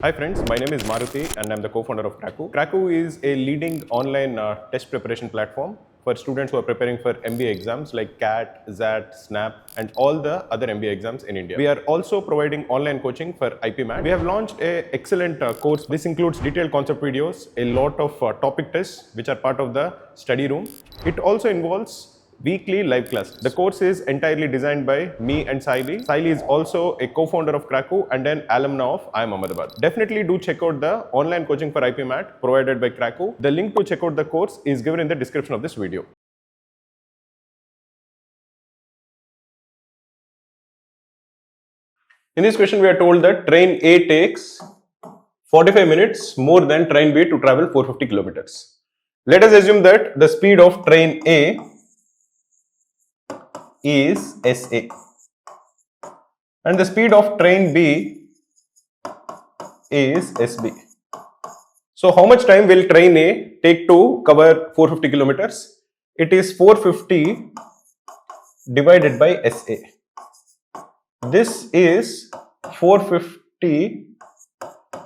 Hi friends, my name is Maruti and I'm the co-founder of Cracku. Cracku is a leading online test preparation platform for students who are preparing for MBA exams like CAT, XAT, SNAP and all the other MBA exams in India. We are also providing online coaching for IPMAT. We have launched an excellent course. This includes detailed concept videos, a lot of topic tests which are part of the study room. It also involves weekly live classes. The course is entirely designed by me and Saili. Saili is also a co-founder of Cracku and an alumna of IIM Ahmedabad. Definitely do check out the online coaching for IPMAT provided by Cracku. The link to check out the course is given in the description of this video. In this question, we are told that train A takes 45 minutes more than train B to travel 450 kilometers. Let us assume that the speed of train A is SA and the speed of train B is SB. So how much time will train A take to cover 450 kilometers? It is 450 divided by SA. This is 450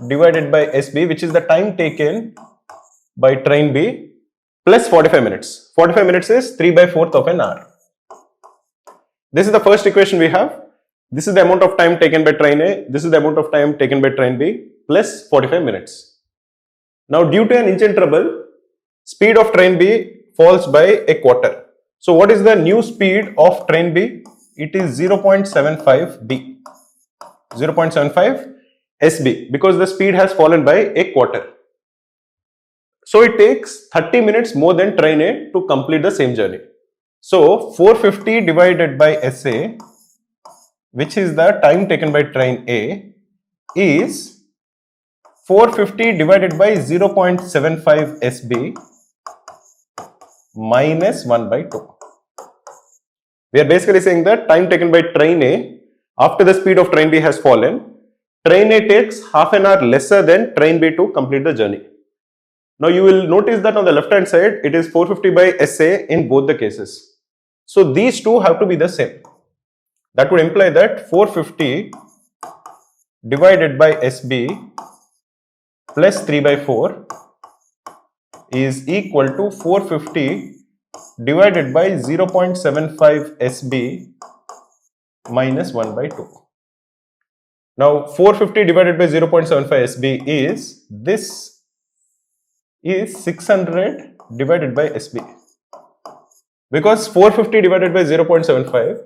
divided by SB, which is the time taken by train B plus 45 minutes. 45 minutes is 3/4 of an hour. This is the first equation we have. This is the amount of time taken by train A. This is the amount of time taken by train B plus 45 minutes. Now, due to an engine trouble, speed of train B falls by a quarter. So, what is the new speed of train B? It is 0.75 B. 0.75 SB because the speed has fallen by a quarter. So, it takes 30 minutes more than train A to complete the same journey. So, 450 divided by SA, which is the time taken by train A, is 450 divided by 0.75 SB minus 1/2. We are basically saying that time taken by train A after the speed of train B has fallen, train A takes half an hour lesser than train B to complete the journey. Now, you will notice that on the left hand side, it is 450 by SA in both the cases. So, these two have to be the same. That would imply that 450 divided by SB plus 3/4 is equal to 450 divided by 0.75 SB minus 1/2. Now, 450 divided by 0.75 SB is, this is 600 divided by SB. Because 450 divided by 0.75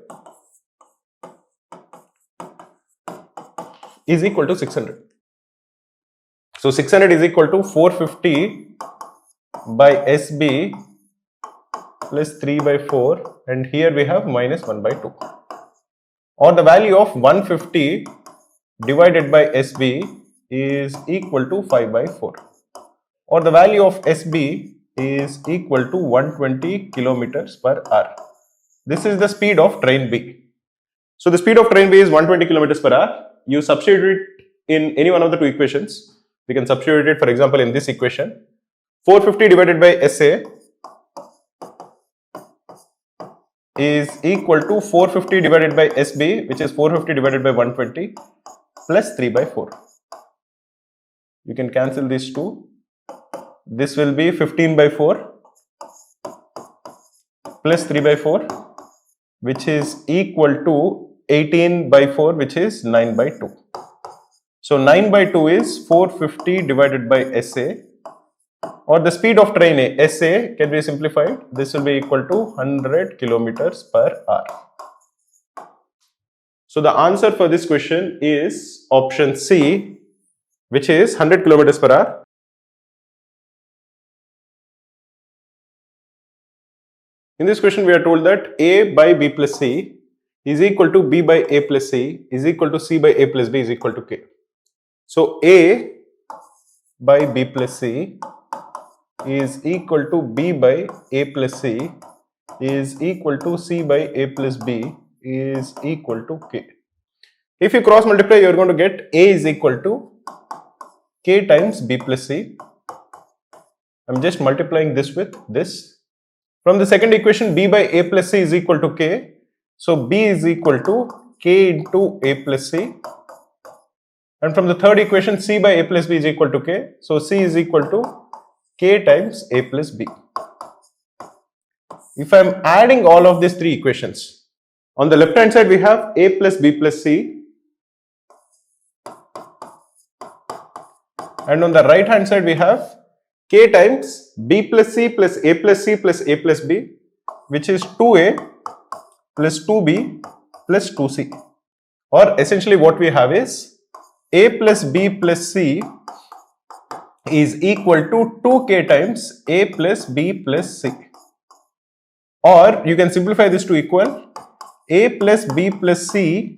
is equal to 600. So 600 is equal to 450 by SB plus 3/4 and here we have minus 1/2. Or the value of 150 divided by SB is equal to 5/4. Or the value of SB is equal to 120 kilometers per hour. This is the speed of train B. So the speed of train B is 120 kilometers per hour. You substitute it in any one of the two equations. We can substitute it, for example, in this equation. 450 divided by SA is equal to 450 divided by SB, which is 450 divided by 120 plus 3/4. You can cancel these two. This will be 15/4 plus 3/4, which is equal to 18/4, which is 9/2. So 9/2 is 450 divided by SA, or the speed of train A, SA can be simplified. This will be equal to 100 kilometers per hour. So the answer for this question is option C, which is 100 kilometers per hour. In this question, we are told that A by B plus C is equal to B by A plus C is equal to C by A plus B is equal to K. So, A by B plus C is equal to B by A plus C is equal to C by A plus B is equal to K. If you cross multiply, you are going to get A is equal to K times B plus C. I am just multiplying this with this. From the second equation, B by A plus C is equal to K. So, B is equal to K into A plus C And from the third equation, c by a plus b is equal to k. So c is equal to k times a plus b. If I am adding all of these three equations, on the left hand side we have a plus b plus c, and on the right hand side we have k times b plus c plus a plus c plus a plus b, which is 2a plus 2b plus 2c. Or essentially what we have is a plus b plus c is equal to 2k times a plus b plus c. Or you can simplify this to equal a plus b plus c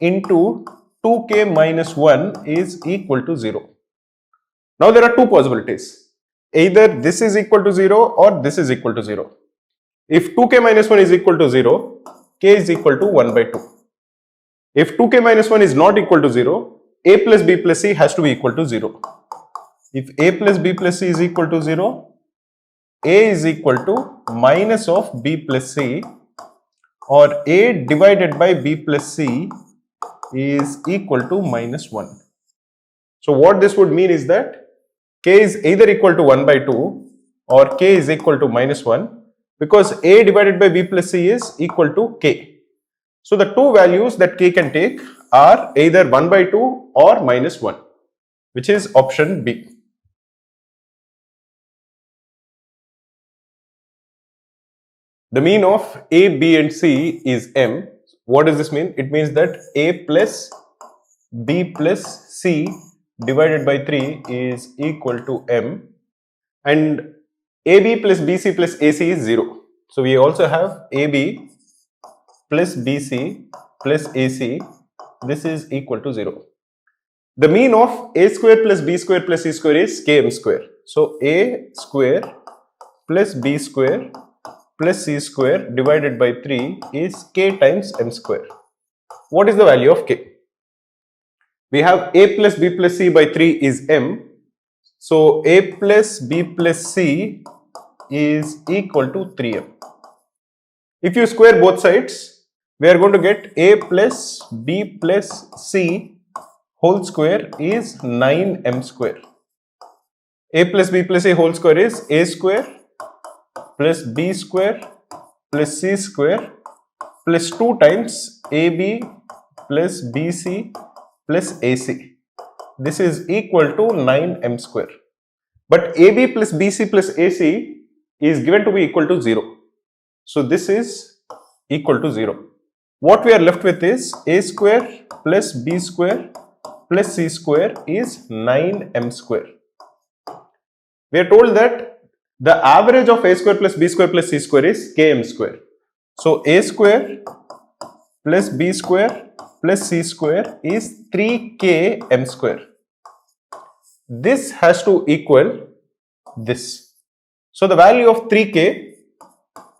into 2k minus 1 is equal to 0. Now there are two possibilities. Either this is equal to 0 or this is equal to 0. If 2k minus 1 is equal to 0, k is equal to 1 by 2. If 2k minus 1 is not equal to 0, a plus b plus c has to be equal to 0. If a plus b plus c is equal to 0, a is equal to minus of b plus c, or a divided by b plus c is equal to minus 1. So what this would mean is that k is either equal to 1 by 2 or k is equal to minus 1, because a divided by b plus c is equal to k. So the two values that k can take are either 1 by 2 or minus 1, which is option B. The mean of a, b and c is m. What does this mean? It means that a plus b plus c divided by 3 is equal to m, and ab plus bc plus ac is 0. So we also have ab plus bc plus ac, this is equal to 0. The mean of a square plus b square plus c square is km square. So a square plus b square plus c square divided by 3 is k times m square. What is the value of k? We have a plus b plus c by 3 is m. So a plus b plus c is equal to 3m. If you square both sides, we are going to get a plus b plus c whole square is 9m square. A plus b plus c whole square is a square plus b square plus c square plus 2 times ab plus bc plus ac. This is equal to 9m square. But ab plus bc plus ac is given to be equal to 0. So this is equal to 0. What we are left with is a square plus b square plus c square is 9m square. We are told that the average of a square plus b square plus c square is km square. So a square plus b square plus c square is 3km square. This has to equal this. So the value of 3k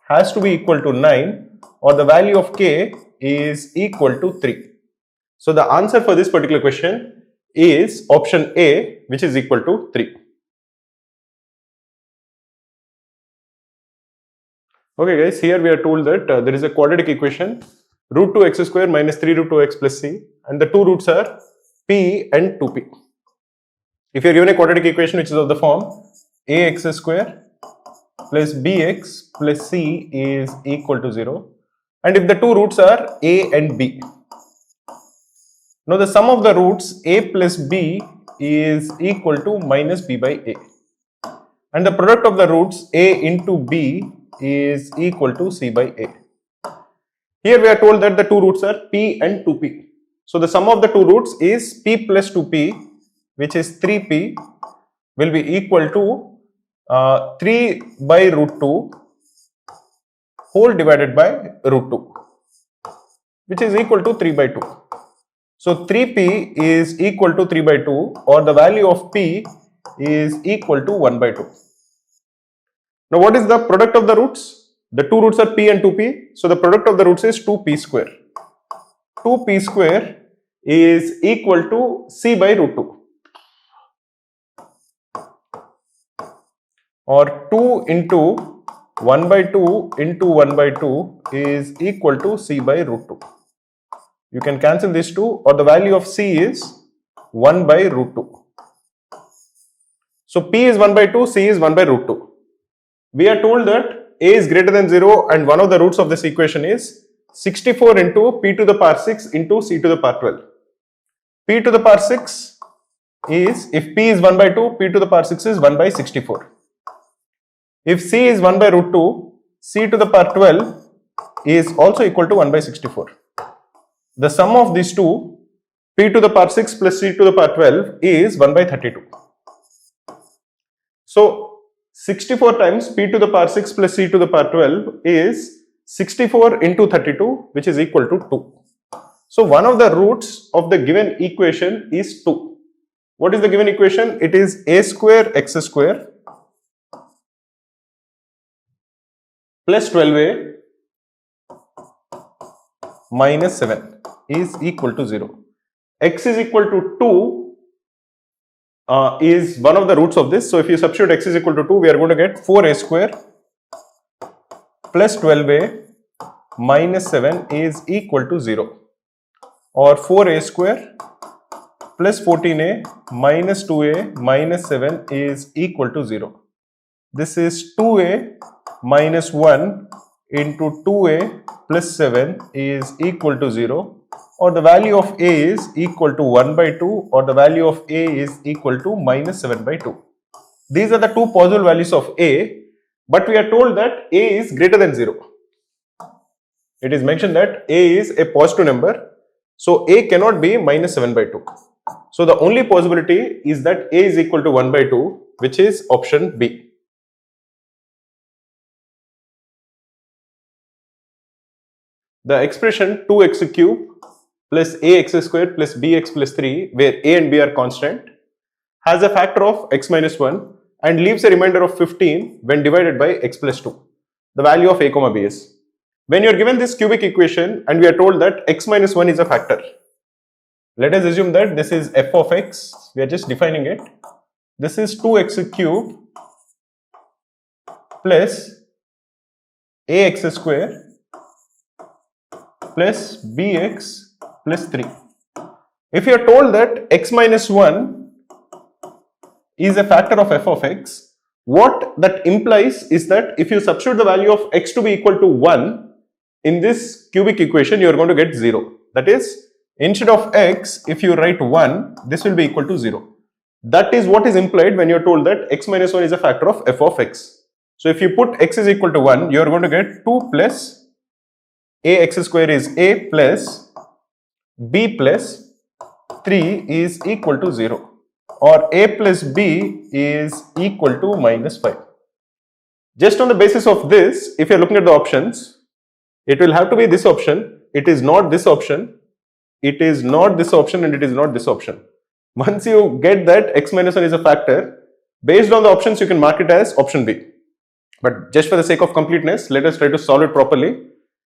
has to be equal to 9, or the value of k is equal to 3. So the answer for this particular question is option A, which is equal to 3. Okay guys, here we are told that there is a quadratic equation root 2x square minus 3 root 2x plus c, and the two roots are p and 2p. If you are given a quadratic equation which is of the form ax square plus bx plus c is equal to 0, and if the two roots are a and b. Now the sum of the roots a plus b is equal to minus b by a, and the product of the roots a into b is equal to c by a. Here we are told that the two roots are p and 2p. So the sum of the two roots is p plus 2p, which is 3p, will be equal to 3 by root 2 whole divided by root 2, which is equal to 3 by 2. So 3p is equal to 3 by 2, or the value of p is equal to 1 by 2. Now what is the product of the roots? The two roots are p and 2p. So the product of the roots is 2p square. 2p square is equal to c by root 2. Or 2 into 1 by 2 into 1 by 2 is equal to c by root 2. You can cancel these two, or the value of c is 1 by root 2. So P is 1 by 2, C is 1 by root 2. We are told that A is greater than 0 and one of the roots of this equation is 64 into P to the power 6 into C to the power 12. P to the power 6 is, if P is 1 by 2, P to the power 6 is 1 by 64. If C is 1 by root 2, C to the power 12 is also equal to 1 by 64. The sum of these two, P to the power 6 plus C to the power 12 is 1 by 32. So 64 times P to the power 6 plus C to the power 12 is 64 into 32, which is equal to 2. So one of the roots of the given equation is 2. What is the given equation? It is a square x square plus 12a minus 7 is equal to 0. X is equal to 2 is one of the roots of this. So if you substitute x is equal to 2, we are going to get 4a square plus 12a minus 7 is equal to 0, or 4a square plus 14a minus 2a minus 7 is equal to 0. This is 2a minus 1 into 2a plus 7 is equal to 0, or the value of a is equal to 1 by 2, or the value of a is equal to minus 7 by 2. These are the two possible values of a, but we are told that a is greater than 0. It is mentioned that a is a positive number, so a cannot be minus 7 by 2. So the only possibility is that a is equal to 1 by 2, which is option B. The expression 2x cube plus ax square plus bx plus 3, where a and b are constant, has a factor of x minus 1 and leaves a remainder of 15 when divided by x plus 2. The value of a comma b is. When you are given this cubic equation and we are told that x minus 1 is a factor, let us assume that this is f of x, we are just defining it. This is 2x cube plus ax square plus bx plus 3. If you are told that x minus 1 is a factor of f of x, what that implies is that if you substitute the value of x to be equal to 1 in this cubic equation, you are going to get 0. That is, instead of x, if you write 1, this will be equal to 0. That is what is implied when you are told that x minus 1 is a factor of f of x. So if you put x is equal to 1, you are going to get 2 plus ax square is a plus b plus 3 is equal to 0, or a plus b is equal to minus 5. Just on the basis of this, if you are looking at the options, it will have to be this option, it is not this option, it is not this option, and it is not this option. Once you get that x minus 1 is a factor, based on the options you can mark it as option B. But just for the sake of completeness, let us try to solve it properly.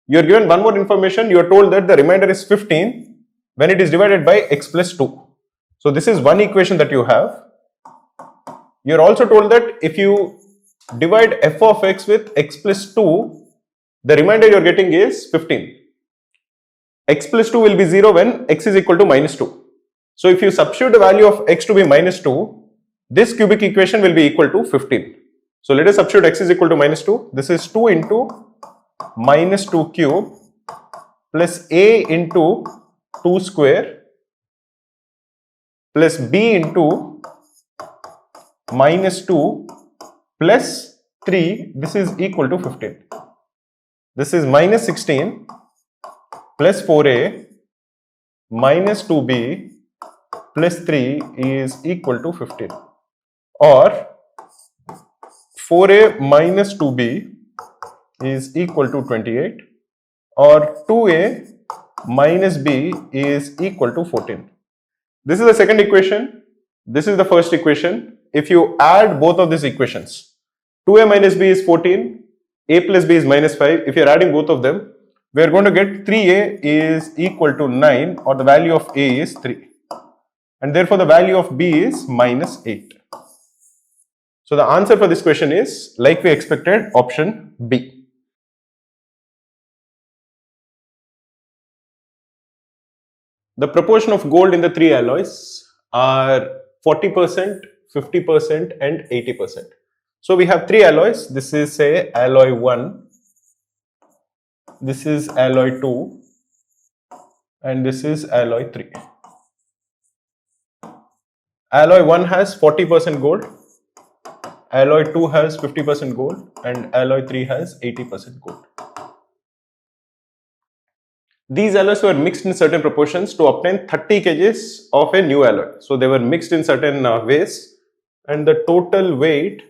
You are given one more information, you are told that the remainder is 15 when it is divided by x plus 2. So this is one equation that you have. You are also told that if you divide f of x with x plus 2, the remainder you are getting is 15. X plus 2 will be 0 when x is equal to minus 2. So if you substitute the value of x to be minus 2, this cubic equation will be equal to 15. So let us substitute x is equal to minus 2. This is 2 into minus 2 cube plus a into 2 square plus b into minus 2 plus 3, this is equal to 15. This is minus 16 plus 4a minus 2b plus 3 is equal to 15, or 4a minus 2b is equal to 28, or 2a minus b is equal to 14. This is the second equation, this is the first equation. If you add both of these equations, 2a minus b is 14, a plus b is minus 5. If you are adding both of them, we are going to get 3a is equal to 9, or the value of a is 3, and therefore the value of b is minus 8. So the answer for this question is, like we expected, option B. The proportion of gold in the three alloys. are 40%, 50% and 80%. So we have three alloys. This is say alloy 1, this is alloy 2 and this is alloy 3. Alloy 1 has 40% gold, alloy 2 has 50% gold and alloy 3 has 80% gold. These alloys were mixed in certain proportions to obtain 30 kgs of a new alloy. So they were mixed in certain ways and the total weight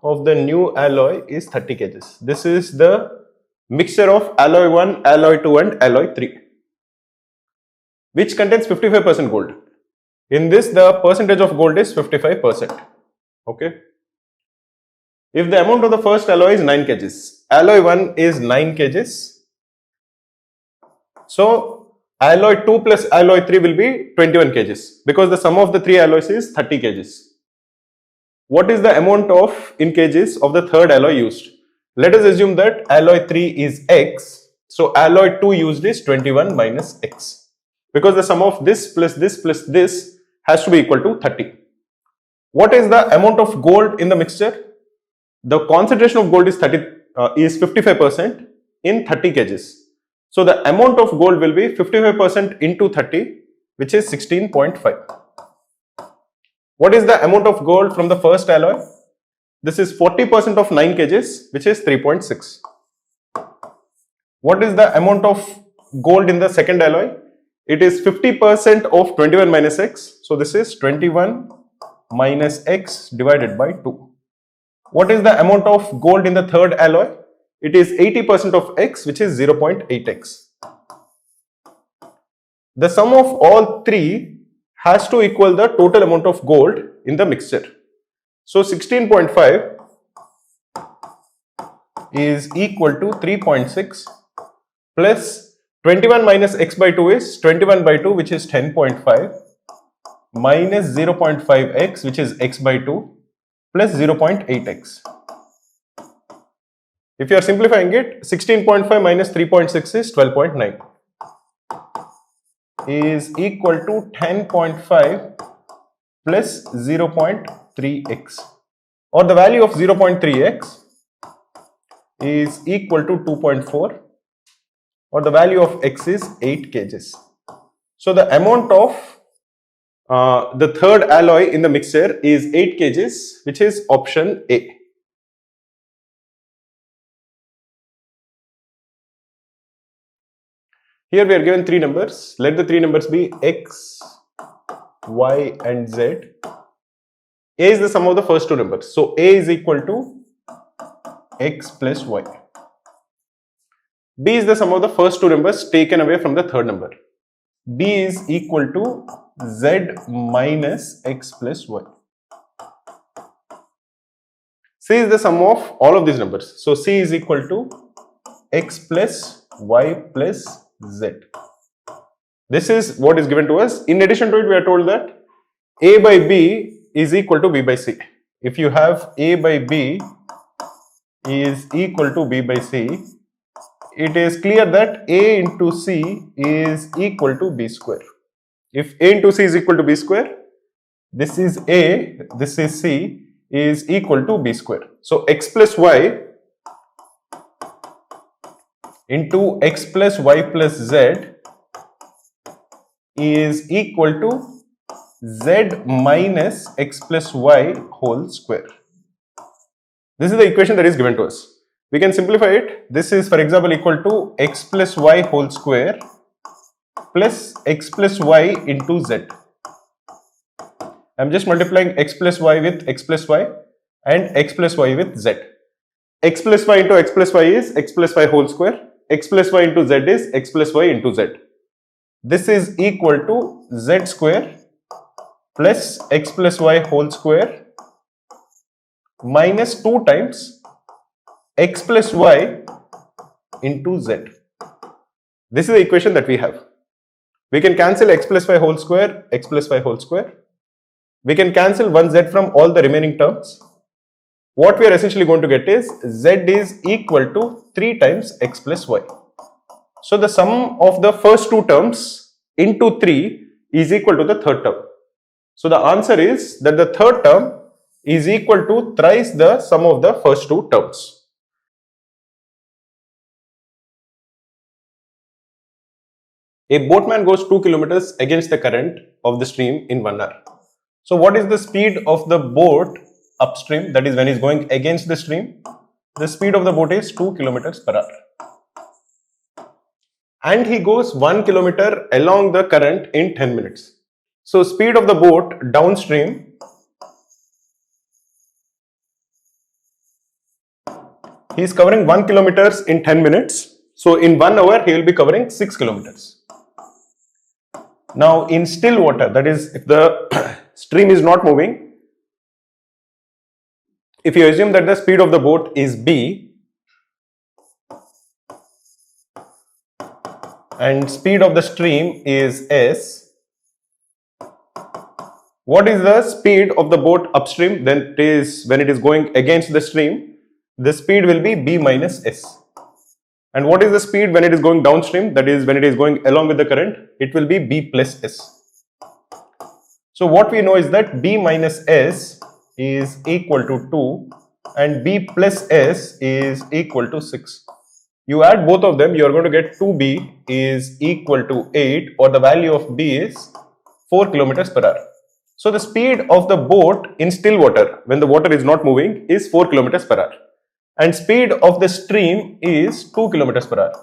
of the new alloy is 30 kgs. This is the mixture of alloy 1, alloy 2 and alloy 3, which contains 55% gold. In this, the percentage of gold is 55%. Okay. If the amount of the first alloy is 9 kgs, alloy 1 is 9 kgs. So alloy 2 plus alloy 3 will be 21 kgs because the sum of the three alloys is 30 kgs. What is the amount of in kgs of the third alloy used? Let us assume that alloy 3 is X. So alloy 2 used is 21 minus X because the sum of this plus this has to be equal to 30. What is the amount of gold in the mixture? The concentration of gold is 55% in 30 kgs. So the amount of gold will be 55% into 30, which is 16.5. What is the amount of gold from the first alloy? This is 40% of 9 kgs, which is 3.6. What is the amount of gold in the second alloy? It is 50% of 21 minus x. So this is 21 minus x divided by 2. What is the amount of gold in the third alloy? It is 80% of x, which is 0.8x. The sum of all three has to equal the total amount of gold in the mixture. So 16.5 is equal to 3.6 plus 21 minus x by 2 is 21 by 2, which is 10.5 minus 0.5x, which is x by 2 plus 0.8x. If you are simplifying it, 16.5 minus 3.6 is 12.9 is equal to 10.5 plus 0.3x, or the value of 0.3x is equal to 2.4, or the value of x is 8 kgs. So the amount of the third alloy in the mixture is 8 kgs, which is option A. Here we are given three numbers. Let the three numbers be x, y and z. A is the sum of the first two numbers. So A is equal to x plus y. B is the sum of the first two numbers taken away from the third number. B is equal to z minus x plus y. C is the sum of all of these numbers. So C is equal to x plus y plus z. This is what is given to us. In addition to it, we are told that A by B is equal to B by C. If you have A by B is equal to B by C, it is clear that A into C is equal to B square. If A into C is equal to B square, this is A, this is C, is equal to B square. So x plus y into x plus y plus z is equal to z minus x plus y whole square. This is the equation that is given to us. We can simplify it. This is, for example, equal to x plus y whole square plus x plus y into z. I am just multiplying x plus y with x plus y and x plus y with z. X plus y into x plus y is x plus y whole square. X plus y into z is x plus y into z. This is equal to z square plus x plus y whole square minus 2 times x plus y into z. This is the equation that we have. We can cancel x plus y whole square, x plus y whole square. We can cancel one z from all the remaining terms. What we are essentially going to get is z is equal to 3 times x plus y. So the sum of the first two terms into 3 is equal to the third term. So the answer is that the third term is equal to thrice the sum of the first two terms. A boatman goes 2 kilometers against the current of the stream in 1 hour. So what is the speed of the boat upstream, that is when he is going against the stream? The speed of the boat is 2 kilometers per hour. And he goes 1 kilometer along the current in 10 minutes. So speed of the boat downstream, he is covering 1 kilometers in 10 minutes. So in 1 hour he will be covering 6 kilometers. Now in still water, that is if the stream is not moving, if you assume that the speed of the boat is b and speed of the stream is s, what is the speed of the boat upstream? Then it is when it is going against the stream, the speed will be b minus s. And what is the speed when it is going downstream? That is when it is going along with the current, it will be b plus s. So what we know is that b minus s is equal to 2 and b plus s is equal to 6. You add both of them, you are going to get 2b is equal to 8, or the value of b is 4 kilometers per hour. So the speed of the boat in still water when the water is not moving is 4 kilometers per hour. And speed of the stream is 2 kilometers per hour.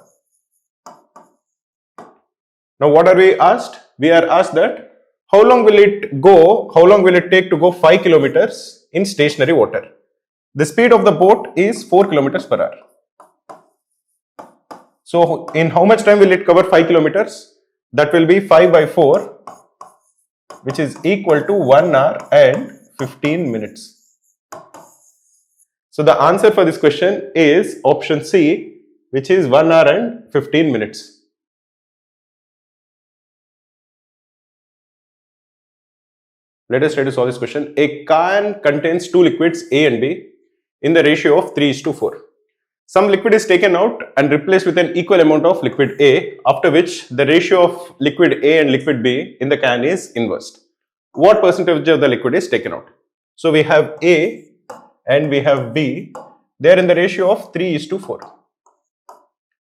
Now what are we asked? We are asked that how long will it take to go 5 kilometers in stationary water? The speed of the boat is 4 kilometers per hour. So in how much time will it cover 5 kilometers? That will be 5 by 4, which is equal to 1 hour and 15 minutes. So the answer for this question is option C, which is 1 hour and 15 minutes. Let us try to solve this question. A can contains two liquids A and B in the ratio of 3:4. Some liquid is taken out and replaced with an equal amount of liquid A, after which the ratio of liquid A and liquid B in the can is inversed. What percentage of the liquid is taken out? So we have A and we have B, they are in the ratio of 3:4.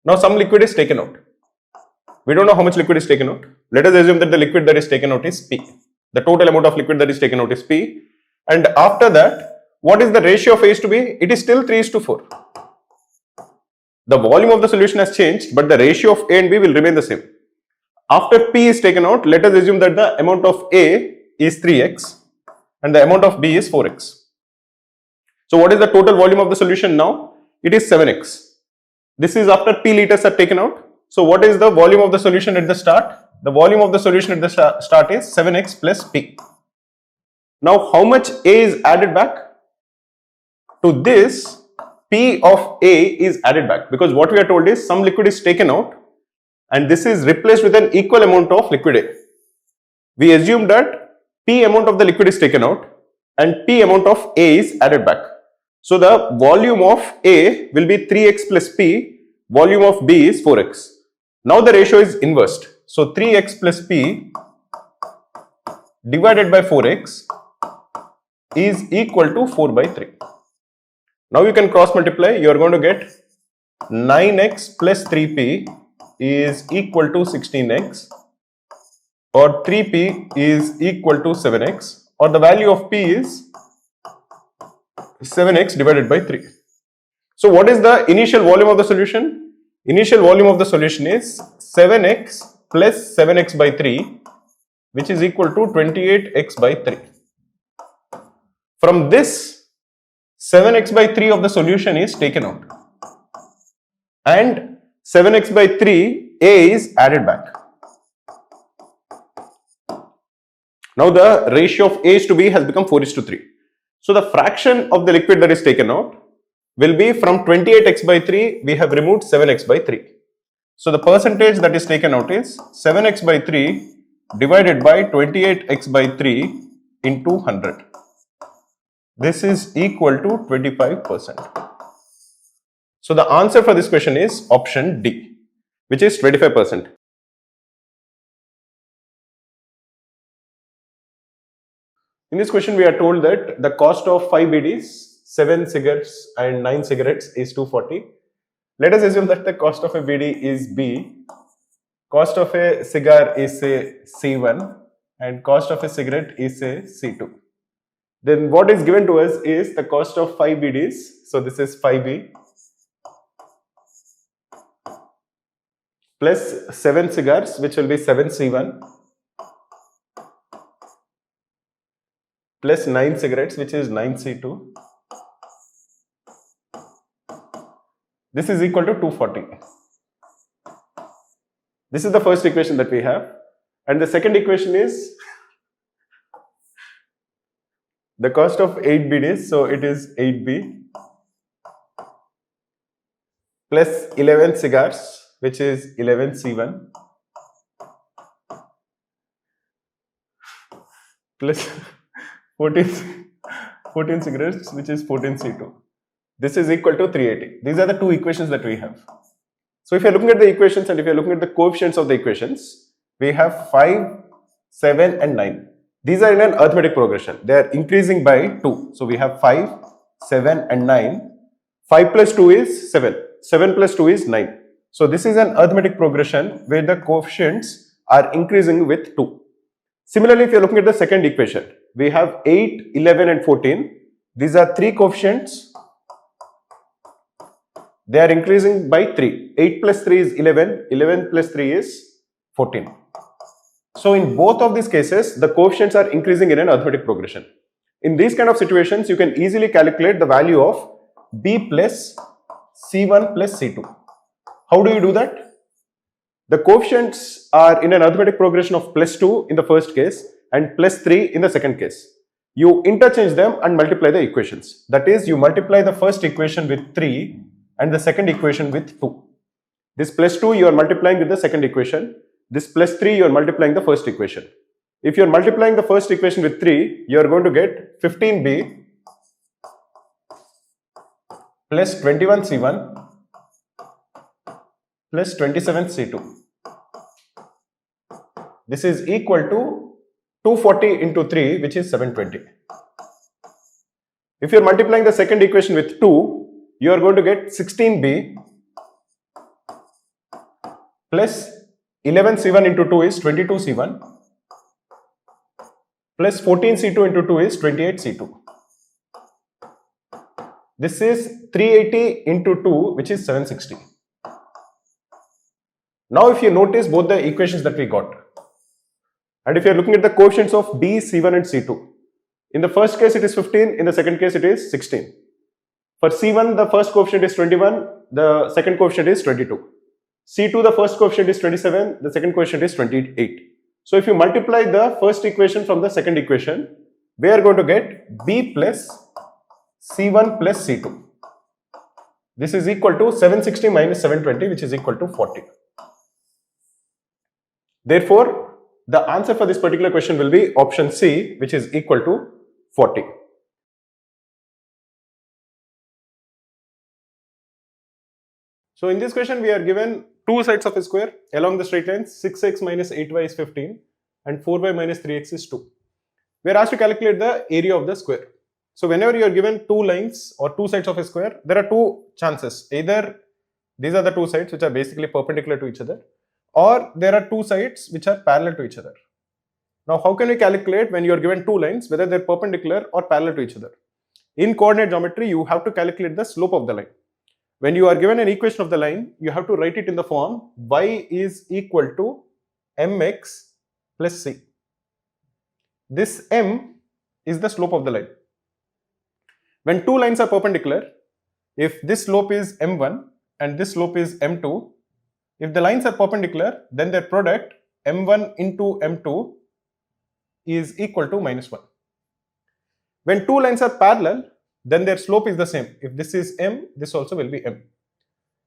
Now some liquid is taken out. We don't know how much liquid is taken out. Let us assume that the liquid that is taken out is P. The total amount of liquid that is taken out is P. And after that, what is the ratio of A is to B? It is still 3:4. The volume of the solution has changed, but the ratio of A and B will remain the same. After P is taken out, let us assume that the amount of A is 3x and the amount of B is 4x. So what is the total volume of the solution now? It is 7x. This is after P liters are taken out. So what is the volume of the solution at the start? The volume of the solution at the start is 7x plus P. Now how much A is added back? To this, P of A is added back, because what we are told is some liquid is taken out and this is replaced with an equal amount of liquid A. We assume that P amount of the liquid is taken out and P amount of A is added back. So the volume of A will be 3x plus P, volume of B is 4x. Now the ratio is inversed. So 3x plus P divided by 4x is equal to 4 by 3. Now you can cross multiply, you are going to get 9x plus 3p is equal to 16x, or 3p is equal to 7x, or the value of p is 7x divided by 3. So what is the initial volume of the solution? Initial volume of the solution is 7x plus 7x by 3, which is equal to 28x by 3. From this, 7x by 3 of the solution is taken out and 7x by 3 A is added back. Now the ratio of A is to B has become 4:3. So the fraction of the liquid that is taken out will be from 28x by 3, we have removed 7x by 3. So the percentage that is taken out is 7x by 3 divided by 28x by 3 into 100. This is equal to 25%. So the answer for this question is option D, which is 25%. In this question, we are told that the cost of 5 BDs, 7 cigarettes and 9 cigarettes is 240. Let us assume that the cost of a BD is B, cost of a cigar is say C1 and cost of a cigarette is say C2. Then what is given to us is the cost of 5 BDs, so this is 5B plus 7 cigars, which will be 7C1 plus 9 cigarettes, which is 9C2. This is equal to 240. This is the first equation that we have. And the second equation is the cost of 8 BDs, so it is 8B plus 11 cigars, which is 11C1 plus 14 cigarettes, which is 14C2. This is equal to 380. These are the two equations that we have. So if you're looking at the equations and if you're looking at the coefficients of the equations, we have 5, 7 and 9. These are in an arithmetic progression. They are increasing by 2. So we have 5, 7 and 9. 5 plus 2 is 7. 7 plus 2 is 9. So this is an arithmetic progression where the coefficients are increasing with 2. Similarly, if you're looking at the second equation, we have 8, 11 and 14. These are 3 coefficients. They are increasing by 3. 8 plus 3 is 11. 11 plus 3 is 14. So in both of these cases, the coefficients are increasing in an arithmetic progression. In these kind of situations, you can easily calculate the value of B plus C1 plus C2. How do you do that? The coefficients are in an arithmetic progression of plus 2 in the first case and plus 3 in the second case. You interchange them and multiply the equations. That is, you multiply the first equation with 3 and the second equation with 2. This plus 2 you are multiplying with the second equation. This plus 3 you are multiplying the first equation. If you are multiplying the first equation with 3, you are going to get 15B plus 21C1 plus 27C2. This is equal to 240 into 3, which is 720. If you are multiplying the second equation with 2, you are going to get 16B plus 11C1 into 2 is 22C1 plus 14C2 into 2 is 28C2. This is 380 into 2, which is 760. Now if you notice both the equations that we got, and if you are looking at the coefficients of B, C1 and C2, in the first case it is 15, in the second case it is 16. For C1, the first coefficient is 21, the second coefficient is 22. C2, the first coefficient is 27, the second coefficient is 28. So if you multiply the first equation from the second equation, we are going to get B plus C1 plus C2. This is equal to 760 minus 720, which is equal to 40. Therefore, the answer for this particular question will be option C, which is equal to 40. So in this question, we are given two sides of a square along the straight lines. 6x minus 8y is 15 and 4y minus 3x is 2. We are asked to calculate the area of the square. So whenever you are given two lines or two sides of a square, there are two chances. Either these are the two sides which are basically perpendicular to each other, or there are two sides which are parallel to each other. Now how can we calculate when you are given two lines whether they are perpendicular or parallel to each other? In coordinate geometry, you have to calculate the slope of the line. When you are given an equation of the line, you have to write it in the form y is equal to mx plus c. This m is the slope of the line. When two lines are perpendicular, if this slope is m1 and this slope is m2, if the lines are perpendicular, then their product m1 into m2 is equal to minus 1. When two lines are parallel, then their slope is the same. If this is m, this also will be m.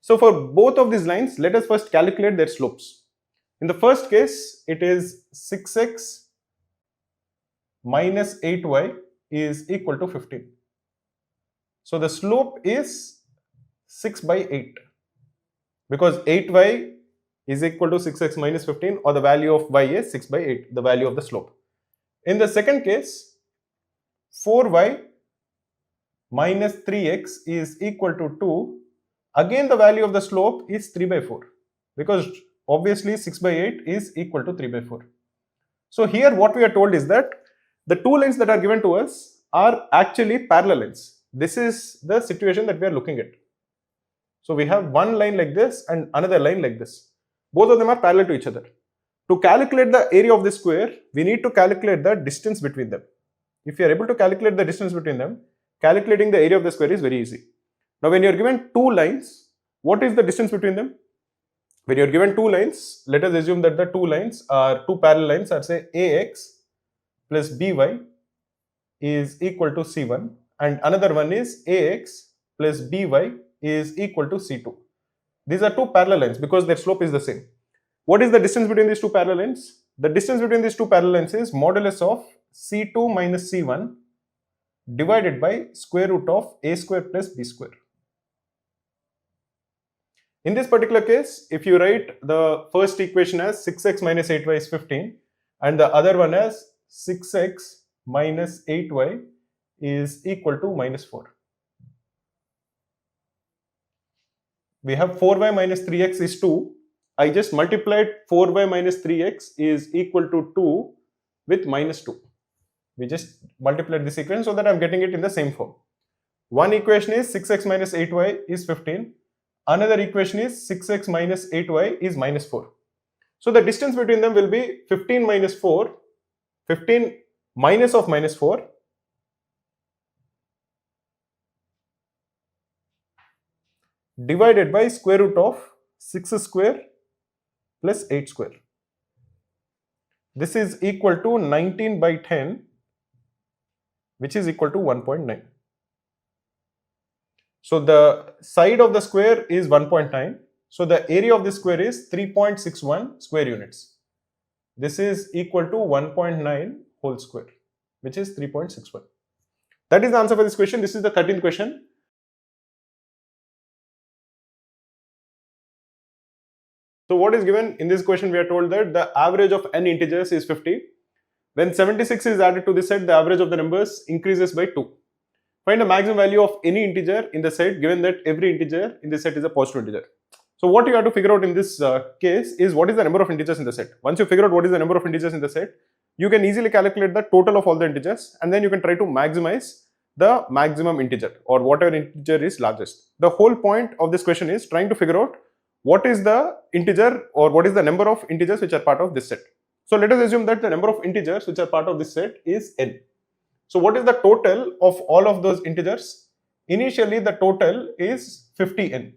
So for both of these lines, let us first calculate their slopes. In the first case, it is 6x minus 8y is equal to 15. So the slope is 6 by 8 because 8y is equal to 6x minus 15, or the value of y is 6 by 8, the value of the slope. In the second case, 4y minus 3x is equal to 2. Again, the value of the slope is 3 by 4 because obviously 6 by 8 is equal to 3 by 4. So here what we are told is that the two lines that are given to us are actually parallel lines. This is the situation that we are looking at. So we have one line like this and another line like this. Both of them are parallel to each other. To calculate the area of the square, we need to calculate the distance between them. If you are able to calculate the distance between them, calculating the area of the square is very easy. Now when you are given two lines, what is the distance between them? When you are given two lines, let us assume that the two lines are two parallel lines are say AX plus BY is equal to C1 and another one is AX plus BY is equal to C2. These are two parallel lines because their slope is the same. What is the distance between these two parallel lines? The distance between these two parallel lines is modulus of C2 minus C1 divided by square root of A square plus B square. In this particular case, if you write the first equation as 6x minus 8y is 15 and the other one as 6x minus 8y is equal to minus 4. We have 4y minus 3x is 2. I just multiplied 4y minus 3x is equal to 2 with minus 2. We just multiplied this equation so that I am getting it in the same form. One equation is 6x minus 8y is 15. Another equation is 6x minus 8y is minus 4. So the distance between them will be 15 minus 4, 15 minus of minus 4 divided by square root of 6 square plus 8 square. This is equal to 19 by 10, which is equal to 1.9. So the side of the square is 1.9. So the area of the square is 3.61 square units. This is equal to 1.9 whole square, which is 3.61. That is the answer for this question. This is the 13th question. So what is given in this question? We are told that the average of n integers is 50. When 76 is added to this set, the average of the numbers increases by 2. Find the maximum value of any integer in the set given that every integer in the set is a positive integer. So what you have to figure out in this case is what is the number of integers in the set. Once you figure out what is the number of integers in the set, you can easily calculate the total of all the integers and then you can try to maximize the maximum integer or whatever integer is largest. The whole point of this question is trying to figure out what is the integer or what is the number of integers which are part of this set. So let us assume that the number of integers which are part of this set is n. So what is the total of all of those integers? Initially the total is 50n.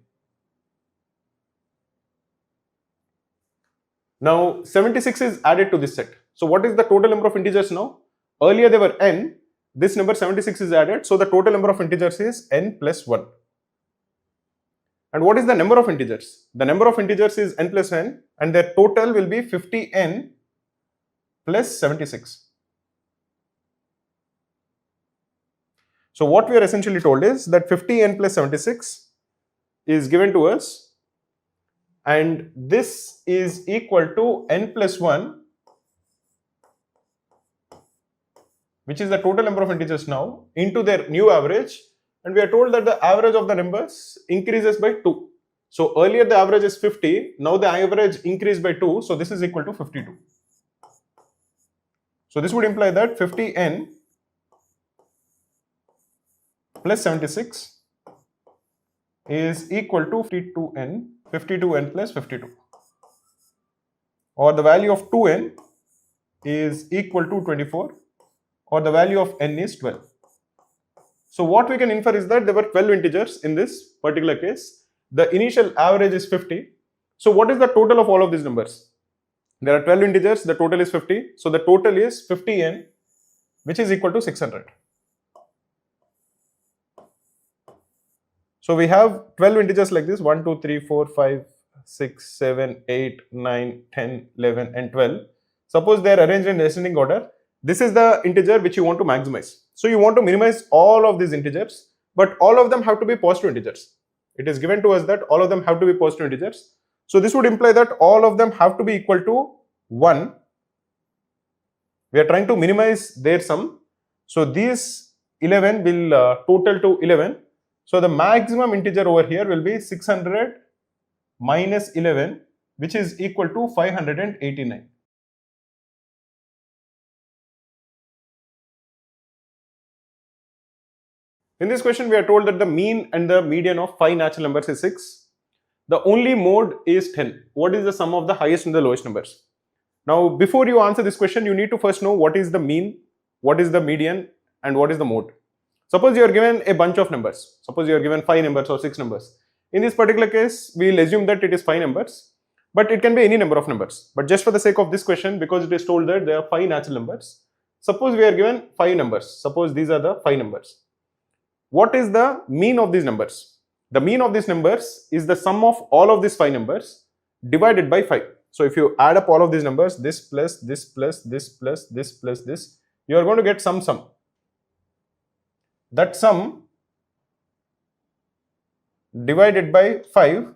Now 76 is added to this set. So what is the total number of integers now? Earlier they were n, this number 76 is added, so the total number of integers is n plus 1. And what is the number of integers? The number of integers is n plus n and their total will be 50n plus 76. So what we are essentially told is that 50n plus 76 is given to us and this is equal to n plus 1, which is the total number of integers now, into their new average, and we are told that the average of the numbers increases by 2. So earlier the average is 50, now the average increased by 2, so this is equal to 52. So this would imply that 50n plus 76 is equal to 52n plus 52, or the value of 2n is equal to 24, or the value of n is 12. So what we can infer is that there were 12 integers in this particular case. The initial average is 50. So what is the total of all of these numbers? There are 12 integers, the total is 50. So the total is 50n, which is equal to 600. So we have 12 integers like this, 1, 2, 3, 4, 5, 6, 7, 8, 9, 10, 11 and 12. Suppose they are arranged in ascending order. This is the integer which you want to maximize. So you want to minimize all of these integers, but all of them have to be positive integers. It is given to us that all of them have to be positive integers. So this would imply that all of them have to be equal to 1. We are trying to minimize their sum. So these 11 will total to 11. So the maximum integer over here will be 600 minus 11, which is equal to 589. In this question, we are told that the mean and the median of 5 natural numbers is 6. The only mode is 10. What is the sum of the highest and the lowest numbers? Now, before you answer this question, you need to first know what is the mean, what is the median, and what is the mode. Suppose you are given a bunch of numbers. Suppose you are given 5 numbers or 6 numbers. In this particular case, we will assume that it is 5 numbers, but it can be any number of numbers. But just for the sake of this question, because it is told that there are 5 natural numbers, suppose we are given 5 numbers. Suppose these are the 5 numbers. What is the mean of these numbers? The mean of these numbers is the sum of all of these 5 numbers divided by 5. So if you add up all of these numbers, this plus this plus this plus this plus this, you are going to get some sum. That sum divided by 5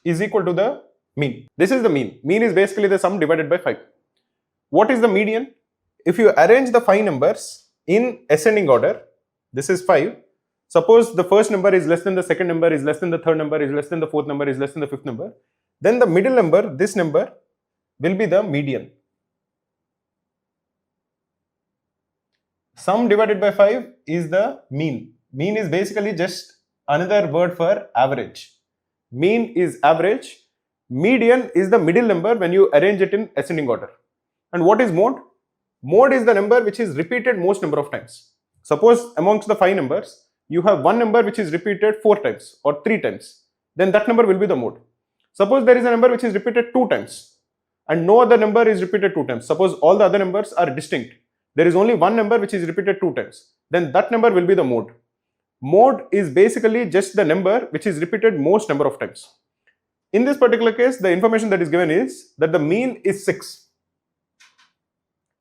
is equal to the mean. This is the mean. Mean is basically the sum divided by 5. What is the median? If you arrange the 5 numbers in ascending order, this is 5. Suppose the first number is less than the second number, is less than the third number, is less than the fourth number, is less than the fifth number. Then the middle number, this number, will be the median. Sum divided by 5 is the mean. Mean is basically just another word for average. Mean is average. Median is the middle number when you arrange it in ascending order. And what is mode? Mode is the number which is repeated most number of times. Suppose amongst the 5 numbers, you have one number which is repeated 4 times or 3 times. Then that number will be the mode. Suppose there is a number which is repeated 2 times and no other number is repeated 2 times. Suppose all the other numbers are distinct. There is only one number which is repeated 2 times. Then that number will be the mode. Mode is basically just the number which is repeated most number of times. In this particular case, the information that is given is that the mean is 6.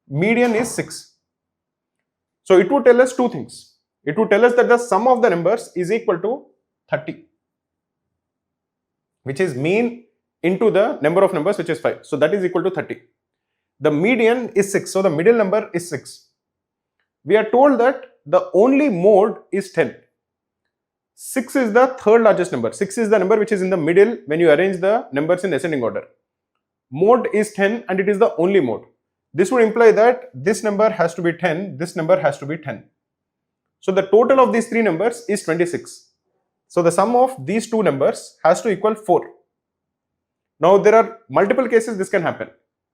Median is 6. So it would tell us 2 things. It would tell us that the sum of the numbers is equal to 30, which is mean into the number of numbers, which is 5. So that is equal to 30. The median is 6. So the middle number is 6. We are told that the only mode is 10. 6 is the third largest number. 6 is the number which is in the middle when you arrange the numbers in ascending order. Mode is 10 and it is the only mode. This would imply that this number has to be 10, this number has to be 10. So the total of these 3 numbers is 26. So the sum of these 2 numbers has to equal 4. Now there are multiple cases this can happen.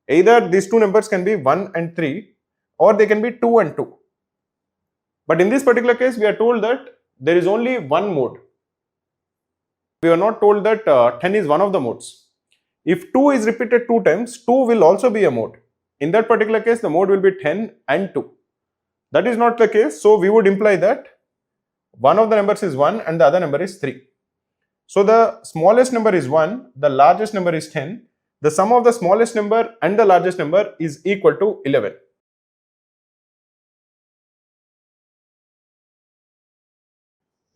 Either these 2 numbers can be 1 and 3 or they can be 2 and 2. But in this particular case, we are told that there is only one mode. We are not told that 10 is one of the modes. If 2 is repeated 2 times, 2 will also be a mode. In that particular case, the mode will be 10 and 2. That is not the case, so we would imply that one of the numbers is 1 and the other number is 3. So the smallest number is 1, the largest number is 10. The sum of the smallest number and the largest number is equal to 11.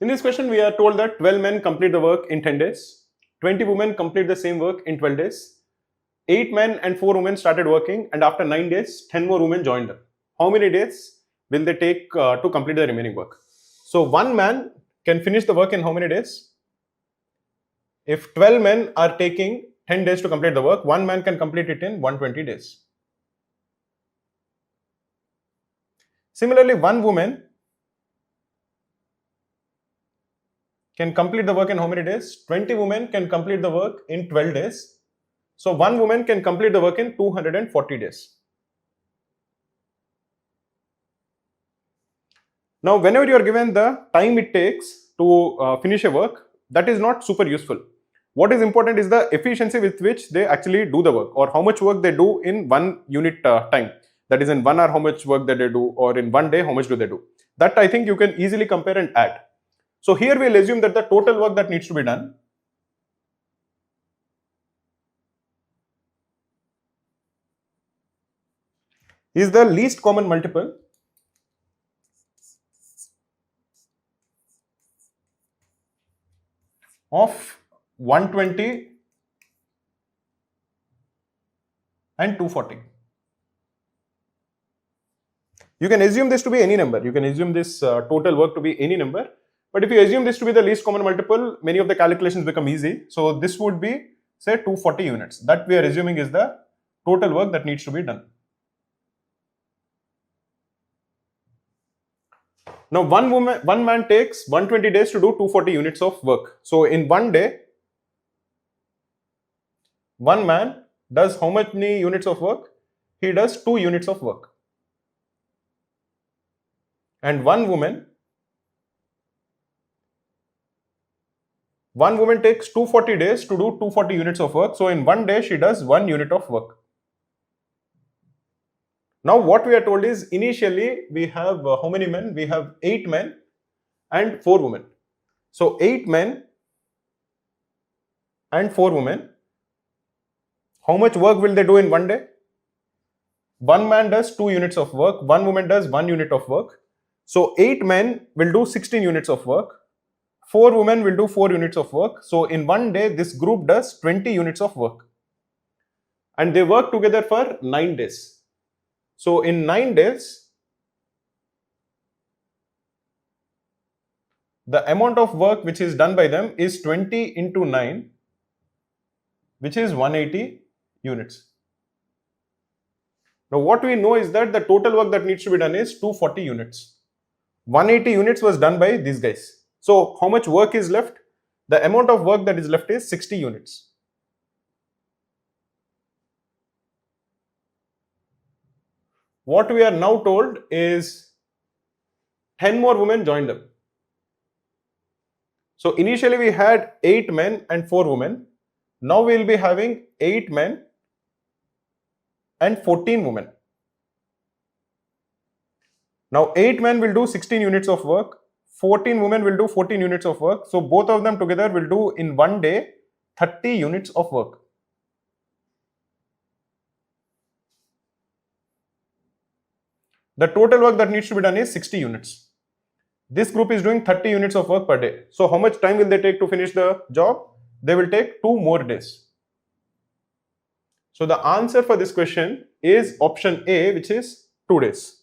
In this question, we are told that 12 men complete the work in 10 days, 20 women complete the same work in 12 days, 8 men and 4 women started working, and after 9 days, 10 more women joined them. How many days will they take to complete the remaining work? So one man can finish the work in how many days? If 12 men are taking 10 days to complete the work, one man can complete it in 120 days. Similarly, one woman can complete the work in how many days? 20 women can complete the work in 12 days. So one woman can complete the work in 240 days. Now, whenever you are given the time it takes to finish a work, that is not super useful. What is important is the efficiency with which they actually do the work, or how much work they do in 1 unit time. That is, in 1 hour how much work that they do, or in 1 day how much do they do. That I think you can easily compare and add. So here we will assume that the total work that needs to be done is the least common multiple of 120 and 240. You can assume this to be any number. You can assume this total work to be any number. But if you assume this to be the least common multiple, many of the calculations become easy. So this would be, say, 240 units. That we are assuming is the total work that needs to be done. Now, one man takes 120 days to do 240 units of work. So in one day, one man does how many units of work? He does 2 units of work. And one woman takes 240 days to do 240 units of work. So in one day, she does 1 unit of work. Now what we are told is, initially we have how many men? We have 8 men and 4 women. So 8 men and 4 women. How much work will they do in one day? One man does 2 units of work, one woman does 1 unit of work. So 8 men will do 16 units of work, 4 women will do 4 units of work. So in one day, this group does 20 units of work. And they work together for 9 days. So in 9 days, the amount of work which is done by them is 20 into 9, which is 180 units. Now what we know is that the total work that needs to be done is 240 units. 180 units was done by these guys. So how much work is left? The amount of work that is left is 60 units. What we are now told is 10 more women joined them. So initially we had 8 men and 4 women. Now we will be having 8 men and 14 women. Now 8 men will do 16 units of work, 14 women will do 14 units of work. So both of them together will do in one day 30 units of work. The total work that needs to be done is 60 units. This group is doing 30 units of work per day. So how much time will they take to finish the job? They will take 2 more days. So the answer for this question is option A, which is 2 days.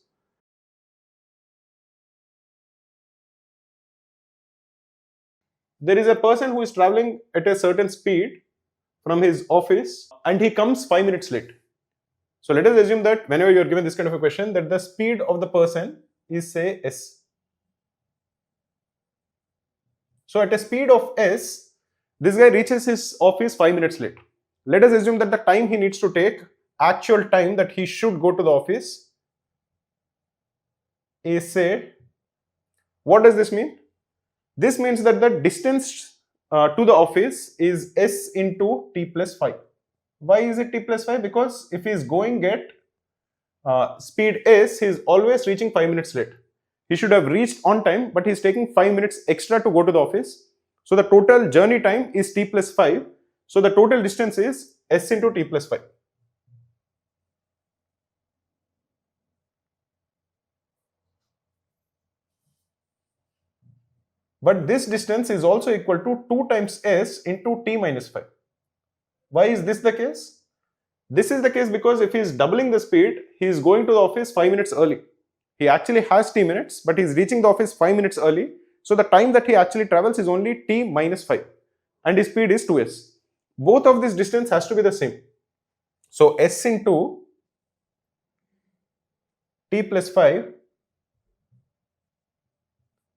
There is a person who is traveling at a certain speed from his office and he comes 5 minutes late. So let us assume that whenever you are given this kind of a question, that the speed of the person is, say, s. So at a speed of s, this guy reaches his office 5 minutes late. Let us assume that the time he needs to take, actual time that he should go to the office is, say, what does this mean? This means that the distance to the office is s into t plus 5. Why is it t plus 5? Because if he is going at speed s, he is always reaching 5 minutes late. He should have reached on time, but he is taking 5 minutes extra to go to the office. So the total journey time is t plus 5. So the total distance is s into t plus 5. But this distance is also equal to 2 times s into t minus 5. Why is this the case? This is the case because if he is doubling the speed, he is going to the office 5 minutes early. He actually has t minutes, but he is reaching the office 5 minutes early. So the time that he actually travels is only t minus 5 and his speed is 2s. Both of this distance has to be the same. So s into t plus 5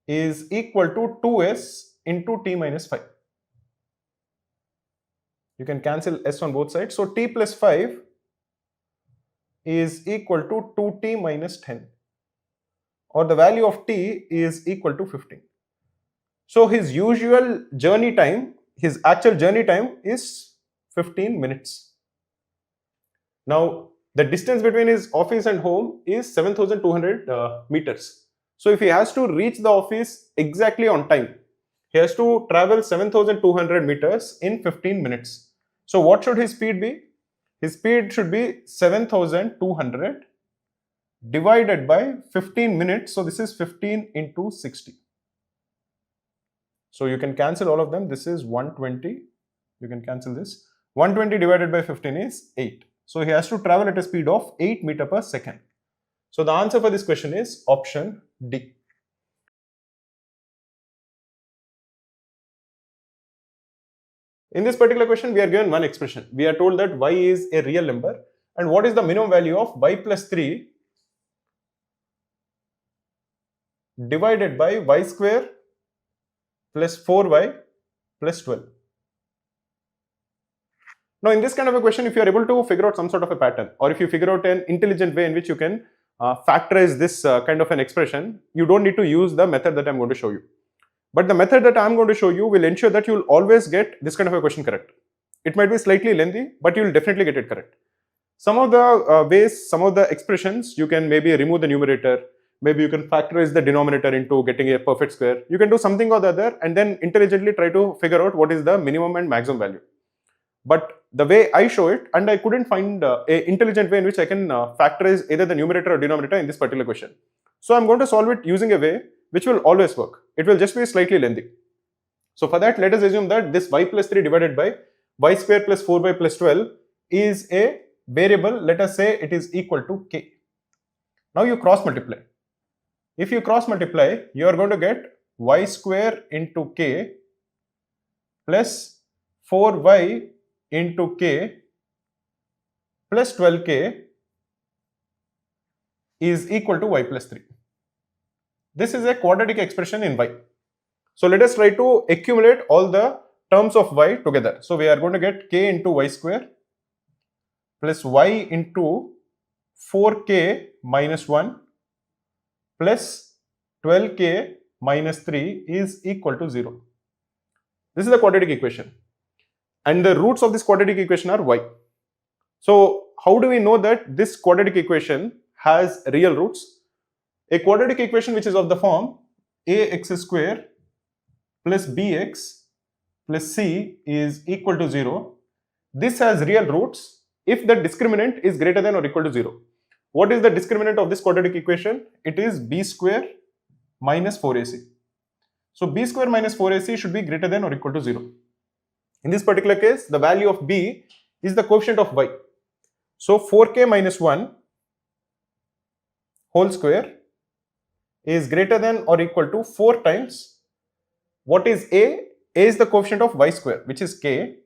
is equal to 2s into t minus 5. You can cancel s on both sides. So t plus 5 is equal to 2t minus 10, or the value of t is equal to 15. So his usual journey time, his actual journey time is 15 minutes. Now the distance between his office and home is 7,200 meters. So if he has to reach the office exactly on time, he has to travel 7,200 meters in 15 minutes. So what should his speed be? His speed should be 7,200 divided by 15 minutes. So this is 15 into 60. So you can cancel all of them. This is 120. You can cancel this. 120 divided by 15 is 8. So he has to travel at a speed of 8 meters per second. So the answer for this question is option D. In this particular question, we are given one expression. We are told that y is a real number and what is the minimum value of y plus 3 divided by y square plus 4y plus 12. Now in this kind of a question, if you are able to figure out some sort of a pattern, or if you figure out an intelligent way in which you can factorize this kind of an expression, you don't need to use the method that I'm going to show you. But the method that I'm going to show you will ensure that you'll always get this kind of a question correct. It might be slightly lengthy, but you'll definitely get it correct. Some of the ways, some of the expressions, you can maybe remove the numerator, maybe you can factorize the denominator into getting a perfect square. You can do something or the other and then intelligently try to figure out what is the minimum and maximum value. But the way I show it, and I couldn't find an intelligent way in which I can factorize either the numerator or denominator in this particular question. So I'm going to solve it using a way which will always work. It will just be slightly lengthy. So for that, let us assume that this y plus 3 divided by y square plus 4y plus 12 is a variable. Let us say it is equal to k. Now you cross multiply. If you cross multiply, you are going to get y square into k plus 4y into k plus 12k is equal to y plus 3. This is a quadratic expression in y. So let us try to accumulate all the terms of y together. So we are going to get k into y square plus y into 4k minus 1 plus 12k minus 3 is equal to 0. This is the quadratic equation. And the roots of this quadratic equation are y. So how do we know that this quadratic equation has real roots? A quadratic equation which is of the form ax square plus bx plus c is equal to 0. This has real roots if the discriminant is greater than or equal to 0. What is the discriminant of this quadratic equation? It is b square minus 4ac. So b square minus 4ac should be greater than or equal to 0. In this particular case, the value of b is the coefficient of y. So 4k minus 1 whole square is greater than or equal to 4 times what is a? A is the coefficient of y square, which is k,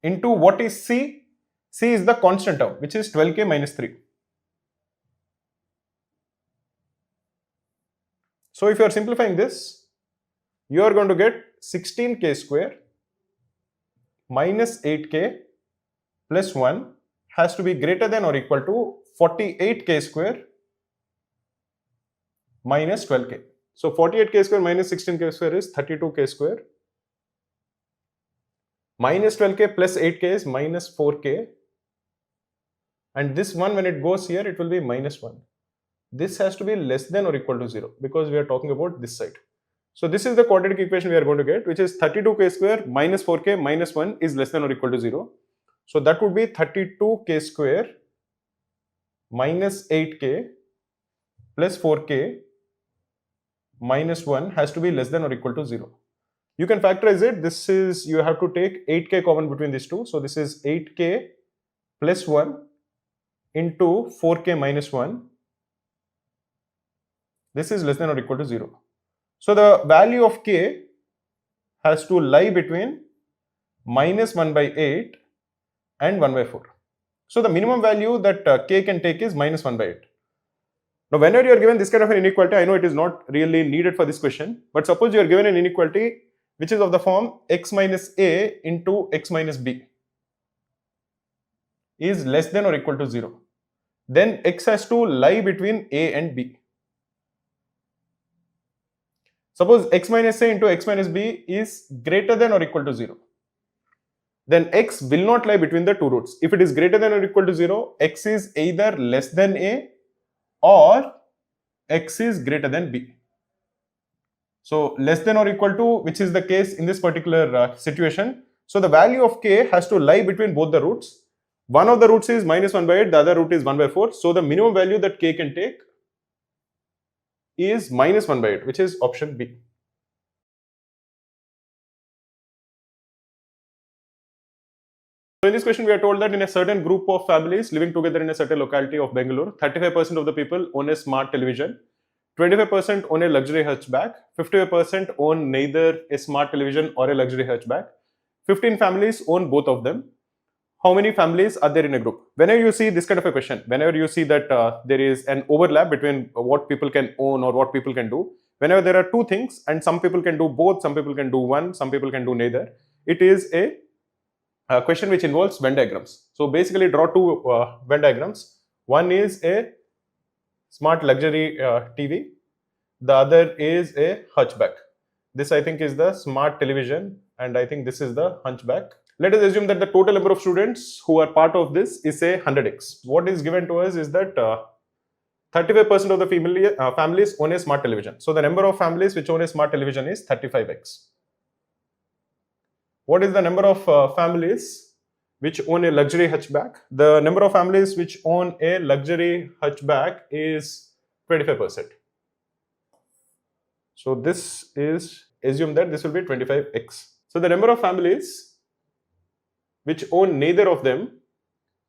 into what is c? C is the constant term, which is 12k minus 3. So if you are simplifying this, you are going to get 16k square minus 8k plus 1 has to be greater than or equal to 48k square minus 12k. So 48k square minus 16k square is 32k square. Minus 12k plus 8k is minus 4k. And this one, when it goes here, it will be minus 1. This has to be less than or equal to 0 because we are talking about this side. So this is the quadratic equation we are going to get, which is 32k square minus 4k minus 1 is less than or equal to 0. So that would be 32k square minus 8k plus 4k minus 1 has to be less than or equal to 0. You can factorize it. This is, you have to take 8k common between these two. So this is 8k plus 1 into 4k minus 1. This is less than or equal to 0. So the value of k has to lie between minus 1 by 8 and 1 by 4. So the minimum value that k can take is minus 1 by 8. Now whenever you are given this kind of an inequality, I know it is not really needed for this question, but suppose you are given an inequality which is of the form x minus a into x minus b is less than or equal to 0. Then x has to lie between a and b. Suppose x minus a into x minus b is greater than or equal to 0. Then x will not lie between the two roots. If it is greater than or equal to 0, x is either less than a or x is greater than b. So less than or equal to, which is the case in this particular situation. So the value of k has to lie between both the roots. One of the roots is minus 1 by 8, the other root is 1 by 4. So the minimum value that k can take is minus 1 by 8, which is option B. So in this question, we are told that in a certain group of families living together in a certain locality of Bangalore, 35% of the people own a smart television, 25% own a luxury hatchback, 55% own neither a smart television or a luxury hatchback, 15 families own both of them. How many families are there in a group? Whenever you see this kind of a question, whenever you see that there is an overlap between what people can own or what people can do, whenever there are two things and some people can do both, some people can do one, some people can do neither, it is a question which involves Venn diagrams. So basically draw two Venn diagrams. One is a smart luxury TV, the other is a hatchback. This I think is the smart television and I think this is the hunchback. Let us assume that the total number of students who are part of this is say 100x. What is given to us is that 35% of the families own a smart television. So the number of families which own a smart television is 35x. What is the number of families which own a luxury hatchback? The number of families which own a luxury hatchback is 25%. So this is, assume that this will be 25x. So the number of families which own neither of them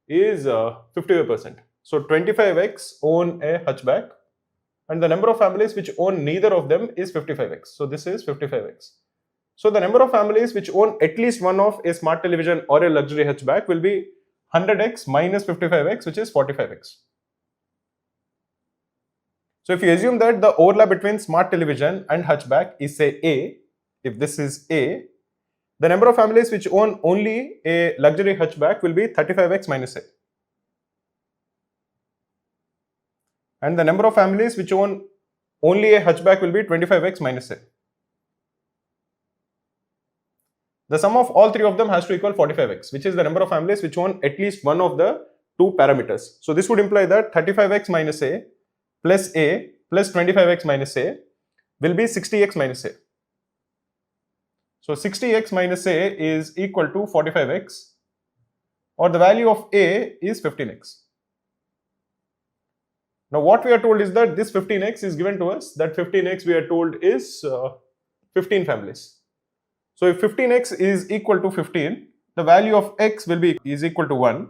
is 55%. So 25x own a hatchback and the number of families which own neither of them is 55x. So this is 55x. So the number of families which own at least one of a smart television or a luxury hatchback will be 100x minus 55x, which is 45x. So if you assume that the overlap between smart television and hatchback is say A, if this is A, the number of families which own only a luxury hatchback will be 35x minus A. And the number of families which own only a hatchback will be 25x minus A. The sum of all three of them has to equal 45x, which is the number of families which own at least one of the two parameters. So this would imply that 35x minus A plus 25x minus A will be 60x minus A. So 60x minus A is equal to 45x, or the value of A is 15x. Now what we are told is that this 15x is given to us, that 15x we are told is 15 families. So if 15x is equal to 15, the value of x is equal to 1,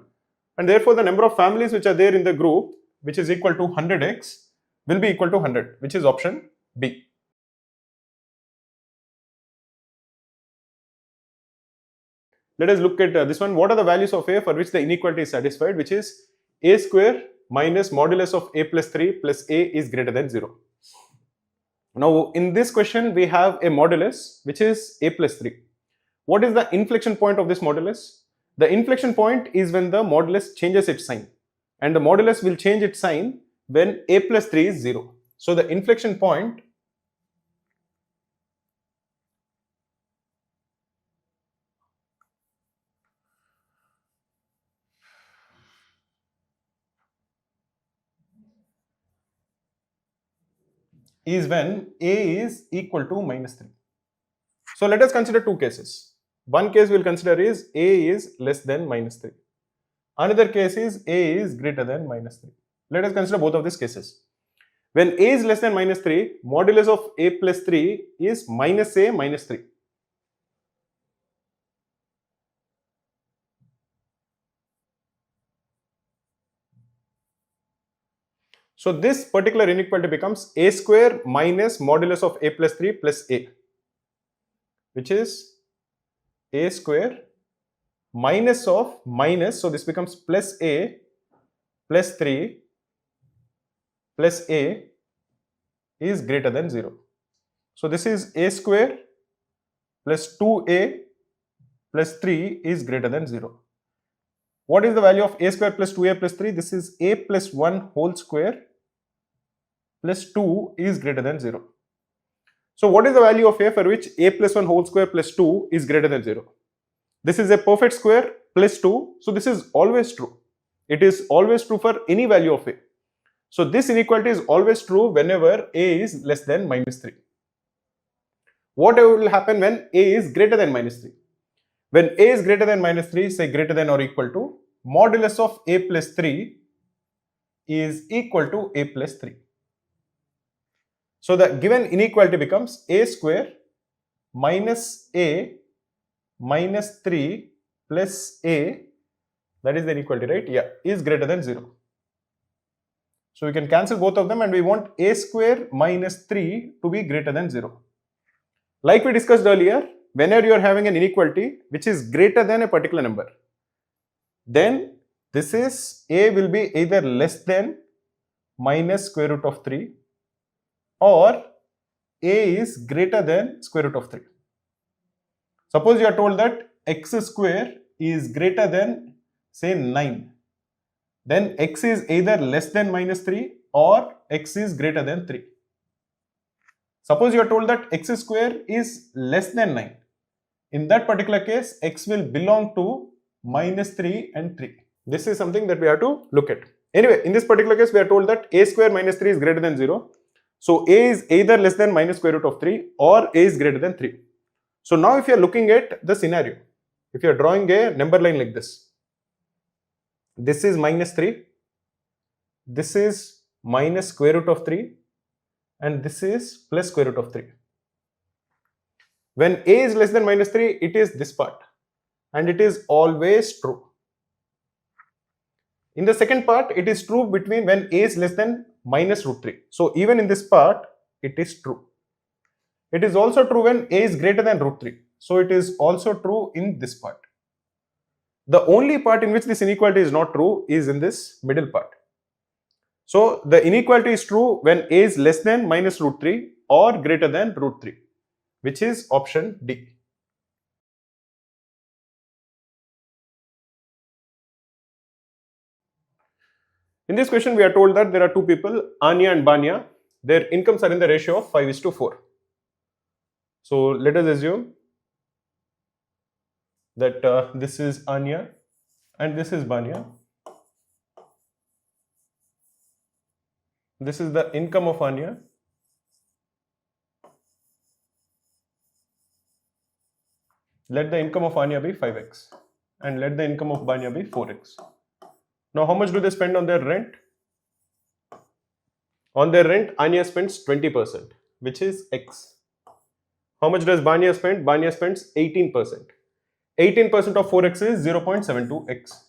and therefore the number of families which are there in the group, which is equal to 100x, will be equal to 100, which is option B. Let us look at this one. What are the values of A for which the inequality is satisfied, which is A square minus modulus of A plus 3 plus A is greater than 0. Now in this question we have a modulus which is A plus 3. What is the inflection point of this modulus? The inflection point is when the modulus changes its sign, and the modulus will change its sign when A plus 3 is 0. So the inflection point is when A is equal to minus 3. So let us consider two cases. One case we will consider is A is less than minus 3. Another case is A is greater than minus 3. Let us consider both of these cases. When A is less than minus 3, modulus of A plus 3 is minus A minus 3. So this particular inequality becomes A square minus modulus of A plus 3 plus A, which is A square minus of minus, so this becomes plus A plus 3 plus A is greater than 0. So this is A square plus 2A plus 3 is greater than 0. What is the value of A square plus 2A plus 3? This is A plus 1 whole square plus 2 is greater than 0. So what is the value of A for which A plus 1 whole square plus 2 is greater than 0? This is a perfect square plus 2. So this is always true. It is always true for any value of A. So this inequality is always true whenever A is less than minus 3. What will happen when A is greater than minus 3? When A is greater than minus 3, say greater than or equal to, modulus of A plus 3 is equal to A plus 3. So the given inequality becomes A square minus A minus 3 plus A That is the inequality, right? Yeah, is greater than 0. So we can cancel both of them and we want a square minus 3 to be greater than 0. Like we discussed earlier, whenever you are having an inequality which is greater than a particular number, then this is a will be either less than minus square root of 3 or a is greater than square root of 3. Suppose you are told that x square is greater than say 9. Then x is either less than minus 3 or x is greater than 3. Suppose you are told that x square is less than 9. In that particular case, x will belong to minus 3 and 3. This is something that we have to look at. Anyway, in this particular case, we are told that a square minus 3 is greater than 0. So a is either less than minus square root of 3 or a is greater than 3. So now if you are looking at the scenario, if you are drawing a number line like this is minus 3, this is minus square root of 3 and this is plus square root of 3. When a is less than minus 3, it is this part and it is always true. In the second part, it is true between when a is less than minus root 3. So even in this part, it is true. It is also true when a is greater than root 3. So it is also true in this part. The only part in which this inequality is not true is in this middle part. So the inequality is true when a is less than minus root 3 or greater than root 3, which is option D. In this question, we are told that there are two people, Anya and Banya. Their incomes are in the ratio of 5:4. So let us assume that this is Anya and this is Banya. This is the income of Anya. Let the income of Anya be 5x and let the income of Banya be 4x. Now how much do they spend on their rent? On their rent, Anya spends 20%, which is x. How much does Banya spend? Banya spends 18%. 18% of 4x is 0.72x.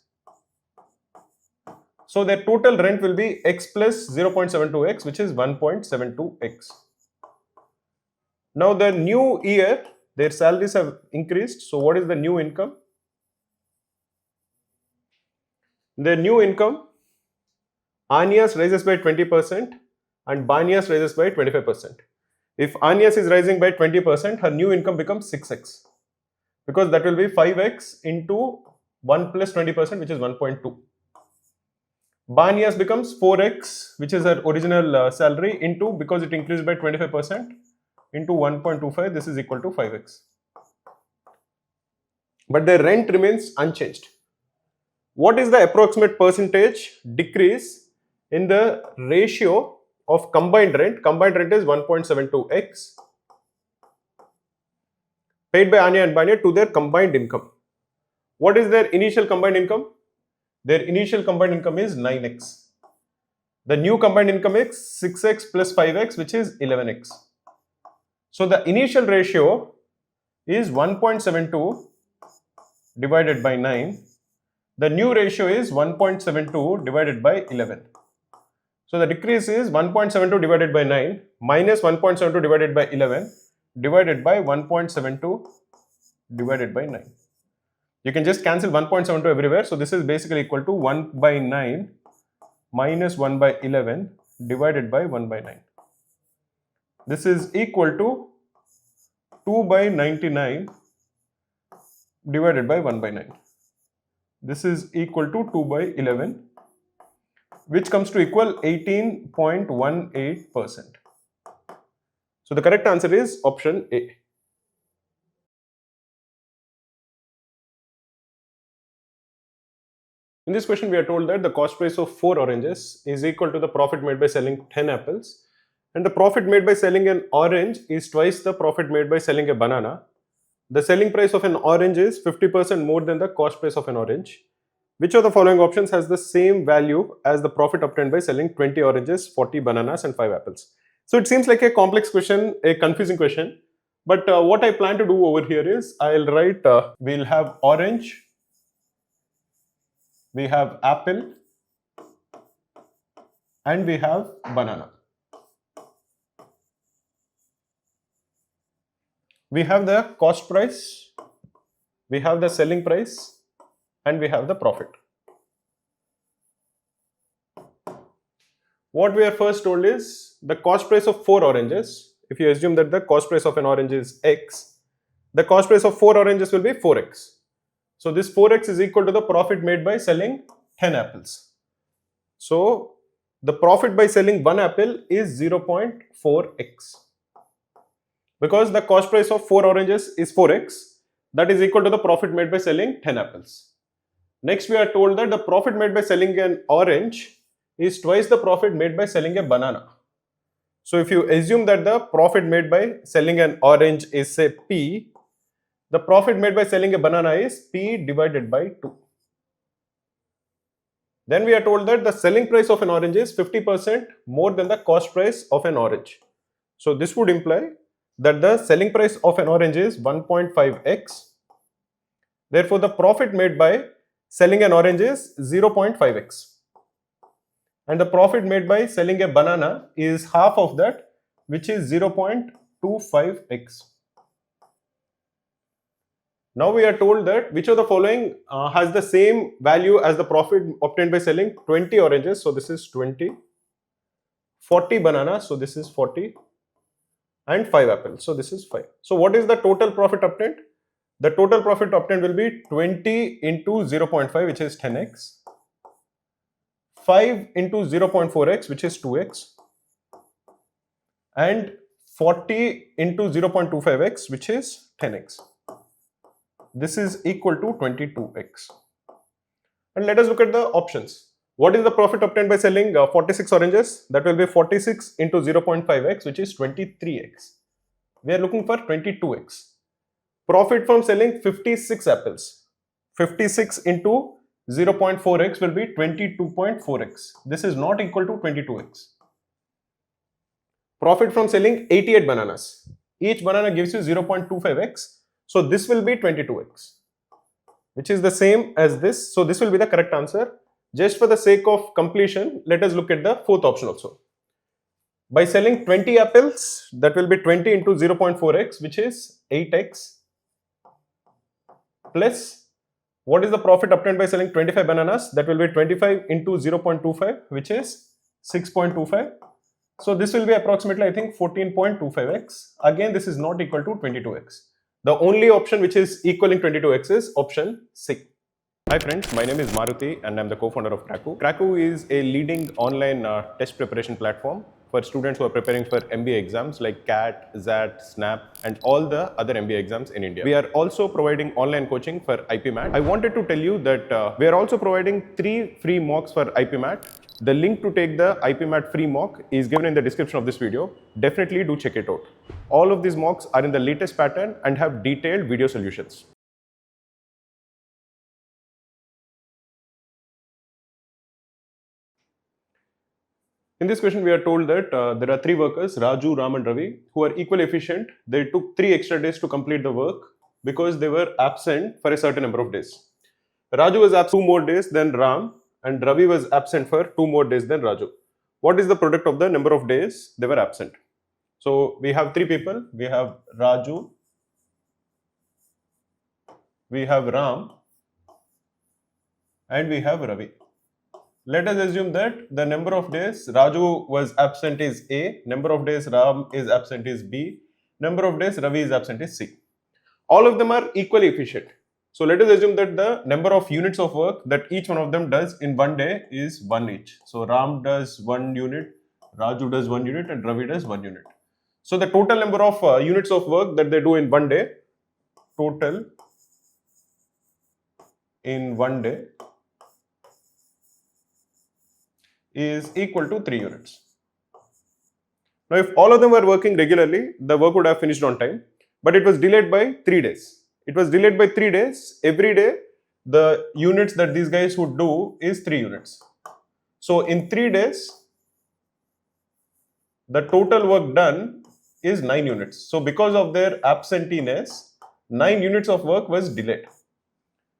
So their total rent will be x plus 0.72x, which is 1.72x. Now the new year, their salaries have increased. So what is the new income? The new income, Anya's rises by 20% and Banya's rises by 25%. If Anya's is rising by 20%, her new income becomes 6x. Because that will be 5x into 1 plus 20%, which is 1.2. Banya's becomes 4x, which is her original salary, into, because it increased by 25%, into 1.25, this is equal to 5x. But the rent remains unchanged. What is the approximate percentage decrease in the ratio of combined rent? Combined rent is 1.72x paid by Anya and Banya to their combined income. What is their initial combined income? Their initial combined income is 9x. The new combined income is 6x plus 5x, which is 11x. So the initial ratio is 1.72 divided by 9. The new ratio is 1.72 divided by 11. So the decrease is 1.72 divided by 9 minus 1.72 divided by 11 divided by 1.72 divided by 9. You can just cancel 1.72 everywhere. So this is basically equal to 1 by 9 minus 1 by 11 divided by 1 by 9. This is equal to 2 by 99 divided by 1 by 9. This is equal to 2 by 11, which comes to equal 18.18%. So the correct answer is option A. In this question, we are told that the cost price of 4 oranges is equal to the profit made by selling 10 apples, and the profit made by selling an orange is twice the profit made by selling a banana. The selling price of an orange is 50% more than the cost price of an orange. Which of the following options has the same value as the profit obtained by selling 20 oranges, 40 bananas and 5 apples? So it seems like a complex question, a confusing question. But what I plan to do over here is I'll write, we'll have orange we have apple, and we have banana. We have the cost price, we have the selling price, and we have the profit. What we are first told is the cost price of 4 oranges. If you assume that the cost price of an orange is x, the cost price of 4 oranges will be 4x. So this 4x is equal to the profit made by selling 10 apples. So the profit by selling 1 apple is 0.4x. Because the cost price of 4 oranges is 4x, that is equal to the profit made by selling 10 apples. Next, we are told that the profit made by selling an orange is twice the profit made by selling a banana. So if you assume that the profit made by selling an orange is say P, the profit made by selling a banana is P divided by 2. Then we are told that the selling price of an orange is 50% more than the cost price of an orange. So this would imply that the selling price of an orange is 1.5x. Therefore, the profit made by selling an orange is 0.5x. And the profit made by selling a banana is half of that, which is 0.25x. Now we are told that which of the following has the same value as the profit obtained by selling 20 oranges. So this is 20, 40 bananas. So this is 40. And 5 apples. So this is 5. So what is the total profit obtained? The total profit obtained will be 20 into 0.5, which is 10x, 5 into 0.4x, which is 2x, and 40 into 0.25x, which is 10x. This is equal to 22x. And let us look at the options. What is the profit obtained by selling 46 oranges? That will be 46 into 0.5x, which is 23x. We are looking for 22x. Profit from selling 56 apples. 56 into 0.4x will be 22.4x. This is not equal to 22x. Profit from selling 88 bananas. Each banana gives you 0.25x. So this will be 22x, which is the same as this. So this will be the correct answer. Just for the sake of completion, let us look at the fourth option also. By selling 20 apples, that will be 20 into 0.4x, which is 8x, plus what is the profit obtained by selling 25 bananas? That will be 25 into 0.25, which is 6.25. So this will be approximately, I think, 14.25x. Again, this is not equal to 22x. The only option which is equaling 22x is option C. Hi friends, my name is Maruti and I'm the co-founder of Cracku. Cracku is a leading online test preparation platform for students who are preparing for MBA exams like CAT, XAT, SNAP and all the other MBA exams in India. We are also providing online coaching for IPMAT. I wanted to tell you that we are also providing 3 free mocks for IPMAT. The link to take the IPMAT free mock is given in the description of this video. Definitely do check it out. All of these mocks are in the latest pattern and have detailed video solutions. In this question, we are told that there are 3 workers, Raju, Ram and Ravi, who are equally efficient. They took 3 extra days to complete the work because they were absent for a certain number of days. Raju was absent 2 more days than Ram and Ravi was absent for 2 more days than Raju. What is the product of the number of days they were absent? So we have 3 people. We have Raju, we have Ram and we have Ravi. Let us assume that the number of days Raju was absent is A, number of days Ram is absent is B, number of days Ravi is absent is C. All of them are equally efficient. So let us assume that the number of units of work that each one of them does in one day is 1 each. So Ram does 1 unit, Raju does 1 unit and Ravi does 1 unit. So the total number of units of work that they do in one day, total in one day is equal to 3 units. Now if all of them were working regularly, the work would have finished on time, but it was delayed by 3 days. It was delayed by 3 days. Every day, the units that these guys would do is 3 units. So in 3 days, the total work done is 9 units. So because of their absenteeism, 9 units of work was delayed.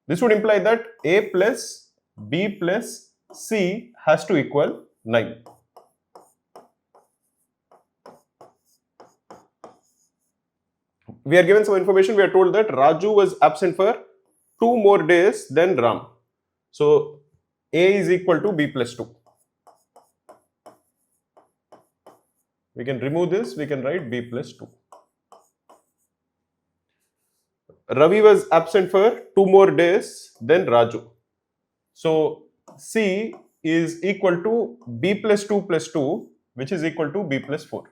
This would imply that A plus B plus C has to equal 9. We are given some information. We are told that Raju was absent for 2 more days than Ram. So A is equal to B plus 2. We can remove this. We can write B plus 2. Ravi was absent for 2 more days than Raju. So C is equal to B plus 2, which is equal to B plus 4.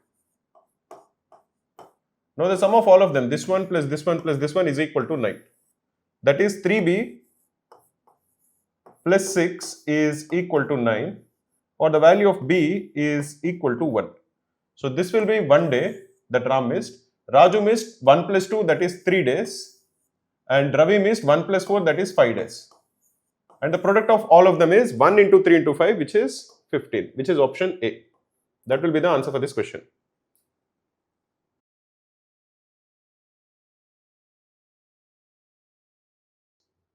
Now the sum of all of them, this one plus this one plus this one, is equal to 9. That is 3B plus 6 is equal to 9, or the value of B is equal to 1. So this will be 1 day that Ram missed. Raju missed 1 plus 2, that is 3 days. And Ravi missed 1 plus 4, that is 5 days. And the product of all of them is 1 into 3 into 5, which is 15, which is option A. That will be the answer for this question.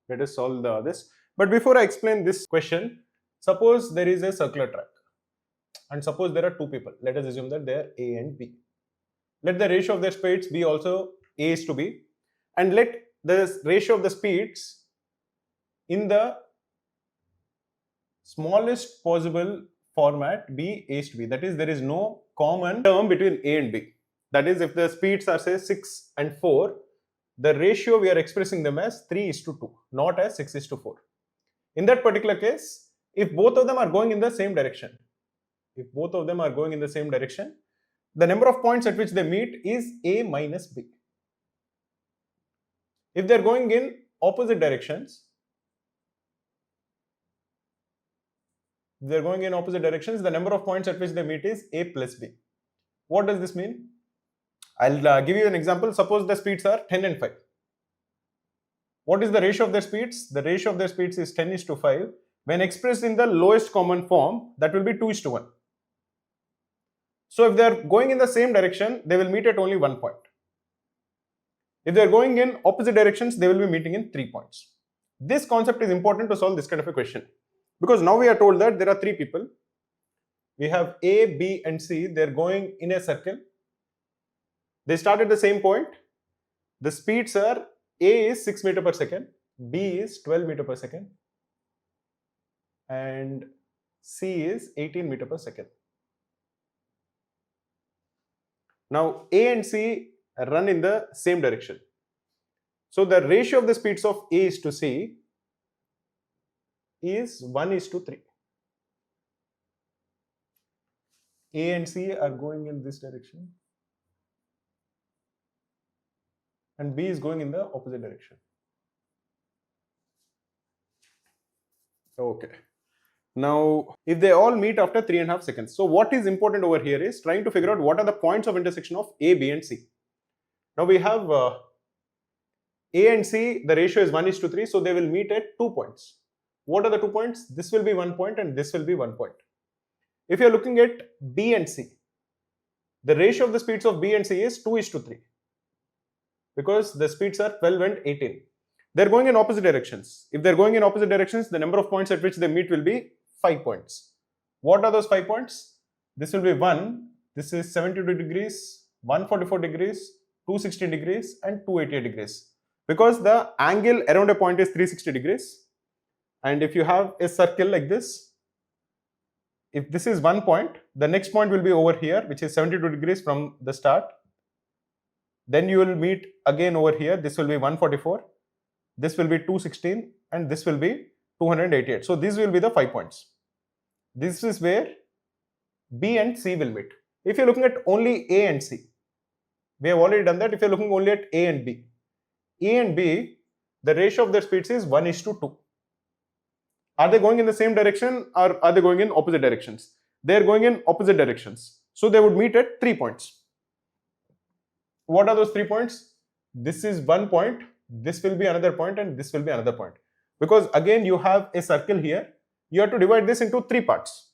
Let us solve this. But before I explain this question, suppose there is a circular track. And suppose there are 2 people. Let us assume that they are A and B. Let the ratio of their speeds be also A is to B. And let the ratio of the speeds in the smallest possible format be A is to B. That is, there is no common term between A and B. That is, if the speeds are say 6 and 4, the ratio we are expressing them as 3 is to 2, not as 6 is to 4. In that particular case, if both of them are going in the same direction, the number of points at which they meet is A minus B. If they are going in opposite directions, the number of points at which they meet is A plus B. What does this mean? I'll give you an example. Suppose the speeds are 10 and 5. What is the ratio of their speeds? The ratio of their speeds is 10 is to 5. When expressed in the lowest common form, that will be 2 is to 1. So if they are going in the same direction, they will meet at only 1 point. If they are going in opposite directions, they will be meeting in 3 points. This concept is important to solve this kind of a question, because now we are told that there are 3 people. We have A, B and C. They are going in a circle. They start at the same point. The speeds are A is 6 meter per second, B is 12 meter per second, and C is 18 meter per second. Now A and C run in the same direction. So the ratio of the speeds of A is to C is 1 is to 3. A and C are going in this direction, and B is going in the opposite direction. Okay. Now, if they all meet after 3.5 seconds. So what is important over here is trying to figure out what are the points of intersection of A, B and C. Now we have A and C, the ratio is 1 is to 3, so they will meet at 2 points. What are the 2 points? This will be 1 point and this will be 1 point. If you are looking at B and C, the ratio of the speeds of B and C is 2 is to 3, because the speeds are 12 and 18. They are going in opposite directions. If they are going in opposite directions, the number of points at which they meet will be 5 points. What are those 5 points? This will be 1, this is 72 degrees, 144 degrees, 260 degrees and 288 degrees. Because the angle around a point is 360 degrees. And if you have a circle like this, if this is 1 point, the next point will be over here, which is 72 degrees from the start. Then you will meet again over here. This will be 144. This will be 216 and this will be 288. So these will be the 5 points. This is where B and C will meet. If you're looking at only A and C, we have already done that. If you're looking only at A and B, the ratio of their speeds is 1 is to 2. Are they going in the same direction or are they going in opposite directions? They are going in opposite directions. So they would meet at 3 points. What are those 3 points? This is 1 point, this will be another point and this will be another point. Because again you have a circle here, you have to divide this into 3 parts.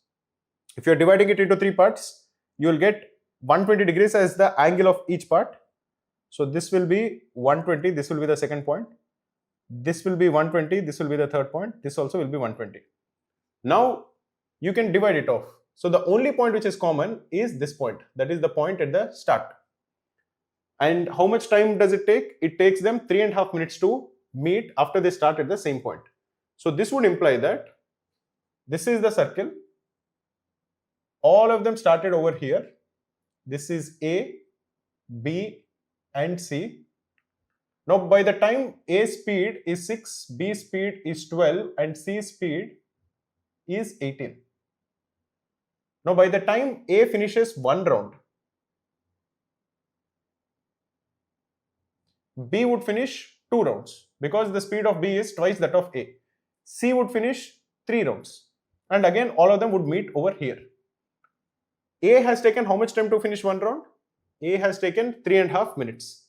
If you are dividing it into 3 parts, you will get 120 degrees as the angle of each part. So this will be 120, this will be the second point. This will be 120, this will be the third point, this also will be 120. Now you can divide it off. So the only point which is common is this point, that is the point at the start. And how much time does it take? It takes them 3.5 minutes to meet after they start at the same point. So this would imply that this is the circle. All of them started over here. This is A, B, and C. Now by the time A speed is 6, B speed is 12, and C speed is 18. Now by the time A finishes one round, B would finish 2 rounds because the speed of B is twice that of A. C would finish 3 rounds, and again all of them would meet over here. A has taken how much time to finish one round? A has taken 3.5 minutes.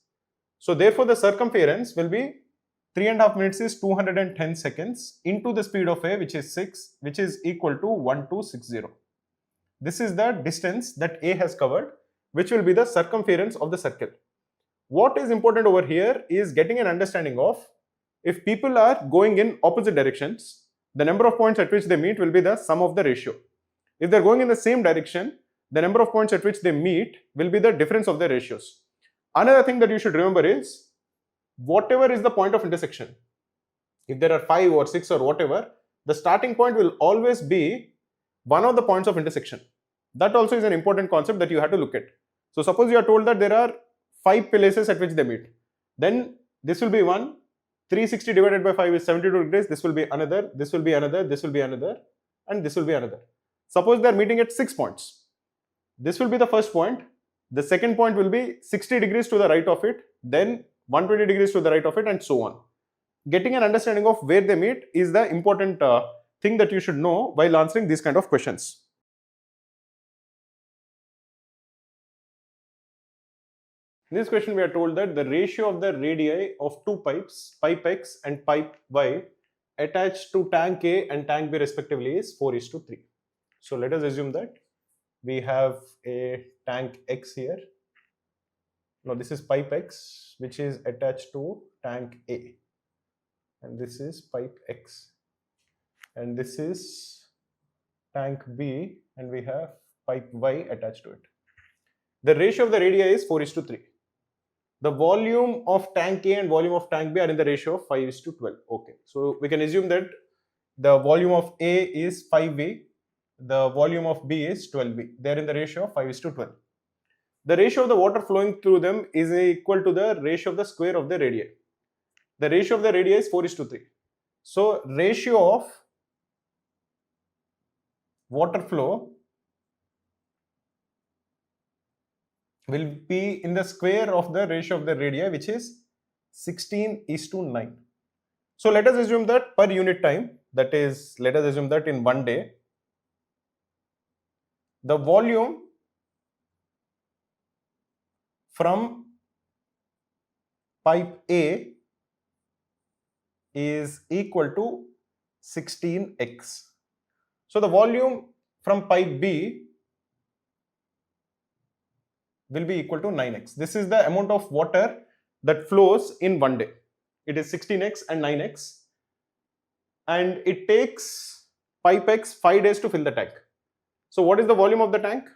So therefore the circumference will be 3.5 minutes is 210 seconds into the speed of A, which is 6, which is equal to 1260. This is the distance that A has covered, which will be the circumference of the circle. What is important over here is getting an understanding of, if people are going in opposite directions, the number of points at which they meet will be the sum of the ratio. If they're going in the same direction, the number of points at which they meet will be the difference of the ratios. Another thing that you should remember is, whatever is the point of intersection, if there are 5 or 6 or whatever, the starting point will always be one of the points of intersection. That also is an important concept that you have to look at. So suppose you are told that there are 5 places at which they meet, then this will be one, 360 divided by 5 is 72 degrees, this will be another, this will be another, this will be another, and this will be another. Suppose they are meeting at 6 points. This will be the first point, the second point will be 60 degrees to the right of it, then 120 degrees to the right of it, and so on. Getting an understanding of where they meet is the important thing that you should know while answering these kind of questions. In this question we are told that the ratio of the radii of two pipes, pipe X and pipe Y, attached to tank A and tank B respectively is 4:3. So let us assume that we have a tank X here. Now this is pipe X which is attached to tank A, and this is pipe X, and this is tank B, and we have pipe Y attached to it. The ratio of the radii is 4:3. The volume of tank A and volume of tank B are in the ratio of 5:12. Okay, so we can assume that the volume of A is 5V, the volume of B is 12V. They are in the ratio of 5:12. The ratio of the water flowing through them is equal to the ratio of the square of the radii. The ratio of the radii is 4:3. So ratio of water flow will be in the square of the ratio of the radii, which is 16:9. So let us assume that per unit time, that is, let us assume that in one day, the volume from pipe A is equal to 16x. So the volume from pipe B will be equal to 9x. This is the amount of water that flows in one day. It is 16x and 9x, and it takes pipe X 5 days to fill the tank. So what is the volume of the tank?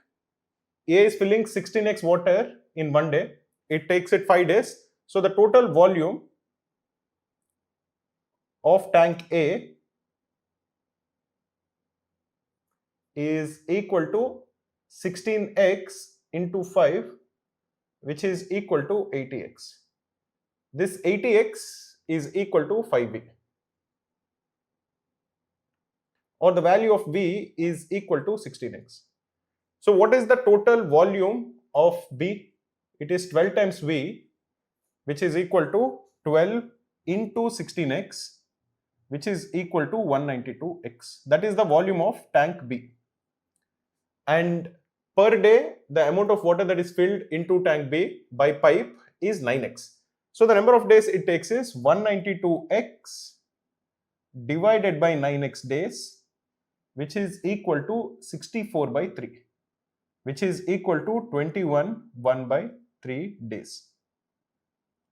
A is filling 16x water in one day. It takes it 5 days. So the total volume of tank A is equal to 16x into 5, which is equal to 80x. This 80x is equal to 5V, or the value of V is equal to 16x. So what is the total volume of B? It is 12 times V, which is equal to 12 into 16x, which is equal to 192x. That is the volume of tank B. And per day, the amount of water that is filled into tank B by pipe is 9x. So the number of days it takes is 192x divided by 9x days, which is equal to 64/3, which is equal to 21 1/3 days.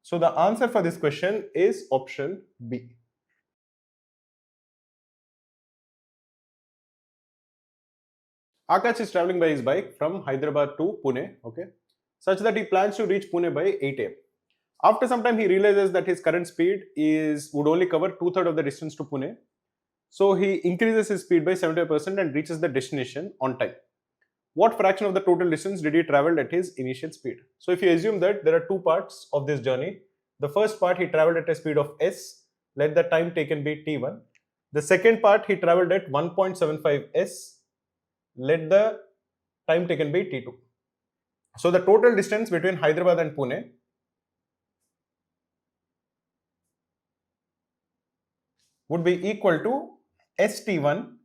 So the answer for this question is option B. Akash is traveling by his bike from Hyderabad to Pune, okay, such that he plans to reach Pune by 8 a.m. After some time, he realizes that his current speed would only cover 2/3 of the distance to Pune. So he increases his speed by 75% and reaches the destination on time. What fraction of the total distance did he travel at his initial speed? So if you assume that there are two parts of this journey, the first part he traveled at a speed of s, let the time taken be t1. The second part he traveled at 1.75 s, let the time taken be t2. So the total distance between Hyderabad and Pune would be equal to st1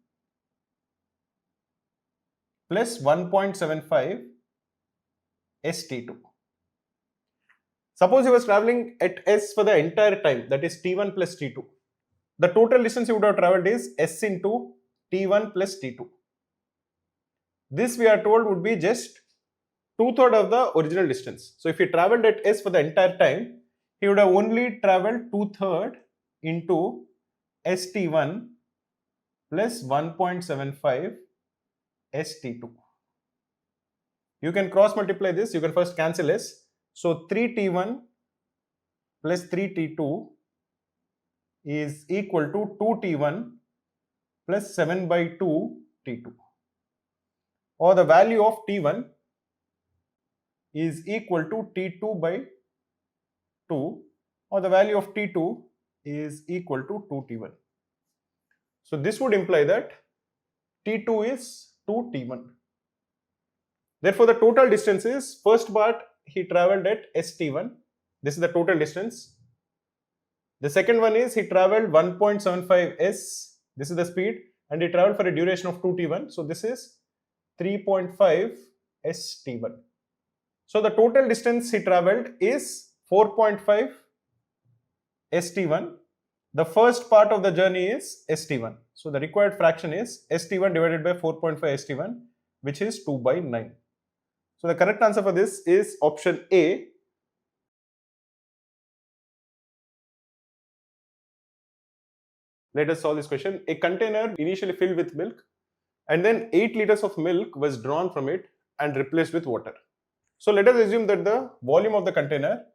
plus 1.75 st2. Suppose he was traveling at s for the entire time, that is t1 plus t2. The total distance he would have traveled is s into t1 plus t2. This we are told would be just 2/3 of the original distance. So if he traveled at s for the entire time, he would have only traveled 2/3 into st1 plus 1.75 st2. You can cross multiply this. You can first cancel s. So 3t1 plus 3t2 is equal to 2t1 plus 7/2 t2. Or the value of t1 is equal to t2 by 2, or the value of t2 is equal to 2t1. So this would imply that t2 is 2t1. Therefore, the total distance is, first part he traveled at st1. This is the total distance. The second one is he traveled 1.75 s. This is the speed, and he traveled for a duration of 2t1. So this is 3.5 st1. So the total distance he traveled is 4.5 st1. The first part of the journey is st1. So the required fraction is st1 divided by 4.5 st1, which is 2/9. So the correct answer for this is option A. Let us solve this question. A container initially filled with milk, and then 8 liters of milk was drawn from it and replaced with water. So let us assume that the volume of the container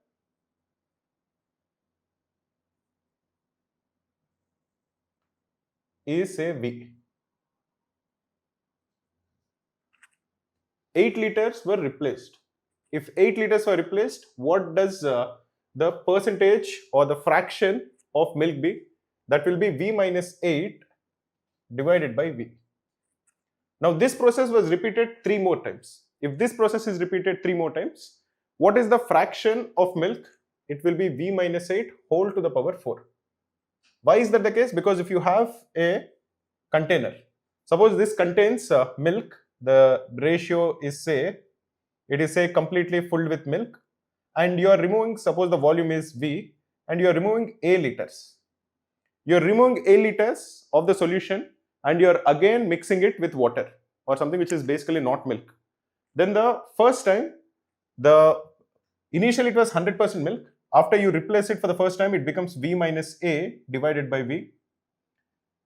is say V. 8 liters were replaced. If 8 liters were replaced, what does the percentage or the fraction of milk be? That will be V minus 8 divided by V. Now this process was repeated 3 more times. If this process is repeated 3 more times, what is the fraction of milk? It will be V minus 8 whole to the power 4. Why is that the case? Because if you have a container, suppose this contains milk, the ratio is say, it is say completely filled with milk, and you are removing, suppose the volume is V, and you are removing A liters. You are removing A liters of the solution, and you are again mixing it with water or something which is basically not milk. Then the first time, initially it was 100% milk. After you replace it for the first time, it becomes V minus A divided by V.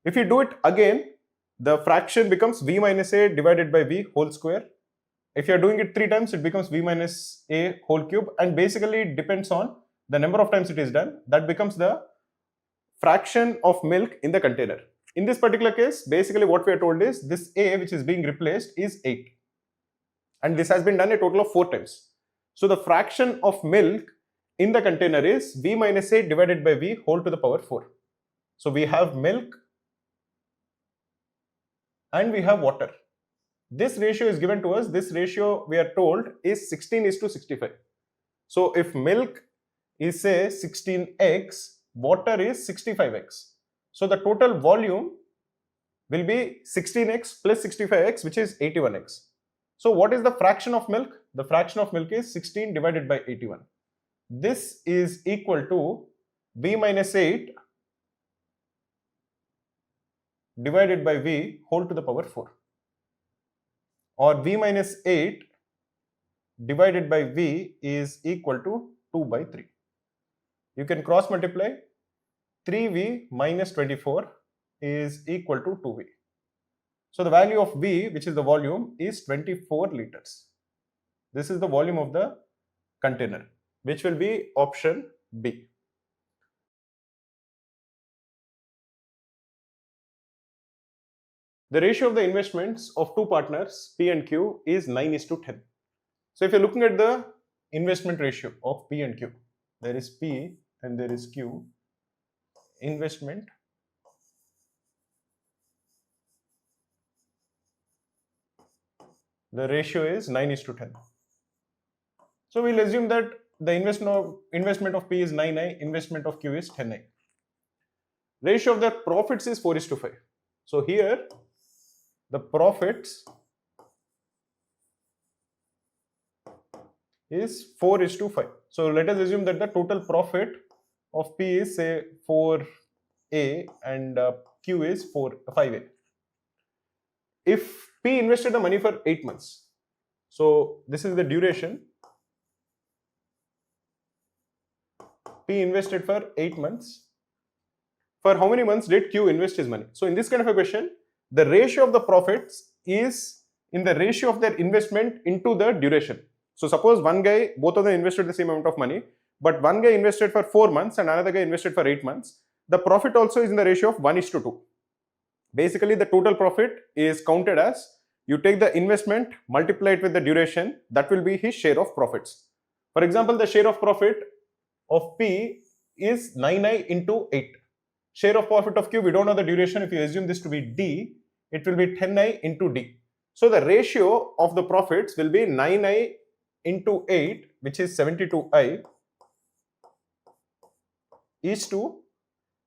If you do it again, the fraction becomes V minus A divided by V whole square. If you are doing it 3 times, it becomes V minus A whole cube, and basically it depends on the number of times it is done. That becomes the fraction of milk in the container. In this particular case, basically what we are told is this A which is being replaced is 8. And this has been done a total of 4 times. So the fraction of milk in the container is V minus 8 divided by V whole to the power 4. So we have milk and we have water. This ratio is given to us. This ratio we are told is 16:65. So if milk is say 16x, water is 65x. So the total volume will be 16x plus 65x, which is 81x. So what is the fraction of milk? The fraction of milk is 16 divided by 81. This is equal to V minus 8 divided by V whole to the power 4, or V minus 8 divided by V is equal to 2/3. You can cross multiply. 3V minus 24 is equal to 2V. So the value of V, which is the volume, is 24 liters. This is the volume of the container, which will be option B. The ratio of the investments of two partners, P and Q, is 9:10. So if you're looking at the investment ratio of P and Q, there is P and there is Q. Investment the ratio is 9:10. So we'll assume that the investment of P is 9i, investment of Q is 10i. Ratio of the profits is 4:5. So here the profits is 4:5. So let us assume that the total profit of P is say 4a and Q is 5a. If P invested the money for 8 months, so this is the duration. P invested for 8 months. For how many months did Q invest his money? So in this kind of a question, the ratio of the profits is in the ratio of their investment into the duration. So suppose one guy, both of them invested the same amount of money, but one guy invested for 4 months and another guy invested for 8 months. The profit also is in the ratio of 1:2. Basically, the total profit is counted as you take the investment, multiply it with the duration, that will be his share of profits. For example, the share of profit of P is 9i into 8. Share of profit of Q, we don't know the duration. If you assume this to be D, it will be 10i into D. So the ratio of the profits will be 9i into 8, which is 72i, is to,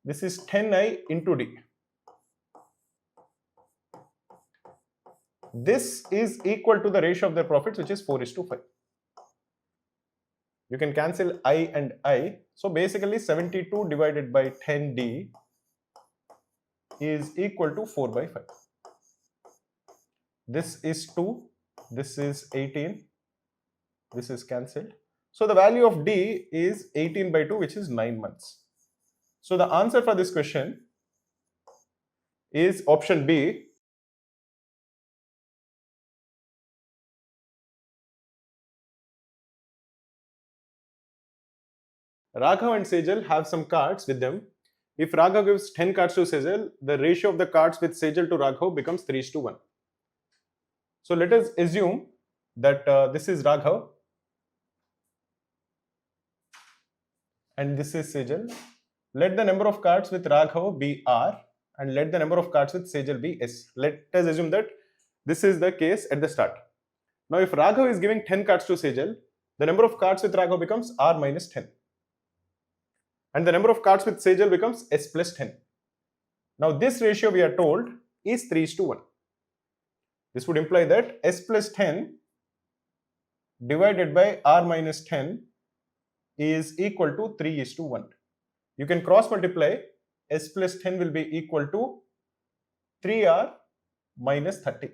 this is 10i into D. This is equal to the ratio of their profits, which is 4:5. You can cancel I and I. So basically 72 divided by 10D is equal to 4/5. This is 2, this is 18, this is cancelled. So the value of D is 18/2, which is 9 months. So the answer for this question is option B. Raghav and Sejal have some cards with them. If Raghav gives 10 cards to Sejal, the ratio of the cards with Sejal to Raghav becomes 3:1. So let us assume that this is Raghav and this is Sejal. Let the number of cards with Raghav be R and let the number of cards with Sejal be S. Let us assume that this is the case at the start. Now if Raghav is giving 10 cards to Sejal, the number of cards with Raghav becomes R minus 10. And the number of cards with Sejal becomes S plus 10. Now this ratio we are told is 3:1. This would imply that S plus 10 divided by R minus 10 is equal to 3:1. You can cross multiply. S plus 10 will be equal to 3R minus 30.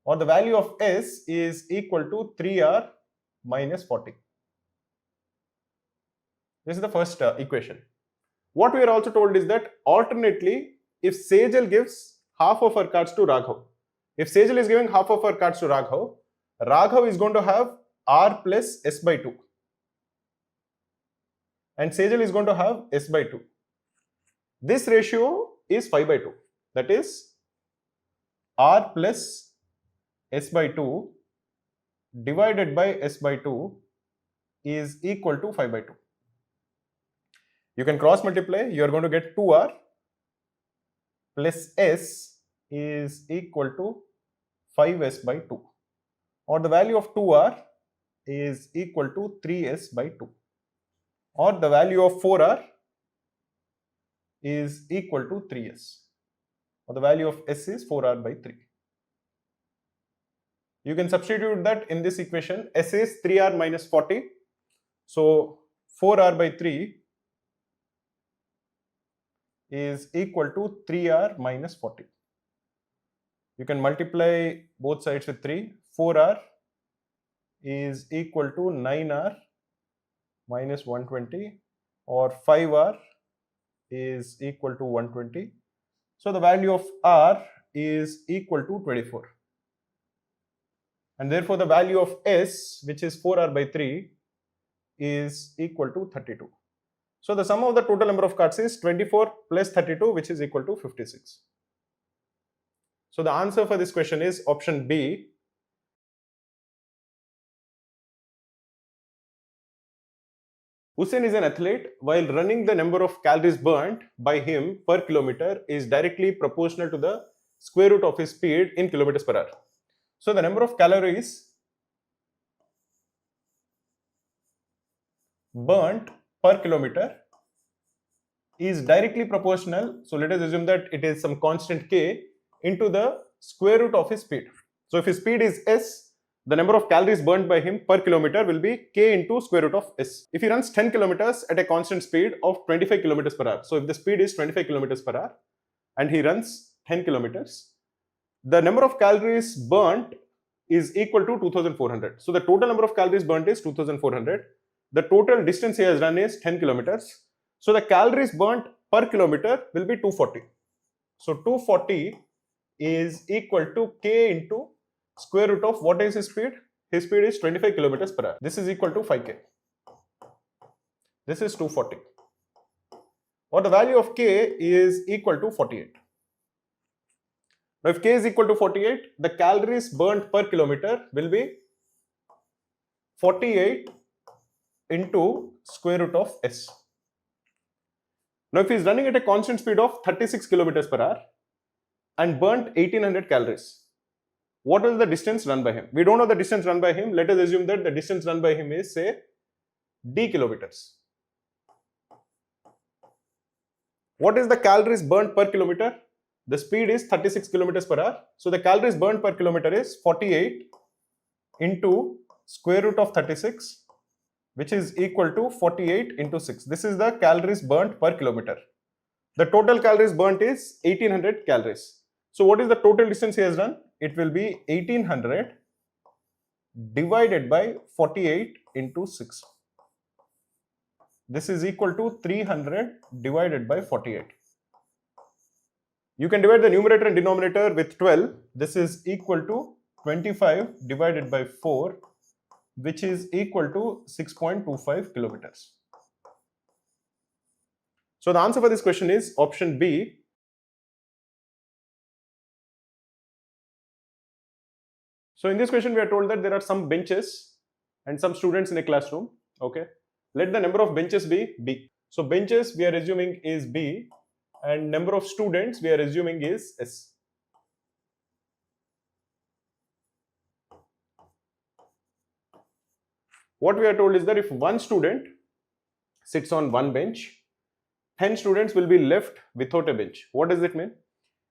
Or the value of S is equal to 3R minus 40. This is the first equation. What we are also told is that alternately, if Sejal gives half of her cards to Raghav, if Sejal is giving half of her cards to Raghav, Raghav is going to have R plus S by 2. And Sejal is going to have S by 2. This ratio is 5/2. That is R plus S by 2 divided by S by 2 is equal to 5/2. You can cross multiply. You are going to get 2R plus S is equal to 5S by 2. Or the value of 2R is equal to 3S by 2. Or the value of 4R is equal to 3S. Or the value of S is 4R by 3. You can substitute that in this equation. S is 3R minus 40. So 4R by 3 is equal to 3R minus 40. You can multiply both sides with 3. 4R is equal to 9R minus 120. or 5R is equal to 120. So the value of R is equal to 24. And therefore the value of S, which is 4R by 3, is equal to 32. So the sum of the total number of cards is 24 plus 32, which is equal to 56. So the answer for this question is option B. Hussein is an athlete. While running, the number of calories burnt by him per kilometer is directly proportional to the square root of his speed in kilometers per hour. So the number of calories burnt per kilometer is directly proportional. So let us assume that it is some constant k into the square root of his speed. So if his speed is s, the number of calories burnt by him per kilometer will be k into square root of s. If he runs 10 kilometers at a constant speed of 25 kilometers per hour, so if the speed is 25 kilometers per hour and he runs 10 kilometers, the number of calories burnt is equal to 2400. So the total number of calories burnt is 2400. The total distance he has run is 10 kilometers. So the calories burnt per kilometer will be 240. So 240 is equal to k into square root of what is his speed? His speed is 25 kilometers per hour. This is equal to 5k. This is 240. Or the value of k is equal to 48. Now if k is equal to 48, the calories burnt per kilometer will be 48 into square root of s. Now if he is running at a constant speed of 36 kilometers per hour and burnt 1800 calories, what is the distance run by him? We don't know the distance run by him. Let us assume that the distance run by him is, say, d kilometers. What is the calories burnt per kilometer? The speed is 36 kilometers per hour. So the calories burnt per kilometer is 48 into square root of 36, which is equal to 48 into 6. This is the calories burnt per kilometer. The total calories burnt is 1800 calories. So what is the total distance he has run? It will be 1800 divided by 48 into 6. This is equal to 300 divided by 48. You can divide the numerator and denominator with 12. This is equal to 25 divided by 4, which is equal to 6.25 kilometers. So the answer for this question is option B. So in this question, we are told that there are some benches and some students in a classroom. Okay. Let the number of benches be B. So benches we are assuming is B and number of students we are assuming is S. What we are told is that if one student sits on one bench, 10 students will be left without a bench. What does it mean?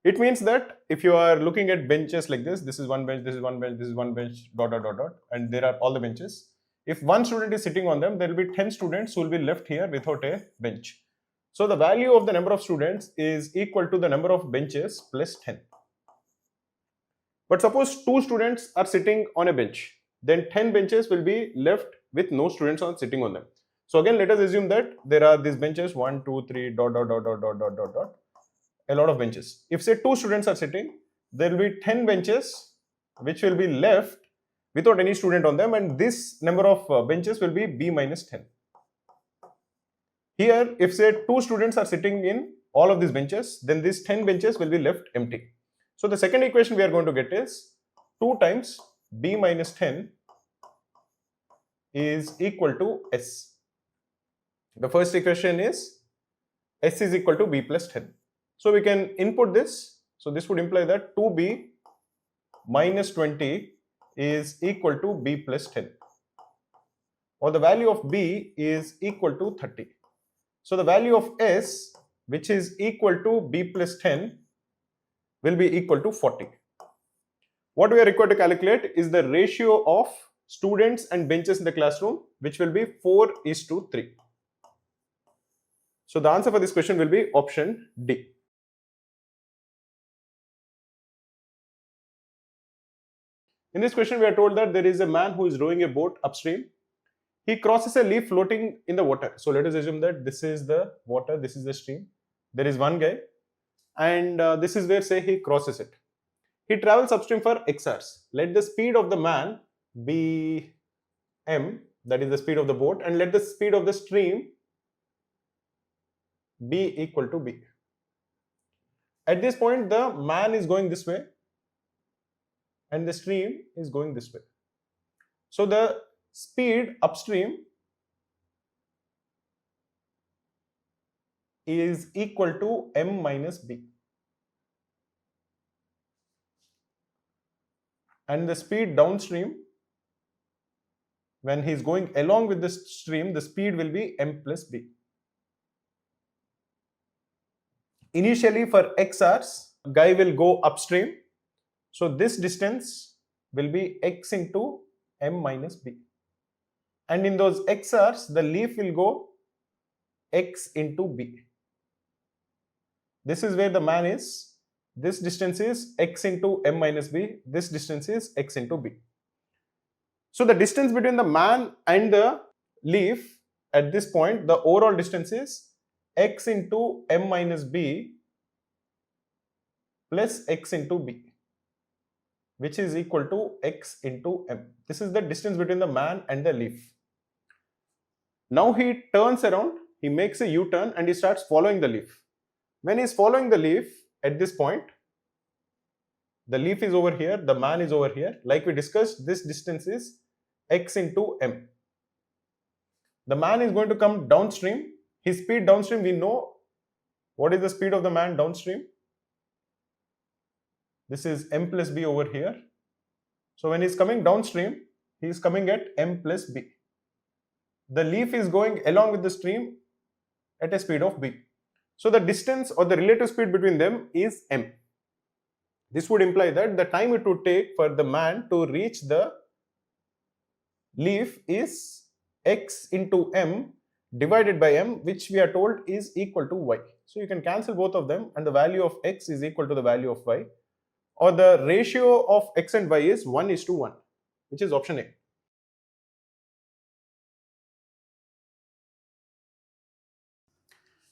It means that if you are looking at benches like this is one bench, this is one bench, this is one bench, dot, dot, dot, dot, and there are all the benches. If one student is sitting on them, there will be 10 students who will be left here without a bench. So the value of the number of students is equal to the number of benches plus 10. But suppose 2 students are sitting on a bench, then 10 benches will be left with no students sitting on them. So again, let us assume that there are these benches 1, 2, 3, dot, dot, dot, dot, dot, dot, dot, dot. A lot of benches. If say 2 students are sitting, there will be 10 benches which will be left without any student on them, and this number of benches will be b minus 10. Here, if say 2 students are sitting in all of these benches, then these 10 benches will be left empty. So the second equation we are going to get is 2 times b minus 10 is equal to s. The first equation is s is equal to b plus 10. So we can input this. So this would imply that 2b minus 20 is equal to b plus 10. Or the value of b is equal to 30. So the value of s, which is equal to b plus 10, will be equal to 40. What we are required to calculate is the ratio of students and benches in the classroom, which will be 4:3. So the answer for this question will be option D. In this question, we are told that there is a man who is rowing a boat upstream. He crosses a leaf floating in the water. So let us assume that this is the water, this is the stream. There is one guy, and this is where, say, he crosses it. He travels upstream for x hours. Let the speed of the man be m, that is the speed of the boat, and let the speed of the stream be equal to b. At this point, the man is going this way and the stream is going this way. So the speed upstream is equal to m minus b. And the speed downstream, when he is going along with the stream, the speed will be m plus b. Initially, for x hours, guy will go upstream. So this distance will be x into m minus b. And in those x hours, the leaf will go x into b. This is where the man is. This distance is x into m minus b. This distance is x into b. So the distance between the man and the leaf at this point, the overall distance is x into m minus b plus x into b, which is equal to x into m. This is the distance between the man and the leaf. Now he turns around, he makes a U-turn and he starts following the leaf. When he is following the leaf at this point, the leaf is over here, the man is over here. Like we discussed, this distance is x into m. The man is going to come downstream. His speed downstream, we know what is the speed of the man downstream. This is m plus b over here. So when he is coming downstream, he is coming at m plus b. The leaf is going along with the stream at a speed of b. So the distance or the relative speed between them is m. This would imply that the time it would take for the man to reach the leaf is x into m divided by m, which we are told is equal to y. So you can cancel both of them and the value of x is equal to the value of y, or the ratio of x and y is 1:1, which is option A.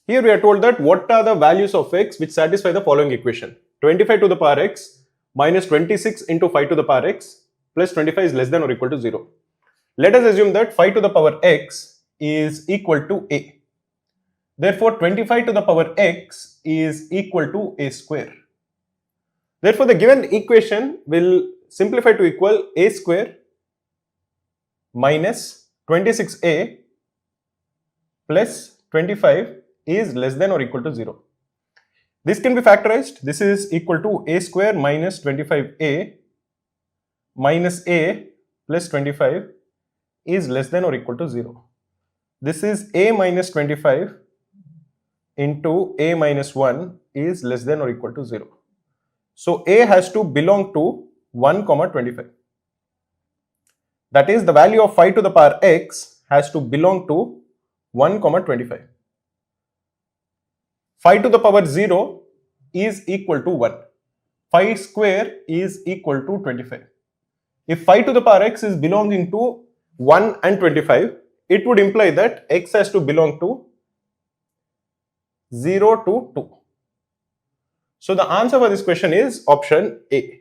Here we are told that what are the values of x which satisfy the following equation. 25 to the power x minus 26 into 5 to the power x plus 25 is less than or equal to 0. Let us assume that 5 to the power x is equal to a. Therefore, 25 to the power x is equal to a square. Therefore, the given equation will simplify to equal a square minus 26a plus 25 is less than or equal to 0. This can be factorized. This is equal to a square minus 25a minus a plus 25 is less than or equal to 0. This is a minus 25 into a minus 1 is less than or equal to 0. So a has to belong to 1, 25. That is, the value of 5 to the power x has to belong to 1, 25. 5 to the power 0 is equal to 1. 5 square is equal to 25. If 5 to the power x is belonging to 1 and 25, it would imply that x has to belong to 0 to 2. So the answer for this question is option A.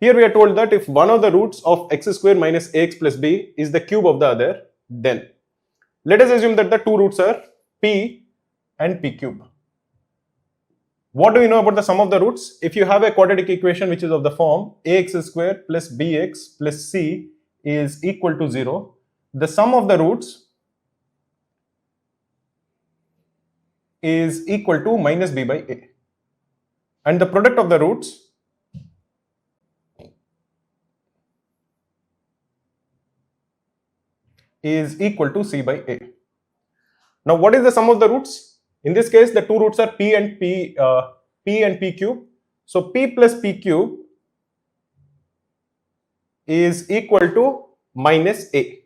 Here we are told that if one of the roots of x square minus ax plus b is the cube of the other, then let us assume that the two roots are p and p cube. What do we know about the sum of the roots? If you have a quadratic equation which is of the form ax square plus bx plus c is equal to 0, the sum of the roots is equal to minus b by a, and the product of the roots is equal to c by a. Now what is the sum of the roots? In this case, the two roots are p and p cube. So p plus p cube is equal to minus a,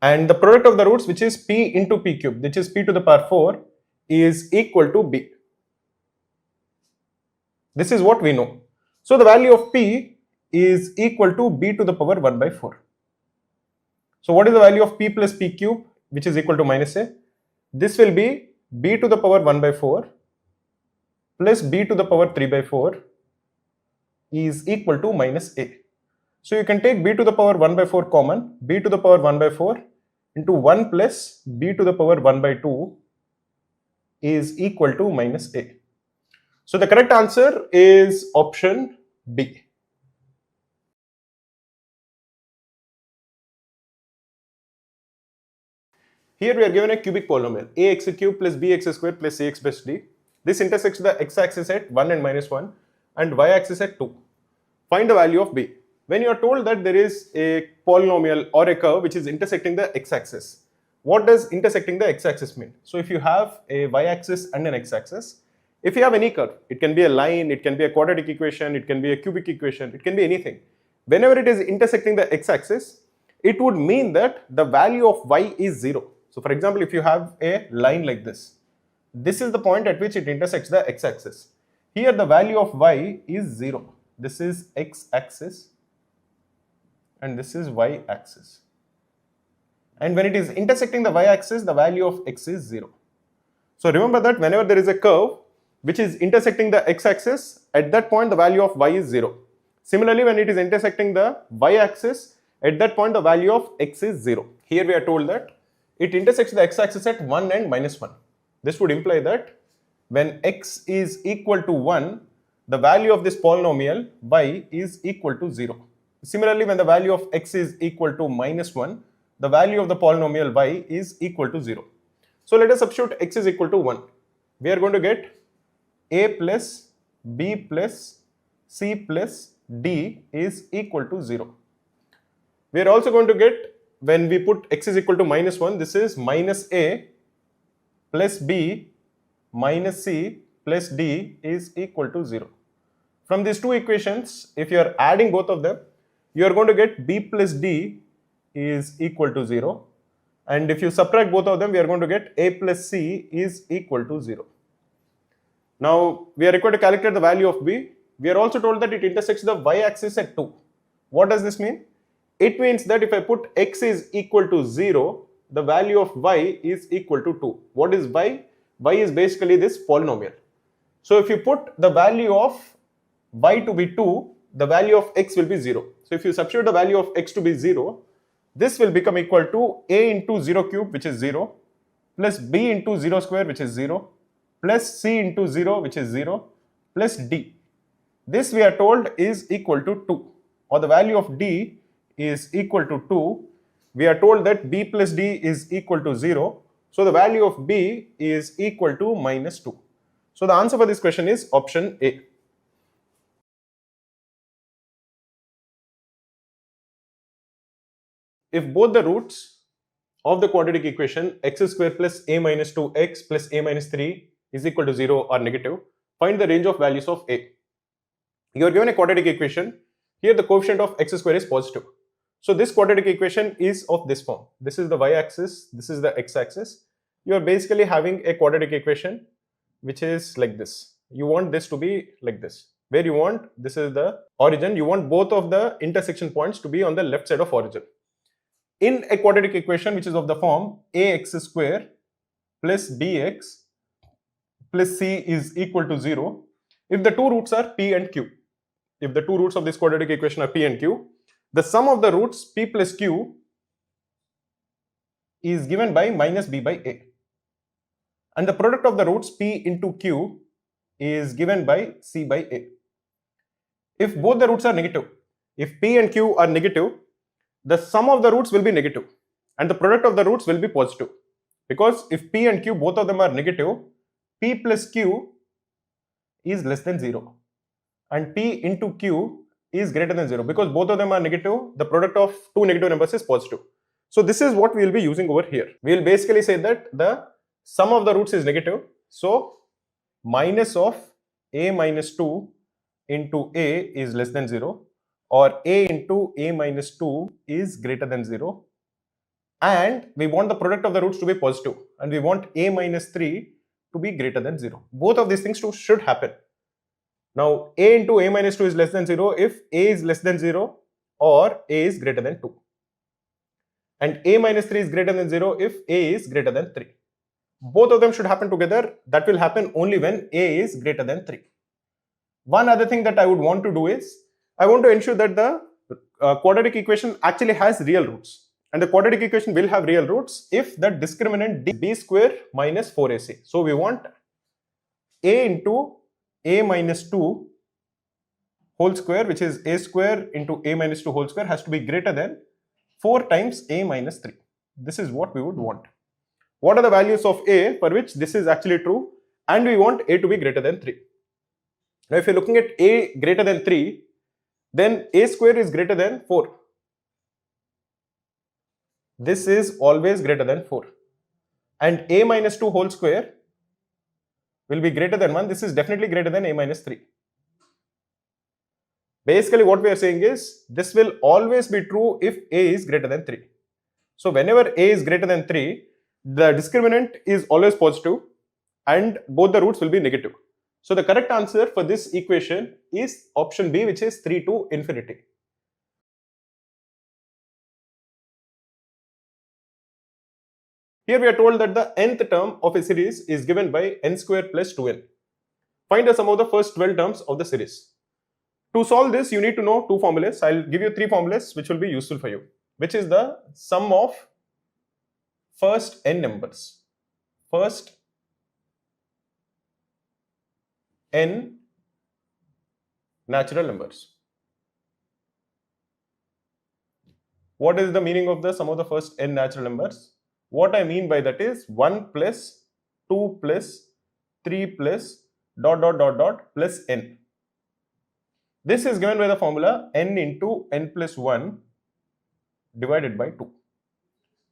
and the product of the roots, which is p into p cube, which is p to the power 4, is equal to b. This is what we know. So the value of p is equal to b to the power 1 by 4. So what is the value of p plus p cube, which is equal to minus a? This will be b to the power 1 by 4 plus b to the power 3 by 4 is equal to minus a. So you can take b to the power 1 by 4 common, b to the power 1 by 4 into 1 plus b to the power 1 by 2 is equal to minus a. So the correct answer is option B. Here we are given a cubic polynomial ax cube plus bx square plus cx plus d. This intersects the x-axis at 1 and minus 1 and y-axis at 2. Find the value of b. When you are told that there is a polynomial or a curve which is intersecting the x-axis, what does intersecting the x-axis mean? So if you have a y-axis and an x-axis, if you have any curve, it can be a line, it can be a quadratic equation, it can be a cubic equation, it can be anything. Whenever it is intersecting the x-axis, it would mean that the value of y is 0. So for example, if you have a line like this is the point at which it intersects the x-axis. Here the value of y is 0. This is x-axis and this is y-axis. And when it is intersecting the y-axis, the value of x is 0. So remember that whenever there is a curve which is intersecting the x-axis, at that point the value of y is 0. Similarly, when it is intersecting the y-axis, at that point the value of x is 0. Here we are told that it intersects the x-axis at 1 and minus 1. This would imply that when x is equal to 1, the value of this polynomial y is equal to 0. Similarly, when the value of x is equal to minus 1, the value of the polynomial y is equal to 0. So let us substitute x is equal to 1. We are going to get a plus b plus c plus d is equal to 0. We are also going to get, when we put x is equal to minus 1, this is minus a plus b minus c plus d is equal to 0. From these two equations, if you are adding both of them, you are going to get b plus d is equal to 0. And if you subtract both of them, we are going to get a plus c is equal to 0. Now, we are required to calculate the value of b. We are also told that it intersects the y-axis at 2. What does this mean? It means that if I put x is equal to 0, the value of y is equal to 2. What is y? Y is basically this polynomial. So if you put the value of y to be 2, the value of x will be 0. So if you substitute the value of x to be 0, this will become equal to a into 0 cube, which is 0, plus b into 0 square, which is 0, plus c into 0, which is 0, plus d. This we are told is equal to 2, or the value of d is equal to 2. We are told that b plus d is equal to 0. So the value of b is equal to minus 2. So the answer for this question is option A. If both the roots of the quadratic equation x square plus a minus 2x plus a minus 3 is equal to 0 or negative, find the range of values of a. You are given a quadratic equation. Here the coefficient of x square is positive. So this quadratic equation is of this form. This is the y-axis, this is the x-axis. You are basically having a quadratic equation which is like this. You want this to be like this. Where you want, this is the origin, you want both of the intersection points to be on the left side of origin. In a quadratic equation which is of the form ax square plus bx plus c is equal to 0, if the two roots are p and q, if the two roots of this quadratic equation are p and q, the sum of the roots p plus q is given by minus b by a. And the product of the roots p into q is given by c by a. If both the roots are negative, if p and q are negative, the sum of the roots will be negative and the product of the roots will be positive. Because if p and q both of them are negative, p plus q is less than 0 and p into q is greater than 0. Because both of them are negative, the product of two negative numbers is positive. So this is what we will be using over here. We will basically say that the sum of the roots is negative. So minus of a minus 2 into a is less than 0, or a into a minus 2 is greater than 0, and we want the product of the roots to be positive and we want a minus 3 to be greater than 0. Both of these things should happen. Now a into a minus 2 is less than 0 if a is less than 0 or a is greater than 2. And a minus 3 is greater than 0 if a is greater than 3. Both of them should happen together. That will happen only when a is greater than 3. One other thing that I would want to do is, I want to ensure that the quadratic equation actually has real roots. And the quadratic equation will have real roots if the discriminant is b square minus 4ac. So we want a into a minus 2 whole square, which is a square into a minus 2 whole square, has to be greater than 4 times a minus 3. This is what we would want. What are the values of a for which this is actually true? And we want a to be greater than 3. Now if you're looking at a greater than 3, then a square is greater than 4. This is always greater than 4. And a minus 2 whole square will be greater than 1. This is definitely greater than a minus 3. Basically what we are saying is, this will always be true if a is greater than 3. So whenever a is greater than 3, the discriminant is always positive and both the roots will be negative. So the correct answer for this equation is option B, which is 3 to infinity. Here we are told that the nth term of a series is given by n square plus 2n. Find the sum of the first 12 terms of the series. To solve this, you need to know two formulas. I'll give you three formulas which will be useful for you, which is the sum of first n numbers. First n natural numbers. What is the meaning of the sum of the first n natural numbers? What I mean by that is 1 plus 2 plus 3 plus plus n. This is given by the formula n into n plus 1 divided by 2.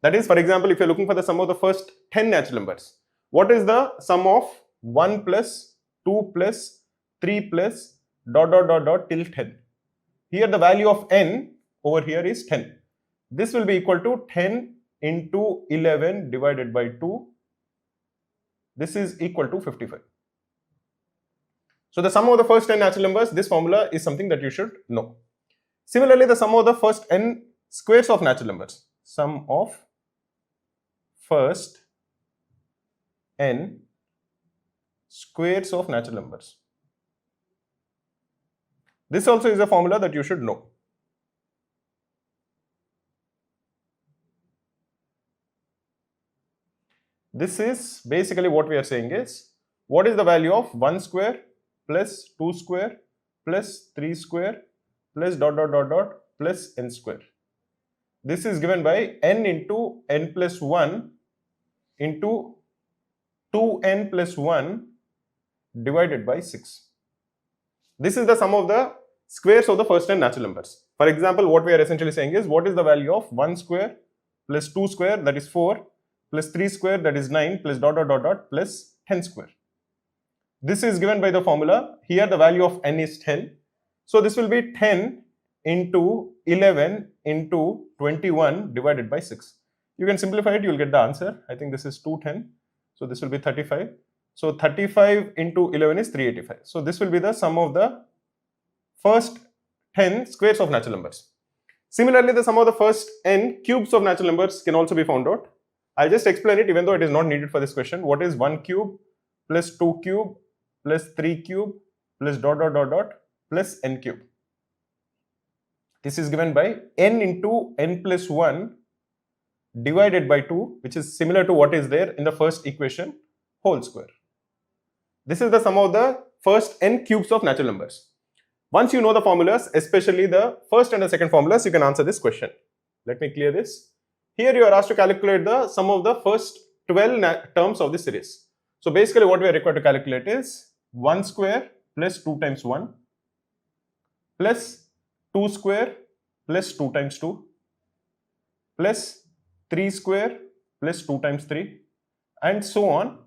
That is, for example, if you are looking for the sum of the first 10 natural numbers, what is the sum of 1 plus 2 plus 3 plus till 10? Here the value of n over here is 10. This will be equal to 10 into 11 divided by 2. This is equal to 55. So the sum of the first 10 natural numbers, this formula is something that you should know. Similarly, the sum of the first n squares of natural numbers. Sum of first n squares of natural numbers. This also is a formula that you should know. This is basically what we are saying is, what is the value of 1 square plus 2 square plus 3 square plus plus n square. This is given by n into n plus 1 into 2n plus 1 divided by 6. This is the sum of the squares of the first n natural numbers. For example, what we are essentially saying is, what is the value of 1 square plus 2 square, that is 4, plus 3 square, that is 9, plus plus 10 square. This is given by the formula. Here the value of n is 10. So this will be 10 into 11 into 21 divided by 6. You can simplify it, you will get the answer. I think this is 210. So this will be 35. So 35 into 11 is 385. So this will be the sum of the first 10 squares of natural numbers. Similarly, the sum of the first n cubes of natural numbers can also be found out. I'll just explain it even though it is not needed for this question. What is 1 cube plus 2 cube plus 3 cube plus plus n cube? This is given by n into n plus 1 divided by 2, which is similar to what is there in the first equation, whole square. This is the sum of the first n cubes of natural numbers. Once you know the formulas, especially the first and the second formulas, you can answer this question. Let me clear this. Here you are asked to calculate the sum of the first 12 terms of the series. So basically what we are required to calculate is 1 square plus 2 times 1 plus 2 square plus 2 times 2 plus 3 square plus 2 times 3 and so on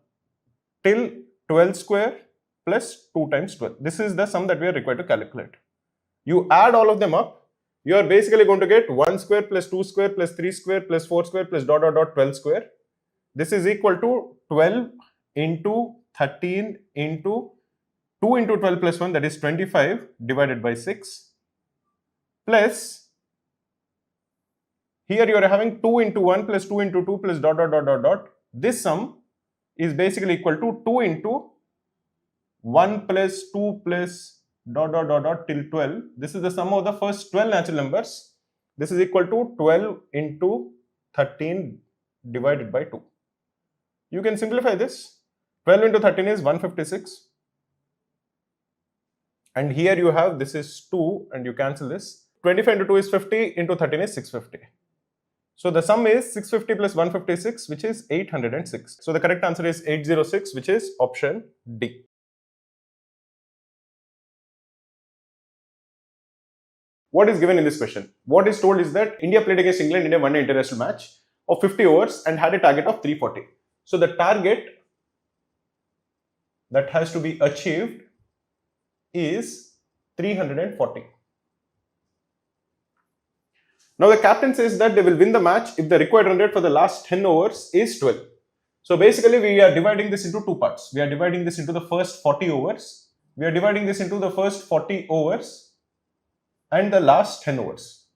till 12 square plus 2 times 12. This is the sum that we are required to calculate. You add all of them up, you are basically going to get 1 square plus 2 square plus 3 square plus 4 square plus 12 square. This is equal to 12 into 13 into 2 into 12 plus 1, that is 25 divided by 6, plus here you are having 2 into 1 plus 2 into 2 plus dot dot dot dot dot. This sum is basically equal to 2 into 1 plus 2 plus dot dot dot dot till 12. This is the sum of the first 12 natural numbers. This is equal to 12 into 13 divided by 2. You can simplify this. 12 into 13 is 156. And here you have, this is 2 and you cancel this. 25 into 2 is 50, into 13 is 650. So the sum is 650 plus 156, which is 806. So the correct answer is 806, which is option D. What is given in this question? What is told is that India played against England in a one-day international match of 50 overs and had a target of 340. So the target that has to be achieved is 340. Now the captain says that they will win the match if the required run rate for the last 10 overs is 12. So basically we are dividing this into two parts. We are dividing this into the first 40 overs. We are dividing this into the first 40 overs and the last 10 overs.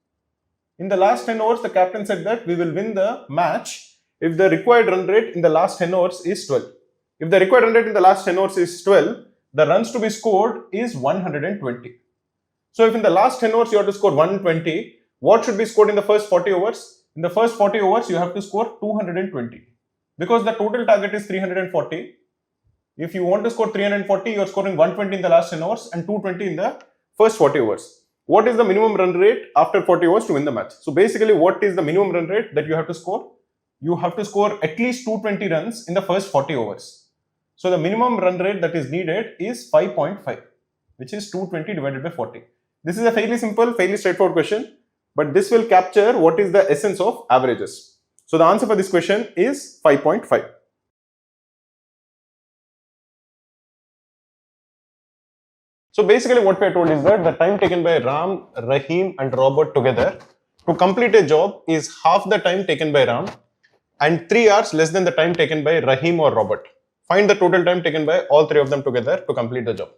In the last 10 overs, the captain said that we will win the match if the required run rate in the last 10 overs is 12. If the required run rate in the last 10 overs is 12, the runs to be scored is 120. So if in the last 10 overs you have to score 120, what should be scored in the first 40 overs? In the first 40 overs, you have to score 220. Because the total target is 340. If you want to score 340, you are scoring 120 in the last 10 overs and 220 in the first 40 overs. What is the minimum run rate after 40 overs to win the match? So basically, what is the minimum run rate that you have to score? You have to score at least 220 runs in the first 40 overs. So the minimum run rate that is needed is 5.5, which is 220 divided by 40. This is a fairly simple, fairly straightforward question, but this will capture what is the essence of averages. So the answer for this question is 5.5. So basically what we are told is that the time taken by Ram, Rahim and Robert together to complete a job is half the time taken by Ram and 3 hours less than the time taken by Rahim or Robert. Find the total time taken by all three of them together to complete the job.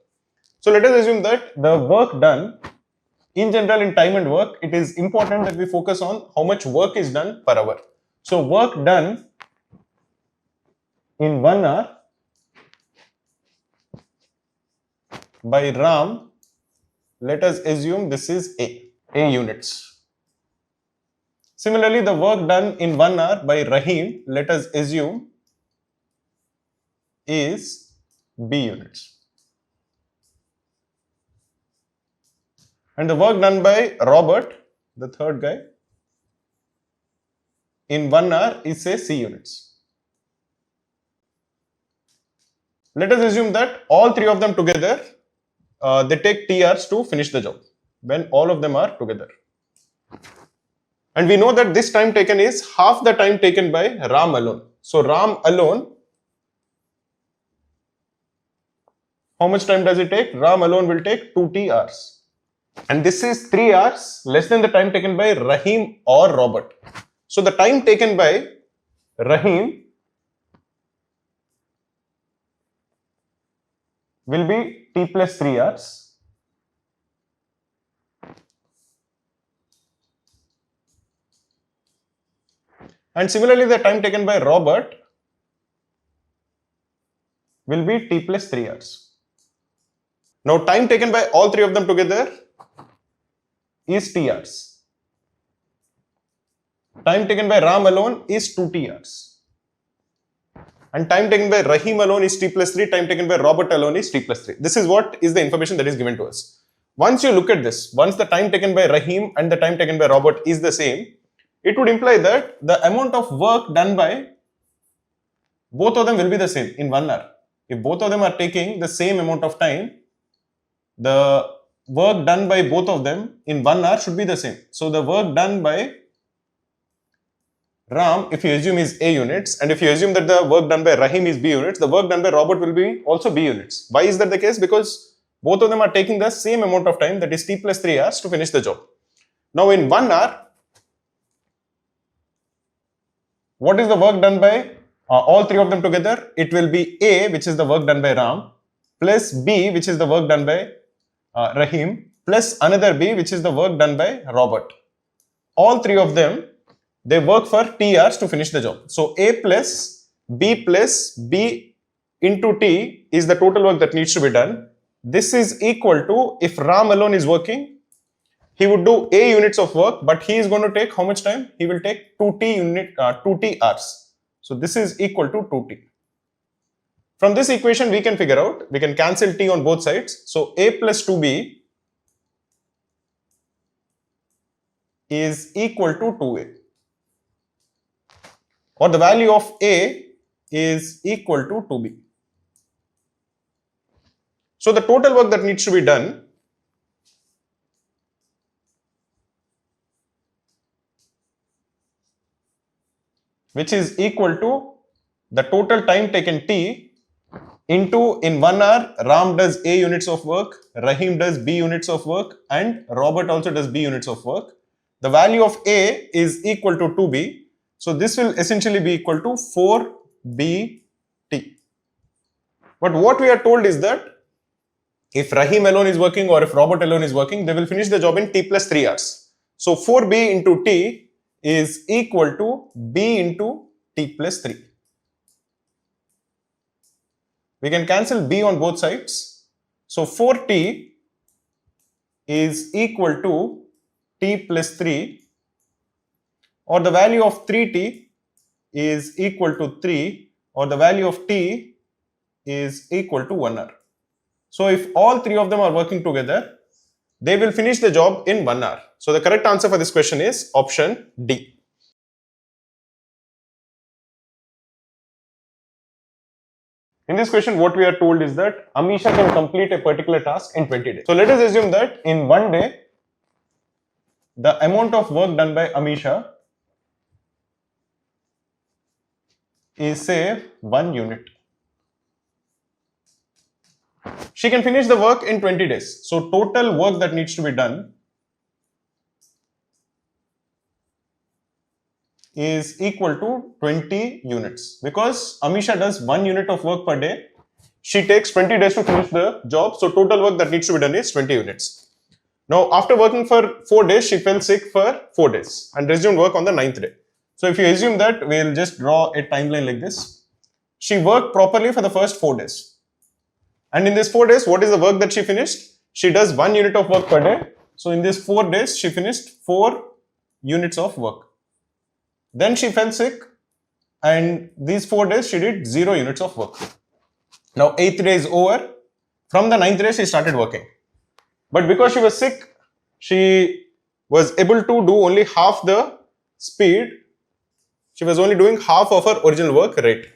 So let us assume that the work done, in general in time and work, it is important that we focus on how much work is done per hour. So work done in 1 hour by Ram, let us assume this is A units. Similarly, the work done in 1 hour by Rahim, let us assume is B units. And the work done by Robert, the third guy, in 1 hour is say C units. Let us assume that all three of them together they take T hours to finish the job when all of them are together. And we know that this time taken is half the time taken by Ram alone. So Ram alone, how much time does it take? Ram alone will take 2T hours. And this is 3 hours less than the time taken by Rahim or Robert. So the time taken by Rahim will be T plus 3 hours. And similarly, the time taken by Robert will be T plus 3 hours. Now, time taken by all three of them together is T hours. Time taken by Ram alone is 2T hours. And time taken by Rahim alone is T plus 3, time taken by Robert alone is T plus 3. This is what is the information that is given to us. Once you look at this, once the time taken by Rahim and the time taken by Robert is the same, it would imply that the amount of work done by both of them will be the same in 1 hour. If both of them are taking the same amount of time, the work done by both of them in 1 hour should be the same. So the work done by Ram, if you assume is A units, and if you assume that the work done by Rahim is B units, the work done by Robert will be also B units. Why is that the case? Because both of them are taking the same amount of time, that is T plus 3 hours to finish the job. Now in 1 hour, what is the work done by all three of them together? It will be A, which is the work done by Ram, plus B, which is the work done by Rahim, plus another B, which is the work done by Robert. All three of them, they work for T hours to finish the job. So A plus B into T is the total work that needs to be done. This is equal to, if Ram alone is working, he would do A units of work, but he is going to take how much time? He will take 2T hours. So this is equal to 2T. From this equation, we can figure out, we can cancel T on both sides. So A plus 2B is equal to 2A. Or the value of A is equal to 2B. So the total work that needs to be done which is equal to the total time taken T into, in 1 hour, Ram does A units of work, Rahim does B units of work, and Robert also does B units of work. The value of A is equal to 2B. So this will essentially be equal to 4BT. But what we are told is that if Rahim alone is working or if Robert alone is working, they will finish the job in T plus 3 hours. So 4B into T is equal to B into T plus 3. We can cancel B on both sides. So 4T is equal to T plus 3, or the value of 3T is equal to 3, or the value of T is equal to 1 hour. So if all three of them are working together, they will finish the job in 1 hour. So the correct answer for this question is option D. In this question, what we are told is that Amisha can complete a particular task in 20 days. So let us assume that in 1 day, the amount of work done by Amisha is, say, 1 unit. She can finish the work in 20 days. So total work that needs to be done is equal to 20 units. Because Amisha does 1 unit of work per day, she takes 20 days to finish the job. So total work that needs to be done is 20 units. Now, after working for 4 days, she fell sick for 4 days and resumed work on the 9th day. So if you assume that, we'll just draw a timeline like this. She worked properly for the first 4 days. And in these 4 days, what is the work that she finished? She does 1 unit of work per day. So in these 4 days, she finished 4 units of work. Then she fell sick, and these 4 days she did 0 units of work. Now 8th day is over. From the 9th day, she started working. But because she was sick, she was able to do only half the speed. She was only doing half of her original work rate.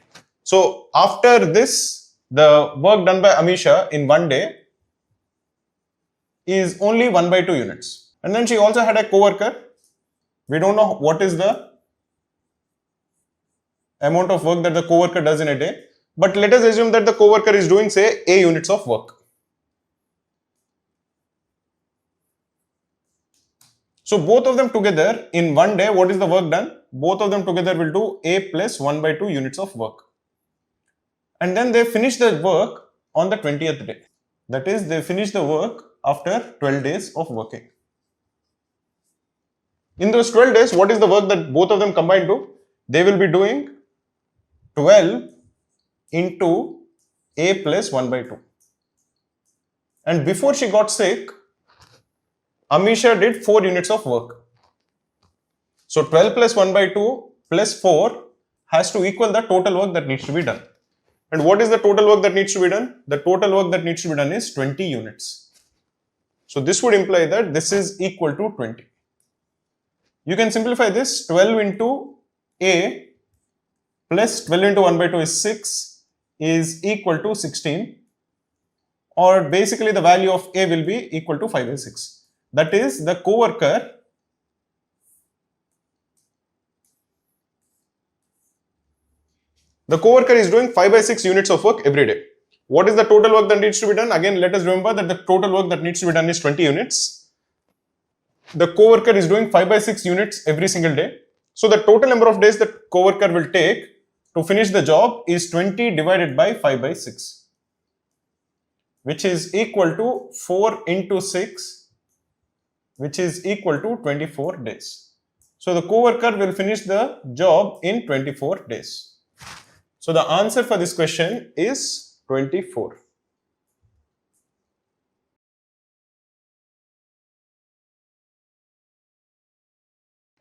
So after this, the work done by Amisha in 1 day is only 1/2 units. And then she also had a co-worker. We don't know what is the amount of work that the co-worker does in a day. But let us assume that the co-worker is doing, say, A units of work. So both of them together in 1 day, what is the work done? Both of them together will do A plus 1/2 units of work. And then they finish the work on the 20th day. That is, they finish the work after 12 days of working. In those 12 days, what is the work that both of them combined do? They will be doing 12 into A plus 1/2. And before she got sick, Amisha did 4 units of work. So 12 plus 1/2 plus 4 has to equal the total work that needs to be done. And what is the total work that needs to be done? The total work that needs to be done is 20 units. So this would imply that this is equal to 20. You can simplify this. 12 into A plus 12 into 1/2 is 6 is equal to 16. Or basically the value of A will be equal to 5/6. That is, the co-worker is doing 5/6 units of work every day. What is the total work that needs to be done? Again, let us remember that the total work that needs to be done is 20 units. The co-worker is doing 5/6 units every single day. So the total number of days that co-worker will take to finish the job is 20 divided by 5/6. which is equal to 4 into 6, which is equal to 24 days. So the co-worker will finish the job in 24 days. So the answer for this question is 24.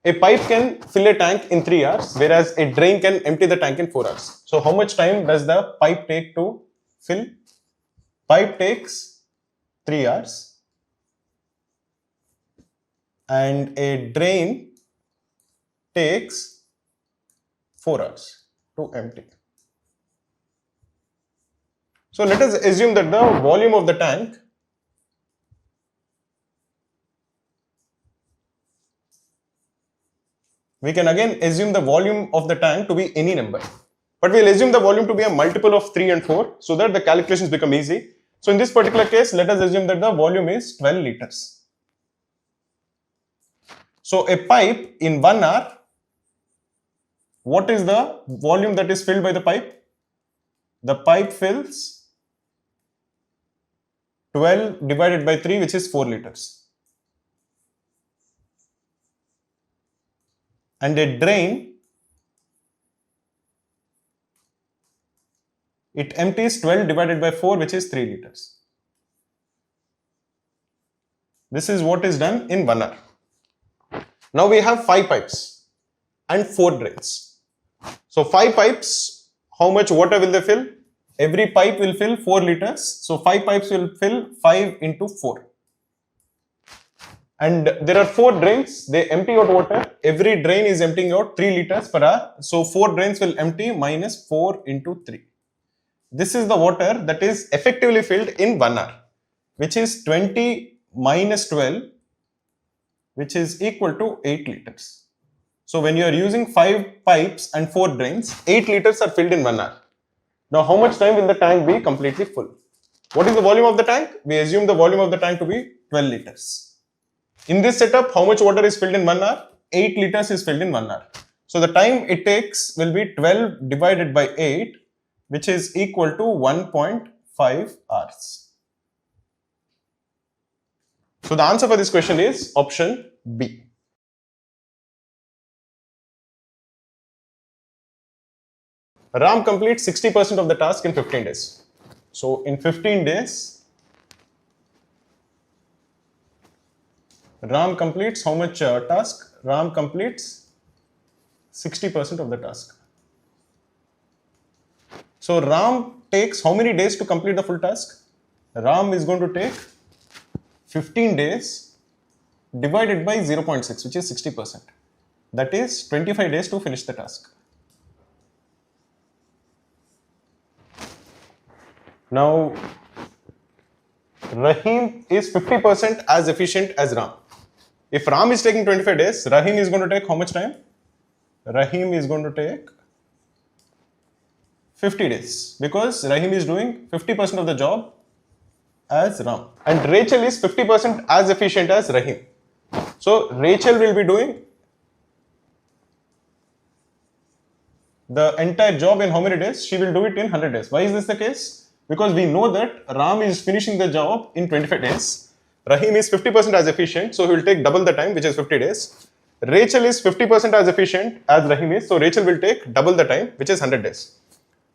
A pipe can fill a tank in 3 hours, whereas a drain can empty the tank in 4 hours. So how much time does the pipe take to fill? Pipe takes 3 hours and a drain takes 4 hours to empty. So let us assume that the volume of the tank we can again assume the volume of the tank to be any number. But we'll assume the volume to be a multiple of 3 and 4 so that the calculations become easy. So in this particular case, let us assume that the volume is 12 liters. So a pipe in 1 hour, what is the volume that is filled by the pipe? The pipe fills 12 divided by 3, which is 4 liters. And a drain, it empties 12 divided by 4, which is 3 liters. This is what is done in 1 hour. Now we have 5 pipes and 4 drains. So 5 pipes, how much water will they fill? Every pipe will fill 4 liters. So 5 pipes will fill 5 into 4. And there are 4 drains, they empty out water. Every drain is emptying out 3 liters per hour. So 4 drains will empty minus 4 into 3. This is the water that is effectively filled in 1 hour, which is 20 minus 12, which is equal to 8 liters. So when you are using 5 pipes and 4 drains, 8 liters are filled in 1 hour. Now how much time will the tank be completely full? What is the volume of the tank? We assume the volume of the tank to be 12 liters. In this setup, how much water is filled in 1 hour? 8 liters is filled in 1 hour. So the time it takes will be 12 divided by 8, which is equal to 1.5 hours. So the answer for this question is option B. Ram completes 60% of the task in 15 days. So in 15 days, Ram completes how much task? Ram completes 60% of the task. So Ram takes how many days to complete the full task? Ram is going to take 15 days divided by 0.6, which is 60%. That is 25 days to finish the task. Now, Rahim is 50% as efficient as Ram. If Ram is taking 25 days, Rahim is going to take how much time? Rahim is going to take 50 days because Rahim is doing 50% of the job as Ram. And Rachel is 50% as efficient as Rahim. So Rachel will be doing the entire job in how many days? She will do it in 100 days. Why is this the case? Because we know that Ram is finishing the job in 25 days. Rahim is 50% as efficient, so he will take double the time, which is 50 days. Rachel is 50% as efficient as Rahim is, so Rachel will take double the time, which is 100 days.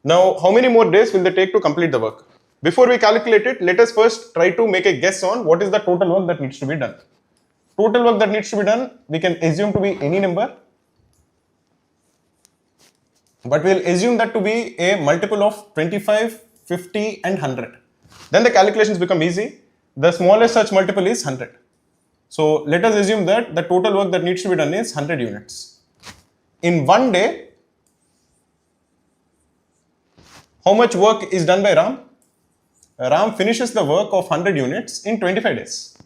Now, how many more days will they take to complete the work? Before we calculate it, let us first try to make a guess on what is the total work that needs to be done. Total work that needs to be done, we can assume to be any number, but we'll assume that to be a multiple of 25, 50 and 100. Then the calculations become easy. The smallest such multiple is 100. So let us assume that the total work that needs to be done is 100 units. In 1 day, how much work is done by Ram? Ram finishes the work of 100 units in 25 days.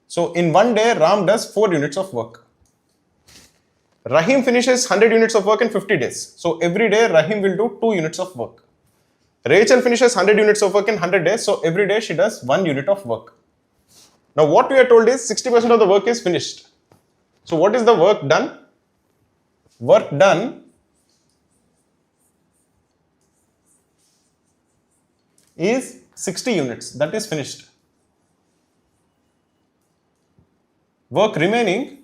So in 1 day, Ram does 4 units of work. Rahim finishes 100 units of work in 50 days. So every day, Rahim will do 2 units of work. Rachel finishes 100 units of work in 100 days, so every day she does 1 unit of work. Now what we are told is 60% of the work is finished. So what is the work done? Work done is 60 units, that is finished. Work remaining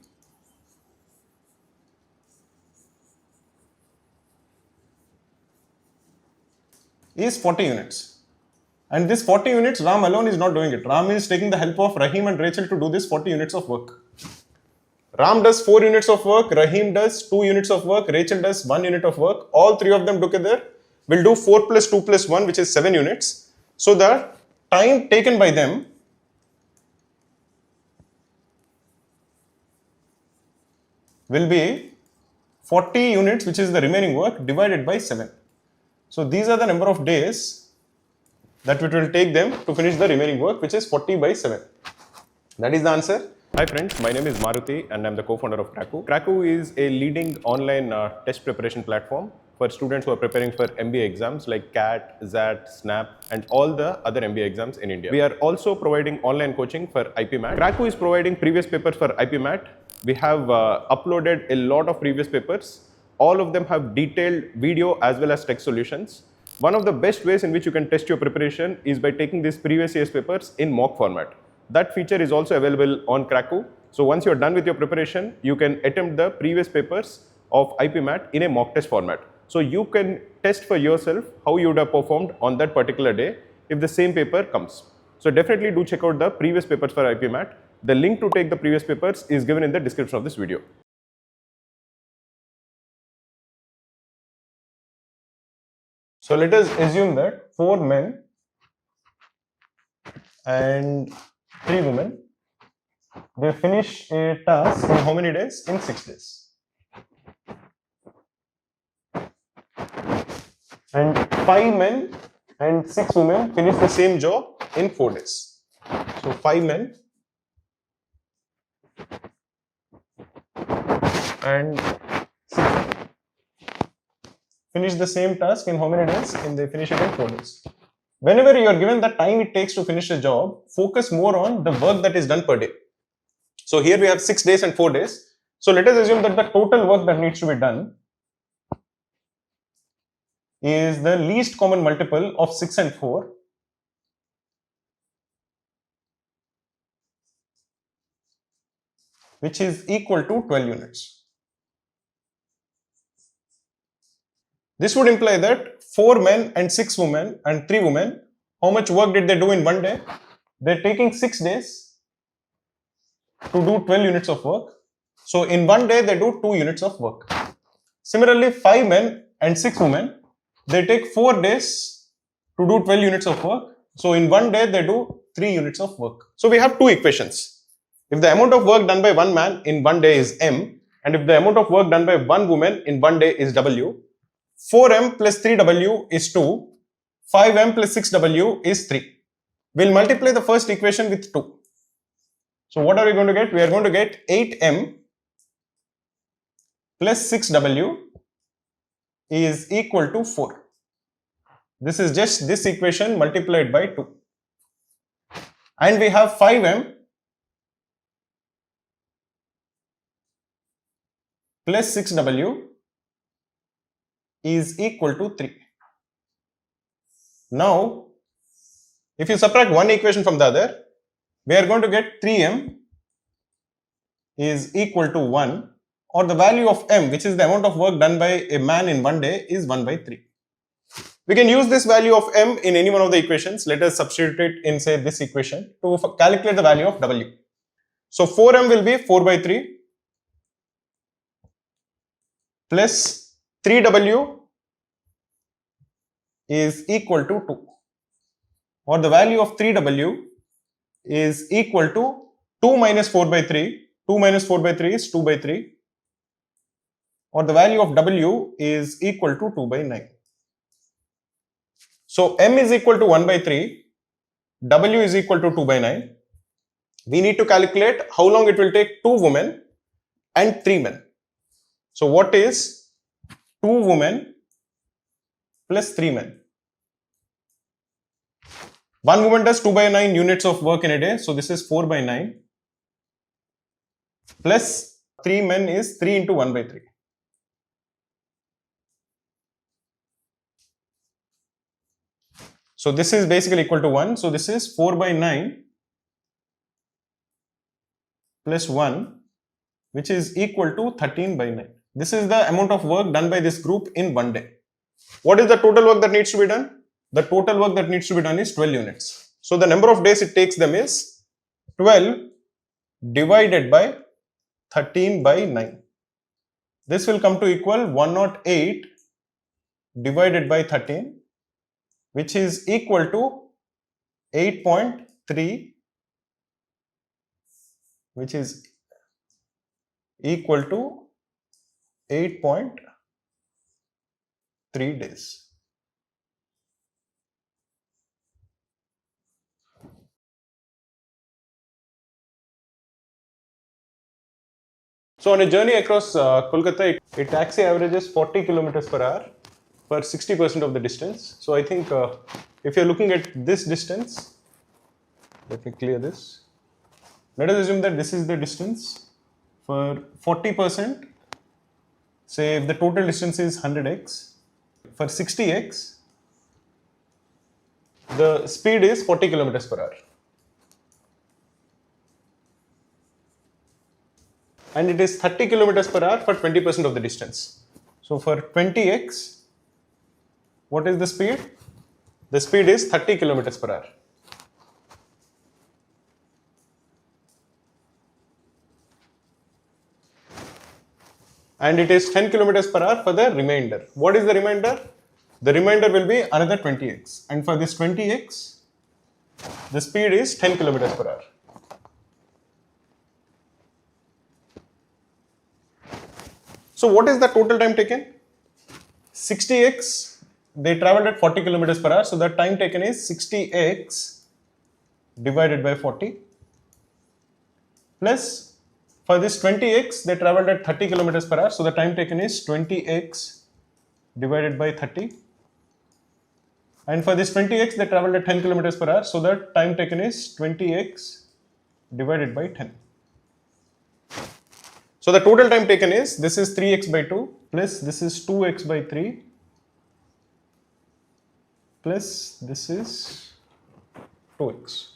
is 40 units. And this 40 units, Ram alone is not doing it. Ram is taking the help of Rahim and Rachel to do this 40 units of work. Ram does 4 units of work, Rahim does 2 units of work, Rachel does 1 unit of work. All three of them together will do 4 plus 2 plus 1, which is 7 units. So the time taken by them will be 40 units, which is the remaining work, divided by 7. So these are the number of days that it will take them to finish the remaining work, which is 40 by 7. That is the answer. Hi friends, my name is Maruti and I'm the co-founder of Cracku. Cracku is a leading online test preparation platform for students who are preparing for MBA exams like CAT, ZAT, SNAP and all the other MBA exams in India. We are also providing online coaching for IPMAT. Cracku is providing previous papers for IPMAT. We have uploaded a lot of previous papers. All of them have detailed video as well as text solutions. One of the best ways in which you can test your preparation is by taking these previous year's papers in mock format. That feature is also available on Cracku. So once you're done with your preparation, you can attempt the previous papers of IPMAT in a mock test format. So you can test for yourself how you would have performed on that particular day if the same paper comes. So definitely do check out the previous papers for IPMAT. The link to take the previous papers is given in the description of this video. So let us assume that 4 men and 3 women, they finish a task in how many days? In 6 days. And 5 men and 6 women finish the same job in 4 days. So 5 men and 6 women finish the same task in how many days? And they finish it in 4 days. Whenever you are given the time it takes to finish a job, focus more on the work that is done per day. So here we have 6 days and 4 days. So let us assume that the total work that needs to be done is the least common multiple of 6 and 4, which is equal to 12 units. This would imply that 4 men and 6 women and 3 women, how much work did they do in one day? They're taking 6 days to do 12 units of work. So in one day they do 2 units of work. Similarly, 5 men and 6 women, they take 4 days to do 12 units of work. So in one day they do 3 units of work. So we have two equations. If the amount of work done by one man in one day is M, and if the amount of work done by one woman in one day is W, 4M plus 3W is 2, 5M plus 6W is 3. We'll multiply the first equation with 2. So what are we going to get? We are going to get 8M plus 6W is equal to 4. This is just this equation multiplied by 2. And we have 5M plus 6W is equal to 3. Now, if you subtract one equation from the other, we are going to get 3M is equal to 1, or the value of M, which is the amount of work done by a man in one day, is 1 by 3. We can use this value of M in any one of the equations. Let us substitute it in, say, this equation to calculate the value of W. So 4M will be 4 by 3 plus 3W is equal to 2, or the value of 3W is equal to 2 minus 4 by 3. 2 minus 4 by 3 is 2 by 3, or the value of W is equal to 2 by 9. So M is equal to 1 by 3, W is equal to 2 by 9. We need to calculate how long it will take 2 women and 3 men. So what is 2 women plus 3 men? 1 woman does 2 by 9 units of work in a day. So this is 4 by 9 plus 3 men is 3 into 1 by 3. So this is basically equal to 1. So this is 4 by 9 plus 1, which is equal to 13 by 9. This is the amount of work done by this group in one day. What is the total work that needs to be done? The total work that needs to be done is 12 units. So the number of days it takes them is 12 divided by 13 by 9. This will come to equal 108 divided by 13, which is equal to 8.3, which is equal to 8.3 days. So on a journey across Kolkata, a taxi averages 40 kilometers per hour for 60% of the distance. So I think if you're looking at this distance, let me clear this. Let us assume that this is the distance for 40%. Say if the total distance is 100x, for 60x, the speed is 40 kilometers per hour. And it is 30 kilometers per hour for 20% of the distance. So for 20x, what is the speed? The speed is 30 kilometers per hour. And it is 10 kilometers per hour for the remainder. What is the remainder? The remainder will be another 20x. And for this 20x, the speed is 10 kilometers per hour. So what is the total time taken? 60x, they traveled at 40 kilometers per hour. So the time taken is 60x divided by 40 plus for this 20x, they traveled at 30 kilometers per hour. So the time taken is 20x divided by 30. And for this 20x, they traveled at 10 kilometers per hour. So the time taken is 20x divided by 10. So the total time taken is, this is 3x by 2 plus this is 2x by 3 plus this is 2x.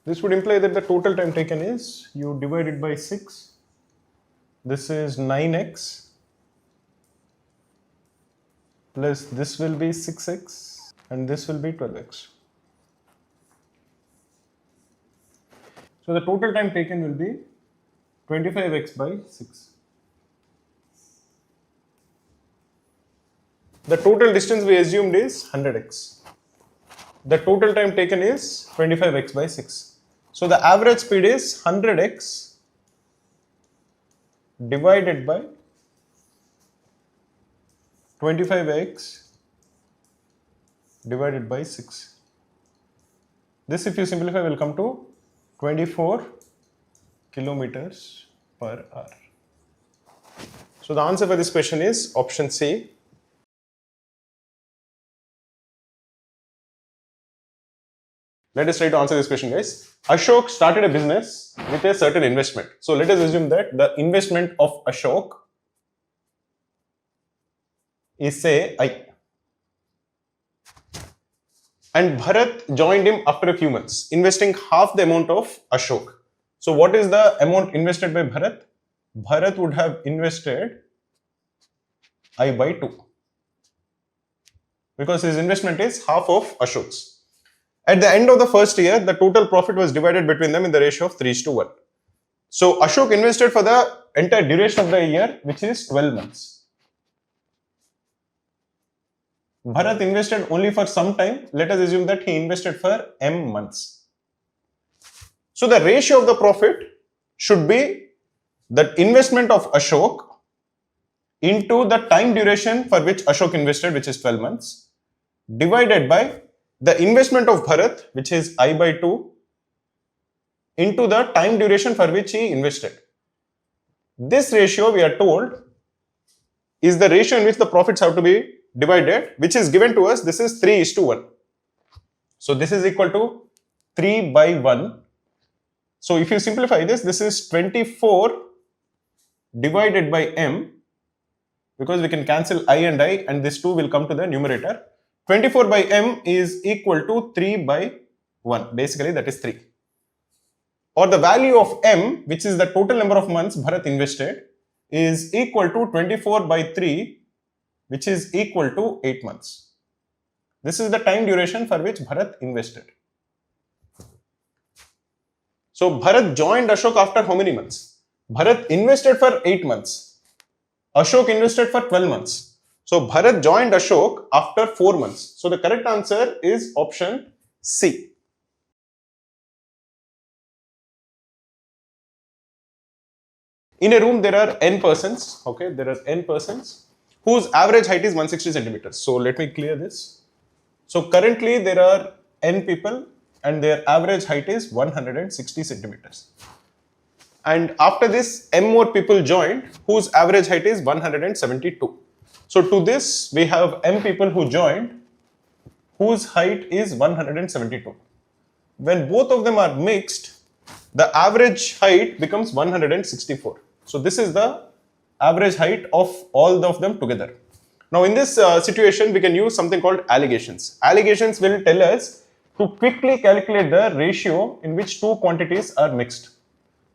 This would imply that the total time taken is, you divide it by 6, this is 9x plus this will be 6x and this will be 12x. So the total time taken will be 25x by 6. The total distance we assumed is 100x. The total time taken is 25x by 6. So the average speed is 100x divided by 25x divided by 6. This, if you simplify, will come to 24 kilometers per hour. So the answer for this question is option C. Let us try to answer this question, guys. Ashok started a business with a certain investment. So let us assume that the investment of Ashok is, say, I. And Bharat joined him after a few months, investing half the amount of Ashok. So what is the amount invested by Bharat? Bharat would have invested I by 2. Because his investment is half of Ashok's. At the end of the first year, the total profit was divided between them in the ratio of 3:1. So Ashok invested for the entire duration of the year, which is 12 months. Bharat invested only for some time. Let us assume that he invested for m months. So the ratio of the profit should be the investment of Ashok into the time duration for which Ashok invested, which is 12 months, divided by the investment of Bharat, which is I by 2, into the time duration for which he invested. This ratio, we are told, is the ratio in which the profits have to be divided, which is given to us. This is 3:1. So this is equal to 3 by 1. So if you simplify this, this is 24 divided by m because we can cancel I and this 2 will come to the numerator. 24 by m is equal to 3 by 1. Basically, that is 3. Or the value of m, which is the total number of months Bharat invested, is equal to 24 by 3, which is equal to 8 months. This is the time duration for which Bharat invested. So Bharat joined Ashok after how many months? Bharat invested for 8 months. Ashok invested for 12 months. So Bharat joined Ashok after 4 months. So the correct answer is option C. In a room, there are n persons. Okay, there are n persons whose average height is 160 centimeters. So let me clear this. So currently there are n people and their average height is 160 centimeters. And after this, m more people joined whose average height is 172. So to this, we have m people who joined whose height is 172. When both of them are mixed, the average height becomes 164. So this is the average height of all of them together. Now in this situation, we can use something called allegations. Allegations will tell us to quickly calculate the ratio in which two quantities are mixed.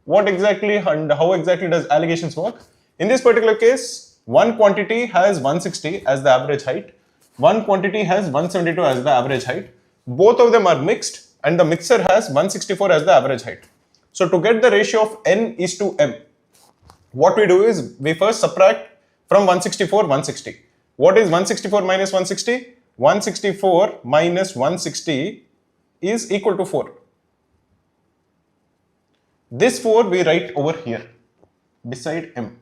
What exactly and how exactly does allegations work? In this particular case, one quantity has 160 as the average height, one quantity has 172 as the average height. Both of them are mixed and the mixer has 164 as the average height. So to get the ratio of n is to m, what we do is we first subtract from 164 160. What is 164 minus 160? 164 minus 160 is equal to 4. This 4 we write over here beside m.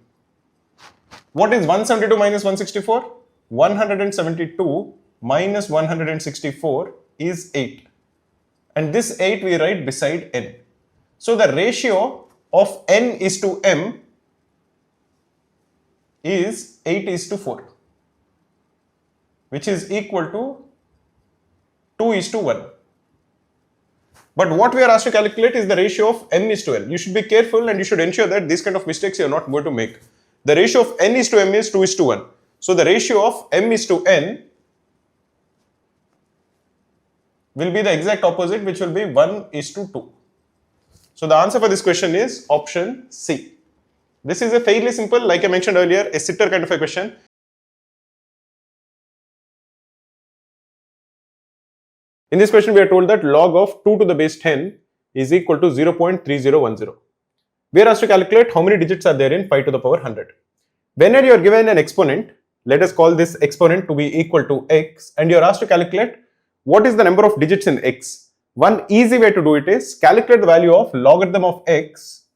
What is 172 minus 164? 172 minus 164 is 8. And this 8 we write beside n. So the ratio of n is to m is 8 is to 4, which is equal to 2 is to 1. But what we are asked to calculate is the ratio of m is to n. You should be careful and you should ensure that these kind of mistakes you are not going to make. The ratio of n is to m is 2 is to 1. So the ratio of m is to n will be the exact opposite, which will be 1 is to 2. So the answer for this question is option C. This is a fairly simple, like I mentioned earlier, a sitter kind of a question. In this question, we are told that log of 2 to the base 10 is equal to 0.3010. We are asked to calculate how many digits are there in 5 to the power 100. Whenever you are given an exponent, let us call this exponent to be equal to x, and you are asked to calculate what is the number of digits in x. One easy way to do it is calculate the value of logarithm of x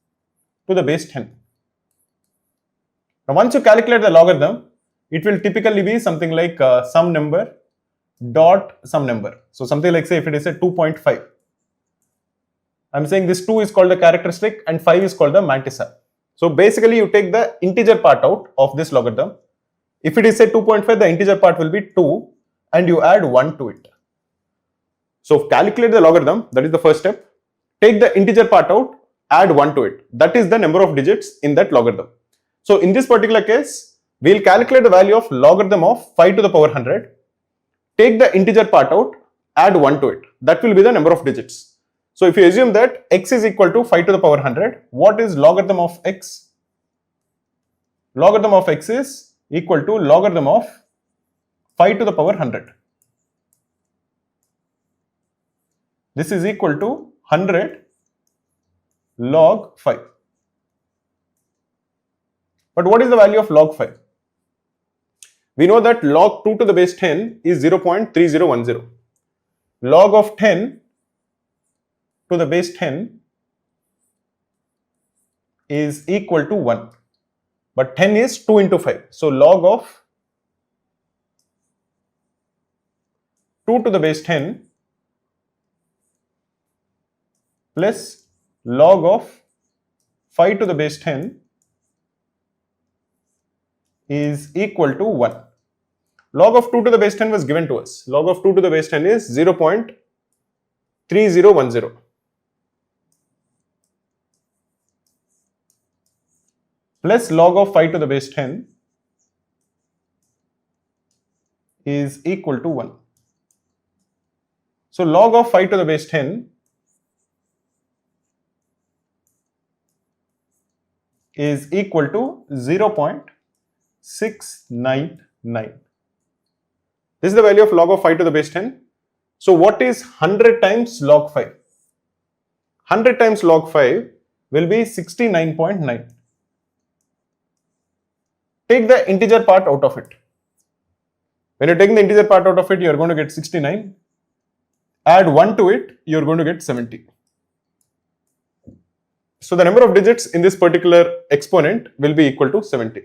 to the base 10. Now once you calculate the logarithm, it will typically be something like some number dot some number. So something like, say, if it is a 2.5, I'm saying this 2 is called the characteristic and 5 is called the mantissa. So basically you take the integer part out of this logarithm. If it is a 2.5, the integer part will be 2 and you add 1 to it. So calculate the logarithm, that is the first step. Take the integer part out, add 1 to it. That is the number of digits in that logarithm. So in this particular case, we will calculate the value of logarithm of 5 to the power 100. Take the integer part out, add 1 to it. That will be the number of digits. So if you assume that x is equal to 5 to the power 100, what is logarithm of x? Logarithm of x is equal to logarithm of 5 to the power 100. This is equal to 100 log 5. But what is the value of log 5? We know that log 2 to the base 10 is 0.3010. Log of 10 to the base 10 is equal to 1. But 10 is 2 into 5. So log of 2 to the base 10 plus log of 5 to the base 10 is equal to 1. Log of 2 to the base 10 was given to us. Log of 2 to the base 10 is 0.3010 plus log of 5 to the base 10 is equal to 1. So log of 5 to the base 10 is equal to 0.699. This is the value of log of 5 to the base 10. So what is 100 times log 5? 100 times log 5 will be 69.9. Take the integer part out of it. When you're taking the integer part out of it, you're going to get 69. Add 1 to it, you're going to get 70. So the number of digits in this particular exponent will be equal to 70.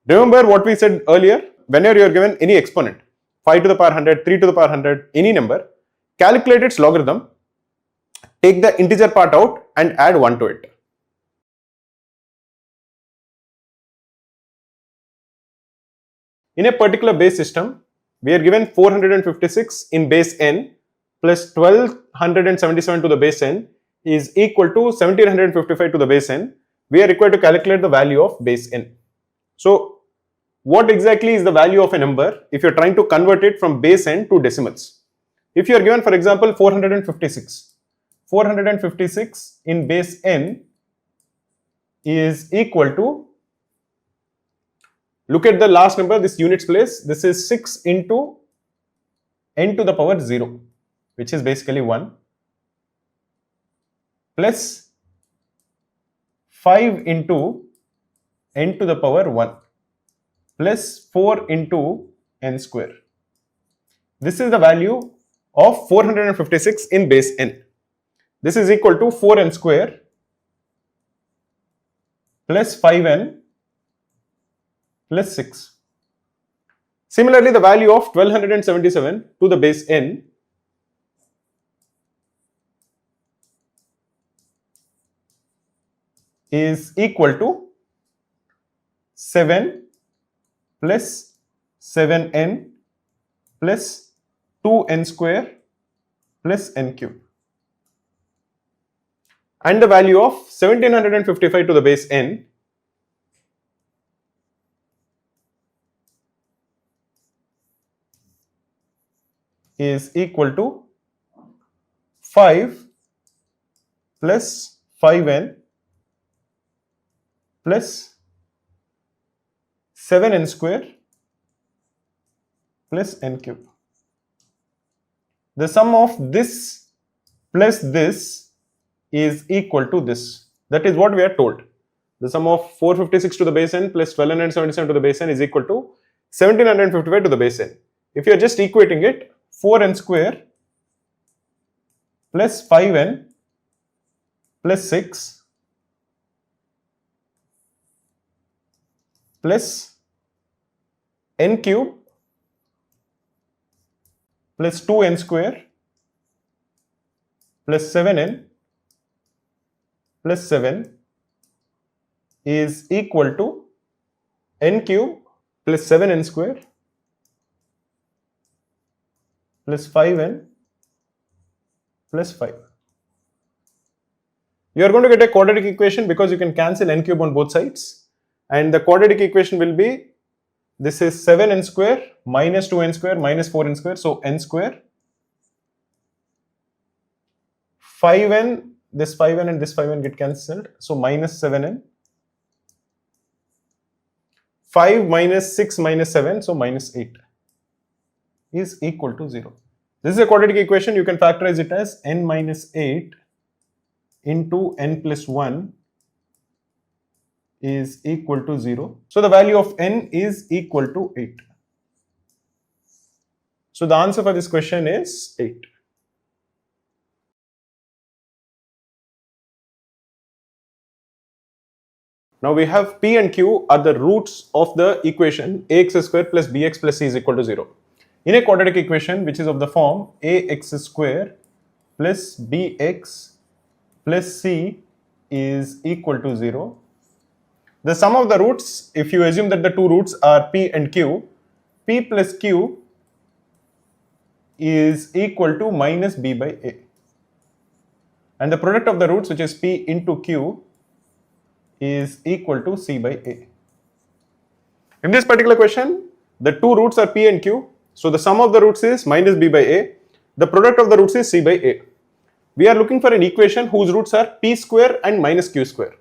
Remember what we said earlier, whenever you are given any exponent, 5 to the power 100, 3 to the power 100, any number, calculate its logarithm, take the integer part out and add 1 to it. In a particular base system, we are given 456 in base n plus 1277 to the base n is equal to 1755 to the base n. We are required to calculate the value of base n. So what exactly is the value of a number if you are trying to convert it from base n to decimals? If you are given, for example, 456. 456 in base n is equal to, look at the last number, this units place, this is 6 into n to the power 0, which is basically 1, plus 5 into n to the power 1, plus 4 into n square. This is the value of 456 in base n. This is equal to 4n square plus 5n plus 6. Similarly, the value of 1277 to the base n is equal to 7 plus 7n plus 2n square plus n cube. And the value of 1755 to the base n is equal to 5 plus 5n plus 7n square plus n cube. The sum of this plus this is equal to this. That is what we are told. The sum of 456 to the base n plus 1277 to the base n is equal to 1755 to the base n. If you are just equating it, 4n square plus 5n plus 6 plus n cube plus 2n square plus 7n plus 7 is equal to n cube plus 7n square plus 5n plus 5. You are going to get a quadratic equation because you can cancel n cube on both sides, and the quadratic equation will be, this is 7n square minus 2n square minus 4n square, so n square, 5n, this 5n and this 5n get cancelled, so minus 7n, 5 minus 6 minus 7, so minus 8 is equal to 0. This is a quadratic equation. You can factorize it as n minus 8 into n plus 1 is equal to 0. So the value of n is equal to 8. So the answer for this question is 8. Now we have p and q are the roots of the equation ax square plus bx plus c is equal to 0. In a quadratic equation which is of the form ax square plus bx plus c is equal to 0, the sum of the roots, if you assume that the two roots are p and q, p plus q is equal to minus b by a, and the product of the roots, which is p into q, is equal to c by a. In this particular question, The two roots are p and q. So the sum of the roots is minus b by a. The product of the roots is c by a. We are looking for an equation whose roots are p square and minus q square.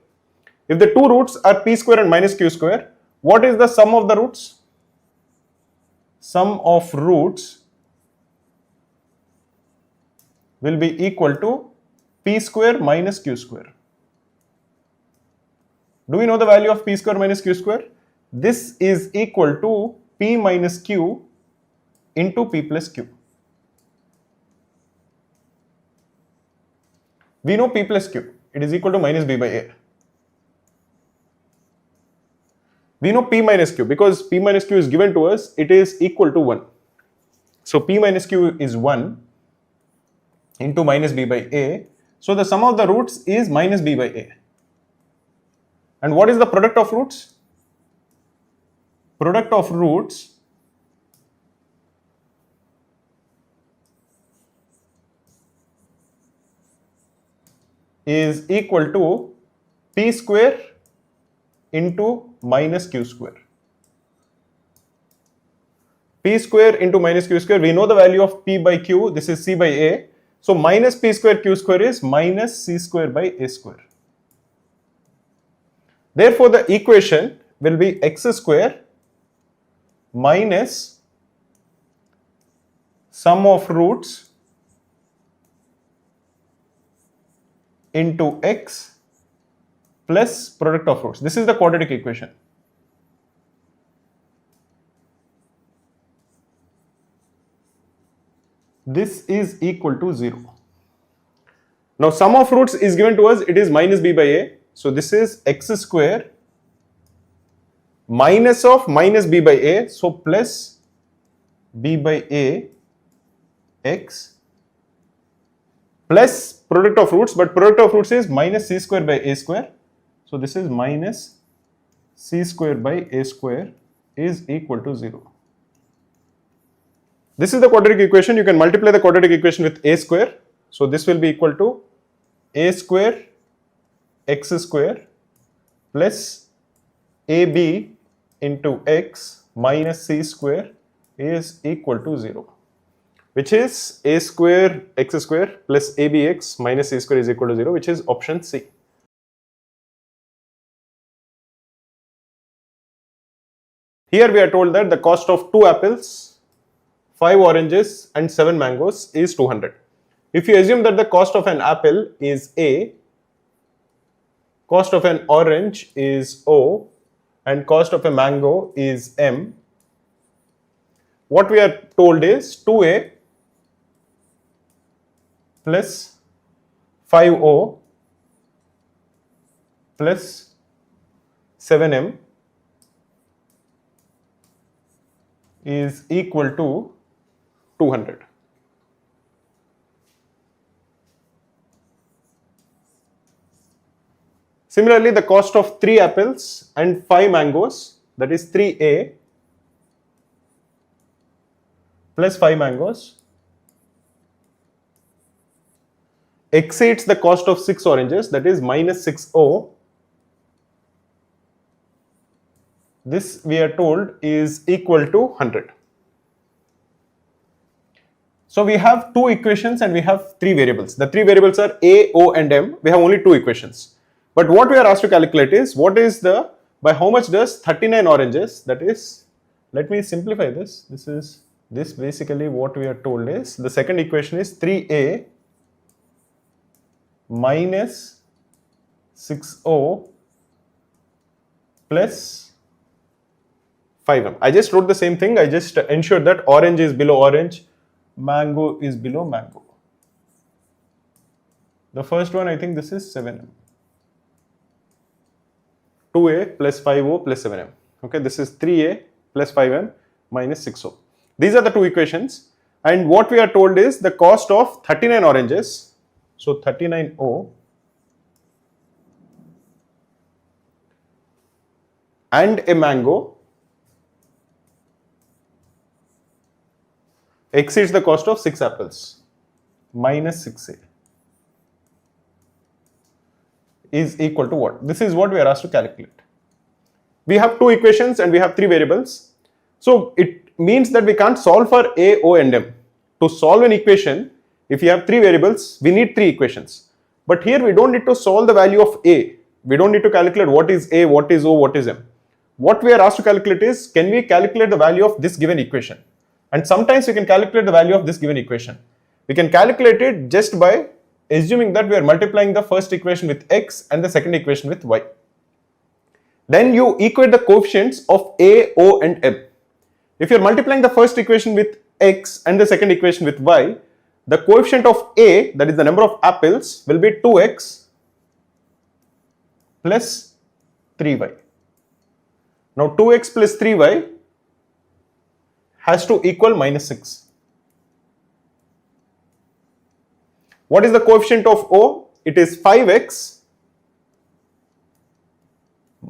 If the two roots are p square and minus q square, what is the sum of the roots? Sum of roots will be equal to p square minus q square. Do we know the value of p square minus q square? This is equal to p minus q into p plus q. We know p plus q, it is equal to minus b by a. We know p minus q because p minus q is given to us, it is equal to 1. So p minus q is 1 into minus b by a. So the sum of the roots is minus b by a. And what is the product of roots? Product of roots is equal to p square into minus q square. P square into minus q square, we know the value of p by q, this is c by a. So minus p square q square is minus c square by a square. Therefore the equation will be x square minus sum of roots into x plus product of roots. This is the quadratic equation. This is equal to 0. Now sum of roots is given to us, it is minus b by a. So this is x square minus of minus b by a, so plus b by a x plus product of roots, but product of roots is minus c square by a square. So this is minus c square by a square is equal to 0. This is the quadratic equation. You can multiply the quadratic equation with a square. So this will be equal to a square x square plus ab into x minus c square is equal to 0, which is a square x square plus abx minus c square is equal to 0, which is option C. Here we are told that the cost of 2 apples, 5 oranges and 7 mangoes is 200. If you assume that the cost of an apple is A, cost of an orange is O and cost of a mango is M, what we are told is 2A plus 5O plus 7M is equal to 200. Similarly, the cost of 3 apples and 5 mangoes, that is 3A plus 5 mangoes, exceeds the cost of 6 oranges, that is minus 6O. This we are told is equal to 100. So we have 2 equations and we have 3 variables. The 3 variables are A, O and M. We have only 2 equations. But what we are asked to calculate is, what is the, by how much does 39 oranges, that is, let me simplify this. This basically what we are told is, the second equation is 3A minus 6O plus 5M. I just wrote the same thing. I just ensured that orange is below orange, mango is below mango. The first one, I think this is 7M. 2A plus 5O plus 7M. Okay, this is 3A plus 5M minus 6O. These are the 2 equations. And what we are told is the cost of 39 oranges. So 39O and a mango exceeds the cost of 6 apples minus 6A is equal to what? This is what we are asked to calculate. We have 2 equations and we have 3 variables. So it means that we can't solve for a, o and m. To solve an equation, if you have 3 variables, we need 3 equations. But here we don't need to solve the value of a. We don't need to calculate what is a, what is o, what is m. What we are asked to calculate is, can we calculate the value of this given equation? And sometimes we can calculate the value of this given equation. We can calculate it just by assuming that we are multiplying the first equation with x and the second equation with y. Then you equate the coefficients of a, o and m. If you are multiplying the first equation with x and the second equation with y, the coefficient of a, that is the number of apples, will be 2x plus 3y. Now 2x plus 3y has to equal minus 6. What is the coefficient of O? It is 5x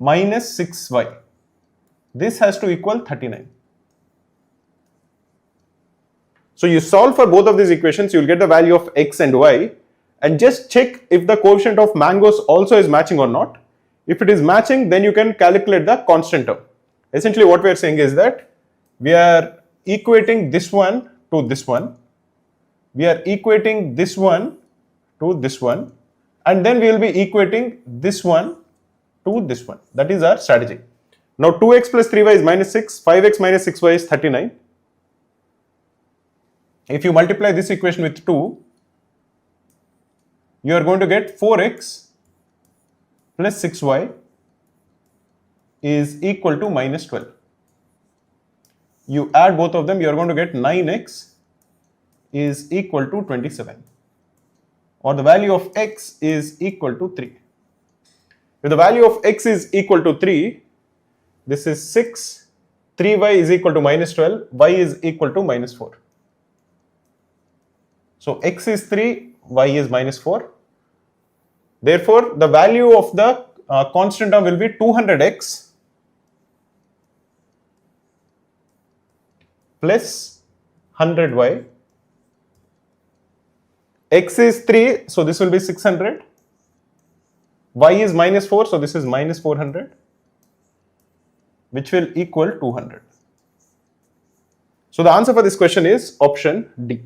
minus 6y. This has to equal 39. So you solve for both of these equations, you will get the value of x and y, and just check if the coefficient of mangoes also is matching or not. If it is matching, then you can calculate the constant term. Essentially what we are saying is that we are equating this one to this one, we are equating this one to this one, and then we will be equating this one to this one. That is our strategy. Now 2x plus 3y is minus 6, 5x minus 6y is 39. If you multiply this equation with 2, you are going to get 4x plus 6y is equal to minus 12. You add both of them, you are going to get 9x is equal to 27, or the value of x is equal to 3. If the value of x is equal to 3, this is 6, 3y is equal to minus 12, y is equal to minus 4. So x is 3, y is minus 4. Therefore, the value of the constant term will be 200x plus 100y. X is 3, so this will be 600. Y is minus 4, so this is minus 400, which will equal 200. So the answer for this question is option D.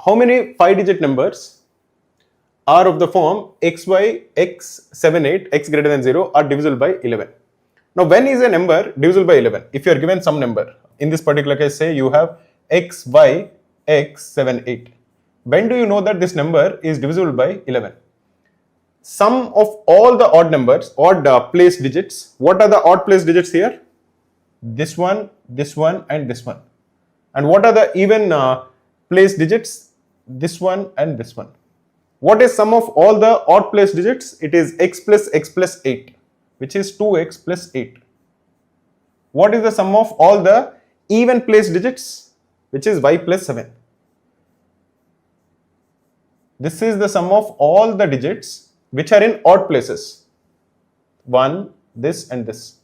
How many 5-digit numbers are of the form xy, x78, x greater than 0 are divisible by 11? Now, when is a number divisible by 11? If you are given some number, in this particular case, say you have xy, x78. When do you know that this number is divisible by 11? Sum of all the odd numbers, odd place digits. What are the odd place digits here? This one, and this one. And what are the even place digits? This one and this one. What is sum of all the odd place digits? It is x plus 8, which is 2x plus 8. What is the sum of all the even place digits? Which is y plus 7. This is the sum of all the digits which are in odd places. 1, this and this.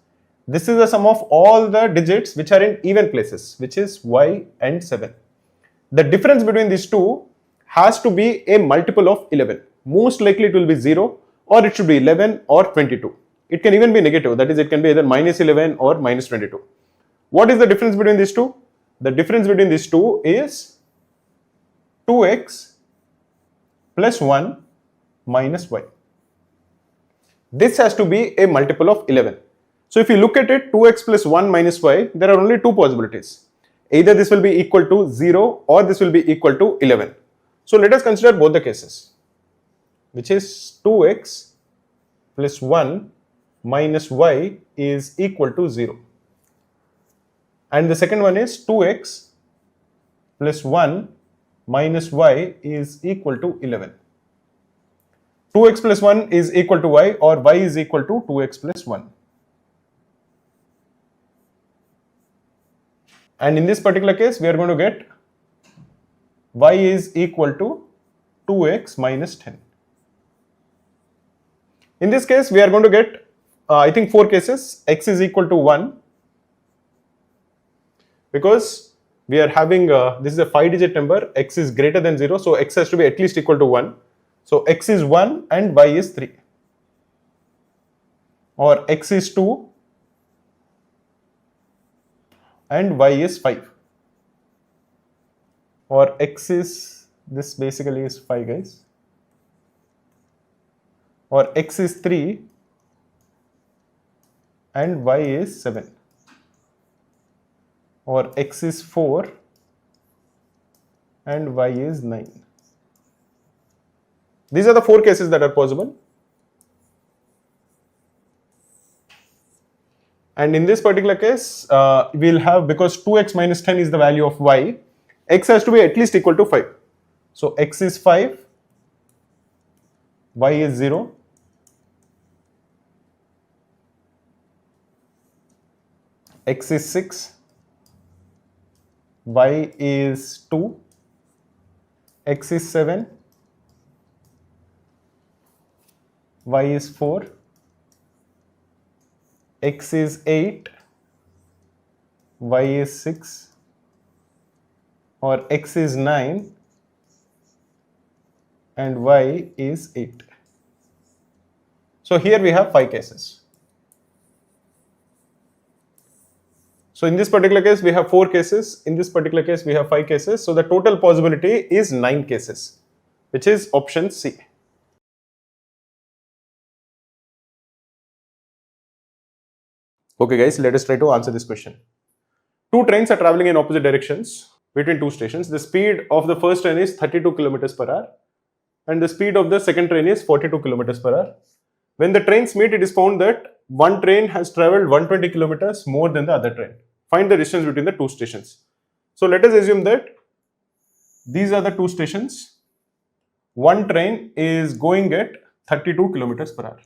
This is the sum of all the digits which are in even places, which is y and 7. The difference between these two has to be a multiple of 11. Most likely it will be 0, or it should be 11 or 22. It can even be negative, that is, it can be either minus 11 or minus 22. What is the difference between these two? The difference between these two is 2x plus 1 minus y. This has to be a multiple of 11. So if you look at it, 2x plus 1 minus y, there are only two possibilities. Either this will be equal to 0 or this will be equal to 11. So let us consider both the cases, which is 2x plus 1 minus y is equal to 0. And the second one is 2x plus 1 minus y is equal to 11. 2x plus 1 is equal to y, or y is equal to 2x plus 1. And in this particular case, we are going to get y is equal to 2x minus 10. In this case, we are going to get, I think 4 cases. X is equal to 1, because we are having, this is a 5-digit number, x is greater than 0, so x has to be at least equal to 1. So x is 1 and y is 3. or x is 2 and y is 5, or x is, this basically is 5 guys, or x is 3 and y is 7, or x is 4 and y is 9. These are the 4 cases that are possible. And in this particular case, we'll have, because 2x minus 10 is the value of y, x has to be at least equal to 5. So x is 5, y is 0, x is 6, y is 2, x is 7, y is 4, x is 8, y is 6, or x is 9 and y is 8. So here we have 5 cases. So in this particular case we have 4 cases, in this particular case we have 5 cases, so the total possibility is 9 cases, which is option C. Okay guys, let us try to answer this question. 2 trains are traveling in opposite directions between 2 stations. The speed of the first train is 32 km per hour and the speed of the second train is 42 km per hour. When the trains meet, it is found that one train has traveled 120 kilometers more than the other train. Find the distance between the 2 stations. So let us assume that these are the 2 stations. One train is going at 32 kilometers per hour.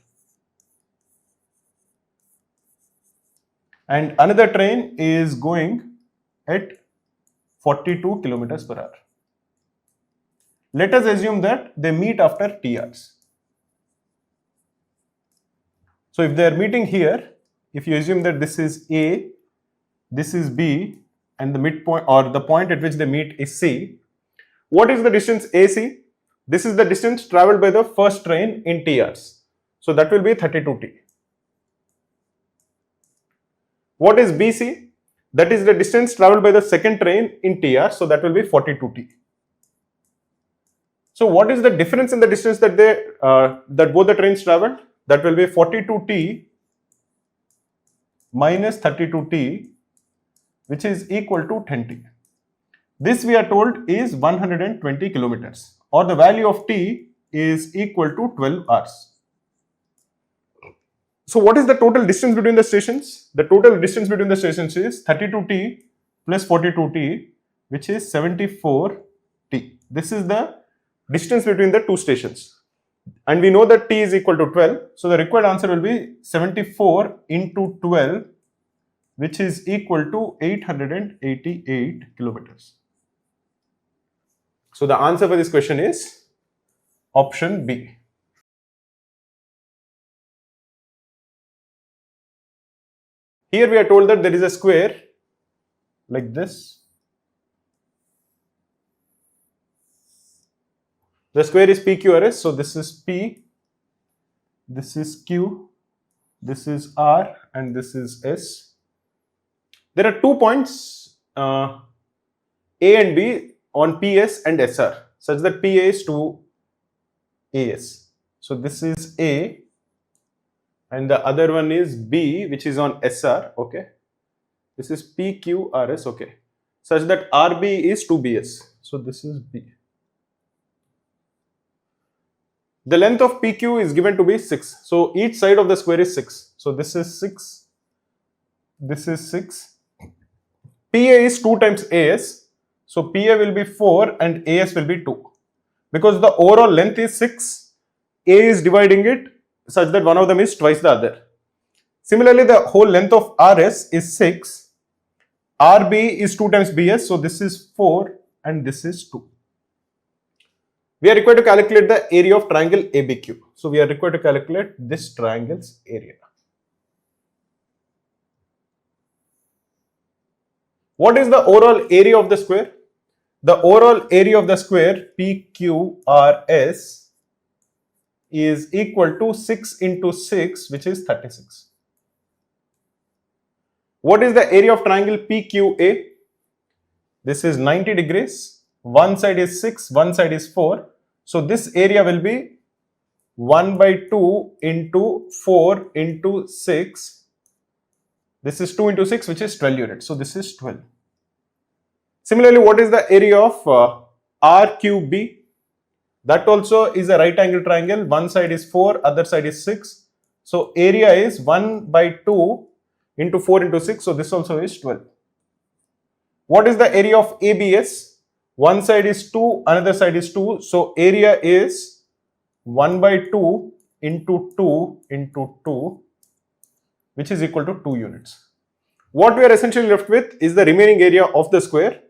And another train is going at 42 kilometers per hour. Let us assume that they meet after t hours. So if they are meeting here, if you assume that this is A, this is B, and the midpoint or the point at which they meet is C, what is the distance AC? This is the distance traveled by the first train in t hours. So that will be 32t. What is BC? That is the distance traveled by the second train in t hours, so that will be 42t. So what is the difference in the distance that that both the trains traveled? That will be 42t minus 32t, which is equal to 10t. This we are told is 120 kilometers, or the value of t is equal to 12 hours. So what is the total distance between the stations? The total distance between the stations is 32t plus 42t, which is 74t. This is the distance between the 2 stations. And we know that t is equal to 12. So the required answer will be 74 into 12, which is equal to 888 kilometers. So the answer for this question is option B. Here we are told that there is a square like this. The square is PQRS, so this is P, this is Q, this is R, and this is S. There are 2 points A and B on PS and SR, such that PA is to AS. So this is A and the other one is B, which is on SR, okay. This is PQRS, okay, such that RB is to BS. So this is B. The length of PQ is given to be 6. So each side of the square is 6. So this is 6. This is 6. PA is 2 times AS. So PA will be 4 and AS will be 2. Because the overall length is 6, A is dividing it such that one of them is twice the other. Similarly, the whole length of RS is 6. RB is 2 times BS. So this is 4 and this is 2. We are required to calculate the area of triangle ABQ. So we are required to calculate this triangle's area. What is the overall area of the square? The overall area of the square PQRS is equal to 6 into 6, which is 36. What is the area of triangle PQA? This is 90 degrees. One side is 6, one side is 4. So this area will be 1 by 2 into 4 into 6. This is 2 into 6, which is 12 units. So this is 12. Similarly, what is the area of RQB? That also is a right angle triangle. One side is 4, other side is 6. So area is 1 by 2 into 4 into 6. So this also is 12. What is the area of ABS? One side is 2, another side is 2. So area is 1 by 2 into 2 into 2, which is equal to 2 units. What we are essentially left with is the remaining area of the square,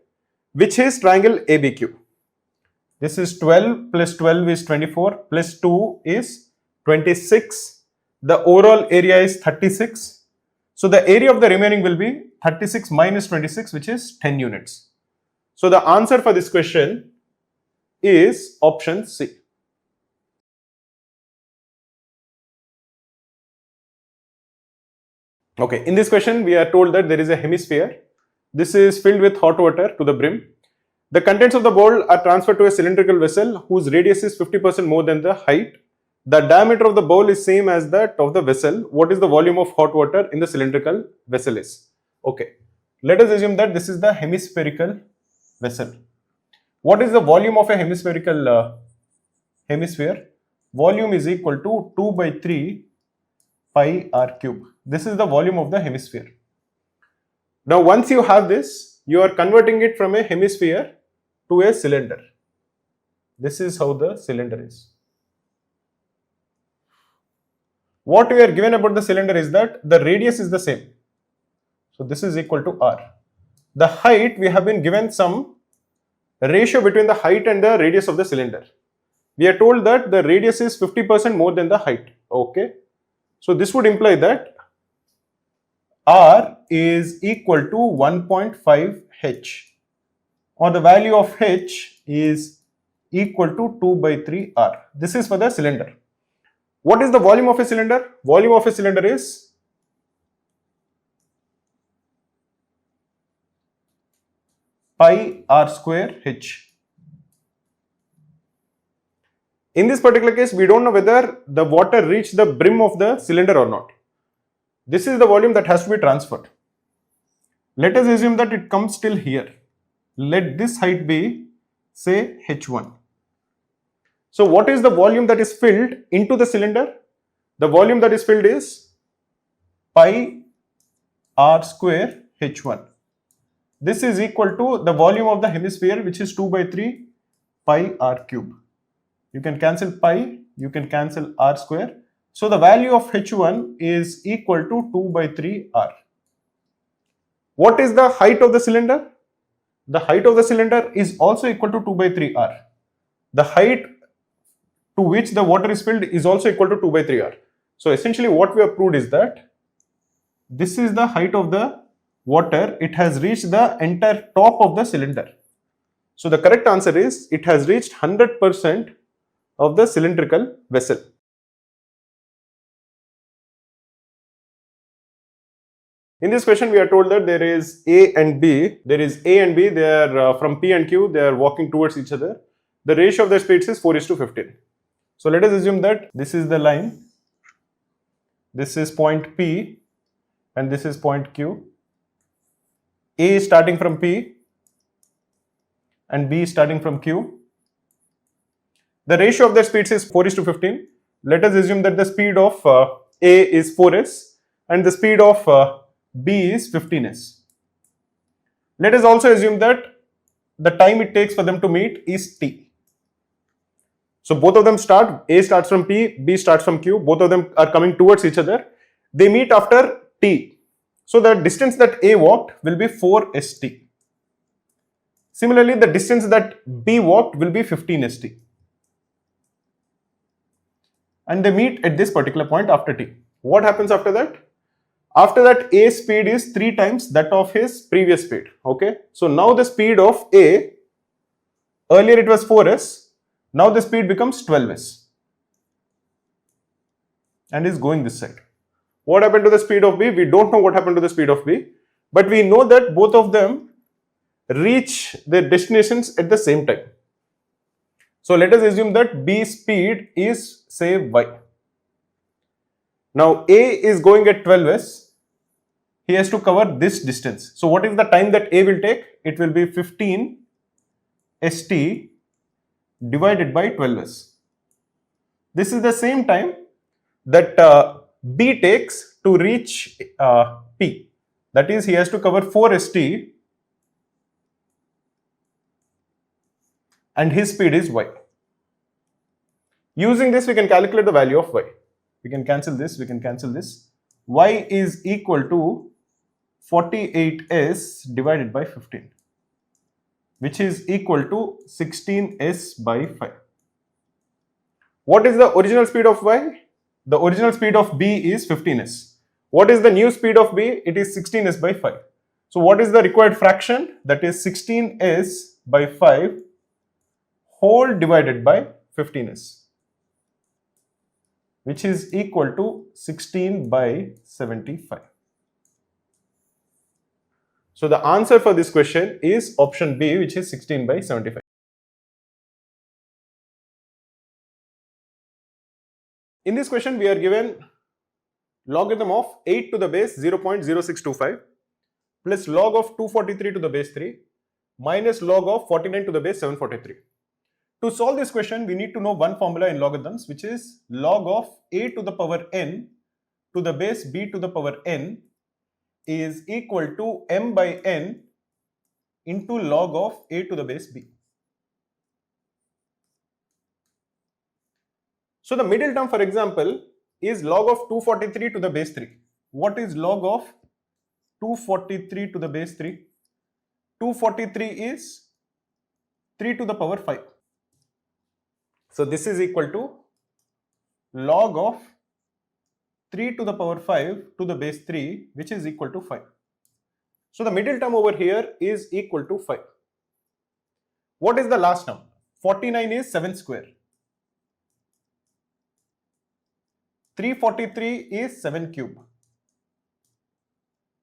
which is triangle ABQ. This is 12 plus 12 is 24 plus 2 is 26. The overall area is 36. So the area of the remaining will be 36 minus 26, which is 10 units. So the answer for this question is option C. Okay, in this question we are told that there is a hemisphere. This is filled with hot water to the brim. The contents of the bowl are transferred to a cylindrical vessel whose radius is 50% more than the height. The diameter of the bowl is same as that of the vessel. What is the volume of hot water in the cylindrical vessel is? Okay, let us assume that this is the hemispherical vessel. What is the volume of a hemispherical hemisphere? Volume is equal to 2 by 3 pi r cube. This is the volume of the hemisphere. Now once you have this, you are converting it from a hemisphere to a cylinder. This is how the cylinder is. What we are given about the cylinder is that the radius is the same. So this is equal to r. The height, we have been given some ratio between the height and the radius of the cylinder. We are told that the radius is 50% more than the height. Okay. So this would imply that r is equal to 1.5 h, or the value of h is equal to 2 by 3 r. This is for the cylinder. What is the volume of a cylinder? Volume of a cylinder is pi r square h. In this particular case, we don't know whether the water reached the brim of the cylinder or not. This is the volume that has to be transferred. Let us assume that it comes till here. Let this height be, say, h1. So what is the volume that is filled into the cylinder? The volume that is filled is pi r square h1. This is equal to the volume of the hemisphere, which is 2 by 3 pi r cube. You can cancel pi, you can cancel r square. So the value of h1 is equal to 2 by 3 r. What is the height of the cylinder? The height of the cylinder is also equal to 2 by 3 r. The height to which the water is filled is also equal to 2 by 3 r. So essentially what we have proved is that this is the height of the water. It has reached the entire top of the cylinder. So the correct answer is it has reached 100% of the cylindrical vessel. In this question, we are told that there is A and B. There is A and B. They are from P and Q. They are walking towards each other. The ratio of their speeds is 4:15. So let us assume that this is the line. This is point P and this is point Q. A is starting from P and B is starting from Q. The ratio of their speeds is 4:15. Let us assume that the speed of A is 4s and the speed of B is 15s. Let us also assume that the time it takes for them to meet is t. So both of them start, A starts from P, B starts from Q, both of them are coming towards each other. They meet after t. So the distance that A walked will be 4st. Similarly, the distance that B walked will be 15st. And they meet at this particular point after t. What happens after that? After that, A's speed is 3 times that of his previous speed. Okay. So now the speed of A, earlier it was 4s, now the speed becomes 12s and is going this side. What happened to the speed of B? We don't know what happened to the speed of B. but we know that both of them reach their destinations at the same time. So let us assume that B speed is say y. Now A is going at 12s. He has to cover this distance. So what is the time that A will take? It will be 15 st divided by 12s. This is the same time that B takes to reach P. That is, he has to cover 4 st and his speed is y. Using this, we can calculate the value of y. We can cancel this, we can cancel this. Y is equal to 48s divided by 15, which is equal to 16s by 5. What is the original speed of y? The original speed of B is 15s. What is the new speed of B? It is 16s by 5. So what is the required fraction? That is 16s by 5 whole divided by 15s, which is equal to 16 by 75. So the answer for this question is option B, which is 16 by 75. In this question, we are given logarithm of 8 to the base 0.0625 plus log of 243 to the base 3 minus log of 49 to the base 743. To solve this question, we need to know one formula in logarithms, which is log of a to the power n to the base b to the power n is equal to m by n into log of a to the base b. So the middle term, for example, is log of 243 to the base 3. What is log of 243 to the base 3? 243 is 3 to the power 5. So this is equal to log of 3 to the power 5 to the base 3, which is equal to 5. So the middle term over here is equal to 5. What is the last term? 49 is 7 square. 343 is 7 cube.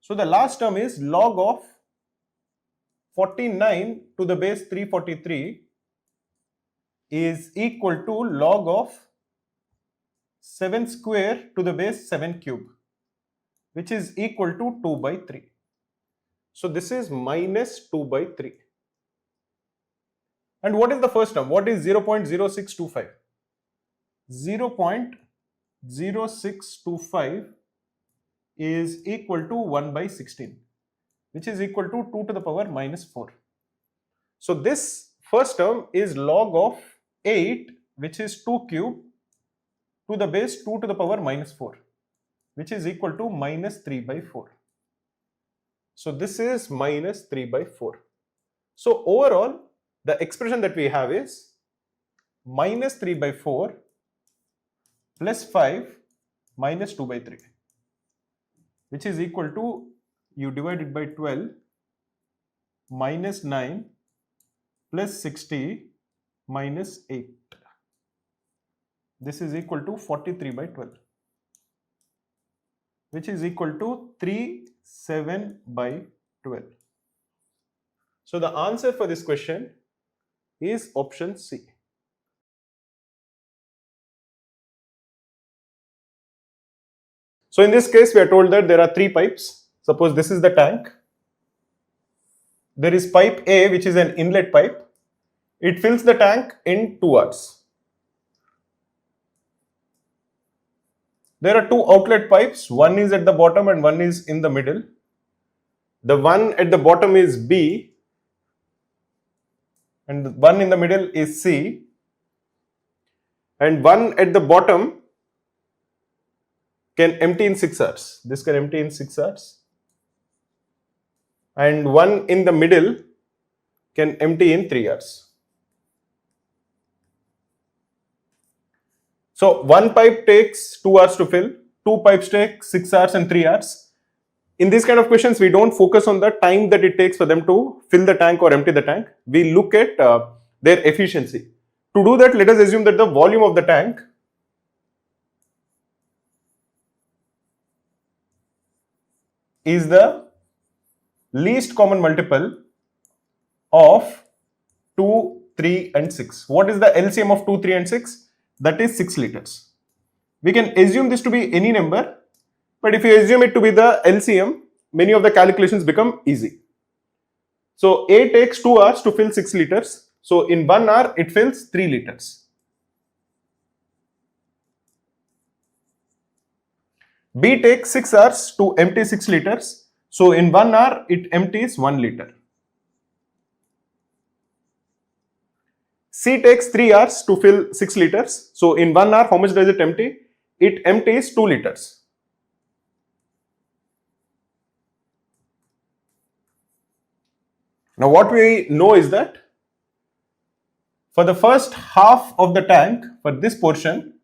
So the last term is log of 49 to the base 343 is equal to log of 7 square to the base 7 cube, which is equal to 2 by 3. So this is minus 2 by 3. And what is the first term? What is 0.0625? 0.0625 is equal to 1 by 16, which is equal to 2 to the power minus 4. So this first term is log of 8, which is 2 cube, to the base 2 to the power minus 4, which is equal to minus 3 by 4. So this is minus 3 by 4. So overall, the expression that we have is minus 3 by 4 plus 5 minus 2 by 3, which is equal to, you divide it by 12, minus 9 plus 60 minus 8. This is equal to 43 by 12, which is equal to 37 by 12. So the answer for this question is option C. So in this case, we are told that there are 3 pipes. Suppose this is the tank. There is pipe A, which is an inlet pipe. It fills the tank in 2 hours. There are 2 outlet pipes. One is at the bottom and one is in the middle. The one at the bottom is B and the one in the middle is C. And one at the bottom can empty in 6 hours. This can empty in 6 hours. And one in the middle can empty in 3 hours. So one pipe takes 2 hours to fill, 2 pipes take 6 hours and 3 hours. In these kind of questions, we don't focus on the time that it takes for them to fill the tank or empty the tank. We look at their efficiency. To do that, let us assume that the volume of the tank is the least common multiple of 2, 3 and 6. What is the LCM of 2, 3 and 6? That is 6 liters. We can assume this to be any number, but if you assume it to be the LCM, many of the calculations become easy. So A takes 2 hours to fill 6 liters. So in 1 hour, it fills 3 liters. B takes 6 hours to empty 6 liters. So in 1 hour, it empties 1 liter. C takes 3 hours to fill 6 liters. So in 1 hour, how much does it empty? It empties 2 liters. Now what we know is that for the first half of the tank, for this portion,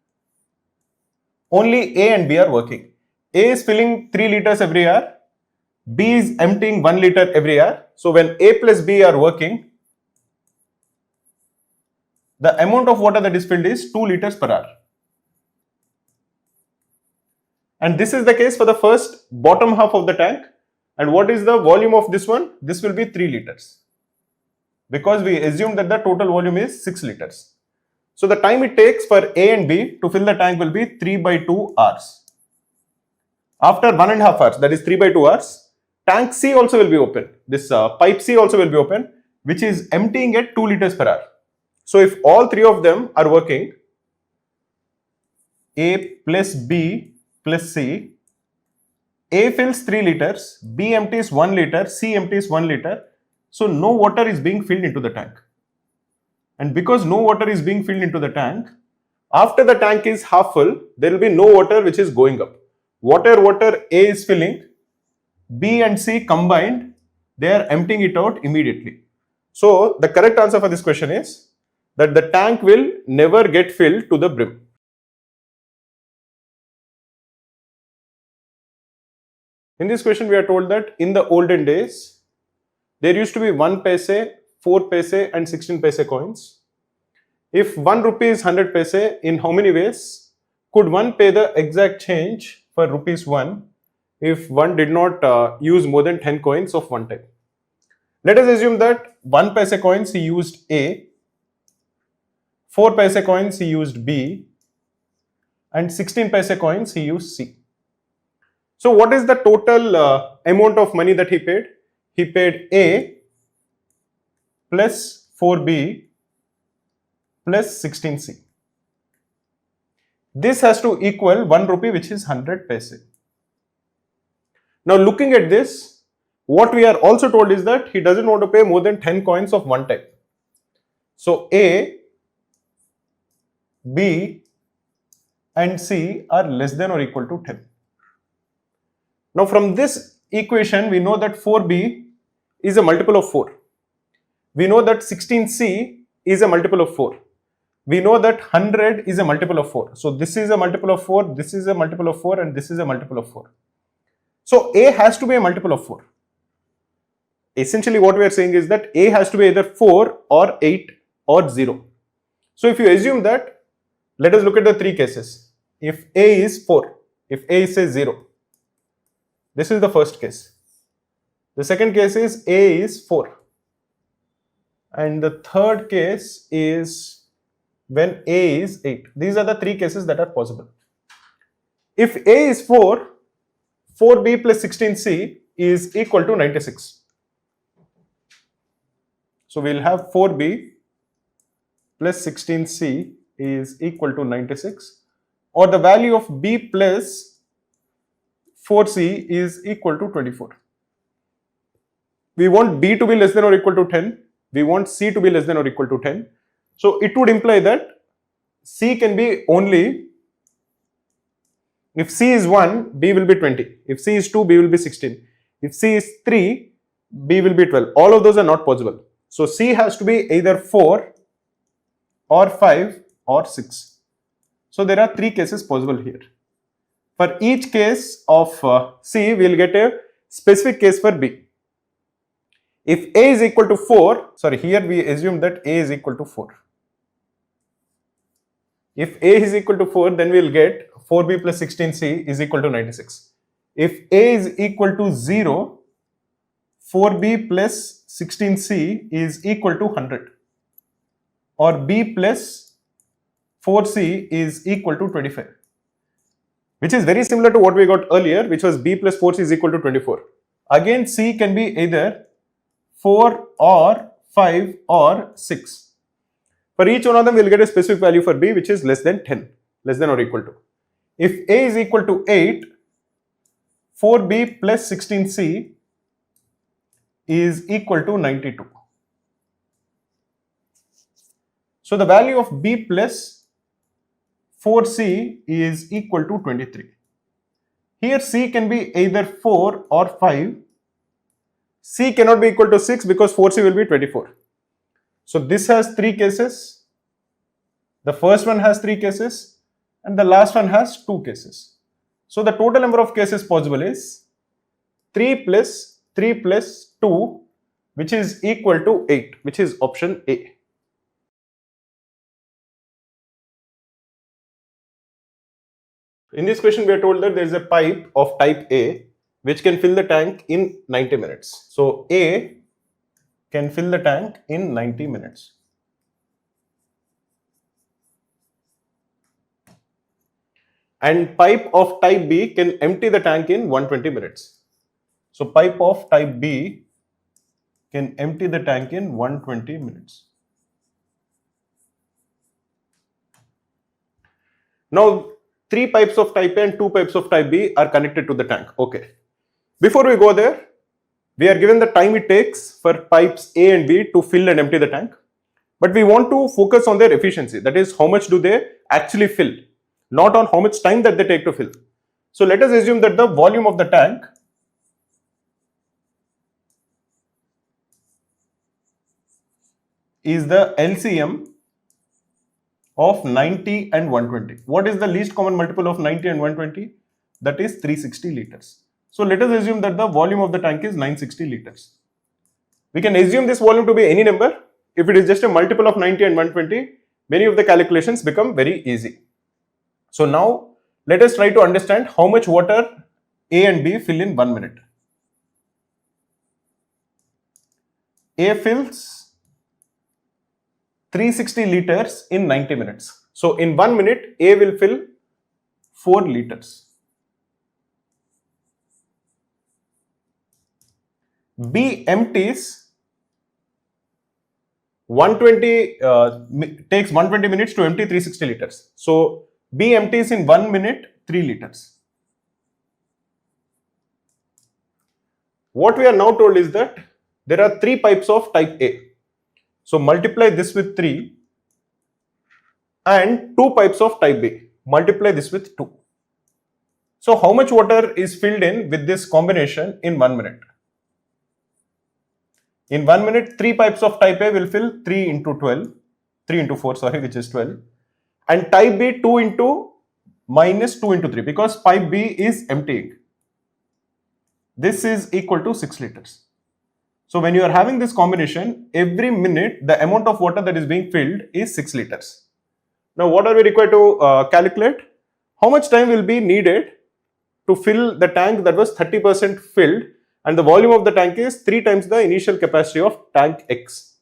only A and B are working. A is filling 3 liters every hour, B is emptying 1 liter every hour. So when A plus B are working, the amount of water that is filled is 2 liters per hour. And this is the case for the first bottom half of the tank. And what is the volume of this one? This will be 3 liters. Because we assume that the total volume is 6 liters. So the time it takes for A and B to fill the tank will be 3 by 2 hours. After 1.5 hours, that is 3 by 2 hours, tank C also will be open. This pipe C also will be open, which is emptying at 2 liters per hour. So if all three of them are working, A plus B plus C, A fills 3 liters, B empties 1 liter, C empties 1 liter. So no water is being filled into the tank. And because no water is being filled into the tank, after the tank is half full, there will be no water which is going up. Water A is filling, B and C combined, they are emptying it out immediately. So the correct answer for this question is that the tank will never get filled to the brim. In this question, we are told that in the olden days, there used to be 1 paise, 4 paise and 16 paise coins. If 1 rupee is 100 paise, in how many ways could one pay the exact change for rupees 1 if one did not use more than 10 coins of one type? Let us assume that 1 paise coins he used A, 4 paise coins he used B, and 16 paise coins he used C. So what is the total amount of money that he paid? He paid A plus 4B plus 16C. This has to equal 1 rupee, which is 100 paise. Now looking at this, what we are also told is that he doesn't want to pay more than 10 coins of one type. So A, B and C are less than or equal to 10. Now from this equation, we know that 4B is a multiple of 4. We know that 16C is a multiple of 4. We know that 100 is a multiple of 4. So this is a multiple of 4, this is a multiple of 4 and this is a multiple of 4. So A has to be a multiple of 4. Essentially what we are saying is that A has to be either 4 or 8 or 0. So if you assume that, let us look at the three cases. If A is 4, if A is say 0, this is the first case. The second case is A is 4. And the third case is when A is 8. These are the three cases that are possible. If A is 4, 4B plus 16C is equal to 96. So we'll have 4B plus 16C is equal to 96, or the value of B plus 4C is equal to 24. We want B to be less than or equal to 10. We want C to be less than or equal to 10. So it would imply that C can be only, if C is 1, B will be 20. If C is 2, B will be 16. If C is 3, B will be 12. All of those are not possible. So C has to be either 4 or 5 or 6. So there are three cases possible here. For each case of C, we will get a specific case for B. If A is equal to 4, here we assume that A is equal to 4. If A is equal to 4, then we will get 4B plus 16C is equal to 96. If A is equal to 0, 4b plus 16c is equal to 100, or b plus 4c is equal to 25, which is very similar to what we got earlier, which was b plus 4c is equal to 24. Again, c can be either 4 or 5 or 6. For each one of them, we'll get a specific value for b, which is less than 10, less than or equal to. If a is equal to 8, 4b plus 16c is equal to 92. So the value of b plus 4c is equal to 23. Here c can be either 4 or 5. C cannot be equal to 6 because 4c will be 24. So this has 3 cases. The first one has 3 cases and the last one has 2 cases. So the total number of cases possible is 3 plus 3 plus 2, which is equal to 8, which is option A. In this question, we are told that there is a pipe of type A which can fill the tank in 90 minutes. So A can fill the tank in 90 minutes. And pipe of type B can empty the tank in 120 minutes. So pipe of type B can empty the tank in 120 minutes. Now, 3 pipes of type A and 2 pipes of type B are connected to the tank. Okay. Before we go there, we are given the time it takes for pipes A and B to fill and empty the tank. But we want to focus on their efficiency. That is, how much do they actually fill, not on how much time that they take to fill. So let us assume that the volume of the tank is the LCM of 90 and 120. What is the least common multiple of 90 and 120? That is 360 liters. So let us assume that the volume of the tank is 960 liters. We can assume this volume to be any number. If it is just a multiple of 90 and 120, many of the calculations become very easy. So now let us try to understand how much water A and B fill in 1 minute. A fills 360 liters in 90 minutes. So in 1 minute, A will fill 4 liters. B empties 120, takes 120 minutes to empty 360 liters. So B empties in 1 minute 3 liters. What we are now told is that there are 3 pipes of type A. So multiply this with 3 and 2 pipes of type B. Multiply this with 2. So how much water is filled in with this combination in 1 minute? In 1 minute, 3 pipes of type A will fill 3 into 4, which is 12. And type B 2 into minus 2 into 3, because pipe B is emptying. This is equal to 6 liters. So when you are having this combination, every minute the amount of water that is being filled is 6 liters. Now what are we required to calculate? How much time will be needed to fill the tank that was 30% filled, and the volume of the tank is 3 times the initial capacity of tank X.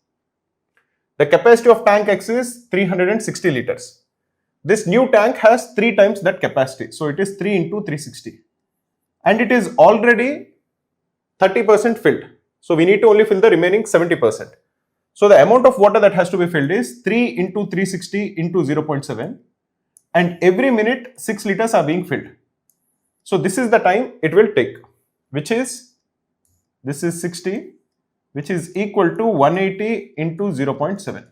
The capacity of tank X is 360 liters. This new tank has 3 times that capacity. So it is 3 into 360. And it is already 30% filled. So we need to only fill the remaining 70%. So the amount of water that has to be filled is 3 into 360 into 0.7. And every minute 6 liters are being filled. So this is the time it will take, which is, this is 60, which is equal to 180 into 0.7,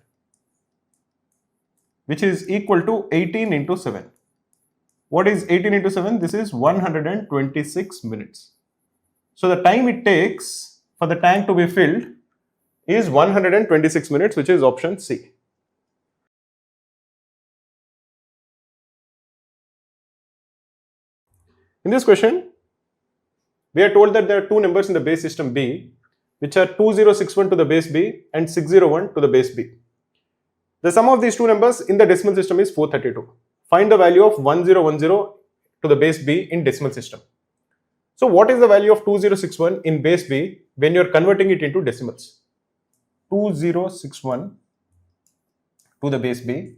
which is equal to 18 into 7. What is 18 into 7? This is 126 minutes. So the time it takes for the tank to be filled is 126 minutes, which is option C. In this question, we are told that there are 2 numbers in the base system B, which are 2061 to the base B and 601 to the base B. The sum of these 2 numbers in the decimal system is 432. Find the value of 1010 to the base B in decimal system. So what is the value of 2061 in base B when you're converting it into decimals? 2061 to the base B.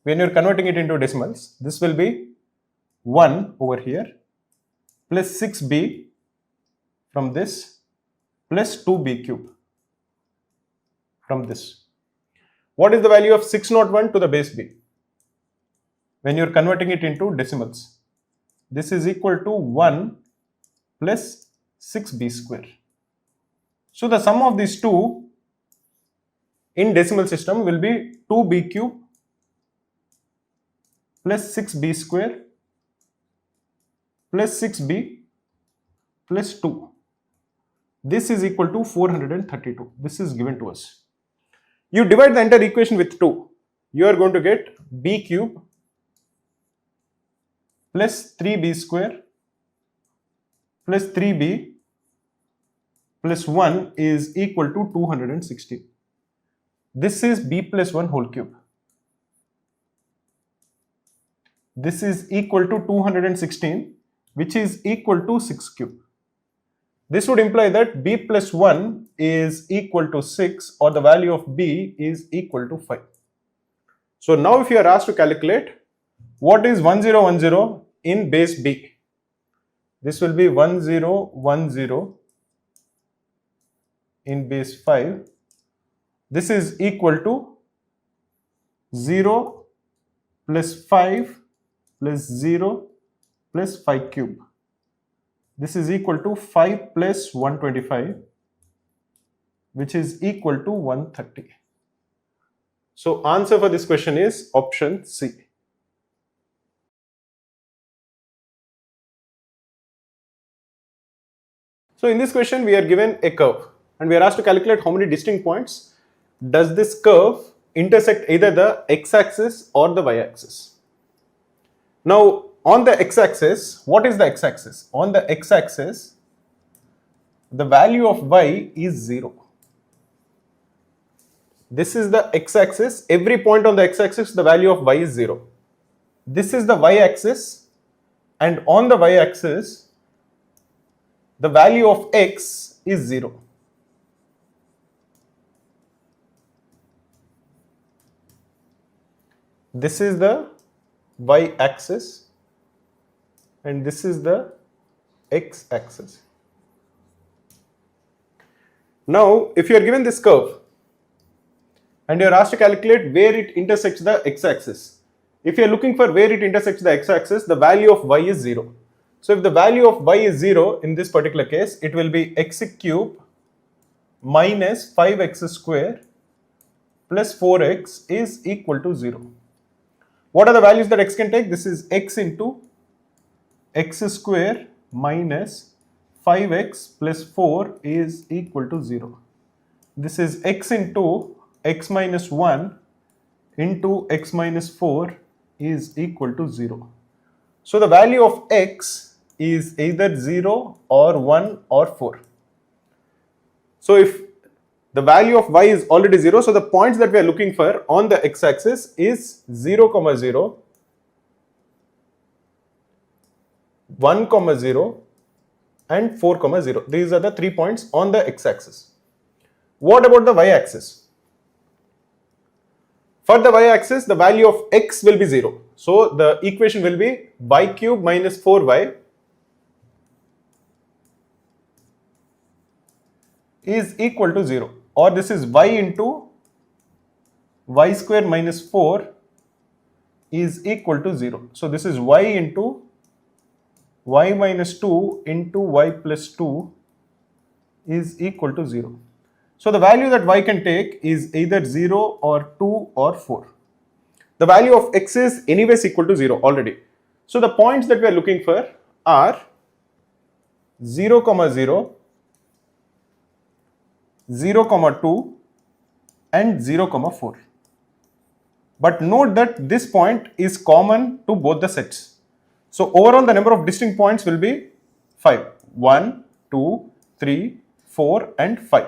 When you're converting it into decimals, this will be 1 over here plus 6b from this plus 2b cube from this. What is the value of 601 to the base B? When you're converting it into decimals, this is equal to 1 plus 6b square. So the sum of these two in decimal system will be 2b cube plus 6b square plus 6b plus 2. This is equal to 432. This is given to us. You divide the entire equation with 2. You are going to get b cube plus 3b square plus 3b plus 1 is equal to 216. This is b plus 1 whole cube. This is equal to 216, which is equal to 6 cube. This would imply that b plus 1 is equal to 6, or the value of b is equal to 5. So now if you are asked to calculate what is 1010 in base B, this will be 1010 in base 5. This is equal to 0 plus 5 plus 0 plus 5 cube. This is equal to 5 plus 125, which is equal to 130. So answer for this question is option C. So in this question we are given a curve and we are asked to calculate how many distinct points does this curve intersect either the x-axis or the y-axis. Now on the x-axis, what is the x-axis? On the x-axis, the value of y is 0. This is the x-axis. Every point on the x-axis, the value of y is 0. This is the y-axis, and on the y-axis, the value of x is 0. This is the y-axis and this is the x-axis. Now, if you are given this curve and you are asked to calculate where it intersects the x-axis, if you are looking for where it intersects the x-axis, the value of y is 0. So if the value of y is 0 in this particular case, it will be x cube minus 5x square plus 4x is equal to 0. What are the values that x can take? This is x into x square minus 5x plus 4 is equal to 0. This is x into x minus 1 into x minus 4 is equal to 0. So the value of x is either 0 or 1 or 4. So if the value of y is already 0, so the points that we are looking for on the x-axis is 0, 0, 1, 0 and 4, 0. These are the 3 points on the x-axis. What about the y-axis? For the y-axis, the value of x will be 0. So the equation will be y cube minus 4y is equal to 0, or this is y into y square minus 4 is equal to 0. So this is y into y minus 2 into y plus 2 is equal to 0. So the value that y can take is either 0 or 2 or 4. The value of x is anyways equal to 0 already. So the points that we are looking for are 0, 0, 0, 2 and 0, 4. But note that this point is common to both the sets. So overall the number of distinct points will be 5. 1, 2, 3, 4 and 5.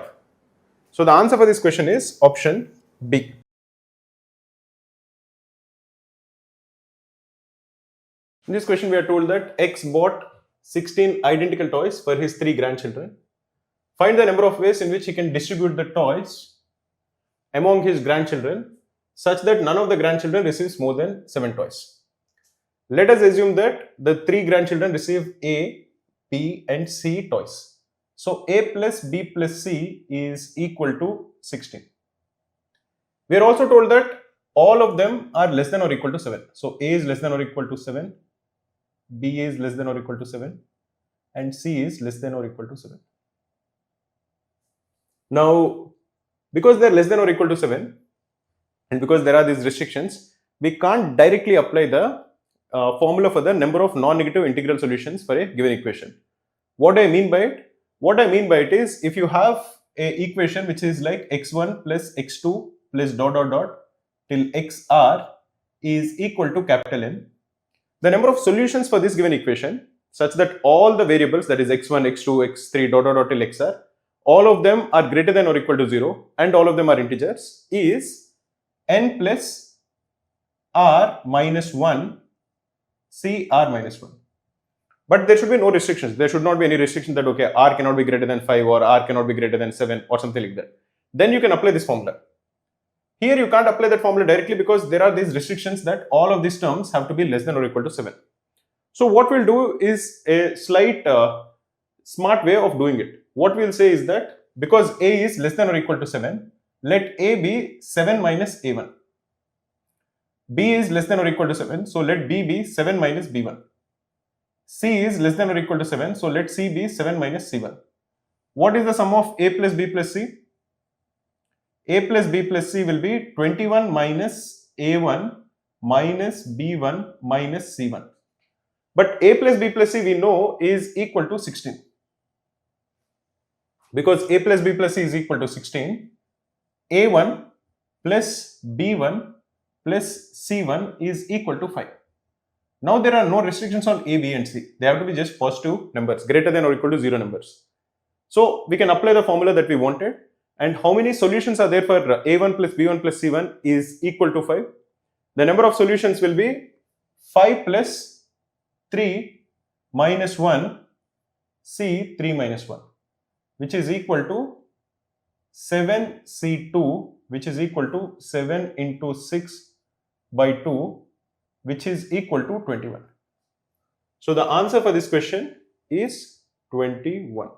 So the answer for this question is option B. In this question we are told that x bought 16 identical toys for his 3 grandchildren. Find the number of ways in which he can distribute the toys among his grandchildren such that none of the grandchildren receives more than 7 toys. Let us assume that the 3 grandchildren receive A, B and C toys. So A plus B plus C is equal to 16. We are also told that all of them are less than or equal to 7. So A is less than or equal to 7, B is less than or equal to 7 and C is less than or equal to 7. Now, because they are less than or equal to 7 and because there are these restrictions, we can't directly apply the formula for the number of non-negative integral solutions for a given equation. What do I mean by it? What I mean by it is, if you have a equation which is like x1 plus x2 plus dot dot dot till xr is equal to capital N, the number of solutions for this given equation such that all the variables, that is x1, x2, x3 dot dot dot till xr, all of them are greater than or equal to 0 and all of them are integers, is n plus r minus 1 c r minus 1. But there should be no restrictions. There should not be any restriction that, okay, r cannot be greater than 5 or r cannot be greater than 7 or something like that. Then you can apply this formula. Here you can't apply that formula directly because there are these restrictions that all of these terms have to be less than or equal to 7. So what we'll do is a slight smart way of doing it. What we'll say is that because a is less than or equal to 7, let a be 7 minus a1. B is less than or equal to 7, so let B be 7 minus B1. C is less than or equal to 7, so let C be 7 minus C1. What is the sum of A plus B plus C? A plus B plus C will be 21 minus A1 minus B1 minus C1. But A plus B plus C we know is equal to 16. Because A plus B plus C is equal to 16, A1 plus B1 plus C1 is equal to 5. Now there are no restrictions on A, B and C. They have to be just positive numbers, greater than or equal to 0 numbers. So we can apply the formula that we wanted. And how many solutions are there for A1 plus B1 plus C1 is equal to 5. The number of solutions will be 5 plus 3 minus 1 C 3 minus 1, which is equal to 7 C2, which is equal to 7 into 6 by 2, which is equal to 21. So the answer for this question is 21.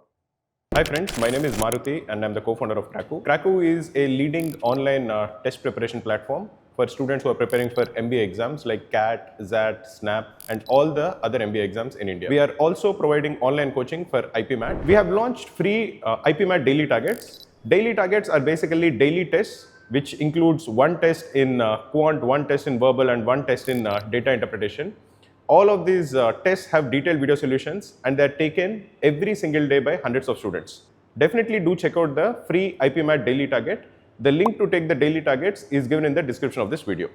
Hi friends, my name is Maruti and I'm the co-founder of Cracku. Cracku is a leading online test preparation platform for students who are preparing for MBA exams like CAT, XAT, SNAP and all the other MBA exams in India. We are also providing online coaching for IPMAT. We have launched free IPMAT daily targets. Daily targets are basically daily tests which includes one test in Quant, one test in verbal and one test in data interpretation. All of these tests have detailed video solutions and they are taken every single day by hundreds of students. Definitely do check out the free IPMAT daily target. The link to take the daily targets is given in the description of this video.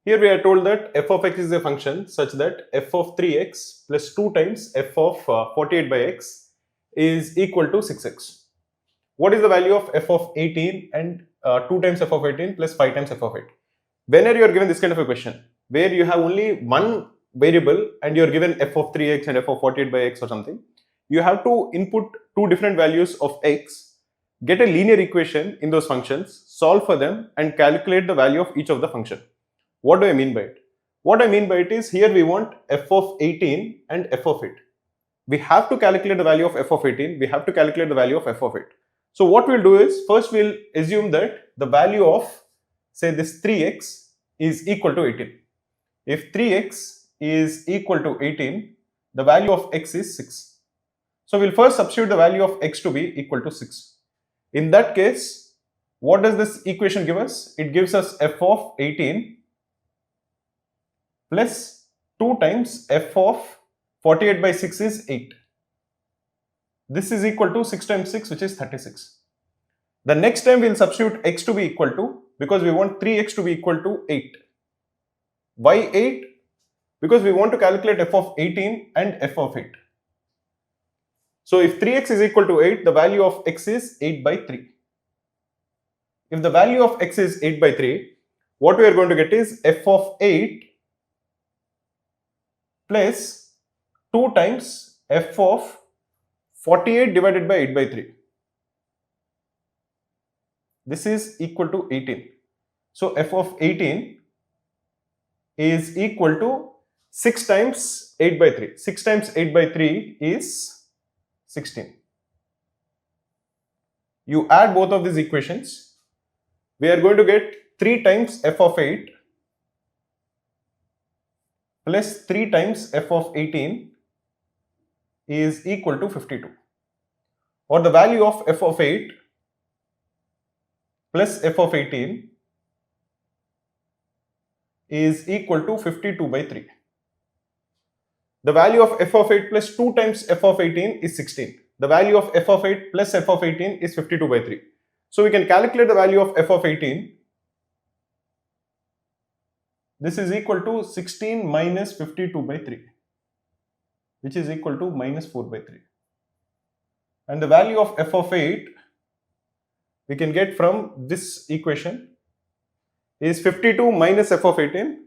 Here we are told that f of x is a function such that f of 3x plus 2 times f of 48 by x is equal to 6x. What is the value of f of 18 and 2 times f of 18 plus 5 times f of 8? Whenever you are given this kind of a question where you have only one variable and you are given f of 3x and f of 48 by x or something, you have to input two different values of x, get a linear equation in those functions, solve for them and calculate the value of each of the function. What do I mean by it? What I mean by it is, here we want f of 18 and f of 8. We have to calculate the value of f of 18, we have to calculate the value of f of 8. So what we'll do is, first we'll assume that the value of, say, this 3x is equal to 18. If 3x is equal to 18, the value of x is 6. So we'll first substitute the value of x to be equal to 6. In that case, what does this equation give us? It gives us f of 18 plus 2 times f of 48 by 6 is 8. This is equal to 6 times 6, which is 36. The next time we'll substitute x to be equal to, because we want 3x to be equal to 8. Why 8? Because we want to calculate f of 18 and f of 8. So if 3x is equal to 8, the value of x is 8 by 3. If the value of x is 8 by 3, what we are going to get is f of 8 plus 2 times f of 48 divided by 8 by 3. This is equal to 18. So f of 18 is equal to 6 times 8 by 3. 6 times 8 by 3 is 16. You add both of these equations. We are going to get 3 times f of 8 plus 3 times f of 18 is equal to 52. Or the value of f of 8 plus f of 18 is equal to 52 by 3. The value of f of 8 plus 2 times f of 18 is 16. The value of f of 8 plus f of 18 is 52 by 3. So we can calculate the value of f of 18. This is equal to 16 minus 52 by 3, which is equal to minus 4 by 3. And the value of f of 8 we can get from this equation is 52 minus f of 18,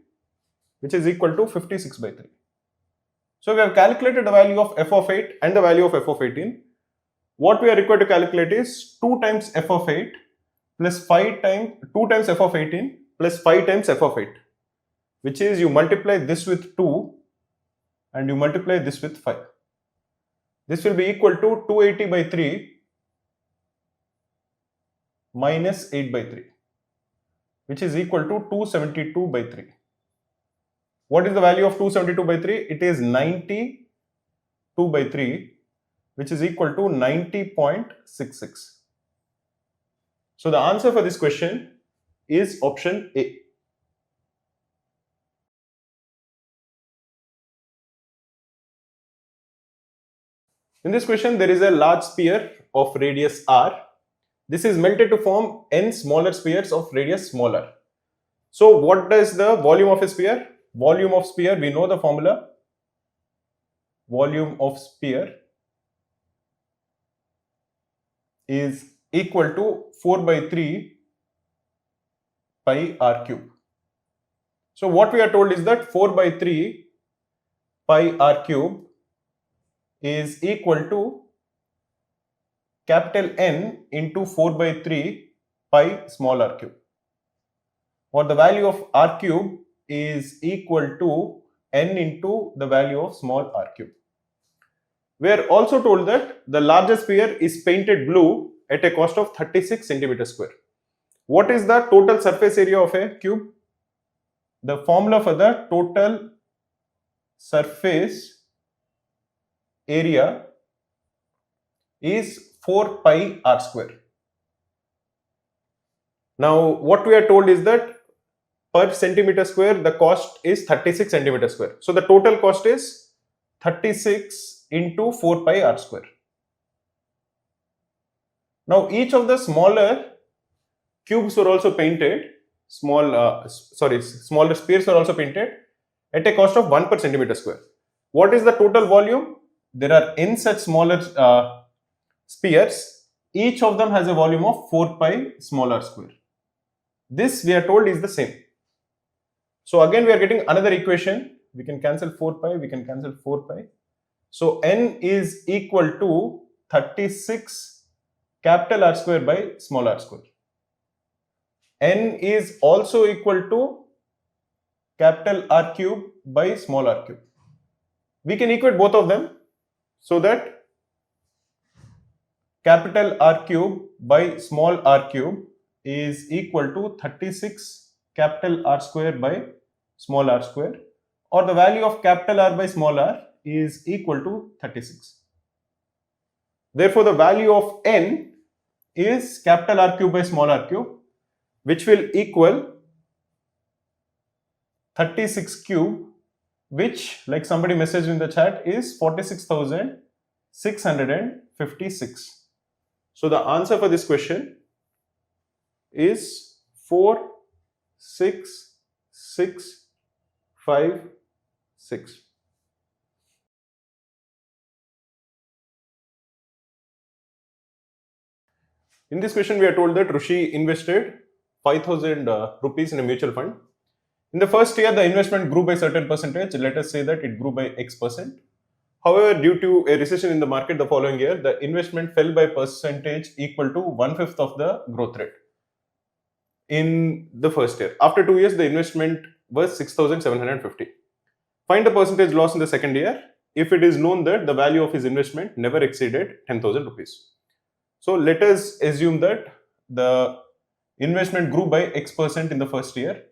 which is equal to 56 by 3. So we have calculated the value of f of 8 and the value of f of 18. What we are required to calculate is 2 times f of 8 plus 5 times 2 times f of 18 plus 5 times f of 8, which is you multiply this with 2 and you multiply this with 5. This will be equal to 280 by 3 minus 8 by 3, which is equal to 272 by 3. What is the value of 272 by 3? It is 92 by 3, which is equal to 90.66. So the answer for this question is option A. In this question, there is a large sphere of radius r. This is melted to form n smaller spheres of radius smaller. So what does the volume of a sphere? Volume of sphere, we know the formula. Volume of sphere is equal to 4 by 3 pi r cube. So what we are told is that 4 by 3 pi r cube is equal to capital N into 4 by 3 pi small r cube. Or the value of r cube is equal to n into the value of small r cube. We are also told that the largest sphere is painted blue at a cost of 36 centimeters square. What is the total surface area of a cube? The formula for the total surface area is 4 pi r square. Now what we are told is that per centimeter square the cost is 36 centimeter square. So the total cost is 36 into 4 pi r square. Now each of the smaller cubes were also painted, smaller spheres are also painted at a cost of 1 per centimeter square. What is the total volume? There are n such smaller spheres. Each of them has a volume of 4 pi small r square. This we are told is the same. So again we are getting another equation. We can cancel 4 pi, we can cancel 4 pi. So n is equal to 36 capital R square by small r square. N is also equal to capital R cube by small r cube. We can equate both of them so that capital R cube by small r cube is equal to 36 capital R square by small r square, or the value of capital R by small r is equal to 36. Therefore, the value of n is capital R cube by small r cube, which will equal 36 cube, which, like somebody messaged in the chat, is 46,656. So the answer for this question is 46656. In this question, we are told that Rishi invested 5,000 rupees in a mutual fund. In the first year, the investment grew by certain percentage. Let us say that it grew by X percent. However, due to a recession in the market the following year, the investment fell by percentage equal to 1/5 of the growth rate in the first year. After 2 years, the investment was 6,750. Find the percentage loss in the second year if it is known that the value of his investment never exceeded 10,000 rupees. So let us assume that the investment grew by X percent in the first year.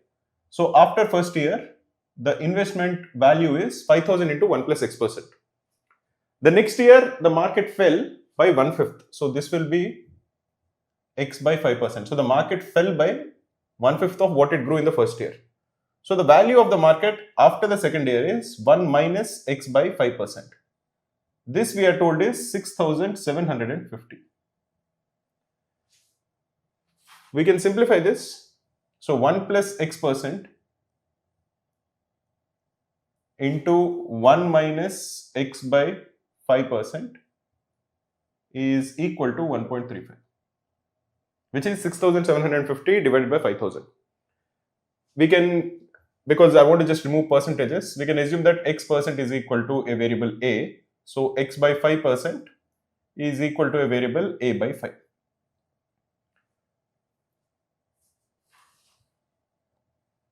So after first year, the investment value is 5,000 into 1 plus X percent. The next year, the market fell by 1/5. So this will be X by 5%. So the market fell by 1/5 of what it grew in the first year. So the value of the market after the second year is 1 minus X by 5%. This we are told is 6,750. We can simplify this. So 1 plus X percent into 1 minus X by 5% is equal to 1.35, which is 6,750 divided by 5,000. We can, because I want to just remove percentages, we can assume that X percent is equal to a variable A. So X by 5% is equal to a variable A by 5.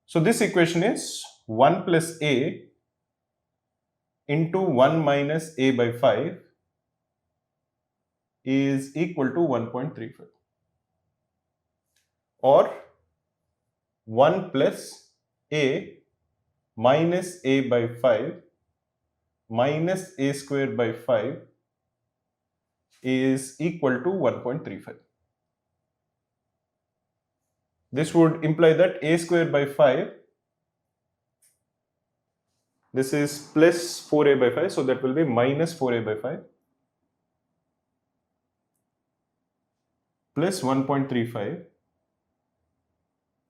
So this equation is 1 plus A into 1 minus A by 5 is equal to 1.35, or 1 plus A minus A by 5 minus A square by 5 is equal to 1.35. This would imply that A square by 5, this is plus 4A by 5, so that will be minus 4A by 5 plus 1.35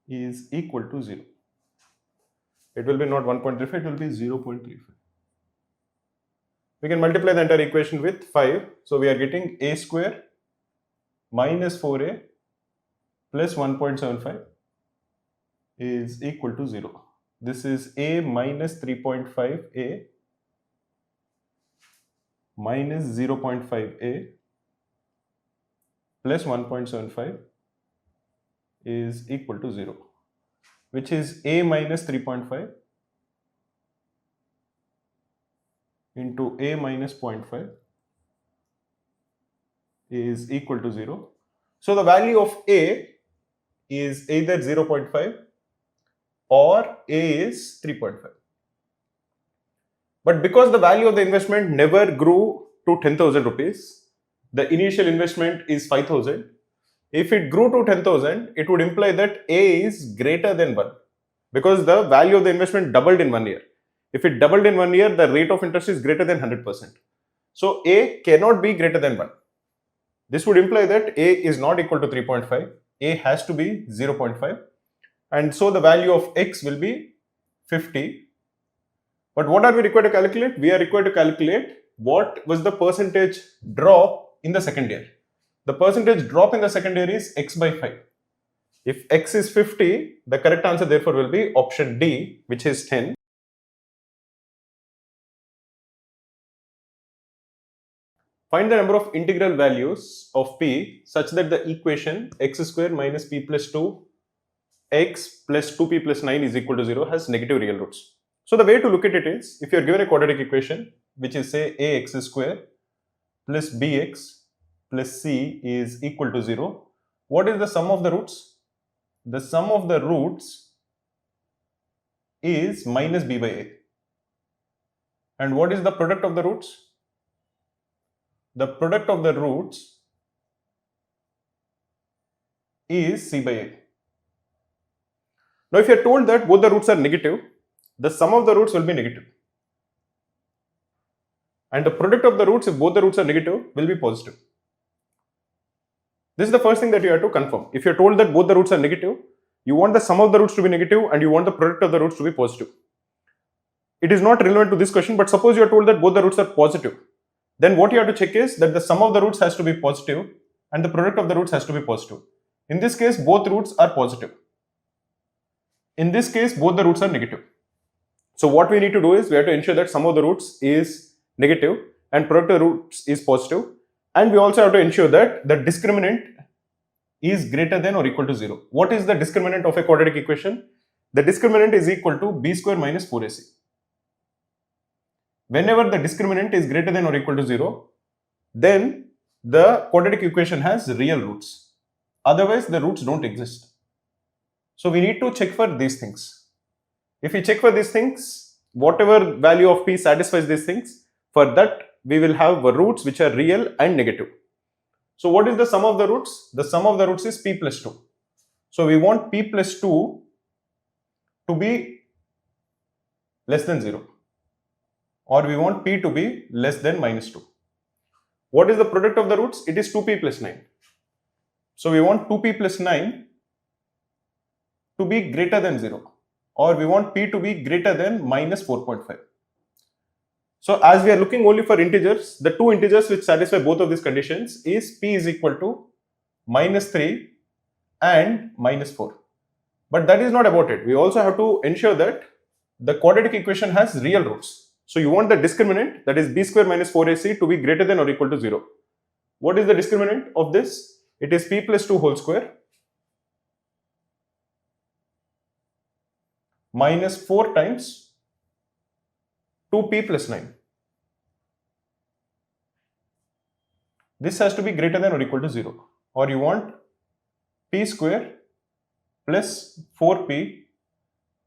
is equal to 0. It will be not 1.35, it will be 0.35. We can multiply the entire equation with 5. So we are getting A square minus 4A plus 1.75 is equal to 0. This is A minus 3.5A minus 0.5A plus 1.75 is equal to 0, which is A minus 3.5 into A minus 0.5 is equal to 0. So the value of A is either 0.5 or A is 3.5. But because the value of the investment never grew to 10,000 rupees, the initial investment is 5,000. If it grew to 10,000, it would imply that A is greater than 1, because the value of the investment doubled in 1 year. If it doubled in 1 year, the rate of interest is greater than 100%. So A cannot be greater than 1. This would imply that A is not equal to 3.5. A has to be 0.5. And so the value of X will be 50. But what are we required to calculate? We are required to calculate what was the percentage drop in the second year. The percentage drop in the second year is X by 5. If X is 50, the correct answer therefore will be option D, which is 10. Find the number of integral values of P such that the equation x square minus P plus 2 x plus 2P plus 9 is equal to 0 has negative real roots. So the way to look at it is, if you are given a quadratic equation, which is say ax square plus bx plus c is equal to 0, what is the sum of the roots? The sum of the roots is minus b by a. And what is the product of the roots? The product of the roots is c by a. Now, if you are told that both the roots are negative, the sum of the roots will be negative. And the product of the roots, if both the roots are negative, will be positive. This is the first thing that you have to confirm. If you are told that both the roots are negative, you want the sum of the roots to be negative and you want the product of the roots to be positive. It is not relevant to this question, but suppose you are told that both the roots are positive. Then what you have to check is that the sum of the roots has to be positive and the product of the roots has to be positive. In this case, both roots are positive. In this case, both the roots are negative. So what we need to do is we have to ensure that sum of the roots is negative and product of the roots is positive. And we also have to ensure that the discriminant is greater than or equal to 0. What is the discriminant of a quadratic equation? The discriminant is equal to b square minus 4ac. Whenever the discriminant is greater than or equal to 0, then the quadratic equation has real roots. Otherwise, the roots don't exist. So we need to check for these things. If we check for these things, whatever value of p satisfies these things, for that we will have roots which are real and negative. So what is the sum of the roots? The sum of the roots is p plus 2. So we want p plus 2 to be less than 0, or we want p to be less than minus 2. What is the product of the roots? It is 2p plus 9. So we want 2p plus 9 to be greater than 0, or we want p to be greater than minus 4.5. So as we are looking only for integers, the two integers which satisfy both of these conditions is p is equal to minus 3 and minus 4. But that is not about it. We also have to ensure that the quadratic equation has real roots. So you want the discriminant, that is b square minus 4ac, to be greater than or equal to 0. What is the discriminant of this? It is p plus 2 whole square minus 4 times 2p plus 9. This has to be greater than or equal to 0. Or you want p square plus 4p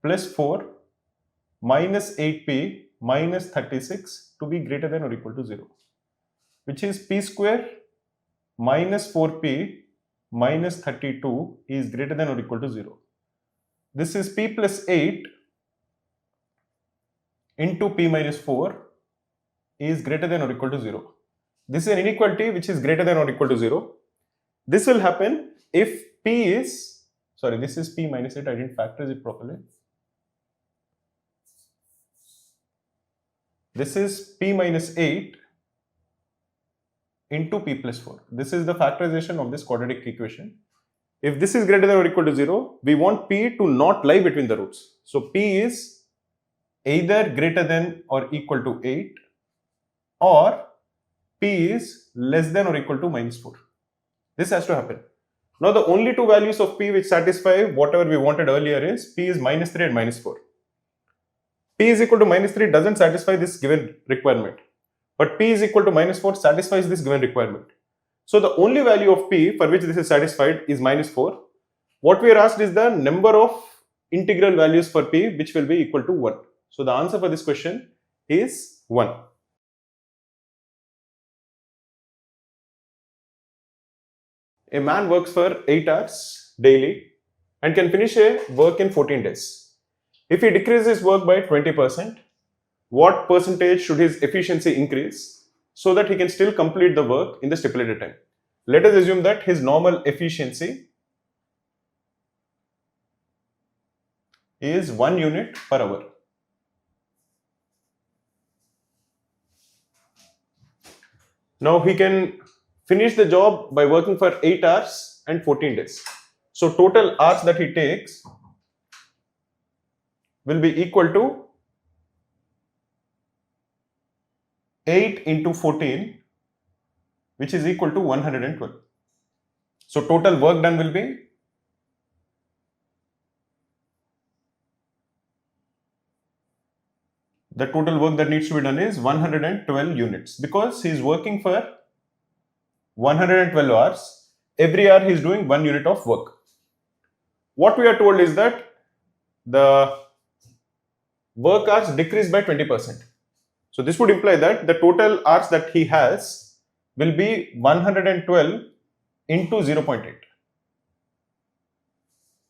plus 4 minus 8p minus 36 to be greater than or equal to 0, which is p square minus 4p minus 32 is greater than or equal to 0. This is p plus 8 into p minus 4 is greater than or equal to 0. This is an inequality which is greater than or equal to 0. This will happen if p is, sorry, this is p minus 8, I didn't factorize it properly. This is p minus 8 into p plus 4. This is the factorization of this quadratic equation. If this is greater than or equal to 0, we want p to not lie between the roots. So p is either greater than or equal to 8, or p is less than or equal to minus 4. This has to happen. Now the only two values of p which satisfy whatever we wanted earlier is p is minus 3 and minus 4. P is equal to minus 3 doesn't satisfy this given requirement, but p is equal to minus 4 satisfies this given requirement. So the only value of p for which this is satisfied is minus 4. What we are asked is the number of integral values for p which will be equal to 1. So the answer for this question is 1. A man works for 8 hours daily and can finish a work in 14 days. If he decreases his work by 20%, what percentage should his efficiency increase so that he can still complete the work in the stipulated time? Let us assume that his normal efficiency is 1 unit per hour. Now he can finish the job by working for 8 hours and 14 days. So total hours that he takes will be equal to 8 into 14, which is equal to 112. So total work done will be the total work that needs to be done is 112 units, because he is working for 112 hours. Every hour he is doing 1 unit of work. What we are told is that the work hours decrease by 20%. So this would imply that the total hours that he has will be 112 into 0.8.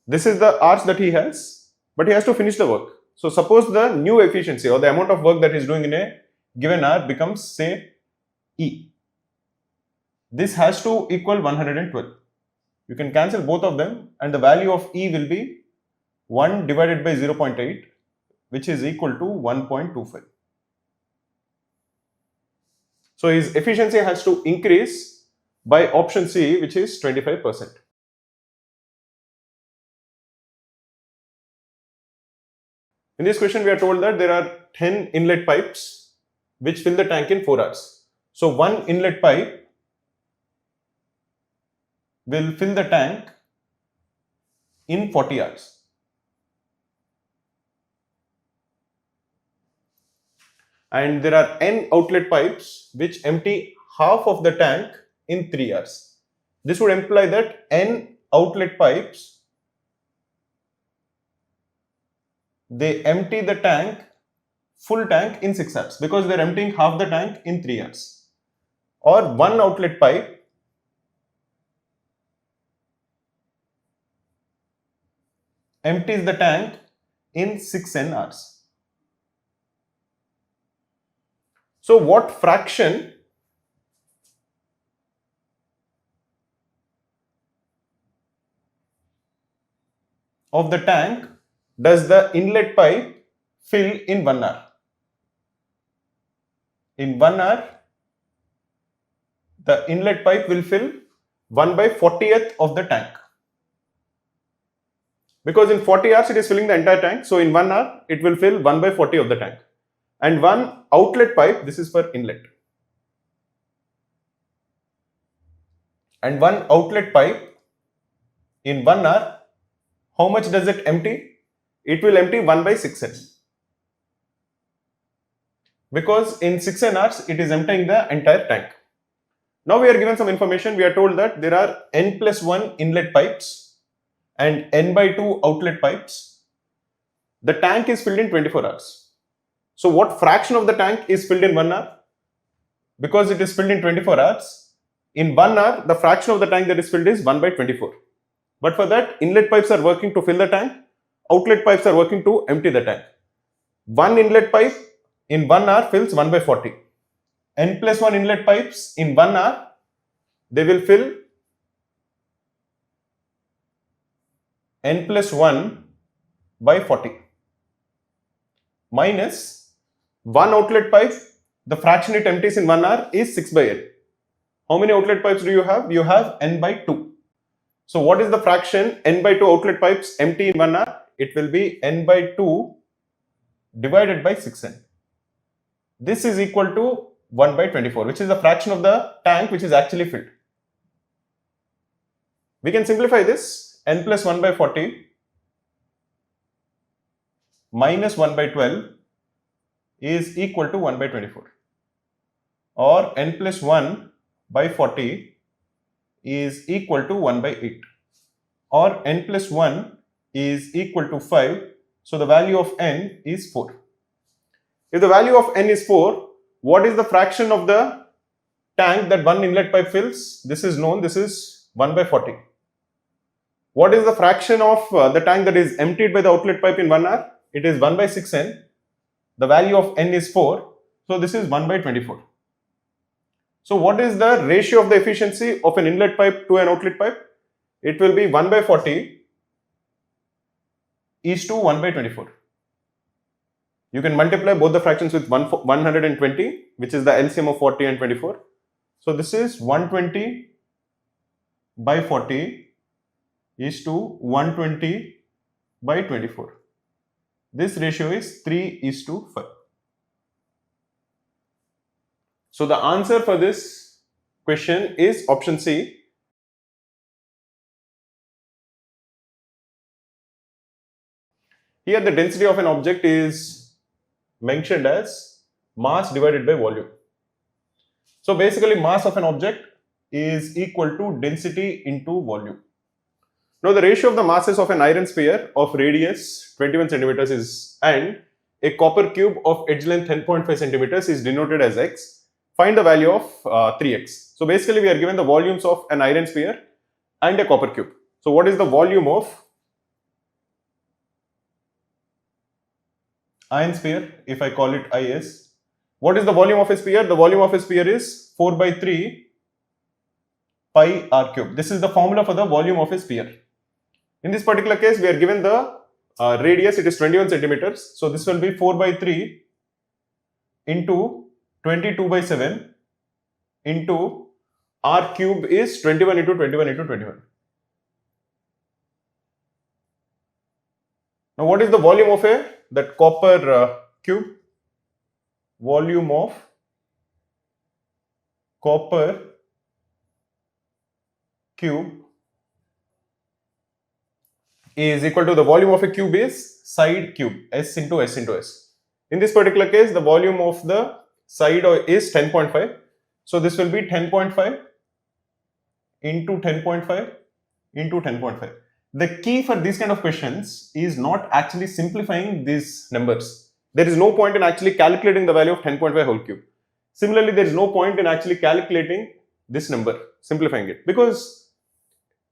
This is the hours that he has, but he has to finish the work. So suppose the new efficiency or the amount of work that he is doing in a given hour becomes, say, E. This has to equal 112. You can cancel both of them and the value of E will be 1 divided by 0.8, which is equal to 1.25. So his efficiency has to increase by option C, which is 25%. In this question, we are told that there are 10 inlet pipes which fill the tank in 4 hours. So one inlet pipe will fill the tank in 40 hours. And there are n outlet pipes which empty half of the tank in 3 hours. This would imply that n outlet pipes, they empty the tank, full tank in 6 hours, because they are emptying half the tank in 3 hours. Or one outlet pipe empties the tank in 6n hours. So what fraction of the tank does the inlet pipe fill in 1 hour? In 1 hour, the inlet pipe will fill 1/40th of the tank. Because in 40 hours it is filling the entire tank, so in 1 hour it will fill 1/40 of the tank. And one outlet pipe, this is for inlet. And one outlet pipe in 1 hour, how much does it empty? It will empty 1/6n. Because in 6n hours it is emptying the entire tank. Now we are given some information. We are told that there are n+1 inlet pipes and n/2 outlet pipes. The tank is filled in 24 hours. So what fraction of the tank is filled in 1 hour? Because it is filled in 24 hours, in 1 hour the fraction of the tank that is filled is 1/24. But for that, inlet pipes are working to fill the tank, outlet pipes are working to empty the tank. One inlet pipe in 1 hour fills 1/40. n+1 inlet pipes in 1 hour, they will fill n+1/40 minus one outlet pipe, the fraction it empties in 1 hour is 6/n. How many outlet pipes do you have? You have n/2. So what is the fraction n/2 outlet pipes empty in 1 hour? It will be n/2 divided by 6n. This is equal to 1/24, which is the fraction of the tank which is actually filled. We can simplify this. n+1/40 minus 1/12 is equal to 1/24, or n+1/40 is equal to 1/8, or n+1 is equal to 5. So the value of n is 4. If the value of n is 4, what is the fraction of the tank that one inlet pipe fills? This is known, this is 1/40. What is the fraction of the tank that is emptied by the outlet pipe in 1 hour? It is 1/6n. The value of n is 4. So this is 1/24. So what is the ratio of the efficiency of an inlet pipe to an outlet pipe? It will be 1/40 is to 1/24. You can multiply both the fractions with 120, which is the LCM of 40 and 24. So this is 120/40 is to 120/24. This ratio is 3:5. So the answer for this question is option C. Here the density of an object is mentioned as mass divided by volume. So basically mass of an object is equal to density into volume. Now the ratio of the masses of an iron sphere of radius 21 centimeters is, and a copper cube of edge length 10.5 centimeters is denoted as x. Find the value of 3x. So basically we are given the volumes of an iron sphere and a copper cube. So what is the volume of iron sphere? If I call it IS, what is the volume of a sphere? The volume of a sphere is 4/3 pi r cube. This is the formula for the volume of a sphere. In this particular case, we are given the radius, it is 21 centimeters. So this will be 4/3 into 22/7 into r cube is 21 into 21 into 21. Now what is the volume of a that copper cube, volume of copper cube is equal to the volume of a cube is side cube, S into S into S. In this particular case, the volume of the side is 10.5. So this will be 10.5 into 10.5 into 10.5. The key for these kind of questions is not actually simplifying these numbers. There is no point in actually calculating the value of 10.5 whole cube. Similarly, there is no point in actually calculating this number, simplifying it, because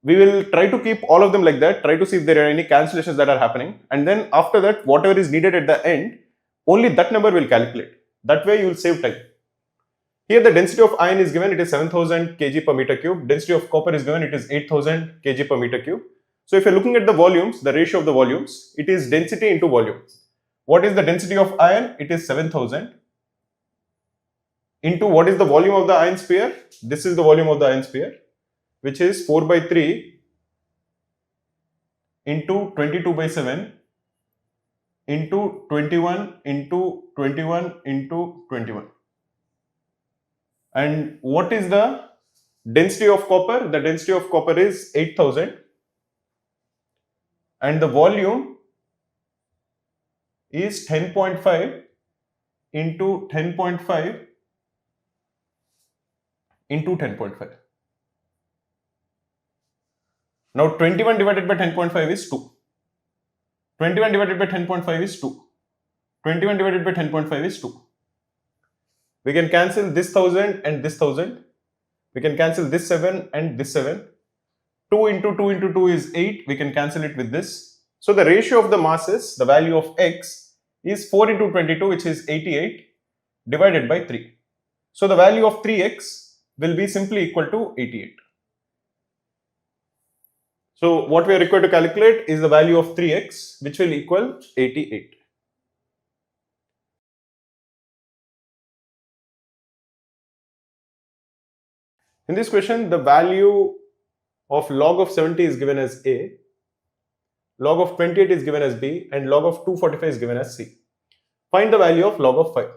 we will try to keep all of them like that, try to see if there are any cancellations that are happening, and then after that, whatever is needed at the end, only that number will calculate. That way you will save time. Here the density of iron is given, it is 7000 kg per meter cube. Density of copper is given, it is 8000 kg per meter cube. So if you're looking at the volumes, the ratio of the volumes, it is density into volume. What is the density of iron? It is 7000 into what is the volume of the iron sphere? This is the volume of the iron sphere, which is 4 by 3 into 22 by 7 into 21 into 21 into 21. And what is the density of copper? The density of copper is 8000 and the volume is 10.5 into 10.5 into 10.5. Now 21 divided by 10.5 is 2. 21 divided by 10.5 is 2. 21 divided by 10.5 is 2. We can cancel this 1000 and this 1000. We can cancel this 7 and this 7. 2 into 2 into 2 is 8. We can cancel it with this. So the ratio of the masses, the value of x, is 4 into 22, which is 88, divided by 3. So the value of 3x will be simply equal to 88. So what we are required to calculate is the value of 3x, which will equal 88. In this question, the value of log of 70 is given as a, log of 28 is given as b, and log of 245 is given as c. Find the value of log of 5.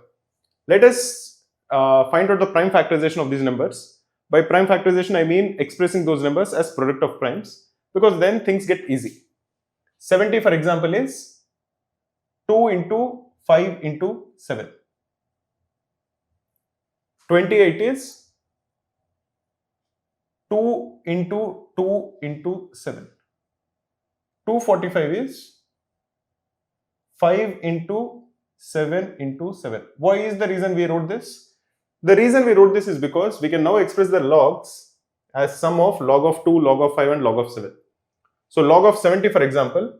Let us find out the prime factorization of these numbers. By prime factorization, I mean expressing those numbers as product of primes, because then things get easy. 70, for example, is 2 into 5 into 7. 28 is 2 into 2 into 7. 245 is 5 into 7 into 7. Why is the reason we wrote this? The reason we wrote this is because we can now express the logs as sum of log of 2, log of 5 and log of 7. So log of 70, for example,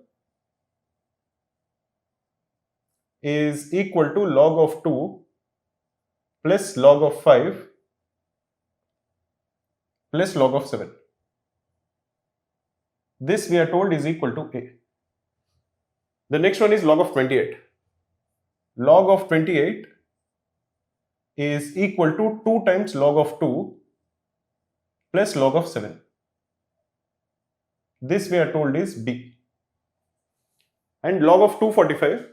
is equal to log of 2 plus log of 5 plus log of 7. This we are told is equal to a. The next one is log of 28. Log of 28 is equal to 2 times log of 2 plus log of 7. This we are told is b. And log of 245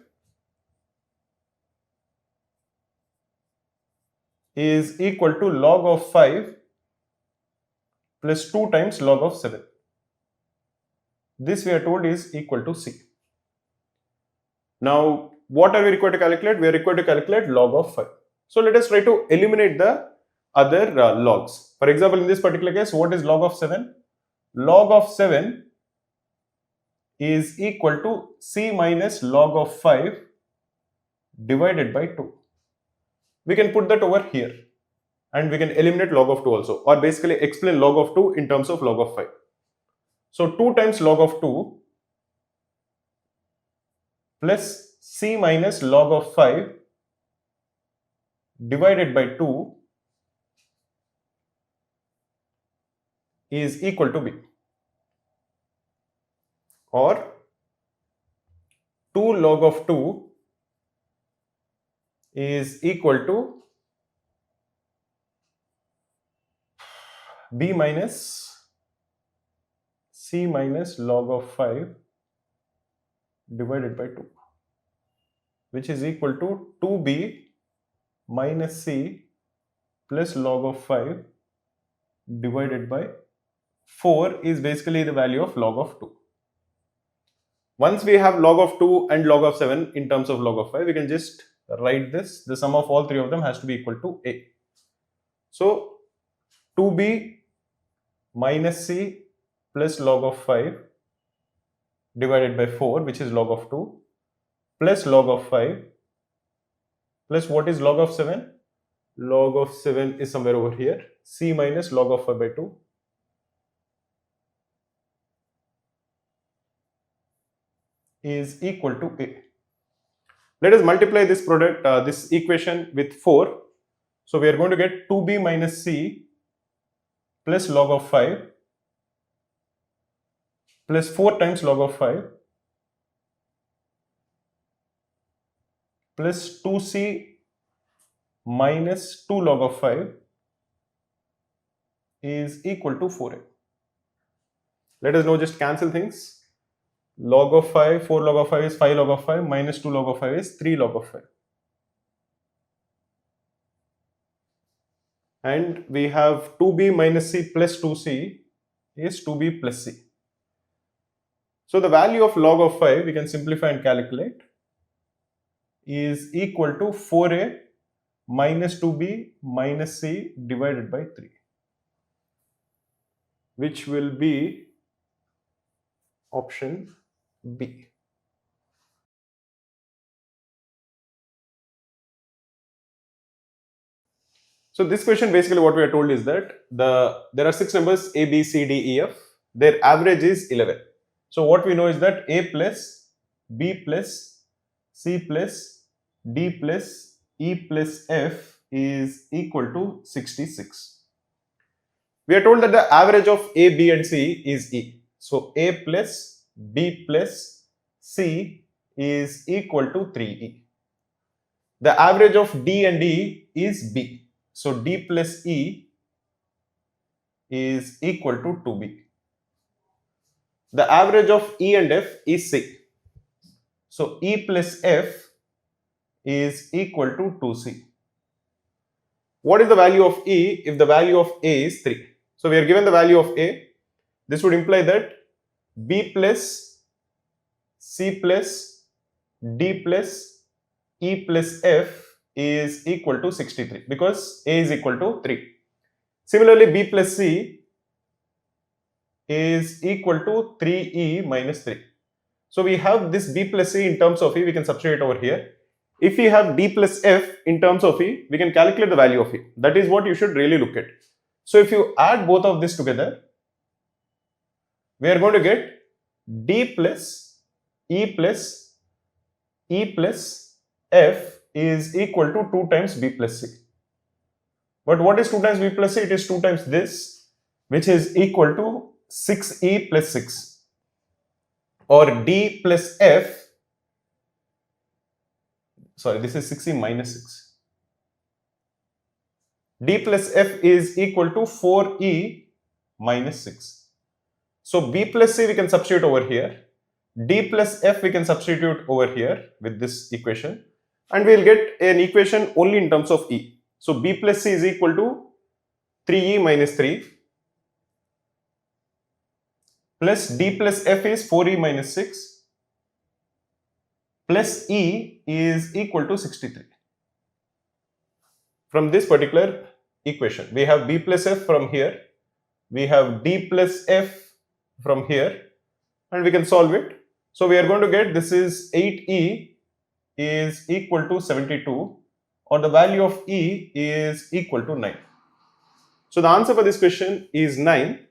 is equal to log of 5 plus 2 times log of 7. This we are told is equal to c. Now, what are we required to calculate? We are required to calculate log of 5. So let us try to eliminate the other logs. For example, in this particular case, what is log of 7? Log of 7 is equal to c minus log of 5 divided by 2. We can put that over here and we can eliminate log of 2 also, or basically explain log of 2 in terms of log of 5. So 2 times log of 2 plus c minus log of 5 divided by 2 is equal to b, or 2 log of 2 is equal to b minus c minus log of 5 divided by 2. which is equal to 2b minus c plus log of 5 divided by 4 is basically the value of log of 2. Once we have log of 2 and log of 7 in terms of log of 5, we can just write this. The sum of all three of them has to be equal to a. So 2b minus c plus log of 5 divided by 4, which is log of 2, plus log of 5 plus what is log of 7? Log of 7 is somewhere over here. C minus log of 5 by 2 is equal to a. Let us multiply this product, this equation with 4. So we are going to get 2b minus c plus log of 5 plus 4 times log of 5 plus 2c minus 2 log of 5 is equal to 4a. Let us now just cancel things. Log of 5, 4 log of 5 is 5 log of 5 minus 2 log of 5 is 3 log of 5. And we have 2b minus c plus 2c is 2b plus c. So the value of log of 5 we can simplify and calculate is equal to 4a minus 2b minus c divided by 3, which will be option B. So this question, basically what we are told is that there are 6 numbers a, b, c, d, e, f. Their average is 11. So what we know is that a plus b plus c plus d plus e plus f is equal to 66. We are told that the average of a, b and c is e. So a plus b plus c is equal to 3e. The average of d and e is b. So d plus e is equal to 2b. The average of e and f is c. So e plus f is equal to 2c. What is the value of e if the value of a is 3? So we are given the value of a. This would imply that b plus c plus d plus e plus f is equal to 63 because a is equal to 3. Similarly, b plus c is equal to 3e minus 3. So we have this b plus c in terms of e, we can substitute over here. If we have d plus f in terms of e, we can calculate the value of e. That is what you should really look at. So if you add both of this together, we are going to get d plus e plus f is equal to 2 times b plus c. But what is 2 times b plus c? It is 2 times this, which is equal to 6e plus 6, or d plus f, sorry, this is 6e minus 6. D plus f is equal to 4e minus 6. So b plus c we can substitute over here, d plus f we can substitute over here with this equation, and we will get an equation only in terms of e. So b plus c is equal to 3e minus 3 plus d plus f is 4e minus 6 plus e is equal to 63. From this particular equation, we have b plus f from here, we have d plus f from here, and we can solve it. So we are going to get this is 8e is equal to 72, or the value of e is equal to 9. So the answer for this question is 9.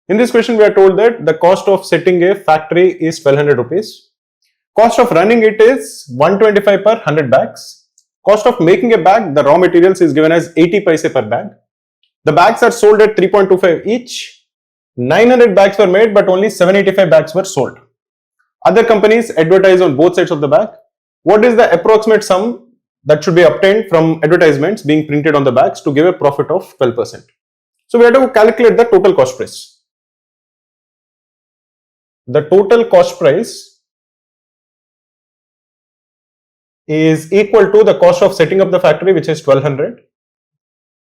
In this question, we are told that the cost of setting a factory is 1200 rupees. Cost of running it is 125 per 100 bags. Cost of making a bag, the raw materials is given as 80 paise per bag. The bags are sold at 3.25 each. 900 bags were made, but only 785 bags were sold. Other companies advertise on both sides of the bag. What is the approximate sum that should be obtained from advertisements being printed on the bags to give a profit of 12%? So we have to calculate the total cost price. the total cost price is equal to the cost of setting up the factory, which is 1200,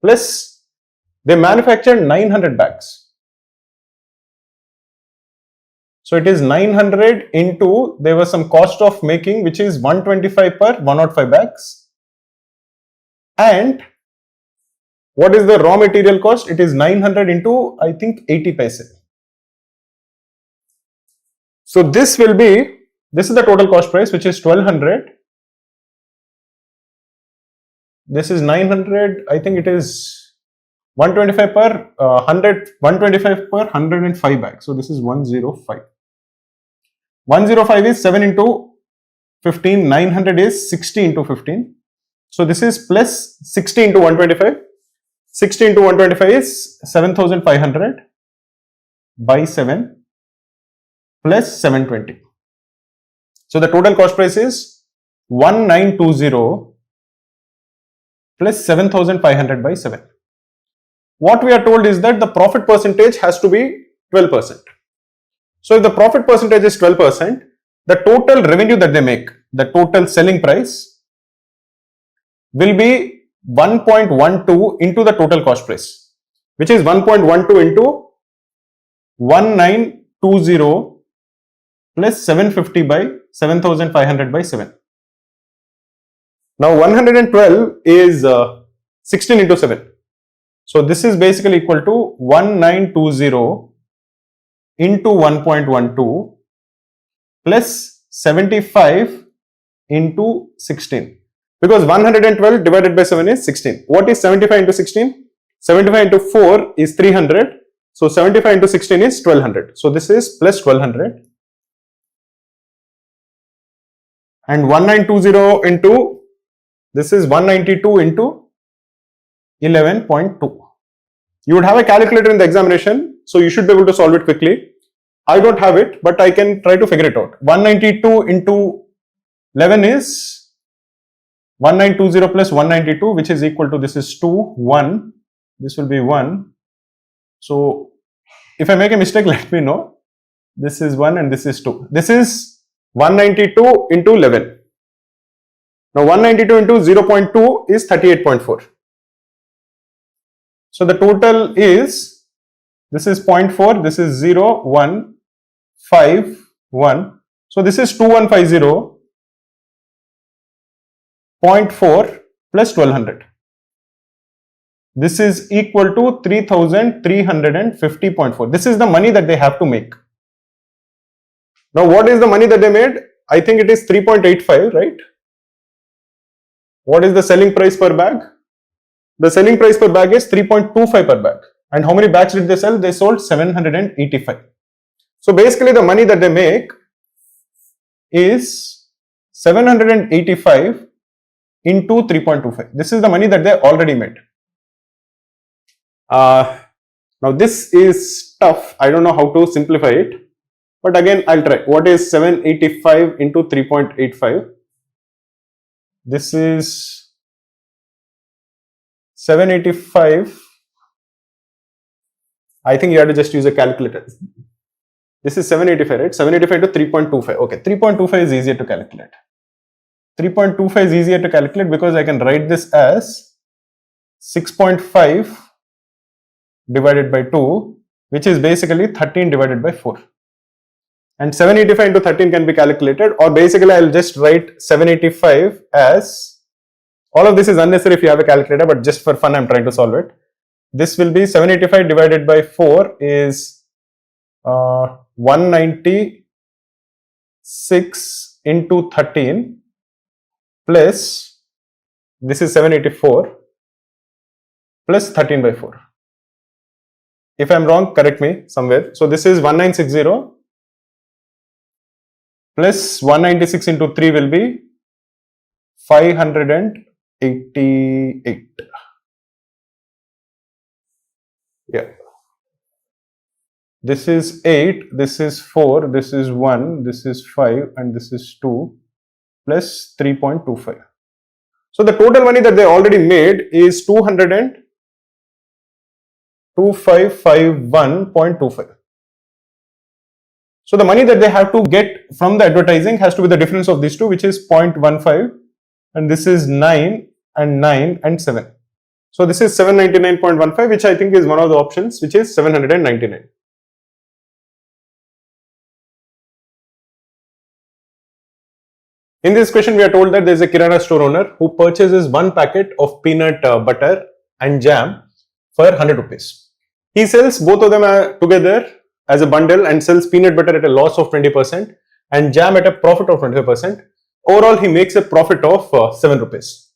plus they manufactured 900 bags. So it is 900 into, there was some cost of making, which is 125 per 105 bags. And what is the raw material cost? It is 900 into, I think, 80 paise. So this will be, this is the total cost price, which is 1200. This is 900, I think it is 125 per 125 per 105 bags. So this is 105. 105 is 7 into 15, 900 is 60 into 15. So this is plus 60 into 125. 60 into 125 is 7500 by 7 plus 720. So the total cost price is 1920 plus 7500 by 7. What we are told is that the profit percentage has to be 12%. So if the profit percentage is 12%, the total revenue that they make, the total selling price, will be 1.12 into the total cost price, which is 1.12 into 1920 plus 750 by 7500 by 7. Now 112 is 16 into 7. So this is basically equal to 1920 into 1.12 plus 75 into 16. Because 112 divided by 7 is 16. What is 75 into 16? 75 into 4 is 300. So 75 into 16 is 1200. So this is plus 1200. And 1920 into, this is 192 into 11.2. You would have a calculator in the examination, so you should be able to solve it quickly. I don't have it, but I can try to figure it out. 192 into 11 is 1920 plus 192, which is equal to, this is 2, 1. This will be 1. So if I make a mistake, let me know. This is 1 and this is 2. This is 192 into 11. Now 192 into 0.2 is 38.4. So the total is, this is 0.4, this is 0, 1, 5, 1. So this is 2150, 0.4 plus 1200. This is equal to 3350.4. This is the money that they have to make. Now what is the money that they made? I think it is 3.85, right? What is the selling price per bag? The selling price per bag is 3.25 per bag. And how many bags did they sell? They sold 785. So basically the money that they make is 785 into 3.25. This is the money that they already made. Now this is tough. I don't know how to simplify it. But again, I'll try. What is 785 into 3.85? This is 785. I think you have to just use a calculator. This is 785, right? 785 to 3.25. Okay, 3.25 is easier to calculate. 3.25 is easier to calculate because I can write this as 6.5 divided by 2, which is basically 13 divided by 4. And 785 into 13 can be calculated, or basically I'll just write 785 as, all of this is unnecessary if you have a calculator, but just for fun I'm trying to solve it. This will be 785 divided by 4 is 196 into 13 plus, this is 784 plus 13 by 4. If I'm wrong, correct me somewhere. So this is 1960 plus 196 into 3 will be 588. Yeah. This is 8, this is 4, this is 1, this is 5, and this is 2 plus 3.25. So the total money that they already made is 2551.25. So the money that they have to get from the advertising has to be the difference of these two, which is 0.15, and this is 9 and 9 and 7. So this is 799.15, which I think is one of the options, which is 799. In this question, we are told that there is a Kirana store owner who purchases one packet of peanut butter and jam for 100 rupees. He sells both of them together as a bundle and sells peanut butter at a loss of 20% and jam at a profit of 25%. Overall, he makes a profit of 7 rupees.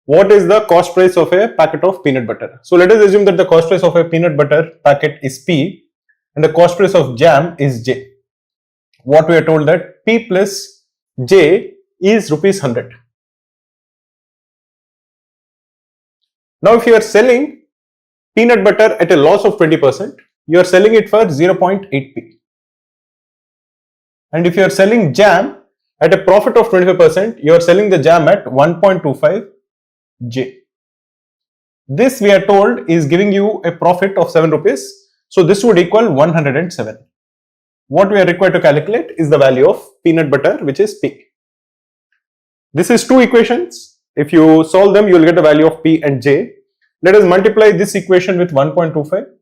What is the cost price of a packet of peanut butter? So let us assume that the cost price of a peanut butter packet is P and the cost price of jam is J. What we are told that P plus J is rupees 100. Now if you are selling peanut butter at a loss of 20%, you are selling it for 0.8p. And if you are selling jam at a profit of 25%, you are selling the jam at 1.25 J. This we are told is giving you a profit of 7 rupees. So this would equal 107. What we are required to calculate is the value of peanut butter, which is P. This is two equations. If you solve them, you will get the value of P and J. Let us multiply this equation with 1.25.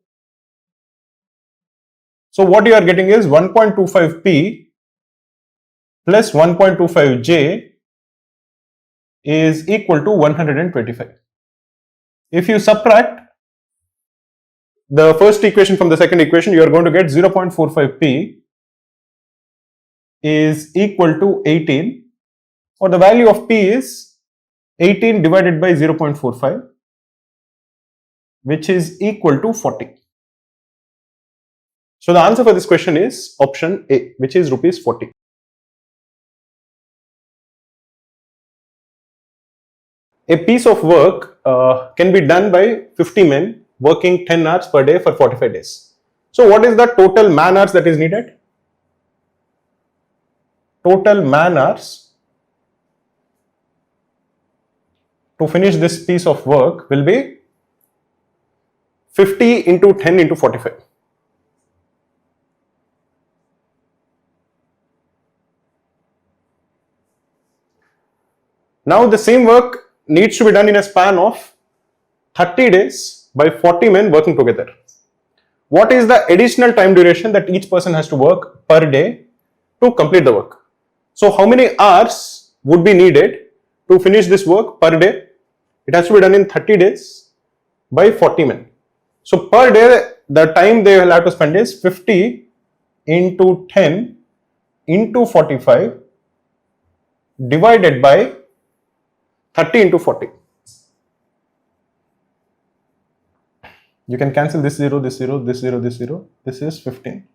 So what you are getting is 1.25P plus 1.25J is equal to 125. If you subtract the first equation from the second equation, you are going to get 0.45P is equal to 18, or the value of P is 18 divided by 0.45, which is equal to 40. So the answer for this question is option A, which is rupees 40. A piece of work can be done by 50 men working 10 hours per day for 45 days. So what is the total man hours that is needed? Total man hours to finish this piece of work will be 50 into 10 into 45. Now the same work needs to be done in a span of 30 days by 40 men working together. What is the additional time duration that each person has to work per day to complete the work? So how many hours would be needed to finish this work per day? It has to be done in 30 days by 40 men. So per day, the time they will have to spend is 50 into 10 into 45 divided by 30 into 40. You can cancel this 0, this 0, this 0, this 0. This is 15.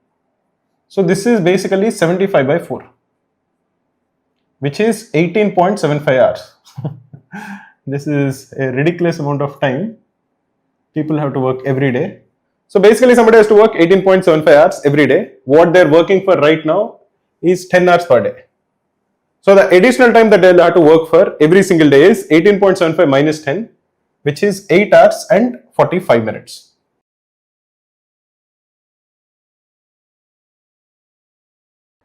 So this is basically 75 by 4, which is 18.75 hours. This is a ridiculous amount of time. People have to work every day. So basically somebody has to work 18.75 hours every day. What they're working for right now is 10 hours per day. So the additional time that they'll have to work for every single day is 18.75 minus 10, which is 8 hours and 45 minutes.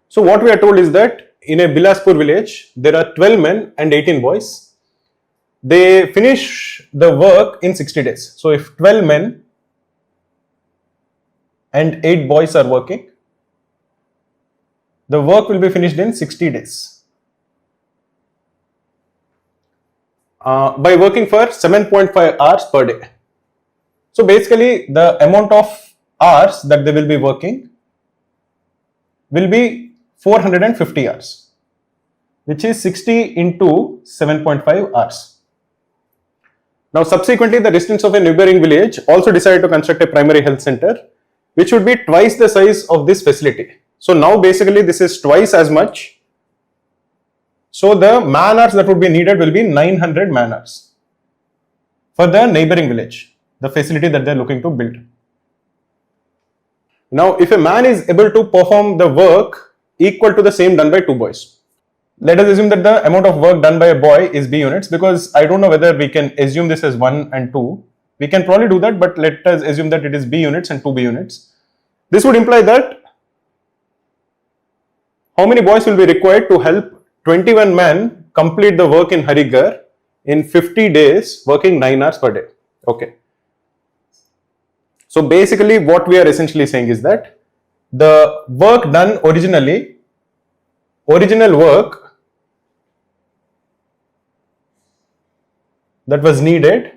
So what we are told is that in a Bilaspur village, there are 12 men and 18 boys. They finish the work in 60 days. So if 12 men and 8 boys are working, the work will be finished in 60 days. By working for 7.5 hours per day. So basically the amount of hours that they will be working will be 450 hours, which is 60 into 7.5 hours. Now subsequently the residents of a neighboring village also decided to construct a primary health center, which would be twice the size of this facility. So now basically this is twice as much. So the man hours that would be needed will be 900 man hours for the neighboring village, the facility that they are looking to build. Now if a man is able to perform the work equal to the same done by 2 boys, let us assume that the amount of work done by a boy is B units, because I don't know whether we can assume this as 1 and 2. We can probably do that, but let us assume that it is B units and 2B units. This would imply that how many boys will be required to help 21 men complete the work in Harigar in 50 days working 9 hours per day? Okay. So basically what we are essentially saying is that the work done original work that was needed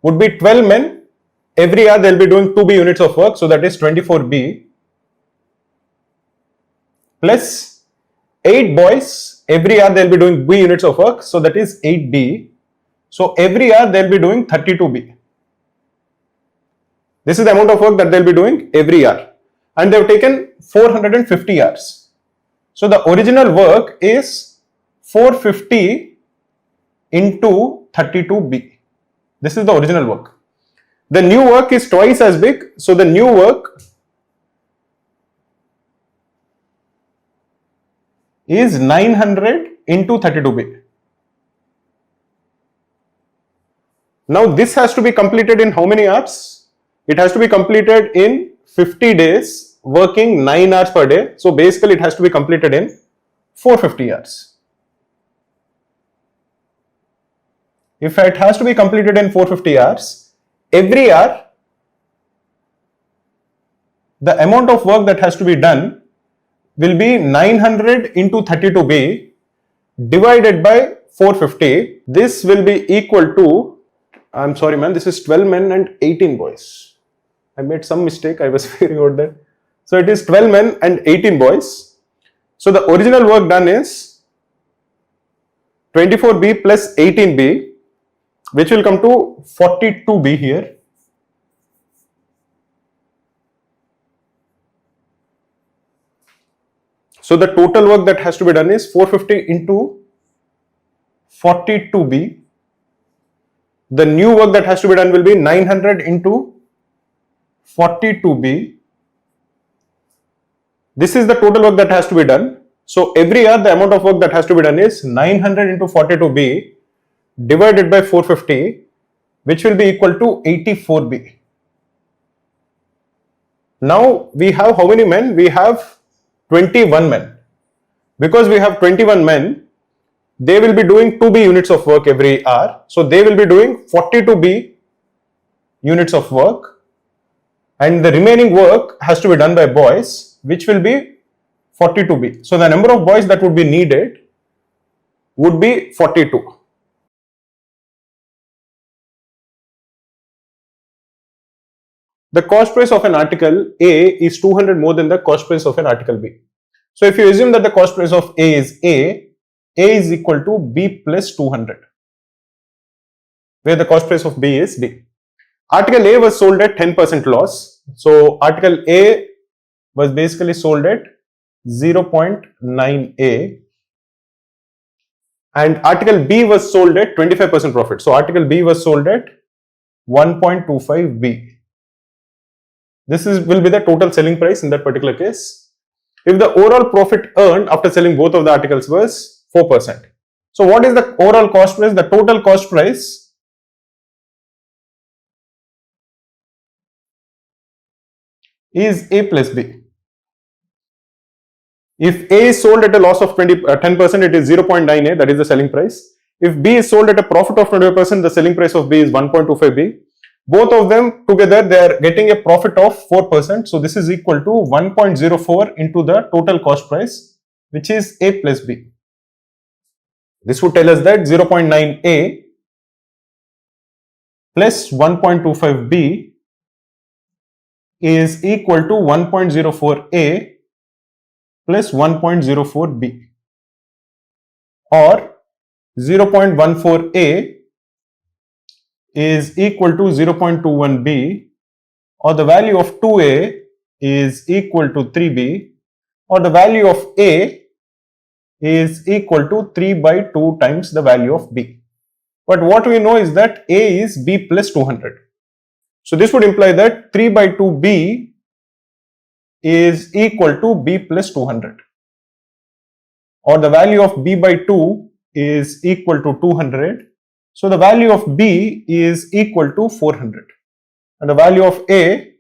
would be 12 men. Every hour they'll be doing 2b units of work, so that is 24b, plus 8 boys. Every hour they'll be doing b units of work, so that is 8b. So every hour they'll be doing 32b. This is the amount of work that they'll be doing every hour, and they've taken 450 hours. So the original work is 450 into 32b. This is the original work. The new work is twice as big, so the new work is 900 into 32b. Now this has to be completed in how many hours? It has to be completed in 50 days working 9 hours per day. So basically it has to be completed in 450 hours. If it has to be completed in 450 hours, every hour the amount of work that has to be done will be 900 into 32b divided by 450. This will be equal to, I'm sorry man, this is 12 men and 18 boys. I made some mistake, I was figuring out that. So it is 12 men and 18 boys. So the original work done is 24b plus 18b, which will come to 42b here. So the total work that has to be done is 450 into 42b. The new work that has to be done will be 900 into 42b. This is the total work that has to be done. So every hour the amount of work that has to be done is 900 into 42b divided by 450, which will be equal to 84b. Now we have how many men? We have 21 men. Because we have 21 men, they will be doing 2b units of work every hour. So they will be doing 42b units of work, and the remaining work has to be done by boys, which will be 42b. So the number of boys that would be needed would be 42. The cost price of an article A is 200 more than the cost price of an article B. So if you assume that the cost price of A is A is equal to B plus 200, where the cost price of B is D. Article A was sold at 10% loss. So article A was basically sold at 0.9A, and article B was sold at 25% profit. So article B was sold at 1.25B. This will be the total selling price in that particular case. If the overall profit earned after selling both of the articles was 4%. So what is the overall cost price? The total cost price is A plus B. If A is sold at a loss of 10%, it is 0.9A, that is the selling price. If B is sold at a profit of 25%, the selling price of B is 1.25B. Both of them together, they are getting a profit of 4%. So this is equal to 1.04 into the total cost price, which is A plus B. This would tell us that 0.9A plus 1.25B is equal to 1.04A plus 1.04B, or 0.14A is equal to 0.21B, or the value of 2A is equal to 3B, or the value of A is equal to 3 by 2 times the value of B. But what we know is that A is B plus 200. So this would imply that 3 by 2B is equal to B plus 200, or the value of B by 2 is equal to 200. So the value of B is equal to 400, and the value of A,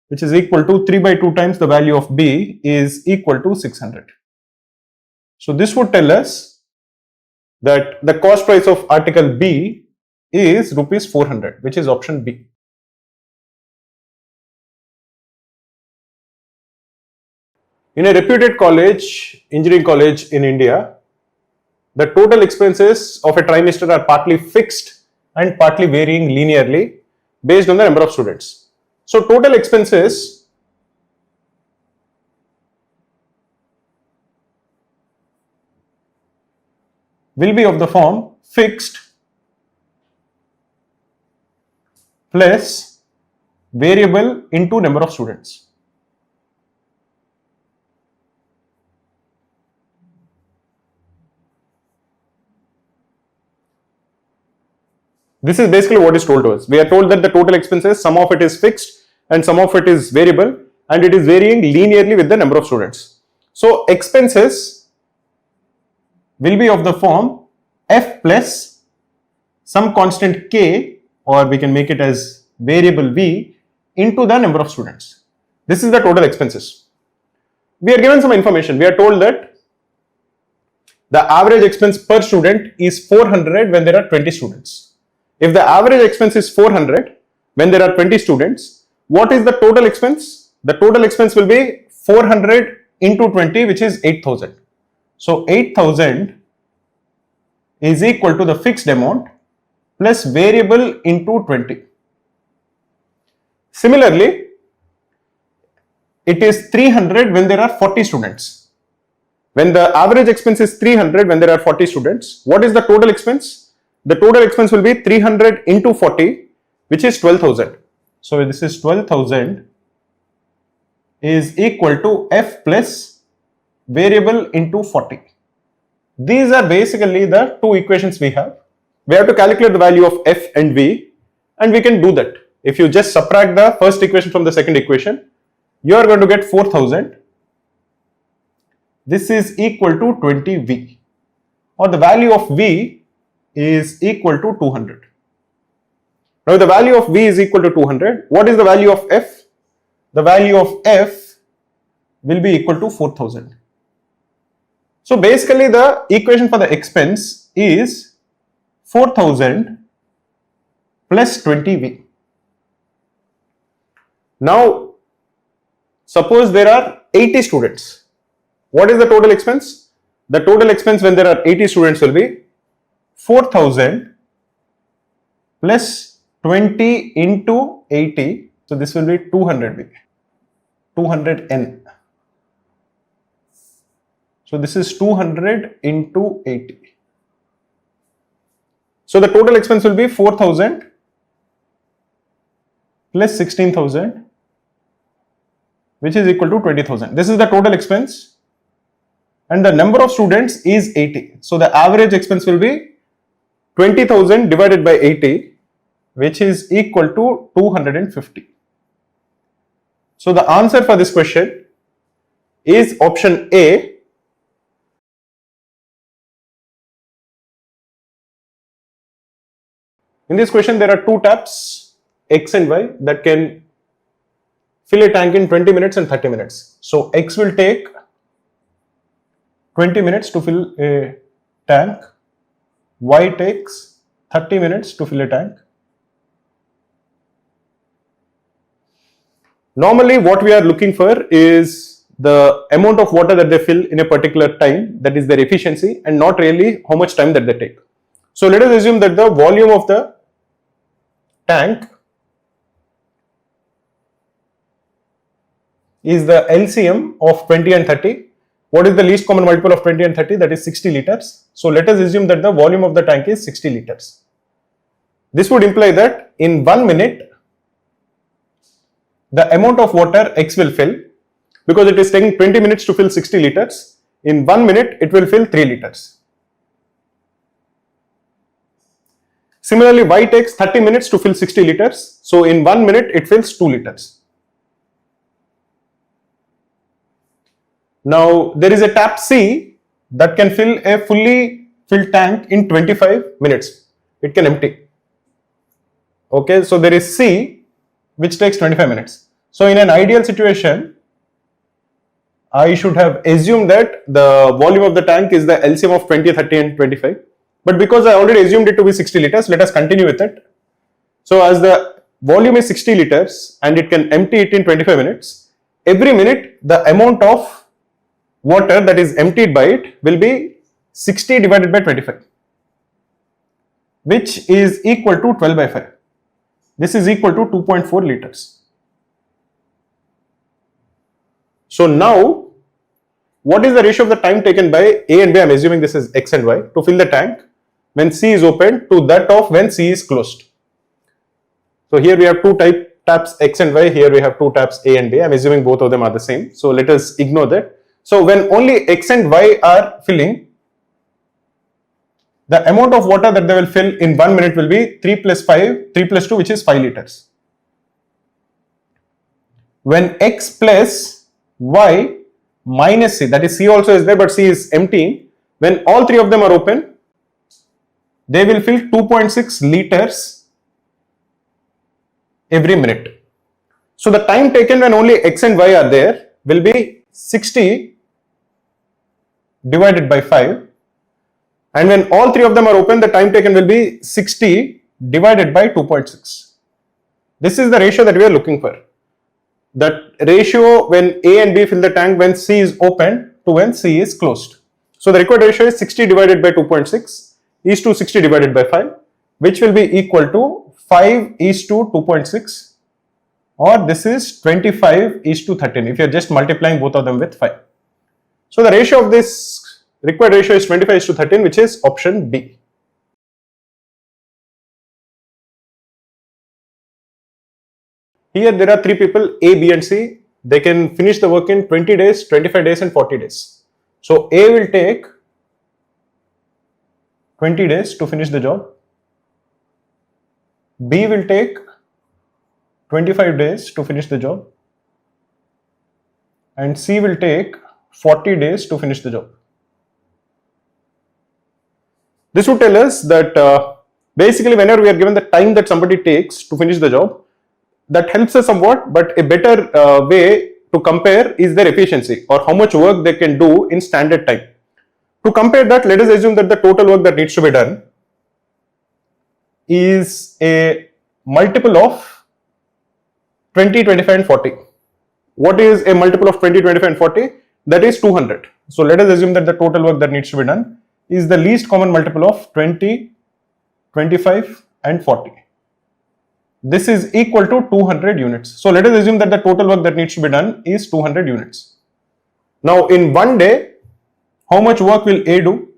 which is equal to 3 by 2 times the value of B, is equal to 600. So this would tell us that the cost price of article B is rupees 400, which is option B. In a reputed college, engineering college in India, the total expenses of a trimester are partly fixed and partly varying linearly based on the number of students. So total expenses will be of the form fixed plus variable into number of students. This is basically what is told to us. We are told that the total expenses, some of it is fixed and some of it is variable, and it is varying linearly with the number of students. So expenses will be of the form f plus some constant k, or we can make it as variable v, into the number of students. This is the total expenses. We are given some information. We are told that the average expense per student is 400 when there are 20 students. If the average expense is 400 when there are 20 students, what is the total expense? The total expense will be 400 into 20, which is 8,000. So 8,000 is equal to the fixed amount plus variable into 20. Similarly, it is 300 when there are 40 students. When the average expense is 300 when there are 40 students, what is the total expense? The total expense will be 300 into 40, which is 12,000. So this is 12,000 is equal to f plus variable into 40. These are basically the two equations we have. We have to calculate the value of f and v, and we can do that. If you just subtract the first equation from the second equation, you are going to get 4,000. This is equal to 20v, or the value of v is equal to 200. Now the value of v is equal to 200. What is the value of f? The value of f will be equal to 4,000. So basically the equation for the expense is 4,000 plus 20v. Now suppose there are 80 students. What is the total expense? The total expense when there are 80 students will be 4,000 plus 20 into 80. So this will be 200 n. So this is 200 into 80. So the total expense will be 4,000 plus 16,000, which is equal to 20,000. This is the total expense, and the number of students is 80. So the average expense will be 20,000 divided by 80, which is equal to 250. So the answer for this question is option A. In this question, there are two taps, X and Y, that can fill a tank in 20 minutes and 30 minutes. So X will take 20 minutes to fill a tank. Y takes 30 minutes to fill a tank. Normally what we are looking for is the amount of water that they fill in a particular time, that is their efficiency, and not really how much time that they take. So let us assume that the volume of the tank is the LCM of 20 and 30. What is the least common multiple of 20 and 30? That is 60 liters. So let us assume that the volume of the tank is 60 liters. This would imply that in 1 minute, the amount of water X will fill, because it is taking 20 minutes to fill 60 liters, in 1 minute it will fill 3 liters. Similarly, Y takes 30 minutes to fill 60 liters. So in 1 minute it fills 2 liters. Now there is a tap C that can fill a fully filled tank in 25 minutes. It can empty. Okay, so there is C which takes 25 minutes. So in an ideal situation, I should have assumed that the volume of the tank is the LCM of 20, 30 and 25. But because I already assumed it to be 60 liters, let us continue with it. So as the volume is 60 liters and it can empty it in 25 minutes, every minute the amount of water that is emptied by it will be 60 divided by 25, which is equal to 12 by 5. This is equal to 2.4 liters. So now, what is the ratio of the time taken by A and B? I am assuming this is X and Y to fill the tank when C is open to that of when C is closed. So here we have two taps X and Y, here we have two taps A and B. I am assuming both of them are the same. So let us ignore that. So when only X and Y are filling, the amount of water that they will fill in 1 minute will be 3 plus 2, which is 5 liters. When X plus Y minus C, that is C also is there but C is emptying, when all three of them are open, they will fill 2.6 liters every minute. So the time taken when only X and Y are there will be 60 divided by 5, and when all three of them are open, the time taken will be 60 divided by 2.6. This is the ratio that we are looking for. That ratio when A and B fill the tank when C is open to when C is closed. So the required ratio is 60 divided by 2.6 is to 60 divided by 5, which will be equal to 5 is to 2.6, or this is 25 is to 13 if you are just multiplying both of them with 5. So the ratio of this required ratio is 25 is to 13, which is option B. Here there are three people A, B and C. They can finish the work in 20 days, 25 days and 40 days. So A will take 20 days to finish the job. B will take 25 days to finish the job. And C will take 40 days to finish the job. This would tell us that basically whenever we are given the time that somebody takes to finish the job, that helps us somewhat, but a better way to compare is their efficiency or how much work they can do in standard time. To compare that, let us assume that the total work that needs to be done is a multiple of 20, 25 and 40. What is a multiple of 20, 25 and 40? That is 200. So let us assume that the total work that needs to be done is the least common multiple of 20, 25 and 40. This is equal to 200 units. So let us assume that the total work that needs to be done is 200 units. Now in one day, how much work will A do?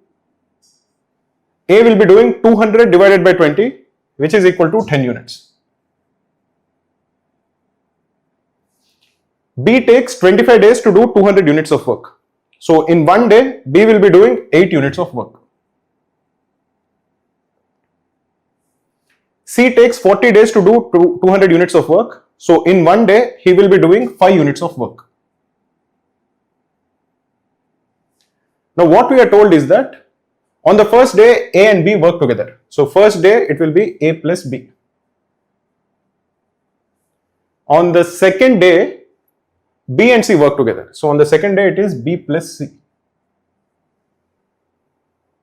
A will be doing 200 divided by 20, which is equal to 10 units. B takes 25 days to do 200 units of work. So in one day, B will be doing 8 units of work. C takes 40 days to do 200 units of work. So in one day, he will be doing 5 units of work. Now what we are told is that on the first day, A and B work together. So first day, it will be A plus B. On the second day, B and C work together. So on the second day, it is B plus C.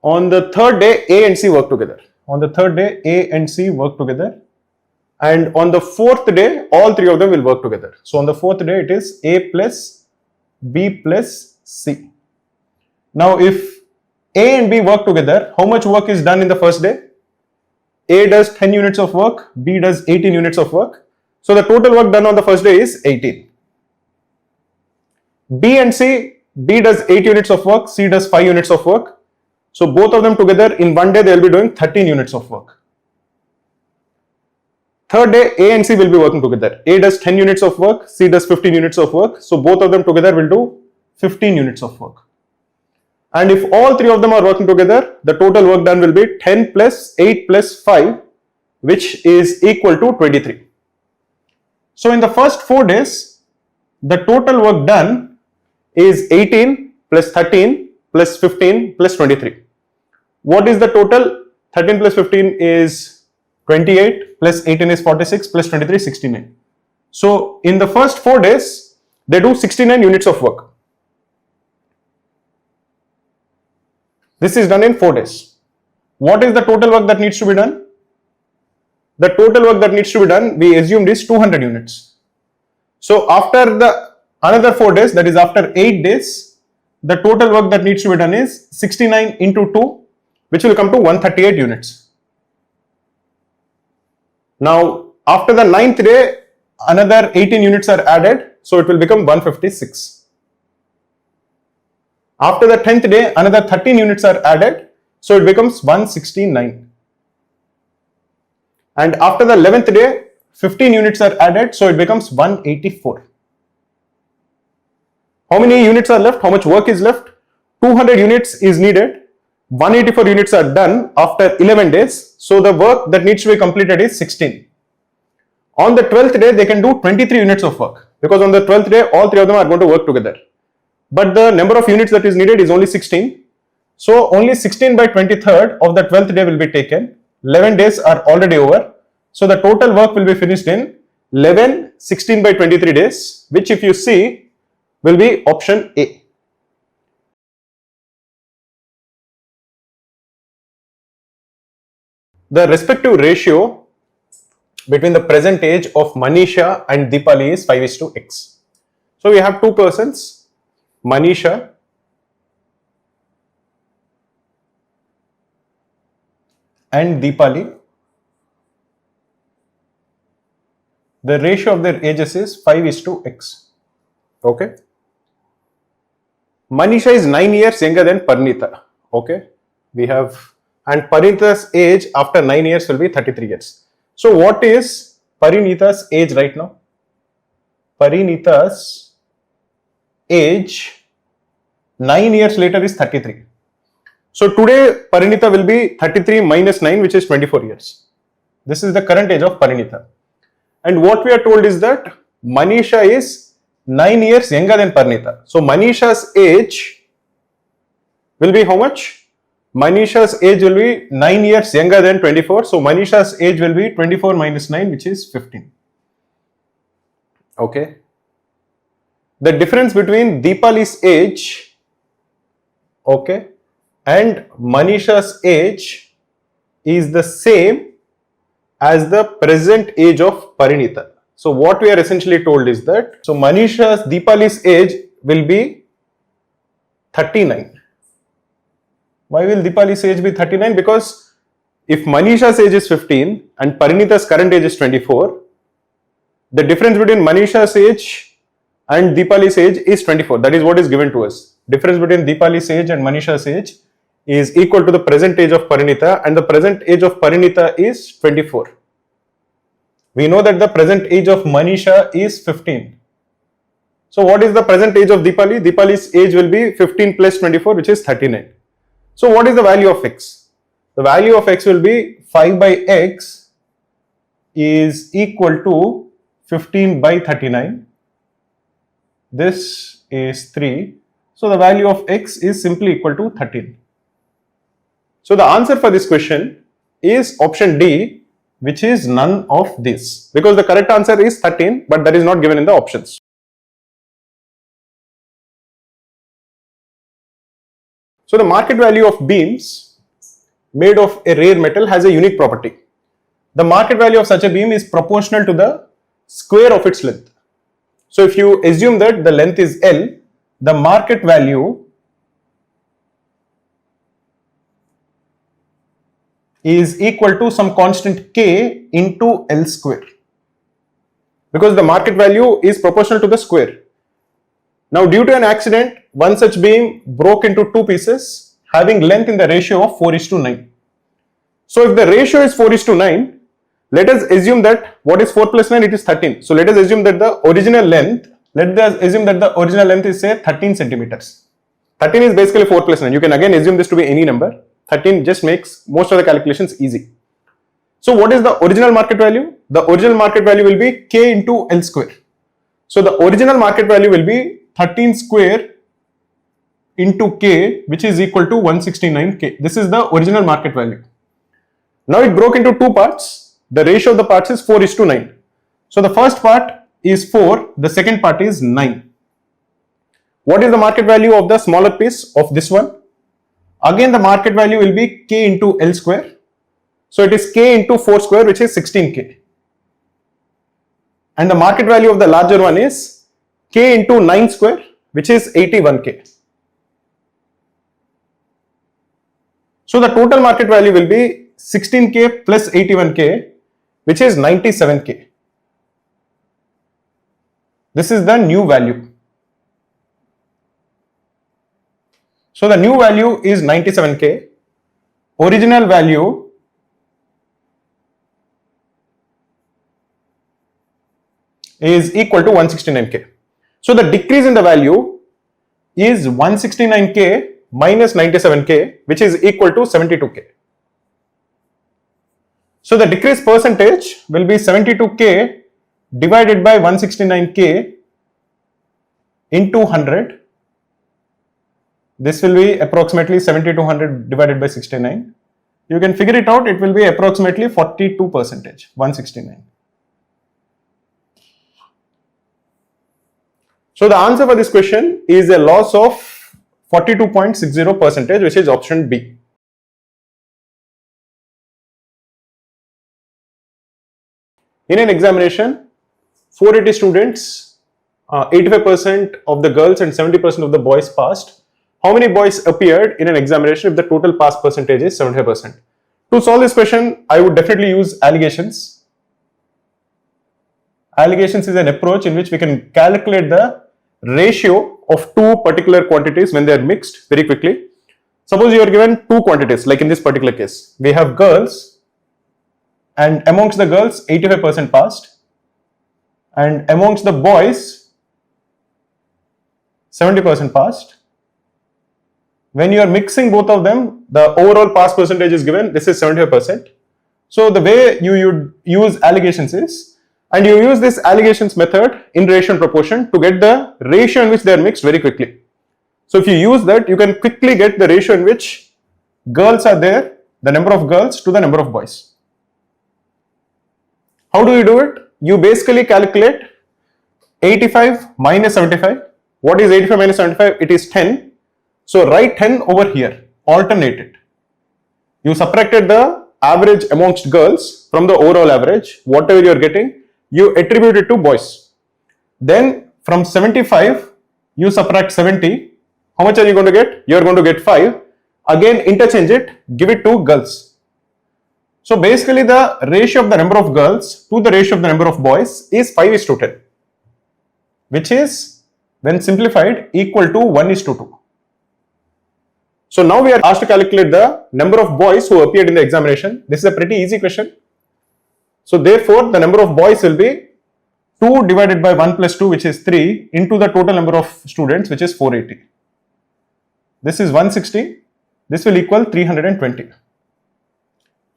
On the third day, A and C work together. On the third day, A and C work together. And on the fourth day, all three of them will work together. So on the fourth day, it is A plus B plus C. Now if A and B work together, how much work is done in the first day? A does 10 units of work, B does 18 units of work. So the total work done on the first day is 18. B and C, B does 8 units of work, C does 5 units of work. So both of them together in one day they will be doing 13 units of work. Third day A and C will be working together. A does 10 units of work, C does 15 units of work. So both of them together will do 15 units of work. And if all three of them are working together, the total work done will be 10 plus 8 plus 5, which is equal to 23. So in the first 4 days, the total work done is 18 plus 13 plus 15 plus 23. What is the total? 13 plus 15 is 28 plus 18 is 46 plus 23 69. So in the first 4 days, they do 69 units of work. This is done in 4 days. What is the total work that needs to be done? The total work that needs to be done, we assumed is 200 units. So after the another 4 days, that is after 8 days, the total work that needs to be done is 69 into 2, which will come to 138 units. Now after the 9th day, another 18 units are added, so it will become 156. After the 10th day, another 13 units are added, so it becomes 169. And after the 11th day, 15 units are added, so it becomes 184. How many units are left? How much work is left? 200 units is needed. 184 units are done after 11 days, so the work that needs to be completed is 16. On the 12th day, they can do 23 units of work, because on the 12th day, all 3 of them are going to work together. But the number of units that is needed is only 16. So only 16 by 23rd of the 12th day will be taken. 11 days are already over. So the total work will be finished in 11 16 by 23 days, which if you see will be option A. The respective ratio between the present age of Manisha and Deepali is 5:x. So we have two persons, Manisha and Deepali. The ratio of their ages is 5:x. Okay. Manisha is 9 years younger than Parinita. Okay. We have, and Parinita's age after 9 years will be 33 years. So what is Parinita's age right now? Parinita's age 9 years later is 33. So today Parinita will be 33 minus 9, which is 24 years. This is the current age of Parinita. And what we are told is that Manisha is 9 years younger than Parinita. So Manisha's age will be how much? Manisha's age will be 9 years younger than 24. So Manisha's age will be 24 minus 9, which is 15. Okay. The difference between Deepali's age, okay, and Manisha's age is the same as the present age of Parinita. So what we are essentially told is that, so Manisha's, Deepali's age will be 39. Why will Deepali's age be 39? Because if Manisha's age is 15 and Parinita's current age is 24, the difference between Manisha's age and Deepali's age is 24. That is what is given to us. Difference between Deepali's age and Manisha's age is equal to the present age of Parinita, and the present age of Parinita is 24. We know that the present age of Manisha is 15. So what is the present age of Deepali? Deepali's age will be 15 plus 24, which is 39. So what is the value of x? The value of x will be 5 by x is equal to 15 by 39. This is 3. So the value of x is simply equal to 13. So the answer for this question is option D, which is none of this, because the correct answer is 13, but that is not given in the options. So the market value of beams made of a rare metal has a unique property. The market value of such a beam is proportional to the square of its length. So if you assume that the length is L, the market value is equal to some constant K into L square, because the market value is proportional to the square. Now due to an accident, one such beam broke into two pieces having length in the ratio of 4:9. So if the ratio is 4:9, let us assume that what is 4 plus 9? It is 13. So let us assume that the original length, is say 13 centimeters. 13 is basically 4 plus 9. You can again assume this to be any number. 13 just makes most of the calculations easy. So what is the original market value? The original market value will be K into L square. So the original market value will be 13 square into K, which is equal to 169K. This is the original market value. Now it broke into two parts. The ratio of the parts is 4:9. So the first part is 4, the second part is 9. What is the market value of the smaller piece of this one? Again, the market value will be k into L square. So it is k into 4 square, which is 16k. And the market value of the larger one is k into 9 square, which is 81k. So the total market value will be 16k plus 81k, which is 97k. This is the new value. So the new value is 97k. Original value is equal to 169k. So the decrease in the value is 169k minus 97k, which is equal to 72k. So the decrease percentage will be 72k divided by 169k into 100. This will be approximately 7200 divided by 69. You can figure it out, it will be approximately 42%, 169. So the answer for this question is a loss of 42.60%, which is option B. In an examination, 480 students, 85% of the girls and 70% of the boys passed. How many boys appeared in an examination if the total pass percentage is 75%? To solve this question, I would definitely use allegations. Allegations is an approach in which we can calculate the ratio of two particular quantities when they are mixed very quickly. Suppose you are given two quantities, like in this particular case. We have girls, and amongst the girls 85% passed, and amongst the boys 70% passed. When you are mixing both of them, the overall pass percentage is given. This is 75%. So the way you would use allegations is, and you use this allegations method in ratio and proportion to get the ratio in which they are mixed very quickly. So if you use that, you can quickly get the ratio in which girls are there, the number of girls to the number of boys. How do you do it? You basically calculate 85 minus 75. What is 85 minus 75? It is 10. So write 10 over here, alternate it. You subtracted the average amongst girls from the overall average, whatever you are getting, you attribute it to boys. Then from 75, you subtract 70. How much are you going to get? You are going to get 5. Again, interchange it, give it to girls. So basically the ratio of the number of girls to the ratio of the number of boys is 5:10, which is, when simplified, equal to 1:2. So now we are asked to calculate the number of boys who appeared in the examination. This is a pretty easy question. So therefore, the number of boys will be 2 divided by 1 plus 2, which is 3, into the total number of students, which is 480. This is 160. This will equal 320.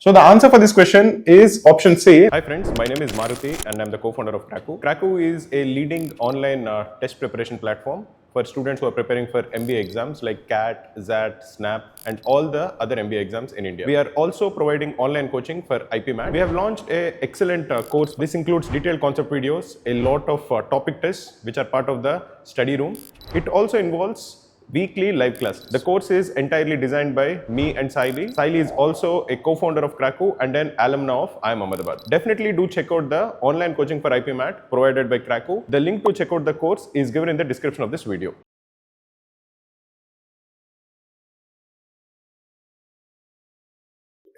So the answer for this question is option C. Hi friends, my name is Maruti and I'm the co-founder of Cracku. Cracku is a leading online test preparation platform for students who are preparing for MBA exams like CAT, ZAT, SNAP and all the other MBA exams in India. We are also providing online coaching for IPMAT. We have launched an excellent course. This includes detailed concept videos, a lot of topic tests which are part of the study room. It also involves weekly live class. The course is entirely designed by me and Saili. Saili is also a co-founder of Cracku and an alumna of IIM Ahmedabad. Definitely do check out the online coaching for IPMAT provided by Cracku. The link to check out the course is given in the description of this video.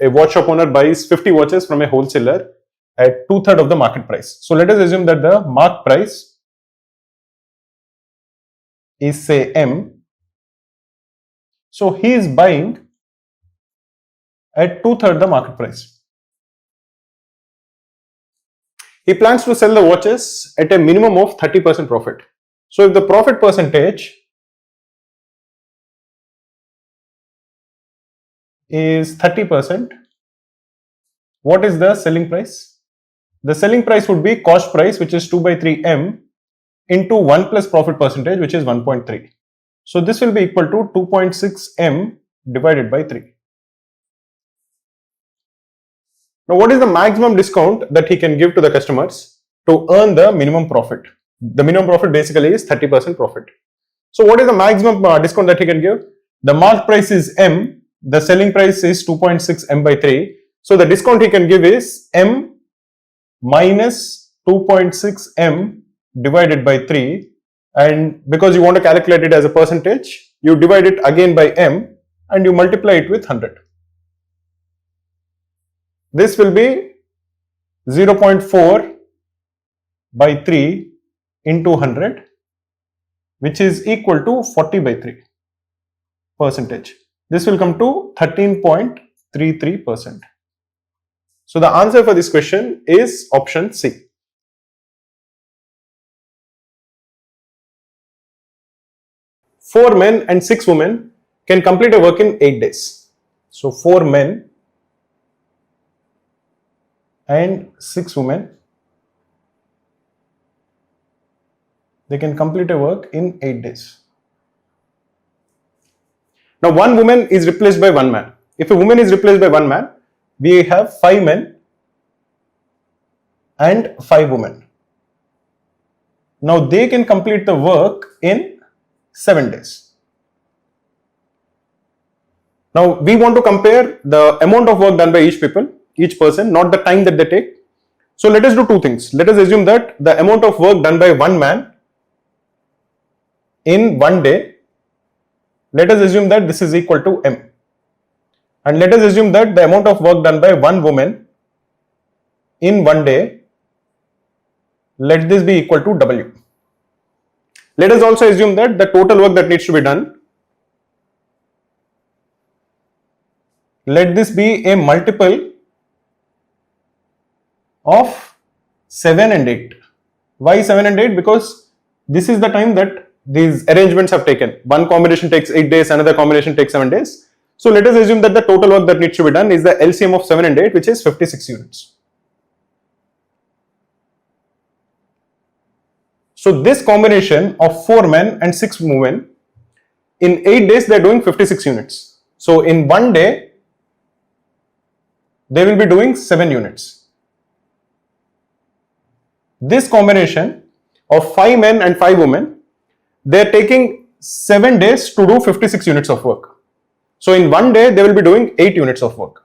A watch shop owner buys 50 watches from a wholesaler at 2/3 of the market price. So let us assume that the market price is say M. So he is buying at 2/3 the market price. He plans to sell the watches at a minimum of 30% profit. So if the profit percentage is 30%, what is the selling price? The selling price would be cost price, which is 2/3 M into 1 plus profit percentage, which is 1.3. So this will be equal to 2.6 M divided by 3. Now what is the maximum discount that he can give to the customers to earn the minimum profit? The minimum profit basically is 30% profit. So what is the maximum discount that he can give? The mark price is M, the selling price is 2.6 M by 3. So the discount he can give is M minus 2.6 M divided by 3, and because you want to calculate it as a percentage, you divide it again by M and you multiply it with 100. This will be 0.4 by 3 into 100, which is equal to 40 by 3 percentage. This will come to 13.33%. So the answer for this question is option C. Four men and 6 women can complete a work in 8 days. So 4 men and 6 women, they can complete a work in 8 days. Now one woman is replaced by 1 man. If a woman is replaced by 1 man, we have 5 men and 5 women. Now they can complete the work in 7 days. Now we want to compare the amount of work done by each person, not the time that they take. So let us do two things. Let us assume that the amount of work done by 1 man in 1 day, let us assume that this is equal to M. And let us assume that the amount of work done by 1 woman in 1 day, let this be equal to W. Let us also assume that the total work that needs to be done, let this be a multiple of 7 and 8. Why 7 and 8? Because this is the time that these arrangements have taken. One combination takes 8 days, another combination takes 7 days. So let us assume that the total work that needs to be done is the LCM of 7 and 8, which is 56 units. So this combination of 4 men and 6 women, in 8 days they are doing 56 units. So in 1 day, they will be doing 7 units. This combination of 5 men and 5 women, they are taking 7 days to do 56 units of work. So in 1 day, they will be doing 8 units of work.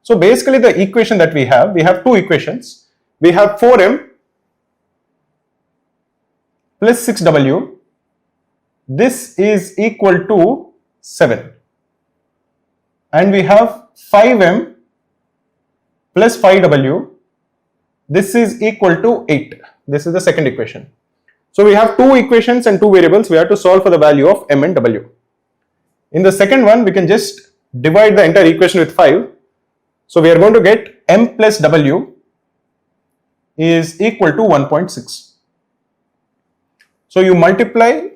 So basically the equation that we have 2 equations. We have 4M plus 6W. This is equal to 7. And we have 5M plus 5W. This is equal to 8. This is the second equation. So we have 2 equations and 2 variables. We have to solve for the value of M and W. In the second one, we can just divide the entire equation with 5. So we are going to get M plus W is equal to 1.6. So you multiply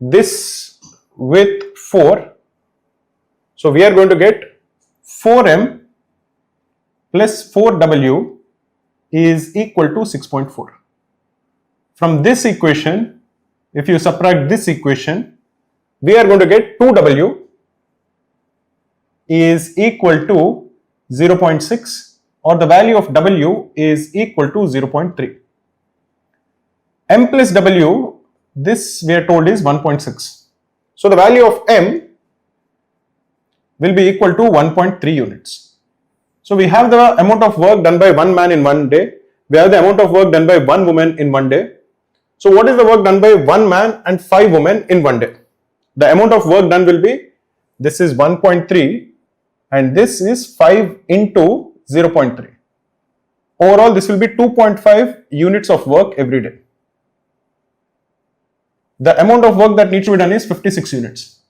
this with 4. So we are going to get 4M plus 4W is equal to 6.4. From this equation, if you subtract this equation, we are going to get 2W is equal to 0.6, or the value of W is equal to 0.3. M plus W, this we are told is 1.6. So the value of M will be equal to 1.3 units. So we have the amount of work done by 1 man in 1 day. We have the amount of work done by 1 woman in 1 day. So what is the work done by 1 man and 5 women in 1 day? The amount of work done will be, this is 1.3 and this is 5 into 0.3. Overall, this will be 2.5 units of work every day. The amount of work that needs to be done is 56 units.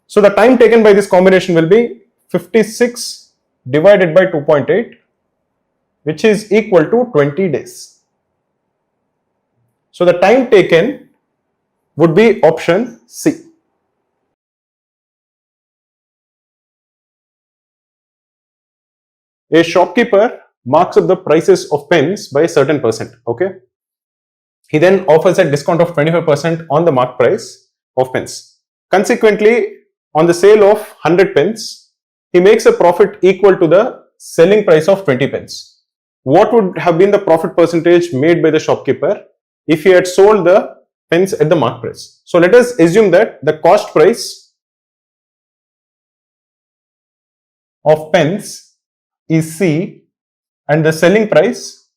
So the time taken by this combination will be 56 divided by 2.8, which is equal to 20 days. So the time taken would be option C. A shopkeeper marks up the prices of pens by a certain percent. Okay. He then offers a discount of 25% on the marked price of pens. Consequently, on the sale of 100 pens, he makes a profit equal to the selling price of 20 pens. What would have been the profit percentage made by the shopkeeper if he had sold the pens at the mark price. So let us assume that the cost price of pens is C and the selling price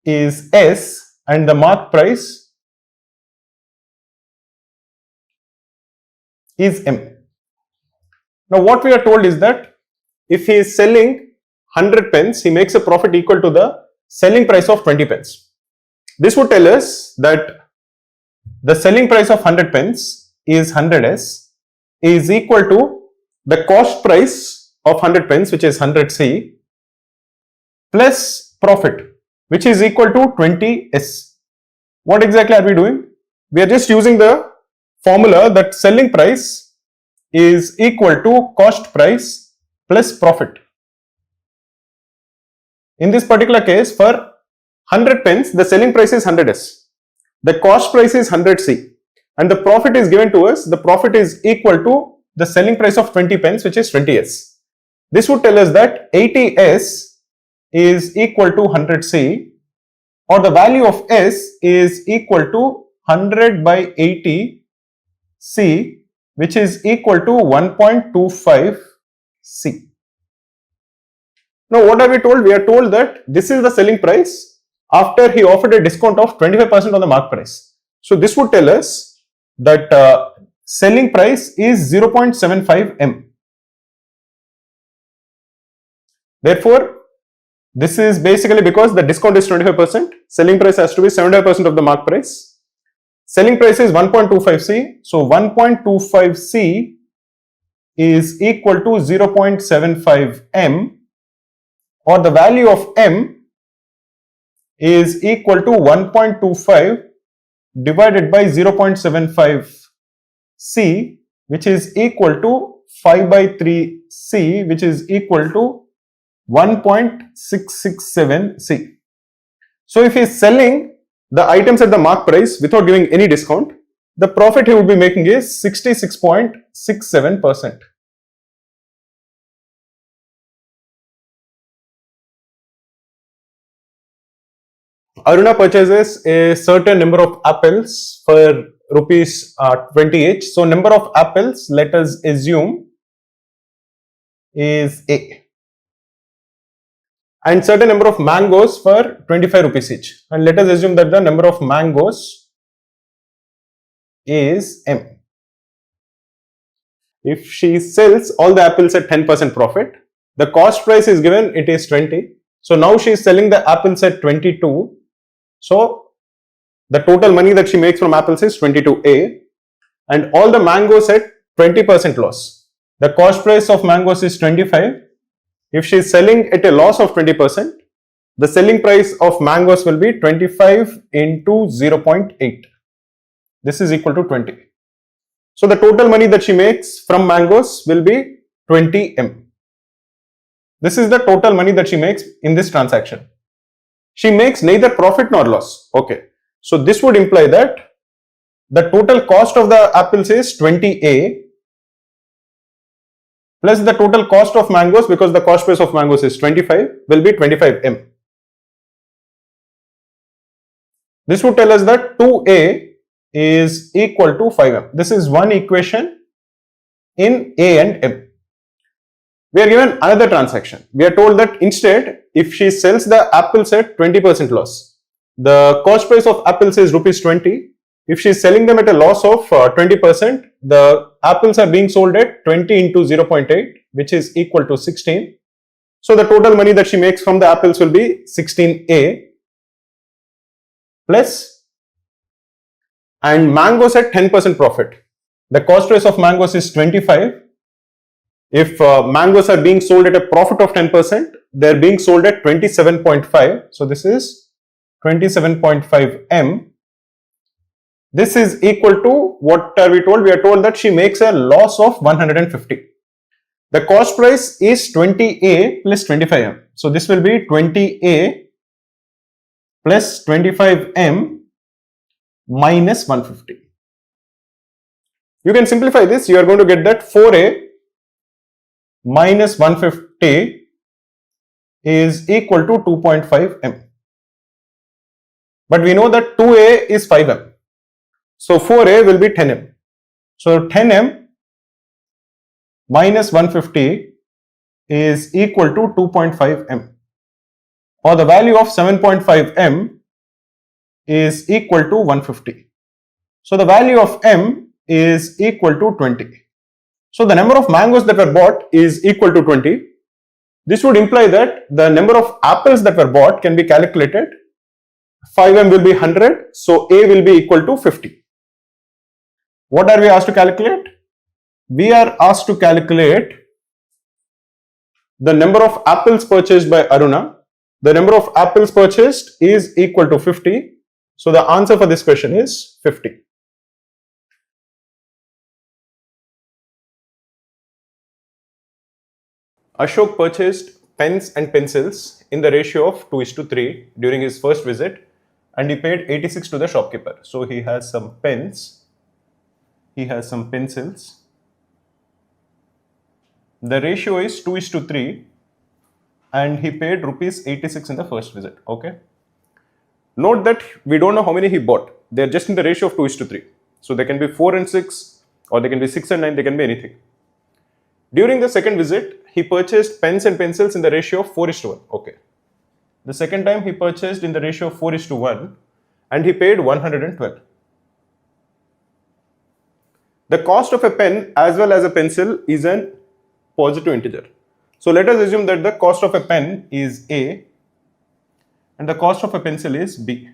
is S and the mark price is M. Now what we are told is that if he is selling 100 pens, he makes a profit equal to the selling price of 20 pens. This would tell us that the selling price of 100 pens is 100S is equal to the cost price of 100 pens, which is 100C, plus profit, which is equal to 20S. What exactly are we doing? We are just using the formula that selling price is equal to cost price plus profit. In this particular case, for 100 pens, the selling price is 100S, the cost price is 100C, and the profit is given to us. The profit is equal to the selling price of 20 pens, which is 20S. This would tell us that 80S is equal to 100C, or the value of S is equal to 100 by 80C, which is equal to 1.25C. Now what are we told? We are told that this is the selling price after he offered a discount of 25% on the mark price. So this would tell us that selling price is 0.75 M. Therefore, this is basically because the discount is 25%, selling price has to be 75% of the mark price. Selling price is 1.25C, so 1.25C is equal to 0.75 M, or the value of M is equal to 1.25 divided by 0.75C, which is equal to 5 by 3C, which is equal to 1.667C. So if he is selling the items at the mark price without giving any discount, the profit he would be making is 66.67%. Aruna purchases a certain number of apples for rupees 20 each. So number of apples, let us assume, is A, and certain number of mangoes for 25 rupees each, and let us assume that the number of mangoes is M. If she sells all the apples at 10% profit, the cost price is given, it is 20. So now she is selling the apples at 22. So the total money that she makes from apples is 22A, and all the mangoes at 20% loss. The cost price of mangoes is 25. If she is selling at a loss of 20%, the selling price of mangoes will be 25 into 0.8. This is equal to 20. So the total money that she makes from mangoes will be 20M. This is the total money that she makes in this transaction. She makes neither profit nor loss. Okay. So this would imply that the total cost of the apples is 20A plus the total cost of mangoes, because the cost price of mangoes is 25, will be 25M. This would tell us that 2A is equal to 5M. This is one equation in A and M. We are given another transaction. We are told that instead, if she sells the apples at 20% loss, the cost price of apples is rupees 20. If she is selling them at a loss of 20%, the apples are being sold at 20 into 0.8, which is equal to 16. So the total money that she makes from the apples will be 16A plus, and mangoes at 10% profit. The cost price of mangoes is 25. If mangoes are being sold at a profit of 10%, they are being sold at 27.5. So this is 27.5M. This is equal to, what are we told? We are told that she makes a loss of 150. The cost price is 20A plus 25M. So this will be 20A plus 25M minus 150. You can simplify this. You are going to get that 4A minus 150 is equal to 2.5M. But we know that 2a is 5m. So 4a will be 10m. So 10m minus 150 is equal to 2.5m, or the value of 7.5m is equal to 150. So the value of m is equal to 20. So the number of mangoes that were bought is equal to 20. This would imply that the number of apples that were bought can be calculated. 5m will be 100, so a will be equal to 50. What are we asked to calculate? We are asked to calculate the number of apples purchased by Aruna. The number of apples purchased is equal to 50. So the answer for this question is 50. Ashok purchased pens and pencils in the ratio of 2:3 during his first visit, and he paid 86 to the shopkeeper. So he has some pens, he has some pencils. The ratio is 2:3 and he paid rupees 86 in the first visit. Okay. Note that we don't know how many he bought. They're just in the ratio of 2:3. So they can be 4 and 6, or they can be 6 and 9, they can be anything. During the second visit, he purchased pens and pencils in the ratio of 4:1. Okay. The second time he purchased in the ratio of 4:1 and he paid 112. The cost of a pen as well as a pencil is an positive integer. So let us assume that the cost of a pen is A and the cost of a pencil is B.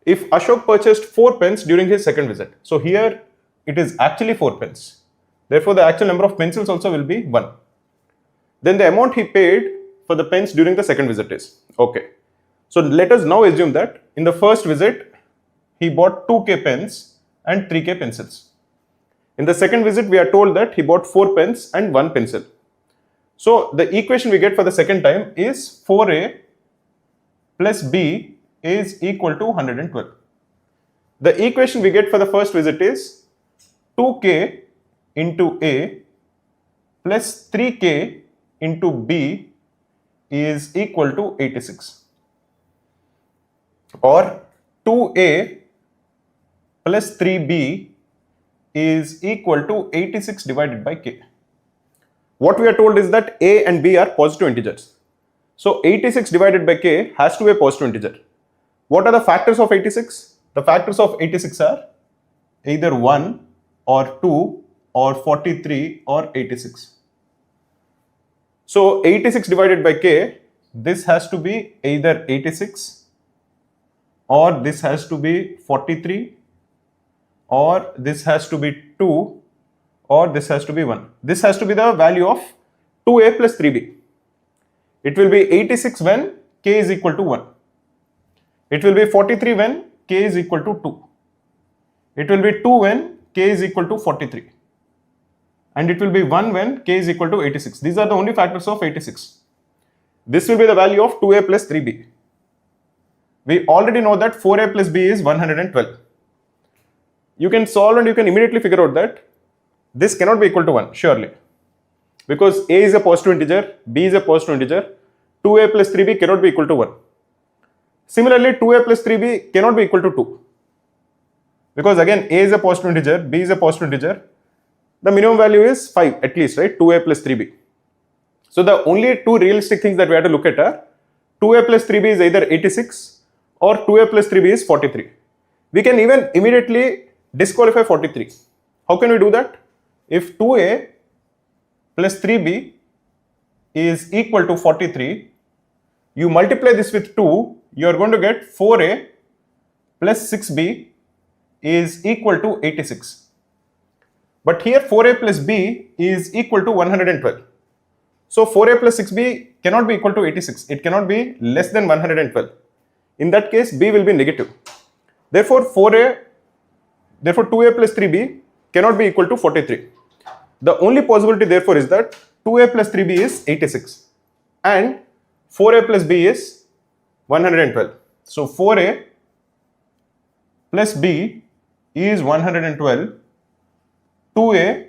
If Ashok purchased 4 pens during his second visit, so here it is actually 4 pens. Therefore, the actual number of pencils also will be 1. Then the amount he paid for the pens during the second visit is, okay. So let us now assume that in the first visit, he bought 2k pens and 3k pencils. In the second visit, we are told that he bought 4 pens and 1 pencil. So the equation we get for the second time is 4a plus b is equal to 112. The equation we get for the first visit is 2k into a plus 3k into b is equal to 86, or 2a plus 3b is equal to 86 divided by k. What we are told is that a and b are positive integers. So 86 divided by k has to be a positive integer. What are the factors of 86? The factors of 86 are either 1 or 2 or 43 or 86. So 86 divided by k, this has to be either 86 or this has to be 43 or this has to be 2 or this has to be 1. This has to be the value of 2a plus 3b. It will be 86 when k is equal to 1. It will be 43 when k is equal to 2. It will be 2 when k is equal to 43. And it will be 1 when k is equal to 86. These are the only factors of 86. This will be the value of 2a plus 3b. We already know that 4a plus b is 112. You can solve and you can immediately figure out that this cannot be equal to 1, surely. Because a is a positive integer, b is a positive integer, 2a plus 3b cannot be equal to 1. Similarly, 2a plus 3b cannot be equal to 2. Because again, a is a positive integer, b is a positive integer. The minimum value is 5 at least, right? 2a plus 3b. So the only two realistic things that we have to look at are 2a plus 3b is either 86 or 2a plus 3b is 43. We can even immediately disqualify 43. How can we do that? If 2a plus 3b is equal to 43, you multiply this with 2, you are going to get 4a plus 6b is equal to 86. But here 4a plus b is equal to 112. So 4a plus 6b cannot be equal to 86. It cannot be less than 112. In that case, b will be negative. Therefore, 2a plus 3b cannot be equal to 43. The only possibility therefore is that 2a plus 3b is 86 and 4a plus b is 112. So 4a plus b is 112, 2a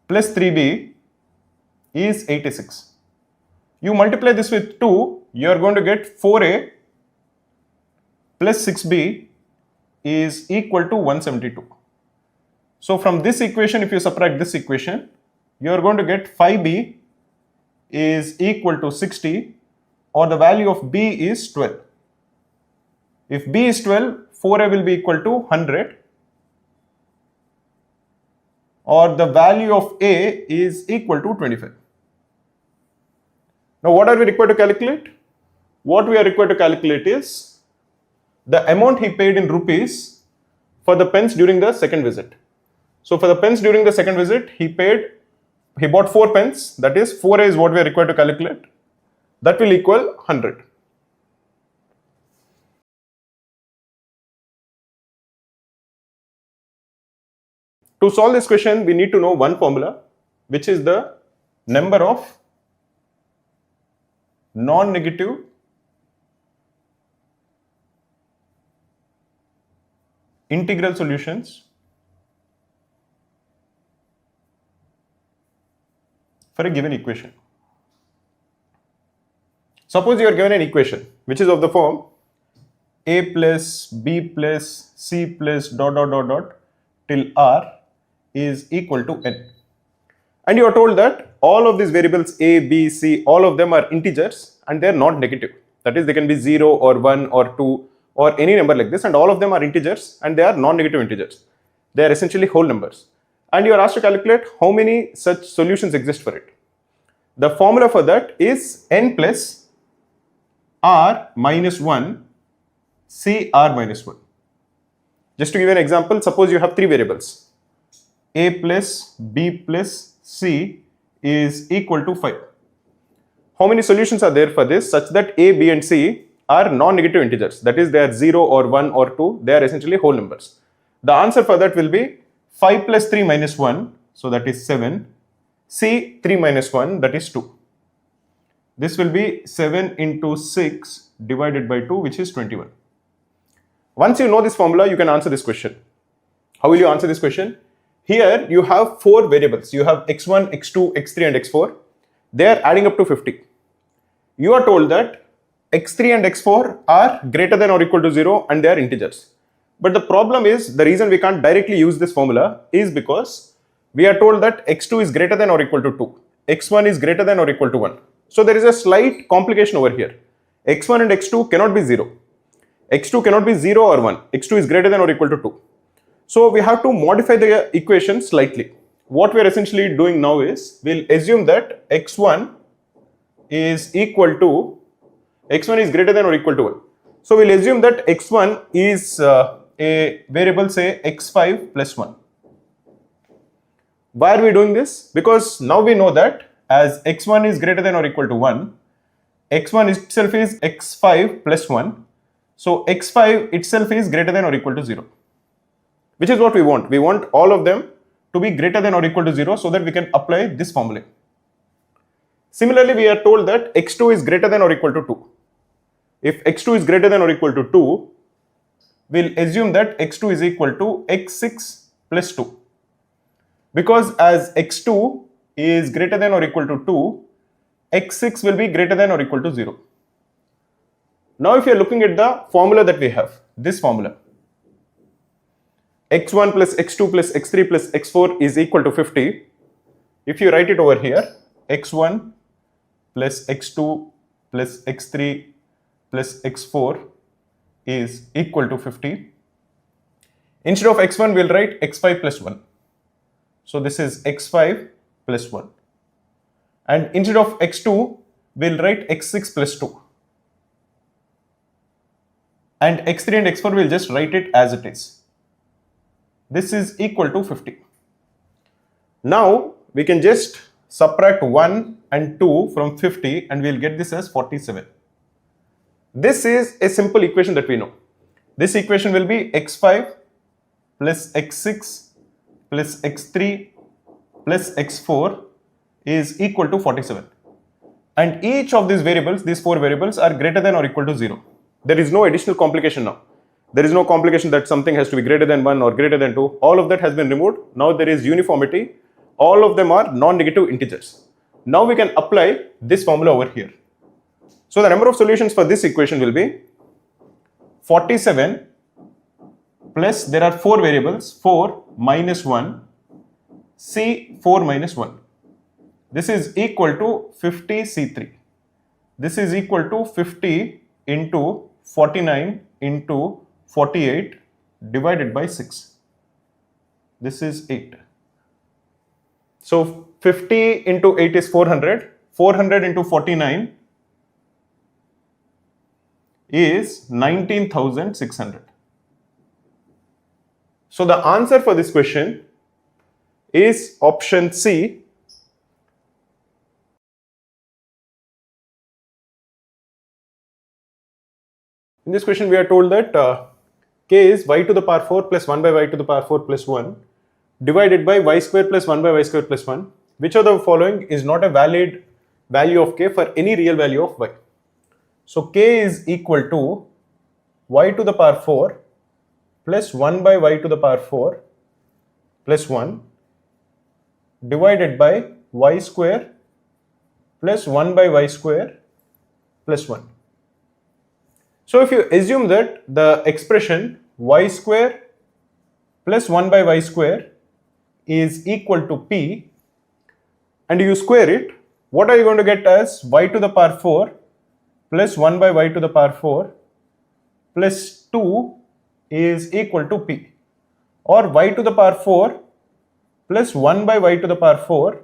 plus 3b is 86. You multiply this with 2, you are going to get 4a plus 6b is equal to 172. So from this equation, if you subtract this equation, you are going to get 5b is equal to 60, or the value of b is 12. If b is 12, 4a will be equal to 100, or the value of a is equal to 25. Now what are we required to calculate? What we are required to calculate is the amount he paid in rupees for the pens during the second visit. So for the pens during the second visit, he bought 4 pens, that is 4a is what we are required to calculate. That will equal 100. To solve this question, we need to know one formula, which is the number of non-negative integral solutions for a given equation. Suppose you are given an equation which is of the form a plus b plus c plus dot dot dot dot till r is equal to n. And you are told that all of these variables a, b, c, all of them are integers and they are not negative. That is, they can be 0 or 1 or 2 or any number like this, and all of them are integers and they are non-negative integers. They are essentially whole numbers. And you are asked to calculate how many such solutions exist for it. The formula for that is n plus r minus 1 c r minus 1. Just to give an example, suppose you have 3 variables. A plus b plus c is equal to 5. How many solutions are there for this such that a, b and c are non-negative integers? That is, they are 0 or 1 or 2. They are essentially whole numbers. The answer for that will be 5 plus 3 minus 1, so that is 7. C 3 minus 1, that is 2. This will be 7 into 6 divided by 2, which is 21. Once you know this formula, you can answer this question. How will you answer this question? Here you have 4 variables. You have x1, x2, x3 and x4. They are adding up to 50. You are told that x3 and x4 are greater than or equal to 0 and they are integers. But the problem is, the reason we can't directly use this formula is because we are told that x2 is greater than or equal to 2. x1 is greater than or equal to 1. So there is a slight complication over here. x1 and x2 cannot be 0. x2 cannot be 0 or 1. x2 is greater than or equal to 2. So we have to modify the equation slightly. What we are essentially doing now is, we'll assume that x1 is equal to, x1 is greater than or equal to 1. So we'll assume that x1 is a variable, say x5 plus 1. Why are we doing this? Because now we know that as x1 is greater than or equal to 1, x1 itself is x5 plus 1. So x5 itself is greater than or equal to 0. Which is what we want. We want all of them to be greater than or equal to 0 so that we can apply this formula. Similarly, we are told that x2 is greater than or equal to 2. If x2 is greater than or equal to 2, we'll assume that x2 is equal to x6 plus 2. Because as x2 is greater than or equal to 2, x6 will be greater than or equal to 0. Now if you are looking at the formula that we have, this formula, x1 plus x2 plus x3 plus x4 is equal to 50. If you write it over here, x1 plus x2 plus x3 plus x4 is equal to 50. Instead of x1, we'll write x5 plus 1. So this is x5 plus 1. And instead of x2, we'll write x6 plus 2. And x3 and x4, we'll just write it as it is. This is equal to 50. Now we can just subtract 1 and 2 from 50 and we'll get this as 47. This is a simple equation that we know. This equation will be x5 plus x6 plus x3 plus x4 is equal to 47. And each of these variables, these 4 variables, are greater than or equal to 0. There is no additional complication now. There is no complication that something has to be greater than 1 or greater than 2. All of that has been removed. Now there is uniformity. All of them are non-negative integers. Now we can apply this formula over here. So the number of solutions for this equation will be 47 plus, there are 4 variables, 4 minus 1, C 4 minus 1. This is equal to 50 C3. This is equal to 50 into 49 into 48 divided by 6. This is 8. So 50 into 8 is 400. 400 into 49 is 19,600. So the answer for this question is option C. In this question we are told that k is y to the power 4 plus 1 by y to the power 4 plus 1 divided by y square plus 1 by y square plus 1. Which of the following is not a valid value of k for any real value of y? So k is equal to y to the power 4 plus 1 by y to the power 4 plus 1 divided by y square plus 1 by y square plus 1. So if you assume that the expression y square plus 1 by y square is equal to p and you square it, what are you going to get as y to the power 4 plus 1 by y to the power 4 plus 2 is equal to p, or y to the power 4 plus 1 by y to the power 4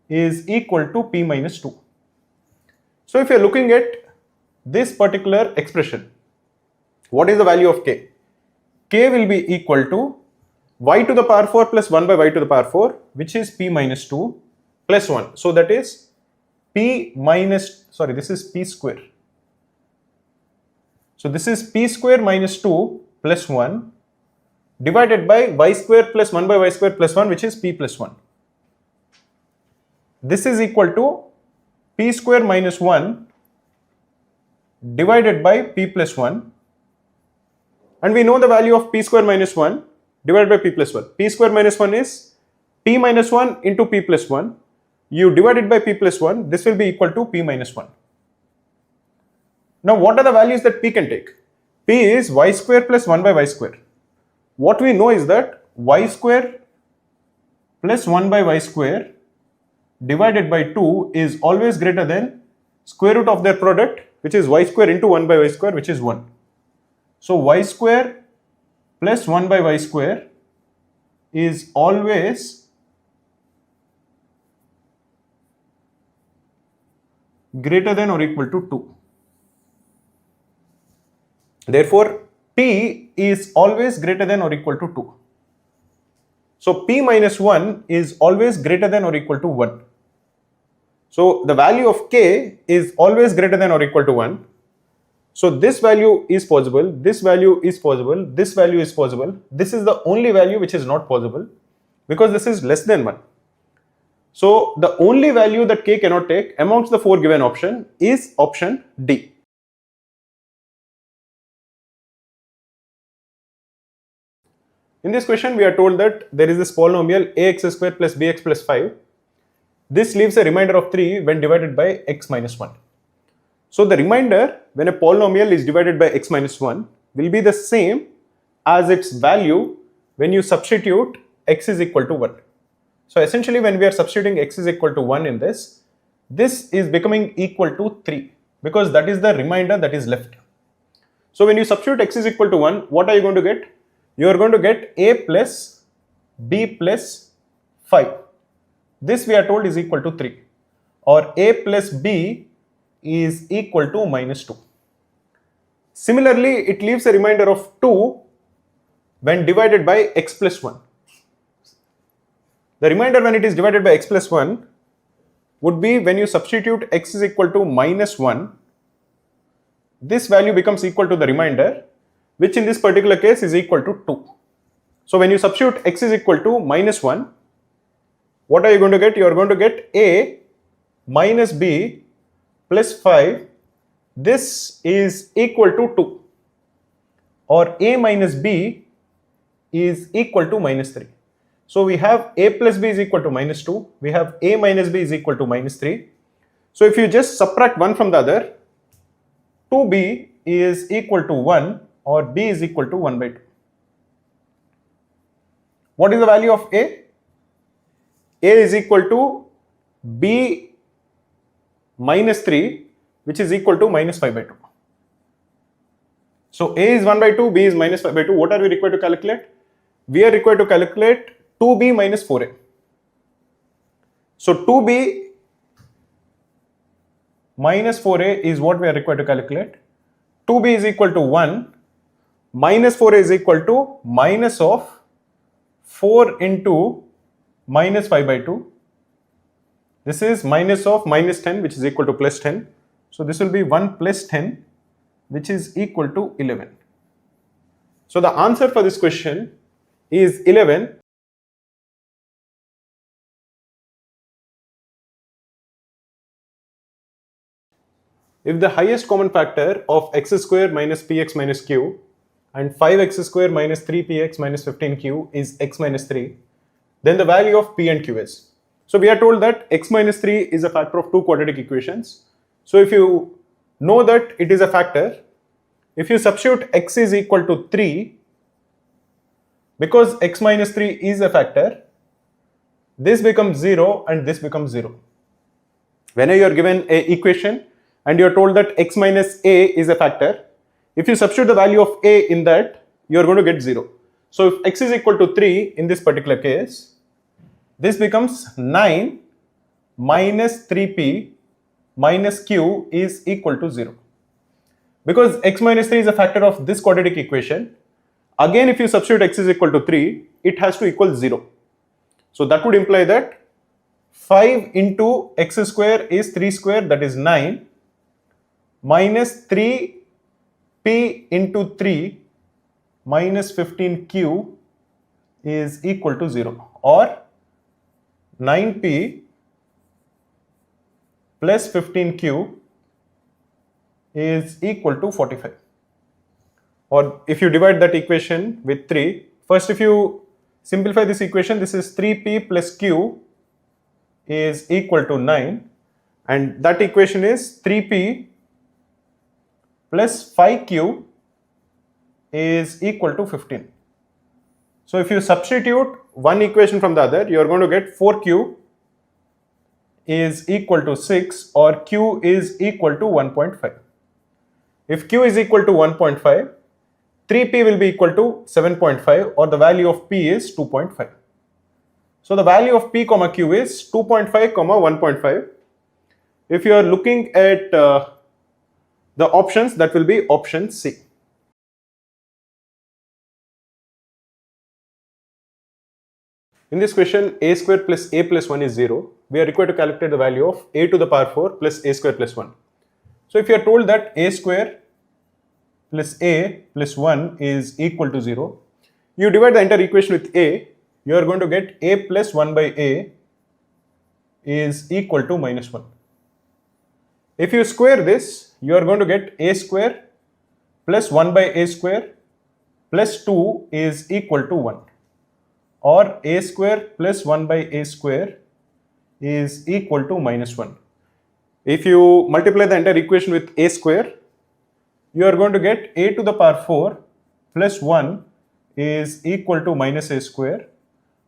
is equal to p minus 2. So if you are looking at this particular expression, what is the value of k? K will be equal to y to the power 4 plus 1 by y to the power 4, which is p minus 2 plus 1. So that is p minus, sorry, this is p square. So this is p square minus 2 plus 1 divided by y square plus 1 by y square plus 1, which is p plus 1. This is equal to p square minus 1 divided by p plus 1, and we know the value of p square minus 1 divided by p plus 1. P square minus 1 is p minus 1 into p plus 1. You divide it by p plus 1, this will be equal to p minus 1. Now what are the values that p can take? P is y square plus 1 by y square. What we know is that y square plus 1 by y square divided by 2 is always greater than square root of their product, which is y square into 1 by y square, which is 1. So y square plus 1 by y square is always greater than or equal to 2. Therefore, p is always greater than or equal to 2. So p minus 1 is always greater than or equal to 1. So the value of k is always greater than or equal to 1. So this value is possible, this value is possible, this value is possible. This is the only value which is not possible because this is less than 1. So the only value that k cannot take amongst the 4 given option is option D. In this question we are told that there is this polynomial ax square plus bx plus 5. This leaves a remainder of 3 when divided by x minus 1. So the remainder when a polynomial is divided by x minus 1 will be the same as its value when you substitute x is equal to 1. So essentially when we are substituting x is equal to 1 in this is becoming equal to 3 because that is the remainder that is left. So when you substitute x is equal to 1, what are you going to get? You are going to get a plus b plus 5. This we are told is equal to 3, or a plus b is equal to minus 2. Similarly, it leaves a remainder of 2 when divided by x plus 1. The remainder when it is divided by x plus 1 would be when you substitute x is equal to minus 1. This value becomes equal to the remainder, which in this particular case is equal to 2. So when you substitute x is equal to minus 1, what are you going to get? You are going to get a minus b plus 5. This is equal to 2, or a minus b is equal to minus 3. So we have a plus b is equal to minus 2. We have a minus b is equal to minus 3. So if you just subtract one from the other, 2b is equal to 1 or b is equal to 1 by 2. What is the value of a? A is equal to b minus 3, which is equal to minus 5 by 2. So a is 1 by 2, b is minus 5 by 2. What are we required to calculate? We are required to calculate 2b minus 4a. So 2b minus 4a is what we are required to calculate. 2b is equal to 1, minus 4a is equal to minus of 4 into minus 5 by 2. This is minus of minus 10, which is equal to plus 10. So this will be 1 plus 10, which is equal to 11. So the answer for this question is 11. If the highest common factor of x square minus px minus q and 5x square minus 3px minus 15q is x minus 3, then the value of p and q is. So we are told that x minus 3 is a factor of two quadratic equations. So if you know that it is a factor, if you substitute x is equal to 3, because x minus 3 is a factor, this becomes 0 and this becomes 0. Whenever you are given an equation and you are told that x minus a is a factor, if you substitute the value of a in that, you are going to get 0. So if x is equal to 3 in this particular case, this becomes 9 minus 3p minus q is equal to 0. Because x minus 3 is a factor of this quadratic equation, again if you substitute x is equal to 3, it has to equal 0. So that would imply that 5 into x square is 3 square, that is 9, minus 3p into 3 minus 15q is equal to 0, or 9p plus 15q is equal to 45. Or if you divide that equation with 3, first if you simplify this equation, this is 3p plus q is equal to 9, and that equation is 3p plus 5q is equal to 15. So if you substitute one equation from the other, you are going to get 4q is equal to 6 or q is equal to 1.5. If q is equal to 1.5, 3p will be equal to 7.5, or the value of p is 2.5. So the value of p comma q is 2.5 comma 1.5. If you are looking at the options, that will be option C. In this question, a square plus a plus 1 is 0. We are required to calculate the value of a to the power 4 plus a square plus 1. So if you are told that a square plus a plus 1 is equal to 0, you divide the entire equation with a, you are going to get a plus 1 by a is equal to minus 1. If you square this, you are going to get a square plus 1 by a square plus 2 is equal to 1, or a square plus 1 by a square is equal to minus 1. If you multiply the entire equation with a square, you are going to get a to the power 4 plus 1 is equal to minus a square,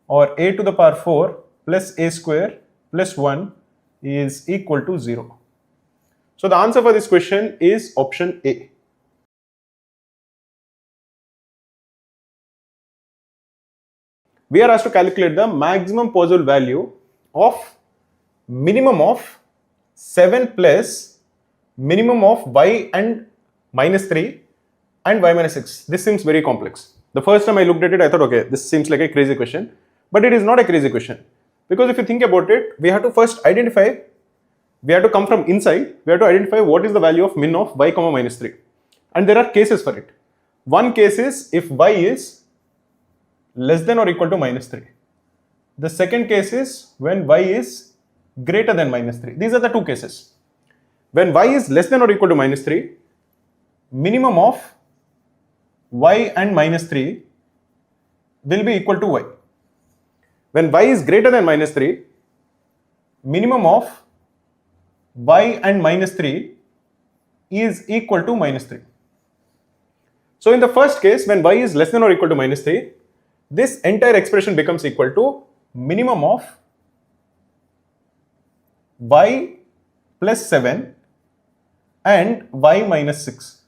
or a to the power 4 plus a square plus 1 is equal to 0. So the answer for this question is option A. We are asked to calculate the maximum possible value of minimum of 7 plus minimum of y and minus 3 and y minus 6. This seems very complex. The first time I looked at it, I thought, okay, this seems like a crazy question, but it is not a crazy question, because if you think about it, we have to first identify, we have to come from inside, we have to identify what is the value of min of y comma minus 3, and there are cases for it. One case is if y is less than or equal to minus 3. The second case is when y is greater than minus 3. These are the two cases. When y is less than or equal to minus 3, minimum of y and minus 3 will be equal to y. when y is greater than minus 3, minimum of y and minus 3 is equal to minus 3. So in the first case, when y is less than or equal to minus 3, this entire expression becomes equal to minimum of y plus 7 and y minus 6.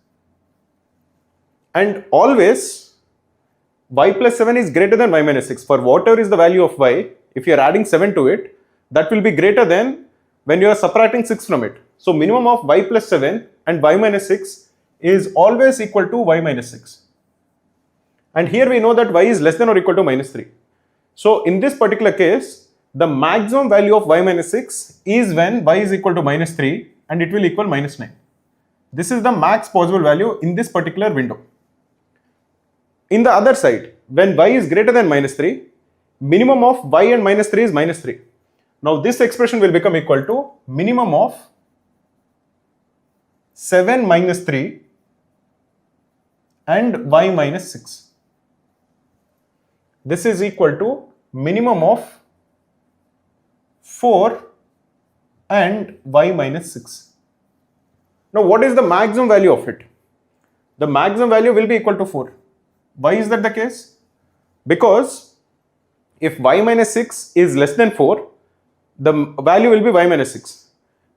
And always y plus 7 is greater than y minus 6. For whatever is the value of y, if you are adding 7 to it, that will be greater than when you are subtracting 6 from it. So minimum of y plus 7 and y minus 6 is always equal to y minus 6. And here we know that y is less than or equal to minus 3. So in this particular case, the maximum value of y minus 6 is when y is equal to minus 3 and it will equal minus 9. This is the max possible value in this particular window. In the other side, when y is greater than minus 3, minimum of y and minus 3 is minus 3. Now this expression will become equal to minimum of 7 minus 3 and y minus 6. This is equal to minimum of 4 and y minus 6. Now what is the maximum value of it? The maximum value will be equal to 4. Why is that the case? Because if y minus 6 is less than 4, the value will be y minus 6.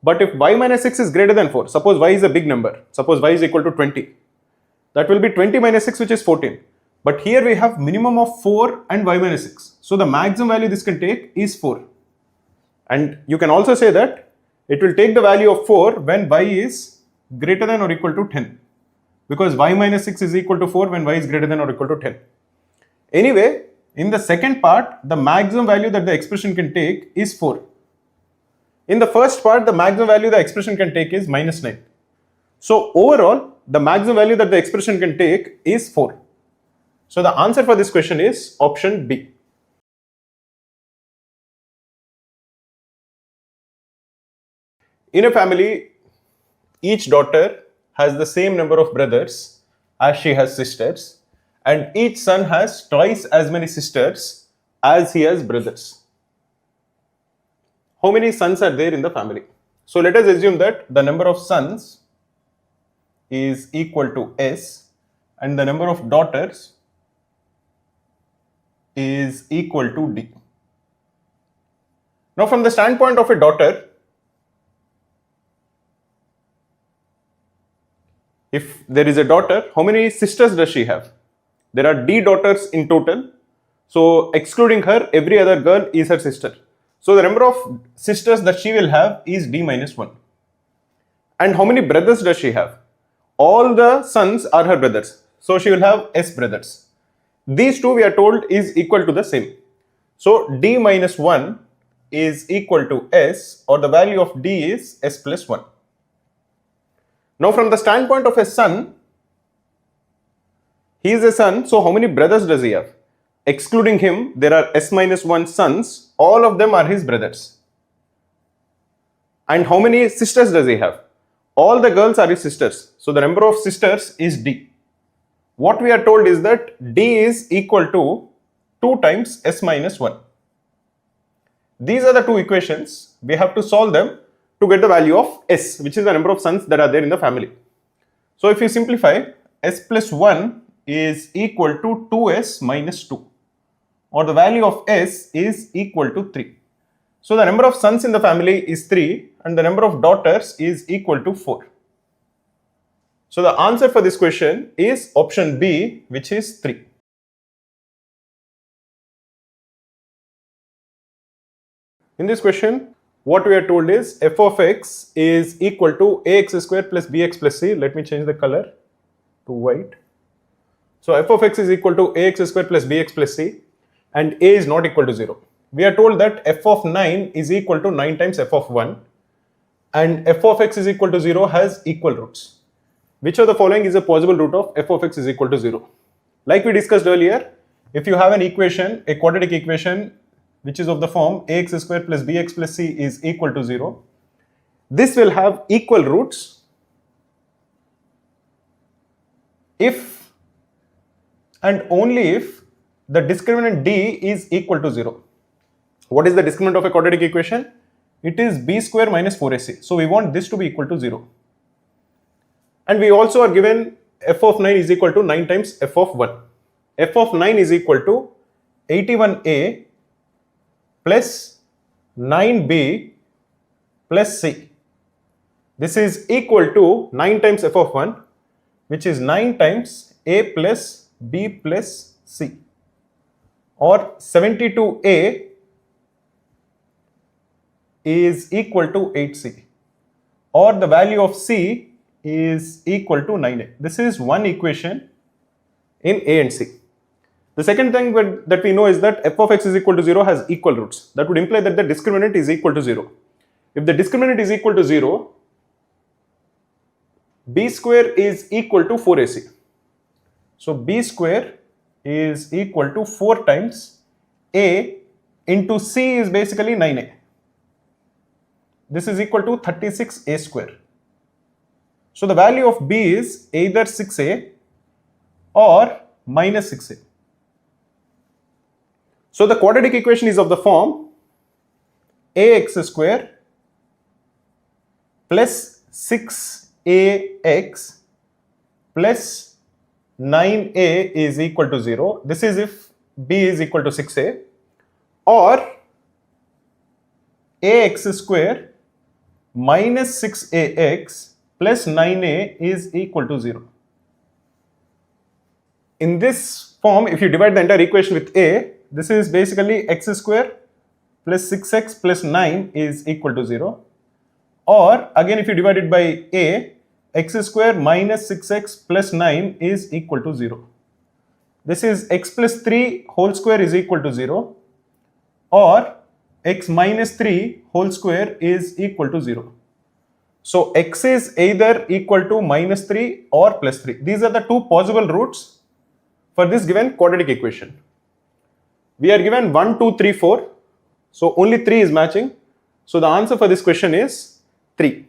But if y minus 6 is greater than 4, suppose y is a big number, suppose y is equal to 20, that will be 20 minus 6, which is 14. But here we have minimum of 4 and y minus 6. So the maximum value this can take is 4. And you can also say that it will take the value of 4 when y is greater than or equal to 10. Because y minus 6 is equal to 4 when y is greater than or equal to 10. Anyway, in the second part, the maximum value that the expression can take is 4. In the first part, the maximum value the expression can take is minus 9. So overall, the maximum value that the expression can take is 4. So the answer for this question is option B. In a family, each daughter has the same number of brothers as she has sisters, and each son has twice as many sisters as he has brothers. How many sons are there in the family? So let us assume that the number of sons is equal to S and the number of daughters is equal to D. Now from the standpoint of a daughter, if there is a daughter, how many sisters does she have? There are D daughters in total. So excluding her, every other girl is her sister. So the number of sisters that she will have is D minus 1. And how many brothers does she have? All the sons are her brothers. So she will have S brothers. These two we are told is equal to the same. So D minus 1 is equal to S, or the value of D is S plus 1. Now from the standpoint of a son, he is a son, so how many brothers does he have? Excluding him, there are S minus 1 sons, all of them are his brothers. And how many sisters does he have? All the girls are his sisters, so the number of sisters is D. What we are told is that D is equal to 2 times S minus 1. These are the two equations, we have to solve them to get the value of S, which is the number of sons that are there in the family. So if you simplify, S plus 1 is equal to 2S minus 2, or the value of S is equal to 3. So the number of sons in the family is 3 and the number of daughters is equal to 4. So the answer for this question is option B, which is 3. In this question, what we are told is f of x is equal to ax square plus bx plus c. Let me change the color to white. So f of x is equal to ax square plus bx plus c, and a is not equal to 0. We are told that f of 9 is equal to 9 times f of 1, and f of x is equal to 0 has equal roots. Which of the following is a possible root of f of x is equal to 0? Like we discussed earlier, if you have an equation, a quadratic equation, which is of the form ax square plus bx plus c is equal to 0, this will have equal roots if and only if the discriminant d is equal to 0. What is the discriminant of a quadratic equation? It is b square minus 4ac. So we want this to be equal to 0. And we also are given f of 9 is equal to 9 times f of 1. F of 9 is equal to 81a plus 9b plus c. This is equal to 9 times f of 1, which is 9 times a plus b plus c, or 72a is equal to 8c, or the value of c is equal to 9a. This is one equation in a and c. The second thing that we know is that f of x is equal to 0 has equal roots. That would imply that the discriminant is equal to 0. If the discriminant is equal to 0, b square is equal to 4ac. So b square is equal to 4 times a into c is basically 9a. This is equal to 36a square. So the value of b is either 6a or minus 6a. So the quadratic equation is of the form ax square plus 6ax plus 9a is equal to 0. This is if b is equal to 6a, or ax square minus 6ax plus 9a is equal to 0. In this form, if you divide the entire equation with a, this is basically x square plus 6x plus 9 is equal to 0. Or again, if you divide it by a, x square minus 6x plus 9 is equal to 0. This is x plus 3 whole square is equal to 0, or x minus 3 whole square is equal to 0. So x is either equal to minus 3 or plus 3. These are the two possible roots for this given quadratic equation. We are given 1, 2, 3, 4. So only 3 is matching. So the answer for this question is 3.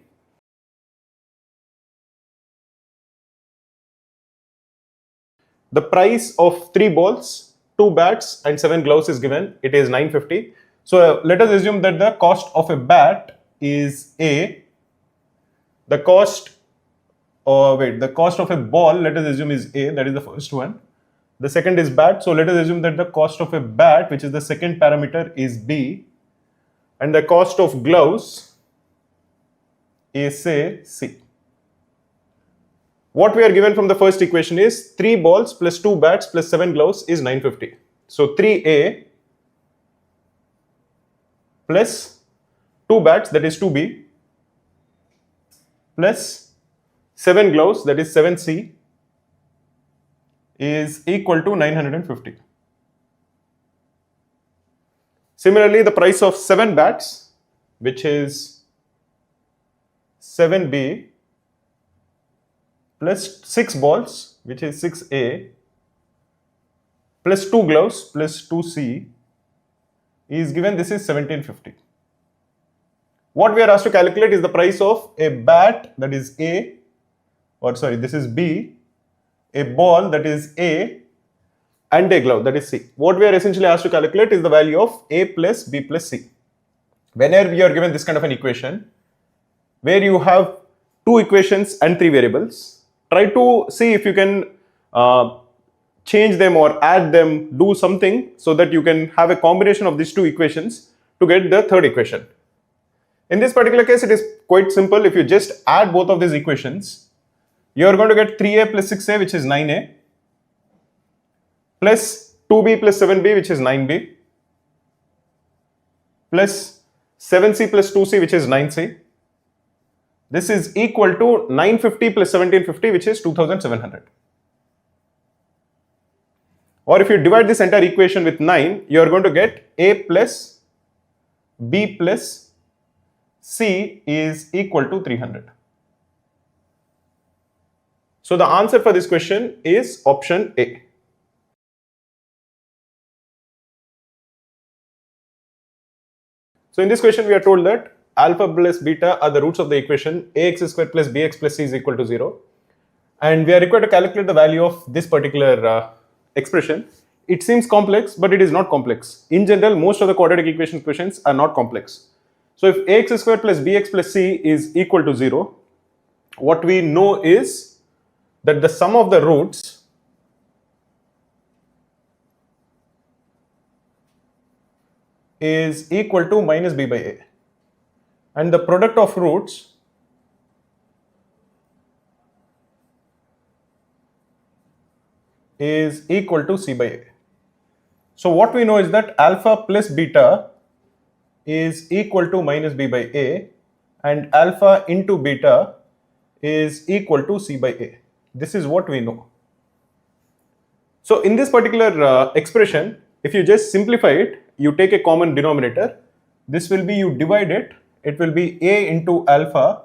The price of 3 balls, 2 bats and 7 gloves is given. It is 950. So let us assume that the cost of a bat is A. The cost of a ball, let us assume, is A. That is the first one. The second is bat. So let us assume that the cost of a bat, which is the second parameter, is B. And the cost of gloves is, say, C. What we are given from the first equation is 3 balls plus 2 bats plus 7 gloves is 950. So 3A plus 2 bats, that is 2B, plus 7 gloves, that is 7C, is equal to 950. Similarly, the price of 7 bats, which is 7B, plus 6 balls, which is 6A, plus 2 gloves plus 2C is given. This is 1750. What we are asked to calculate is the price of a bat, that is A, or sorry, this is B, a ball, that is A, and a glove, that is C. What we are essentially asked to calculate is the value of A plus B plus C. Whenever we are given this kind of an equation, where you have 2 equations and 3 variables, try to see if you can change them or add them, do something so that you can have a combination of these 2 equations to get the third equation. In this particular case, it is quite simple. If you just add both of these equations, you are going to get 3A plus 6A, which is 9A, plus 2B plus 7B, which is 9B, plus 7C plus 2C, which is 9C. This is equal to 950 plus 1750, which is 2700. Or if you divide this entire equation with 9, you are going to get A plus B plus C is equal to 300. So the answer for this question is option A. So in this question, we are told that alpha plus beta are the roots of the equation ax square plus bx plus c is equal to 0. And we are required to calculate the value of this particular expression It seems complex, but it is not complex. In general, most of the quadratic equation questions are not complex. So if ax square plus bx plus c is equal to 0, what we know is that the sum of the roots is equal to minus b by a, and the product of roots is equal to c by a. So what we know is that alpha plus beta is equal to minus b by a, and alpha into beta is equal to c by a. This is what we know. So in this particular expression, if you just simplify it, you take a common denominator. This will be, you divide it, it will be a into alpha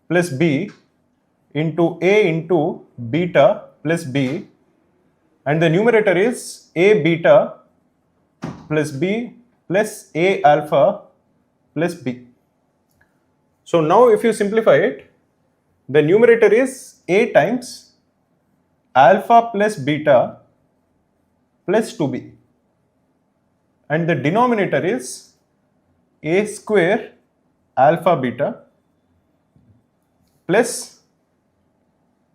plus b into a into beta plus b, and the numerator is a beta plus b plus a alpha plus b. So now if you simplify it, the numerator is a times alpha plus beta plus 2b, and the denominator is a square alpha beta plus,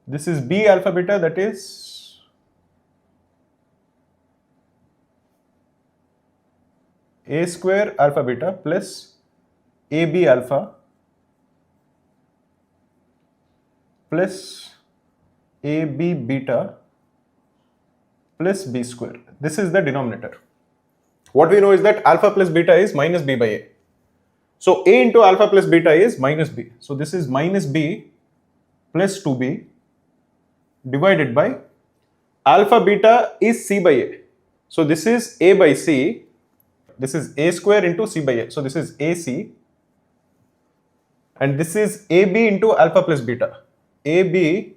this is b alpha beta, that is a square alpha beta plus ab alpha plus ab beta plus b square. This is the denominator. What we know is that alpha plus beta is minus b by a. So a into alpha plus beta is minus b. So this is minus b plus 2b divided by alpha beta is c by a. So this is a by c. This is a square into c by a. So this is ac, and this is ab into alpha plus beta. ab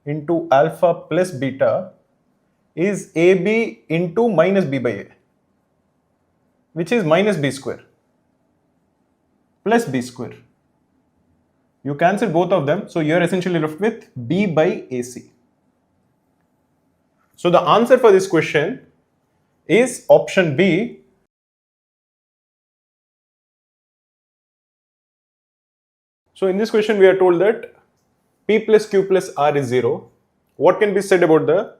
into alpha plus beta is ab into minus b by a, which is minus b square plus b square. You cancel both of them, so you are essentially left with b by ac. So the answer for this question is option B. So in this question we are told that p plus q plus r is 0. What can be said about the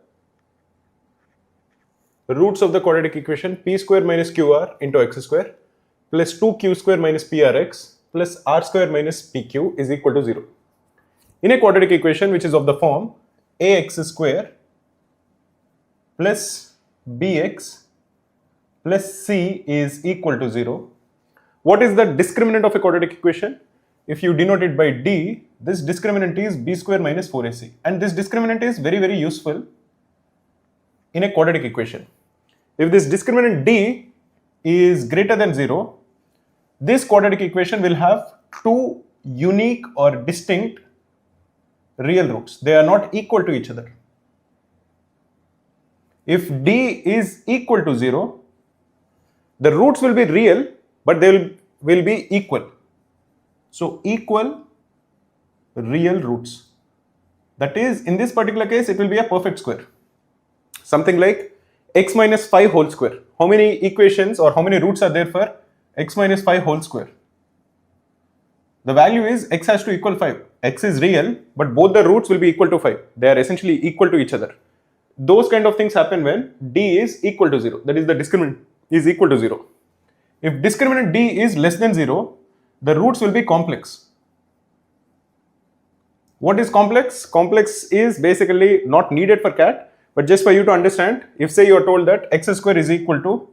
roots of the quadratic equation? P square minus qr into x square plus 2q square minus prx plus r square minus pq is equal to 0. In a quadratic equation which is of the form ax square plus bx plus c is equal to 0, what is the discriminant of a quadratic equation? If you denote it by d, this discriminant is b square minus 4ac, and this discriminant is very useful in a quadratic equation. If this discriminant d is greater than 0, this quadratic equation will have two unique or distinct real roots. They are not equal to each other. If d is equal to 0, the roots will be real, but they will be equal. So equal real roots. That is, in this particular case, it will be a perfect square. Something like x minus 5 whole square. How many equations or how many roots are there for x minus 5 whole square? The value is x has to equal 5. X is real, but both the roots will be equal to 5. They are essentially equal to each other. Those kind of things happen when d is equal to 0. That is, the discriminant is equal to 0. If discriminant d is less than 0, the roots will be complex. What is complex? Complex is basically not needed for CAT, but just for you to understand, if say you are told that x square is equal to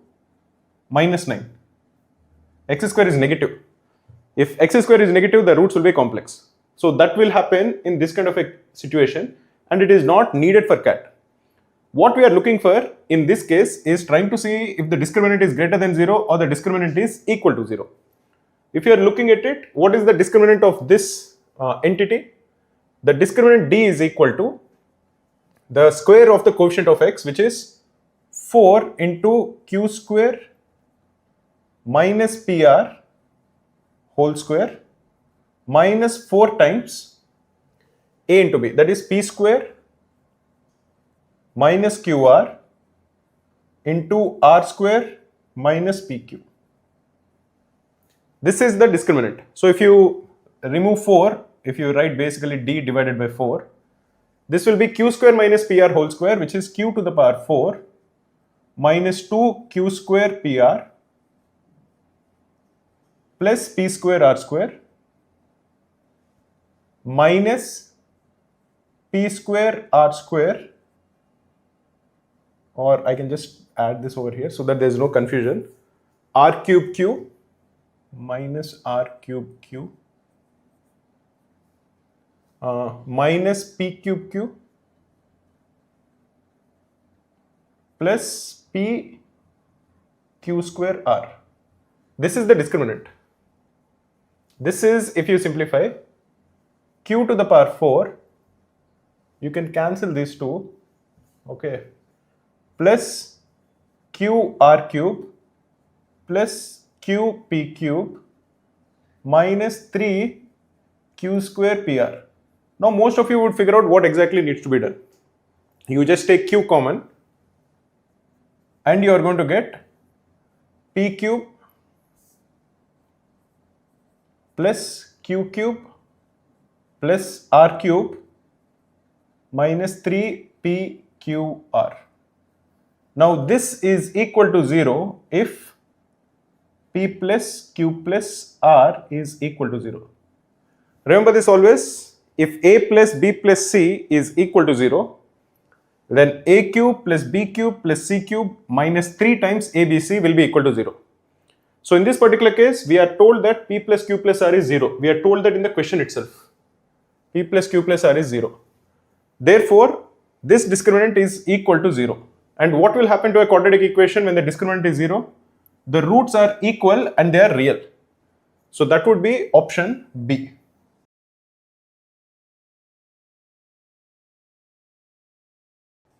minus 9, x square is negative. If x square is negative, the roots will be complex. So that will happen in this kind of a situation, and it is not needed for CAT. What we are looking for in this case is trying to see if the discriminant is greater than 0 or the discriminant is equal to 0. If you are looking at it, what is the discriminant of this entity? The discriminant d is equal to the square of the coefficient of x, which is 4 into q square minus pr whole square minus 4 times a into b, that is p square minus qr into r square minus pq. This is the discriminant. So if you remove 4, if you write basically d divided by 4, this will be q square minus pr whole square, which is q to the power 4 minus 2q square pr plus p square r square minus p square r square, or I can just add this over here so that there is no confusion, r cube q minus r cube q minus p cube q plus p q square r. This is the discriminant. This is, if you simplify, q to the power 4, you can cancel these two, okay, plus q r cube plus q p cube minus 3 q square pr. Now most of you would figure out what exactly needs to be done. You just take q common and you are going to get p cube plus q cube plus r cube minus 3pqr. Now this is equal to 0 if p plus q plus r is equal to 0. Remember this always, if a plus b plus c is equal to 0, then a cube plus b cube plus c cube minus 3 times abc will be equal to 0. So in this particular case, we are told that p plus q plus r is 0. We are told that in the question itself. P plus q plus r is 0. Therefore, this discriminant is equal to 0. And what will happen to a quadratic equation when the discriminant is 0? The roots are equal and they are real. So that would be option B.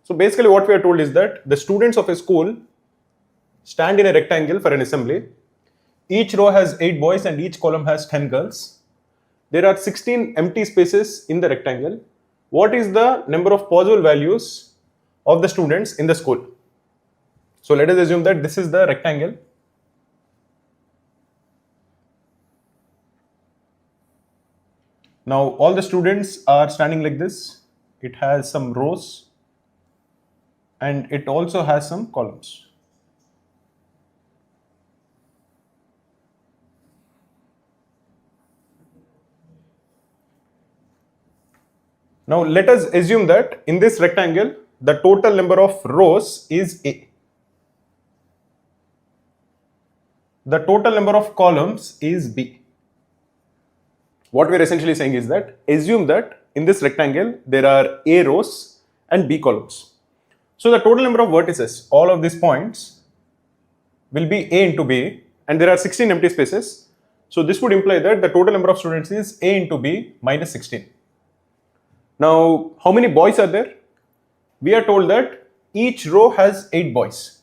So basically what we are told is that the students of a school stand in a rectangle for an assembly. Each row has 8 boys and each column has 10 girls. There are 16 empty spaces in the rectangle. What is the number of possible values of the students in the school? So let us assume that this is the rectangle. Now all the students are standing like this. It has some rows and it also has some columns. Now let us assume that in this rectangle, the total number of rows is A. The total number of columns is B. What we are essentially saying is that assume that in this rectangle, there are A rows and B columns. So the total number of vertices, all of these points, will be A into B, and there are 16 empty spaces. So this would imply that the total number of students is A into B minus 16. Now, how many boys are there? We are told that each row has 8 boys.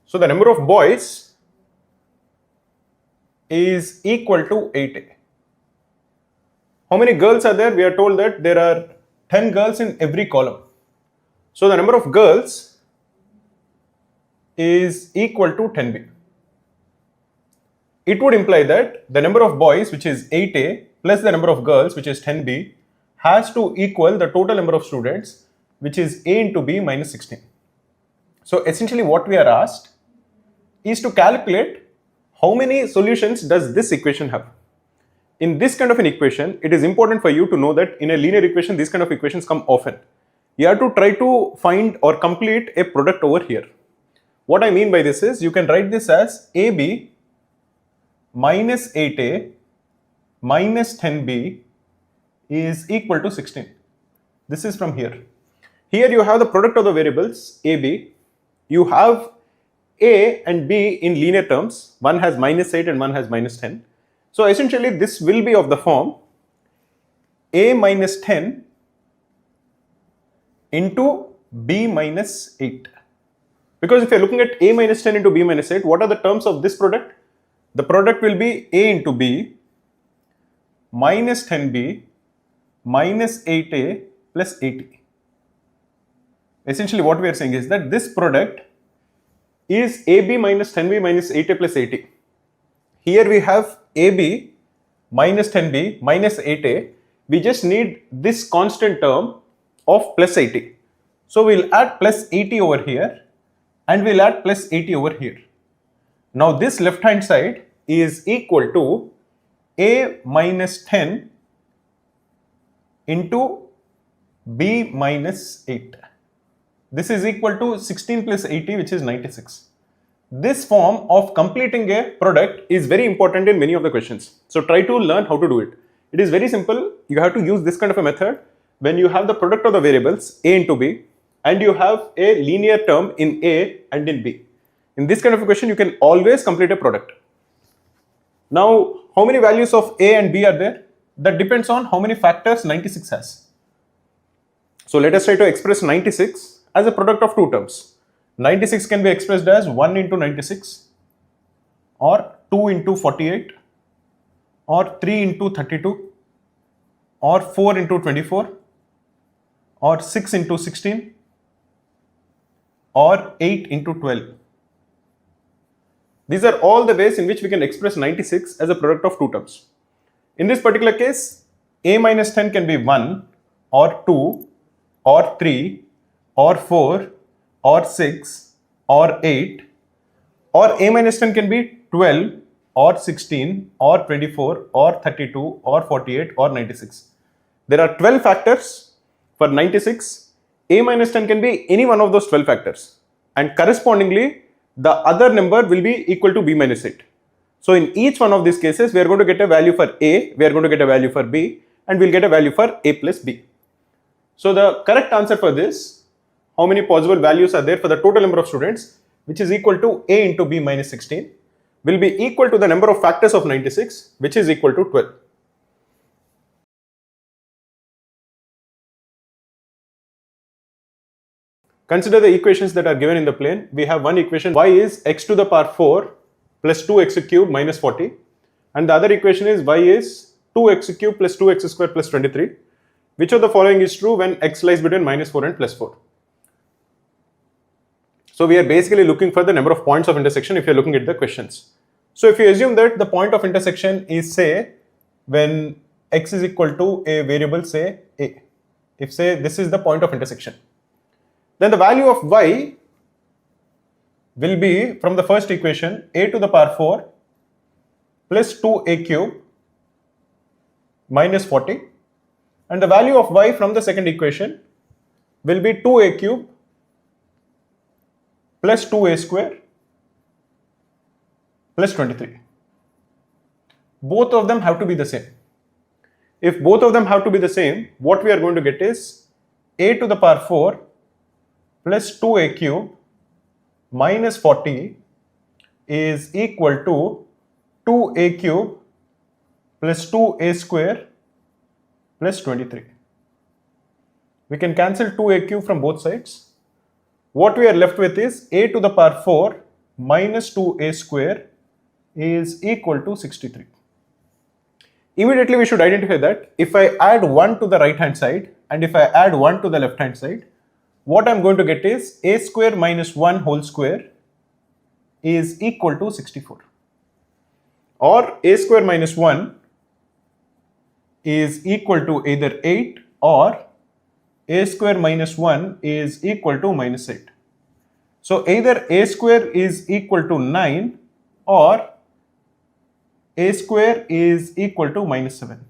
So the number of boys is equal to 8A. How many girls are there? We are told that there are 10 girls in every column. So the number of girls is equal to 10B. It would imply that the number of boys, which is 8A, plus the number of girls, which is 10B, has to equal the total number of students, which is A into B minus 16. So essentially what we are asked is to calculate how many solutions does this equation have. In this kind of an equation, it is important for you to know that in a linear equation, these kind of equations come often. You have to try to find or complete a product over here. What I mean by this is, you can write this as AB minus 8A minus 10B is equal to 16. This is from here. Here you have the product of the variables AB. You have A and B in linear terms. One has minus 8 and one has minus 10. So essentially this will be of the form A minus 10 into B minus 8. Because if you are looking at A minus 10 into B minus 8, what are the terms of this product? The product will be A into B minus 10B minus 8A plus 8A. Essentially what we are saying is that this product is AB minus 10B minus 8A plus 80. Here we have AB minus 10B minus 8A. We just need this constant term of plus 80. So we'll add plus 80 over here and we'll add plus 80 over here. Now this left hand side is equal to A minus 10 into B minus 8. This is equal to 16 plus 80, which is 96. This form of completing a product is very important in many of the questions. So try to learn how to do it. It is very simple. You have to use this kind of a method when you have the product of the variables A into B and you have a linear term in A and in B. In this kind of a question, you can always complete a product. Now, how many values of A and B are there? That depends on how many factors 96 has. So let us try to express 96 as a product of two terms. 96 can be expressed as 1 into 96 or 2 into 48 or 3 into 32 or 4 into 24 or 6 into 16 or 8 into 12. These are all the ways in which we can express 96 as a product of two terms. In this particular case, A minus 10 can be 1 or 2 or 3 or 4 or 6 or 8, or A minus 10 can be 12 or 16 or 24 or 32 or 48 or 96. There are 12 factors for 96. A minus 10 can be any one of those 12 factors, and correspondingly the other number will be equal to B minus 8. So in each one of these cases, we are going to get a value for A, we are going to get a value for B, and we'll get a value for A plus B. So the correct answer for this, how many possible values are there for the total number of students, which is equal to A into B minus 16, will be equal to the number of factors of 96, which is equal to 12. Consider the equations that are given in the plane. We have one equation, y is x to the power 4 plus 2x cube minus 40, and the other equation is y is 2x cube plus 2x square plus 23. Which of the following is true when x lies between minus 4 and plus 4? So we are basically looking for the number of points of intersection if you are looking at the questions. So if you assume that the point of intersection is, say, when x is equal to a variable, say a, if say this is the point of intersection, then the value of y will be, from the first equation, a to the power 4 plus 2a cube minus 40, and the value of y from the second equation will be 2a cube plus 2a square plus 23. Both of them have to be the same. If both of them have to be the same, what we are going to get is a to the power 4 plus 2a cube minus 40 is equal to 2a cube plus 2a square plus 23. We can cancel 2a cube from both sides. What we are left with is a to the power 4 minus 2a square is equal to 63. Immediately we should identify that if I add 1 to the right hand side and if I add 1 to the left hand side, what I am going to get is a square minus 1 whole square is equal to 64. Or a square minus 1 is equal to either 8 or a square minus 1 is equal to minus 8. So either a square is equal to 9 or a square is equal to minus 7.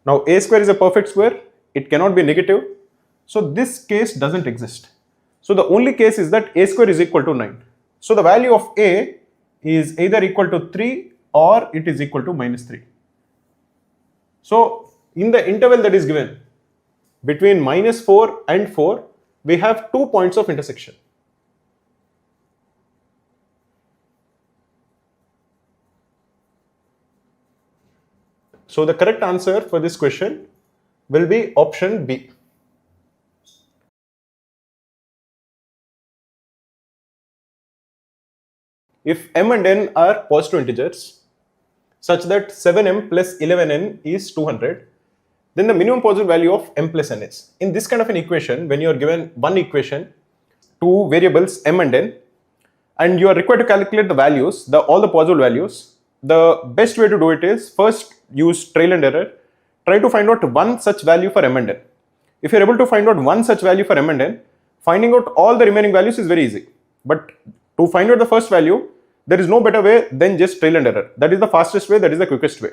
Now a square is a perfect square, it cannot be negative, so this case doesn't exist. So the only case is that a square is equal to 9. So the value of a is either equal to 3 or it is equal to minus 3. So in the interval that is given between minus 4 and 4, we have 2 points of intersection. So the correct answer for this question will be option B. If m and n are positive integers such that 7m plus 11n is 200, then the minimum possible value of m plus n is. In this kind of an equation, when you are given one equation, two variables m and n, and you are required to calculate the values, all the possible values, the best way to do it is first use trial and error. Try to find out one such value for m and n. If you are able to find out one such value for m and n, finding out all the remaining values is very easy. But to find out the first value, there is no better way than just trial and error. That is the fastest way, that is the quickest way.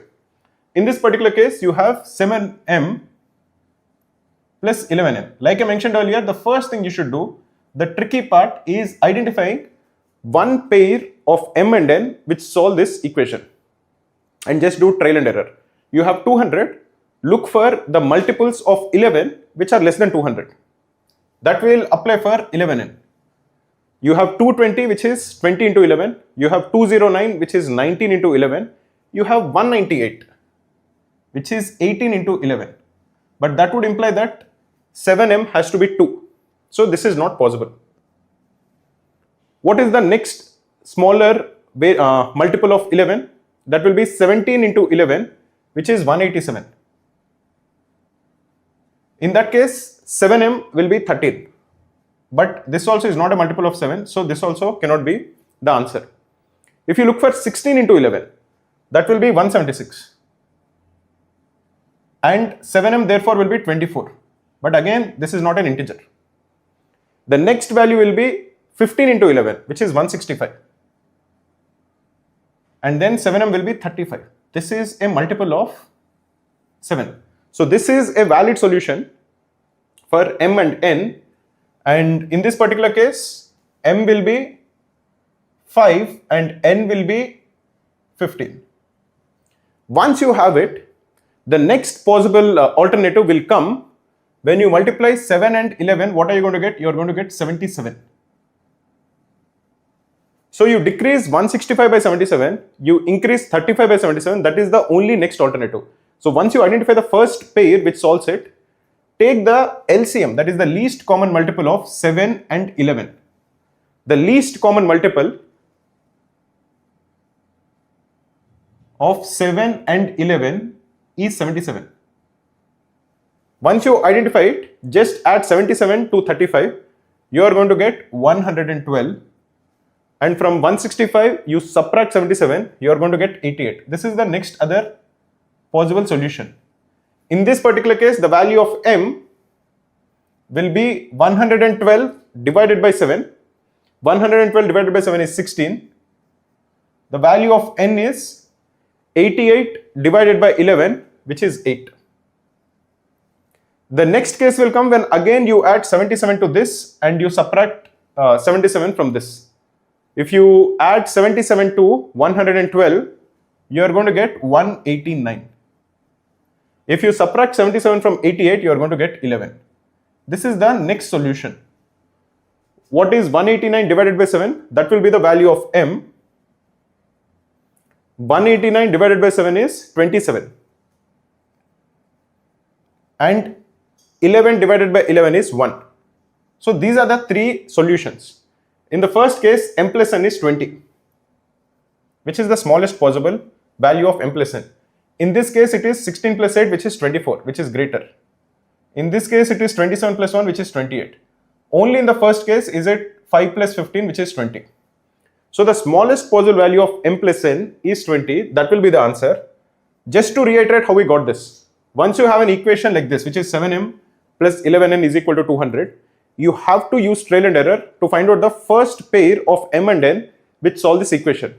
In this particular case, you have 7m plus 11n. Like I mentioned earlier, the first thing you should do, the tricky part is identifying one pair of m and n which solve this equation, and just do trial and error. You have 200, look for the multiples of 11 which are less than 200. That will apply for 11n. You have 220 which is 20 into 11. You have 209 which is 19 into 11. You have 198 which is 18 into 11. But that would imply that 7m has to be 2. So this is not possible. What is the next smaller multiple of 11? That will be 17 into 11 which is 187. In that case, 7m will be 13. But this also is not a multiple of 7, so this also cannot be the answer. If you look for 16 into 11, that will be 176. And 7m therefore will be 24. But again, this is not an integer. The next value will be 15 into 11, which is 165. And then 7m will be 35. This is a multiple of 7. So this is a valid solution for m and n. And in this particular case, m will be 5 and n will be 15. Once you have it, the next possible alternative will come when you multiply 7 and 11. What are you going to get? You are going to get 77. So you decrease 165 by 77, you increase 35 by 77. That is the only next alternative. So once you identify the first pair which solves it, take the LCM, that is the least common multiple of 7 and 11. The least common multiple of 7 and 11 is 77. Once you identify it, just add 77 to 35, you are going to get 112. And from 165, you subtract 77, you are going to get 88. This is the next other possible solution. In this particular case, the value of m will be 112 divided by 7. 112 divided by 7 is 16. The value of n is 88 divided by 11, which is 8. The next case will come when again you add 77 to this and you subtract 77 from this. If you add 77 to 112, you are going to get 189. If you subtract 77 from 88, you are going to get 11. This is the next solution. What is 189 divided by 7? That will be the value of m. 189 divided by 7 is 27. And 11 divided by 11 is 1. So these are the three solutions. In the first case, m plus n is 20, which is the smallest possible value of m plus n. In this case, it is 16 plus 8, which is 24, which is greater. In this case, it is 27 plus 1, which is 28. Only in the first case is it 5 plus 15, which is 20. So the smallest possible value of m plus n is 20. That will be the answer. Just to reiterate how we got this. Once you have an equation like this, which is 7m plus 11n is equal to 200, you have to use trial and error to find out the first pair of m and n which solve this equation.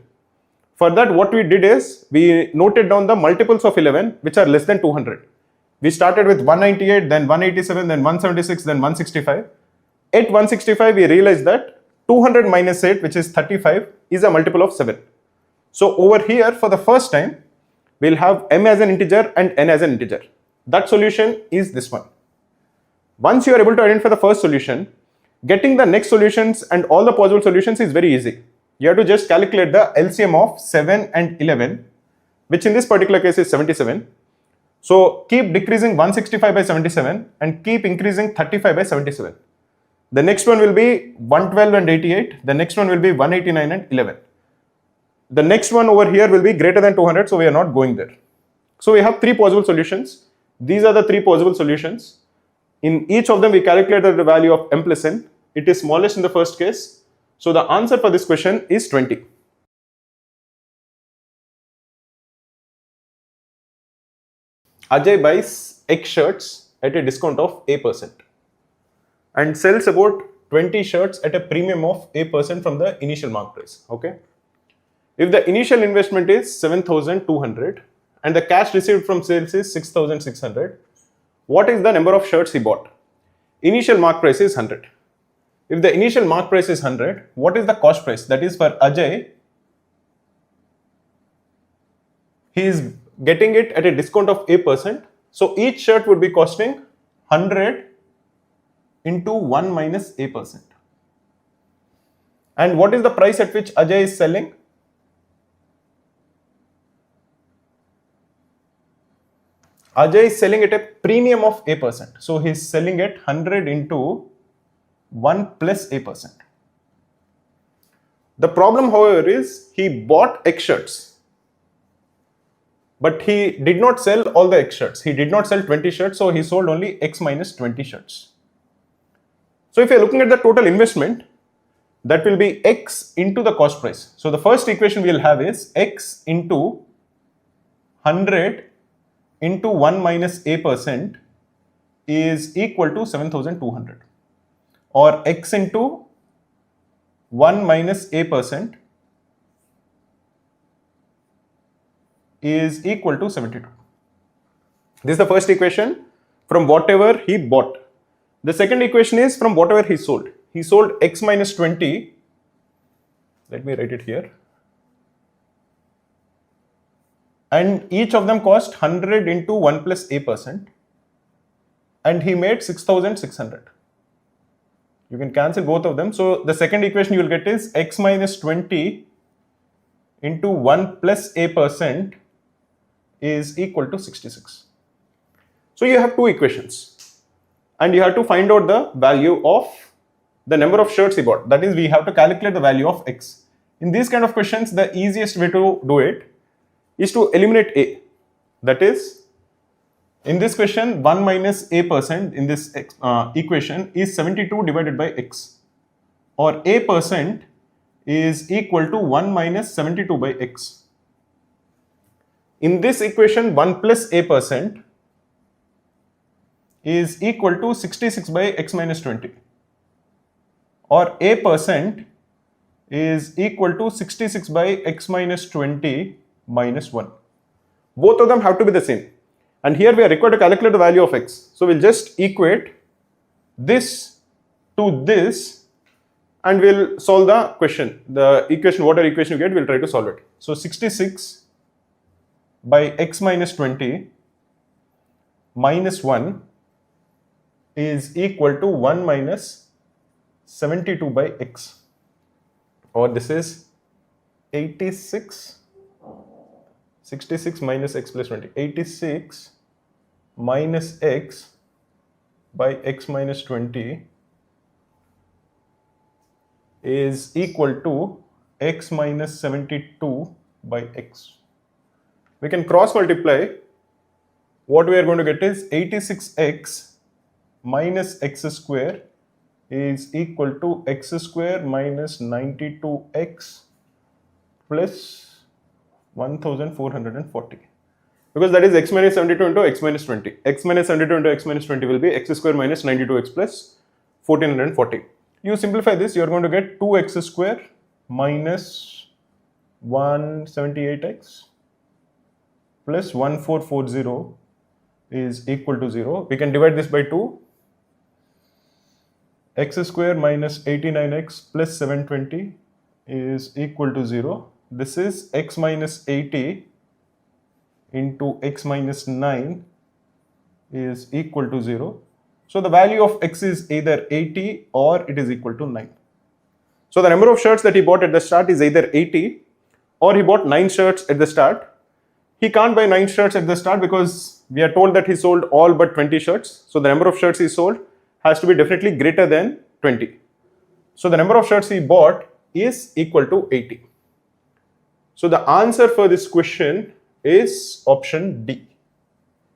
For that, what we did is we noted down the multiples of 11 which are less than 200. We started with 198, then 187, then 176, then 165. At 165, we realized that 200 minus 8, which is 35, is a multiple of 7. So over here, for the first time, we'll have m as an integer and n as an integer. That solution is this one. Once you are able to identify the first solution, getting the next solutions and all the possible solutions is very easy. You have to just calculate the LCM of 7 and 11, which in this particular case is 77. So keep decreasing 165 by 77 and keep increasing 35 by 77. The next one will be 112 and 88. The next one will be 189 and 11. The next one over here will be greater than 200, so we are not going there. So we have three possible solutions. These are the three possible solutions. In each of them, we calculated the value of m plus n. It is smallest in the first case. So the answer for this question is 20. Ajay buys X shirts at a discount of A% and sells about 20 shirts at a premium of A% from the initial mark price. Okay. If the initial investment is 7,200 and the cash received from sales is 6,600, what is the number of shirts he bought? Initial mark price is 100. If the initial mark price is 100, what is the cost price? That is, for Ajay, he is getting it at a discount of A%. So each shirt would be costing 100 into 1 minus A%. And what is the price at which Ajay is selling? Ajay is selling at a premium of A%. So he is selling at 100 into 1 plus A%. The problem, however, is he bought X shirts, but he did not sell all the X shirts. He did not sell 20 shirts, so he sold only X minus 20 shirts. So if you're looking at the total investment, that will be X into the cost price. So the first equation we'll have is X into 100 into 1 minus A% is equal to 7,200, or X into 1 minus A% is equal to 72. This is the first equation from whatever he bought. The second equation is from whatever he sold. He sold X minus 20. Let me write it here. And each of them cost 100 into 1 plus A%. And he made 6,600. You can cancel both of them. So the second equation you will get is X minus 20 into 1 plus A% is equal to 66. So you have two equations. And you have to find out the value of the number of shirts he bought. That is, we have to calculate the value of X. In these kind of questions, the easiest way to do it is to eliminate A. That is, in this question, 1 minus A% in this equation is 72 divided by X. Or A% is equal to 1 minus 72 by X. In this equation, 1 plus A% is equal to 66 by X minus 20. Or A% is equal to 66 by X minus 20 minus 1. Both of them have to be the same. And here we are required to calculate the value of X. So we'll just equate this to this and we'll solve the question. The equation, whatever equation you get, we'll try to solve it. So 66 by X minus 20 minus 1 is equal to 1 minus 72 by X. Or this is 86. 66 minus X plus 20. 86 minus X by X minus 20 is equal to X minus 72 by X. We can cross multiply. What we are going to get is 86X minus X square is equal to X square minus 92X plus 1440, because that is X minus 72 into X minus 20. X minus 72 into X minus 20 will be X square minus 92X plus 1440. You simplify this, you are going to get 2X square minus 178X plus 1440 is equal to 0. We can divide this by 2. X square minus 89X plus 720 is equal to 0. This is X minus 80 into X minus 9 is equal to 0. So the value of X is either 80 or it is equal to 9. So the number of shirts that he bought at the start is either 80 or he bought 9 shirts at the start. He can't buy 9 shirts at the start because we are told that he sold all but 20 shirts. So the number of shirts he sold has to be definitely greater than 20. So the number of shirts he bought is equal to 80. So the answer for this question is option D.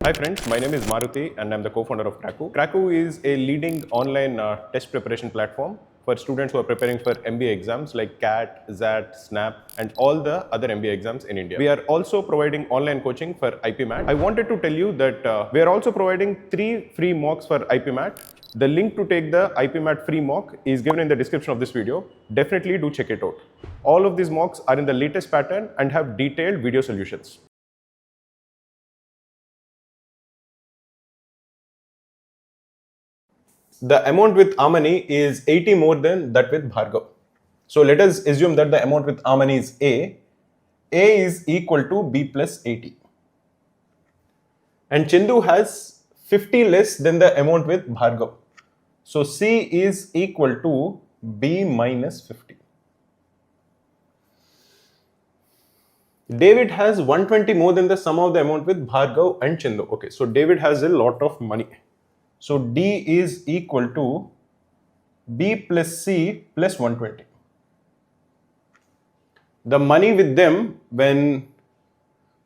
Hi friends, my name is Maruti and I'm the co-founder of Cracku. Cracku is a leading online test preparation platform for students who are preparing for MBA exams like CAT, ZAT, SNAP, and all the other MBA exams in India. We are also providing online coaching for IPMAT. I wanted to tell you that we are also providing 3 free mocks for IPMAT. The link to take the IPMAT free mock is given in the description of this video. Definitely do check it out. All of these mocks are in the latest pattern and have detailed video solutions. The amount with Amani is 80 more than that with Bhargav. So let us assume that the amount with Amani is A. A is equal to B plus 80. And Chindu has 50 less than the amount with Bhargav. So C is equal to B minus 50. David has 120 more than the sum of the amount with Bhargav and Chindu. Okay, so David has a lot of money. So D is equal to B plus C plus 120. The money with them when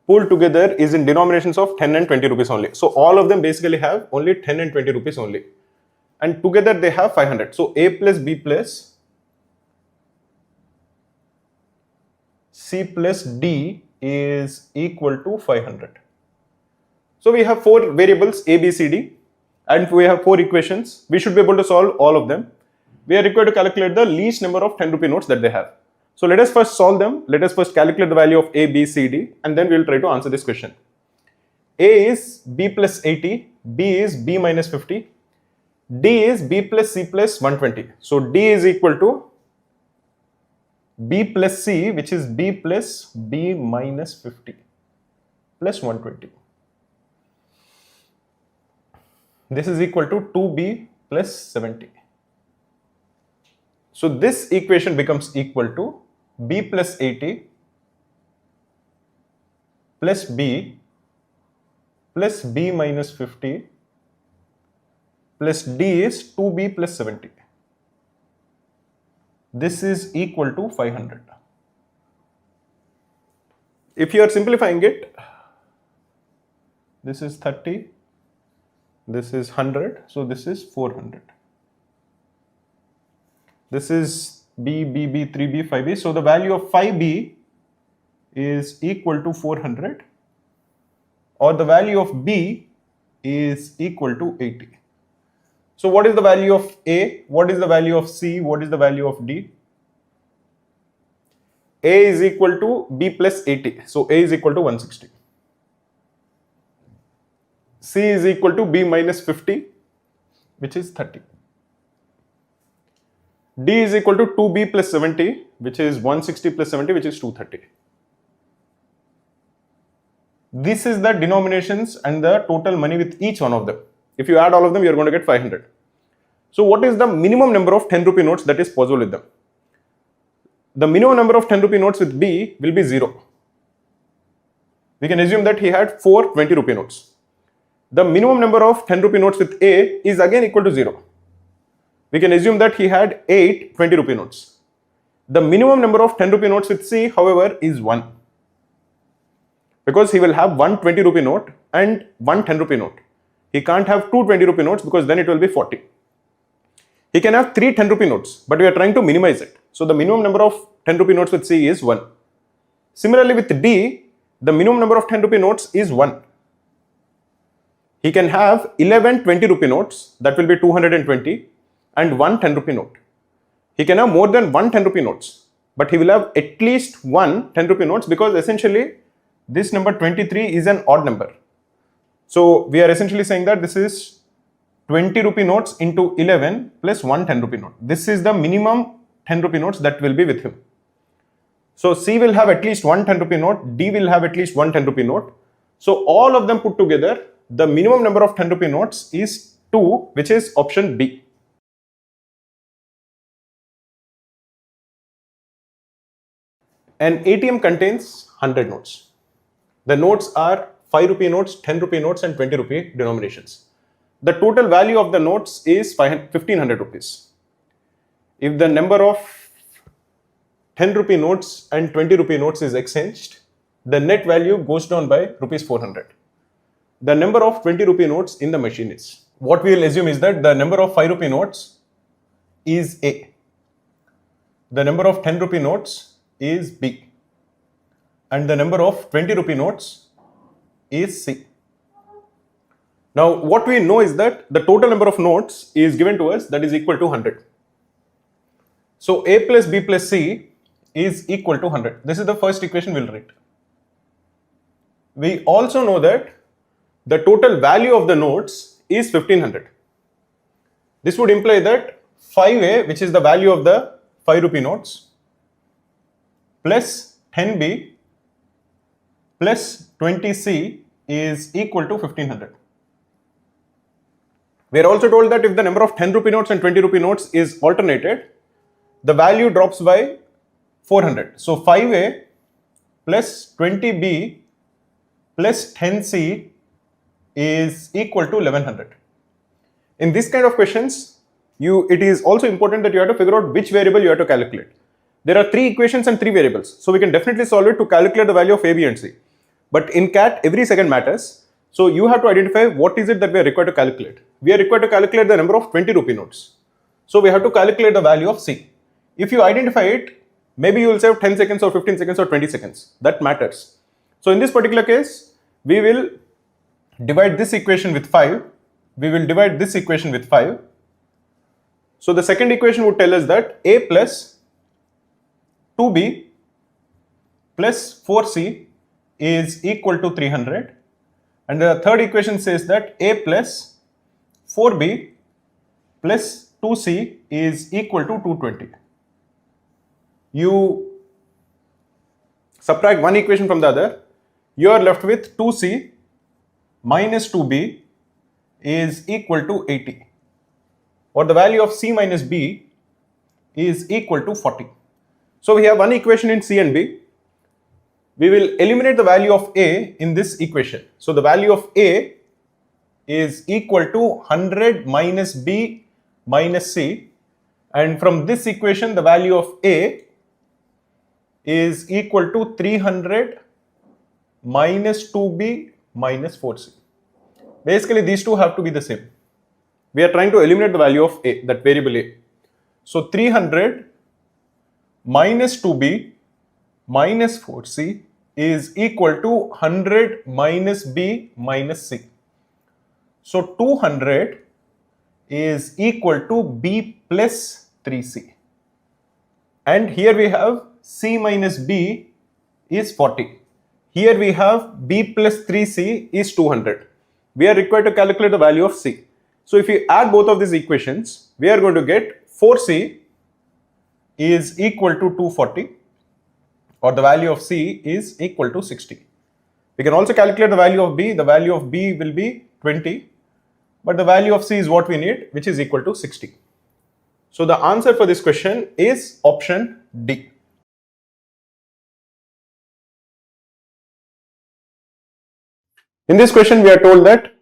pulled together is in denominations of 10 and 20 rupees only. So all of them basically have only 10 and 20 rupees only. And together they have 500. So A plus B plus C plus D is equal to 500. So we have 4 variables A, B, C, D. And we have 4 equations. We should be able to solve all of them. We are required to calculate the least number of 10 rupee notes that they have. So let us first solve them. Let us first calculate the value of A, B, C, D, and then we will try to answer this question. A is B plus 80, B is B minus 50, D is B plus C plus 120. So D is equal to B plus C, which is B plus B minus 50 plus 120. This is equal to 2B plus 70. So this equation becomes equal to B plus 80 plus B minus 50 plus D is 2B plus 70. This is equal to 500. If you are simplifying it, this is 30. This is 100, so this is 400. This is B, 3B, 5B. So the value of 5B is equal to 400, or the value of B is equal to 80. So what is the value of A? What is the value of C? What is the value of D? A is equal to B plus 80. So A is equal to 160. C is equal to B minus 50, which is 30. D is equal to 2B plus 70, which is 160 plus 70, which is 230. This is the denominations and the total money with each one of them. If you add all of them, you are going to get 500. So what is the minimum number of 10 rupee notes that is possible with them? The minimum number of 10 rupee notes with B will be 0. We can assume that he had 4 20 rupee notes. The minimum number of 10 rupee notes with A is again equal to 0. We can assume that he had 8 20 rupee notes. The minimum number of 10 rupee notes with C, however, is 1. Because he will have 1 20 rupee note and 1 10 rupee note. He can't have 2 20 rupee notes because then it will be 40. He can have 3 10 rupee notes, but we are trying to minimize it. So the minimum number of 10 rupee notes with C is 1. Similarly with D, the minimum number of 10 rupee notes is 1. He can have 11 20 rupee notes, that will be 220, and 1 10 rupee note. He can have more than 1 10 rupee notes, but he will have at least 1 10 rupee notes because essentially this number 23 is an odd number. So we are essentially saying that this is 20 rupee notes into 11 plus 1 10 rupee note. This is the minimum 10 rupee notes that will be with him. So C will have at least 1 10 rupee note, D will have at least 1 10 rupee note. So all of them put together, the minimum number of 10 rupee notes is 2, which is option B. An ATM contains 100 notes. The notes are 5 rupee notes, 10 rupee notes and 20 rupee denominations. The total value of the notes is 1500 rupees. If the number of 10 rupee notes and 20 rupee notes is exchanged, the net value goes down by rupees 400. The number of 20 rupee notes in the machine is. What we will assume is that the number of 5 rupee notes is A. the number of 10 rupee notes is B and the number of 20 rupee notes is C. Now what we know is that the total number of notes is given to us, that is equal to 100. So A plus B plus C is equal to 100. This is the first equation we'll write. We also know that the total value of the notes is 1500. This would imply that 5A, which is the value of the 5 rupee notes, plus 10B plus 20C is equal to 1500. We are also told that if the number of 10 rupee notes and 20 rupee notes is alternated, the value drops by 400. So 5A plus 20B plus 10C is equal to 1100. In this kind of questions, it is also important that you have to figure out which variable you have to calculate. There are 3 equations and 3 variables, so we can definitely solve it to calculate the value of A, B and C. But in CAT, every second matters, so you have to identify what is it that we are required to calculate. We are required to calculate the number of 20 rupee notes. So we have to calculate the value of C. If you identify it, maybe you will save 10 seconds or 15 seconds or 20 seconds. That matters. So in this particular case, we will divide this equation with 5. We will divide this equation with 5. So the second equation would tell us that A plus 2B plus 4C is equal to 300. And the third equation says that A plus 4B plus 2C is equal to 220. You subtract one equation from the other, you are left with 2C minus 2B is equal to 80, or the value of C minus B is equal to 40. So we have one equation in C and B. We will eliminate the value of A in this equation. So the value of A is equal to 100 minus B minus C, and from this equation the value of A is equal to 300 minus 2B minus 4C. Basically these two have to be the same. We are trying to eliminate the value of A, that variable A. So 300 minus 2B minus 4C is equal to 100 minus B minus C. So 200 is equal to B plus 3C. And here we have C minus B is 40. Here we have B plus 3C is 200. We are required to calculate the value of C. So if we add both of these equations, we are going to get 4C is equal to 240, or the value of C is equal to 60. We can also calculate the value of B. The value of B will be 20, but the value of C is what we need, which is equal to 60. So the answer for this question is option D. In this question, we are told that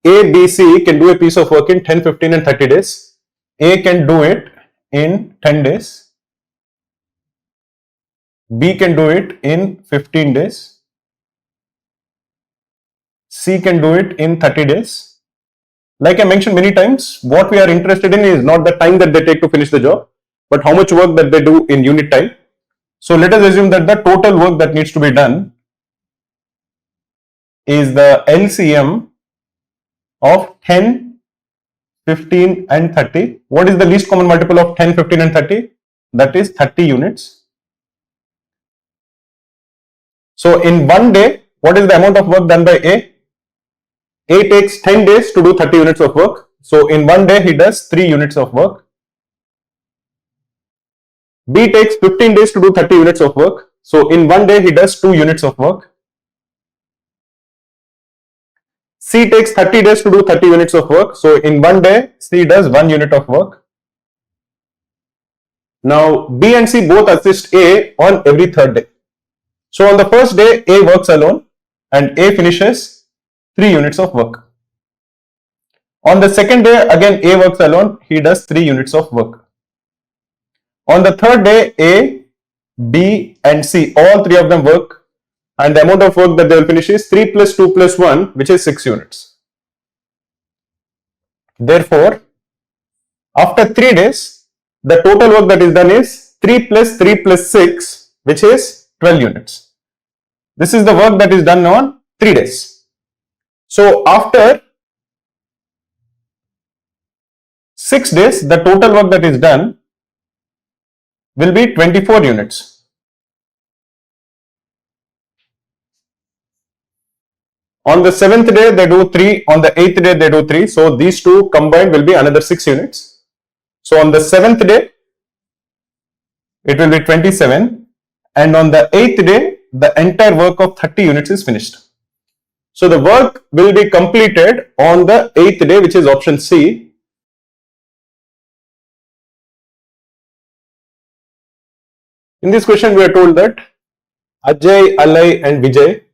A, B, C can do a piece of work in 10, 15 and 30 days. A can do it in 10 days. B can do it in 15 days. C can do it in 30 days. Like I mentioned many times, what we are interested in is not the time that they take to finish the job, but how much work that they do in unit time. So let us assume that the total work that needs to be done is the LCM of 10, 15 and 30. What is the least common multiple of 10, 15 and 30? That is 30 units. So in one day, what is the amount of work done by A? A takes 10 days to do 30 units of work. So in one day, he does 3 units of work. B takes 15 days to do 30 units of work. So in one day, he does 2 units of work. C takes 30 days to do 30 units of work. So in one day, C does 1 unit of work. Now B and C both assist A on every third day. So on the first day, A works alone and A finishes 3 units of work. On the second day, again A works alone, he does 3 units of work. On the third day, A, B and C, all 3 of them work, and the amount of work that they will finish is 3 plus 2 plus 1, which is 6 units. Therefore, after 3 days, the total work that is done is 3 plus 3 plus 6, which is 12 units. This is the work that is done on 3 days. So after 6 days, the total work that is done will be 24 units. On the 7th day, they do 3. On the 8th day, they do 3. So these two combined will be another 6 units. So on the 7th day, it will be 27. And on the 8th day, the entire work of 30 units is finished. So the work will be completed on the 8th day, which is option C. In this question, we are told that Ajay, Alay and Vijay,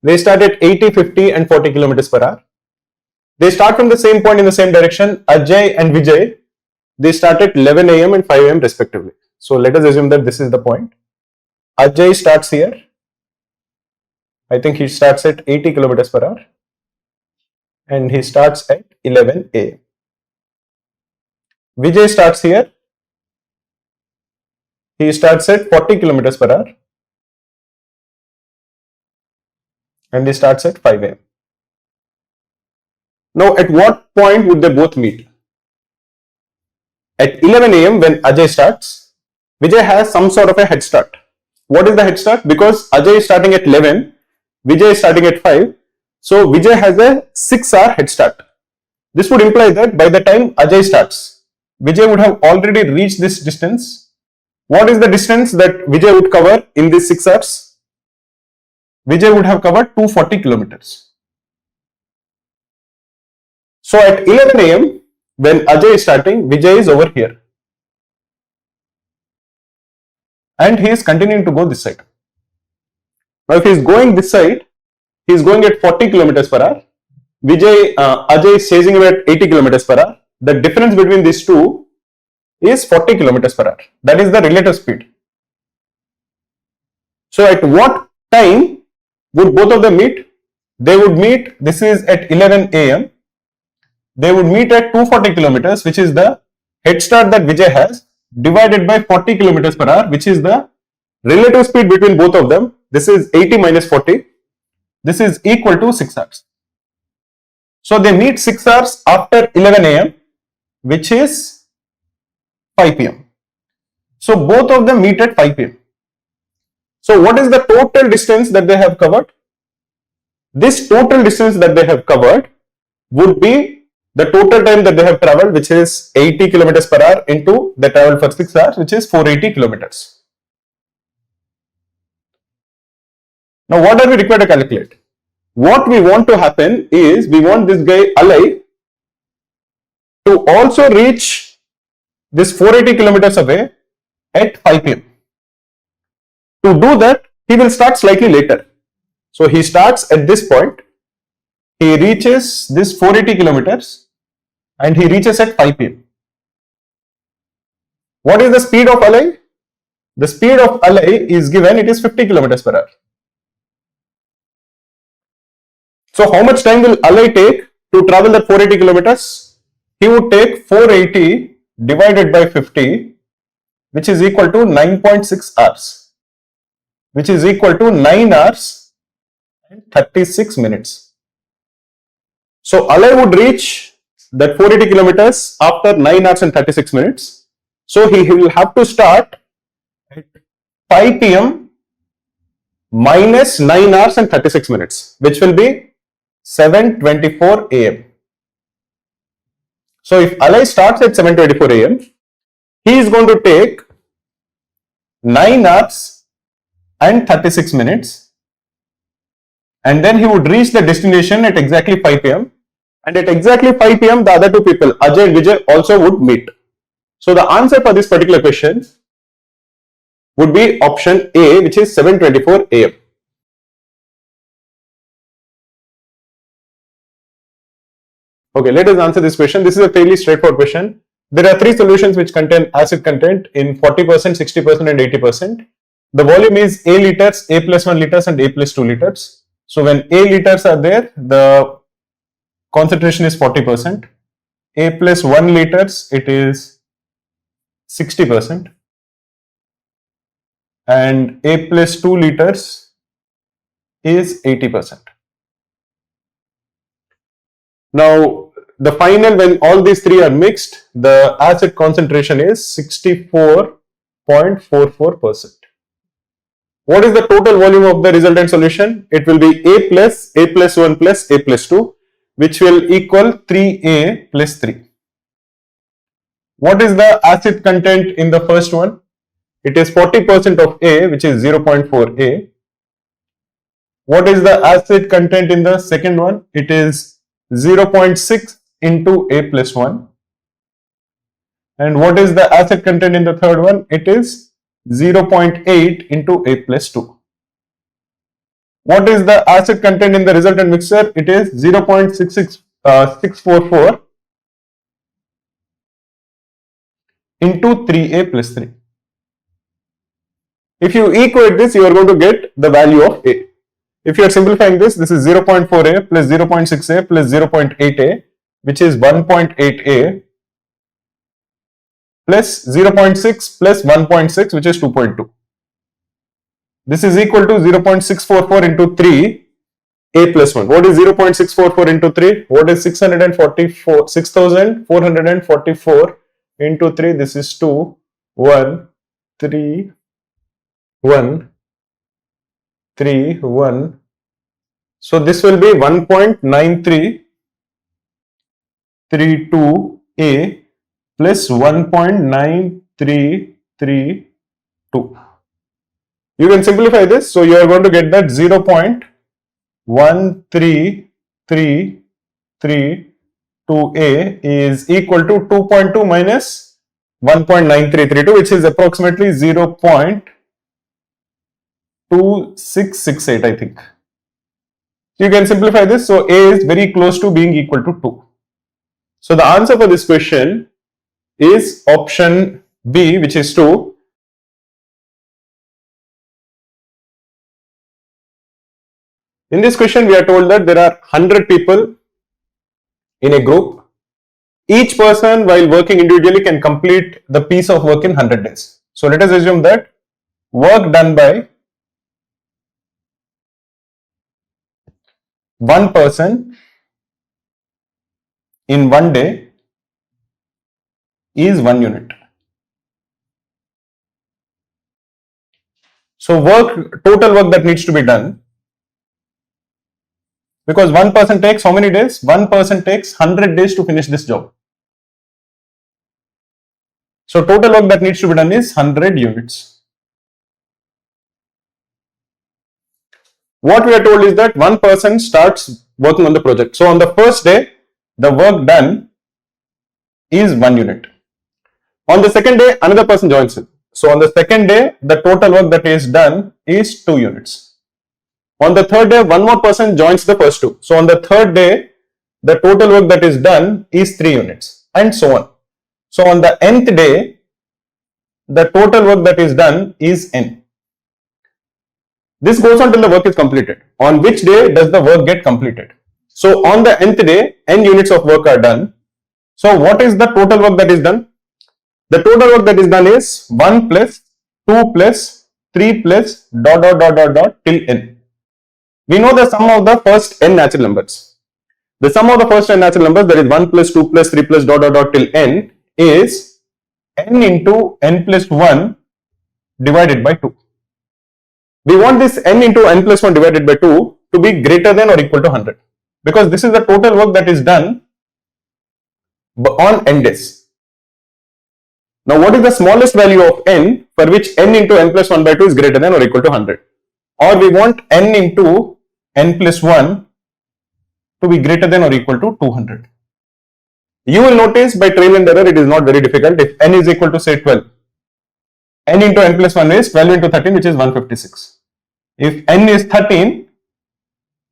they start at 80, 50 and 40 kilometers per hour. They start from the same point in the same direction. Ajay and Vijay, they start at 11 a.m. and 5 a.m. respectively. So let us assume that this is the point. Ajay starts here. I think he starts at 80 kilometers per hour. And he starts at 11 a.m. Vijay starts here. He starts at 40 kilometers per hour. And he starts at 5 a.m. Now, at what point would they both meet? At 11 a.m. when Ajay starts, Vijay has some sort of a head start. What is the head start? Because Ajay is starting at 11, Vijay is starting at 5. So, Vijay has a 6-hour head start. This would imply that by the time Ajay starts, Vijay would have already reached this distance. What is the distance that Vijay would cover in these 6 hours? Vijay would have covered 240 kilometers. So at 11 a.m. when Ajay is starting, Vijay is over here. And he is continuing to go this side. Now if he is going this side, he is going at 40 kilometers per hour. Ajay is chasing him at 80 kilometers per hour. The difference between these two is 40 kilometers per hour. That is the relative speed. So at what time would both of them meet? They would meet, this is at 11 a.m. They would meet at 240 kilometers, which is the head start that Vijay has, divided by 40 kilometers per hour, which is the relative speed between both of them. This is 80 minus 40. This is equal to 6 hours. So they meet 6 hours after 11 a.m., which is 5 p.m. So both of them meet at 5 p.m. So what is the total distance that they have covered? This total distance that they have covered would be the total time that they have traveled, which is 80 kilometers per hour into they traveled for 6 hours, which is 480 kilometers. Now what are we required to calculate? What we want to happen is we want this guy Alay to also reach this 480 kilometers away at 5 p.m. To do that, he will start slightly later. So he starts at this point, he reaches this 480 kilometers and he reaches at 5 p.m. What is the speed of Alay? The speed of Alay is given, it is 50 kilometers per hour. So how much time will Alay take to travel that 480 kilometers? He would take 480 divided by 50, which is equal to 9.6 hours, which is equal to 9 hours and 36 minutes. So Alay would reach that 480 kilometers after 9 hours and 36 minutes. So he will have to start at 5 p.m. minus 9 hours and 36 minutes, which will be 7:24 a.m. So if Alay starts at 7:24 a.m., he is going to take 9 hours and 36 minutes, and then he would reach the destination at exactly 5 p.m. and at exactly 5 p.m. the other two people, Ajay and Vijay, also would meet. So the answer for this particular question would be option A, which is 7:24 a.m. Okay, let us answer this question. This is a fairly straightforward question. There are 3 solutions which contain acid content in 40%, 60% and 80%. The volume is A liters, A plus 1 liters and A plus 2 liters. So when A liters are there, the concentration is 40%. A plus 1 liters, it is 60%. and A plus 2 liters is 80%. Now, the final, when all these three are mixed, the acid concentration is 64.44%. What is the total volume of the resultant solution? It will be A plus 1 plus A plus 2, which will equal 3A plus 3. What is the acid content in the first one? It is 40% of A, which is 0.4 A. What is the acid content in the second one? It is 0.6 into A plus 1. And what is the acid content in the third one? It is 0.8 into A plus 2. What is the acid content in the resultant mixture? It is 0.644 into 3A plus 3. If you equate this, you are going to get the value of A. If you are simplifying this, this is 0.4A plus 0.6A plus 0.8A, which is 1.8A, plus 0.6 plus 1.6, which is 2.2. This is equal to 0.644 into 3, A plus 1. What is 0.644 into 3? What is 6,444 into 3? This is 2, 1, 3, 1, 3, 1. So this will be 1.9332A plus 1.9332. You can simplify this. So you are going to get that 0.13332A is equal to 2.2 minus 1.9332, which is approximately 0.2668, I think. You can simplify this. So A is very close to being equal to 2. So the answer for this question is option B, which is 2. In this question, we are told that there are 100 people in a group. Each person, while working individually, can complete the piece of work in 100 days. So let us assume that work done by one person in 1 day is 1 unit. So total work that needs to be done, because one person takes how many days? One person takes 100 days to finish this job. So total work that needs to be done is 100 units. What we are told is that one person starts working on the project. So on the first day, the work done is 1 unit. On the second day, another person joins it. So on the second day, the total work that is done is 2 units. On the third day, one more person joins the first two. So on the third day, the total work that is done is 3 units, and so on. So on the nth day, the total work that is done is n. This goes on till the work is completed. On which day does the work get completed? So on the nth day, n units of work are done. So what is the total work that is done? The total work that is done is 1 plus 2 plus 3 plus ... till n. We know the sum of the first n natural numbers. The sum of the first n natural numbers, that is 1 plus 2 plus 3 plus ... till n, is n into n plus 1 divided by 2. We want this n into n plus 1 divided by 2 to be greater than or equal to 100, because this is the total work that is done on n days. Now, what is the smallest value of n for which n into n plus 1 by 2 is greater than or equal to 100? Or we want n into n plus 1 to be greater than or equal to 200. You will notice by trial and error it is not very difficult. If n is equal to say 12, n into n plus 1 is 12 into 13, which is 156. If n is 13,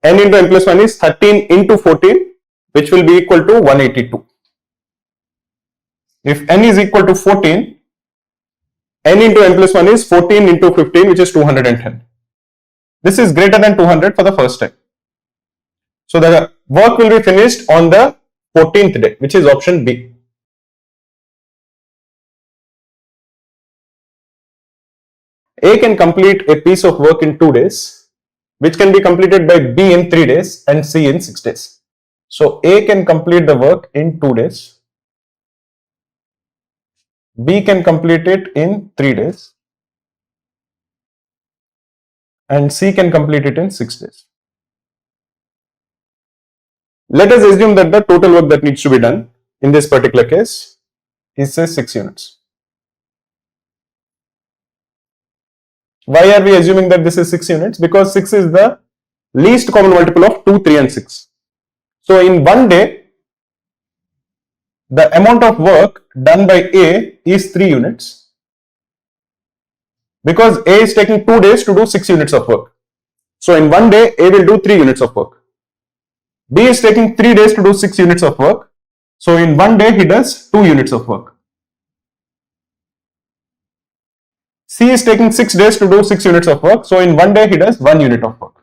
n into n plus 1 is 13 into 14, which will be equal to 182. If n is equal to 14, n into n plus 1 is 14 into 15, which is 210. This is greater than 200 for the first time. So the work will be finished on the 14th day, which is option B. . A can complete a piece of work in 2 days, which can be completed by B in 3 days and C in 6 days. So A can complete the work in 2 days, B can complete it in 3 days, and C can complete it in 6 days. Let us assume that the total work that needs to be done in this particular case is say 6 units. Why are we assuming that this is 6 units? Because 6 is the least common multiple of 2, 3 and 6. So in one day, the amount of work done by A is 3 units, because A is taking 2 days to do 6 units of work. So in one day, A will do 3 units of work. B is taking 3 days to do 6 units of work. So in one day, he does 2 units of work. C is taking 6 days to do 6 units of work. So in one day, he does 1 unit of work.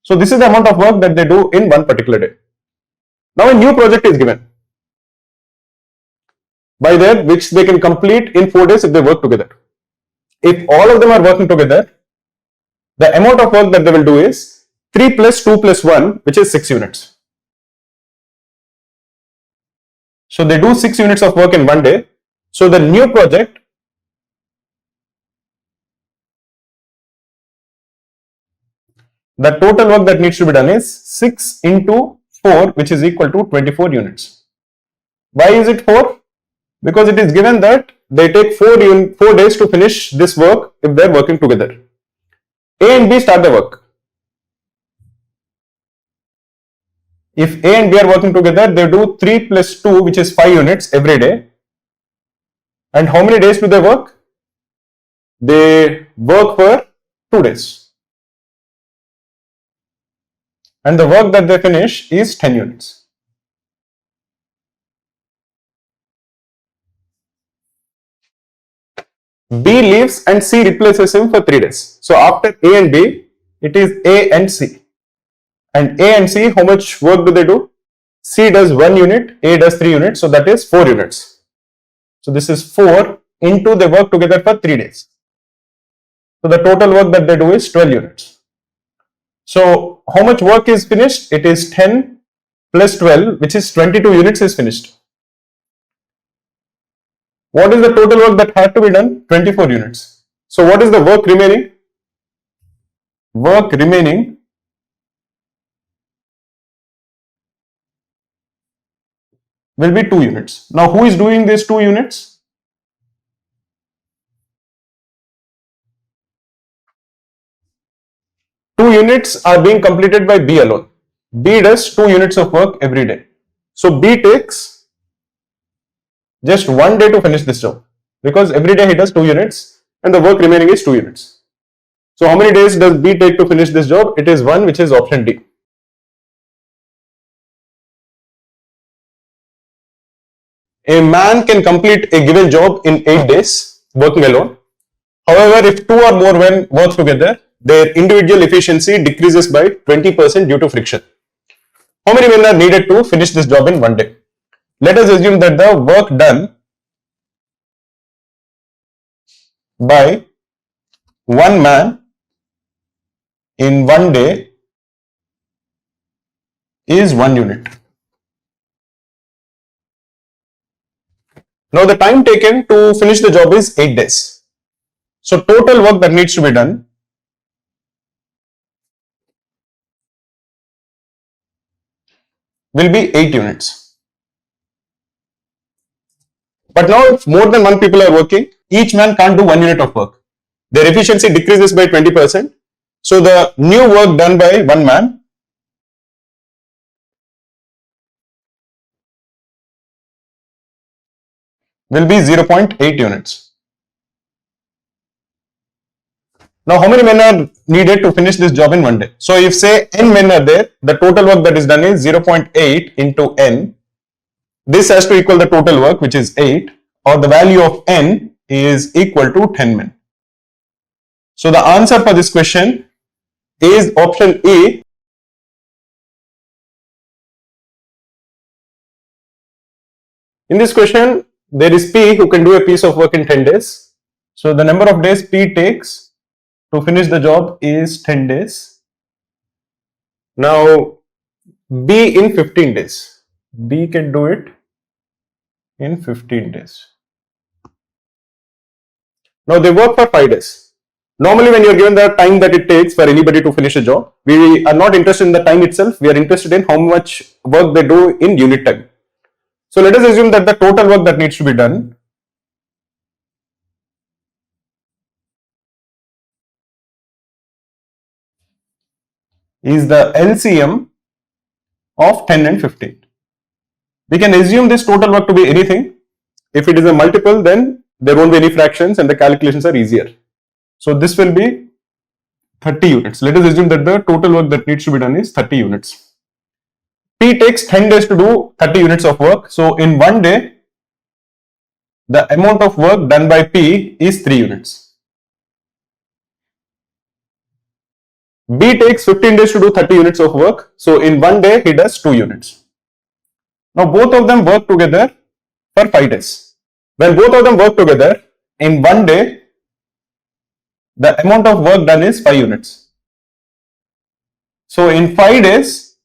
So this is the amount of work that they do in one particular day. Now a new project is given by that which they can complete in 4 days if they work together. If all of them are working together, the amount of work that they will do is 3 plus 2 plus 1, which is 6 units. So they do 6 units of work in one day. So the new project the total work that needs to be done is 6 into 4, which is equal to 24 units. Why is it 4? Because it is given that they take 4 days to finish this work if they are working together. A and B start the work. If A and B are working together, they do 3 plus 2, which is 5 units every day. And how many days do they work? They work for 2 days. And the work that they finish is 10 units. B leaves and C replaces him for 3 days. So after A and B, it is A and C. And A and C, how much work do they do? C does 1 unit, A does 3 units, so that is 4 units. So this is 4 into they work together for 3 days. So the total work that they do is 12 units. So how much work is finished? It is 10 plus 12, which is 22 units is finished. What is the total work that had to be done? 24 units. So what is the work remaining? Work remaining will be 2 units. Now who is doing these 2 units? Two units are being completed by B alone. B does 2 units of work every day. So B takes just 1 day to finish this job, because every day he does 2 units and the work remaining is 2 units. So how many days does B take to finish this job? It is 1, which is option D. A man can complete a given job in 8 days working alone. However, if 2 or more men work together, their individual efficiency decreases by 20% due to friction. How many men are needed to finish this job in 1 day? Let us assume that the work done by 1 man in 1 day is 1 unit. Now the time taken to finish the job is 8 days. So total work that needs to be done will be 8 units. But now if more than 1 people are working, each man can't do 1 unit of work. Their efficiency decreases by 20%. So the new work done by 1 man will be 0.8 units. Now how many men are needed to finish this job in 1 day? So if say n men are there, the total work that is done is 0.8 into n. This has to equal the total work, which is 8, or the value of n is equal to 10 men. So the answer for this question is option A. In this question, there is P who can do a piece of work in 10 days. So the number of days P takes to finish the job is 10 days. Now B in 15 days. B can do it in 15 days. Now they work for 5 days. Normally when you are given the time that it takes for anybody to finish a job, we are not interested in the time itself, we are interested in how much work they do in unit time. So let us assume that the total work that needs to be done is the LCM of 10 and 15. We can assume this total work to be anything. If it is a multiple, then there won't be any fractions and the calculations are easier. So this will be 30 units. Let us assume that the total work that needs to be done is 30 units. P takes 10 days to do 30 units of work. So in one day, the amount of work done by P is 3 units. B takes 15 days to do 30 units of work. So in one day, he does 2 units. Now both of them work together for 5 days. When both of them work together in one day, the amount of work done is 5 units. So in 5 days,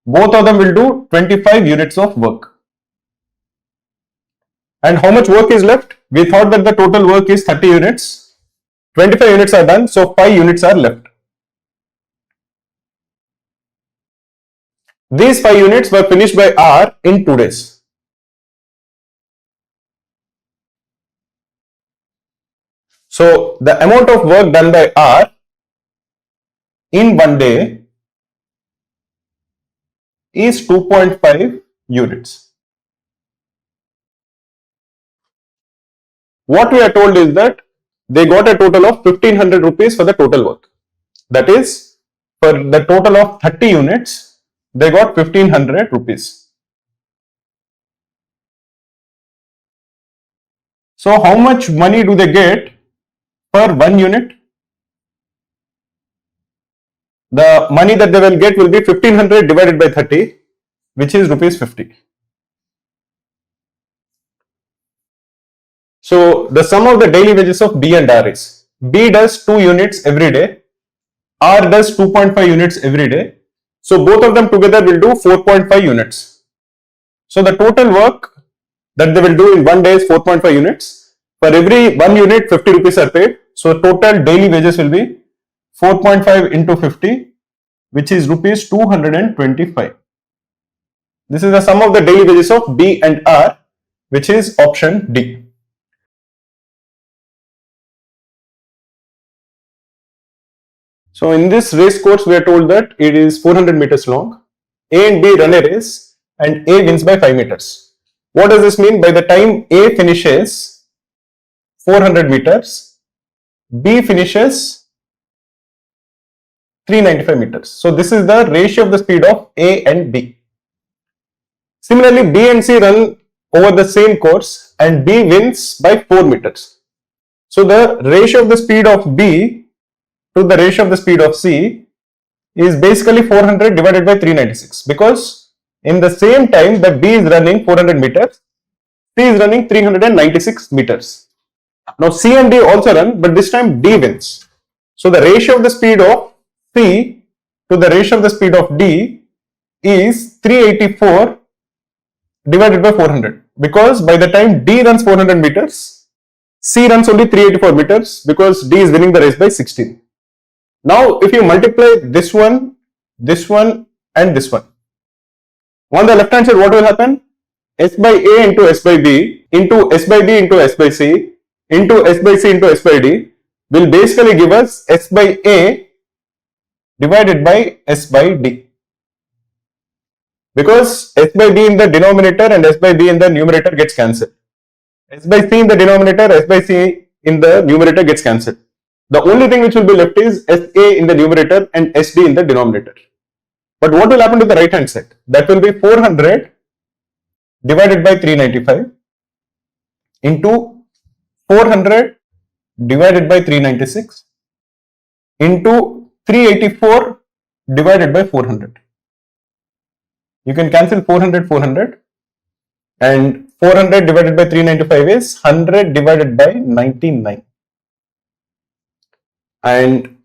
both of them will do 25 units of work. And how much work is left? We thought that the total work is 30 units. 25 units are done, so 5 units are left. These 5 units were finished by R in 2 days. So the amount of work done by R in one day is 2.5 units. What we are told is that they got a total of 1500 rupees for the total work. That is, for the total of 30 units, they got 1500 rupees. So how much money do they get per 1 unit? The money that they will get will be 1500 divided by 30, which is rupees 50. So the sum of the daily wages of B and R is, B does 2 units every day, R does 2.5 units every day. So both of them together will do 4.5 units. So the total work that they will do in one day is 4.5 units. For every 1 unit, 50 rupees are paid. So total daily wages will be 4.5 into 50, which is rupees 225. This is the sum of the daily wages of B and R, which is option D. So in this race course, we are told that it is 400 meters long. A and B run a race and A wins by 5 meters. What does this mean? By the time A finishes 400 meters, B finishes 395 meters. So this is the ratio of the speed of A and B. Similarly, B and C run over the same course and B wins by 4 meters. So the ratio of the speed of B to the ratio of the speed of C is basically 400 divided by 396, because in the same time that B is running 400 meters, C is running 396 meters. Now C and D also run, but this time D wins. So the ratio of the speed of C to the ratio of the speed of D is 384 divided by 400, because by the time D runs 400 meters, C runs only 384 meters, because D is winning the race by 16. Now, if you multiply this one, and this one, on the left hand side, what will happen? S by A into S by B into S by B into S by C into S by C into S by D will basically give us S by A divided by S by D. Because S by B in the denominator and S by B in the numerator gets cancelled. S by C in the denominator, S by C in the numerator gets cancelled. The only thing which will be left is SA in the numerator and SD in the denominator. But what will happen to the right hand side? That will be 400 divided by 395 into 400 divided by 396 into 384 divided by 400. You can cancel 400 and 400 divided by 395 is 100 divided by 99. and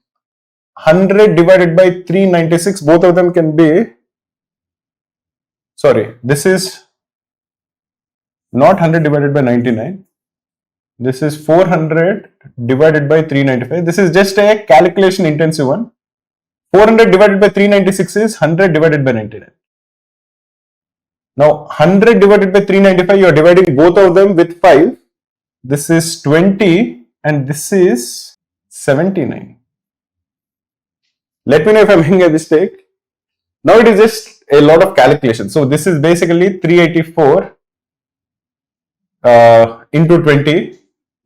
100 divided by 396, both of them can be, sorry, this is not 100 divided by 99. This is 400 divided by 395. This is just a calculation intensive one. 400 divided by 396 is 100 divided by 99. Now 100 divided by 395, you are dividing both of them with 5. This is 20 and this is 79. Let me know if I'm making a mistake. Now it is just a lot of calculation. So this is basically 384 into 20.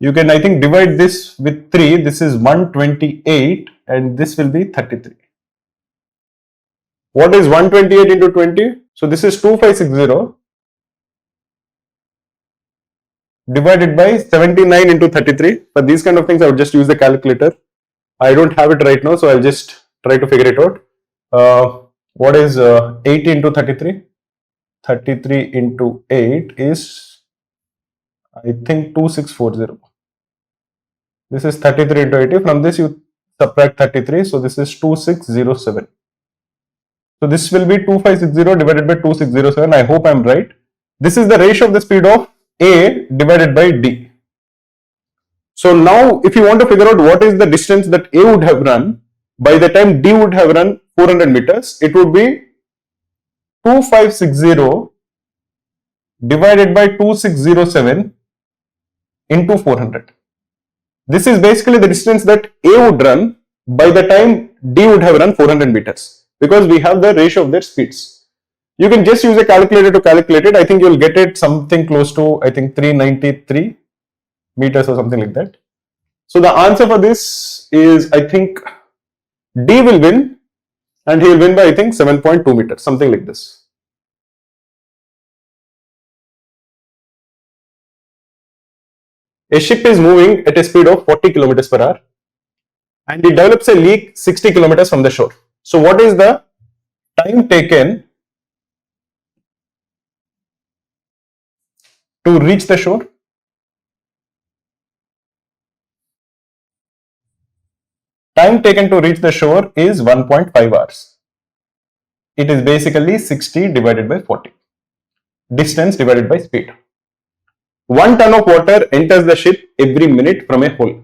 You can, I think, divide this with 3. This is 128 and this will be 33. What is 128 into 20? So this is 2560 divided by 79 into 33. For these kind of things, I would just use the calculator. I don't have it right now, so I'll just try to figure it out. What is 80 into 33? 33 into 8 is, I think, 2640. This is 33 into 80. From this, you subtract 33. So this is 2607. So this will be 2560 divided by 2607. I hope I'm right. This is the ratio of the speed of A divided by D. So now if you want to figure out what is the distance that A would have run by the time D would have run 400 meters, it would be 2560 divided by 2607 into 400. This is basically the distance that A would run by the time D would have run 400 meters, because we have the ratio of their speeds. You can just use a calculator to calculate it. I think you'll get it something close to, I think, 393 meters or something like that. So the answer for this is, I think, D will win, and he will win by, I think, 7.2 meters, something like this. A ship is moving at a speed of 40 kilometers per hour and it develops a leak 60 kilometers from the shore. So what is the time taken to reach the shore? Time taken to reach the shore is 1.5 hours. It is basically 60 divided by 40. Distance divided by speed. 1 ton of water enters the ship every minute from a hole.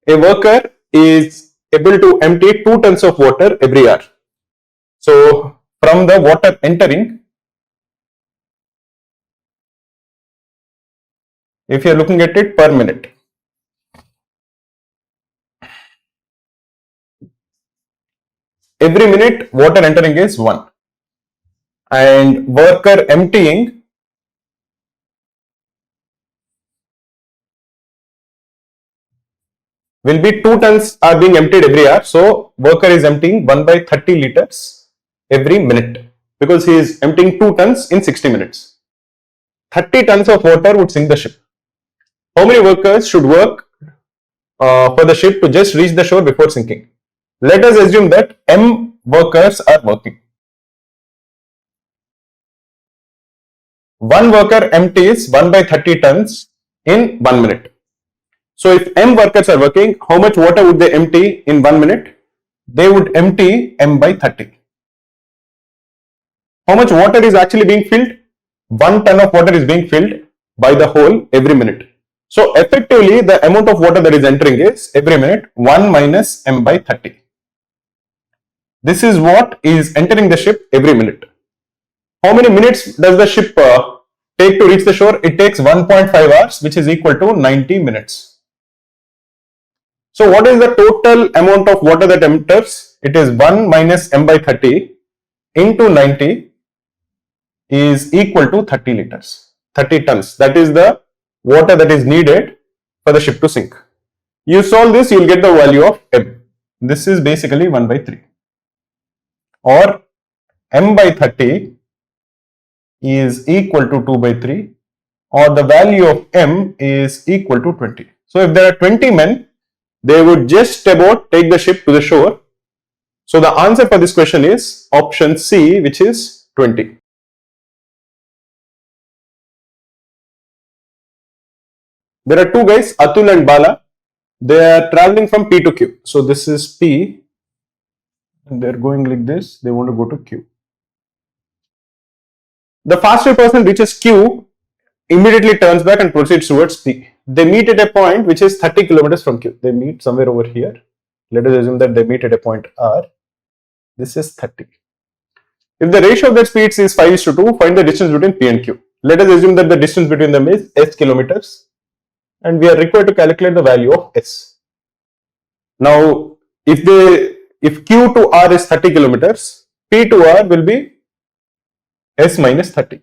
A worker is able to empty 2 tons of water every hour. So from the water entering, if you are looking at it per minute, every minute water entering is 1 and worker emptying will be 2 tons are being emptied every hour. So worker is emptying 1 by 30 liters every minute because he is emptying 2 tons in 60 minutes. 30 tons of water would sink the ship. How many workers should work for the ship to just reach the shore before sinking? Let us assume that M workers are working. One worker empties 1 by 30 tons in 1 minute. So if M workers are working, how much water would they empty in 1 minute? They would empty M by 30. How much water is actually being filled? 1 ton of water is being filled by the hole every minute. So effectively the amount of water that is entering is every minute 1 minus M by 30. This is what is entering the ship every minute. How many minutes does the ship take to reach the shore? It takes 1.5 hours, which is equal to 90 minutes. So what is the total amount of water that enters? It is 1 minus M by 30 into 90 is equal to 30 liters, 30 tons. That is the water that is needed for the ship to sink. You solve this, you will get the value of M. This is basically 1 by 3. Or M by 30 is equal to 2 by 3, or the value of M is equal to 20. So if there are 20 men, they would just about take the ship to the shore. So the answer for this question is option C, which is 20. There are two guys, Atul and Bala. They are traveling from P to Q. So this is P and they're going like this. They want to go to Q. The faster person reaches Q, immediately turns back and proceeds towards P. They meet at a point which is 30 kilometers from Q. They meet somewhere over here. Let us assume that they meet at a point R. This is 30. If the ratio of their speeds is 5:2, find the distance between P and Q. Let us assume that the distance between them is S kilometers and we are required to calculate the value of S. Now, if Q to R is 30 kilometers, P to R will be S minus 30.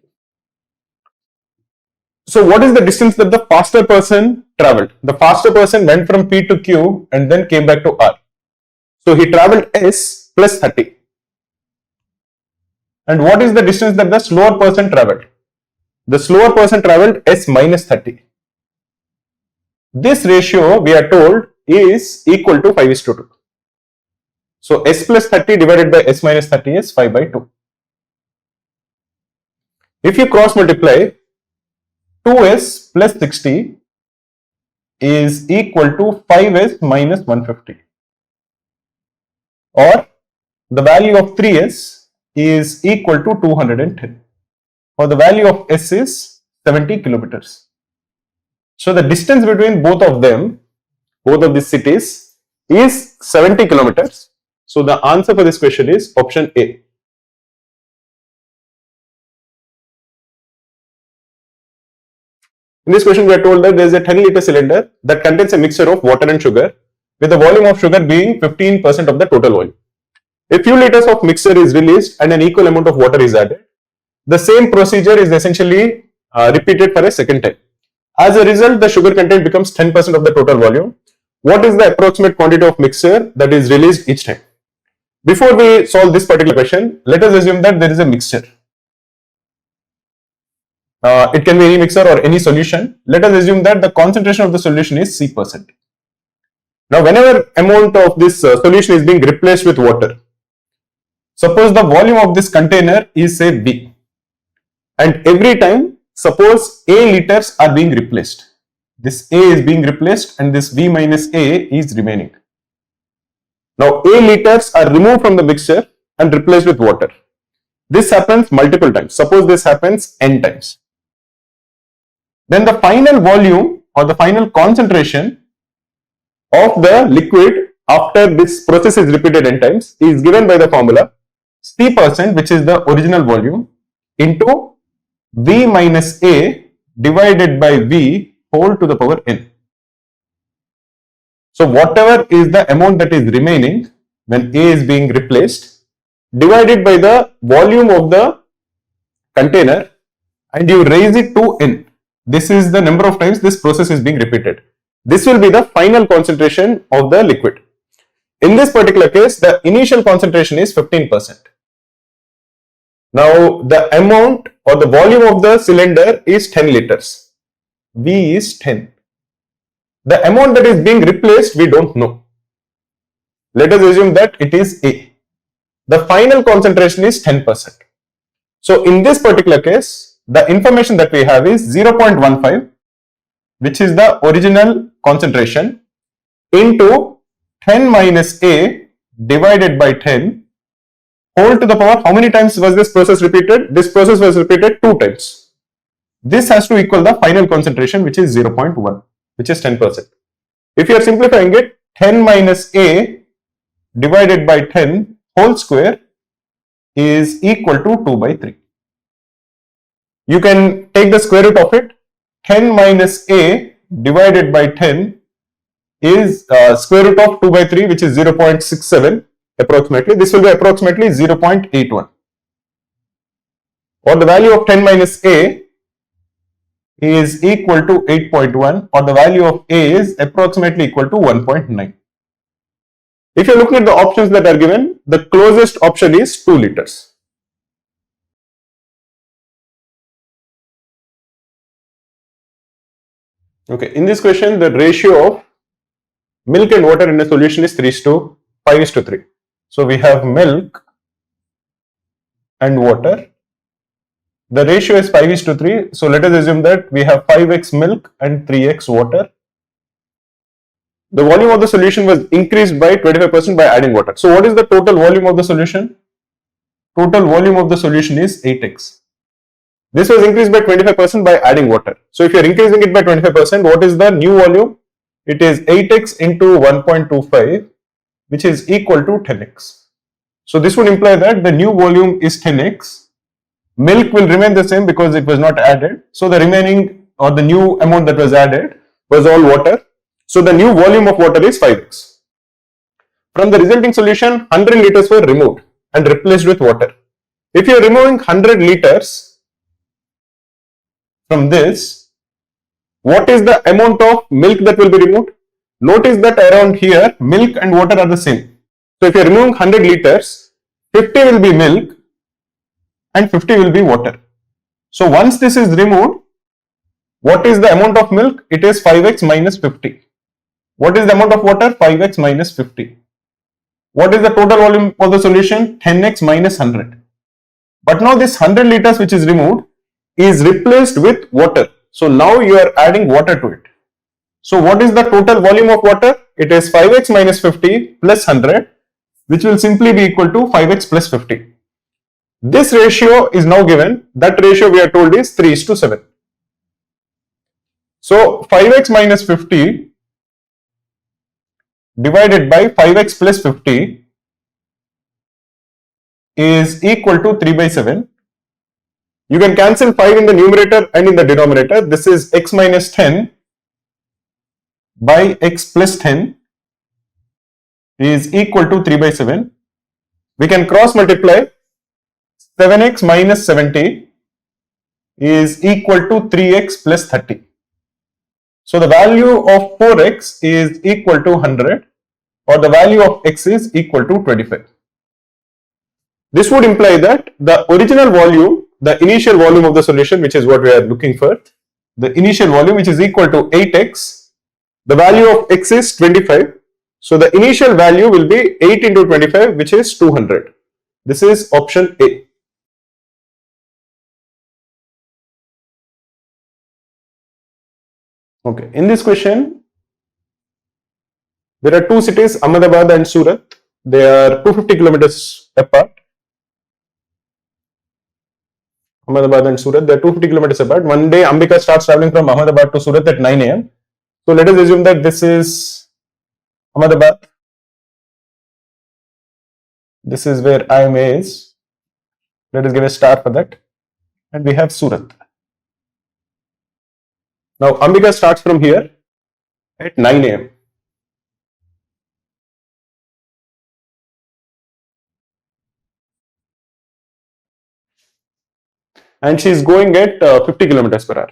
So what is the distance that the faster person traveled? The faster person went from P to Q and then came back to R. So he traveled S plus 30. And what is the distance that the slower person traveled? The slower person traveled S minus 30. This ratio, we are told, is equal to 5:2. So S plus 30 divided by S minus 30 is 5/2. If you cross multiply, 2S plus 60 is equal to 5S minus 150. Or the value of 3S is equal to 210. Or the value of S is 70 kilometers. So the distance between both of them, both of these cities, is 70 kilometers. So the answer for this question is option A. In this question, we are told that there is a 10-liter cylinder that contains a mixture of water and sugar, with the volume of sugar being 15% of the total volume. A few liters of mixture is released and an equal amount of water is added. The same procedure is essentially repeated for a second time. As a result, the sugar content becomes 10% of the total volume. What is the approximate quantity of mixture that is released each time? Before we solve this particular question, let us assume that there is a mixture. It can be any mixture or any solution. Let us assume that the concentration of the solution is C%. Now, whenever amount of this solution is being replaced with water, suppose the volume of this container is say V, and every time suppose A liters are being replaced. This A is being replaced and this V minus A is remaining. Now A liters are removed from the mixture and replaced with water. This happens multiple times. Suppose this happens n times. Then the final volume or the final concentration of the liquid after this process is repeated n times is given by the formula C%, which is the original volume, into V minus A divided by V whole to the power n. So whatever is the amount that is remaining when A is being replaced, divided by the volume of the container, and you raise it to n. This is the number of times this process is being repeated. This will be the final concentration of the liquid. In this particular case, the initial concentration is 15%. Now the amount or the volume of the cylinder is 10 liters. V is 10. The amount that is being replaced, we don't know. Let us assume that it is A. The final concentration is 10%. So in this particular case, the information that we have is 0.15, which is the original concentration, into 10 minus A divided by 10 whole to the power. How many times was this process repeated? This process was repeated 2 times. This has to equal the final concentration, which is 0.1, which is 10%. If you are simplifying it, 10 minus A divided by 10 whole square is equal to 2/3. You can take the square root of it. 10 minus A divided by 10 is square root of 2/3, which is 0.67 approximately. This will be approximately 0.81. Or the value of 10 minus A is equal to 8.1, or the value of A is approximately equal to 1.9. If you are looking at the options that are given, the closest option is 2 liters. Okay, in this question, the ratio of milk and water in a solution is 3:5:3. So we have milk and water. The ratio is 5:3. So let us assume that we have 5x milk and 3x water. The volume of the solution was increased by 25% by adding water. So what is the total volume of the solution? Total volume of the solution is 8x. This was increased by 25% by adding water. So if you are increasing it by 25%, what is the new volume? It is 8x into 1.25, which is equal to 10x. So this would imply that the new volume is 10x. Milk will remain the same because it was not added. So the remaining or the new amount that was added was all water. So the new volume of water is 5x. From the resulting solution, 100 liters were removed and replaced with water. If you are removing 100 liters from this, what is the amount of milk that will be removed? Notice that around here, milk and water are the same. So if you are removing 100 liters, 50 will be milk and 50 will be water. So once this is removed, what is the amount of milk? It is 5x minus 50. What is the amount of water? 5x minus 50. What is the total volume of the solution? 10x minus 100. But now this 100 liters which is removed is replaced with water. So now you are adding water to it. So what is the total volume of water? It is 5x minus 50 plus 100, which will simply be equal to 5x plus 50. This ratio is now given. That ratio we are told is 3:7. So 5x minus 50 divided by 5x plus 50 is equal to 3/7. You can cancel 5 in the numerator and in the denominator. This is x minus 10 by x plus 10 is equal to 3/7. We can cross multiply. 7x minus 70 is equal to 3x plus 30. So the value of 4x is equal to 100, or the value of x is equal to 25. This would imply that the original volume, the initial volume of the solution, which is what we are looking for, the initial volume which is equal to 8x, the value of x is 25. So the initial value will be 8 into 25, which is 200. This is option A. Okay, in this question, there are two cities, Ahmedabad and Surat. They are 250 kilometers apart. Ahmedabad and Surat, they are 250 kilometers apart. One day, Ambika starts traveling from Ahmedabad to Surat at 9 a.m. So let us assume that this is Ahmedabad. This is where IMA is. Let us give a star for that. And we have Surat. Now, Ambika starts from here at 9 a.m. And she is going at 50 kilometers per hour.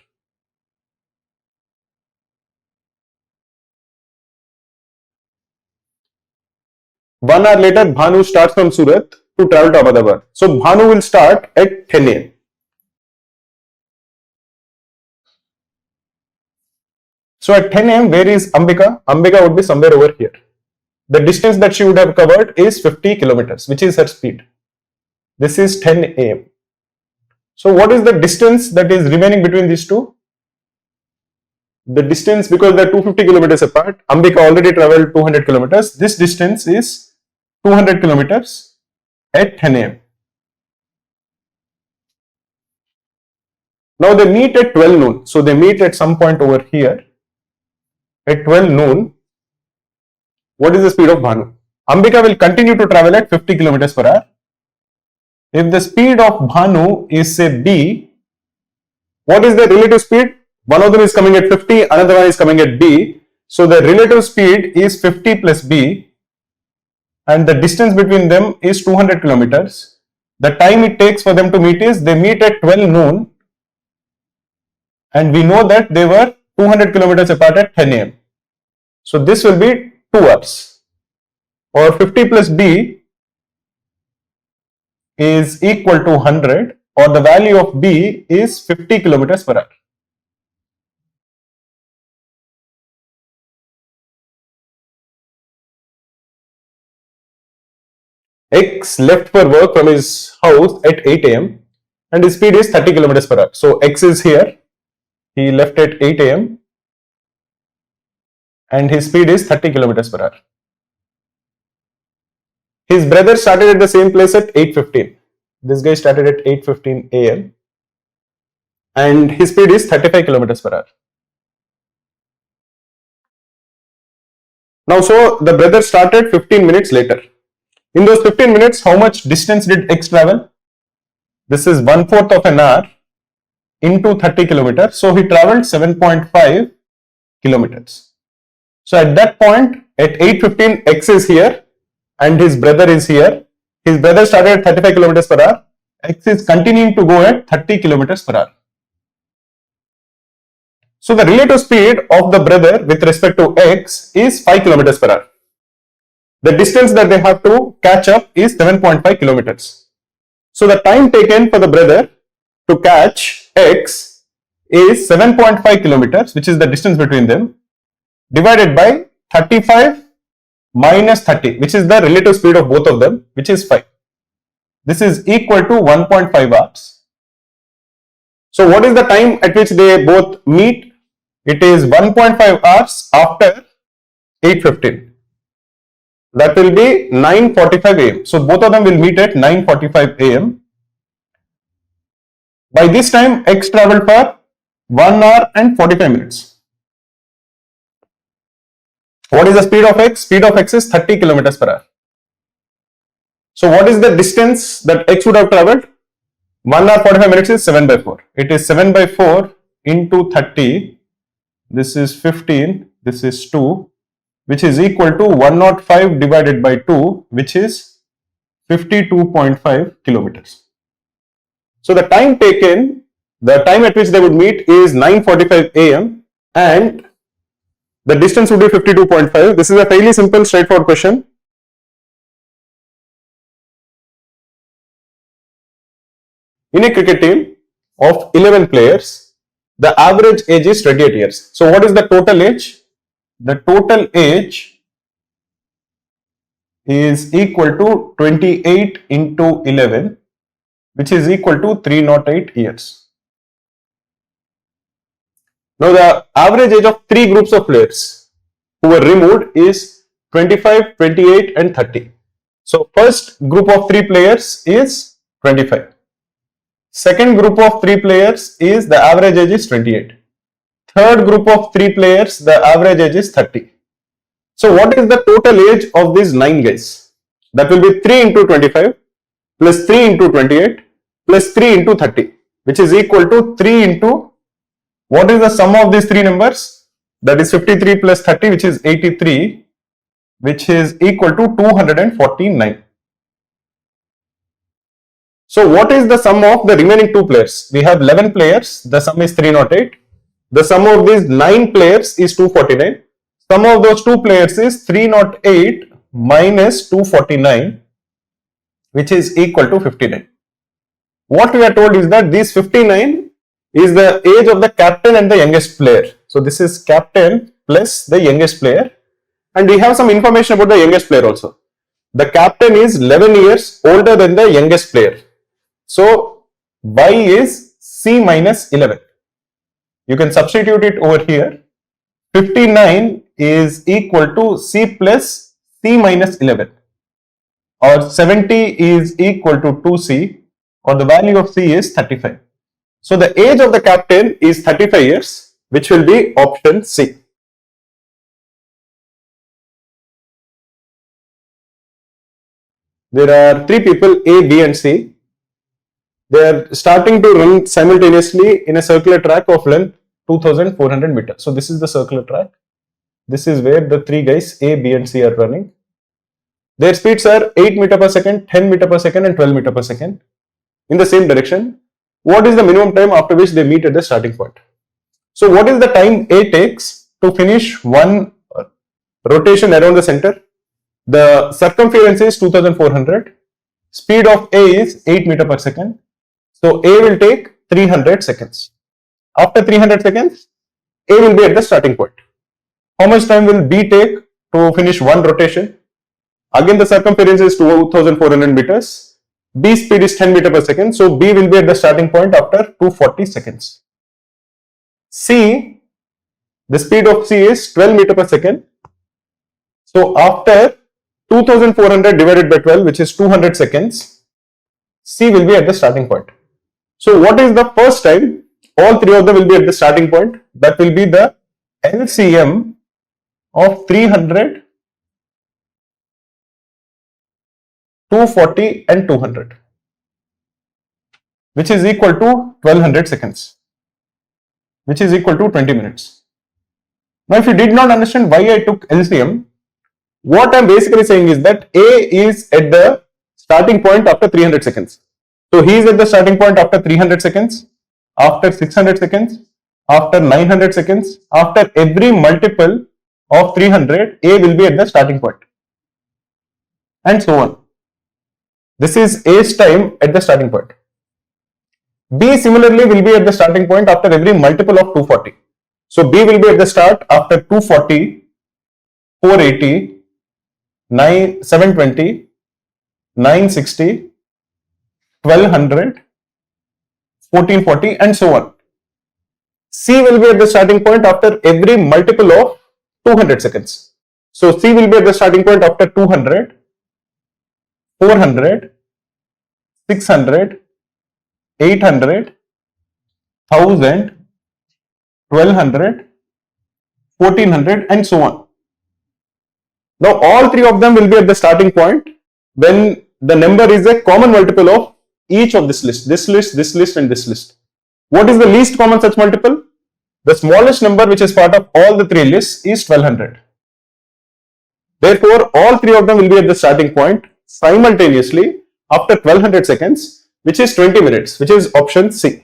One hour later, Bhanu starts from Surat to travel to Ahmedabad. So Bhanu will start at 10 a.m. So at 10 a.m., where is Ambika? Ambika would be somewhere over here. The distance that she would have covered is 50 kilometers, which is her speed. This is 10 a.m. So what is the distance that is remaining between these two? The distance, because they are 250 kilometers apart, Ambika already traveled 200 kilometers. This distance is 200 kilometers at 10 a.m. Now they meet at 12 noon. So they meet at some point over here. At 12 noon, what is the speed of Bhanu? Ambika will continue to travel at 50 kilometers per hour. If the speed of Bhanu is say B, what is the relative speed? One of them is coming at 50, another one is coming at B. So the relative speed is 50 plus B, and the distance between them is 200 kilometers. The time it takes for them to meet is, they meet at 12 noon, and we know that they were 200 kilometers apart at 10 a.m. So this will be 2 hours, or 50 plus B is equal to 100, or the value of B is 50 kilometers per hour. X left for work from his house at 8 a.m. and his speed is 30 kilometers per hour. So X is here. He left at 8 a.m. and his speed is 30 kilometers per hour. His brother started at the same place at 8:15. This guy started at 8:15 a.m. and his speed is 35 kilometers per hour. Now, so the brother started 15 minutes later. In those 15 minutes, how much distance did X travel? This is 1/4 of an hour into 30 kilometers. So he traveled 7.5 kilometers. So at that point, at 8:15, X is here and his brother is here. His brother started at 35 kilometers per hour. X is continuing to go at 30 kilometers per hour. So the relative speed of the brother with respect to X is 5 kilometers per hour. The distance that they have to catch up is 7.5 kilometers. So the time taken for the brother to catch X is 7.5 kilometers, which is the distance between them, divided by 35 minus 30, which is the relative speed of both of them, which is 5. This is equal to 1.5 hours. So what is the time at which they both meet? It is 1.5 hours after 8:15. That will be 9:45 a.m. So both of them will meet at 9:45 a.m. By this time, X traveled for 1 hour and 45 minutes. What is the speed of X? Speed of X is 30 kilometers per hour. So what is the distance that X would have traveled? 1 hour 45 minutes is 7/4. It is 7/4 into 30. This is 15. This is 2. Which is equal to 105 divided by 2, which is 52.5 kilometers. So the time taken, the time at which they would meet is 9:45 a.m. and the distance would be 52.5. This is a fairly simple, straightforward question. In a cricket team of 11 players, the average age is 28 years. So what is the total age? The total age is equal to 28 into 11, which is equal to 308 years. Now the average age of 3 groups of players who were removed is 25, 28 and 30. So first group of 3 players is 25. Second group of 3 players is the average age is 28. Third group of 3 players, the average age is 30. So what is the total age of these 9 guys? That will be 3 into 25 plus 3 into 28 plus 3 into 30, which is equal to 3 into, what is the sum of these 3 numbers? That is 53 plus 30, which is 83, which is equal to 249. So what is the sum of the remaining 2 players? We have 11 players, the sum is 308. The sum of these 9 players is 249. Sum of those 2 players is 308 minus 249, which is equal to 59. What we are told is that this 59 is the age of the captain and the youngest player. So this is captain plus the youngest player, and we have some information about the youngest player also. The captain is 11 years older than the youngest player. So y is c minus 11. You can substitute it over here. 59 is equal to c plus c minus 11, or 70 is equal to 2c, or the value of c is 35. So the age of the captain is 35 years, which will be option C. There are 3 people, A, B and C. They are starting to run simultaneously in a circular track of length 2400 meters. So this is the circular track. This is where the 3 guys A, B and C are running. Their speeds are 8 meter per second, 10 meter per second and 12 meter per second in the same direction. What is the minimum time after which they meet at the starting point? So what is the time A takes to finish one rotation around the center? The circumference is 2400. Speed of A is 8 meter per second. So A will take 300 seconds. After 300 seconds, A will be at the starting point. How much time will B take to finish one rotation? Again, the circumference is 2400 meters. B speed is 10 meter per second. So B will be at the starting point after 240 seconds. C The speed of c is 12 meter per second. So after 2400 divided by 12, which is 200 seconds, c will be at the starting point. So what is the first time? All three of them will be at the starting point. That will be the LCM of 300, 240 and 200, which is equal to 1200 seconds, which is equal to 20 minutes. Now, if you did not understand why I took LCM, what I am basically saying is that A is at the starting point after 300 seconds. So, he is at the starting point after 300 seconds, after 600 seconds, after 900 seconds, after every multiple of 300, A will be at the starting point, and so on. This is A's time at the starting point. B similarly will be at the starting point after every multiple of 240. So B will be at the start after 240, 480, 720, 960, 1200, 1440 and so on. C will be at the starting point after every multiple of 200 seconds. So C will be at the starting point after 200, 400, 600, 800, 1000, 1200, 1400 and so on. Now all three of them will be at the starting point when the number is a common multiple of each of this list and this list. What is the least common such multiple? The smallest number which is part of all the three lists is 1200. Therefore, all three of them will be at the starting point simultaneously after 1200 seconds, which is 20 minutes, which is option C.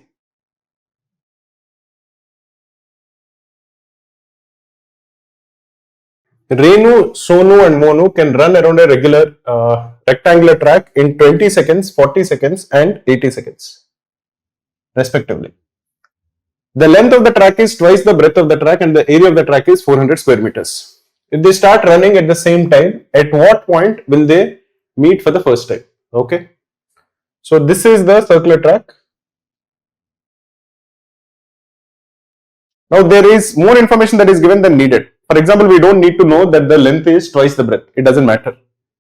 Renu, Sonu and Monu can run around a regular rectangular track in 20 seconds, 40 seconds and 80 seconds respectively. The length of the track is twice the breadth of the track and the area of the track is 400 square meters. If they start running at the same time, at what point will they meet for the first time? Okay. So this is the circular track. Now there is more information that is given than needed. For example, we don't need to know that the length is twice the breadth. It doesn't matter.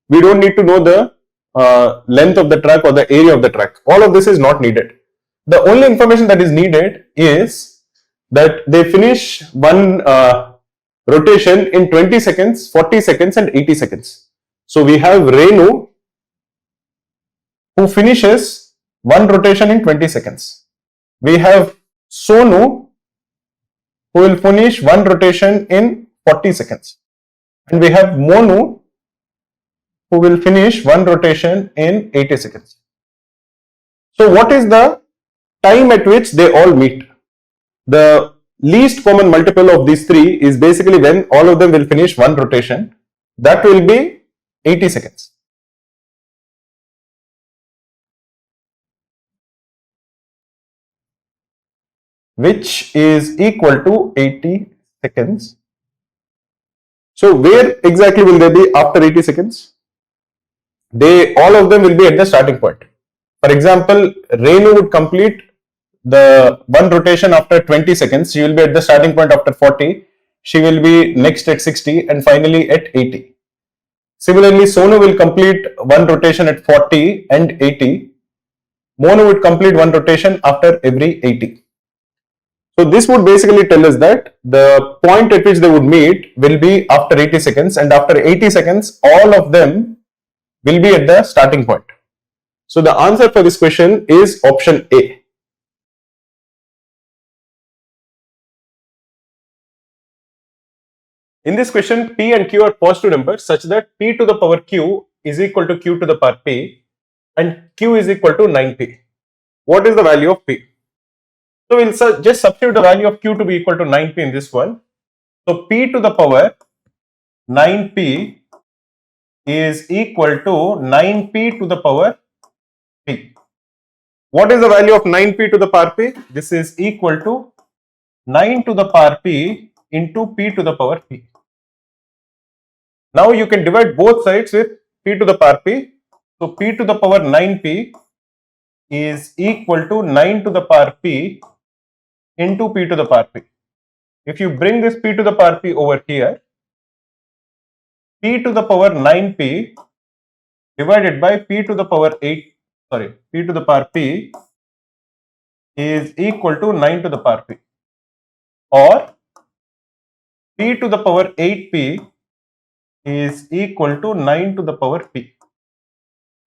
We don't need to know the length of the track or the area of the track. All of this is not needed. The only information that is needed is that they finish one rotation in 20 seconds, 40 seconds and 80 seconds. So we have Renu who finishes one rotation in 20 seconds. We have Sonu who will finish one rotation in 40 seconds. And we have Monu who will finish one rotation in 80 seconds. So what is the time at which they all meet? The least common multiple of these three is basically when all of them will finish one rotation. That will be 80 seconds. Which is equal to 80 seconds. So where exactly will they be after 80 seconds? All of them will be at the starting point. For example, Renu would complete the one rotation after 20 seconds. She will be at the starting point after 40. She will be next at 60 and finally at 80. Similarly, Sonu will complete one rotation at 40 and 80. Monu would complete one rotation after every 80. So this would basically tell us that the point at which they would meet will be after 80 seconds, and after 80 seconds all of them will be at the starting point. So the answer for this question is option A. In this question, P and Q are positive numbers such that P to the power Q is equal to Q to the power P and Q is equal to 9P. What is the value of P? So we'll just substitute the value of Q to be equal to 9P in this one. So P to the power 9P is equal to 9P to the power P. What is the value of 9P to the power P? This is equal to 9 to the power P into P to the power P. Now you can divide both sides with P to the power P. So P to the power 9P is equal to 9 to the power P into P to the power P. if you bring this p to the power p over here, p to the power 9p divided by p to the power 8, sorry, p to the power p is equal to 9 to the power p, or p to the power 8p is equal to 9 to the power p,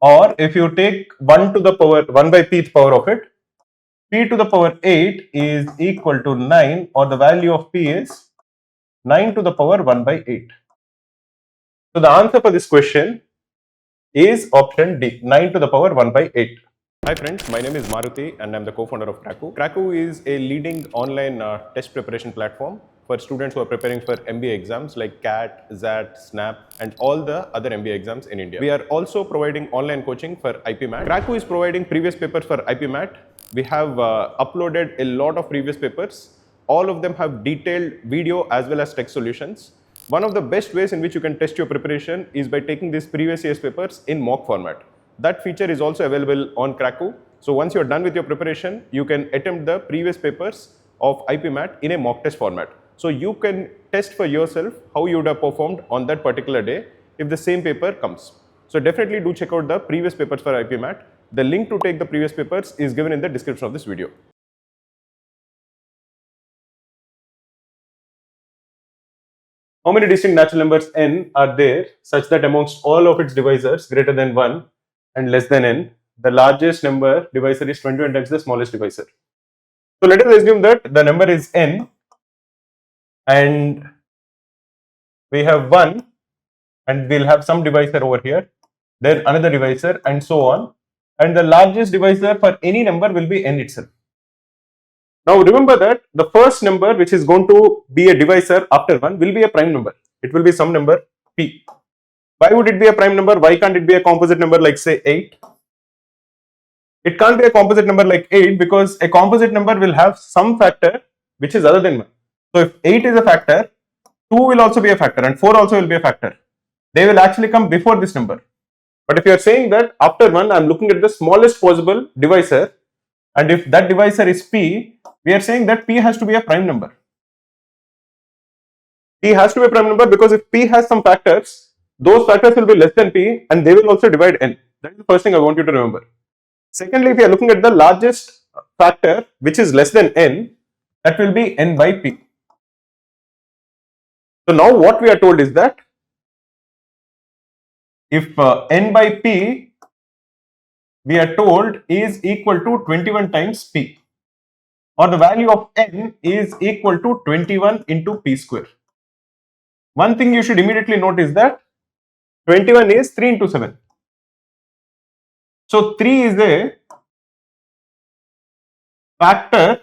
or if you take 1 to the power 1 by pth power of it, p to the power 8 is equal to 9, or the value of p is 9 to the power 1 by 8. So the answer for this question is option D, 9 to the power 1 by 8. Hi friends, my name is Maruti and I'm the co-founder of Cracku. Cracku is a leading online test preparation platform for students who are preparing for MBA exams like CAT, XAT, SNAP and all the other MBA exams in India. We are also providing online coaching for IPMAT. Cracku is providing previous papers for IPMAT. We have uploaded a lot of previous papers. All of them have detailed video as well as text solutions. One of the best ways in which you can test your preparation is by taking these previous year's papers in mock format. That feature is also available on Cracku. So once you're done with your preparation, you can attempt the previous papers of IPMAT in a mock test format. So you can test for yourself how you would have performed on that particular day if the same paper comes. So definitely do check out the previous papers for IPMAT. The link to take the previous papers is given in the description of this video. How many distinct natural numbers n are there such that amongst all of its divisors greater than 1 and less than n, the largest number divisor is 21 times the smallest divisor? So let us assume that the number is n and we have 1 and we'll have some divisor over here, then another divisor and so on, and the largest divisor for any number will be n itself. Now remember that the first number which is going to be a divisor after 1 will be a prime number. It will be some number p. Why would it be a prime number? Why can't it be a composite number like say 8? It can't be a composite number like 8 because a composite number will have some factor which is other than 1. So if 8 is a factor, 2 will also be a factor and 4 also will be a factor. They will actually come before this number. But if you are saying that after 1 I am looking at the smallest possible divisor, and if that divisor is p, we are saying that p has to be a prime number. P has to be a prime number because if p has some factors, those factors will be less than p and they will also divide n. That is the first thing I want you to remember. Secondly, if you are looking at the largest factor which is less than n, that will be n by p. So now what we are told is that if n by p we are told is equal to 21 times p, or the value of n is equal to 21 into p square. One thing you should immediately note is that 21 is 3 into 7. So 3 is a factor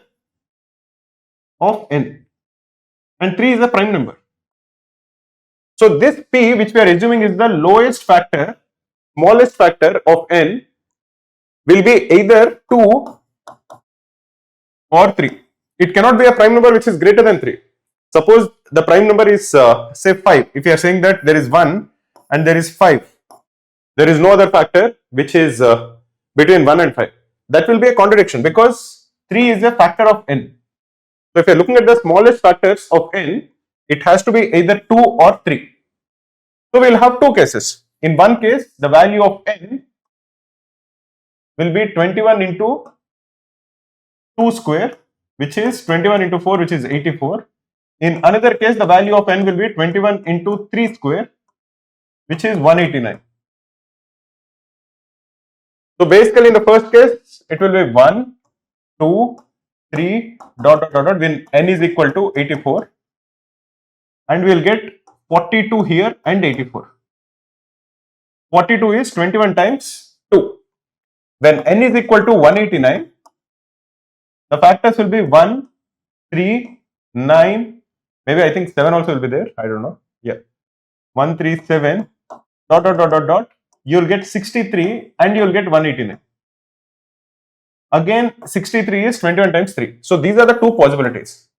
of n and 3 is a prime number. So this p which we are assuming is the lowest factor, smallest factor of n will be either 2 or 3. It cannot be a prime number which is greater than 3. Suppose the prime number is say 5. If you are saying that there is 1 and there is 5, there is no other factor which is between 1 and 5. That will be a contradiction because 3 is a factor of n. So if you are looking at the smallest factors of n, it has to be either 2 or 3. So we will have two cases. In one case, the value of n will be 21 into 2 square, which is 21 into 4, which is 84. In another case, the value of n will be 21 into 3 square, which is 189. So basically in the first case, it will be 1, 2, 3, when n is equal to 84. And we will get 42 here and 84. 42 is 21 times 2. When n is equal to 189, the factors will be 1, 3, 9, maybe I think 7 also will be there, I don't know. Yeah, 1, 3, 7, you will get 63 and you will get 189. Again, 63 is 21 times 3. So these are the two possibilities.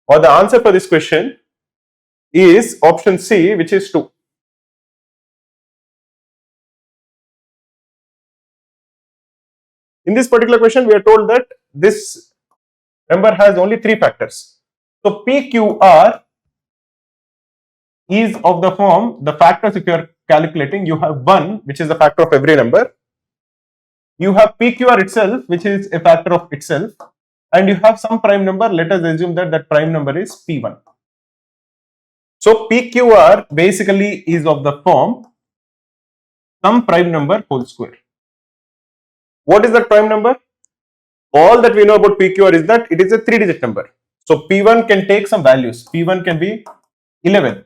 Or the answer for this question is option C, which is 2. In this particular question, we are told that this number has only 3 factors. So PQR is of the form, the factors if you are calculating, you have 1 which is the factor of every number, you have PQR itself which is a factor of itself, and you have some prime number. Let us assume that that prime number is P1. So PQR basically is of the form some prime number whole square. What is that prime number? All that we know about PQR is that it is a 3-digit number. So P1 can take some values. P1 can be 11,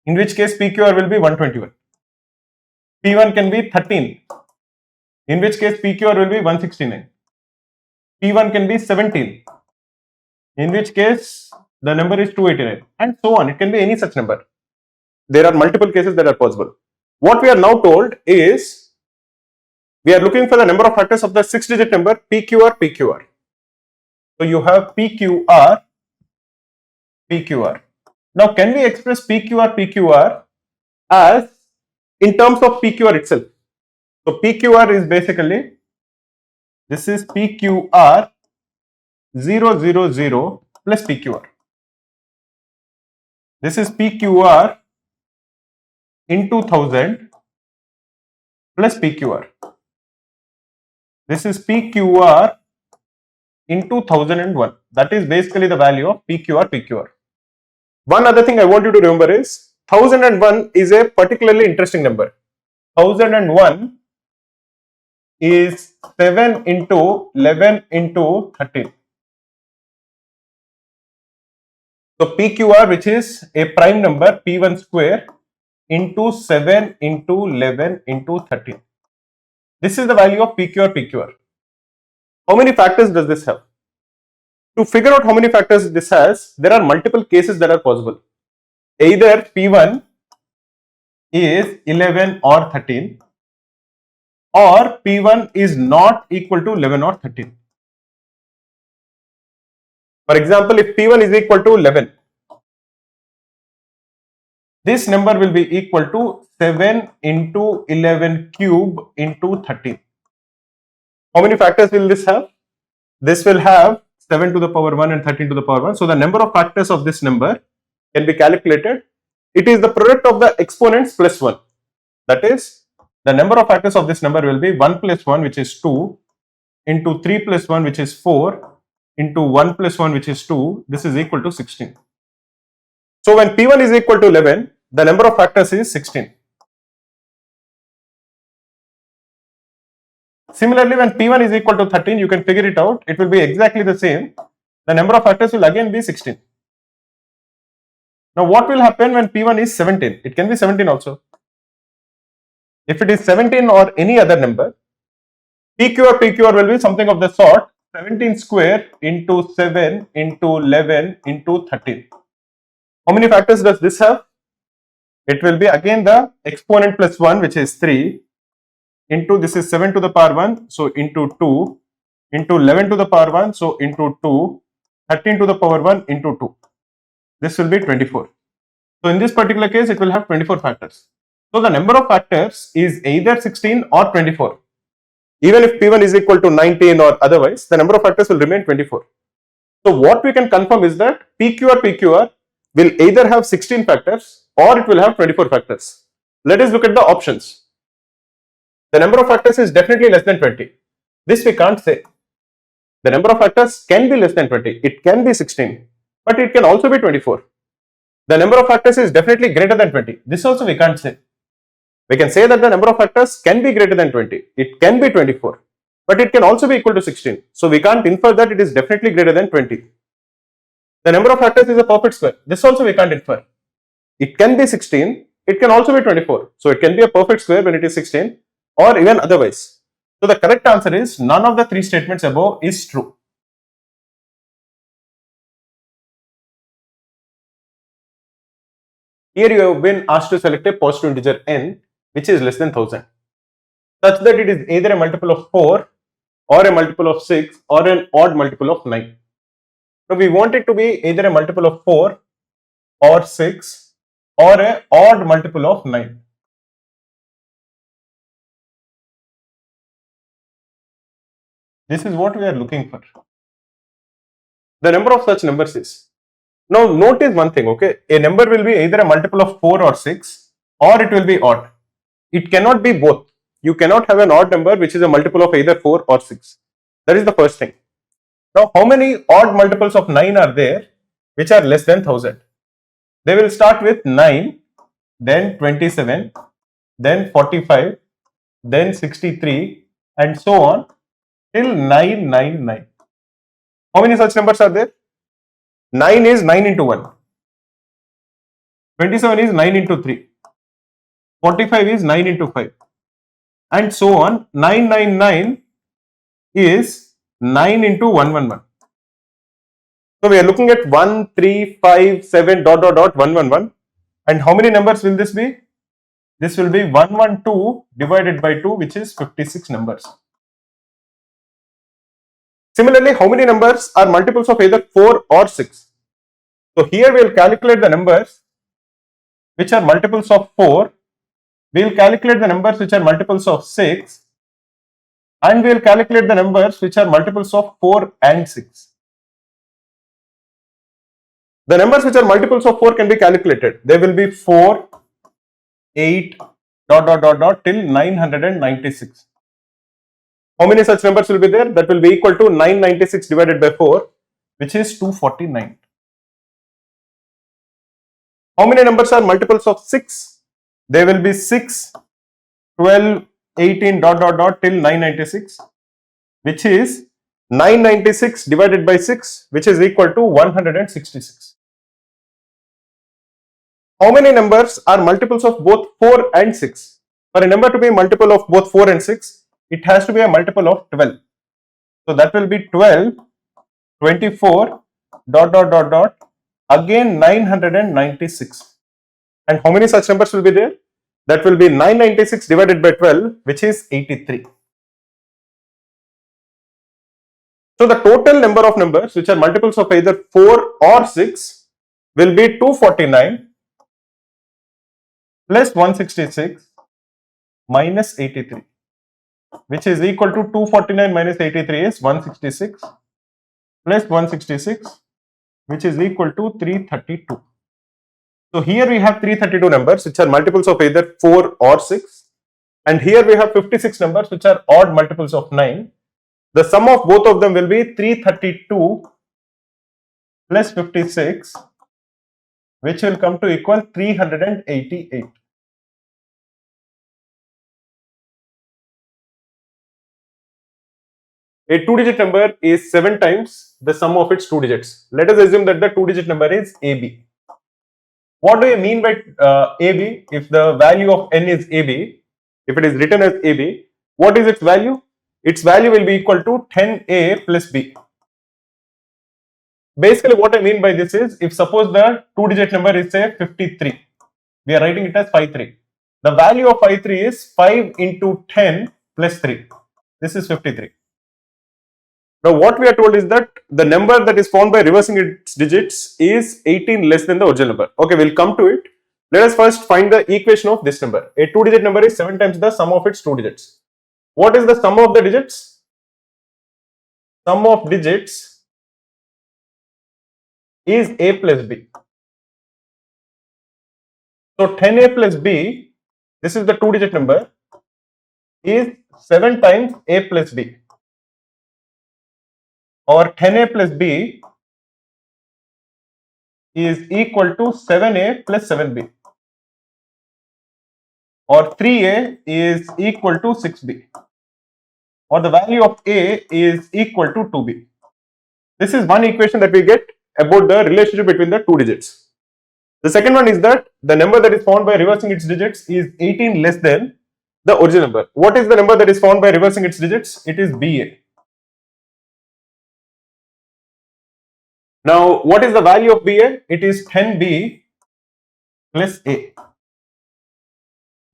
in which case PQR will be 121. P1 can be 13, in which case PQR will be 169. P1 can be 17, in which case the number is 289, and so on. It can be any such number. There are multiple cases that are possible. What we are now told is we are looking for the number of factors of the 6-digit number PQR, PQR. So you have PQR, PQR. Now can we express PQR, PQR as in terms of PQR itself? So PQR is basically, this is PQR 000 plus PQR. This is PQR into 1000 plus PQR. This is PQR into 1001. That is basically the value of PQR, PQR. One other thing I want you to remember is 1001 is a particularly interesting number. 1001 is 7 into 11 into 13. So PQR, which is a prime number P1 square into 7 into 11 into 13. This is the value of PQR, PQR. How many factors does this have? To figure out how many factors this has, there are multiple cases that are possible. Either P1 is 11 or 13, or P1 is not equal to 11 or 13. For example, if P1 is equal to 11, this number will be equal to 7 into 11 cube into 13. How many factors will this have? This will have 7 to the power 1 and 13 to the power 1. So the number of factors of this number can be calculated. It is the product of the exponents plus 1. That is, the number of factors of this number will be 1 plus 1, which is 2, into 3 plus 1, which is 4, into 1 plus 1, which is 2. This is equal to 16. So when P1 is equal to 11, the number of factors is 16. Similarly, when P1 is equal to 13, you can figure it out. It will be exactly the same. The number of factors will again be 16. Now, what will happen when P1 is 17? It can be 17 also. If it is 17 or any other number, PQR, PQR will be something of the sort 17 square into 7 into 11 into 13. How many factors does this have? It will be again the exponent plus 1, which is 3, into this is 7 to the power 1, so into 2, into 11 to the power 1, so into 2, 13 to the power 1 into 2. This will be 24. So in this particular case, it will have 24 factors. So the number of factors is either 16 or 24. Even if P1 is equal to 19 or otherwise, the number of factors will remain 24. So what we can confirm is that PQR, PQR will either have 16 factors or it will have 24 factors. Let us look at the options. The number of factors is definitely less than 20. This we can't say. The number of factors can be less than 20. It can be 16, but it can also be 24. The number of factors is definitely greater than 20. This also we can't say. We can say that the number of factors can be greater than 20. It can be 24, but it can also be equal to 16. So we can't infer that it is definitely greater than 20. The number of factors is a perfect square. This also we can't infer. It can be 16. It can also be 24. So it can be a perfect square when it is 16 or even otherwise. So the correct answer is none of the three statements above is true. Here you have been asked to select a positive integer n which is less than 1000, such that it is either a multiple of 4 or a multiple of 6 or an odd multiple of 9. So we want it to be either a multiple of 4 or 6 or an odd multiple of 9. This is what we are looking for. The number of such numbers is Now notice one thing, okay, a number will be either a multiple of 4 or 6 or it will be odd. It cannot be both. You cannot have an odd number which is a multiple of either 4 or 6. That is the first thing. Now how many odd multiples of 9 are there which are less than 1000? They will start with 9, then 27, then 45, then 63 and so on till 999. How many such numbers are there? 9 is 9 into 1, 27 is 9 into 3, 45 is 9 into 5 and so on. 999 is 9 into 111. So we are looking at 1, 3, 5, 7, dot, dot, dot, 111. And how many numbers will this be? This will be 112 divided by 2, which is 56 numbers. Similarly, how many numbers are multiples of either 4 or 6? So here we will calculate the numbers which are multiples of 4. We will calculate the numbers which are multiples of 6. And we will calculate the numbers which are multiples of 4 and 6. The numbers which are multiples of 4 can be calculated. They will be 4, 8, dot, dot, dot, dot till 996. How many such numbers will be there? That will be equal to 996 divided by 4, which is 249. How many numbers are multiples of 6? They will be 6, 12, 18, dot, dot, dot till 996, which is 996 divided by 6, which is equal to 166. How many numbers are multiples of both 4 and 6? For a number to be a multiple of both 4 and 6, it has to be a multiple of 12. So that will be 12, 24, dot, dot, dot, dot, again 996. And how many such numbers will be there? That will be 996 divided by 12, which is 83. So the total number of numbers which are multiples of either 4 or 6 will be 249 plus 166 minus 83, which is equal to 249 minus 83 is 166 plus 166, which is equal to 332. So here we have 332 numbers which are multiples of either 4 or 6, and here we have 56 numbers which are odd multiples of 9. The sum of both of them will be 332 plus 56, which will come to equal 388. A 2-digit number is 7 times the sum of its 2 digits. Let us assume that the 2-digit number is AB. What do you mean by AB? If the value of n is AB, if it is written as AB, what is its value? Its value will be equal to 10A plus B. Basically, what I mean by this is, if suppose the 2-digit number is say 53, we are writing it as 53. The value of 53 is 5 into 10 plus 3. This is 53. Now what we are told is that the number that is found by reversing its digits is 18 less than the original number. Okay, we'll come to it. Let us first find the equation of this number. A 2-digit number is 7 times the sum of its 2 digits. What is the sum of the digits? Sum of digits is A plus B. So 10A plus B, this is the 2-digit number, is 7 times A plus B. Or 10A plus B is equal to 7A plus 7B, or 3A is equal to 6B, or the value of A is equal to 2B. This is one equation that we get about the relationship between the 2 digits. The second one is that the number that is found by reversing its digits is 18 less than the original number. What is the number that is found by reversing its digits? It is BA. Now, what is the value of BA? It is 10B plus A.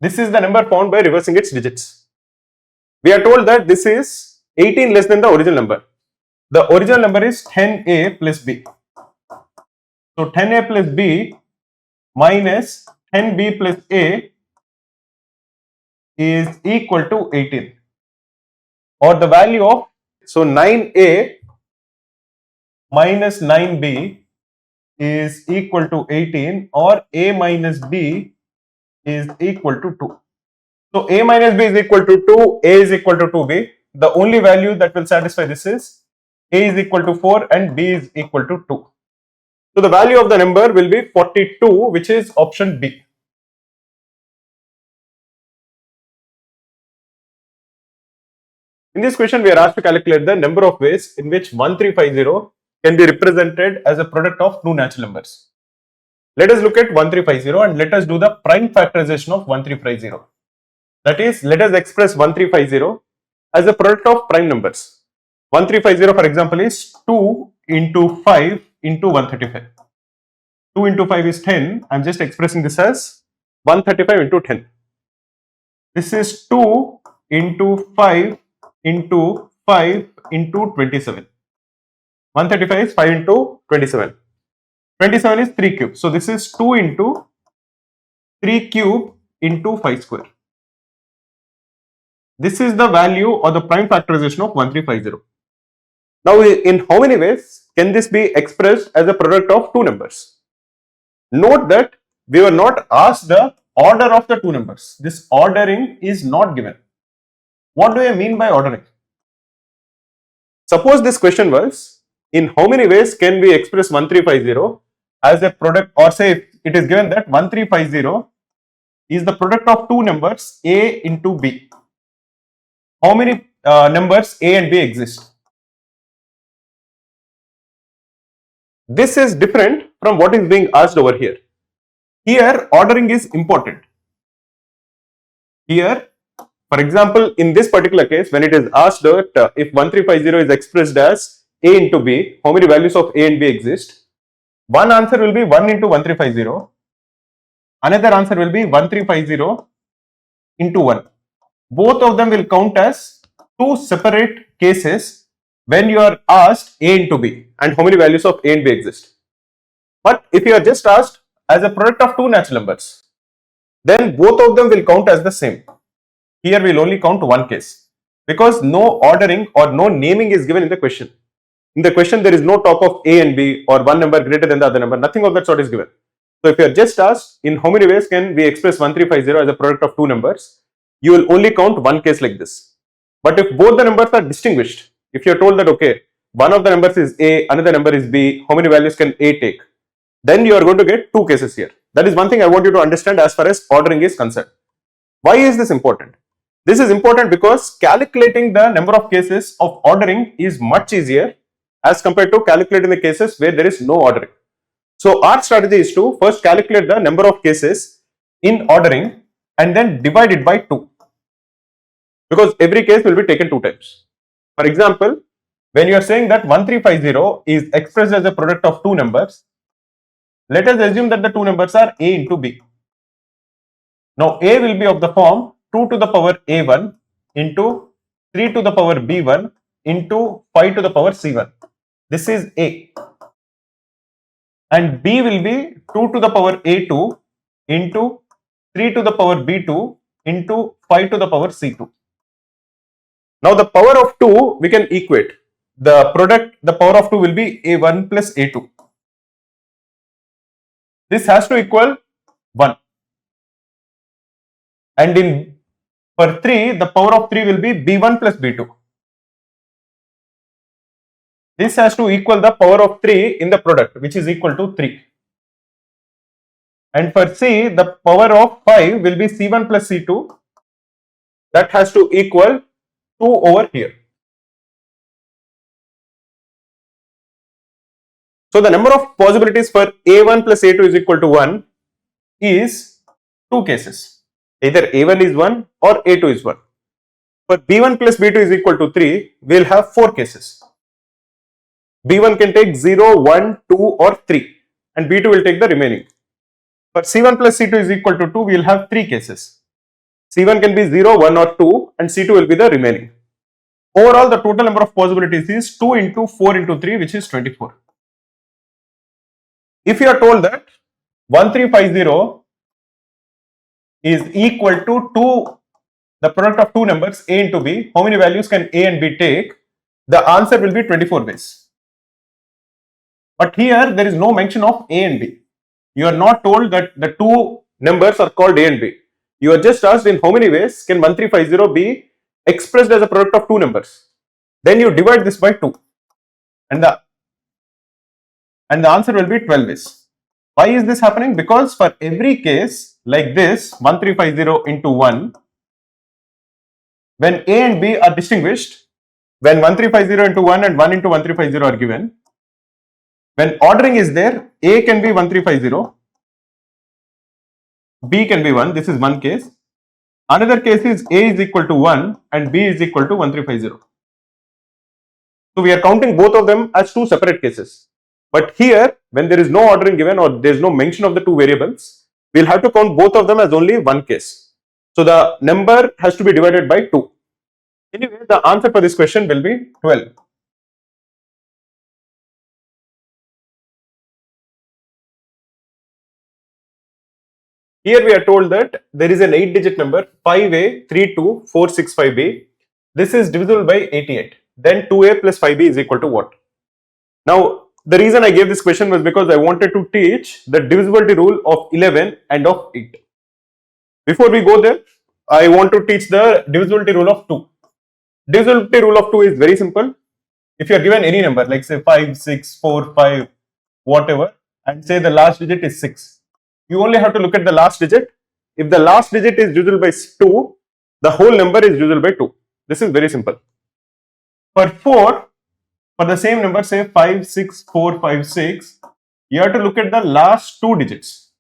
This is the number found by reversing its digits. We are told that this is 18 less than the original number. The original number is 10A plus B. So 10A plus B minus 10B plus A is equal to 18. Or the value of, so 9A minus 9B is equal to 18 or a minus b is equal to 2. So a minus b is equal to 2, a is equal to 2b. The only value that will satisfy this is a is equal to 4 and b is equal to 2. So the value of the number will be 42, which is option B. In this question, we are asked to calculate the number of ways in which 1350 can be represented as a product of two natural numbers. Let us look at 1350 and let us do the prime factorization of 1350. That is, let us express 1350 as a product of prime numbers. 1350, for example, is 2 into 5 into 135. 2 into 5 is 10. I am just expressing this as 135 into 10. This is 2 into 5 into 5 into 27. 135 is 5 into 27. 27 is 3 cube. So this is 2 into 3 cube into 5 square. This is the value or the prime factorization of 1350. Now, in how many ways can this be expressed as a product of two numbers? Note that we were not asked the order of the two numbers. This ordering is not given. What do I mean by ordering? Suppose this question was, in how many ways can we express 1350 as a product, or say it is given that 1350 is the product of two numbers a into b. How many numbers a and b exist? This is different from what is being asked over here. Here, ordering is important. Here, for example, in this particular case, when it is asked that if 1350 is expressed as a into b, how many values of a and b exist? One answer will be 1 into 1350. Another answer will be 1350 into 1. Both of them will count as two separate cases when you are asked a into b and how many values of a and b exist. But if you are just asked as a product of two natural numbers, then both of them will count as the same. Here we will only count one case because no ordering or no naming is given in the question. In the question, there is no talk of a and b or one number greater than the other number. Nothing of that sort is given. So if you are just asked in how many ways can we express 1350 as a product of two numbers, you will only count one case like this. But if both the numbers are distinguished, if you are told that okay, one of the numbers is a, another number is b, how many values can a take? Then you are going to get two cases here. That is one thing I want you to understand as far as ordering is concerned. Why is this important? This is important because calculating the number of cases of ordering is much easier as compared to calculating the cases where there is no ordering. So our strategy is to first calculate the number of cases in ordering and then divide it by 2. Because every case will be taken 2 times. For example, when you are saying that 1350 is expressed as a product of two numbers, let us assume that the two numbers are a into b. Now a will be of the form 2 to the power a1 into 3 to the power b1 into 5 to the power c1. This is a. And b will be 2 to the power a2 into 3 to the power b2 into 5 to the power c2. Now the power of 2 we can equate. The product, the power of 2 will be a1 plus a2. This has to equal 1. And in for 3, the power of 3 will be b1 plus b2. This has to equal the power of 3 in the product, which is equal to 3. And for C, the power of 5 will be c1 plus c2. That has to equal 2 over here. So the number of possibilities for a1 plus a2 is equal to 1 is 2 cases. Either a1 is 1 or a2 is 1. For b1 plus b2 is equal to 3, we will have 4 cases. b1 can take 0, 1, 2 or 3 and b2 will take the remaining. For c1 plus c2 is equal to 2, we will have 3 cases. c1 can be 0, 1 or 2 and c2 will be the remaining. Overall, the total number of possibilities is 2 into 4 into 3, which is 24. If you are told that 1350 is equal to the product of two numbers a into b, how many values can a and b take? The answer will be 24 ways. But here there is no mention of A and B. You are not told that the two numbers are called A and B. You are just asked in how many ways can 1350 be expressed as a product of two numbers. Then you divide this by 2 and the answer will be 12 ways. Why is this happening? Because for every case like this 1350 into 1, when A and B are distinguished, when 1350 into 1 and 1 into 1350 are given, when ordering is there, A can be 1350, B can be 1, this is one case. Another case is A is equal to 1 and B is equal to 1350. So we are counting both of them as two separate cases. But here, when there is no ordering given or there is no mention of the two variables, we will have to count both of them as only one case. So the number has to be divided by 2. Anyway, the answer for this question will be 12. Here we are told that there is an 8-digit number 5A32465B. This is divisible by 88. Then 2A plus 5B is equal to what? Now, the reason I gave this question was because I wanted to teach the divisibility rule of 11 and of 8. Before we go there, I want to teach the divisibility rule of 2. Divisibility rule of 2 is very simple. If you are given any number like say 5, 6, 4, 5, whatever, and say the last digit is 6, you only have to look at the last digit. If the last digit is divisible by 2, the whole number is divisible by 2. This is very simple. For 4, for the same number, say 5, 6, 4, 5, 6, you have to look at the last two digits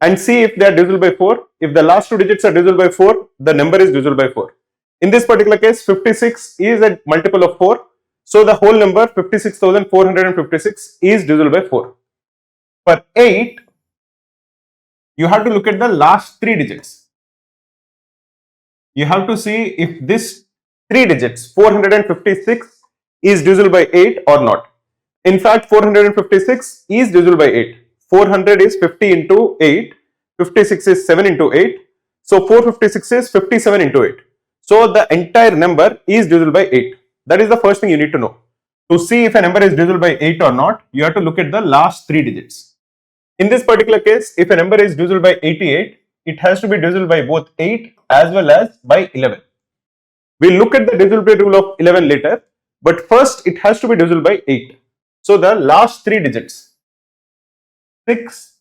and see if they are divisible by 4. If the last two digits are divisible by 4, the number is divisible by 4. In this particular case, 56 is a multiple of 4. So the whole number 56,456 is divisible by 4. For 8, you have to look at the last three digits. You have to see if this three digits 456 is divisible by 8 or not. In fact, 456 is divisible by 8. 400 is 50 into 8. 56 is 7 into 8. So 456 is 57 into 8. So the entire number is divisible by 8. That is the first thing you need to know. To see if a number is divisible by 8 or not, you have to look at the last three digits. In this particular case, if a number is divisible by 88, it has to be divisible by both 8 as well as by 11. We'll look at the divisibility rule of 11 later, but first it has to be divisible by 8. So the last three digits 6,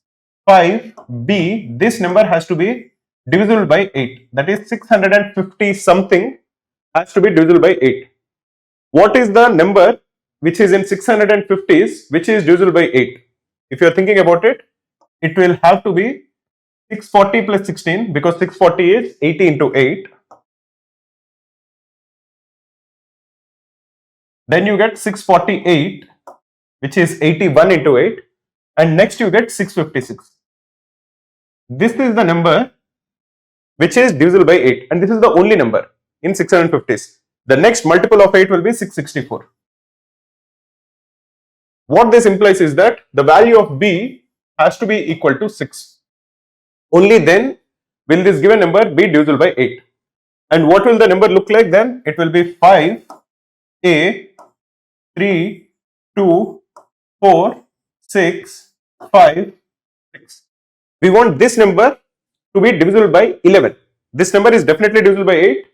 5, B, this number has to be divisible by 8. That is 650 something has to be divisible by 8. What is the number which is in 650s which is divisible by 8? If you are thinking about it, it will have to be 640 plus 16 because 640 is 80 into 8. Then you get 648 which is 81 into 8 and next you get 656. This is the number which is divisible by 8 and this is the only number in 650s. The next multiple of 8 will be 664. What this implies is that the value of B has to be equal to 6. Only then will this given number be divisible by 8. And what will the number look like then? It will be 5, A, 3, 2, 4, 6, 5, 6. We want this number to be divisible by 11. This number is definitely divisible by 8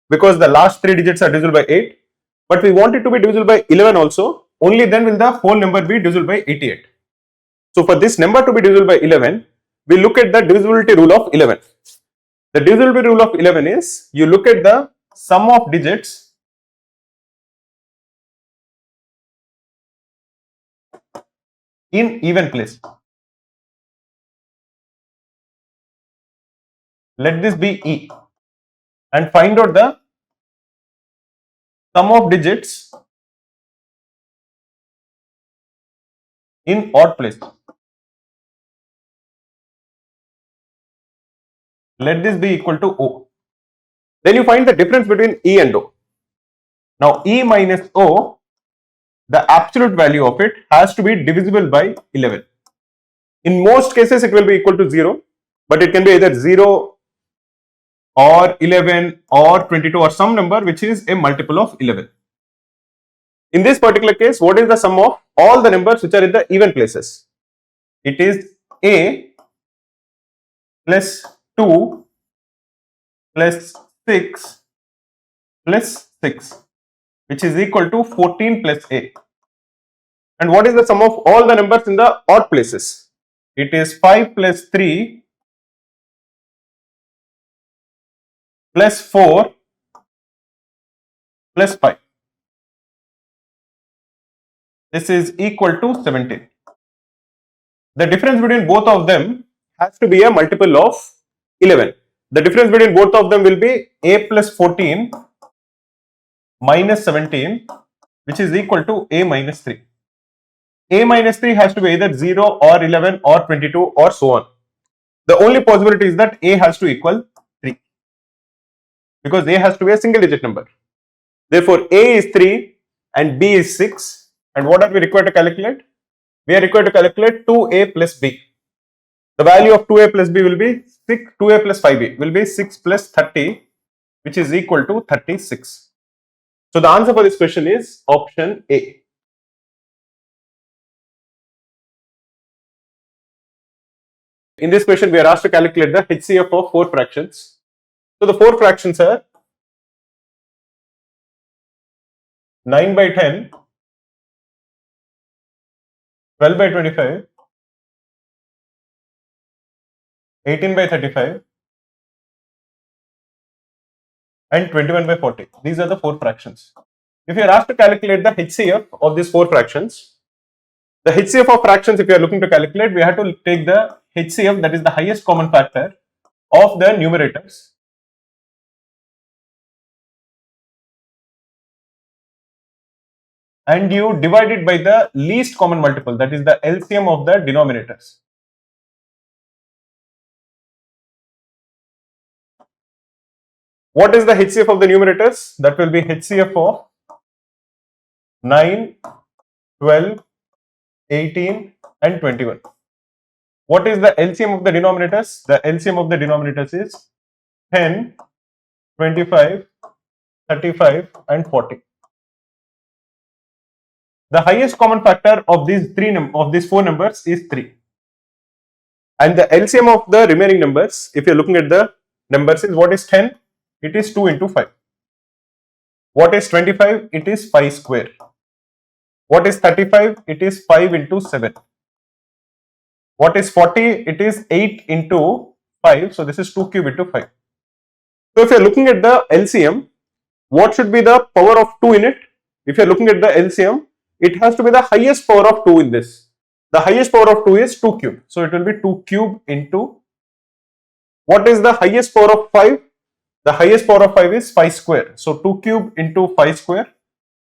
because the last three digits are divisible by 8. But we want it to be divisible by 11 also. Only then will the whole number be divisible by 88. So for this number to be divisible by 11, we look at the divisibility rule of 11. The divisibility rule of 11 is you look at the sum of digits in even place. Let this be E and find out the sum of digits in odd place. Let this be equal to O. Then you find the difference between E and O. Now E minus O, the absolute value of it has to be divisible by 11. In most cases it will be equal to 0, but it can be either 0 or 11 or 22 or some number which is a multiple of 11. In this particular case, what is the sum of all the numbers which are in the even places? It is A plus 2 plus 6 plus 6, which is equal to 14 plus A. And what is the sum of all the numbers in the odd places? It is 5 plus 3 plus 4 plus 5. This is equal to 17. The difference between both of them has to be a multiple of 11. The difference between both of them will be A plus 14 minus 17, which is equal to A minus 3. A minus 3 has to be either 0 or 11 or 22 or so on. The only possibility is that A has to equal 3, because A has to be a single digit number. Therefore, A is 3 and B is 6. And what are we required to calculate? We are required to calculate 2A plus B. The value of 2A plus B will be 6, 2A plus 5B will be 6 plus 30, which is equal to 36. So the answer for this question is option A. In this question, we are asked to calculate the HCF of 4 fractions. So the 4 fractions are 9 by 10, 12 by 25, 18 by 35, and 21 by 40. These are the 4 fractions. If you are asked to calculate the HCF of these 4 fractions, the HCF of fractions, if you are looking to calculate, we have to take the HCF, that is the highest common factor of the numerators, and you divide it by the least common multiple, that is the LCM of the denominators. What is the HCF of the numerators? That will be HCF of 9, 12, 18 and 21. What is the LCM of the denominators? The LCM of the denominators is 10, 25, 35 and 40. The highest common factor of these 4 numbers is 3. And the LCM of the remaining numbers, if you are looking at the numbers, is what is 10? It is 2 into 5. What is 25? It is 5 square. What is 35? It is 5 into 7. What is 40? It is 8 into 5. So this is 2 cube into 5. So if you are looking at the LCM, what should be the power of 2 in it? If you are looking at the LCM, it has to be the highest power of 2 in this. The highest power of 2 is 2 cube. So it will be 2 cube into, what is the highest power of 5? The highest power of 5 is 5 square. So 2 cube into 5 square.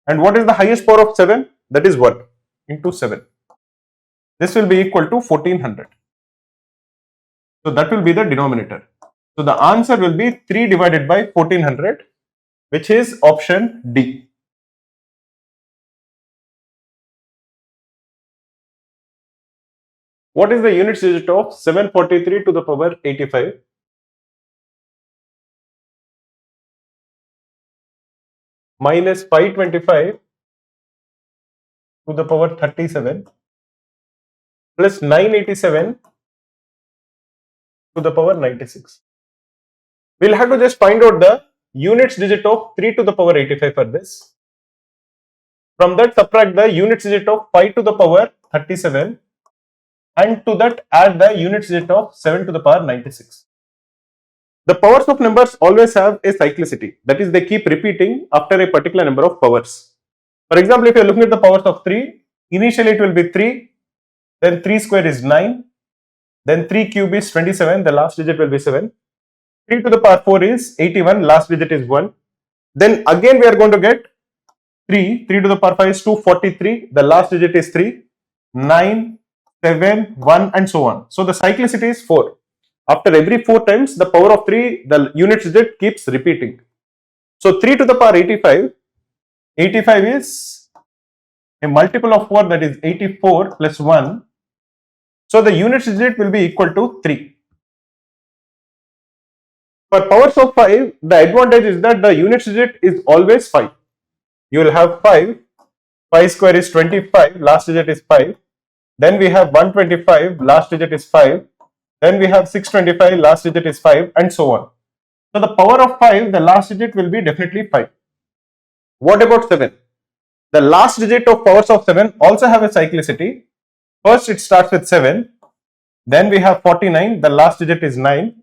And what is the highest power of 7? That is 1 into 7. This will be equal to 1400. So that will be the denominator. So the answer will be 3 divided by 1400, which is option D. What is the units digit of 743 to the power 85? Minus 525 to the power 37 plus 987 to the power 96. We'll have to just find out the units digit of 3 to the power 85 for this. From that, subtract the units digit of 5 to the power 37, and to that add the units digit of 7 to the power 96. The powers of numbers always have a cyclicity, that is, they keep repeating after a particular number of powers. For example, if you are looking at the powers of 3, initially it will be 3, then 3 square is 9, then 3 cube is 27, the last digit will be 7, 3 to the power 4 is 81, last digit is 1, then again we are going to get 3 to the power 5 is 243, the last digit is 3, 9, 7, 1 and so on. So the cyclicity is 4. After every 4 times, the power of 3, the unit digit keeps repeating. So 3 to the power 85, 85 is a multiple of 4, that is 84 plus 1. So the unit digit will be equal to 3. For powers of 5, the advantage is that the unit digit is always 5. You will have 5 5 square is 25, last digit is 5. Then we have 125, last digit is 5. Then we have 625, last digit is 5, and so on. So the power of 5, the last digit will be definitely 5. What about 7? The last digit of powers of 7 also have a cyclicity. First it starts with 7. Then we have 49, the last digit is 9.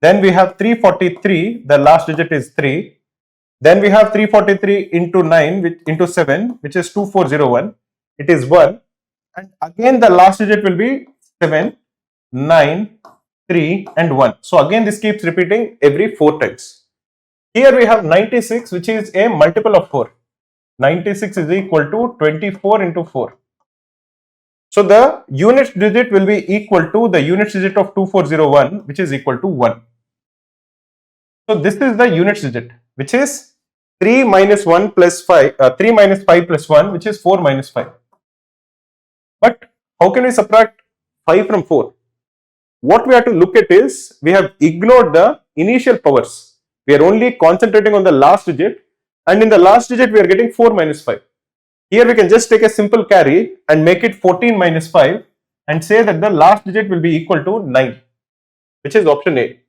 Then we have 343, the last digit is 3. Then we have 343 into 9, into 7, which is 2401. It is 1. And again the last digit will be 7, 9, 3 and 1. So again this keeps repeating every 4 times. Here we have 96, which is a multiple of 4. 96 is equal to 24 into 4. So the unit digit will be equal to the unit digit of 2401, which is equal to 1. So this is the unit digit, which is 3 minus 1 plus 5, 3 minus 5 plus 1, which is 4 minus 5. But how can we subtract 5 from 4? What we have to look at is, we have ignored the initial powers. We are only concentrating on the last digit, and in the last digit we are getting 4 minus 5. Here we can just take a simple carry and make it 14 minus 5 and say that the last digit will be equal to 9, which is option A.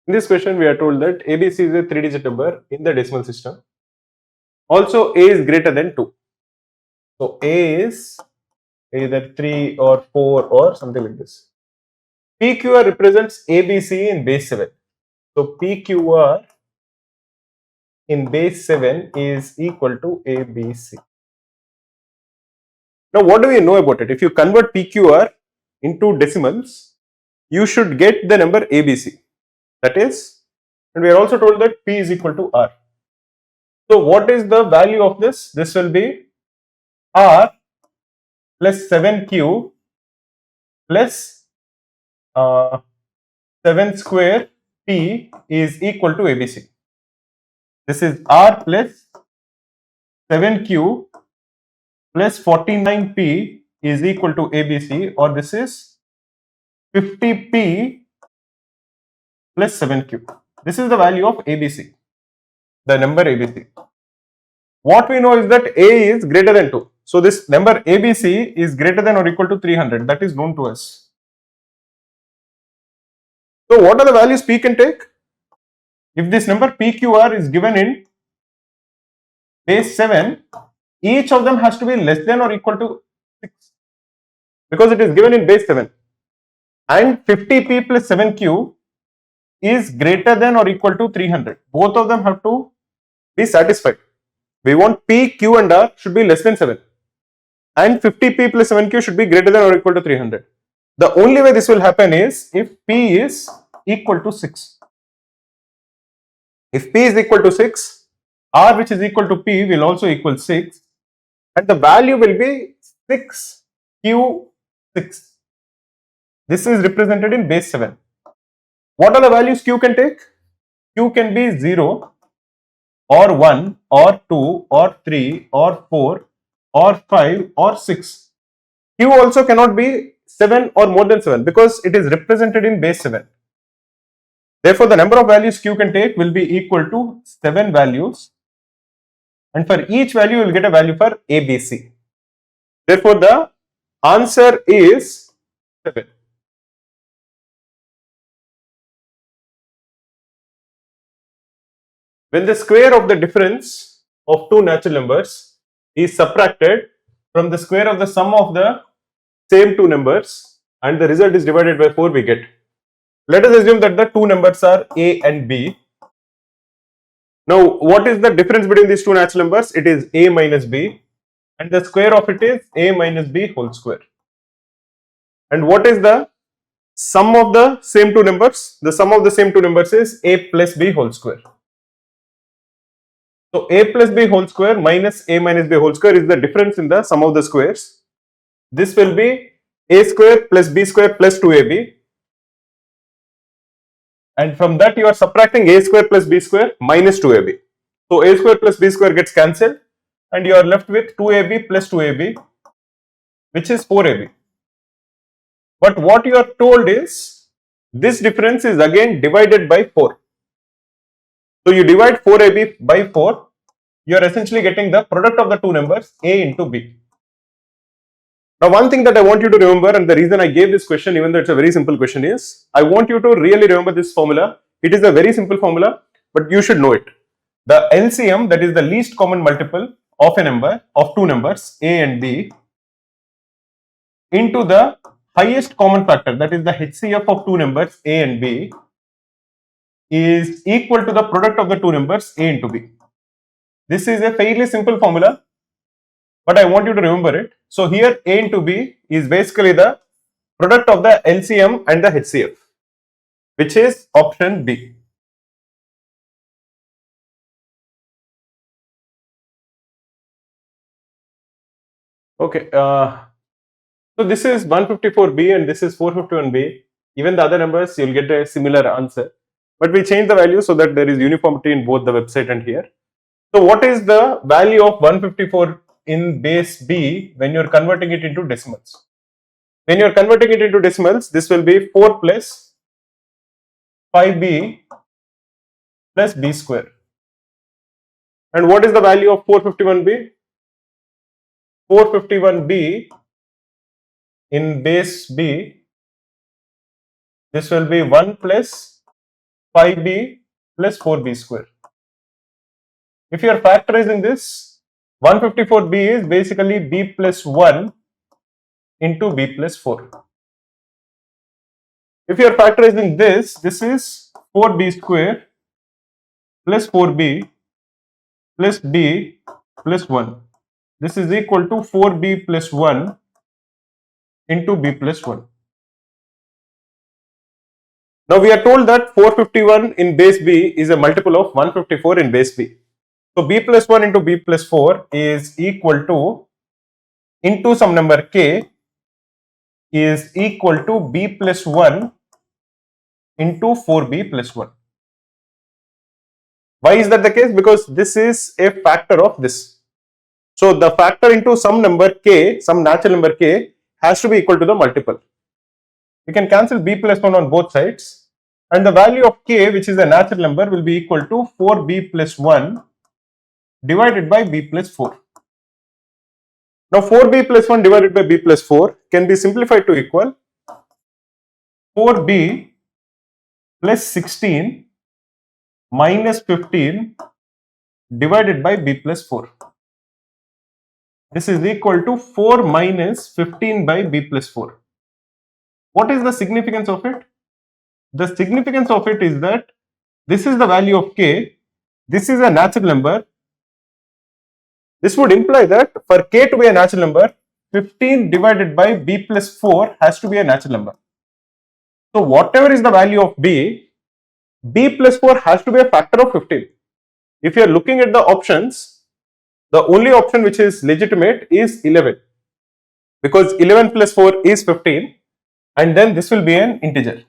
In this question, we are told that ABC is a 3-digit number in the decimal system. Also, A is greater than 2. So, A is either 3 or 4 or something like this. PQR represents ABC in base 7. So, PQR in base 7 is equal to ABC. Now, what do we know about it? If you convert PQR into decimals, you should get the number ABC. That is, and we are also told that P is equal to R. So, what is the value of this? This will be R plus 7Q plus 7 square P is equal to ABC. This is R plus 7Q plus 49P is equal to ABC, or this is 50P plus 7Q. This is the value of ABC, the number ABC. What we know is that A is greater than 2. So this number ABC is greater than or equal to 300. That is known to us. So what are the values P can take? If this number PQR is given in base 7, each of them has to be less than or equal to 6, because it is given in base 7. And 50P plus 7Q is greater than or equal to 300. Both of them have to be satisfied. We want P, Q and R should be less than 7. And 50P plus 7Q should be greater than or equal to 300. The only way this will happen is if P is equal to 6. If P is equal to 6, R, which is equal to P, will also equal 6. And the value will be 6, Q, 6. This is represented in base 7. What are the values Q can take? Q can be 0 or 1 or 2 or 3 or 4 or 5 or 6. Q also cannot be 7 or more than 7 because it is represented in base 7. Therefore, the number of values Q can take will be equal to 7 values, and for each value you will get a value for ABC. Therefore, the answer is 7. When the square of the difference of two natural numbers is subtracted from the square of the sum of the same two numbers and the result is divided by 4, we get. Let us assume that the two numbers are A and B. Now, what is the difference between these two natural numbers? It is A minus B, and the square of it is A minus B whole square. And what is the sum of the same two numbers? The sum of the same two numbers is A plus B whole square. So A plus B whole square minus A minus B whole square is the difference in the sum of the squares. This will be A square plus B square plus 2AB. And from that you are subtracting A square plus B square minus 2AB. So A square plus B square gets cancelled and you are left with 2AB plus 2AB, which is 4AB. But what you are told is this difference is again divided by 4. So you divide 4ab by 4, you are essentially getting the product of the two numbers a into b. Now one thing that I want you to remember, and the reason I gave this question even though it's a very simple question, is I want you to really remember this formula. It is a very simple formula, but you should know it. The LCM, that is the least common multiple of a number, of two numbers a and b, into the highest common factor, that is the HCF of two numbers a and b, is equal to the product of the two numbers a into b. This is a fairly simple formula, but I want you to remember it. So here a into b is basically the product of the LCM and the HCF, which is option B. Okay, so this is 154b and this is 451b. Even the other numbers, you'll get a similar answer, but we change the value so that there is uniformity in both the website and here. So what is the value of 154 in base b when you're converting it into decimals? When you're converting it into decimals, this will be 4 plus 5b plus b square. And what is the value of 451b? 451b in base b, this will be 1 plus 5b plus 4b square. If you are factorizing this, 154b is basically b plus 1 into b plus 4. If you are factorizing this, this is 4b square plus 4b plus b plus 1. This is equal to 4b plus 1 into b plus 1. Now we are told that 451 in base b is a multiple of 154 in base b. So b plus 1 into b plus 4 is equal to, into some number k, is equal to b plus 1 into 4b plus 1. Why is that the case? Because this is a factor of this. So the factor into some number k, some natural number k, has to be equal to the multiple. We can cancel b plus 1 on both sides, and the value of k, which is a natural number, will be equal to 4b plus 1 divided by b plus 4. Now 4b plus 1 divided by b plus 4 can be simplified to equal 4b plus 16 minus 15 divided by b plus 4. This is equal to 4 minus 15 by b plus 4. What is the significance of it? The significance of it is that this is the value of k, this is a natural number. This would imply that for k to be a natural number, 15 divided by b plus 4 has to be a natural number. So whatever is the value of b, b plus 4 has to be a factor of 15. If you are looking at the options, the only option which is legitimate is 11, because 11 plus 4 is 15, and then this will be an integer.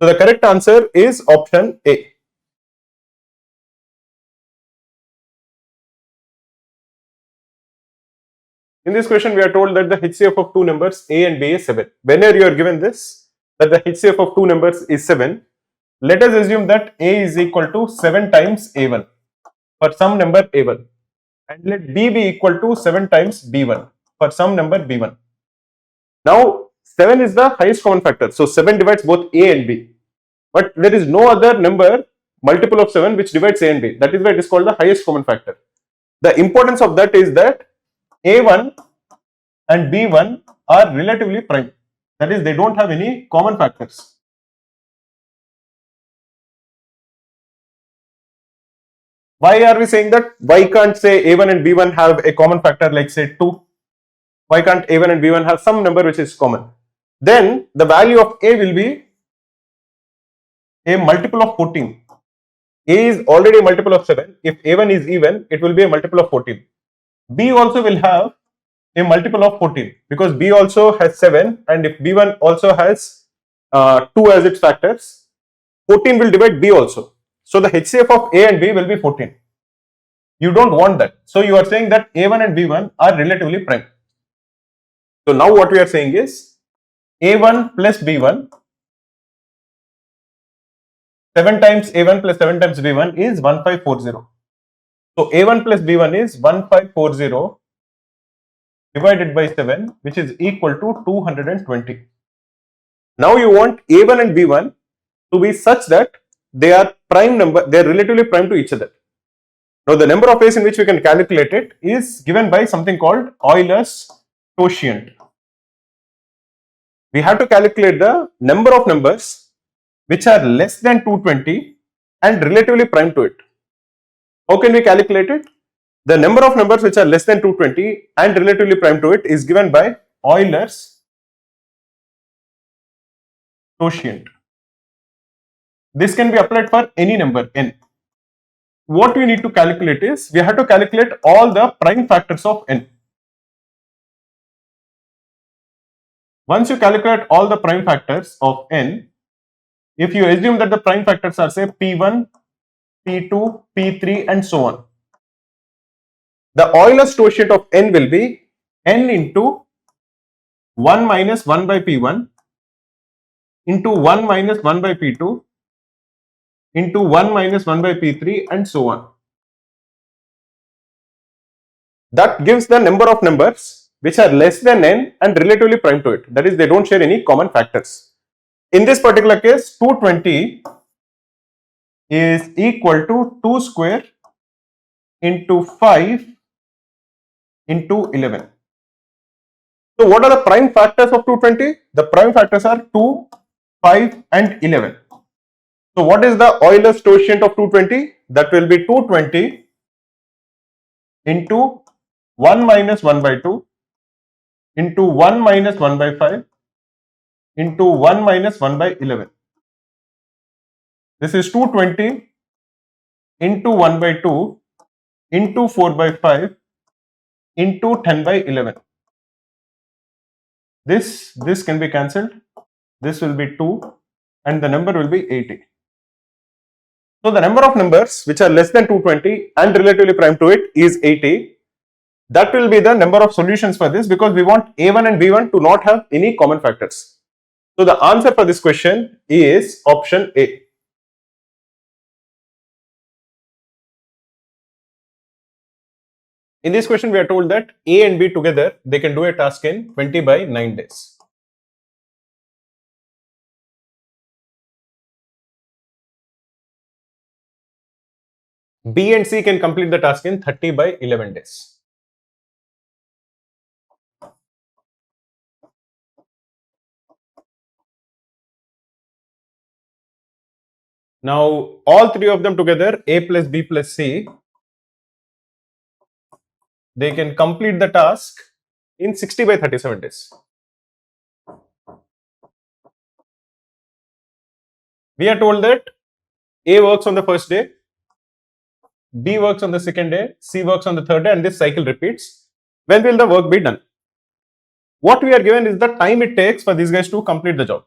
So the correct answer is option A. In this question, we are told that the HCF of two numbers a and b is 7. Whenever you are given this, that the HCF of two numbers is 7, let us assume that a is equal to 7 times a1 for some number a1, and let b be equal to 7 times b1 for some number b1. Now 7 is the highest common factor, so 7 divides both a and b, but there is no other number multiple of 7 which divides a and b. That is why it is called the highest common factor. The importance of that is that a1 and b1 are relatively prime, that is, they don't have any common factors. Why are we saying that? Why can't say a1 and b1 have a common factor like say 2? Why can't a1 and b1 have some number which is common? Then the value of a will be a multiple of 14. A is already a multiple of 7. If a1 is even, it will be a multiple of 14. B also will have a multiple of 14 because b also has 7, and if b1 also has 2 as its factors, 14 will divide b also. So the HCF of a and b will be 14. You don't want that. So you are saying that a1 and b1 are relatively prime. So now what we are saying is a1 plus b1 7 times A1 plus 7 times B1 is 1540. So A1 plus B1 is 1540 divided by 7, which is equal to 220. Now you want A1 and B1 to be such that they are prime number, they are relatively prime to each other. Now the number of ways in which we can calculate it is given by something called Euler's quotient. We have to calculate the number of numbers which are less than 220 and relatively prime to it. How can we calculate it? The number of numbers which are less than 220 and relatively prime to it is given by Euler's quotient. This can be applied for any number n. What we need to calculate is, we have to calculate all the prime factors of n. Once you calculate all the prime factors of n, if you assume that the prime factors are say p1, p2, p3 and so on, the Euler's quotient of n will be n into 1 minus 1 by p1 into 1 minus 1 by p2 into 1 minus 1 by p3 and so on. That gives the number of numbers which are less than n and relatively prime to it. That is, they don't share any common factors. In this particular case, 220 is equal to 2 square into 5 into 11. So what are the prime factors of 220? The prime factors are 2, 5 and 11. So what is the Euler's quotient of 220? That will be 220 into 1 minus 1 by 2 into 1 minus 1 by 5 into 1 minus 1 by 11. This is 220 into 1 by 2 into 4 by 5 into 10 by 11. This can be cancelled. This will be 2 and the number will be 80. So the number of numbers which are less than 220 and relatively prime to it is 80. That will be the number of solutions for this, because we want A1 and B1 to not have any common factors. So the answer for this question is option A. In this question, we are told that A and B together, they can do a task in 20 by 9 days. B and C can complete the task in 30 by 11 days. Now, all three of them together, A plus B plus C, they can complete the task in 60 by 37 days. We are told that A works on the first day, B works on the second day, C works on the third day, and this cycle repeats. When will the work be done? What we are given is the time it takes for these guys to complete the job.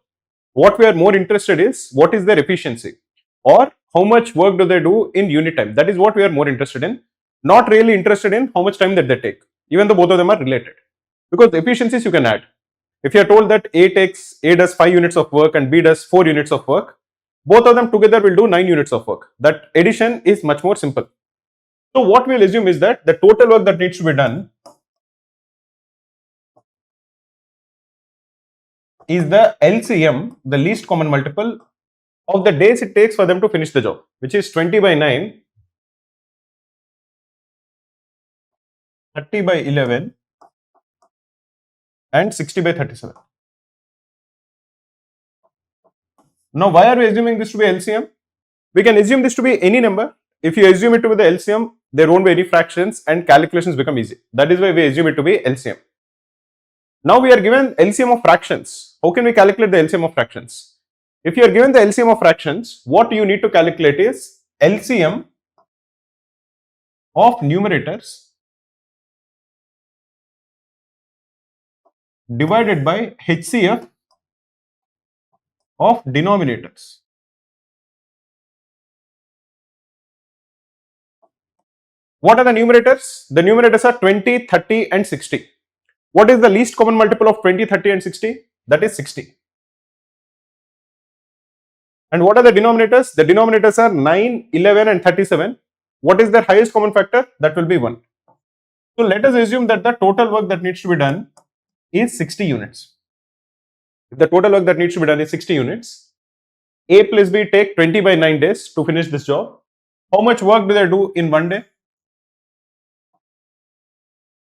What we are more interested is, what is their efficiency, or how much work do they do in unit time. That is what we are more interested in. Not really interested in how much time that they take, even though both of them are related. Because efficiencies you can add. If you are told that A does 5 units of work and B does 4 units of work, both of them together will do 9 units of work. That addition is much more simple. So what we will assume is that the total work that needs to be done is the LCM, the least common multiple, of the days it takes for them to finish the job, which is 20 by 9, 30 by 11 and 60 by 37. Now, why are we assuming this to be LCM? We can assume this to be any number. If you assume it to be the LCM, there won't be any fractions and calculations become easy. That is why we assume it to be LCM. Now we are given LCM of fractions. How can we calculate the LCM of fractions? If you are given the LCM of fractions, what you need to calculate is LCM of numerators divided by HCF of denominators. What are the numerators? The numerators are 20, 30 and 60. What is the least common multiple of 20, 30 and 60? That is 60. And what are the denominators? The denominators are 9, 11 and 37. What is their highest common factor? That will be 1. So let us assume that the total work that needs to be done is 60 units. If the total work that needs to be done is 60 units, A plus B take 20 by 9 days to finish this job. How much work do they do in one day?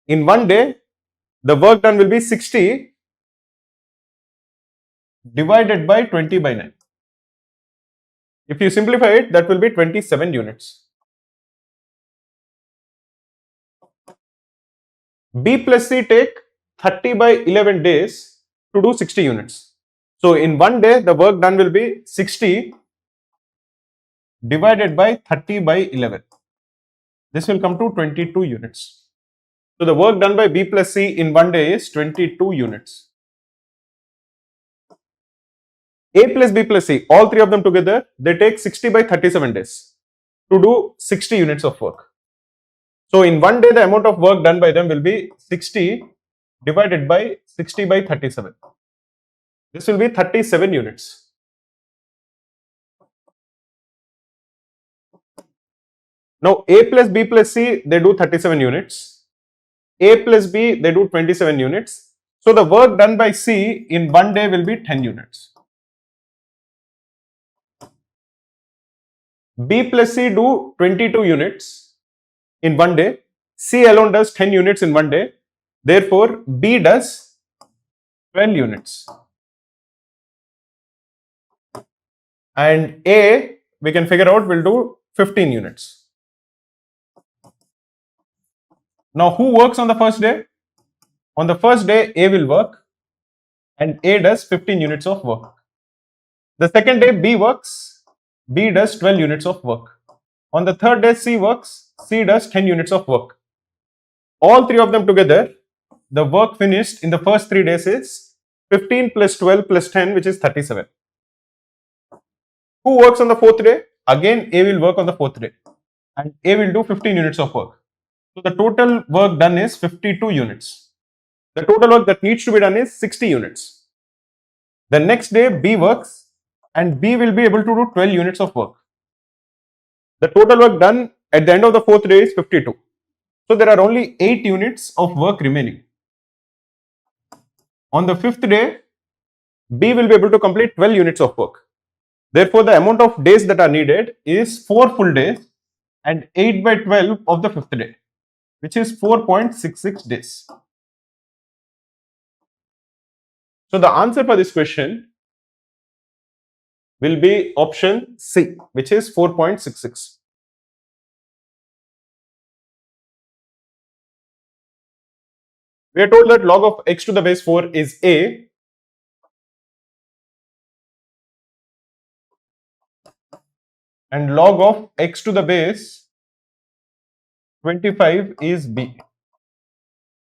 In one day, the work done will be 60 divided by 20 by 9. If you simplify it, that will be 27 units. B plus C take 30 by 11 days to do 60 units. So in one day, the work done will be 60 divided by 30 by 11. This will come to 22 units. So the work done by B plus C in one day is 22 units. A plus B plus C, all three of them together, they take 60 by 37 days to do 60 units of work. So in one day, the amount of work done by them will be 60 divided by 60 by 37. This will be 37 units. Now A plus B plus C, they do 37 units. A plus B, they do 27 units. So the work done by C in one day will be 10 units. B plus C do 22 units in one day. C alone does 10 units in one day. Therefore, B does 12 units. And A, we can figure out, will do 15 units. Now, who works on the first day? On the first day, A will work and A does 15 units of work. The second day, B works, B does 12 units of work. On the third day, C works, C does 10 units of work. All three of them together, the work finished in the first 3 days is 15 plus 12 plus 10, which is 37. Who works on the fourth day? Again, A will work on the fourth day and A will do 15 units of work. So the total work done is 52 units. The total work that needs to be done is 60 units. The next day, B works and B will be able to do 12 units of work. The total work done at the end of the fourth day is 52. So there are only 8 units of work remaining. On the fifth day, B will be able to complete 12 units of work. Therefore, the amount of days that are needed is 4 full days and 8 by 12 of the fifth day, which is 4.66 days. So the answer for this question will be option C, which is 4.66. We are told that log of x to the base 4 is A. And log of x to the base 25 is B.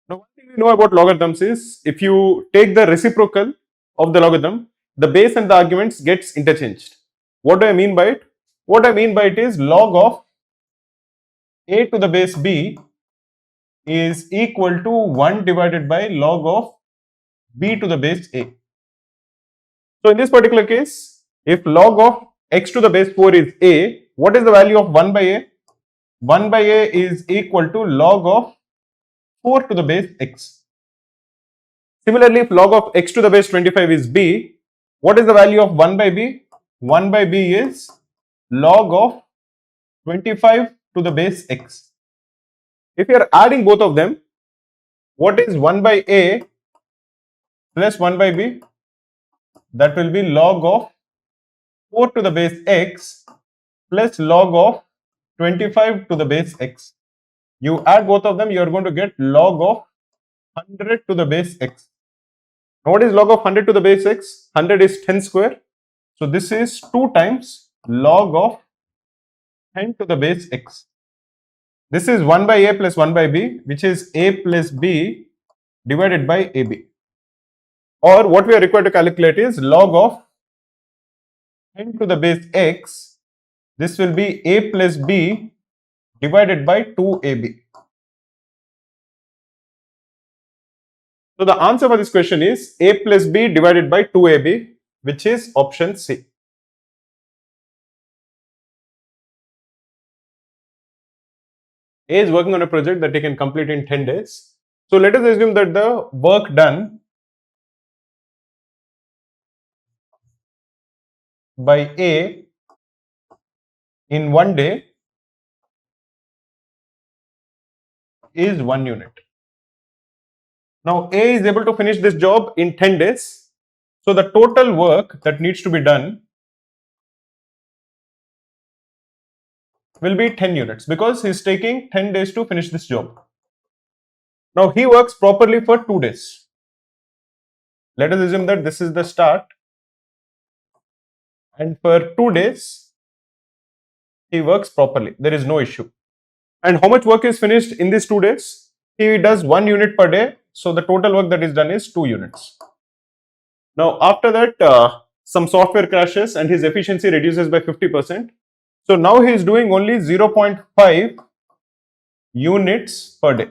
Now, one thing we know about logarithms is if you take the reciprocal of the logarithm, the base and the arguments gets interchanged. What do I mean by it? What I mean by it is log of a to the base b is equal to 1 divided by log of b to the base a. So in this particular case, if log of x to the base 4 is a, what is the value of 1 by a? 1 by a is equal to log of 4 to the base x. Similarly, if log of x to the base 25 is b, what is the value of 1 by b? 1 by b is log of 25 to the base x. If you are adding both of them, what is 1 by a plus 1 by b? That will be log of 4 to the base x plus log of 25 to the base x. You add both of them, you are going to get log of 100 to the base x. Now, what is log of 100 to the base x? 100 is 10 square. So this is 2 times log of 10 to the base x. This is 1 by a plus 1 by b, which is a plus b divided by ab. Or what we are required to calculate is log of 10 to the base x. This will be a plus b divided by 2ab. So the answer for this question is a plus b divided by 2ab, which is option C. A is working on a project that he can complete in 10 days. So let us assume that the work done by A in 1 day is 1 unit. Now A is able to finish this job in 10 days. So the total work that needs to be done will be 10 units because he is taking 10 days to finish this job. Now he works properly for 2 days. Let us assume that this is the start, and for 2 days he works properly. There is no issue. And how much work is finished in these 2 days? He does 1 unit per day. So the total work that is done is 2 units. Now after that, some software crashes and his efficiency reduces by 50%. So now he is doing only 0.5 units per day.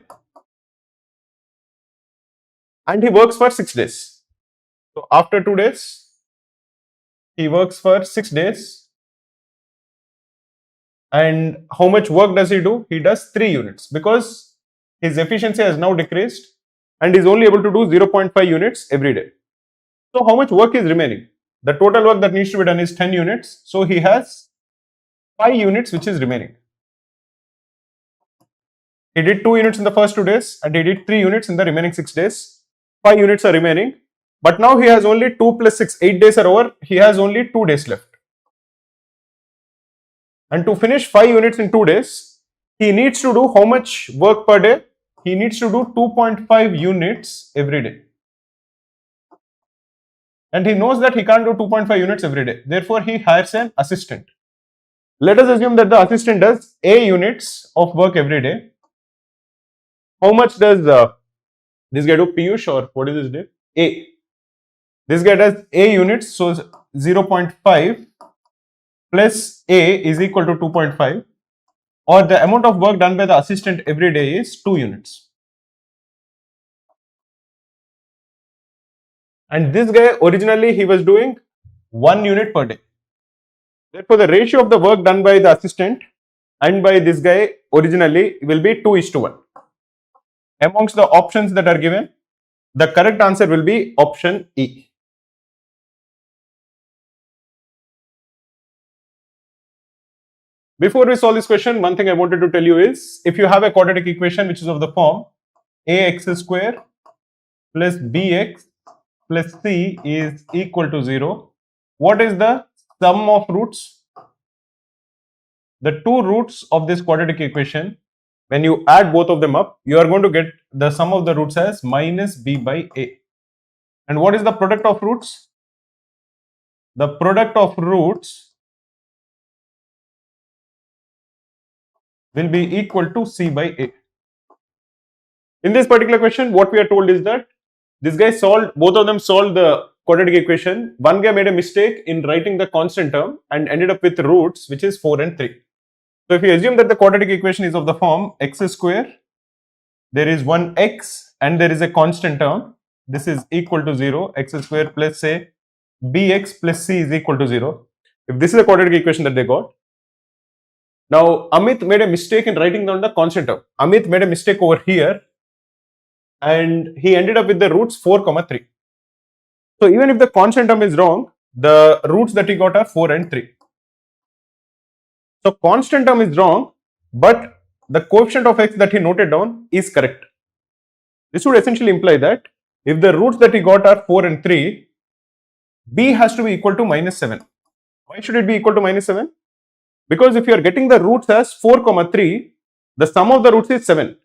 And he works for 6 days. So after 2 days, he works for 6 days. And how much work does he do? He does 3 units because his efficiency has now decreased and is only able to do 0.5 units every day. So how much work is remaining? The total work that needs to be done is 10 units. So he has 5 units which is remaining. He did 2 units in the first 2 days and he did 3 units in the remaining 6 days. 5 units are remaining. But now he has only 2 plus 6, 8 days are over. He has only 2 days left. And to finish 5 units in 2 days, he needs to do how much work per day? He needs to do 2.5 units every day. And he knows that he can't do 2.5 units every day. Therefore, he hires an assistant. Let us assume that the assistant does A units of work every day. How much does this guy do? Piyush, or what is his name? A. This guy does A units, so 0.5 plus A is equal to 2.5, or the amount of work done by the assistant every day is 2 units. And this guy originally he was doing 1 unit per day. Therefore, the ratio of the work done by the assistant and by this guy originally will be 2:1. Amongst the options that are given, the correct answer will be option E. Before we solve this question, one thing I wanted to tell you is, if you have a quadratic equation which is of the form ax square plus bx plus c is equal to 0, what is the sum of roots? The two roots of this quadratic equation, when you add both of them up, you are going to get the sum of the roots as minus b by a. And what is the product of roots? The product of roots will be equal to c by a. In this particular question, what we are told is that this guy solved, both of them solved the quadratic equation. One guy made a mistake in writing the constant term and ended up with roots which is 4 and 3. So if you assume that the quadratic equation is of the form x square, there is one x and there is a constant term, this is equal to 0, x square plus say bx plus c is equal to 0. If this is the quadratic equation that they got, now Amit made a mistake in writing down the constant term. Amit made a mistake over here and he ended up with the roots 4, 3. So even if the constant term is wrong, the roots that he got are 4 and 3. So constant term is wrong, but the coefficient of x that he noted down is correct. This would essentially imply that if the roots that he got are 4 and 3, b has to be equal to minus 7. Why should it be equal to minus 7? Because if you are getting the roots as 4, 3, the sum of the roots is 7.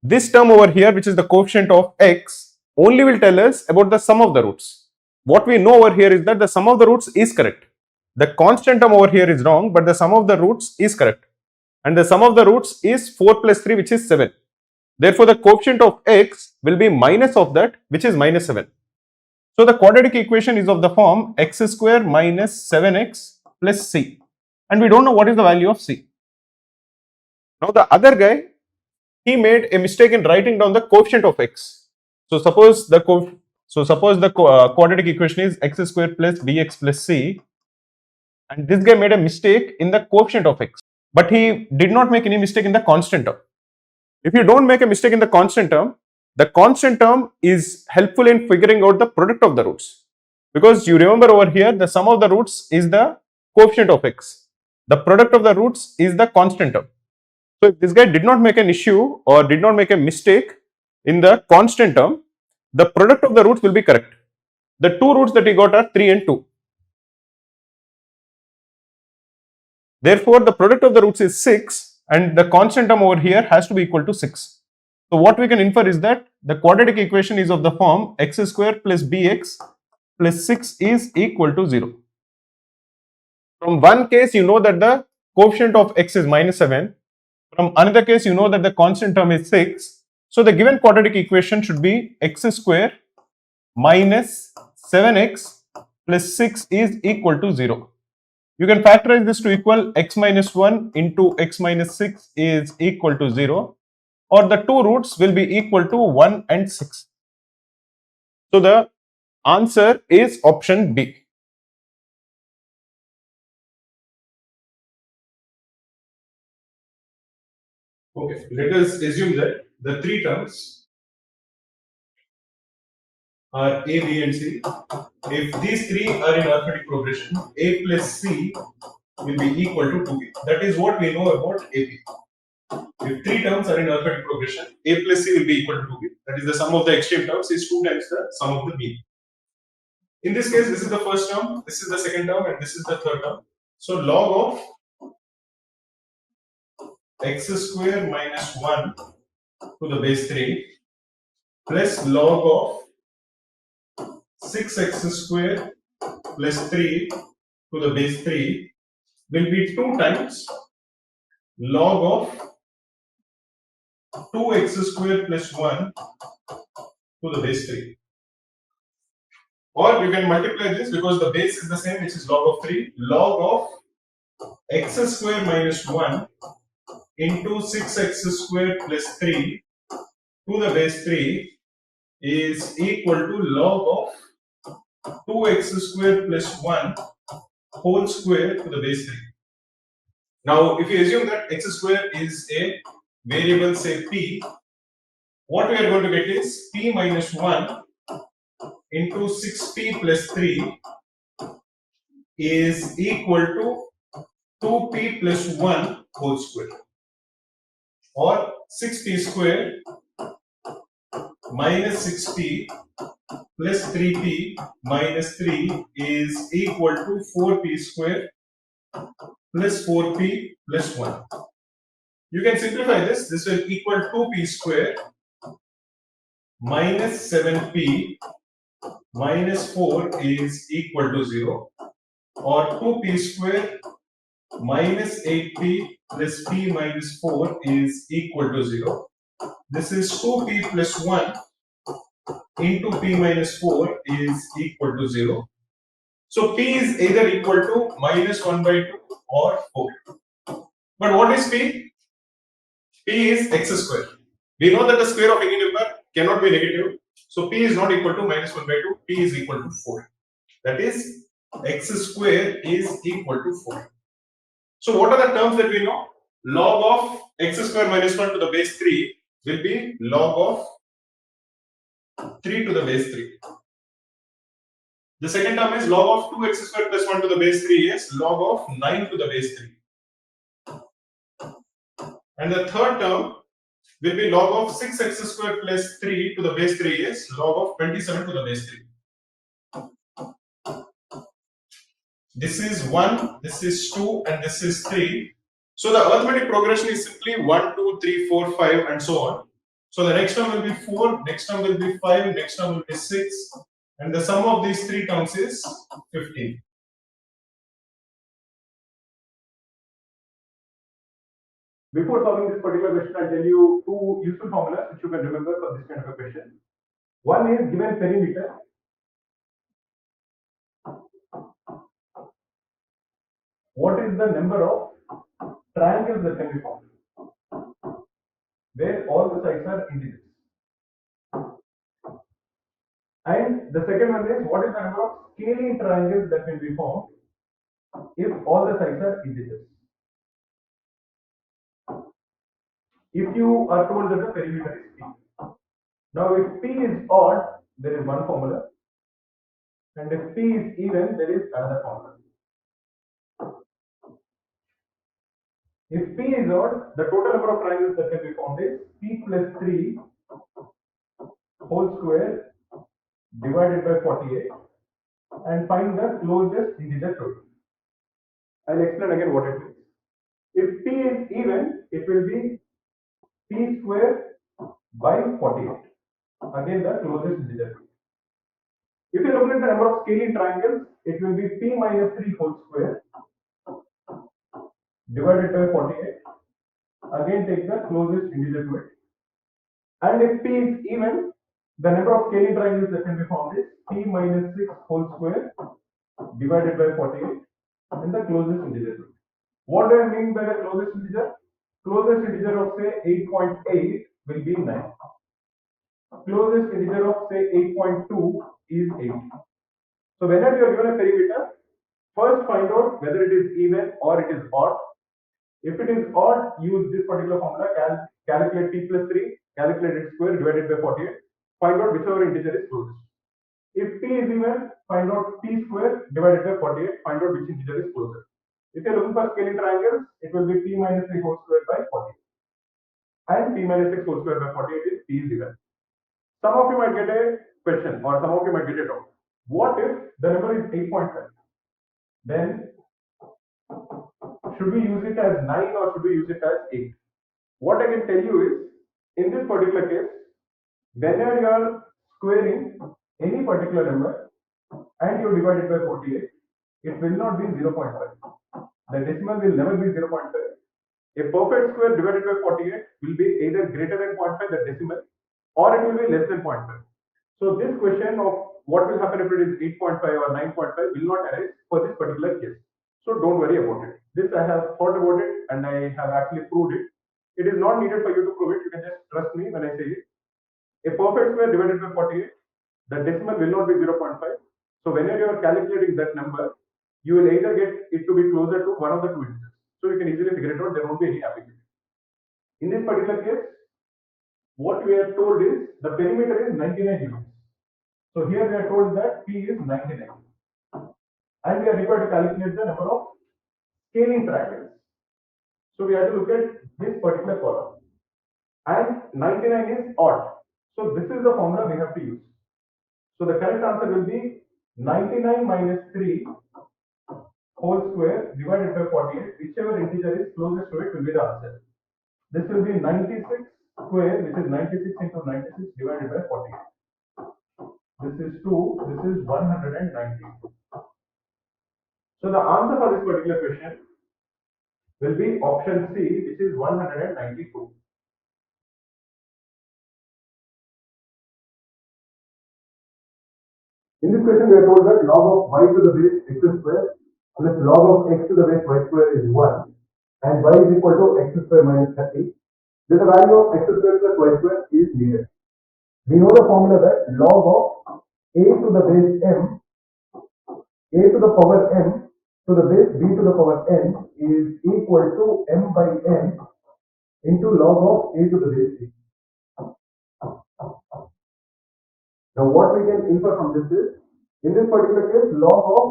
This term over here, which is the coefficient of x, only will tell us about the sum of the roots. What we know over here is that the sum of the roots is correct. The constant term over here is wrong, but the sum of the roots is correct. And the sum of the roots is 4 plus 3, which is 7. Therefore, the coefficient of x will be minus of that, which is minus 7. So the quadratic equation is of the form x square minus 7x plus c. And we don't know what is the value of c. Now the other guy, he made a mistake in writing down the coefficient of x. So suppose the quadratic equation is x square plus bx plus c, and this guy made a mistake in the coefficient of x. but he did not make any mistake in the constant term. If you don't make a mistake in the constant term is helpful in figuring out the product of the roots. Because you remember over here, the sum of the roots is the coefficient of x. The product of the roots is the constant term. So if this guy did not make an issue or did not make a mistake in the constant term, the product of the roots will be correct. The two roots that he got are 3 and 2. Therefore, the product of the roots is 6 and the constant term over here has to be equal to 6. So what we can infer is that the quadratic equation is of the form x square plus bx plus 6 is equal to 0. From one case, you know that the coefficient of x is minus 7. From another case, you know that the constant term is 6. So the given quadratic equation should be x square minus 7x plus 6 is equal to 0. You can factorize this to equal x minus 1 into x minus 6 is equal to 0, or the two roots will be equal to 1 and 6. So the answer is option B. Okay, let us assume that the three terms are A, B and C. If these three are in arithmetic progression, A plus C will be equal to 2B. That is what we know about AP. If three terms are in arithmetic progression, A plus C will be equal to 2B. That is the sum of the extreme terms is 2 times the sum of the mean. In this case, this is the first term, this is the second term, and this is the third term. So log of x square minus 1 to the base 3 plus log of 6x square plus 3 to the base 3 will be 2 times log of 2x square plus 1 to the base 3. Or you can multiply this because the base is the same, which is log of 3. Log of x square minus 1 into 6x square plus 3 to the base 3 is equal to log of 2x square plus 1 whole square to the base 3. Now, if you assume that x square is a variable, say p, what we are going to get is p minus 1 into 6p plus 3 is equal to 2p plus 1 whole square, or 6p square minus 6p plus 3p minus 3 is equal to 4p square plus 4p plus 1. You can simplify this. This will equal 2p square minus 7p minus 4 is equal to 0, or 2p square minus 8p plus p minus 4 is equal to 0. This is 2p plus 1 into p minus 4 is equal to 0. So p is either equal to minus 1 by 2 or 4. But what is p? P is x square. We know that the square of any number cannot be negative. So p is not equal to minus 1 by 2. P is equal to 4. That is, x square is equal to 4. So what are the terms that we know? Log of x square minus 1 to the base 3 will be log of 3 to the base 3. The second term is log of 2x square plus 1 to the base 3 is log of 9 to the base 3. And the third term will be log of 6x square plus 3 to the base 3 is log of 27 to the base 3. This is 1, this is 2, and this is 3. So the arithmetic progression is simply 1, 2, 3, 4, 5, and so on. So the next term will be 4, next term will be 5, next term will be 6, and the sum of these three terms is 15. Before solving this particular question, I'll tell you two useful formulas which you can remember for this kind of a question. One is given perimeter. What is the number of triangles that can be formed where all the sides are integers? And the second one is what is the number of scaling triangles that can be formed if all the sides are integers? if you are told that the perimeter is P. Now if P is odd, there is one formula, and if P is even, there is another formula. If P is odd, the total number of triangles that can be found is P plus 3 whole square divided by 48, and find the closest integer to it. I'll explain again what it means. If P is even, it will be P square by 48. Again, the closest integer to it. If you look at the number of scaling triangles, it will be P minus 3 whole square divided by 48. Again, take the closest integer to it. And if P is even, the number of scaling triangles that can be found is P minus 6 whole square divided by 48 and the closest integer to it. What do I mean by the closest integer? Closest integer of say 8.8 will be 9. Closest integer of say 8.2 is 8. So whenever you are given a perimeter, first find out whether it is even or it is odd. If it is odd, use this particular formula, calculate P plus 3, calculate its square divided by 48, find out whichever integer is closest. If P is even, find out P square divided by 48, find out which integer is closer. If you are looking for scaling triangles, it will be P minus 3 whole square by 48. And P minus 6 whole square by 48 is P is even. Some of you might get a question, or some of you might get a doubt. What if the number is 8.5? Then should we use it as 9 or should we use it as 8? What I can tell you is, in this particular case, whenever you are squaring any particular number and you divide it by 48, it will not be 0.5. The decimal will never be 0.5. A perfect square divided by 48 will be either greater than 0.5, the decimal, or it will be less than 0.5. So this question of what will happen if it is 8.5 or 9.5 will not arise for this particular case. So don't worry about it. This I have thought about it and I have actually proved it. It is not needed for you to prove it. You can just trust me when I say it. A perfect square divided by 48, the decimal will not be 0.5. So whenever you are calculating that number, you will either get it to be closer to one of the two integers. So you can easily figure it out. There won't be any ambiguity. In this particular case, what we are told is the perimeter is 99 units. So here we are told that P is 99. And we are required to calculate the number of scaling triangles. So we have to look at this particular column. And 99 is odd. So this is the formula we have to use. So the correct answer will be 99 minus 3 whole square divided by 48. Whichever integer is closest to it will be the answer. This will be 96 square, which is 96 into 96 divided by 48. This is 2, this is 190. So the answer for this particular question will be option C, which is 192. In this question, we are told that log of y to the base x square plus log of x to the base y square is 1 and y is equal to x square minus 30. Then the value of x square plus y square is needed. We know the formula that log of a to the base m, a to the power m to the base b to the power n is equal to m by n into log of a to the base c. Now what we can infer from this is, in this particular case, log of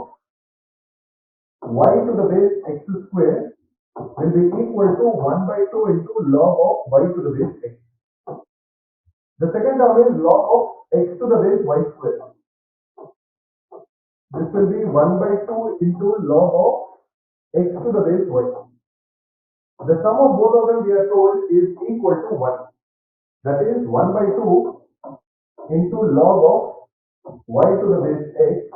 y to the base x square will be equal to 1 by 2 into log of y to the base x. The second term is log of x to the base y square. This will be 1 by 2 into log of x to the base y. The sum of both of them we are told is equal to 1. That is 1 by 2 into log of y to the base x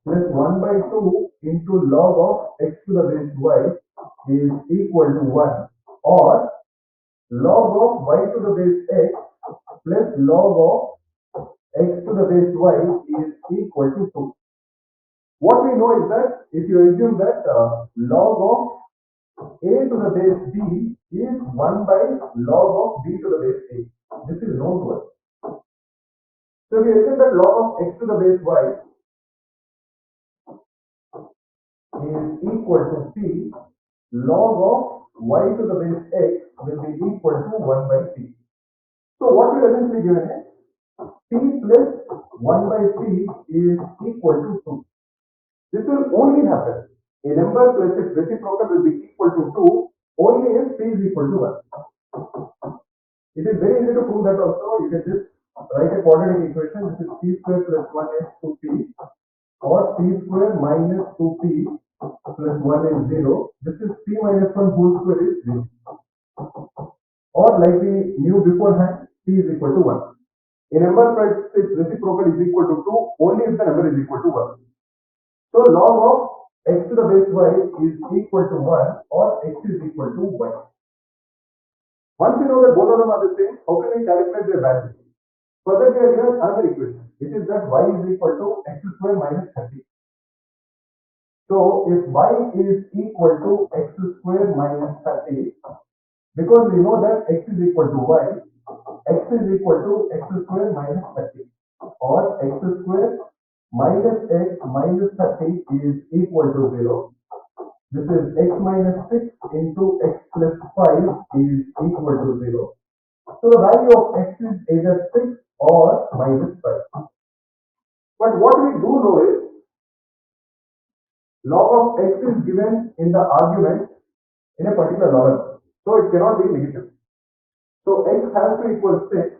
plus 1 by 2 into log of x to the base y is equal to 1, or log of y to the base x plus log of x to the base y is equal to 2. What we know is that if you assume that log of a to the base b is 1 by log of b to the base a, this is known to us. So we assume that log of x to the base y is equal to p log of y to the base x will be equal to 1 by p. So what we essentially given is p plus 1 by p is equal to 2. This will only happen. A number plus its reciprocal will be equal to 2 only if p is equal to 1. It is very easy to prove that also. You can just write a quadratic equation. This is p square plus 1 is 2p, or p square minus 2p plus 1 is 0. This is p minus 1 whole square is 0. Or like we knew beforehand, p is equal to 1. A number plus its reciprocal is equal to 2 only if the number is equal to 1. So log of x to the base y is equal to 1 or x is equal to y. Once you know that both of them are the same, how can we calculate their value? Further, we are given another equation, which is that y is equal to x square minus 30. So if y is equal to x square minus 30, because we know that x is equal to y, x is equal to x square minus 30, or x square minus x minus 30 is equal to 0. This is x minus 6 into x plus 5 is equal to 0. So the value of x is either 6 or minus 5. But what we do know is log of x is given in the argument in a particular logarithm. So it cannot be negative. So x has to equal 6,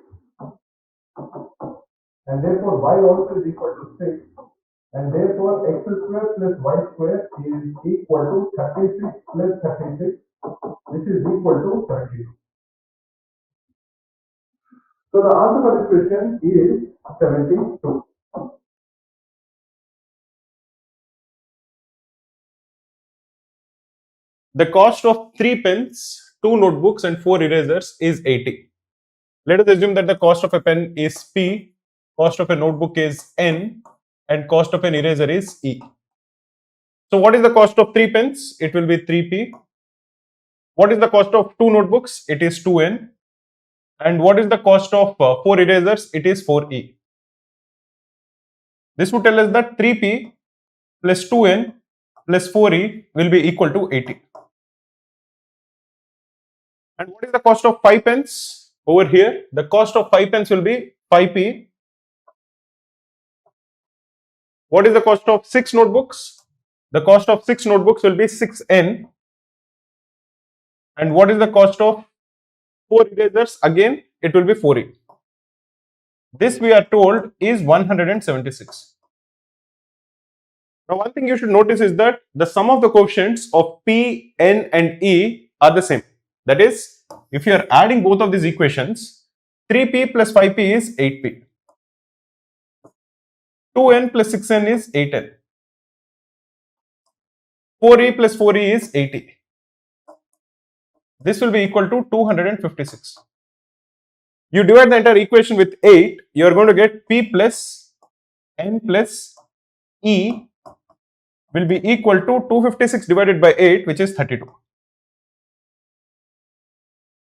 and therefore y also is equal to 6, and therefore x square plus y square is equal to 36 plus 36, which is equal to 72. So the answer for this question is 72. The cost of 3 pens, 2 notebooks and 4 erasers is 80. Let us assume that the cost of a pen is P, cost of a notebook is N, and cost of an eraser is E. So what is the cost of 3 pens? It will be 3P. What is the cost of 2 notebooks? It is 2N. And what is the cost of 4 erasers? It is 4E. This would tell us that 3P plus 2N plus 4E will be equal to 80. And what is the cost of 5 pens? Over here, the cost of 5 pens will be 5P. What is the cost of 6 notebooks? The cost of 6 notebooks will be 6N. And what is the cost of 4 erasers? Again, it will be 4E. This we are told is 176. Now, one thing you should notice is that the sum of the coefficients of P, N and E are the same. That is, if you are adding both of these equations, 3P plus 5P is 8P. 2N plus 6N is 8N. 4E plus 4E is 80. This will be equal to 256. You divide the entire equation with 8, you are going to get P plus N plus E will be equal to 256 divided by 8, which is 32.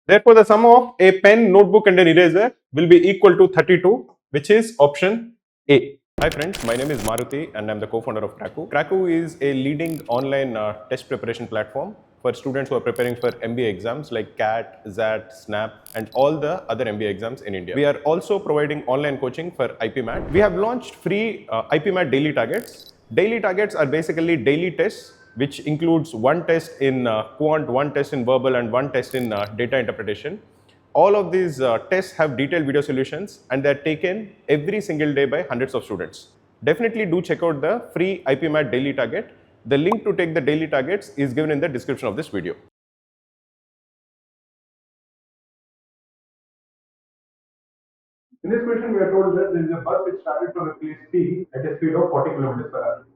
Therefore, the sum of a pen, notebook and an eraser will be equal to 32, which is option A. Hi friends, my name is Maruti and I'm the co-founder of Cracku. Cracku is a leading online test preparation platform for students who are preparing for MBA exams like CAT, ZAT, SNAP and all the other MBA exams in India. We are also providing online coaching for IPMAT. We have launched free IPMAT daily targets. Daily targets are basically daily tests which includes one test in Quant, one test in verbal and one test in data interpretation. All of these tests have detailed video solutions and they are taken every single day by hundreds of students. Definitely do check out the free IPMAT daily target. The link to take the daily targets is given in the description of this video. In this question, we are told that there is a bus which started from a place P at a speed of 40 kilometers per hour.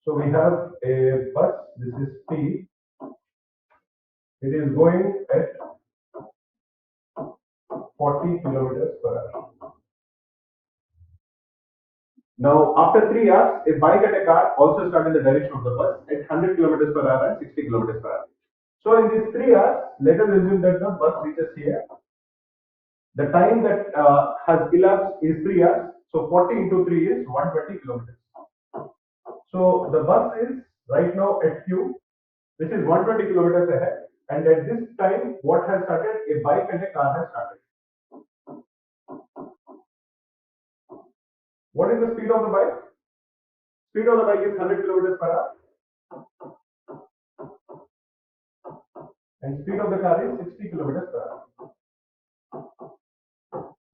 So we have a bus, this is P, it is going at 40 kilometers per hour. Now, after 3 hours, a bike and a car also start in the direction of the bus at 100 kilometers per hour and 60 kilometers per hour. So, in these 3 hours, let us assume that the bus reaches here. The time that has elapsed is 3 hours. So, 40 into 3 is 120 kilometers. So, the bus is right now at Q, which is 120 kilometers ahead, and at this time, what has started? A bike and a car has started. What is the speed of the bike? Speed of the bike is 100 kilometers per hour, and speed of the car is 60 kilometers per hour.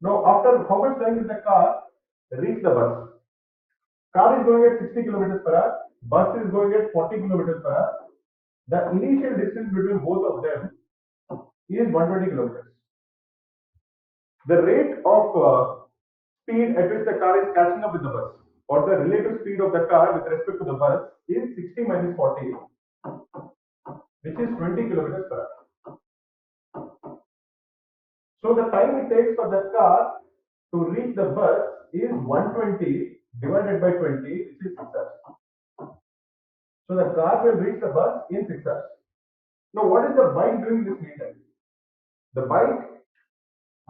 Now, after how much time will the car reach the bus? Car is going at 60 kilometers per hour, bus is going at 40 kilometers per hour. The initial distance between both of them is 120 kilometers. The rate of speed at which the car is catching up with the bus, or the relative speed of the car with respect to the bus, is 60 minus 40, which is 20 kilometers per hour. So the time it takes for the car to reach the bus is 120 divided by 20, which is 6 hours. So the car will reach the bus in 6 hours. Now, what is the bike doing this meantime? The bike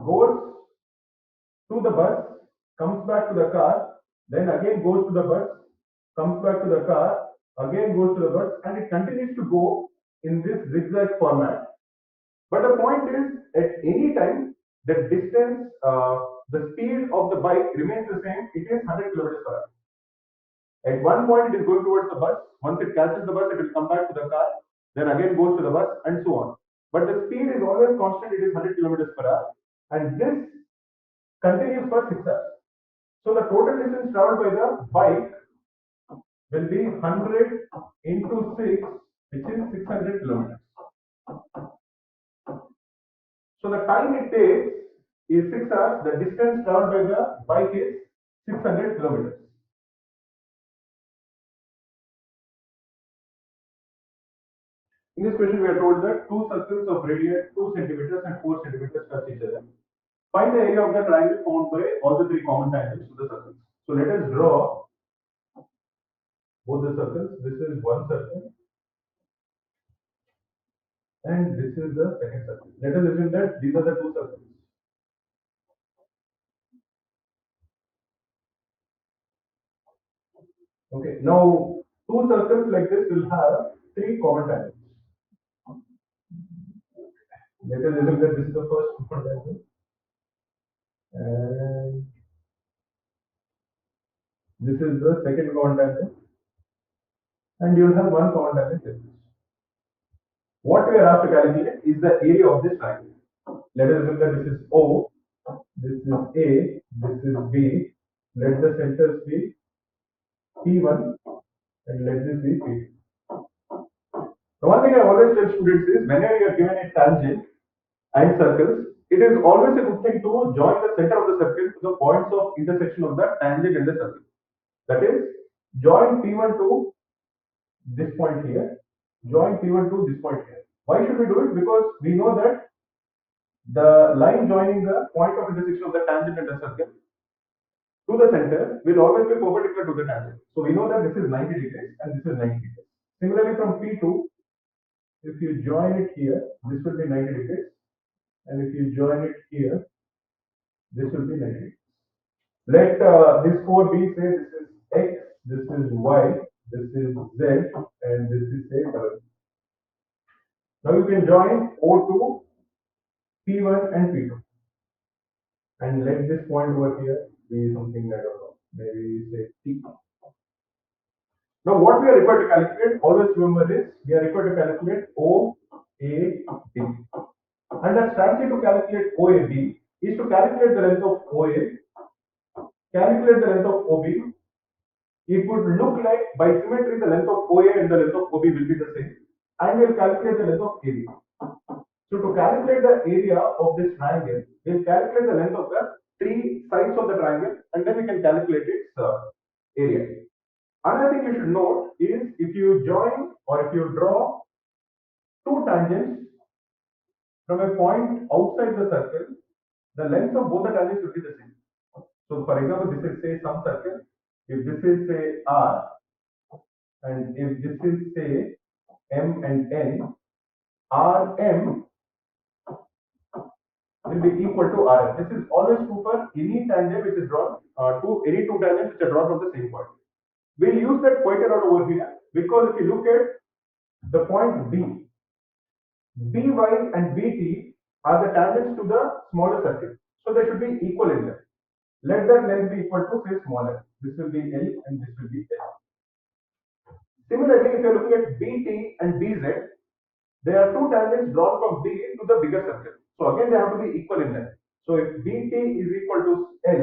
goes to the bus, comes back to the car, then again goes to the bus, comes back to the car, again goes to the bus, and it continues to go in this zigzag format. But the point is, at any time, the distance, the speed of the bike remains the same. It is 100 kilometers per hour. At one point, it is going towards the bus. Once it catches the bus, it will come back to the car, then again goes to the bus, and so on. But the speed is always constant. It is 100 kilometers per hour, and this continues for 6 hours. So the total distance traveled by the bike will be 100 into 6, which is 600 kilometers. So the time it takes is 6 hours. The distance traveled by the bike is 600 kilometers. In this question, we are told that two circles of radius 2 centimeters and 4 centimeters touch each other. Find the area of the triangle formed by all the three common tangents to the circles. So let us draw both the circles. This is one circle, and this is the second circle. Let us assume that these are the two circles. Okay, now two circles like this will have three common tangents. Let us assume that this is the first common tangent, and this is the second common tangent, and you will have one common tangent like this. What we are asked to calculate is the area of this triangle. Let us assume that this is O, this is A, this is B. Let the centers be P1 and let this be P2. The one thing I always tell students is whenever you are given a tangent and circles, it is always a good thing to join the center of the circle to the points of intersection of the tangent and the circle. That is, join P1 to this point here, join P1 to this point here. Why should we do it? Because we know that the line joining the point of intersection of the tangent and the circle to the center will always be perpendicular to the tangent. So we know that this is 90 degrees and this is 90 degrees. Similarly, from P2, if you join it here, this will be 90 degrees, and if you join it here, this will be 90 degrees. Let this 4 be, say this is X, this is Y, this is Z, and this is say W. Now you can join O2, P1 and P2, and let this point over here be something, I don't know, maybe say T. Now what we are required to calculate, always remember this, we are required to calculate OAB. And the strategy to calculate OAB is to calculate the length of OA, calculate the length of OB. It would look like by symmetry the length of OA and the length of OB will be the same, and we'll calculate the length of AB. So to calculate the area of this triangle, we'll calculate the length of the three sides of the triangle, and then we can calculate its area. Another thing you should note is if you join or if you draw two tangents from a point outside the circle, the length of both the tangents will be the same. So for example, this is say some circle. If this is say R, and if this is say M and N, RM will be equal to RM. This is always true for any tangent which is drawn any two tangents which are drawn from the same point. We'll use that quite a lot over here because if you look at the point B, by and bt are the tangents to the smaller circle. So they should be equal in length. Let that length be equal to say smaller. This will be L and this will be L. Similarly, if you are looking at bt and bz, there are two tangents drawn from B to the bigger circle. So again, they have to be equal in length. So if BT is equal to L,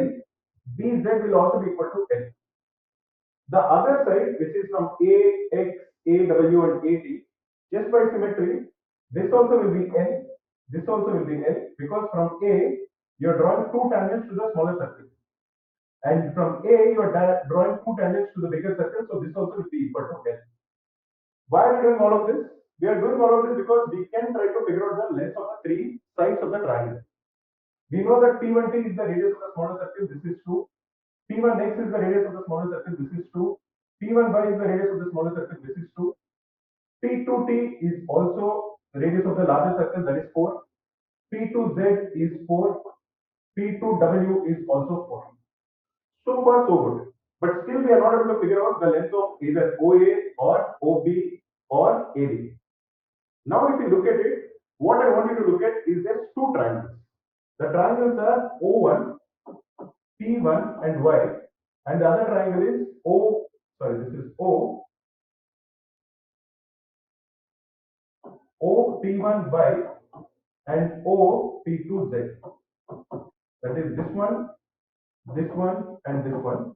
BZ will also be equal to L. The other side, which is from AX, AW and AT, just by symmetry, this also will be L, this also will be L, because from A, you are drawing two tangents to the smaller circle. And from A, you are drawing two tangents to the bigger circle, so this also will be equal to L. Why are we doing all of this? We are doing all of this because we can try to figure out the length of the three sides of the triangle. We know that P1T is the radius of the smaller circle, this is true. P1X is the radius of the smaller circle, this is true. P1Y is the radius of the smaller circle, this is true. P2T is also the radius of the larger circle, that is 4. P2Z is 4. P2W is also 4. So far, so good. But still, we are not able to figure out the length of either OA or OB or AD. Now, if you look at it, what I want you to look at is just two triangles. The triangles are O1, P1 and Y, and the other triangle is this is OP1Y and OP2Z. That is this one, and this one, and this one,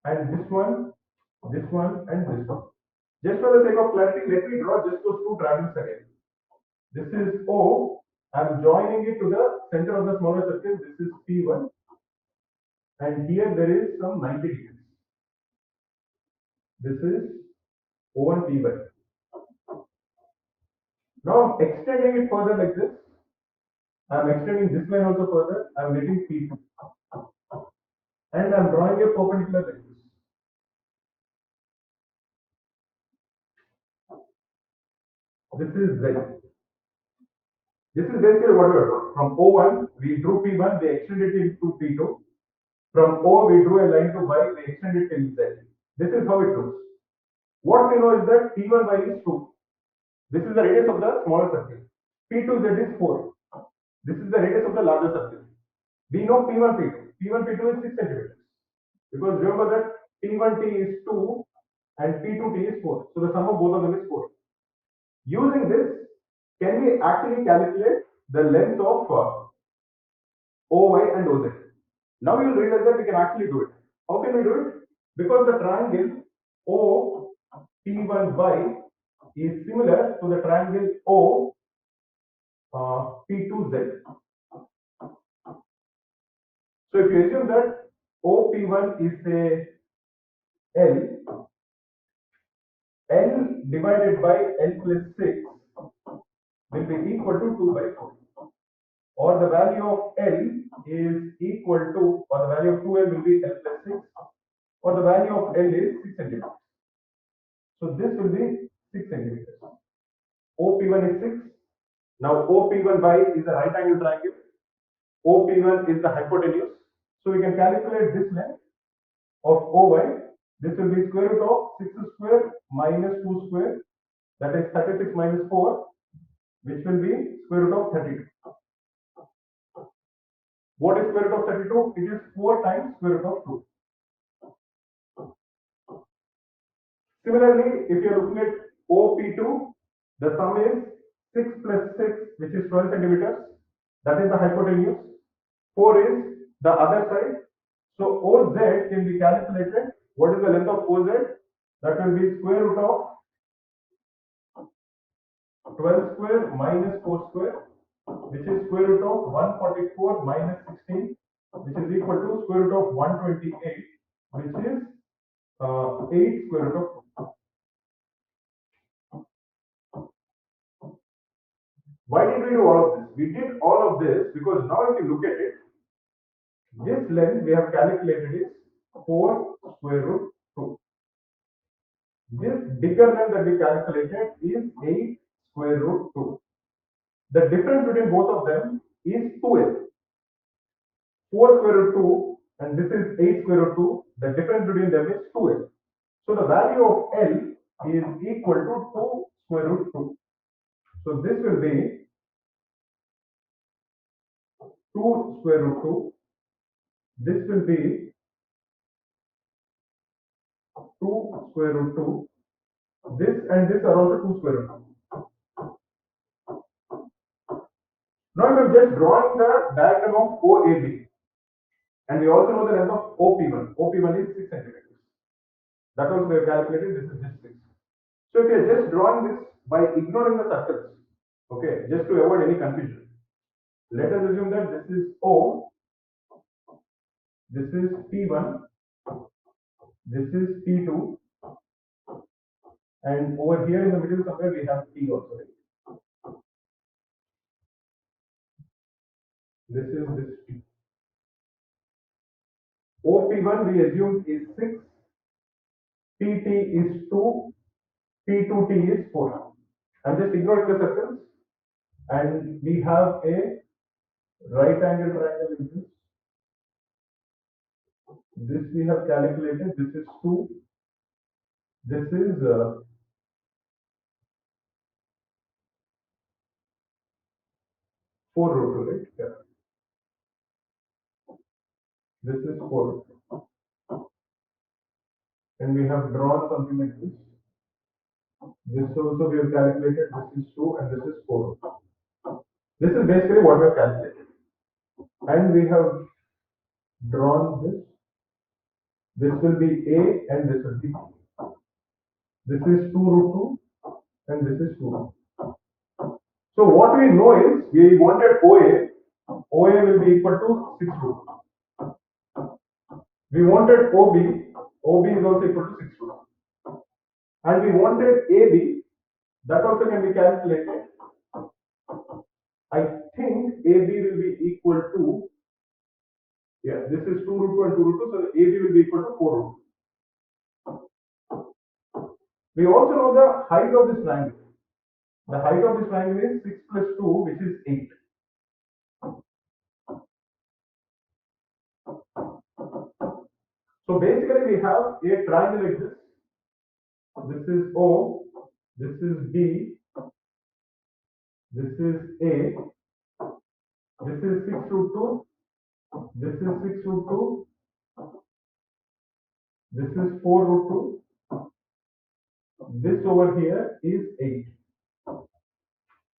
and this one, and this one. Just for the sake of clarity, let me draw just those two triangles again. This is O. I'm joining it to the center of the smaller circle. This is P1. And here there is some 90 degrees. This is O1 P1. Now I'm extending it further like this. I'm extending this line also further. I'm getting P2. And I'm drawing a perpendicular like this. This is Z. This is basically what we are doing. From O1, we drew P1, we extended it to P2. From O, we drew a line to Y, we extended it till Z. This is how it looks. What we know is that P1Y is 2. This is the radius of the smaller circle. P2Z is 4. This is the radius of the larger circle. We know P1, P2. P1, P2 is 6 centimeters. Because remember that P1T is 2 and P2T is 4. So the sum of both of them is 4. Using this, can we actually calculate the length of OY and OZ? Now you will realize that we can actually do it. How can we do it? Because the triangle OP1Y is similar to the triangle P2Z. So if you assume that OP1 is a L divided by L plus 6 will be equal to 2 by 4. Or the value of L is equal to, or the value of 2L will be L plus 6, or the value of L is 6 centimeters. So this will be 6 centimeters. OP1 is 6. Now OP1Y is a right angle triangle. OP1 is the hypotenuse. So we can calculate this length of OY. This will be square root of 6 square minus 2 square. That is 36 minus 4, which will be square root of 32. What is square root of 32? It is 4 times square root of 2. Similarly, if you are looking at OP2, the sum is 6 plus 6, which is 12 centimeters. That is the hypotenuse. 4 is the other side. So OZ can be calculated. What is the length of OZ? That will be square root of 12 square minus 4 square, which is square root of 144 minus 16, which is equal to square root of 128, which is 8 square root of 2. Why did we do all of this? We did all of this because now if you look at it, this length we have calculated is 4 square root 2. This bigger length that we calculated is 8 square root 2. The difference between both of them is 2L. 4 square root 2 and this is 8 square root 2. The difference between them is 2L. So the value of L is equal to 2 square root 2. So this will be 2 square root 2. This will be 2 square root 2. This and this are also 2 square root 2. Now I am just drawing the diagram of OAB, and we also know the length of OP1. OP1 is 6 centimeters. That also we have calculated. This is just 6. So if you are just drawing this by ignoring the circles, okay, just to avoid any confusion, let us assume that this is O, this is P1, this is P2, and over here in the middle somewhere we have P also, right? This is this P. OP1 we assume is 6, PT is 2, P2T is 4. I'm just ignoring the circles, and we have a right angle triangle in this. This we have calculated. This is 2. This is 4 root 2, right? Yeah. This is 4 root 2. And we have drawn something like this. This also we have calculated. This is 2 and this is 4 root 2. This is basically what we have calculated. And we have drawn this. This will be A and this will be B. This is 2 root 2 and this is 2 root 2. So what we know is we wanted OA. OA will be equal to 6 root 2. We wanted OB. OB is also equal to 6 root 2. And we wanted AB. That also can be calculated. I think AB will be equal to, yeah, this is 2 root 2 and 2 root 2, so AB will be equal to 4 root 2. We also know the height of this triangle. The height of this triangle is 6 plus 2, which is 8. So basically we have a triangle like this. This is O, this is B, this is A, this is 6 root 2, this is 6 root 2, this is 4 root 2, this over here is 8.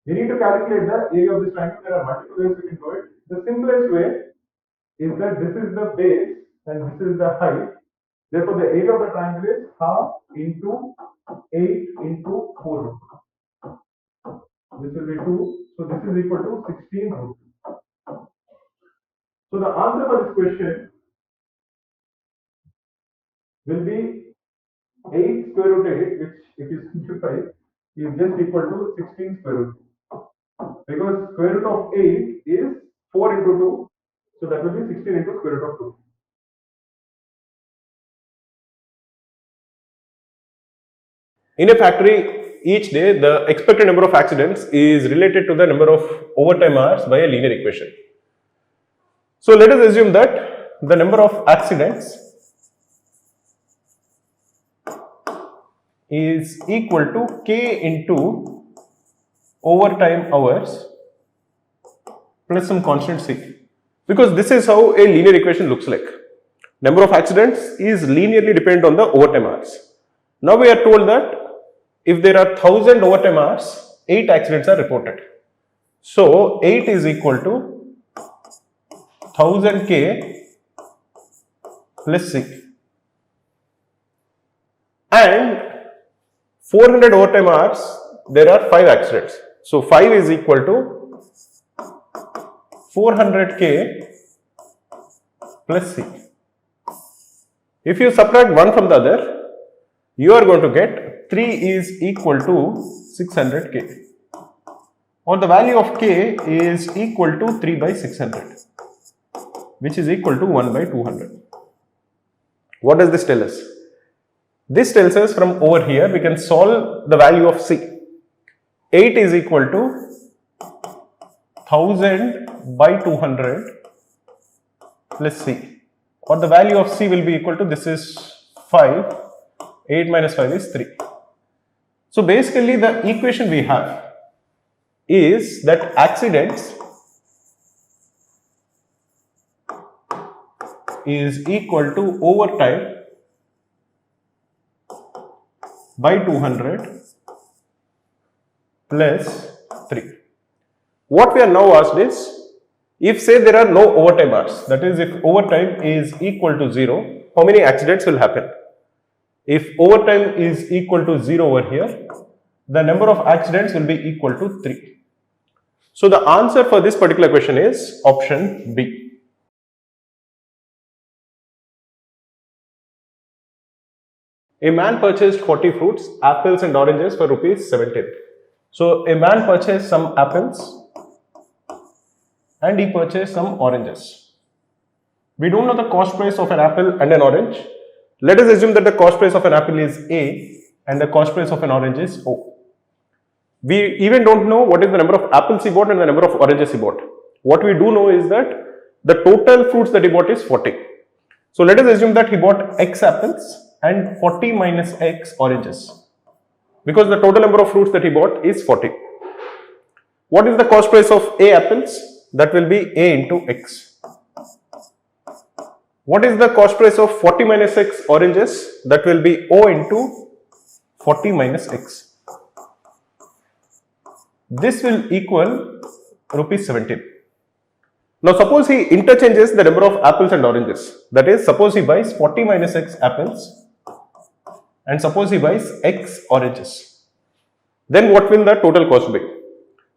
We need to calculate the area of this triangle. There are multiple ways we can do it. The simplest way is that this is the base and this is the height. Therefore, the area of the triangle is half into 8 into 4 root 2. This will be 2. So this is equal to 16 root 2. So the answer for this question will be 8 square root 8, which if you simplify is just equal to 16 square root 2. Because square root of 8 is 4 into 2. So that will be 16 into square root of 2. In a factory, each day the expected number of accidents is related to the number of overtime hours by a linear equation. So let us assume that the number of accidents is equal to k into overtime hours plus some constant c, because this is how a linear equation looks like. Number of accidents is linearly dependent on the overtime hours. Now we are told that if there are 1000 overtime hours, 8 accidents are reported. So 8 is equal to 1000k plus c. And 400 overtime hours, there are 5 accidents. So 5 is equal to 400k plus c. If you subtract one from the other, you are going to get 3 is equal to 600k, or the value of k is equal to 3 by 600, which is equal to 1 by 200. What does this tell us? This tells us from over here we can solve the value of c. 8 is equal to 1000 by 200 plus c, or the value of c will be equal to, this is 5, 8 minus 5 is 3. So basically the equation we have is that accidents is equal to overtime by 200 plus 3. What we are now asked is, if say there are no overtime hours, that is if overtime is equal to 0, how many accidents will happen? If overtime is equal to 0 over here, the number of accidents will be equal to 3. So the answer for this particular question is option B. A man purchased 40 fruits, apples and oranges for rupees 17. So a man purchased some apples and he purchased some oranges. We don't know the cost price of an apple and an orange. Let us assume that the cost price of an apple is A and the cost price of an orange is O. We even don't know what is the number of apples he bought and the number of oranges he bought. What we do know is that the total fruits that he bought is 40. So let us assume that he bought X apples and 40 minus X oranges, because the total number of fruits that he bought is 40. What is the cost price of A apples? That will be A into X. What is the cost price of 40 minus X oranges? That will be O into 40 minus X. This will equal rupees 17. Now suppose he interchanges the number of apples and oranges. That is, suppose he buys 40 minus X apples and suppose he buys X oranges. Then what will the total cost be?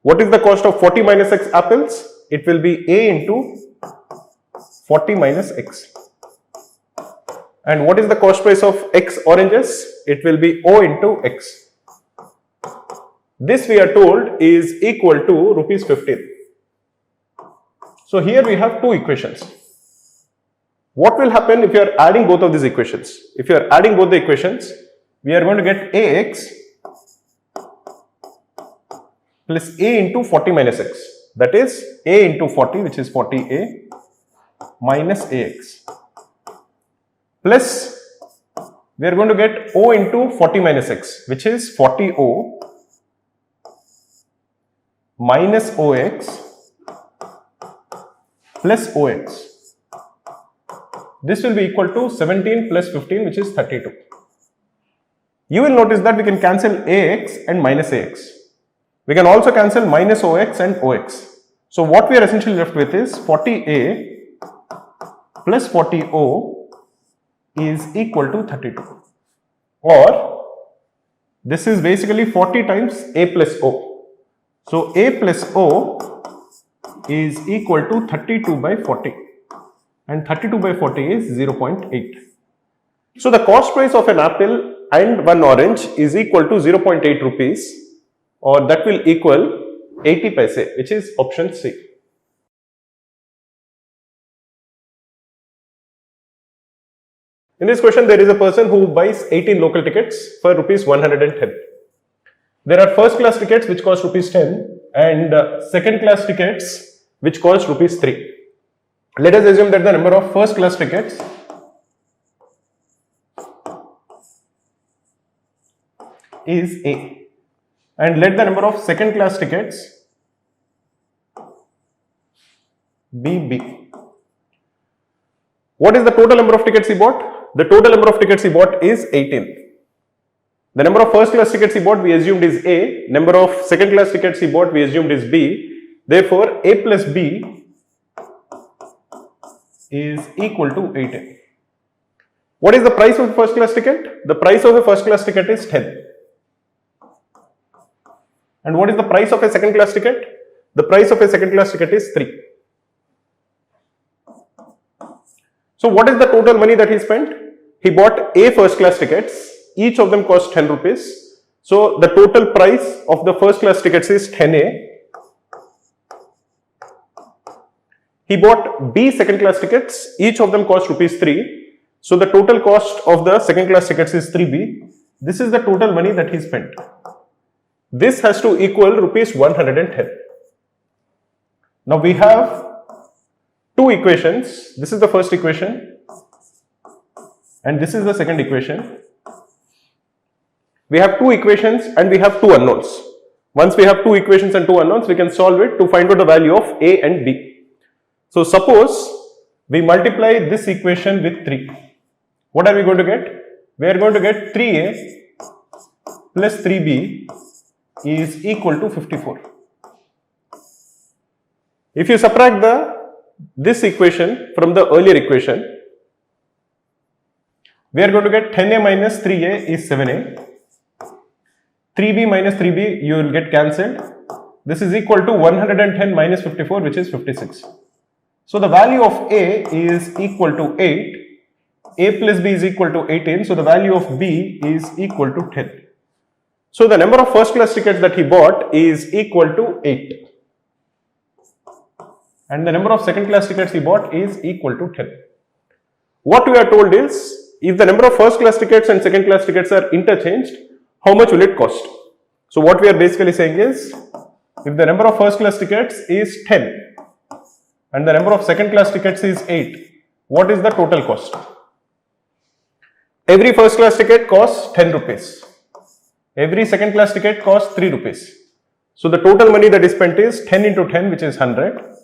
What is the cost of 40 minus X apples? It will be A into 40 minus X. And what is the cost price of X oranges? It will be O into X. This we are told is equal to rupees 15. So here we have two equations. What will happen if you are adding both of these equations? If you are adding both the equations, we are going to get AX plus A into 40 minus X. That is A into 40, which is 40A, minus AX. Plus, we are going to get O into 40 minus X, which is 40O minus OX plus OX. This will be equal to 17 plus 15, which is 32. You will notice that we can cancel AX and minus AX. We can also cancel minus OX and OX. So what we are essentially left with is 40A plus 40O is equal to 32. Or this is basically 40 times A plus O. So A plus O is equal to 32 by 40. And 32 by 40 is 0.8. So the cost price of an apple and one orange is equal to 0.8 rupees, or that will equal 80 paise, which is option C. In this question, there is a person who buys 18 local tickets for rupees 110. There are first class tickets which cost rupees 10 and second class tickets which cost rupees 3. Let us assume that the number of first class tickets is A, and let the number of second class tickets be B. What is the total number of tickets he bought? The total number of tickets he bought is 18. The number of first class tickets he bought we assumed is A, number of second class tickets he bought we assumed is B. Therefore, A plus B is equal to 18. What is the price of the first class ticket? The price of a first class ticket is 10. And what is the price of a second class ticket? The price of a second class ticket is 3. So what is the total money that he spent? He bought A first class tickets. Each of them cost 10 rupees. So the total price of the first class tickets is 10A. He bought B second class tickets. Each of them cost rupees 3. So the total cost of the second class tickets is 3B. This is the total money that he spent. This has to equal rupees 110. Now we have two equations. This is the first equation and this is the second equation. We have two equations and we have two unknowns. Once we have two equations and two unknowns, we can solve it to find out the value of A and B. So suppose we multiply this equation with 3. What are we going to get? We are going to get 3A plus 3B is equal to 54. If you subtract this equation from the earlier equation, we are going to get 10A minus 3A is 7A. 3B minus 3B you will get cancelled. This is equal to 110 minus 54, which is 56. So the value of A is equal to 8. A plus B is equal to 18. So the value of B is equal to 10. So the number of first class tickets that he bought is equal to 8. And the number of second class tickets he bought is equal to 10. What we are told is, if the number of first class tickets and second class tickets are interchanged, how much will it cost? So what we are basically saying is, if the number of first class tickets is 10 and the number of second class tickets is 8, what is the total cost? Every first class ticket costs 10 rupees. Every second class ticket costs 3 rupees. So the total money that is spent is 10 into 10, which is 100,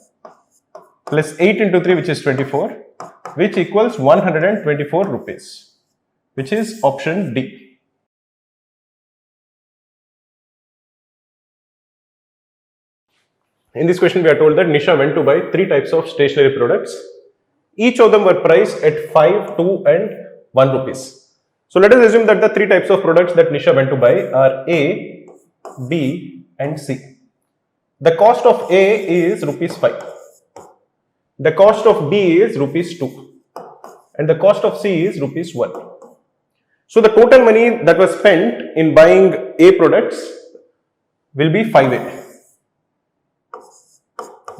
plus 8 into 3, which is 24, which equals 124 rupees, which is option D. In this question, we are told that Nisha went to buy 3 types of stationery products. Each of them were priced at 5, 2 and 1 rupees. So let us assume that the 3 types of products that Nisha went to buy are A, B and C. The cost of A is rupees 5. The cost of B is rupees 2. And the cost of C is rupees 1. So the total money that was spent in buying A products will be 5A.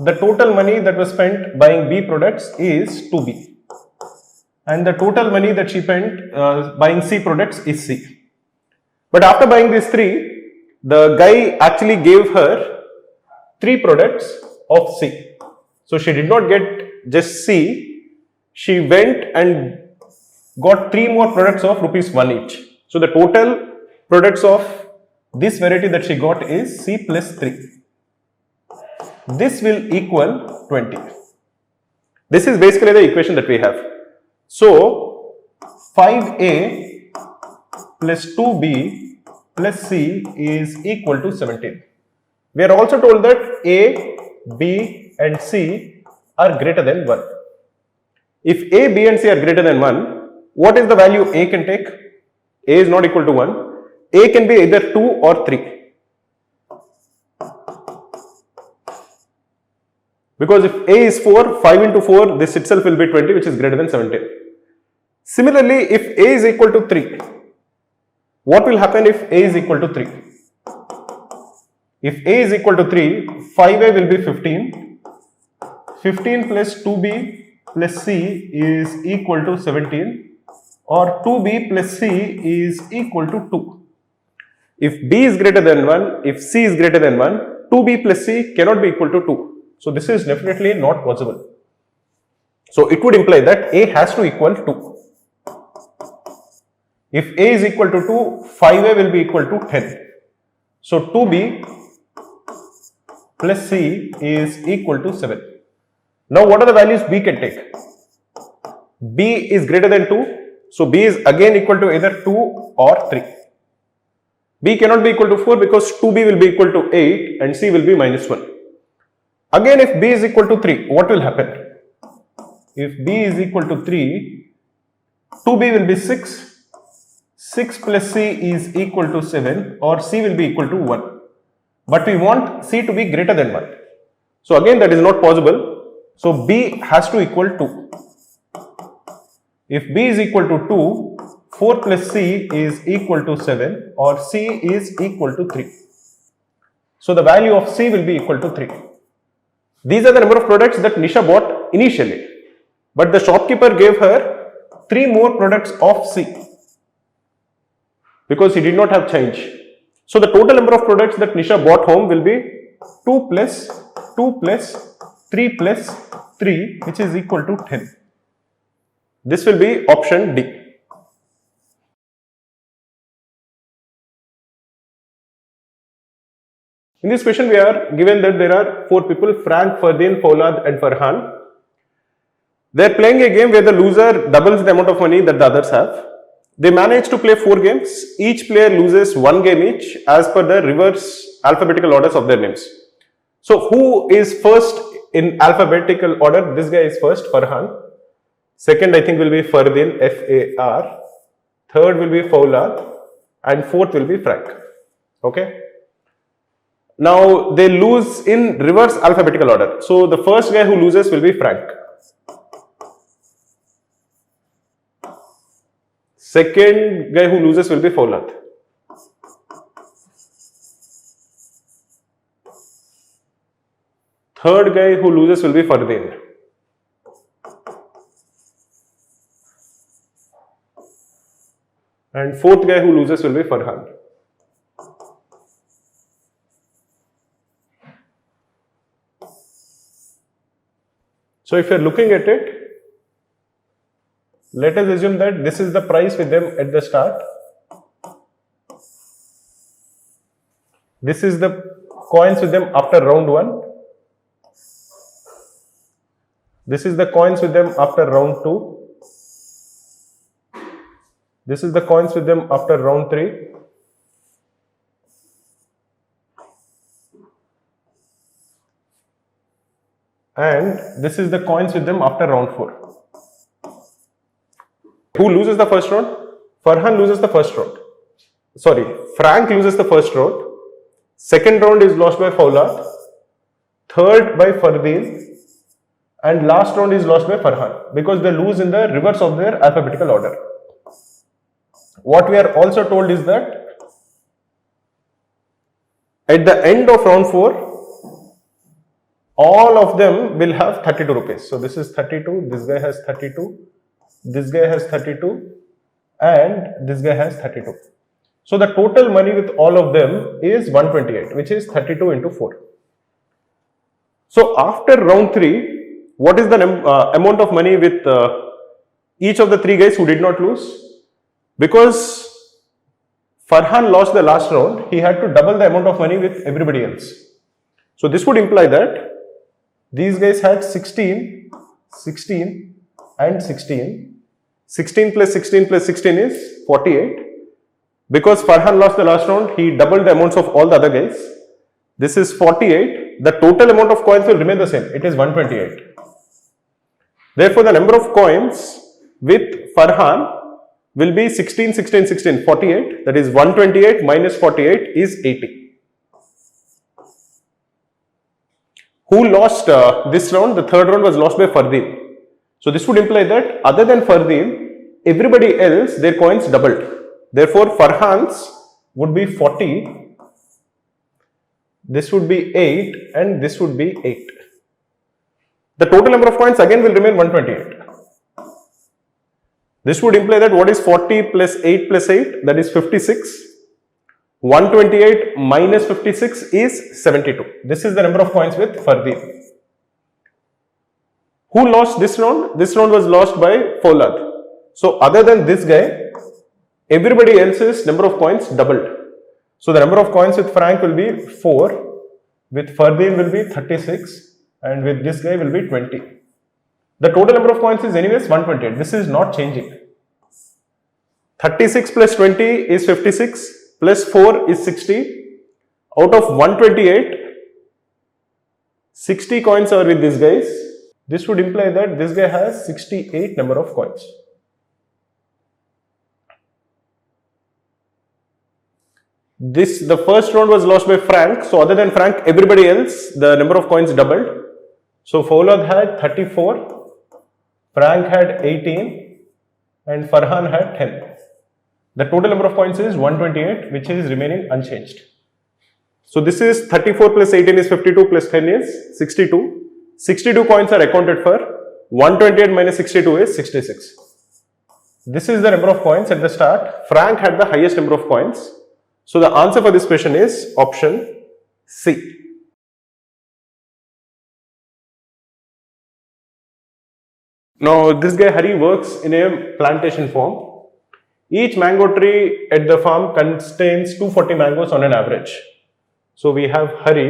The total money that was spent buying B products is 2B. And the total money that she spent buying C products is C. But after buying these 3, the guy actually gave her 3 products of C. So she did not get just C, she went and got 3 more products of rupees 1 each. So the total products of this variety that she got is C plus 3. This will equal 20. This is basically the equation that we have. So 5A plus 2B plus C is equal to 17. We are also told that A, B and C are greater than 1. If A, B and C are greater than 1, what is the value A can take? A is not equal to 1. A can be either 2 or 3. Because if A is 4, 5 into 4, this itself will be 20, which is greater than 17. Similarly, if A is equal to 3, what will happen if A is equal to 3? If A is equal to 3, 5A will be 15. 15 plus 2B plus C is equal to 17, or 2B plus C is equal to 2. If B is greater than 1, if C is greater than 1, 2B plus C cannot be equal to 2. So this is definitely not possible. So it would imply that A has to equal 2. If A is equal to 2, 5A will be equal to 10. So 2B plus C is equal to 7. Now what are the values B can take? B is greater than 2. So B is again equal to either 2 or 3. B cannot be equal to 4 because 2B will be equal to 8 and C will be minus 1. Again, if B is equal to 3, what will happen? If B is equal to 3, 2B will be 6. 6 plus C is equal to 7, or C will be equal to 1. But we want C to be greater than 1. So again, that is not possible. So B has to equal 2. If B is equal to 2, 4 plus C is equal to 7, or C is equal to 3. So the value of C will be equal to 3. These are the number of products that Nisha bought initially. But the shopkeeper gave her 3 more products of C because he did not have change. So the total number of products that Nisha bought home will be 2 plus 2 plus 3 plus 3, which is equal to 10. This will be option D. In this question, we are given that there are 4 people, Frank, Ferdin, Poulad and Farhan. They are playing a game where the loser doubles the amount of money that the others have. They manage to play 4 games. Each player loses 1 game each as per the reverse alphabetical orders of their names. So who is first in alphabetical order? This guy is first, Farhan. Second, I think, will be Ferdin, F-A-R. Third will be Poulad. And fourth will be Frank. Okay. Now they lose in reverse alphabetical order. So the first guy who loses will be Frank. Second guy who loses will be Poulad. Third guy who loses will be Ferdin. And fourth guy who loses will be Farhan. So if you are looking at it, let us assume that this is the price with them at the start. This is the coins with them after round 1. This is the coins with them after round 2. This is the coins with them after round 3. And this is the coins with them after round 4. Who loses the first round? Farhan loses the first round. Sorry, Frank loses the first round. Second round is lost by Poulad. Third by Ferdin. And last round is lost by Farhan because they lose in the reverse of their alphabetical order. What we are also told is that at the end of round 4, all of them will have 32 rupees. So this is 32, this guy has 32, this guy has 32 and this guy has 32. So the total money with all of them is 128, which is 32 into 4. So after round 3, what is the amount of money with each of the 3 guys who did not lose? Because Farhan lost the last round, he had to double the amount of money with everybody else. So this would imply that these guys had 16, 16 and 16. 16 plus 16 plus 16 is 48. Because Farhan lost the last round, he doubled the amounts of all the other guys. This is 48. The total amount of coins will remain the same. It is 128. Therefore, the number of coins with Farhan will be 16, 16, 16, 48. That is 128 minus 48 is 80. Who lost this round? The third round was lost by Ferdin. So this would imply that other than Ferdin, everybody else, their coins doubled. Therefore, Farhan's would be 40. This would be 8 and this would be 8. The total number of coins again will remain 128. This would imply that what is 40 plus 8 plus 8? That is 56. 128 minus 56 is 72. This is the number of coins with Ferdin. Who lost this round? This round was lost by Poulad. So other than this guy, everybody else's number of coins doubled. So the number of coins with Frank will be 4, with Ferdin will be 36 and with this guy will be 20. The total number of coins is anyways 128. This is not changing. 36 plus 20 is 56 plus 4 is 60. Out of 128, 60 coins are with these guys. This would imply that this guy has 68 number of coins. The first round was lost by Frank. So other than Frank, everybody else, the number of coins doubled. So Poulad had 34. Frank had 18 and Farhan had 10. The total number of coins is 128, which is remaining unchanged. So this is 34 plus 18 is 52 plus 10 is 62. 62 coins are accounted for. 128 minus 62 is 66. This is the number of coins at the start. Frank had the highest number of coins. So the answer for this question is option C. Now this guy Hari works in a plantation farm. Each mango tree at the farm contains 240 mangoes on an average. So we have Hari,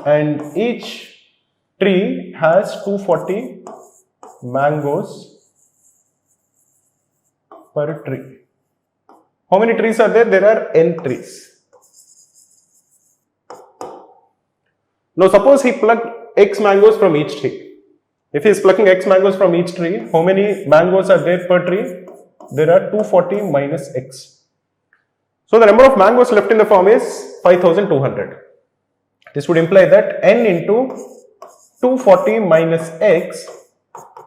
and each tree has 240 mangoes per tree. How many trees are there? There are n trees. Now suppose he plucked x mangoes from each tree. If he is plucking x mangoes from each tree, how many mangoes are there per tree? There are 240 minus x. So the number of mangoes left in the farm is 5200. This would imply that n into 240 minus x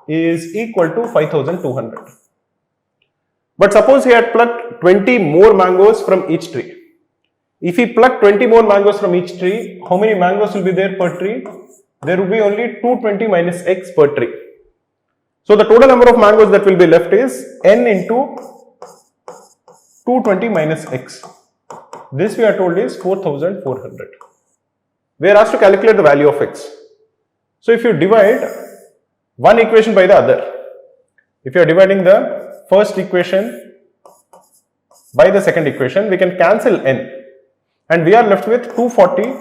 is equal to 5200. But suppose he had plucked 20 more mangoes from each tree. If he plucked 20 more mangoes from each tree, how many mangoes will be there per tree? There will be only 220 minus x per tree. So the total number of mangoes that will be left is n into 220 minus x. This we are told is 4400. We are asked to calculate the value of x. So if you divide one equation by the other, if you are dividing the first equation by the second equation, we can cancel n. And we are left with 240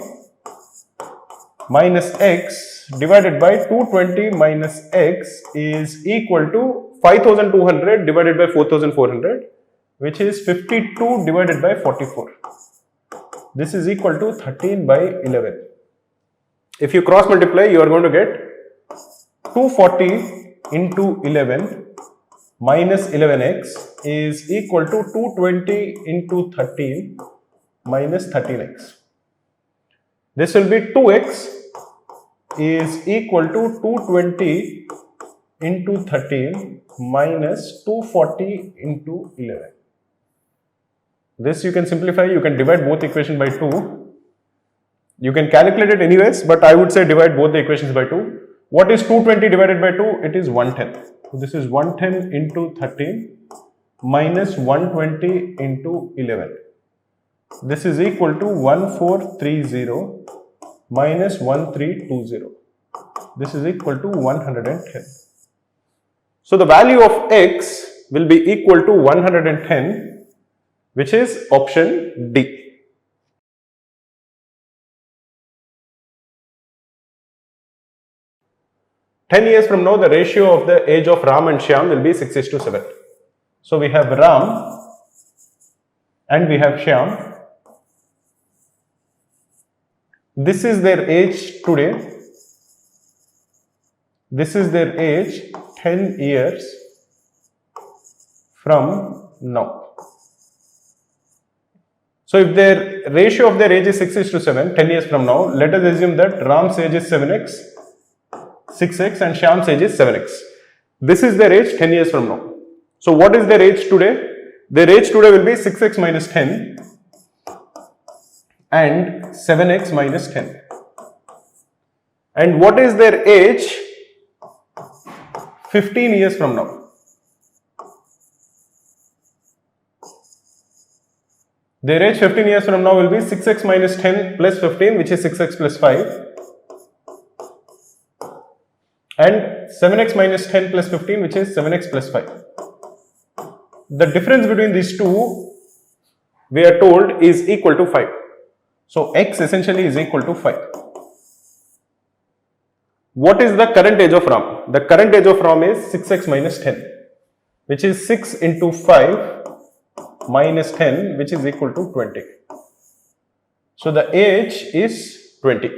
minus x divided by 220 minus x is equal to 5200 divided by 4400, which is 52 divided by 44. This is equal to 13 by 11. If you cross multiply, you are going to get 240 into 11 minus 11x is equal to 220 into 13 minus 13x. This will be 2x is equal to 220 into 13 minus 240 into 11. This you can simplify, you can divide both equations by 2. You can calculate it anyways, but I would say divide both the equations by 2. What is 220 divided by 2? It is 110. So this is 110 into 13 minus 120 into 11. This is equal to 1430 minus 1320. This is equal to 110. So the value of x will be equal to 110, which is option D. "10 years from now, the ratio of the age of Ram and Shyam will be 6:7. So we have Ram and we have Shyam. This is their age today. This is their age 10 years from now. So if their ratio of their age is 6:7, 10 years from now, let us assume that Ram's age is 7x, 6x and Shyam's age is 7x. This is their age 10 years from now. So what is their age today? Their age today will be 6x minus 10 and 7x minus 10. And what is their age 15 years from now? Their age 15 years from now will be 6x minus 10 plus 15, which is 6x plus 5, and 7x minus 10 plus 15, which is 7x plus 5. The difference between these two, we are told, is equal to 5. So x essentially is equal to 5. What is the current age of Ram? The current age of Ram is 6x minus 10, which is 6 into 5 minus 10, which is equal to 20. So the age is 20.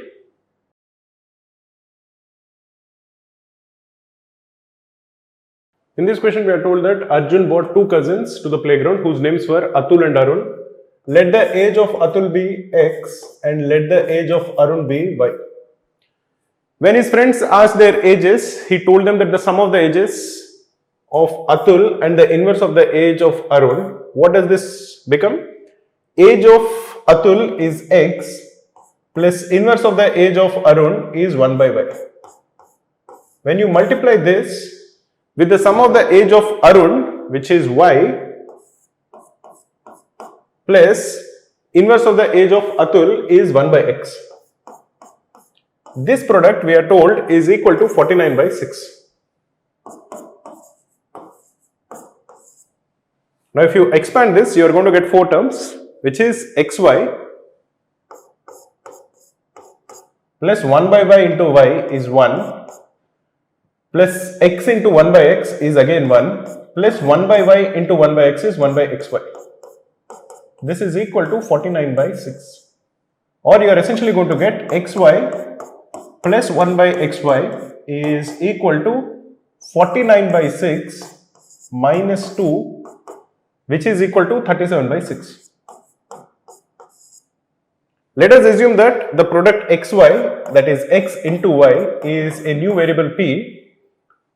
In this question, we are told that Arjun brought two cousins to the playground whose names were Atul and Arun. Let the age of Atul be x and let the age of Arun be y. When his friends asked their ages, he told them that the sum of the ages of Atul and the inverse of the age of Arun, what does this become? Age of Atul is x plus inverse of the age of Arun is 1 by y. When you multiply this with the sum of the age of Arun, which is y, plus inverse of the age of Atul is 1 by x. This product, we are told, is equal to 49 by 6. Now if you expand this, you are going to get 4 terms. which is xy plus 1 by y into y is 1 plus x into 1 by x is again 1 plus 1 by y into 1 by x is 1 by xy. This is equal to 49 by 6. Or you are essentially going to get xy plus 1 by xy is equal to 49 by 6 minus 2, which is equal to 37 by 6. Let us assume that the product xy, that is x into y, is a new variable p.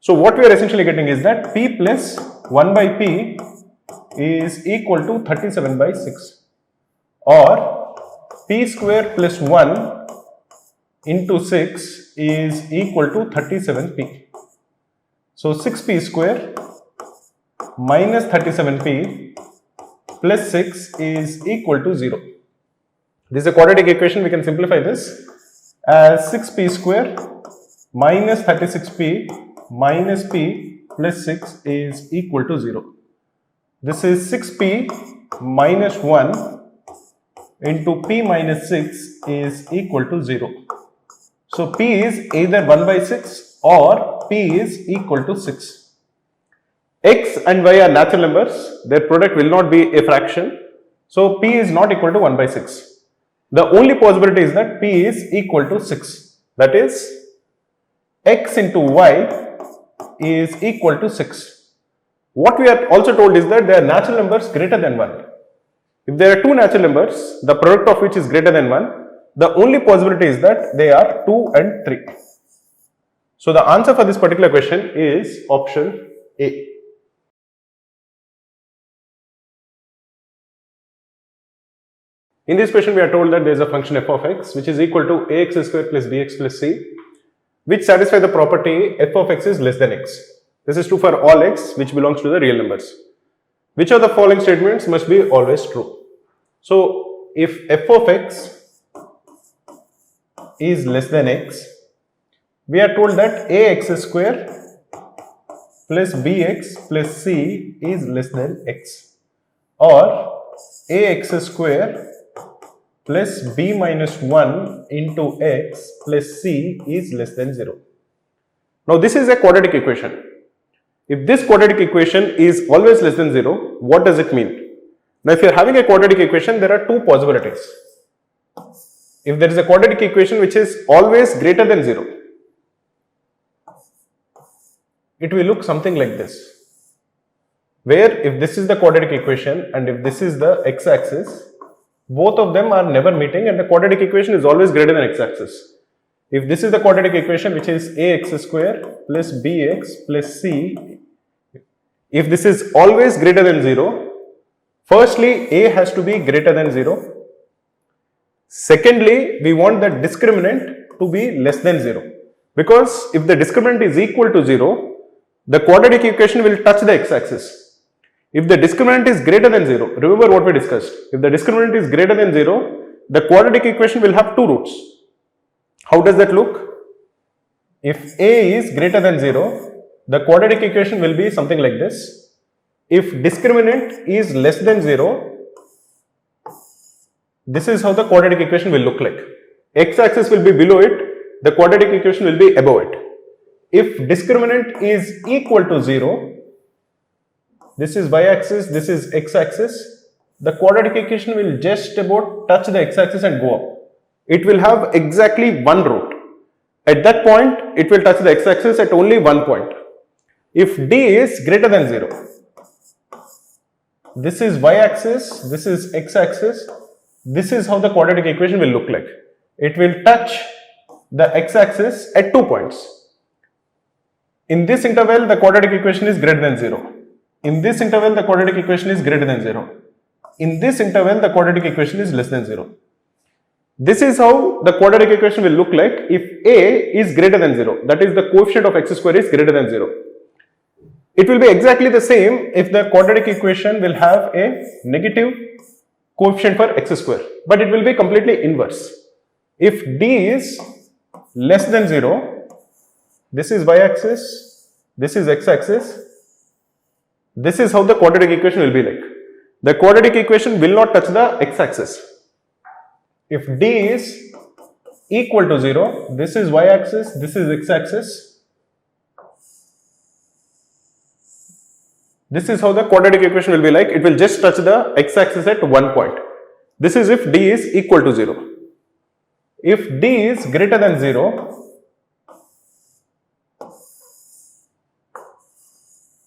So what we are essentially getting is that p plus 1 by p is equal to 37 by 6, or p square plus 1 into 6 is equal to 37p. So 6p square minus 37p plus 6 is equal to 0. This is a quadratic equation. We can simplify this as 6p square minus 36p minus p plus 6 is equal to 0. This is 6p minus 1 into p minus 6 is equal to 0. So p is either 1 by 6 or p is equal to 6. X and y are natural numbers. Their product will not be a fraction. So p is not equal to 1 by 6. The only possibility is that p is equal to 6. That is, x into y is equal to 6. What we are also told is that they are natural numbers greater than 1. If there are two natural numbers, the product of which is greater than 1, the only possibility is that they are 2 and 3. So the answer for this particular question is option A. In this question, we are told that there is a function f of x which is equal to ax square plus bx plus c, which satisfy the property f of x is less than x. This is true for all x which belongs to the real numbers. Which of the following statements must be always true? So, if f of x is less than x, we are told that ax square plus bx plus c is less than x, or ax square plus b minus 1 into x plus c is less than 0. Now this is a quadratic equation. If this quadratic equation is always less than 0, what does it mean? Now if you are having a quadratic equation, there are two possibilities. If there is a quadratic equation which is always greater than 0, it will look something like this, where if this is the quadratic equation and if this is the x-axis, both of them are never meeting and the quadratic equation is always greater than x-axis. If this is the quadratic equation which is ax square plus bx plus c, if this is always greater than 0, firstly a has to be greater than 0. Secondly, we want the discriminant to be less than 0, because if the discriminant is equal to 0, the quadratic equation will touch the x-axis. If the discriminant is greater than 0, remember what we discussed. If the discriminant is greater than 0, the quadratic equation will have two roots. How does that look? If a is greater than 0, the quadratic equation will be something like this. If discriminant is less than 0, this is how the quadratic equation will look like. X-axis will be below it, the quadratic equation will be above it. If discriminant is equal to 0, this is y-axis, this is x-axis, the quadratic equation will just about touch the x-axis and go up. It will have exactly one root. At that point, it will touch the x-axis at only one point. If d is greater than 0, this is y-axis, this is x-axis, this is how the quadratic equation will look like. It will touch the x-axis at 2 points. In this interval, the quadratic equation is greater than 0. In this interval, the quadratic equation is greater than 0. In this interval, the quadratic equation is less than 0. This is how the quadratic equation will look like if a is greater than 0. That is, the coefficient of x square is greater than 0. It will be exactly the same if the quadratic equation will have a negative coefficient for x square, but it will be completely inverse. If d is less than 0, this is y-axis, this is x-axis, this is how the quadratic equation will be like. the quadratic equation will not touch the x-axis. If d is equal to 0, this is y-axis, this is x-axis. This is how the quadratic equation will be like. It will just touch the x-axis at one point. This is if d is equal to 0. If d is greater than 0,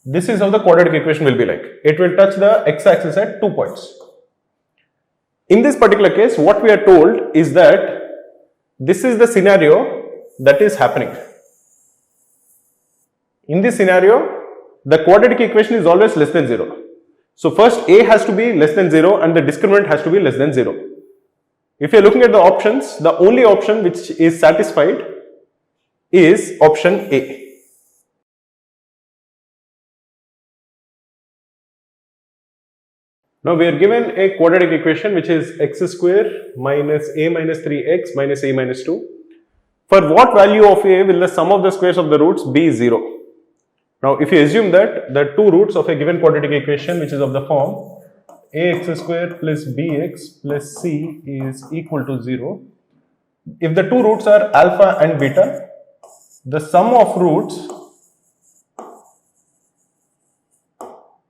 this is how the quadratic equation will be like. It will touch the x-axis at 2 points. In this particular case, what we are told is that this is the scenario that is happening. In this scenario, the quadratic equation is always less than 0. So first a has to be less than 0 and the discriminant has to be less than 0. If you are looking at the options, the only option which is satisfied is option A. Now we are given a quadratic equation which is x square minus a minus 3x minus a minus 2. For what value of a will the sum of the squares of the roots be 0? Now if you assume that the two roots of a given quadratic equation which is of the form ax square plus bx plus c is equal to 0, if the two roots are alpha and beta, the sum of roots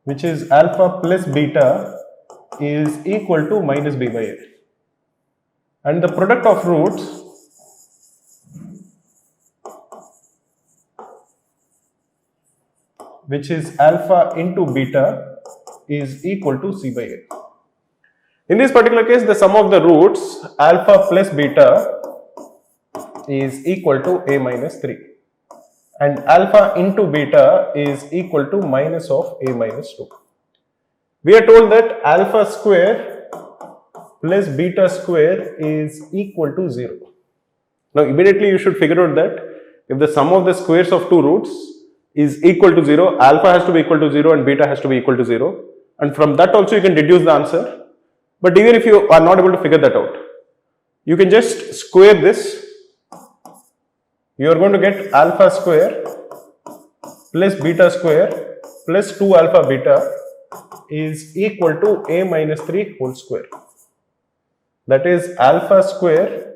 which is alpha plus beta is equal to minus b by a, and the product of roots which is alpha into beta is equal to c by a. In this particular case, the sum of the roots alpha plus beta is equal to a minus 3 and alpha into beta is equal to minus of a minus 2. We are told that alpha square plus beta square is equal to 0. Now immediately you should figure out that if the sum of the squares of two roots is equal to 0, alpha has to be equal to 0 and beta has to be equal to 0, and from that also you can deduce the answer. But even if you are not able to figure that out, you can just square this. You are going to get alpha square plus beta square plus 2 alpha beta is equal to a minus 3 whole square. That is alpha square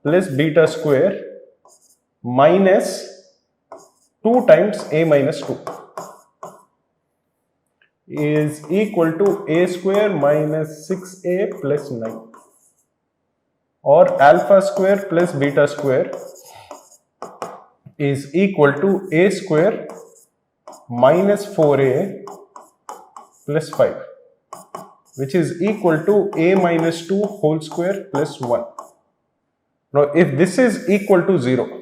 plus beta square minus 2 times a minus 2 is equal to a square minus 6a plus 9, or alpha square plus beta square is equal to a square minus 4a plus 5, which is equal to a minus 2 whole square plus 1. Now if this is equal to 0,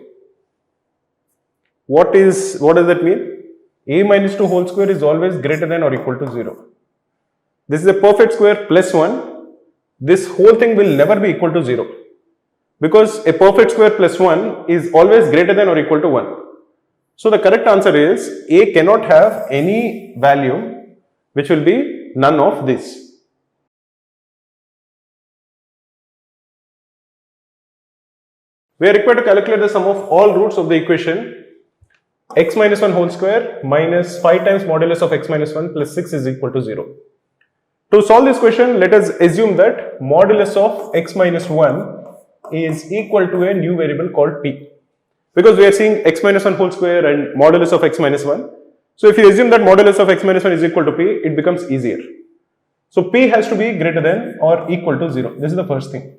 what does that mean? A minus 2 whole square is always greater than or equal to 0. This is a perfect square plus 1. This whole thing will never be equal to 0, because a perfect square plus 1 is always greater than or equal to 1. So the correct answer is a cannot have any value which will be none of this. We are required to calculate the sum of all roots of the equation x minus 1 whole square minus 5 times modulus of x minus 1 plus 6 is equal to 0. To solve this question, let us assume that modulus of x minus 1 is equal to a new variable called p, because we are seeing x minus 1 whole square and modulus of x minus 1. So if you assume that modulus of x minus 1 is equal to p, it becomes easier. So p has to be greater than or equal to 0. This is the first thing.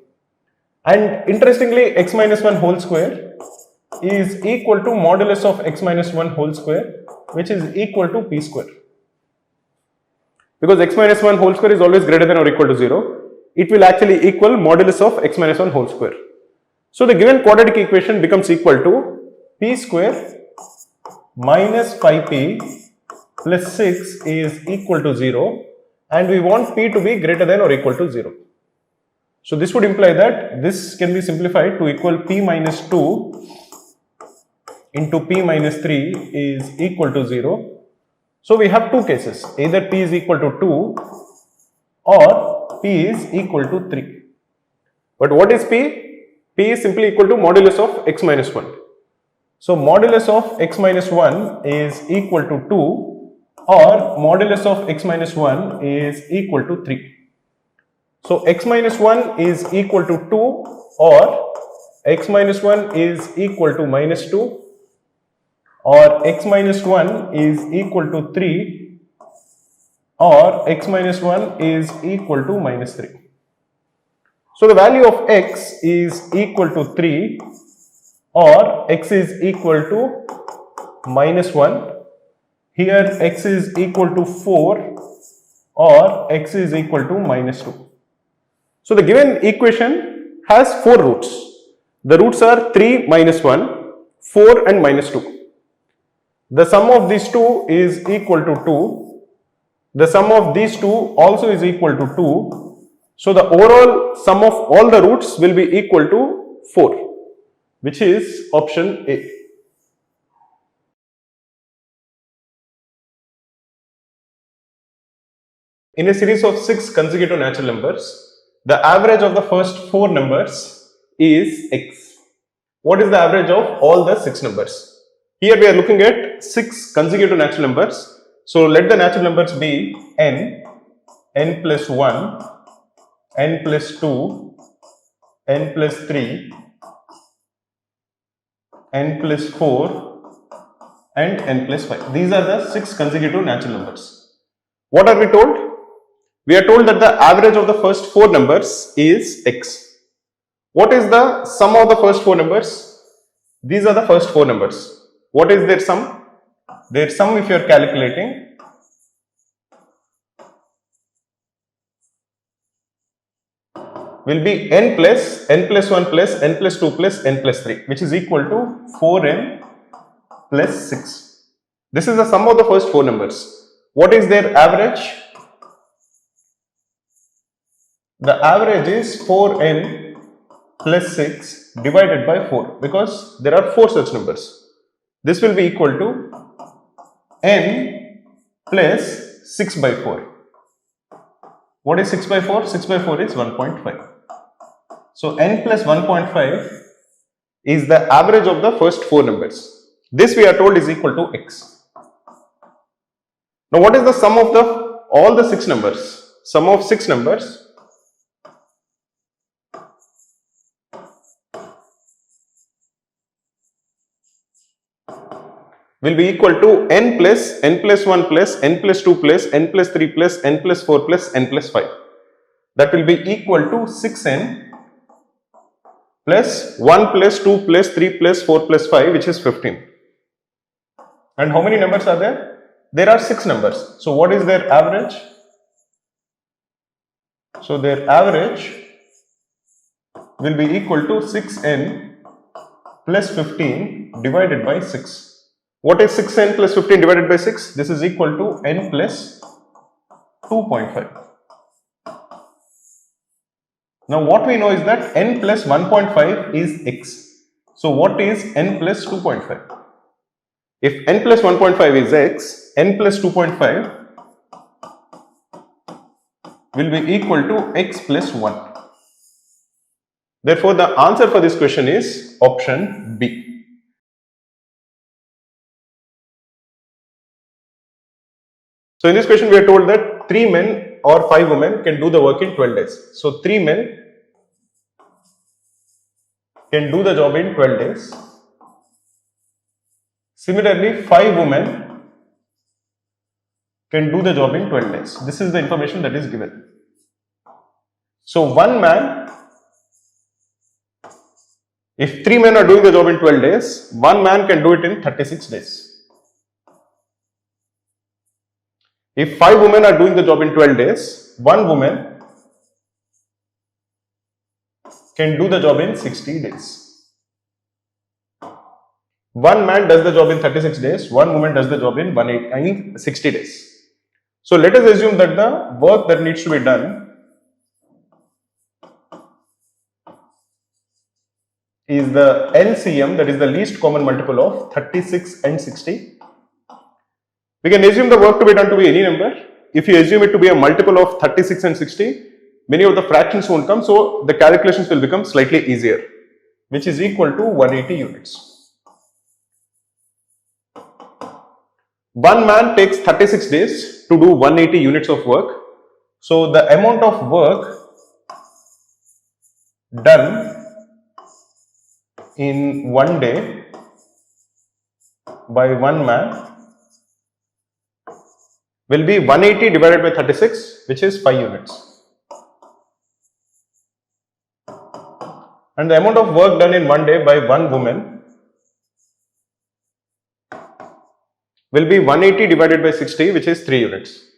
And interestingly, x minus 1 whole square is equal to modulus of x minus 1 whole square, which is equal to p square. Because x minus 1 whole square is always greater than or equal to 0, it will actually equal modulus of x minus 1 whole square. So the given quadratic equation becomes equal to p square minus 5p plus 6 is equal to 0, and we want p to be greater than or equal to 0. So this would imply that this can be simplified to equal p minus 2 into p minus 3 is equal to 0. So we have two cases, either p is equal to 2 or p is equal to 3. But what is p? P is simply equal to modulus of x minus 1. So modulus of x minus 1 is equal to 2 or modulus of x minus 1 is equal to 3. So x minus 1 is equal to 2 or x minus 1 is equal to minus 2 or x minus 1 is equal to 3 or x minus 1 is equal to minus 3. So the value of x is equal to 3 or x is equal to minus 1. Here x is equal to 4 or x is equal to minus 2. So the given equation has 4 roots. The roots are 3 minus 1, 4 and minus 2. The sum of these two is equal to 2. The sum of these two also is equal to 2. So the overall sum of all the roots will be equal to 4, which is option A. In a series of 6 consecutive natural numbers, the average of the first 4 numbers is x. What is the average of all the 6 numbers? Here we are looking at 6 consecutive natural numbers. So let the natural numbers be n, n plus 1, n plus 2, n plus 3, n plus 4 and n plus 5. These are the 6 consecutive natural numbers. What are we told? We are told that the average of the first 4 numbers is x. What is the sum of the first 4 numbers? These are the first 4 numbers. What is their sum? Their sum, if you are calculating, will be n plus 1 plus n plus 2 plus n plus 3, which is equal to 4n plus 6. This is the sum of the first 4 numbers. What is their average? The average is 4n plus 6 divided by 4, because there are 4 such numbers. This will be equal to n plus 6 by 4. What is 6 by 4? 6 by 4 is 1.5. So n plus 1.5 is the average of the first 4 numbers. This we are told is equal to x. Now what is the sum of all the 6 numbers? Sum of 6 numbers will be equal to n plus 1 plus n plus 2 plus n plus 3 plus n plus 4 plus n plus 5. That will be equal to 6n plus 1 plus 2 plus 3 plus 4 plus 5, which is 15. And how many numbers are there? There are 6 numbers. So what is their average? So their average will be equal to 6n plus 15 divided by 6. What is 6n plus 15 divided by 6? This is equal to n plus 2.5. Now what we know is that n plus 1.5 is x. So what is n plus 2.5? If n plus 1.5 is x, n plus 2.5 will be equal to x plus 1. Therefore, the answer for this question is option B. So in this question we are told that 3 men or 5 women can do the work in 12 days. So 3 men can do the job in 12 days. Similarly, 5 women can do the job in 12 days. This is the information that is given. So one man, if 3 men are doing the job in 12 days, one man can do it in 36 days. If 5 women are doing the job in 12 days, one woman can do the job in 60 days. One man does the job in 36 days, one woman does the job in 60 days. So let us assume that the work that needs to be done is the LCM, that is the least common multiple of 36 and 60. We can assume the work to be done to be any number. If you assume it to be a multiple of 36 and 60, many of the fractions won't come, so the calculations will become slightly easier, which is equal to 180 units. One man takes 36 days to do 180 units of work. So the amount of work done in one day by one man will be 180 divided by 36, which is 5 units. And the amount of work done in one day by one woman will be 180 divided by 60, which is 3 units.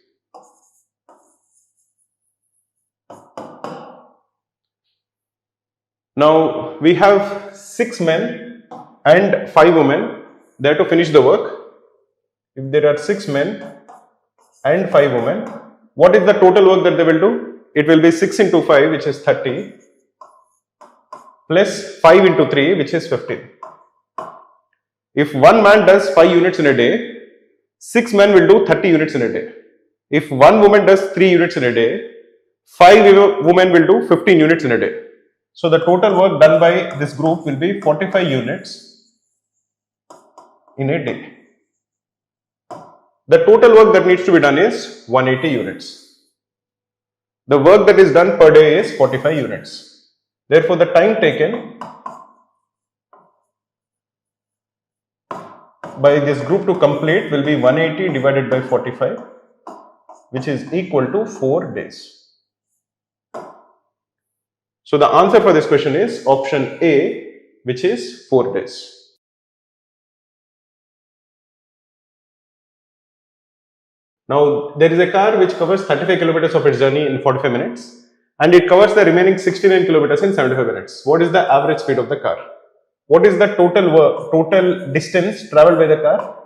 Now we have 6 men and 5 women there to finish the work. If there are 6 men and 5 women, what is the total work that they will do? It will be 6 into 5, which is 30, plus 5 into 3, which is 15. If one man does 5 units in a day, 6 men will do 30 units in a day. If one woman does 3 units in a day, 5 women will do 15 units in a day. So the total work done by this group will be 45 units in a day. The total work that needs to be done is 180 units. The work that is done per day is 45 units. Therefore, the time taken by this group to complete will be 180 divided by 45, which is equal to 4 days. So the answer for this question is option A, which is 4 days. Now there is a car which covers 35 kilometers of its journey in 45 minutes and it covers the remaining 69 kilometers in 75 minutes. What is the average speed of the car? What is the total distance traveled by the car?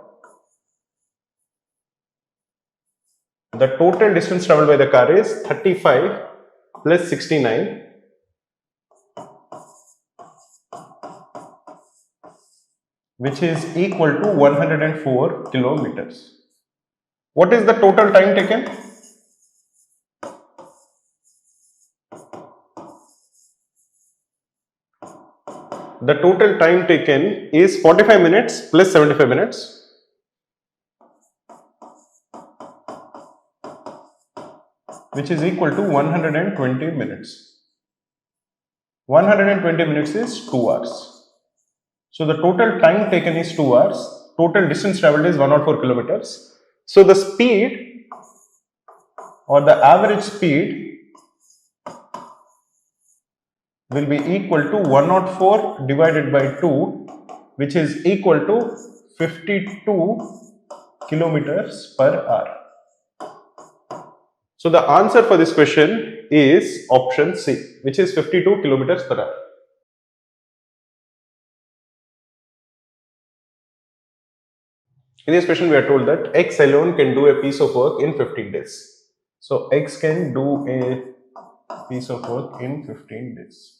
The total distance traveled by the car is 35 plus 69, which is equal to 104 kilometers. What is the total time taken? The total time taken is 45 minutes plus 75 minutes. Which is equal to 120 minutes. 120 minutes is 2 hours. So the total time taken is 2 hours. Total distance traveled is 104 kilometers. So the speed or the average speed will be equal to 104 divided by 2, which is equal to 52 kilometers per hour. So the answer for this question is option C, which is 52 kilometers per hour. In this question, we are told that X alone can do a piece of work in 15 days. So X can do a piece of work in 15 days.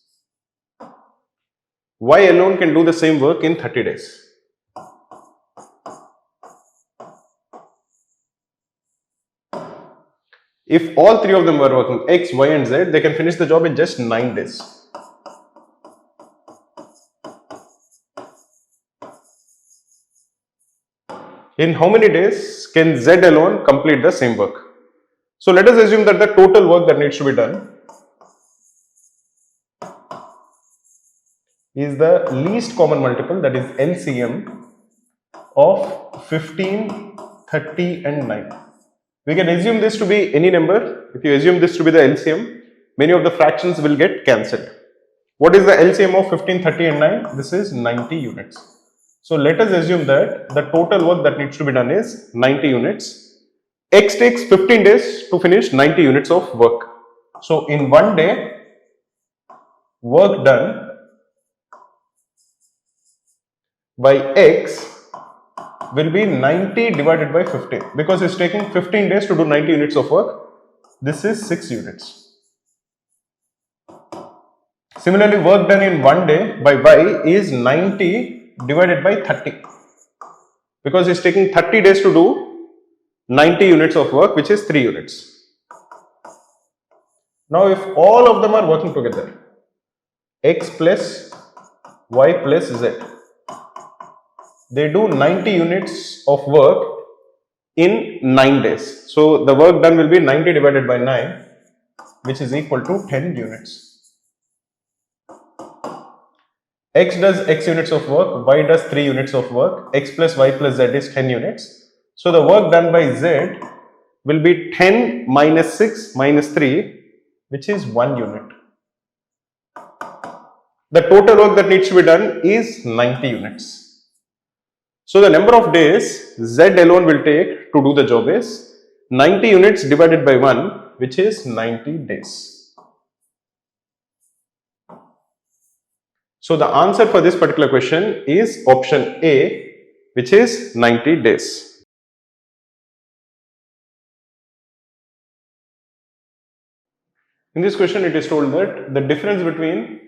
Y alone can do the same work in 30 days. If all three of them were working, X, Y and Z, they can finish the job in just 9 days. In how many days can Z alone complete the same work? So let us assume that the total work that needs to be done is the least common multiple, that is LCM of 15, 30 and 9. We can assume this to be any number. If you assume this to be the LCM, many of the fractions will get cancelled. What is the LCM of 15, 30 and 9? This is 90 units. So let us assume that the total work that needs to be done is 90 units. X takes 15 days to finish 90 units of work. So in one day, work done by X will be 90 divided by 15, because it's taking 15 days to do 90 units of work. This is 6 units. Similarly, work done in one day by Y is 90 divided by 30, because it's taking 30 days to do 90 units of work, which is 3 units. Now if all of them are working together, X plus Y plus Z, they do 90 units of work in 9 days. So the work done will be 90 divided by 9, which is equal to 10 units. X does x units of work, y does 3 units of work, x plus y plus z is 10 units. So the work done by z will be 10 minus 6 minus 3, which is 1 unit. The total work that needs to be done is 90 units. So the number of days z alone will take to do the job is 90 units divided by 1, which is 90 days. So the answer for this particular question is option A, which is 90 days. In this question, it is told that the difference between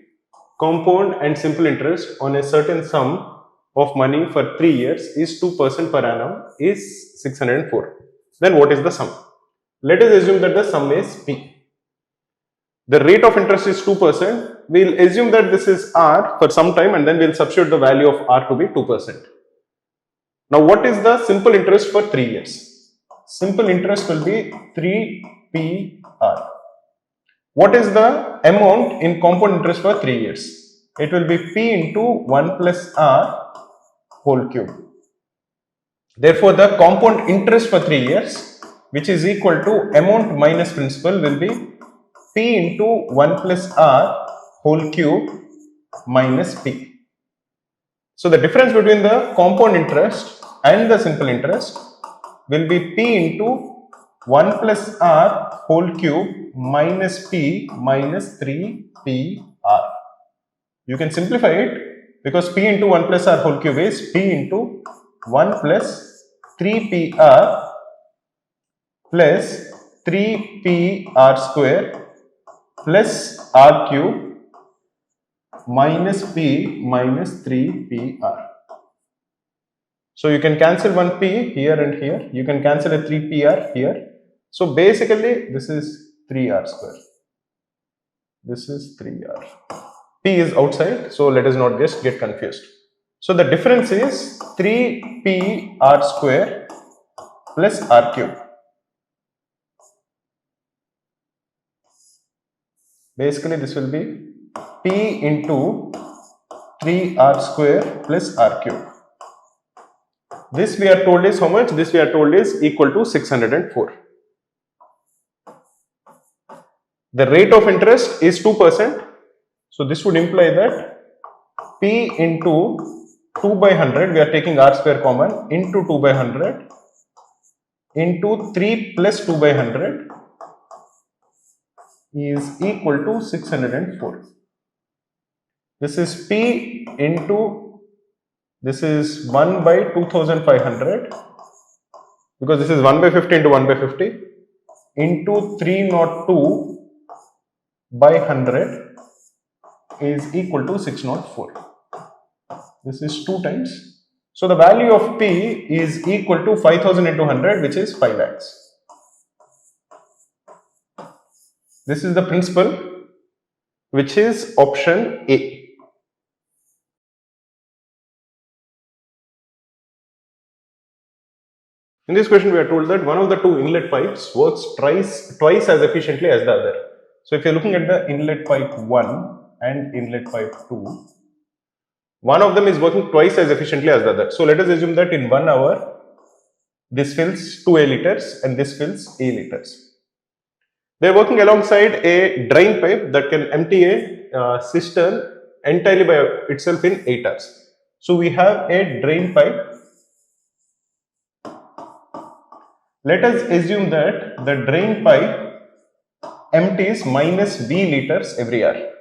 compound and simple interest on a certain sum of money for 3 years is 2% per annum is 604. Then what is the sum? Let us assume that the sum is P. The rate of interest is 2%. We'll assume that this is R for some time and then we'll substitute the value of R to be 2%. Now what is the simple interest for 3 years? Simple interest will be 3PR. What is the amount in compound interest for 3 years? It will be P into 1 plus R whole cube. Therefore, the compound interest for 3 years, which is equal to amount minus principal, will be P into 1 plus R whole cube minus P. So the difference between the compound interest and the simple interest will be P into 1 plus R whole cube minus P minus 3PR. You can simplify it because P into 1 plus R whole cube is P into 1 plus 3PR plus 3PR square plus R cube minus P minus 3PR. So you can cancel one P here and here. You can cancel a 3PR here. So basically this is 3R square. This is 3R. P is outside, so let us not just get confused. So the difference is 3PR square plus R cube. Basically this will be P into 3R square plus R cube. This we are told is how much? This we are told is equal to 604. The rate of interest is 2%. So this would imply that P into 2 by 100, we are taking R square common, into 2 by 100 into 3 plus 2 by 100 is equal to 604. This is P into, this is 1 by 2500 because this is 1 by 50 into 1 by 50 into 302 by 100 is equal to 604. This is 2 times. So the value of P is equal to 5000 into 100, which is 5 lakhs. This is the principal, which is option A. In this question, we are told that one of the two inlet pipes works twice as efficiently as the other. So if you're looking at the inlet pipe 1 and inlet pipe 2, one of them is working twice as efficiently as the other. So let us assume that in 1 hour, this fills 2A liters and this fills A liters. They are working alongside a drain pipe that can empty a cistern entirely by itself in 8 hours. So we have a drain pipe. Let us assume that the drain pipe empties minus V liters every hour.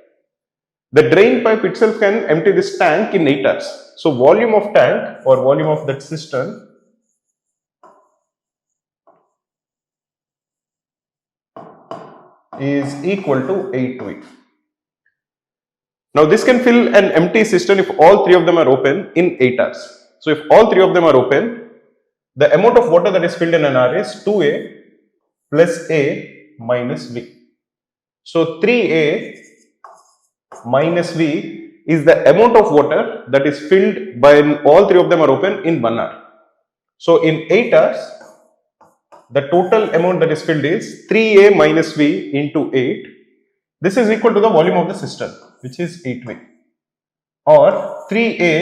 The drain pipe itself can empty this tank in 8 hours. So volume of tank or volume of that cistern is equal to 8 V. Now this can fill an empty cistern if all 3 of them are open in 8 hours. So if all 3 of them are open, the amount of water that is filled in an hour is 2A plus A minus V. So 3A minus V is the amount of water that is filled by all 3 of them are open in 1 hour. So in 8 hours, the total amount that is filled is 3a minus v into 8. This is equal to the volume of the system, which is 8v. Or 3a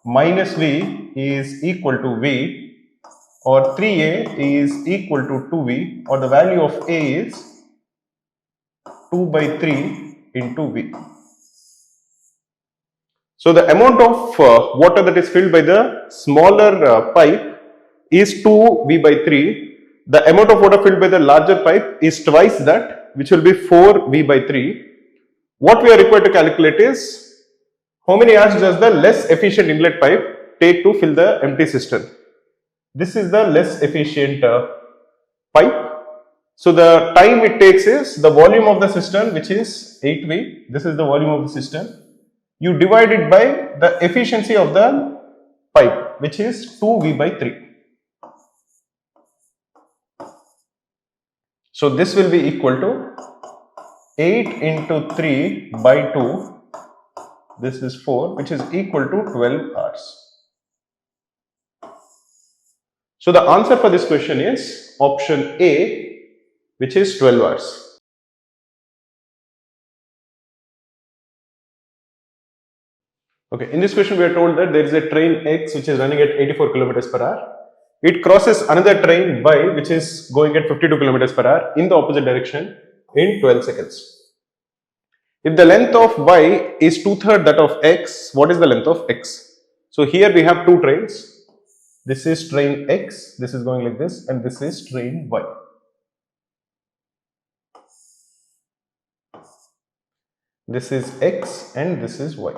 minus v is equal to v, or 3a is equal to 2v, or the value of a is 2 by 3 into v. So the amount of water that is filled by the smaller pipe is 2v by 3. The amount of water filled by the larger pipe is twice that, which will be 4v by 3. What we are required to calculate is how many hours does the less efficient inlet pipe take to fill the empty cistern. This is the less efficient pipe. So the time it takes is the volume of the cistern, which is 8v. This is the volume of the cistern. You divide it by the efficiency of the pipe, which is 2v by 3. So this will be equal to 8 into 3 by 2. This is 4, which is equal to 12 hours. So the answer for this question is option A, which is 12 hours. Okay, in this question we are told that there is a train X which is running at 84 kilometers per hour. It crosses another train Y which is going at 52 kilometers per hour in the opposite direction in 12 seconds. If the length of Y is 2/3 that of X, what is the length of X? So here we have two trains. This is train X, this is going like this, and this is train Y. This is X and this is Y.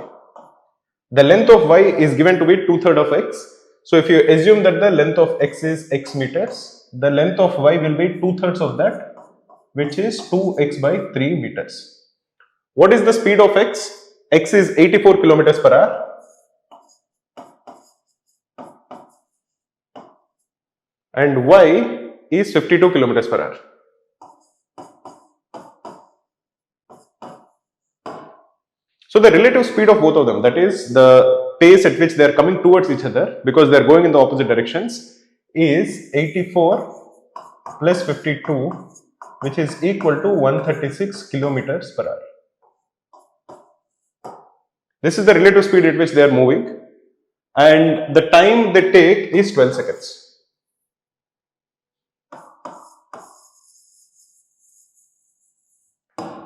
The length of Y is given to be 2/3 of X. So if you assume that the length of X is X meters, the length of Y will be 2/3 of that, which is 2x by 3 meters. What is the speed of X? X is 84 kilometers per hour. And Y is 52 kilometers per hour. So the relative speed of both of them, that is the pace at which they are coming towards each other because they are going in the opposite directions, is 84 plus 52, which is equal to 136 kilometers per hour. This is the relative speed at which they are moving, and the time they take is 12 seconds.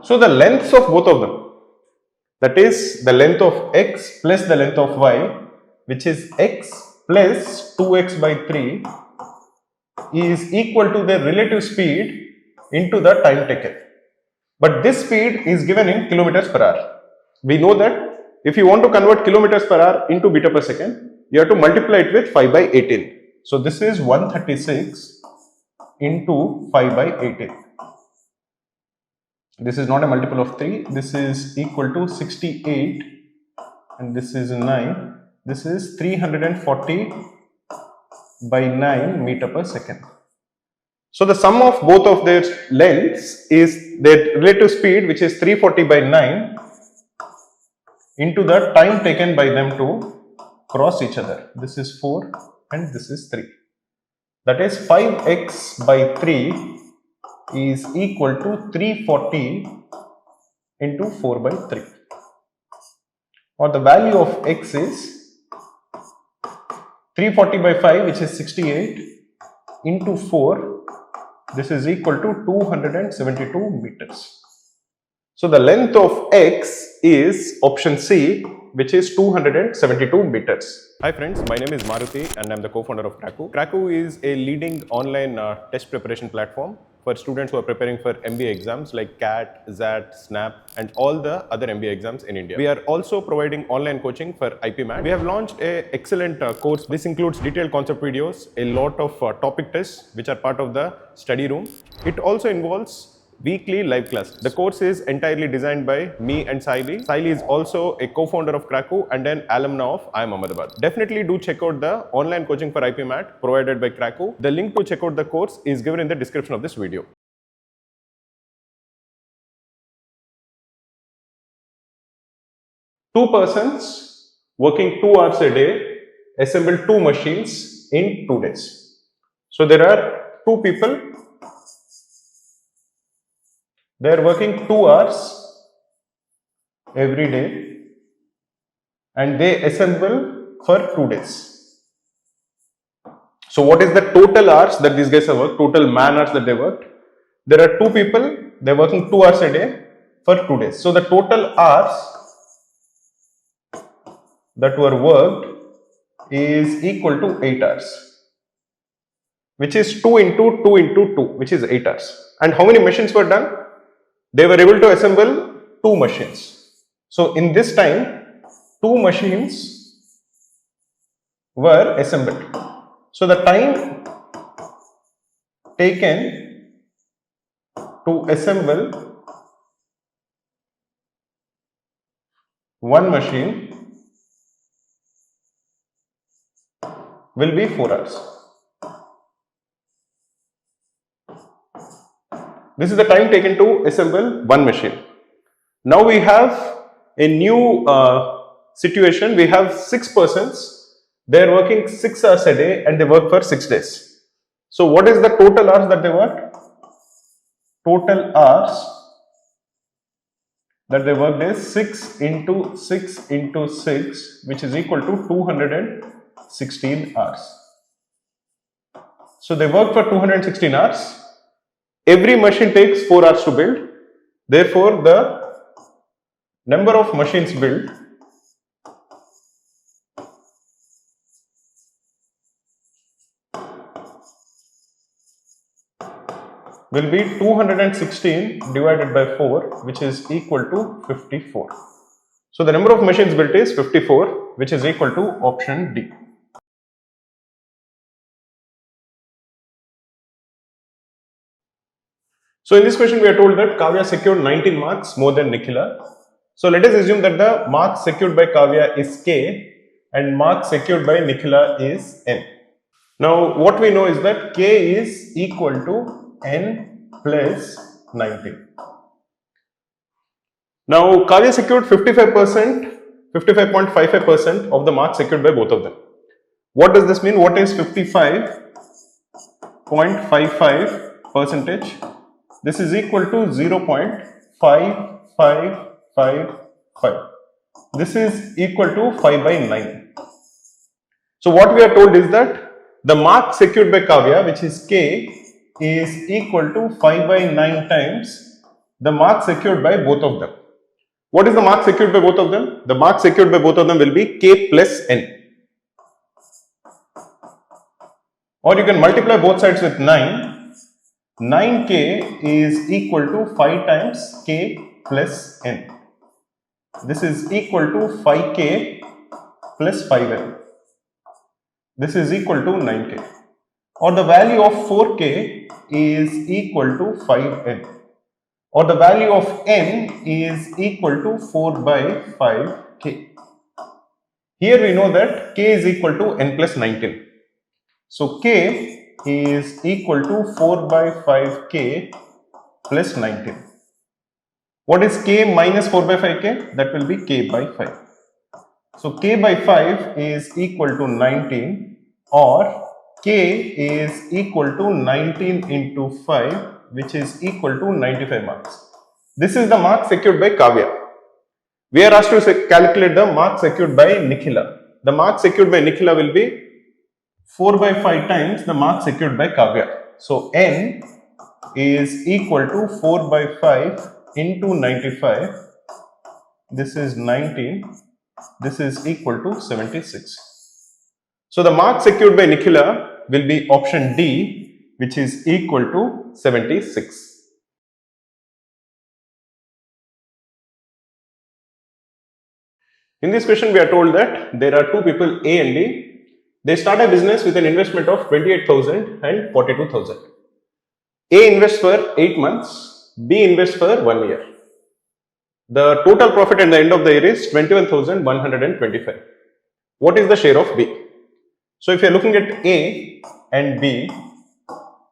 So the lengths of both of them, that is the length of X plus the length of Y, which is X plus 2x by 3, is equal to the relative speed into the time taken. But this speed is given in kilometers per hour. We know that if you want to convert kilometers per hour into meter per second, you have to multiply it with 5 by 18. So this is 136 into 5 by 18. This is not a multiple of 3. This is equal to 68 and this is 9. This is 340 by 9 meter per second. So the sum of both of their lengths is their relative speed, which is 340 by 9, into the time taken by them to cross each other. This is 4 and this is 3. That is 5x by 3 is equal to 340 into 4 by 3. Or the value of x is 340 by 5, which is 68, into 4. This is equal to 272 meters. So the length of X is option C, which is 272 meters. Hi friends, my name is Maruti and I'm the co-founder of Cracku. Cracku is a leading online test preparation platform for students who are preparing for MBA exams like CAT, ZAT, SNAP and all the other MBA exams in India. We are also providing online coaching for IPMAT. We have launched an excellent course. This includes detailed concept videos, a lot of topic tests which are part of the study room. It also involves weekly live class. The course is entirely designed by me and Saili. Saili is also a co-founder of Cracku and an alumna of IIM Ahmedabad. Definitely do check out the online coaching for IPMAT provided by Cracku. The link to check out the course is given in the description of this video. Two persons working 2 hours a day assemble two machines in 2 days. So there are two people, they are working 2 hours every day and they assemble for 2 days. So what is the total hours that these guys have worked, total man hours that they worked? There are two people, they're working 2 hours a day for 2 days. So the total hours that were worked is equal to 8 hours, which is 2 into 2 into 2, which is 8 hours. And how many machines were done? They were able to assemble 2 machines. So in this time, 2 machines were assembled. So the time taken to assemble one machine will be 4 hours. This is the time taken to assemble one machine. Now we have a new situation. We have 6 persons. They are working 6 hours a day and they work for 6 days. So what is the total hours that they worked? Total hours that they worked is 6 into 6 into 6, which is equal to 216 hours. So they work for 216 hours. Every machine takes 4 hours to build. Therefore, the number of machines built will be 216 divided by 4, which is equal to 54. So the number of machines built is 54, which is equal to option D. So in this question, we are told that Kavya secured 19 marks more than Nikhila. So let us assume that the marks secured by Kavya is K and marks secured by Nikhila is N. Now what we know is that K is equal to N plus 19. Now Kavya secured 55%, 55.55% of the marks secured by both of them. What does this mean? What is 55.55 percentage? This is equal to 0.5555. This is equal to 5 by 9. So what we are told is that the mark secured by Kavya, which is K, is equal to 5 by 9 times the mark secured by both of them. What is the mark secured by both of them? The mark secured by both of them will be K plus N. Or you can multiply both sides with 9. 9K is equal to 5 times K plus N. This is equal to 5K plus 5N. This is equal to 9K. Or the value of 4K is equal to 5N. Or the value of N is equal to 4 by 5K. Here we know that K is equal to N plus 19. So K is equal to 4 by 5K plus 19. What is K minus 4 by 5K? That will be K by 5. So K by 5 is equal to 19, or K is equal to 19 into 5, which is equal to 95 marks. This is the mark secured by Kavya. We are asked to calculate the mark secured by Nikhila. The mark secured by Nikhila will be 4 by 5 times the mark secured by Kavya. So N is equal to 4 by 5 into 95. This is 19. This is equal to 76. So the mark secured by Nikhila will be option D, which is equal to 76. In this question, we are told that there are two people, A and B. They start a business with an investment of 28,000 and 42,000. A invests for 8 months, B invests for 1 year. The total profit at the end of the year is 21,125. What is the share of B? So if you are looking at A and B,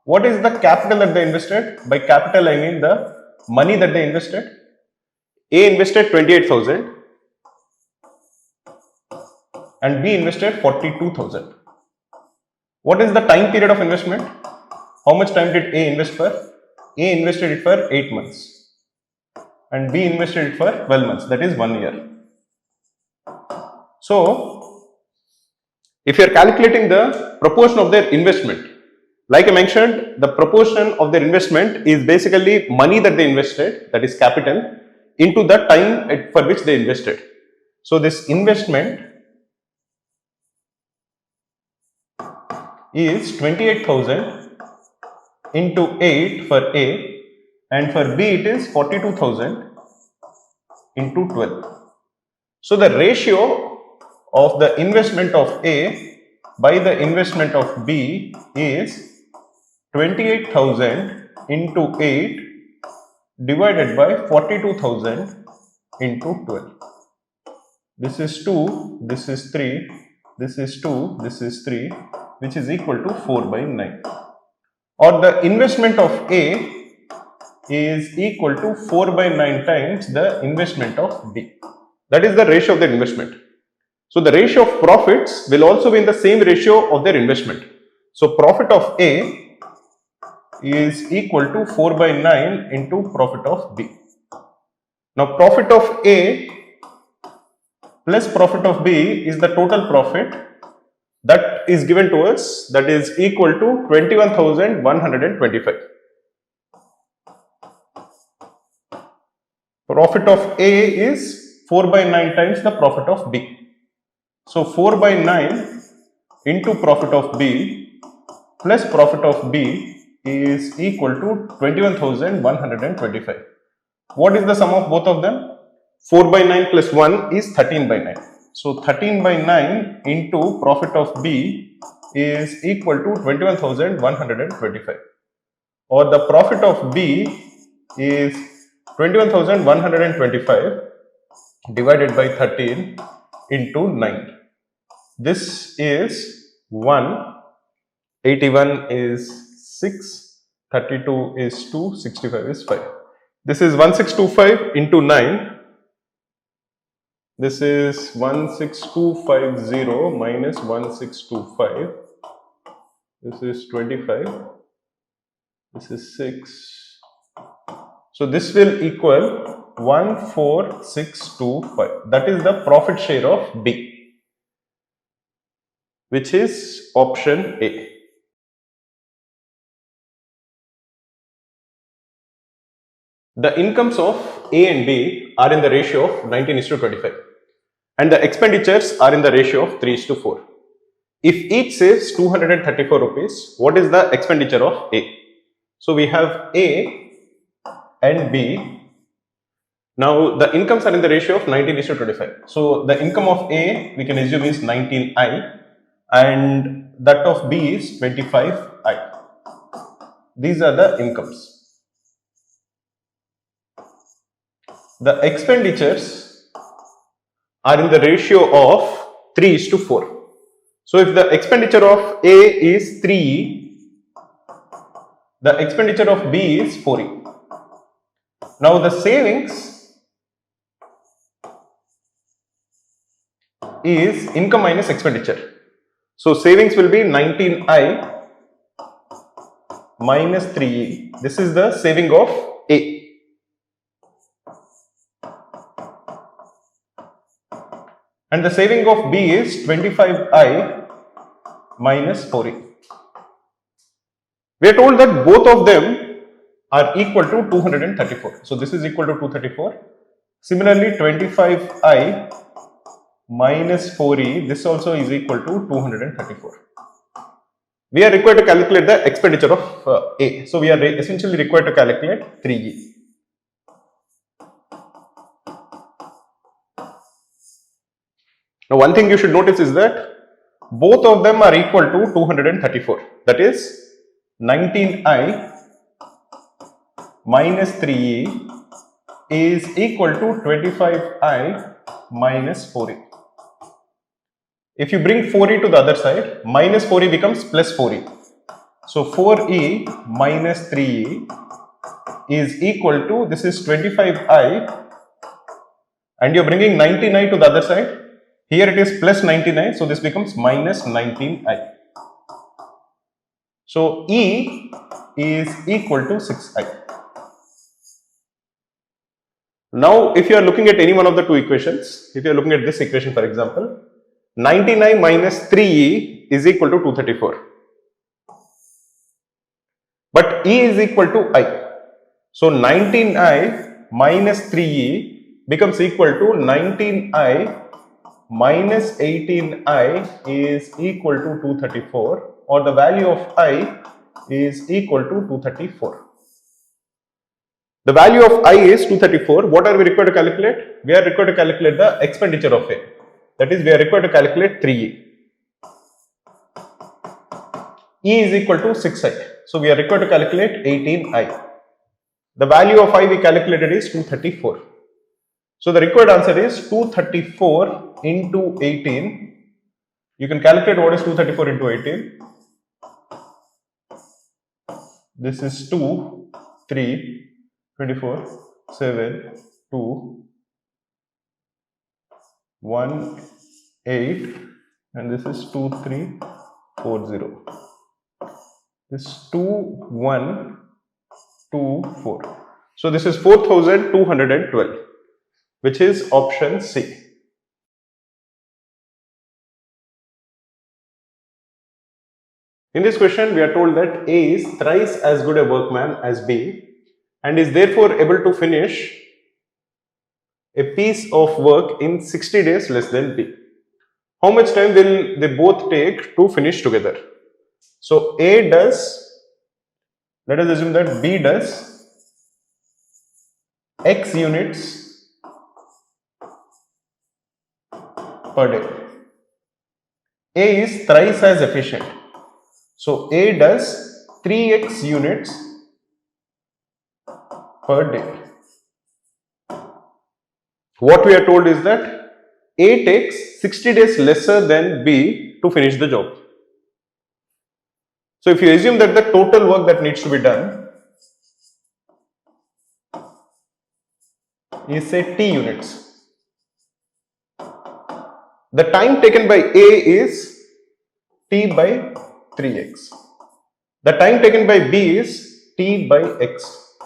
what is the capital that they invested? By capital I mean the money that they invested. A invested 28,000 and B invested 42,000. What is the time period of investment? How much time did A invest for? A invested it for 8 months and B invested it for 12 months, that is 1 year. So, if you are calculating the proportion of their investment, like I mentioned, the proportion of their investment is basically money that they invested, that is capital, into the time for which they invested. So, this investment is 28,000 into 8 for A, and for B it is 42,000 into 12. So, the ratio of the investment of A by the investment of B is 28,000 into 8 divided by 42,000 into 12. This is 2, this is 3, this is 2, this is 3, which is equal to 4 by 9. Or the investment of A is equal to 4 by 9 times the investment of B. That is the ratio of their investment. So the ratio of profits will also be in the same ratio of their investment. So profit of A is equal to 4 by 9 into profit of B. Now profit of A plus profit of B is the total profit that is given to us, that is equal to 21,125. Profit of A is 4 by 9 times the profit of B. So 4 by 9 into profit of B plus profit of B is equal to 21,125. What is the sum of both of them? 4 by 9 plus 1 is 13 by 9. So 13 by 9 into profit of B is equal to 21,125. Or the profit of B is 21,125 divided by 13 into 9. This is 1, 81 is 6, 32 is 2, 65 is 5. This is 1625 into 9. This is 16250 minus 1625. This is 25. This is 6. So this will equal 14625. That is the profit share of B, which is option A. The incomes of A and B are in the ratio of 19:25 and the expenditures are in the ratio of 3:4. If each saves 234 rupees, what is the expenditure of A? So we have A and B. Now the incomes are in the ratio of 19:25. So the income of A we can assume is 19I and that of B is 25I. These are the incomes. The expenditures are in the ratio of 3:4. So if the expenditure of A is 3E, the expenditure of B is 4E. Now the savings is income minus expenditure. So savings will be 19I minus 3E. This is the saving of A. And the saving of B is 25I minus 4E. We are told that both of them are equal to 234. So this is equal to 234. Similarly, 25I minus 4E, this also is equal to 234. We are required to calculate the expenditure of A. So we are essentially required to calculate 3E. Now one thing you should notice is that both of them are equal to 234. That is 19I minus 3E is equal to 25I minus 4E. If you bring 4E to the other side, minus 4E becomes plus 4E. So 4E minus 3E is equal to, this is 25I and you are bringing 19I to the other side. Here it is plus 99, so this becomes minus 19I. So E is equal to 6i. Now, if you are looking at any one of the two equations, if you are looking at this equation, for example, 99 minus 3e is equal to 234. But e is equal to I. So 19i minus 3e becomes equal to 19i minus 18i is equal to 234, or the value of I is equal to 234. The value of I is 234. What are we required to calculate? We are required to calculate the expenditure of A. That is, we are required to calculate 3e. E is equal to 6i. So we are required to calculate 18i. The value of I we calculated is 234. So the required answer is 234 into 18. You can calculate what is 234 into 18. This is 2, 3, 24, 7, 2, 1, 8, and this is 2, 3, 4, 0. This is 2, 1, 2, 4. So this is 4212, which is option C. In this question, we are told that A is thrice as good a workman as B and is therefore able to finish a piece of work in 60 days less than B. How much time will they both take to finish together? So A does, let us assume that B does X units per day. A is thrice as efficient. So A does 3x units per day. What we are told is that A takes 60 days lesser than B to finish the job. So if you assume that the total work that needs to be done is, say, T units, the time taken by A is T by 3x. The time taken by B is T by x.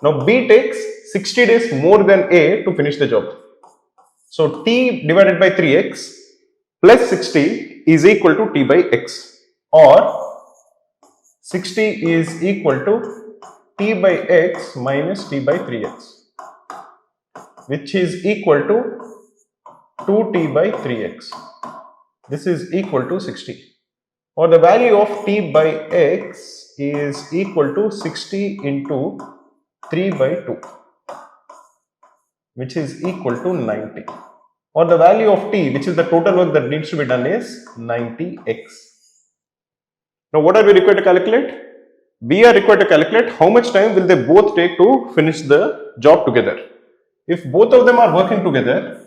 Now B takes 60 days more than A to finish the job. So T divided by 3x plus 60 is equal to T by x, or 60 is equal to T by x minus T by 3x, which is equal to 2T by 3x. This is equal to 60. Or the value of T by x is equal to 60 into 3 by 2, which is equal to 90. Or the value of T, which is the total work that needs to be done, is 90x. Now what are we required to calculate? We are required to calculate how much time will they both take to finish the job together. If both of them are working together,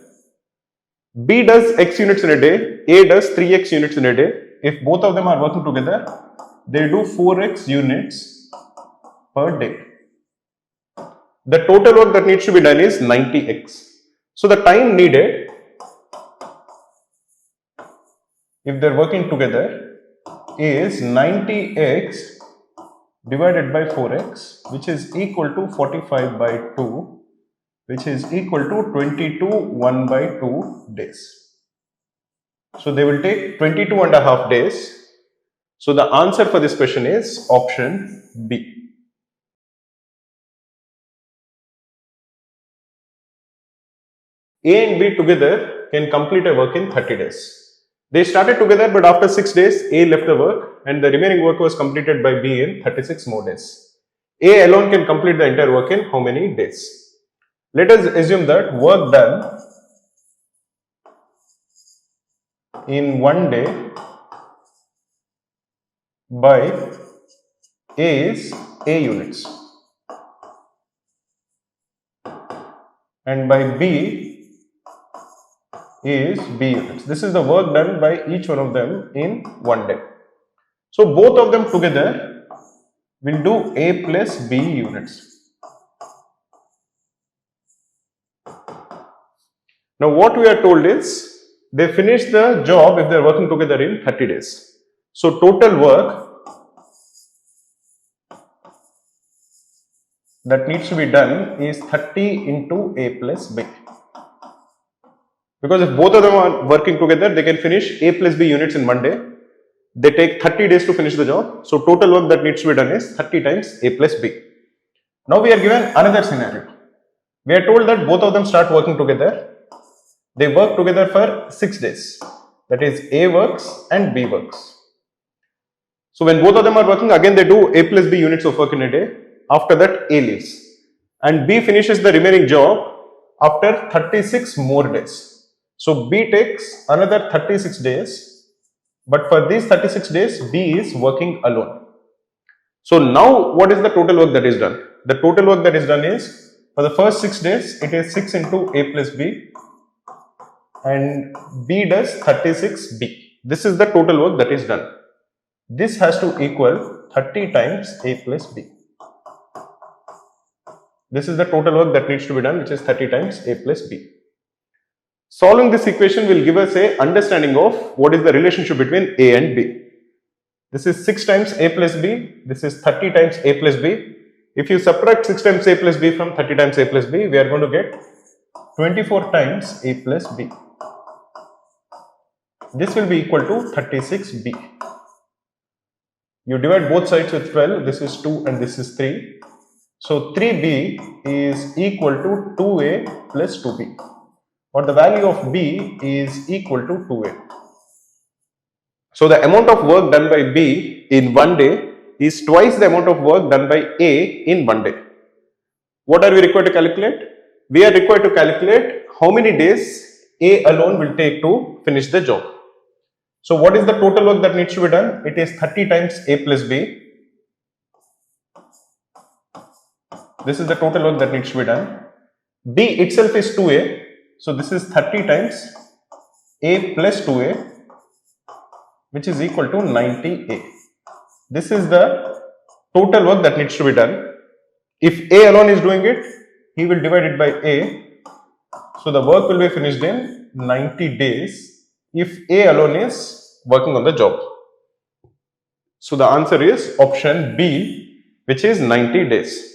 B does x units in a day, A does 3x units in a day. If both of them are working together, they do 4x units per day. The total work that needs to be done is 90x. So the time needed, if they are working together, is 90x divided by 4x, which is equal to 45 by 2, which is equal to 22 1 by 2 days. So they will take 22 and a half days. So the answer for this question is option B. A and B together can complete a work in 30 days. They started together, but after 6 days, A left the work and the remaining work was completed by B in 36 more days. A alone can complete the entire work in how many days? Let us assume that work done in 1 day by A is A units and by B is B units. This is the work done by each one of them in 1 day. So both of them together will do A plus B units. Now what we are told is they finish the job if they are working together in 30 days. So total work that needs to be done is 30 into A plus B. Because if both of them are working together, they can finish A plus B units in 1 day. They take 30 days to finish the job. So total work that needs to be done is 30 times A plus B. Now we are given another scenario. We are told that both of them start working together. They work together for 6 days. That is, A works and B works. So when both of them are working, again they do A plus B units of work in a day. After that, A leaves. And B finishes the remaining job after 36 more days. So B takes another 36 days. But for these 36 days, B is working alone. So now what is the total work that is done? The total work that is done is, for the first 6 days, it is 6 into A plus B. And B does 36B. This is the total work that is done. This has to equal 30 times A plus B. This is the total work that needs to be done, which is 30 times A plus B. Solving this equation will give us a understanding of what is the relationship between A and B. This is 6 times A plus B. This is 30 times A plus B. If you subtract 6 times A plus B from 30 times A plus B, we are going to get 24 times A plus B. This will be equal to 36B. You divide both sides with 12. This is 2 and this is 3. So 3B is equal to 2A plus 2B. Or the value of B is equal to 2A. So the amount of work done by B in 1 day is twice the amount of work done by A in 1 day. What are we required to calculate? We are required to calculate how many days A alone will take to finish the job. So what is the total work that needs to be done? It is 30 times A plus B. This is the total work that needs to be done. B itself is 2A. So this is 30 times A plus 2A, which is equal to 90A. This is the total work that needs to be done. If A alone is doing it, he will divide it by A. So the work will be finished in 90 days if A alone is working on the job. So the answer is option B, which is 90 days.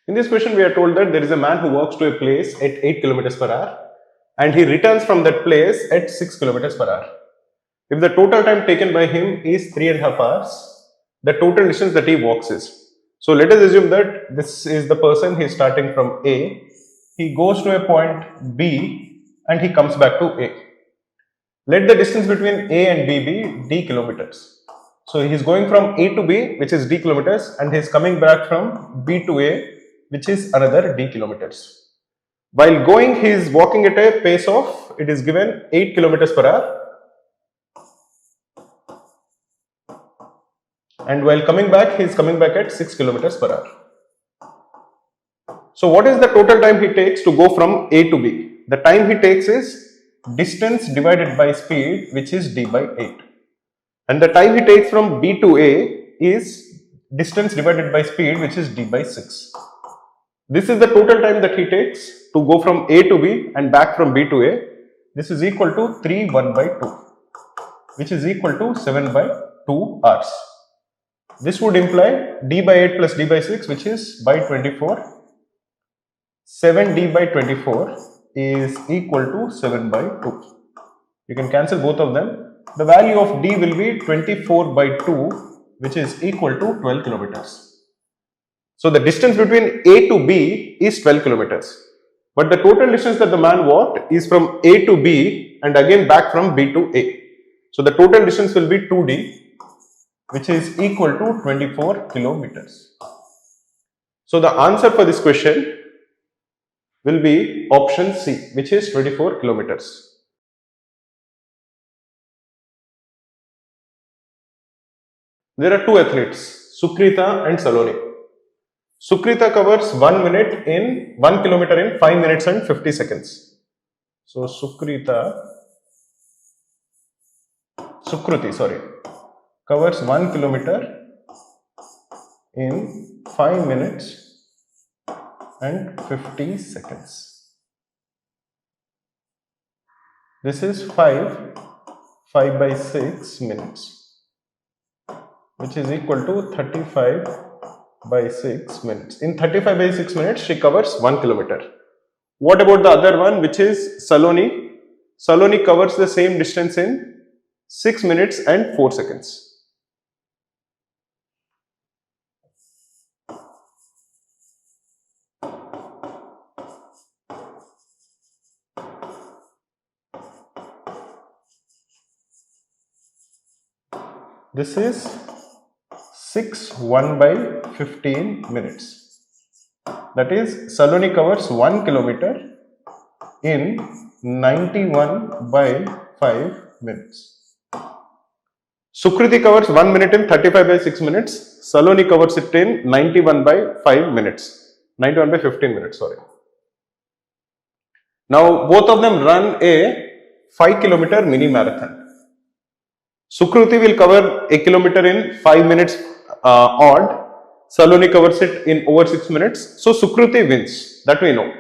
In this question, we are told that there is a man who walks to a place at 8 kilometers per hour and he returns from that place at 6 kilometers per hour. If the total time taken by him is 3.5 hours, the total distance that he walks is. So let us assume that this is the person, he is starting from A, he goes to a point B and he comes back to A. Let the distance between A and B be d kilometers. So he is going from A to B, which is d kilometers, and he is coming back from B to A, which is another d kilometers. While going, he is walking at a pace of, it is given 8 kilometers per hour. And while coming back, he is coming back at 6 kilometers per hour. So what is the total time he takes to go from A to B? The time he takes is distance divided by speed, which is d by 8. And the time he takes from B to A is distance divided by speed, which is d by 6. This is the total time that he takes to go from A to B and back from B to A. This is equal to 3 1 by 2, which is equal to 7 by 2 hours. This would imply d by 8 plus d by 6, which is by 24. 7d by 24 is equal to 7 by 2. You can cancel both of them. The value of d will be 24 by 2, which is equal to 12 kilometers. So the distance between A to B is 12 kilometers. But the total distance that the man walked is from A to B and again back from B to A. So the total distance will be 2d, which is equal to 24 kilometers. So the answer for this question will be option C, which is 24 kilometers. There are two athletes, Sukrita and Saloni. Sukrita covers 1 minute in 1 kilometer in 5 minutes and 50 seconds. So Sukriti, covers 1 kilometer in 5 minutes and 50 seconds. This is 5 by 6 minutes. which is equal to 35 by 6 minutes. In 35 by 6 minutes, she covers 1 kilometer. What about the other one, which is Saloni? Saloni covers the same distance in 6 minutes and 4 seconds. This is 6 1 by 15 minutes. That is, Saloni covers 1 kilometer in 91 by 5 minutes. Sukriti covers 1 minute in 35 by 6 minutes. Saloni covers it in 91 by 5 minutes. 91 by 15 minutes, sorry. Now, both of them run a 5 kilometer mini marathon. Sukriti will cover a kilometer in 5 minutes odd. Saloni covers it in over 6 minutes. So, Sukriti wins. That we know.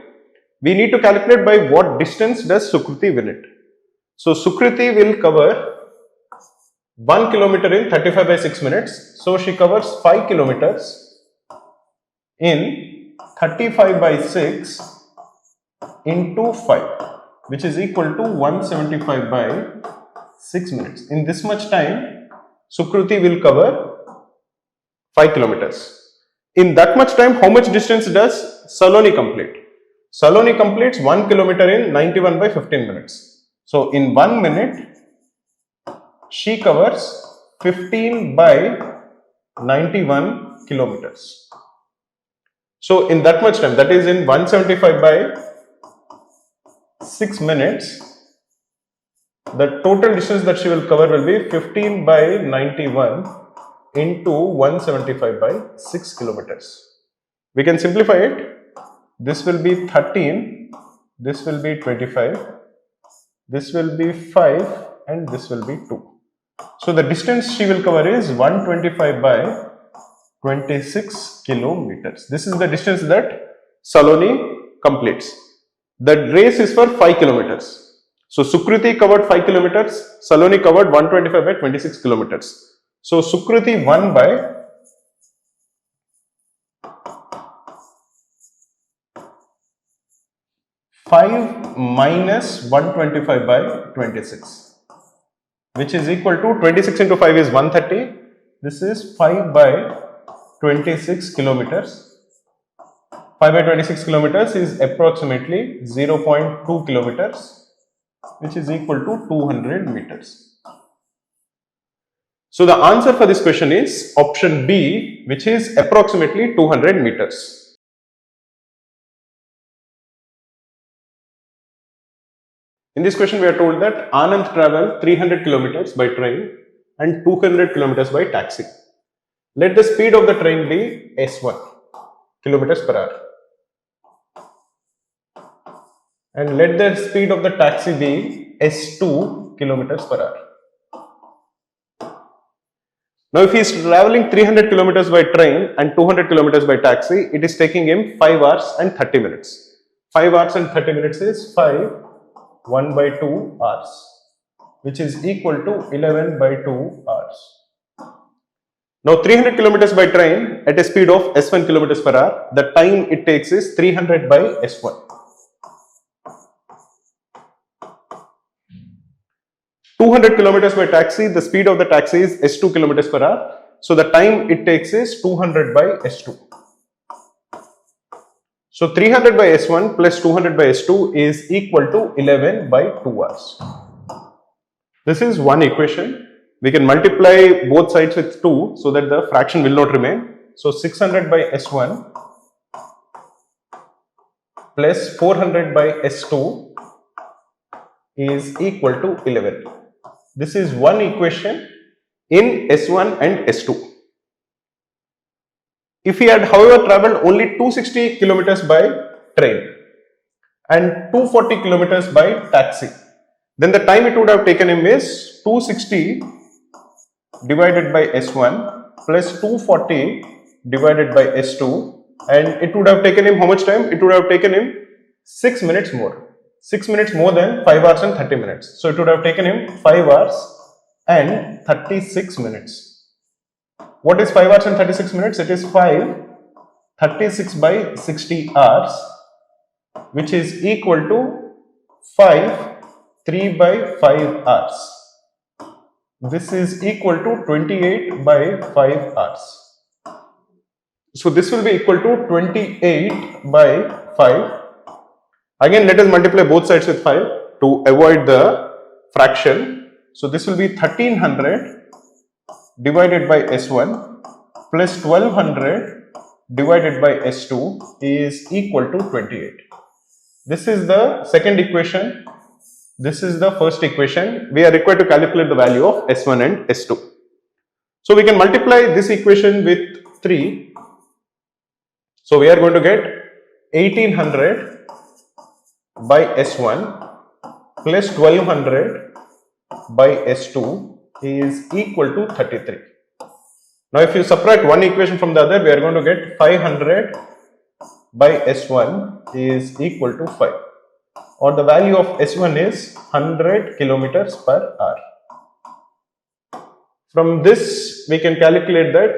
We need to calculate by what distance does Sukriti win it. So, Sukriti will cover 1 kilometer in 35 by 6 minutes. So, she covers 5 kilometers in 35 by 6 into 5, which is equal to 175 by 6 minutes. In this much time, Sukriti will cover 5 kilometers. In that much time, how much distance does Saloni complete? Saloni completes 1 kilometer in 91 by 15 minutes. So, in 1 minute, she covers 15 by 91 kilometers. So, in that much time, that is in 175 by 6 minutes, the total distance that she will cover will be 15 by 91 into 175 by 6 kilometers. We can simplify it. This will be 13, this will be 25, this will be 5 and this will be 2. So, the distance she will cover is 125 by 26 kilometers. This is the distance that Saloni completes. The race is for 5 kilometers. So, Sukriti covered 5 kilometers, Saloni covered 125 by 26 kilometers. So, Sukriti won by 5 minus 125 by 26, which is equal to 26 into 5 is 130. This is 5 by 26 kilometers. 5 by 26 kilometers is approximately 0.2 kilometers, which is equal to 200 meters. So, the answer for this question is option B, which is approximately 200 meters. In this question, we are told that Anand traveled 300 kilometers by train and 200 kilometers by taxi. Let the speed of the train be S1 kilometers per hour. And let the speed of the taxi be S2 kilometers per hour. Now, if he is traveling 300 kilometers by train and 200 kilometers by taxi, it is taking him 5 hours and 30 minutes. 5 hours and 30 minutes is 5 1 by 2 hours, which is equal to 11 by 2 hours. Now, 300 kilometers by train at a speed of S1 kilometers per hour, the time it takes is 300 by S1. 200 kilometers by taxi, the speed of the taxi is S2 kilometers per hour. So, the time it takes is 200 by S2. So, 300 by S1 plus 200 by S2 is equal to 11 by 2 hours. This is one equation. We can multiply both sides with 2 so that the fraction will not remain. So, 600 by S1 plus 400 by S2 is equal to 11. This is one equation in S1 and S2. If he had, however, travelled only 260 kilometers by train and 240 kilometers by taxi, then the time it would have taken him is 260 divided by S1 plus 240 divided by S2, and it would have taken him how much time? It would have taken him 6 minutes more. 6 minutes more than 5 hours and 30 minutes. So, it would have taken him 5 hours and 36 minutes. What is 5 hours and 36 minutes? It is 5 36 by 60 hours, which is equal to 5 3 by 5 hours. This is equal to 28 by 5 hours. So this will be equal to 28 by 5. Again, let us multiply both sides with 5 to avoid the fraction. So this will be 1300 divided by S1 plus 1200 divided by S2 is equal to 28. This is the second equation. This is the first equation. We are required to calculate the value of S1 and S2. So we can multiply this equation with 3. So we are going to get 1800 by S1 plus 1200 by S2 is equal to 33. Now if you subtract one equation from the other, we are going to get 500 by S1 is equal to 5. Or the value of S1 is 100 kilometers per hour. From this, we can calculate that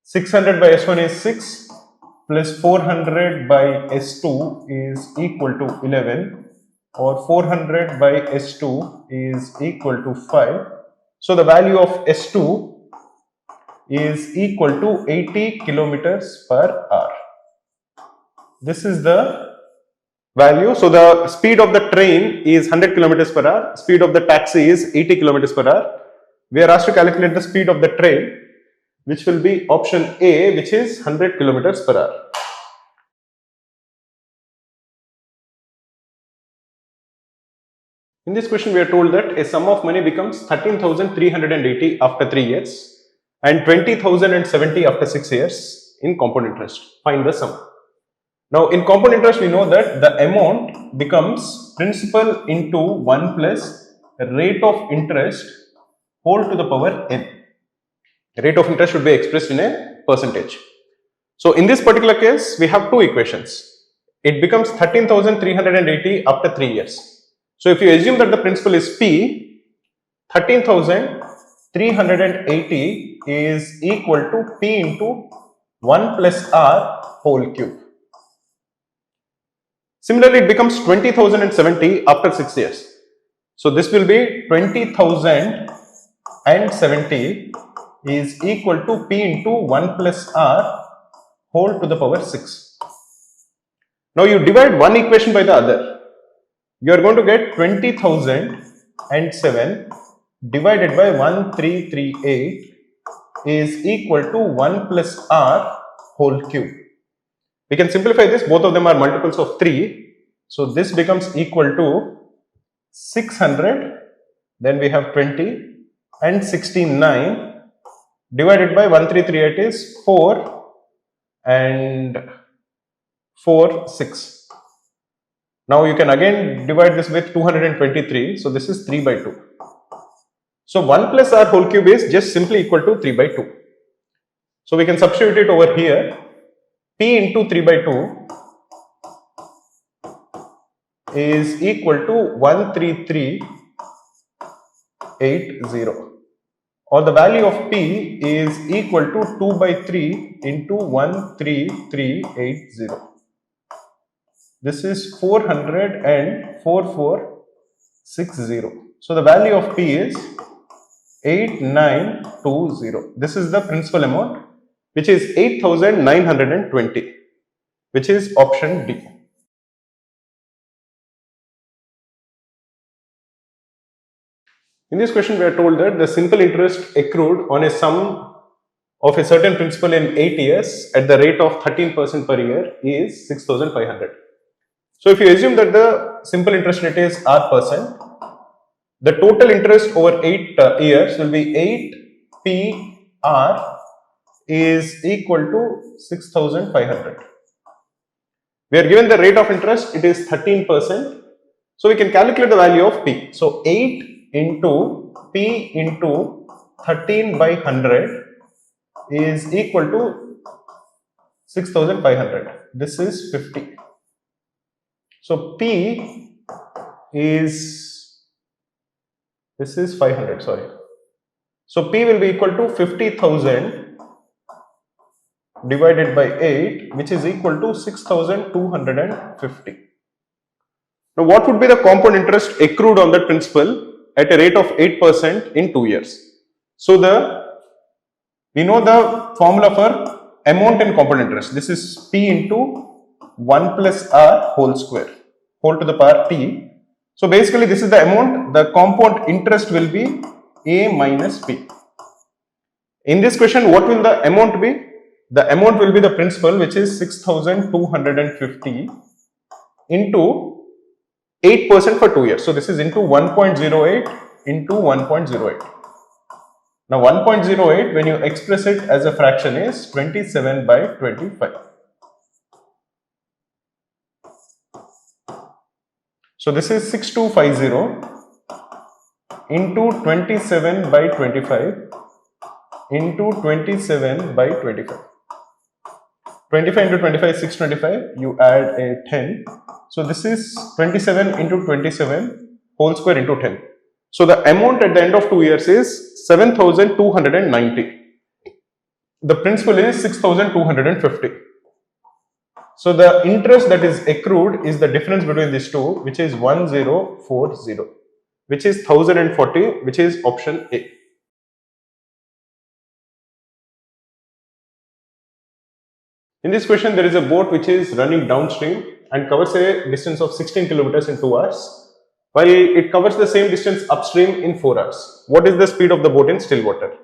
600 by S1 is 6 plus 400 by S2 is equal to 11, or 400 by S2 is equal to 5. So the value of S2 is equal to 80 kilometers per hour. This is the value. So the speed of the train is 100 kilometers per hour, speed of the taxi is 80 kilometers per hour. We are asked to calculate the speed of the train, which will be option A, which is 100 kilometers per hour. In this question, we are told that a sum of money becomes 13,380 after 3 years and 20,070 after 6 years in compound interest. Find the sum. Now, in compound interest, we know that the amount becomes principal into 1 plus rate of interest whole to the power n. Rate of interest should be expressed in a percentage. So, in this particular case, we have two equations. It becomes 13,380 after 3 years. So, if you assume that the principal is P, 13,380 is equal to P into 1 plus R whole cube. Similarly, it becomes 20,070 after 6 years. So, this will be 20,070 is equal to P into 1 plus R whole to the power 6. Now, you divide one equation by the other. You are going to get 20,007 divided by 1338 is equal to 1 plus R whole cube. We can simplify this, both of them are multiples of 3. So this becomes equal to 600, then we have 20 and 69 divided by 1338 is 4 and 4, 6. Now you can again divide this with 223, so this is 3 by 2. So 1 plus R whole cube is just simply equal to 3 by 2. So we can substitute it over here. P into 3 by 2 is equal to 13380, or the value of P is equal to 2 by 3 into 13380. This is 400 and 4460. So the value of P is 8920. This is the principal amount, which is 8,920, which is option D. In this question, we are told that the simple interest accrued on a sum of a certain principal in 8 years at the rate of 13% per year is 6,500. So if you assume that the simple interest rate is R%, the total interest over 8 years will be 8PR is equal to 6,500. We are given the rate of interest, it is 13%. So we can calculate the value of P. So 8 into P into 13 by 100 is equal to 6,500. This is 50. So P is, this is 500, sorry. So P will be equal to 50,000 divided by 8, which is equal to 6,250. Now what would be the compound interest accrued on that principal at a rate of 8% in 2 years? So we know the formula for amount in compound interest. This is P into 1 plus R whole square, whole to the power T. So basically this is the amount. The compound interest will be A minus P. In this question, what will the amount be? The amount will be the principal, which is 6,250 into 8% for 2 years. So this is into 1.08 into 1.08. Now 1.08, when you express it as a fraction, is 27 by 25. So this is 6250 into 27 by 25 into 27 by 25. 25 into 25 is 625. You add a 10. So this is 27 into 27 whole square into 10. So the amount at the end of 2 years is 7,290. The principal is 6,250. So the interest that is accrued is the difference between these two, which is 1040, which is 1040, which is option A. In this question, there is a boat which is running downstream and covers a distance of 16 kilometers in 2 hours, while it covers the same distance upstream in 4 hours. What is the speed of the boat in still water?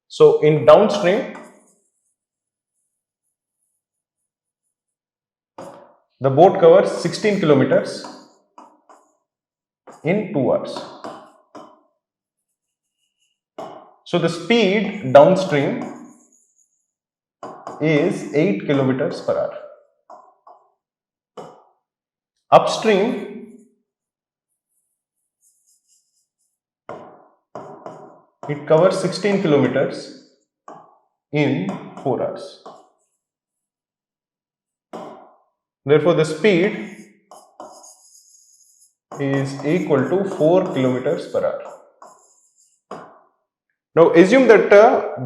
So in downstream, the boat covers 16 kilometers in 2 hours. So the speed downstream is 8 kilometers per hour. Upstream, it covers 16 kilometers in 4 hours. Therefore, the speed is equal to 4 kilometers per hour. Now, assume that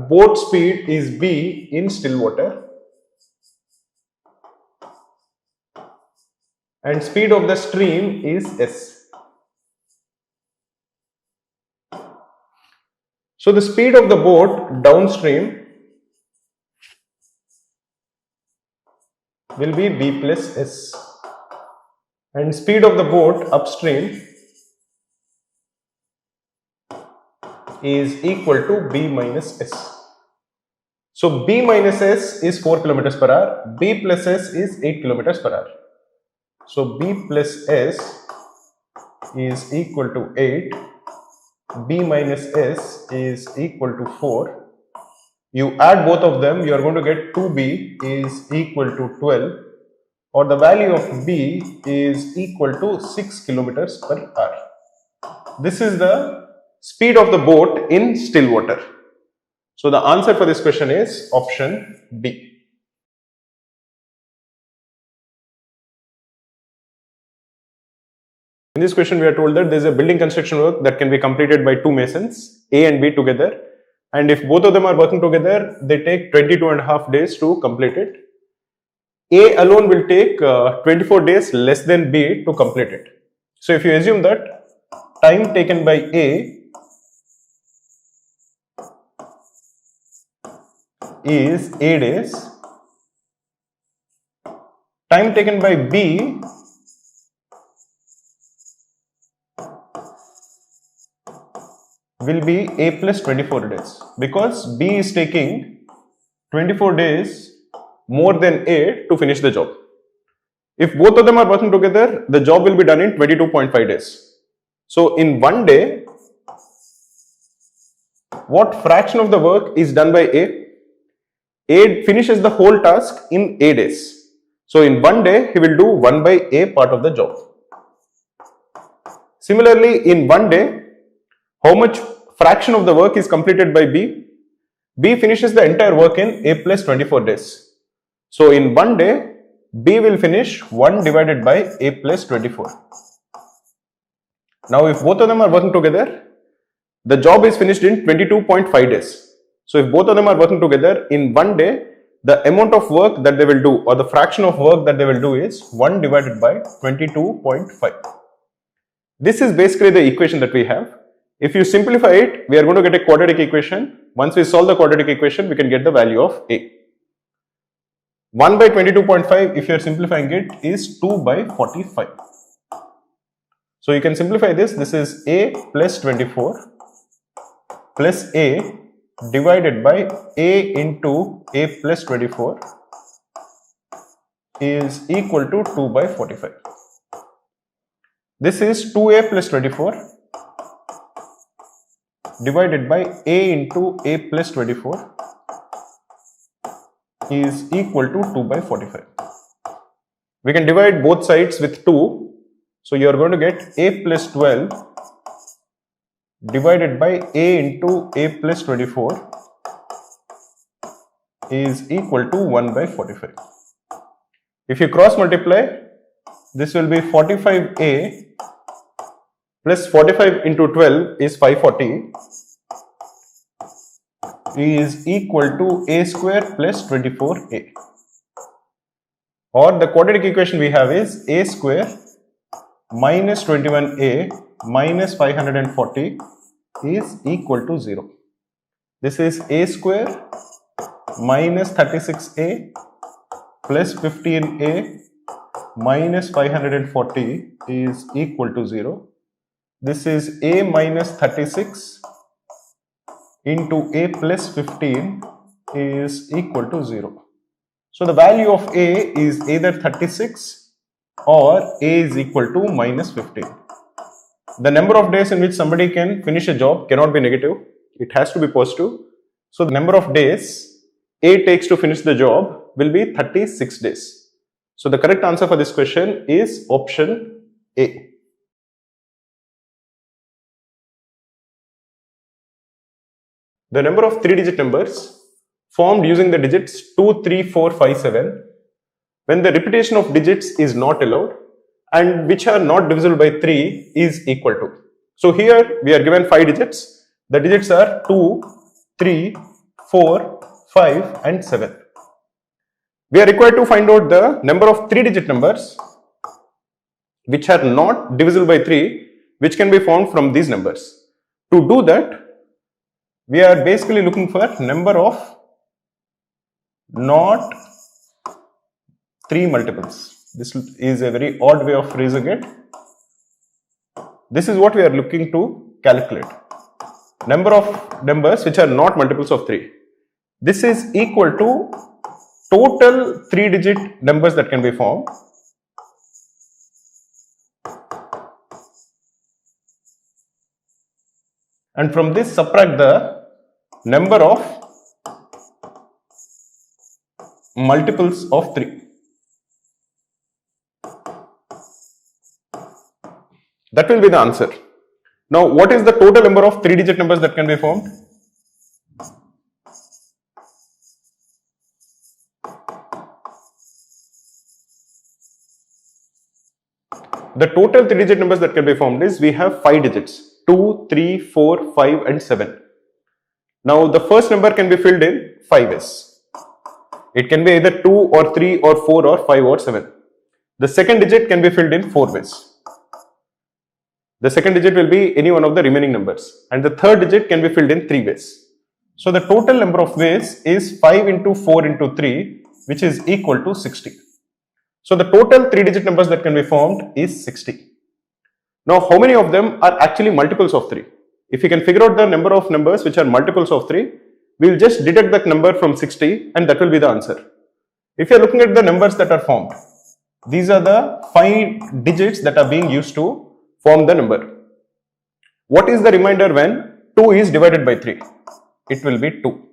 boat speed is B in still water and speed of the stream is S. So, the speed of the boat downstream will be B plus S and speed of the boat upstream is equal to B minus S. So B minus S is 4 kilometers per hour, B plus S is 8 kilometers per hour. So B plus S is equal to 8, B minus S is equal to 4. You add both of them, you are going to get 2B is equal to 12, or the value of B is equal to 6 kilometers per hour. This is the speed of the boat in still water. So the answer for this question is option B. In this question, we are told that there is a building construction work that can be completed by two masons, A and B together. And if both of them are working together, they take 22.5 days to complete it. A alone will take 24 days less than B to complete it. So if you assume that time taken by A is A days, time taken by B will be A plus 24 days, because B is taking 24 days more than A to finish the job. If both of them are working together, the job will be done in 22.5 days. So in 1 day, what fraction of the work is done by A? A finishes the whole task in A days. So in 1 day, he will do 1 by A part of the job. Similarly, in 1 day, how much fraction of the work is completed by B? B finishes the entire work in A plus 24 days. So in 1 day, B will finish 1 divided by A plus 24. Now if both of them are working together, The job is finished in 22.5 days. So if both of them are working together in one day, the amount of work that they will do or the fraction of work that they will do is 1 divided by 22.5. This is basically the equation that we have. If you simplify it, we are going to get a quadratic equation. Once we solve the quadratic equation, we can get the value of A. 1 by 22.5, if you are simplifying it, is 2 by 45. So you can simplify this. This is A plus 24 plus A divided by A into A plus 24 is equal to 2 by 45. This is 2A plus 24 divided by A into A plus 24 is equal to 2 by 45. We can divide both sides with 2. So you are going to get A plus 12 divided by A into A plus 24 is equal to 1 by 45. If you cross multiply, this will be 45A plus 45 into 12 is 540 is equal to A square plus 24A. Or the quadratic equation we have is A square minus 21A minus 540 is equal to 0. This is A square minus 36A plus 15A minus 540 is equal to 0. This is A minus 36 into A plus 15 is equal to 0. So the value of A is either 36 or A is equal to minus 15. The number of days in which somebody can finish a job cannot be negative. It has to be positive. So the number of days A takes to finish the job will be 36 days. So the correct answer for this question is option A. The number of 3-digit numbers formed using the digits 2, 3, 4, 5, 7 when the repetition of digits is not allowed and which are not divisible by 3 is equal to. So here we are given 5 digits. The digits are 2, 3, 4, 5 and 7. We are required to find out the number of 3-digit numbers which are not divisible by 3 which can be found from these numbers. To do that, we are basically looking for number of not 3 multiples. This is a very odd way of phrasing it. This is what we are looking to calculate. Number of numbers which are not multiples of 3. This is equal to total 3-digit numbers that can be formed and from this subtract the number of multiples of 3. That will be the answer. Now, what is the total number of 3-digit numbers that can be formed? The total 3-digit numbers that can be formed is we have 5 digits 2, 3, 4, 5 and 7. Now, the first number can be filled in 5 ways. It can be either 2 or 3 or 4 or 5 or 7. The second digit can be filled in 4 ways. The second digit will be any one of the remaining numbers and the third digit can be filled in 3 ways. So the total number of ways is 5 into 4 into 3 which is equal to 60. So the total 3-digit numbers that can be formed is 60. Now how many of them are actually multiples of 3? If you can figure out the number of numbers which are multiples of 3, we will just deduct that number from 60 and that will be the answer. If you are looking at the numbers that are formed, these are the 5 digits that are being used to form the number. What is the remainder when 2 is divided by 3? It will be 2.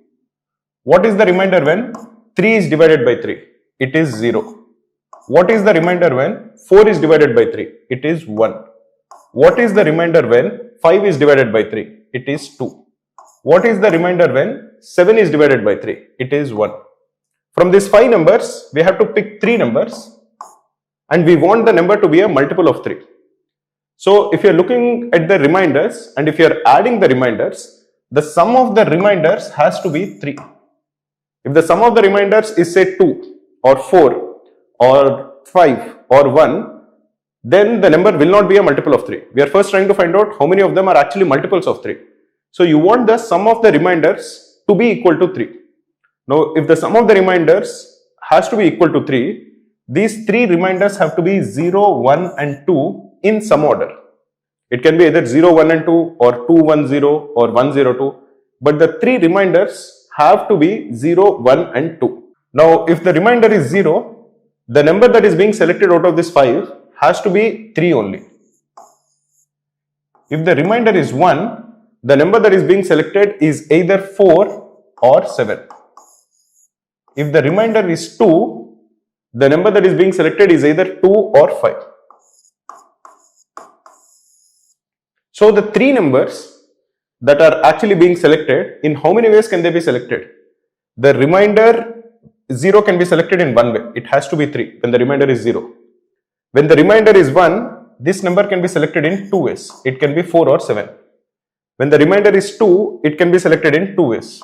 What is the remainder when 3 is divided by 3? It is 0. What is the remainder when 4 is divided by 3? It is 1. What is the remainder when 5 is divided by 3? It is 2. What is the remainder when 7 is divided by 3? It is 1. From these 5 numbers, we have to pick 3 numbers and we want the number to be a multiple of 3. So if you're looking at the reminders and if you're adding the reminders, the sum of the reminders has to be 3. If the sum of the reminders is say 2 or 4 or 5 or 1, then the number will not be a multiple of 3. We are first trying to find out how many of them are actually multiples of 3. So you want the sum of the reminders to be equal to 3. Now if the sum of the reminders has to be equal to 3, these 3 reminders have to be 0, 1 and 2 in some order. It can be either 0, 1 and 2 or 2, 1, 0 or 1, 0, 2. But the 3 reminders have to be 0, 1 and 2. Now if the remainder is 0, the number that is being selected out of this 5 has to be 3 only. If the remainder is 1, the number that is being selected is either 4 or 7. If the remainder is 2, the number that is being selected is either 2 or 5. So the 3 numbers that are actually being selected, in how many ways can they be selected? The remainder 0 can be selected in one way. It has to be 3 when the remainder is 0. When the remainder is 1, this number can be selected in 2 ways. It can be 4 or 7. When the remainder is 2, it can be selected in 2 ways.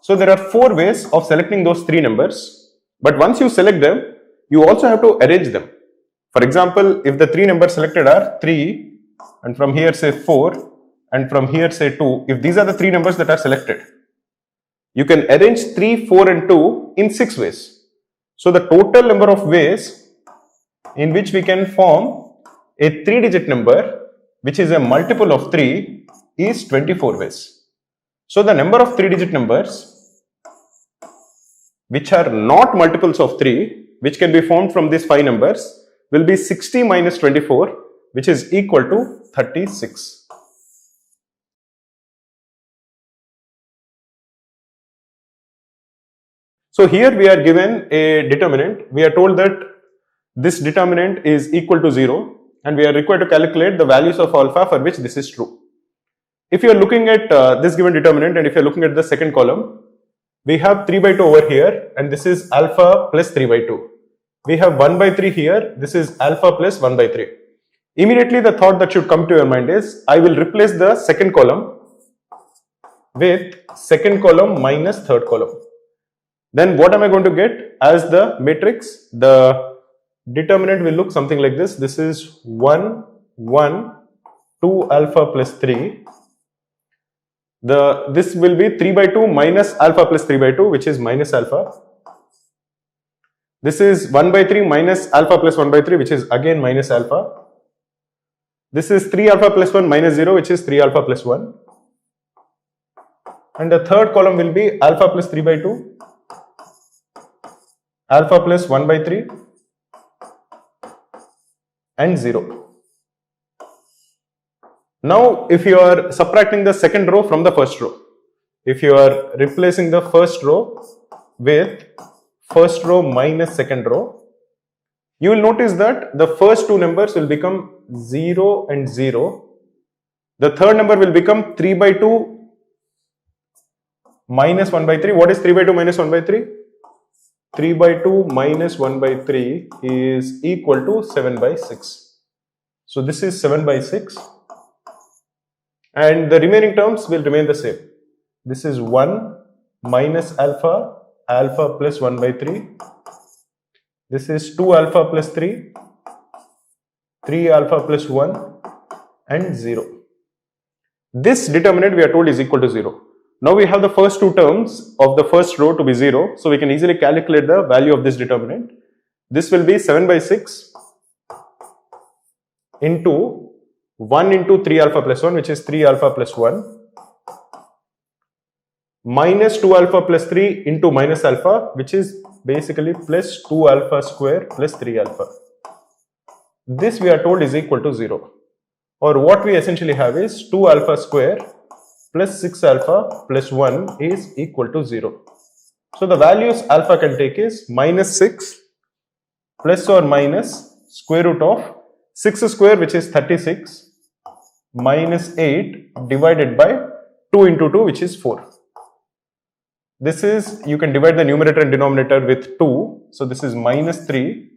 So there are 4 ways of selecting those 3 numbers. But once you select them, you also have to arrange them. For example, if the 3 numbers selected are 3 and from here say 4 and from here say 2, if these are the 3 numbers that are selected, you can arrange 3, 4 and 2 in 6 ways. So the total number of ways in which we can form a 3-digit number which is a multiple of 3 is 24 ways. So the number of 3-digit numbers which are not multiples of 3, which can be formed from these 5 numbers, will be 60 minus 24, which is equal to 36. So here we are given a determinant. We are told that this determinant is equal to 0 and we are required to calculate the values of alpha for which this is true. If you are looking at this given determinant and if you are looking at the second column, we have 3 by 2 over here and this is alpha plus 3 by 2. We have 1 by 3 here, this is alpha plus 1 by 3. Immediately the thought that should come to your mind is, I will replace the second column with second column minus third column. Then what am I going to get as the matrix? The determinant will look something like this. This is 1, 1, 2 alpha plus 3. This will be 3 by 2 minus alpha plus 3 by 2, which is minus alpha. This is 1 by 3 minus alpha plus 1 by 3, which is again minus alpha. This is 3 alpha plus 1 minus 0, which is 3 alpha plus 1. And the third column will be alpha plus 3 by 2, alpha plus 1 by 3 and 0. Now if you are subtracting the second row from the first row, if you are replacing the first row with first row minus second row, you will notice that the first two numbers will become 0 and 0. The third number will become 3 by 2 minus 1 by 3. What is 3 by 2 minus 1 by 3? 3 by 2 minus 1 by 3 is equal to 7 by 6. So this is 7 by 6 and the remaining terms will remain the same. This is 1 minus alpha, alpha plus 1 by 3. This is 2 alpha plus 3, 3 alpha plus 1 and 0. This determinant we are told is equal to 0. Now we have the first two terms of the first row to be 0. So we can easily calculate the value of this determinant. This will be 7 by 6 into 1 into 3 alpha plus 1, which is 3 alpha plus 1, minus 2 alpha plus 3 into minus alpha, which is basically plus 2 alpha square plus 3 alpha. This we are told is equal to 0. Or what we essentially have is 2 alpha square plus 6 alpha plus 1 is equal to 0. So the values alpha can take is minus 6 plus or minus square root of 6 square, which is 36, minus 8 divided by 2 into 2, which is 4. This is, you can divide the numerator and denominator with 2. So this is minus 3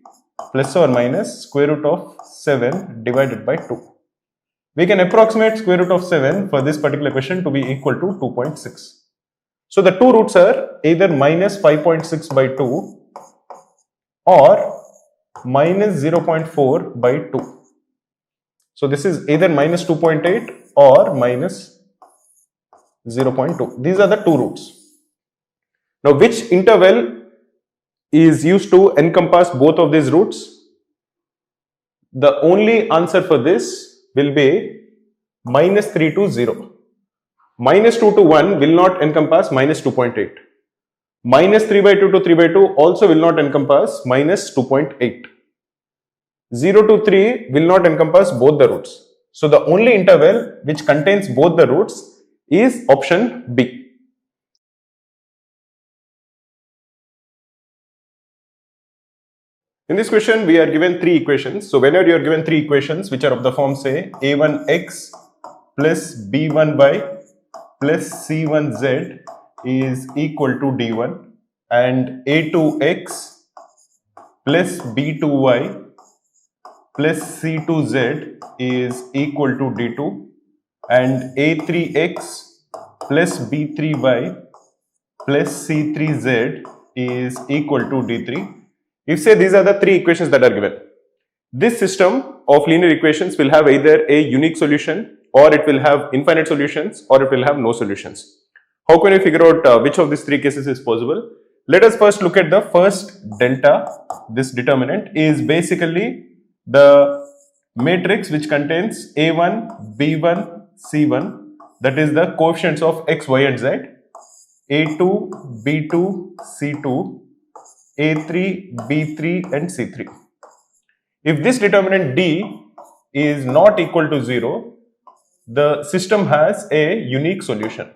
plus or minus square root of 7 divided by 2. We can approximate square root of 7 for this particular question to be equal to 2.6. So the two roots are either minus 5.6 by 2 or minus 0.4 by 2. So this is either minus 2.8 or minus 0.2. These are the two roots. Now which interval is used to encompass both of these roots? The only answer for this will be minus 3 to 0. Minus 2 to 1 will not encompass minus 2.8. Minus 3 by 2 to 3 by 2 also will not encompass minus 2.8. 0 to 3 will not encompass both the roots. So the only interval which contains both the roots is option B. In this question, we are given three equations. So whenever you are given three equations which are of the form, say a1x plus b1y plus c1z is equal to d1, and a2x plus b2y plus c2z is equal to d2, and a3x plus b3y plus c3z is equal to d3. If say these are the three equations that are given, this system of linear equations will have either a unique solution, or it will have infinite solutions, or it will have no solutions. How can we figure out which of these three cases is possible? Let us first look at the first delta. This determinant is basically the matrix which contains a1, b1, c1, that is the coefficients of x, y and z, a2, b2, c2, a3, b3 and c3. If this determinant d is not equal to 0, the system has a unique solution.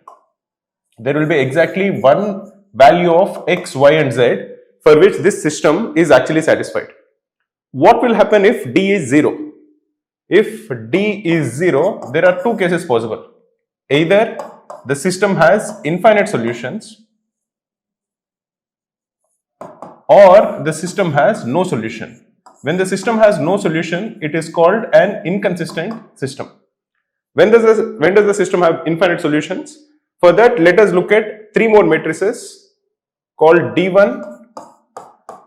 There will be exactly one value of x, y and z for which this system is actually satisfied. What will happen if d is 0? If d is 0, there are two cases possible. Either the system has infinite solutions, or the system has no solution. When the system has no solution, it is called an inconsistent system. When does the system have infinite solutions? For that, let us look at three more matrices called d1,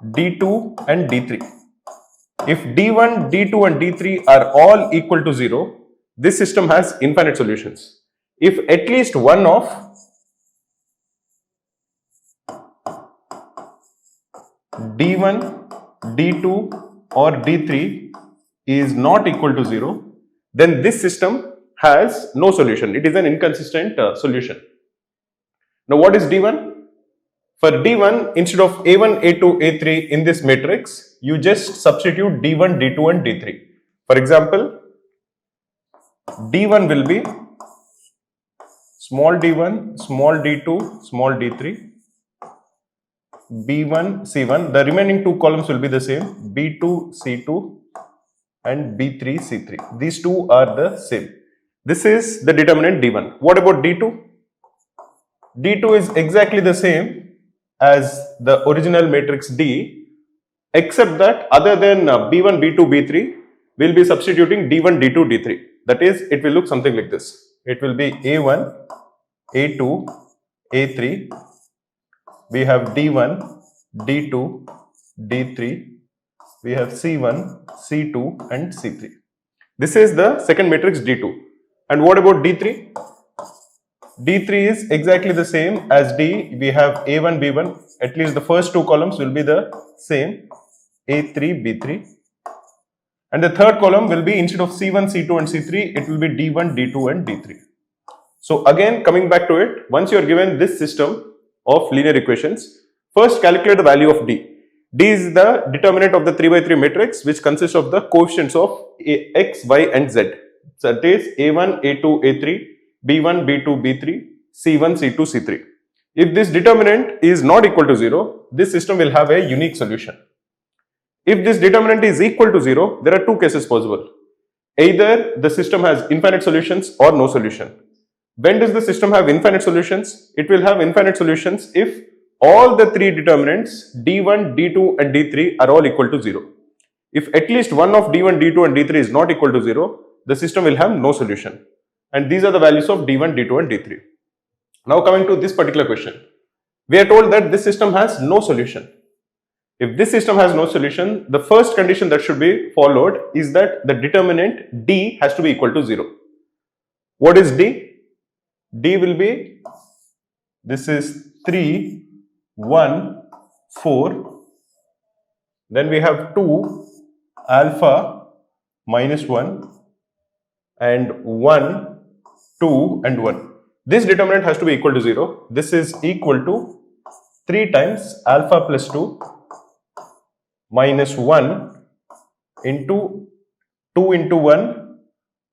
d2 and d3. If d1, d2 and d3 are all equal to 0, this system has infinite solutions. If at least one of d1, d2 or d3 is not equal to 0, then this system has no solution. It is an inconsistent solution. Now what is d1? For d1, instead of a1, a2, a3 in this matrix, you just substitute d1, d2 and d3. For example, d1 will be small d1, small d2, small d3, b1, c1. The remaining two columns will be the same, b2, c2 and b3, c3. These two are the same. This is the determinant d1. What about d2? d2 is exactly the same as the original matrix D, except that other than b1, b2, b3, we'll be substituting d1, d2, d3. That is, it will look something like this. It will be a1, a2, a3. We have d1, d2, d3. We have c1, c2 and c3. This is the second matrix d2. And what about d3? d3 is exactly the same as d. We have a1, b1. At least the first two columns will be the same, a3, b3. And the third column will be, instead of c1, c2 and c3, it will be d1, d2 and d3. So again, coming back to it, once you are given this system of linear equations, first calculate the value of d. D is the determinant of the 3 by 3 matrix, which consists of the coefficients of x, y and z. So that is a1, a2, a3, b1, b2, b3, c1, c2, c3. If this determinant is not equal to 0, this system will have a unique solution. If this determinant is equal to 0, there are two cases possible. Either the system has infinite solutions or no solution. When does the system have infinite solutions? It will have infinite solutions if all the three determinants d1, d2 and d3 are all equal to 0. If at least one of d1, d2 and d3 is not equal to 0, the system will have no solution. And these are the values of D1, D2 and D3. Now coming to this particular question, we are told that this system has no solution. If this system has no solution, the first condition that should be followed is that the determinant D has to be equal to 0. What is D? D will be, this is 3, 1, 4. Then we have 2, alpha, minus 1, and 1, 2, and 1. This determinant has to be equal to 0. This is equal to 3 times alpha plus 2 minus 1 into 2 into 1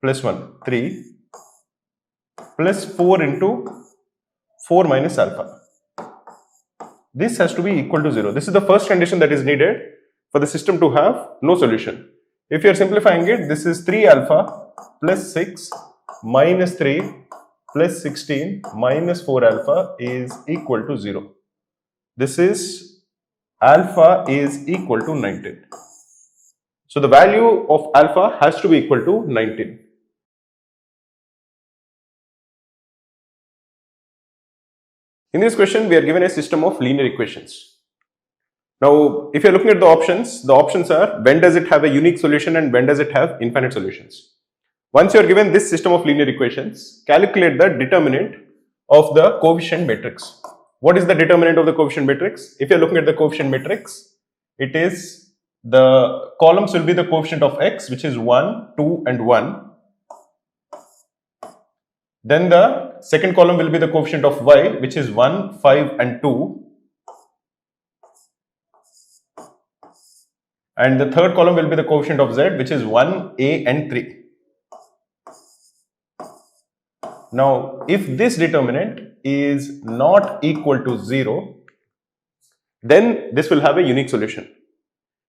plus 1, 3, plus 4 into 4 minus alpha. This has to be equal to 0. This is the first condition that is needed for the system to have no solution. If you are simplifying it, this is 3 alpha plus 6 minus 3 plus 16 minus 4 alpha is equal to 0. This is alpha is equal to 19. So the value of alpha has to be equal to 19. In this question, we are given a system of linear equations. Now, if you are looking at the options are when does it have a unique solution and when does it have infinite solutions. Once you are given this system of linear equations, calculate the determinant of the coefficient matrix. What is the determinant of the coefficient matrix? If you are looking at the coefficient matrix, it is the columns will be the coefficient of x, which is 1, 2 and 1. Then the second column will be the coefficient of y, which is 1, 5 and 2. And the third column will be the coefficient of z, which is 1, a and 3. Now, if this determinant is not equal to 0, then this will have a unique solution.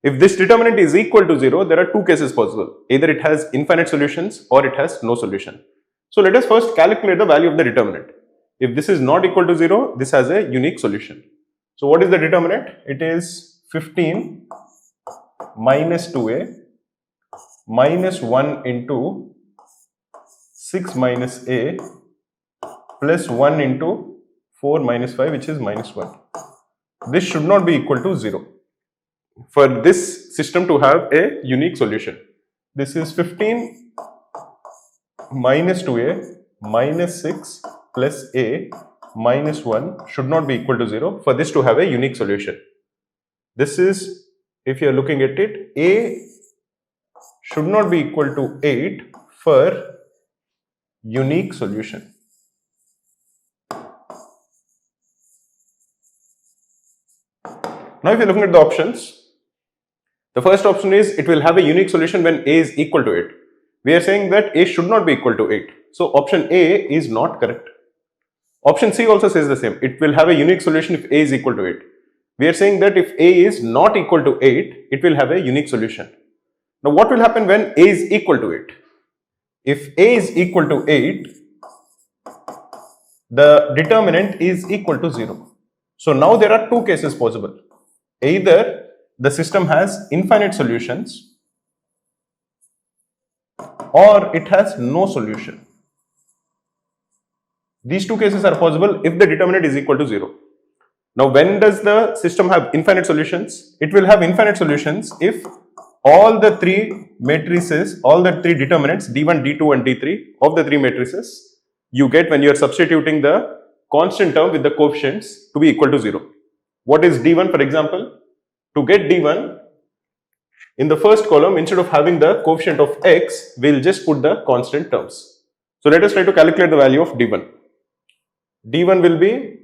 If this determinant is equal to 0, there are two cases possible. Either it has infinite solutions or it has no solution. So let us first calculate the value of the determinant. If this is not equal to 0, this has a unique solution. So what is the determinant? It is 15 minus 2a minus 1 into 6 minus a plus 1 into 4 minus 5, which is minus 1. This should not be equal to 0 for this system to have a unique solution. This is 15 minus 2a minus 6 plus a minus 1 should not be equal to 0 for this to have a unique solution. This is, if you are looking at it, a should not be equal to 8 for unique solution. Now if you are looking at the options, the first option is it will have a unique solution when a is equal to 8. We are saying that a should not be equal to 8. So option A is not correct. Option C also says the same. It will have a unique solution if a is equal to 8. We are saying that if a is not equal to 8, it will have a unique solution. Now what will happen when a is equal to 8? If a is equal to 8, the determinant is equal to 0. So now there are two cases possible. Either the system has infinite solutions or it has no solution. These two cases are possible if the determinant is equal to 0. Now when does the system have infinite solutions? It will have infinite solutions if all the three matrices, all the three determinants D1, D2 and D3 of the three matrices you get when you are substituting the constant term with the coefficients to be equal to 0. What is D1, for example? To get D1, in the first column, instead of having the coefficient of x, we'll just put the constant terms. So let us try to calculate the value of D1. D1 will be,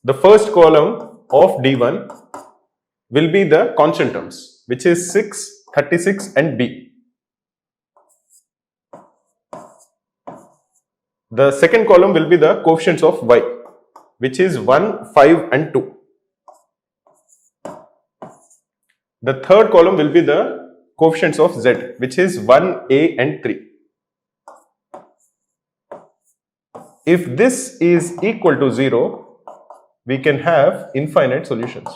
the first column of D1 will be the constant terms, which is 6, 36 and b. The second column will be the coefficients of y, which is 1, 5 and 2. The third column will be the coefficients of z, which is 1, a and 3. If this is equal to 0, we can have infinite solutions.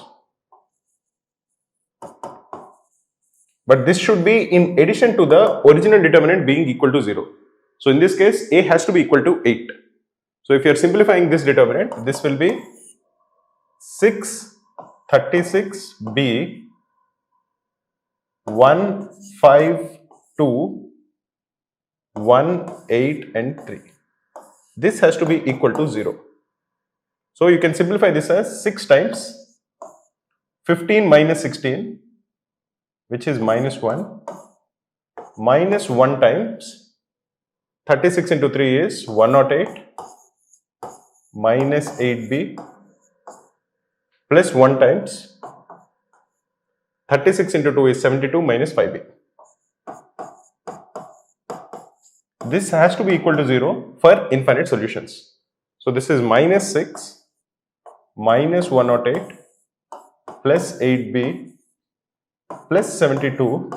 But this should be in addition to the original determinant being equal to 0. So in this case, A has to be equal to 8. So if you are simplifying this determinant, this will be 636B 1, 5, 2, 1, 8 and 3. This has to be equal to 0. So you can simplify this as 6 times 15 minus 16, which is minus 1, minus 1 times 36 into 3 is 108, minus 8b, plus 1 times 36 into 2 is 72 minus 5b. This has to be equal to 0 for infinite solutions. So this is minus 6, minus 108, plus 8b, plus 72,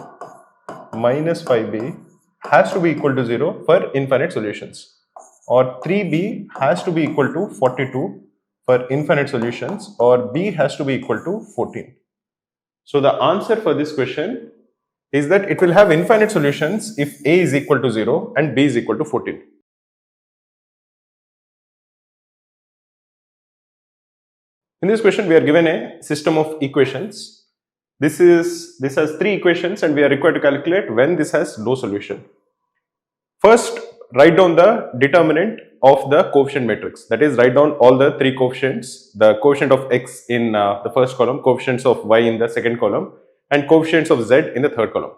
minus 5b has to be equal to 0 for infinite solutions. Or 3b has to be equal to 42 for infinite solutions, or b has to be equal to 14. So the answer for this question is that it will have infinite solutions if a is equal to 0 and b is equal to 14. In this question, we are given a system of equations. This has 3 equations and we are required to calculate when this has no solution. First, write down the determinant of the coefficient matrix. That is, write down all the 3 coefficients, the coefficient of x in the first column, coefficients of y in the second column, and coefficients of z in the third column.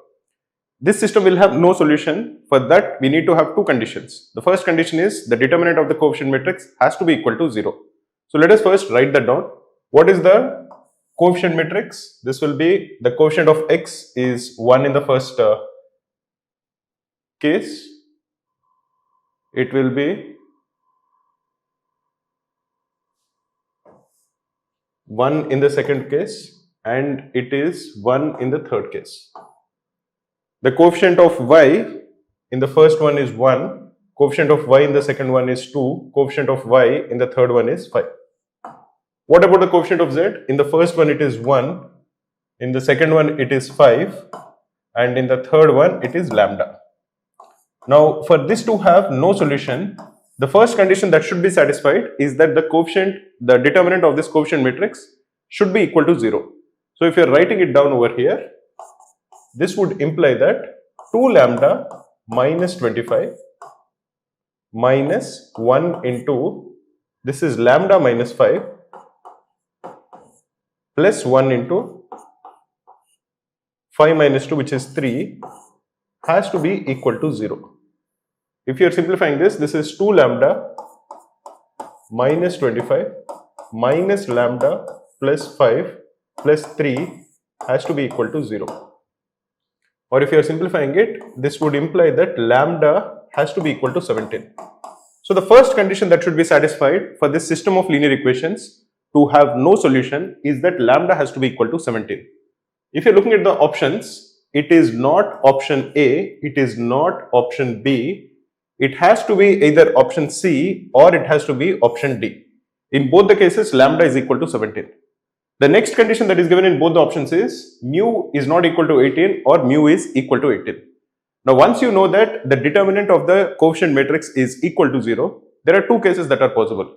This system will have no solution. For that, we need to have 2 conditions. The first condition is the determinant of the coefficient matrix has to be equal to 0. So let us first write that down. What is the coefficient matrix? This will be the coefficient of x is 1 in the first case. It will be 1 in the second case and it is 1 in the third case. The coefficient of y in the first one is 1, coefficient of y in the second one is 2, coefficient of y in the third one is 5. What about the coefficient of z? In the first one it is 1, in the second one it is 5, and in the third one it is lambda. Now for this to have no solution, the first condition that should be satisfied is that the determinant of this coefficient matrix should be equal to 0. So if you are writing it down over here, this would imply that 2 lambda minus 25 minus 1 into, this is lambda minus 5 plus 1 into 5 minus 2, which is 3, has to be equal to 0. If you are simplifying this, this is 2 lambda minus 25 minus lambda plus 5 plus 3 has to be equal to 0. Or if you are simplifying it, this would imply that lambda has to be equal to 17. So the first condition that should be satisfied for this system of linear equations to have no solution is that lambda has to be equal to 17. If you are looking at the options, it is not option A, it is not option B, it has to be either option C or it has to be option D. In both the cases, lambda is equal to 17. The next condition that is given in both the options is mu is not equal to 18 or mu is equal to 18. Now once you know that the determinant of the coefficient matrix is equal to 0, there are 2 cases that are possible.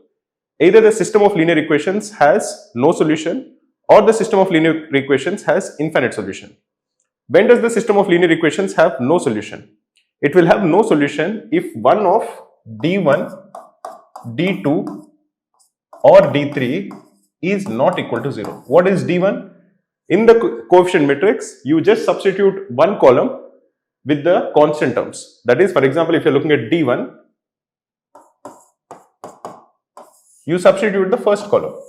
Either the system of linear equations has no solution or the system of linear equations has infinite solution. When does the system of linear equations have no solution? It will have no solution if one of d1, d2 or d3 is not equal to 0. What is d1? In the coefficient matrix, you just substitute one column with the constant terms. That is, for example, if you are looking at d1, you substitute the first column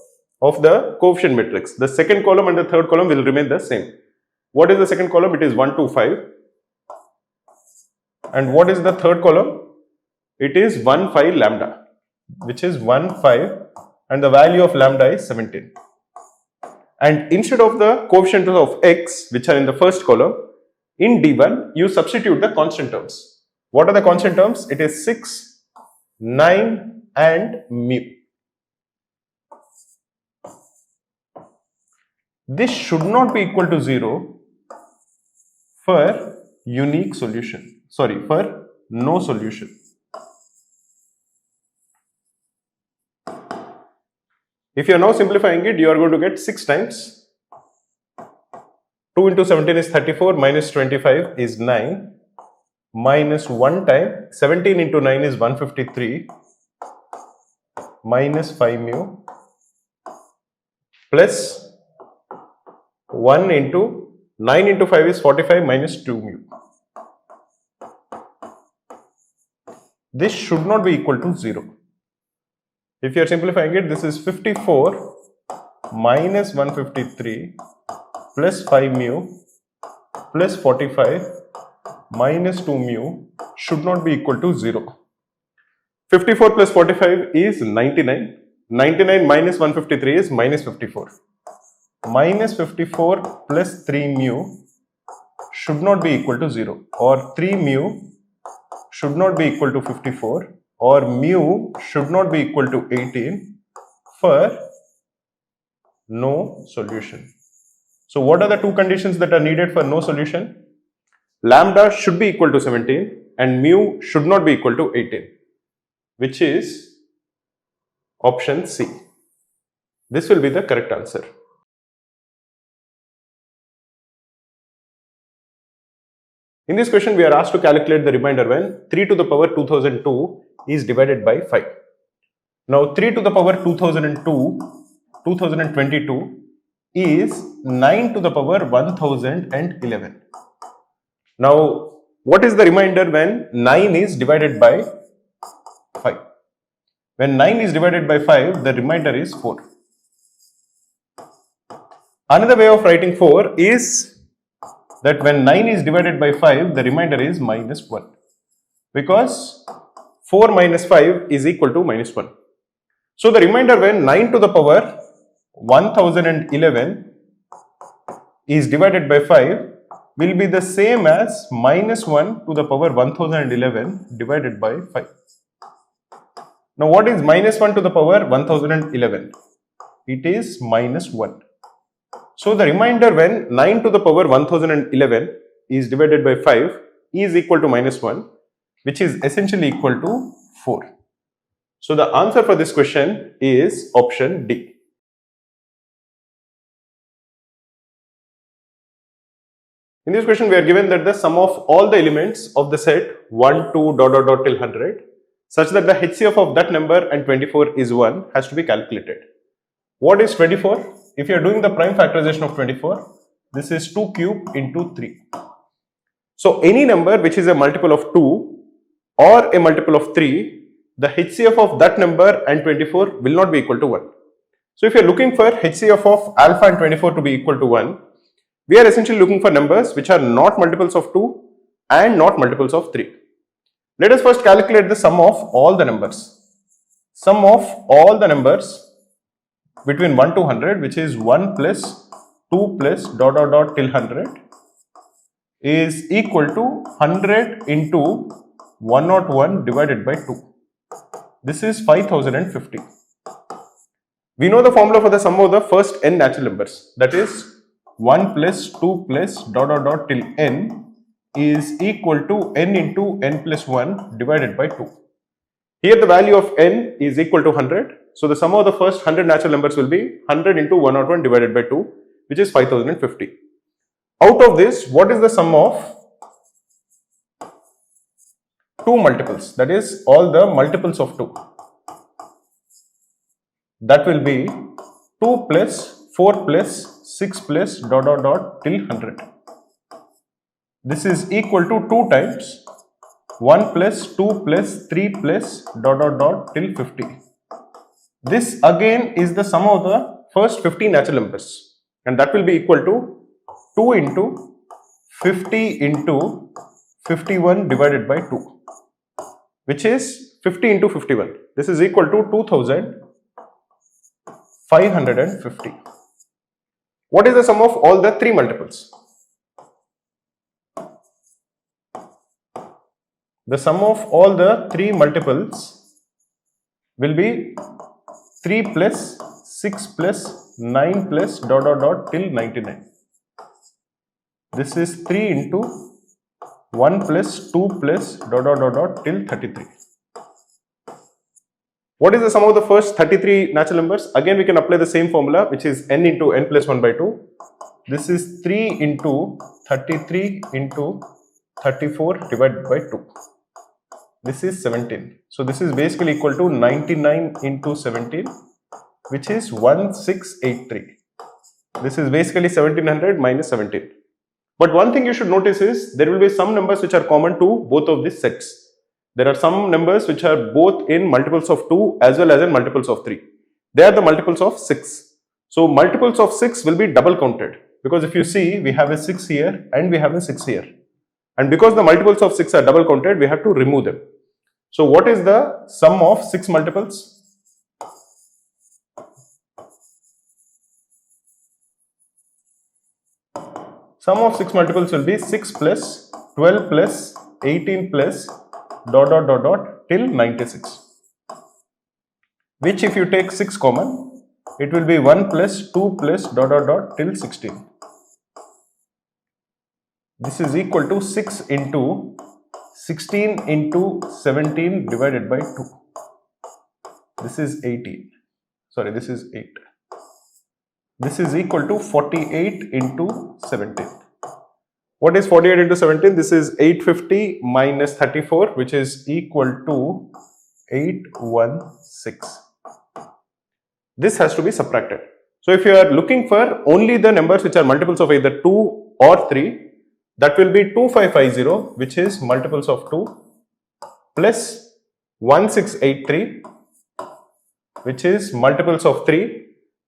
of the coefficient matrix. The second column and the third column will remain the same. What is the second column? It is 1, 2, 5. And what is the third column? It is 1, 5 lambda, which is 1, 5, and the value of lambda is 17. And instead of the coefficients of x, which are in the first column, in d1, you substitute the constant terms. What are the constant terms? It is 6, 9, and mu. This should not be equal to 0 for unique solution. Sorry, for no solution. If you are now simplifying it, you are going to get 6 times. 2 into 17 is 34, minus 25 is 9, minus 1 time 17 into 9 is 153, minus 5 mu, plus 1 into 9 into 5 is 45, minus 2 mu. This should not be equal to 0. If you are simplifying it, this is 54 minus 153 plus 5 mu plus 45 minus 2 mu should not be equal to 0. 54 plus 45 is 99. 99 minus 153 is minus 54. Minus 54 plus 3 mu should not be equal to 0, or 3 mu should not be equal to 54, or mu should not be equal to 18 for no solution. So what are the two conditions that are needed for no solution? Lambda should be equal to 17 and mu should not be equal to 18, which is option C. This will be the correct answer. In this question, we are asked to calculate the remainder when 3 to the power 2002 is divided by 5. Now 3 to the power 2022 is 9 to the power 1011. Now what is the remainder when 9 is divided by 5? When 9 is divided by 5, the remainder is 4. Another way of writing 4 is that when 9 is divided by 5, the remainder is minus 1, because 4 minus 5 is equal to minus 1. So the remainder when 9 to the power 1011 is divided by 5 will be the same as minus 1 to the power 1011 divided by 5. Now what is minus 1 to the power 1011? It is minus 1. So the remainder when 9 to the power 1011 is divided by 5 is equal to minus 1, which is essentially equal to 4. So the answer for this question is option D. In this question, we are given that the sum of all the elements of the set 1, 2, dot dot dot till 100 such that the HCF of that number and 24 is 1 has to be calculated. What is 24? If you are doing the prime factorization of 24, this is 2 cube into 3. So any number which is a multiple of 2 or a multiple of 3, the HCF of that number and 24 will not be equal to 1. So if you are looking for HCF of alpha and 24 to be equal to 1, we are essentially looking for numbers which are not multiples of 2 and not multiples of 3. Let us first calculate the sum of all the numbers. Sum of all the numbers between 1 to 100, which is 1 plus 2 plus dot dot dot till 100, is equal to 100 into 101 divided by 2. This is 5050. We know the formula for the sum of the first n natural numbers, that is 1 plus 2 plus dot dot dot till n is equal to n into n plus 1 divided by 2. Here the value of n is equal to 100. So the sum of the first 100 natural numbers will be 100 into 101 divided by 2, which is 5050. Out of this, what is the sum of two multiples? That is all the multiples of 2. That will be 2 plus 4 plus 6 plus dot dot dot till 100. This is equal to 2 times 1 plus 2 plus 3 plus dot dot dot till 50. This again is the sum of the first 50 natural numbers, and that will be equal to 2 into 50 into 51 divided by 2, which is 50 into 51. This is equal to 2550. What is the sum of all the three multiples? The sum of all the three multiples will be 3 plus 6 plus 9 plus dot dot dot till 99. This is 3 into 1 plus 2 plus dot dot dot dot till 33. What is the sum of the first 33 natural numbers? Again, we can apply the same formula, which is n into n plus 1 by 2. This is 3 into 33 into 34 divided by 2. This is 17. So this is basically equal to 99 into 17, which is 1683. This is basically 1700 minus 17. But one thing you should notice is there will be some numbers which are common to both of these sets. There are some numbers which are both in multiples of 2 as well as in multiples of 3. They are the multiples of 6. So multiples of 6 will be double counted, because if you see, we have a 6 here and we have a 6 here. And because the multiples of 6 are double counted, we have to remove them. So what is the sum of 6 multiples? Sum of 6 multiples will be 6 plus 12 plus 18 plus dot dot dot dot till 96. Which if you take 6 common, it will be 1 plus 2 plus dot dot dot till 16. This is equal to 6 into 16 into 17 divided by 2. This is 18. Sorry, this is 8. This is equal to 48 into 17. What is 48 into 17? This is 850 minus 34, which is equal to 816. This has to be subtracted. So if you are looking for only the numbers which are multiples of either 2 or 3, that will be 2550, which is multiples of 2, plus 1683, which is multiples of 3,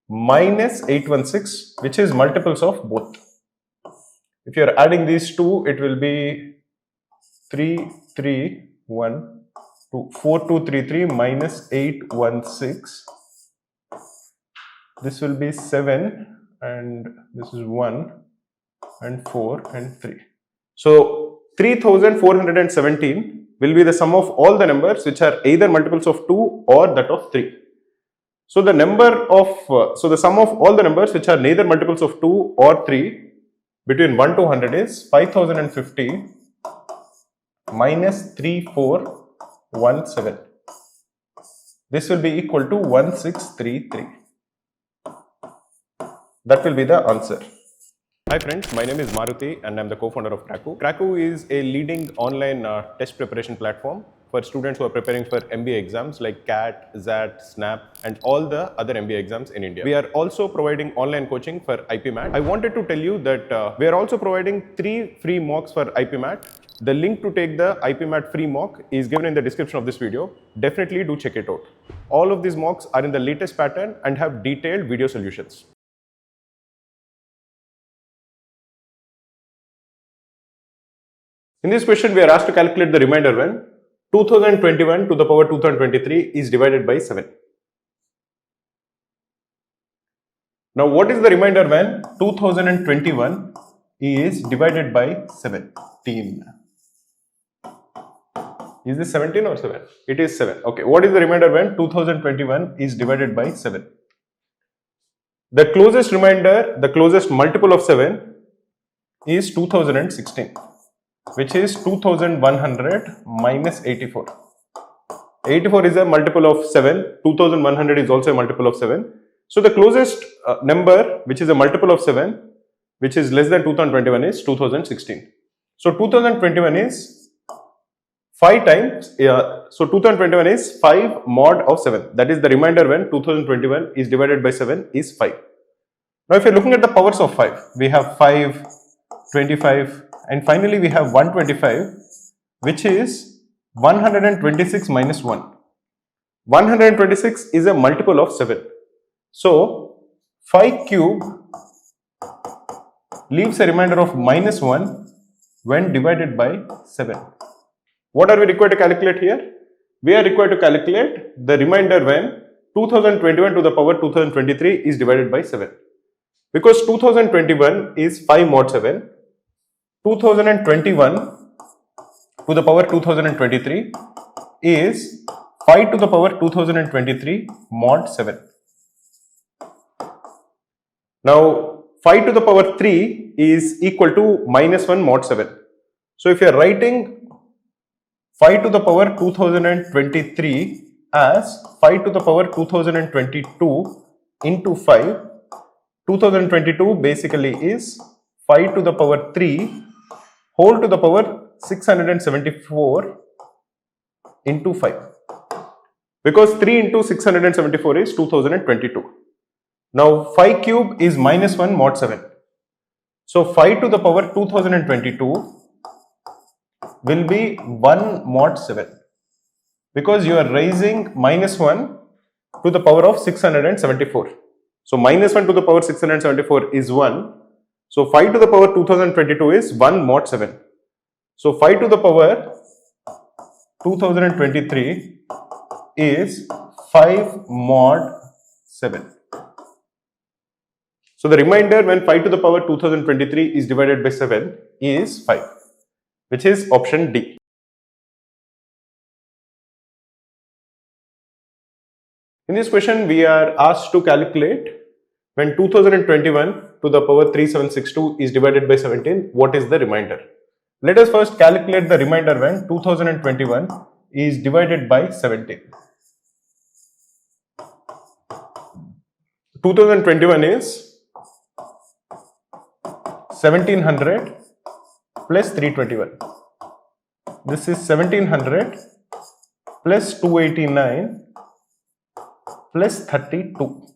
minus 816, which is multiples of both. If you are adding these two, it will be 331 to 4233 minus 816. This will be 7 and this is 1 and 4 and 3. So 3417 will be the sum of all the numbers which are either multiples of 2 or that of 3. So the the sum of all the numbers which are neither multiples of 2 or 3 between 1 to 100 is 5050 minus 3417. This will be equal to 1633. That will be the answer. Hi friends, my name is Maruti and I am the co-founder of Cracku. Cracku is a leading online test preparation platform for students who are preparing for MBA exams like CAT, ZAT, SNAP and all the other MBA exams in India. We are also providing online coaching for IPMAT. I wanted to tell you that we are also providing 3 free mocks for IPMAT. The link to take the IPMAT free mock is given in the description of this video. Definitely do check it out. All of these mocks are in the latest pattern and have detailed video solutions. In this question, we are asked to calculate the remainder when 2021 to the power 2023 is divided by 7. Now, what is the remainder when 2021 is divided by 17? Is this 17 or 7? It is 7. Okay, what is the remainder when 2021 is divided by 7? The closest remainder, the closest multiple of 7 is 2016. Which is 2100 minus 84. 84 is a multiple of 7. 2100 is also a multiple of 7. So the closest number which is a multiple of 7 which is less than 2021 is 2016. So 2021 is 5 times, so 2021 is 5 mod of 7. That is the remainder when 2021 is divided by 7 is 5. Now if you are looking at the powers of 5, we have 5, 25, and finally we have 125, which is 126 minus 1. 126 is a multiple of 7. So 5 cube leaves a remainder of minus 1 when divided by 7. What are we required to calculate here? We are required to calculate the remainder when 2021 to the power 2023 is divided by 7. Because 2021 is 5 mod 7. 2021 to the power 2023 is 5 to the power 2023 mod 7. Now 5 to the power 3 is equal to minus 1 mod 7. So if you are writing 5 to the power 2023 as 5 to the power 2022 into 5, 2022 basically is 5 to the power 3 whole to the power 674 into 5, because 3 into 674 is 2022. Now 5 cube is minus 1 mod 7. So 5 to the power 2022 will be 1 mod 7, because you are raising minus 1 to the power of 674. So minus 1 to the power 674 is 1. So 5 to the power 2022 is 1 mod 7. So 5 to the power 2023 is 5 mod 7. So the remainder when 5 to the power 2023 is divided by 7 is 5, which is option D. In this question, we are asked to calculate when 2021 to the power 3762 is divided by 17, what is the remainder? Let us first calculate the remainder when 2021 is divided by 17. 2021 is 1700 plus 321. This is 1700 plus 289 plus 32,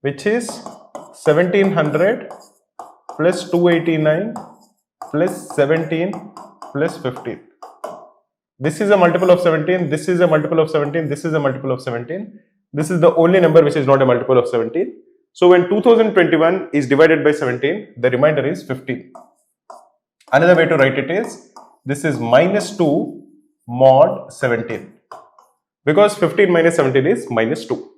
which is 1700 plus 289 plus 17 plus 15. This is a multiple of 17, this is a multiple of 17, this is a multiple of 17. This is the only number which is not a multiple of 17. So when 2021 is divided by 17, the remainder is 15. Another way to write it is, this is minus 2 mod 17, because 15 minus 17 is minus 2.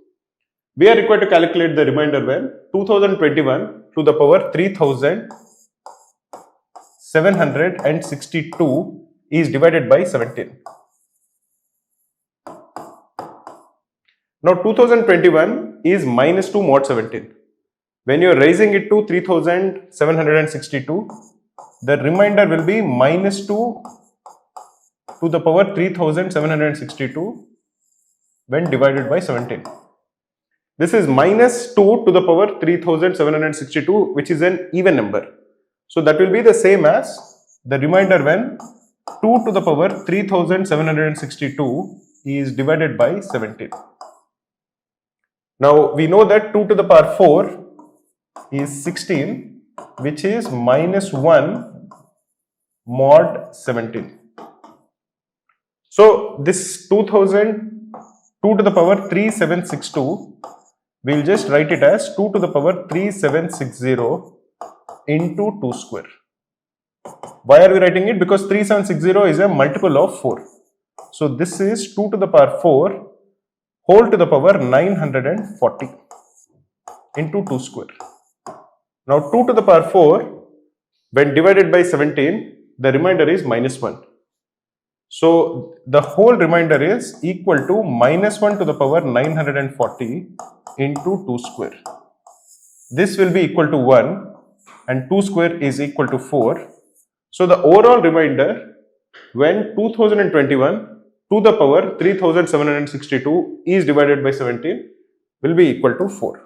We are required to calculate the remainder when 2021 to the power 3762 is divided by 17. Now 2021 is minus 2 mod 17. When you are raising it to 3762, the remainder will be minus 2 to the power 3762 when divided by 17. This is minus 2 to the power 3762, which is an even number. So that will be the same as the remainder when 2 to the power 3762 is divided by 17. Now we know that 2 to the power 4 is 16, which is minus 1 mod 17. So this 2 to the power 3762, we'll just write it as 2 to the power 3760 into 2 square. Why are we writing it? Because 3760 is a multiple of 4. So this is 2 to the power 4 whole to the power 940 into 2 square. Now 2 to the power 4 when divided by 17, the remainder is minus 1. So the whole remainder is equal to minus 1 to the power 940 into 2 square. This will be equal to 1 and 2 square is equal to 4. So the overall remainder when 2021 to the power 3762 is divided by 17 will be equal to 4.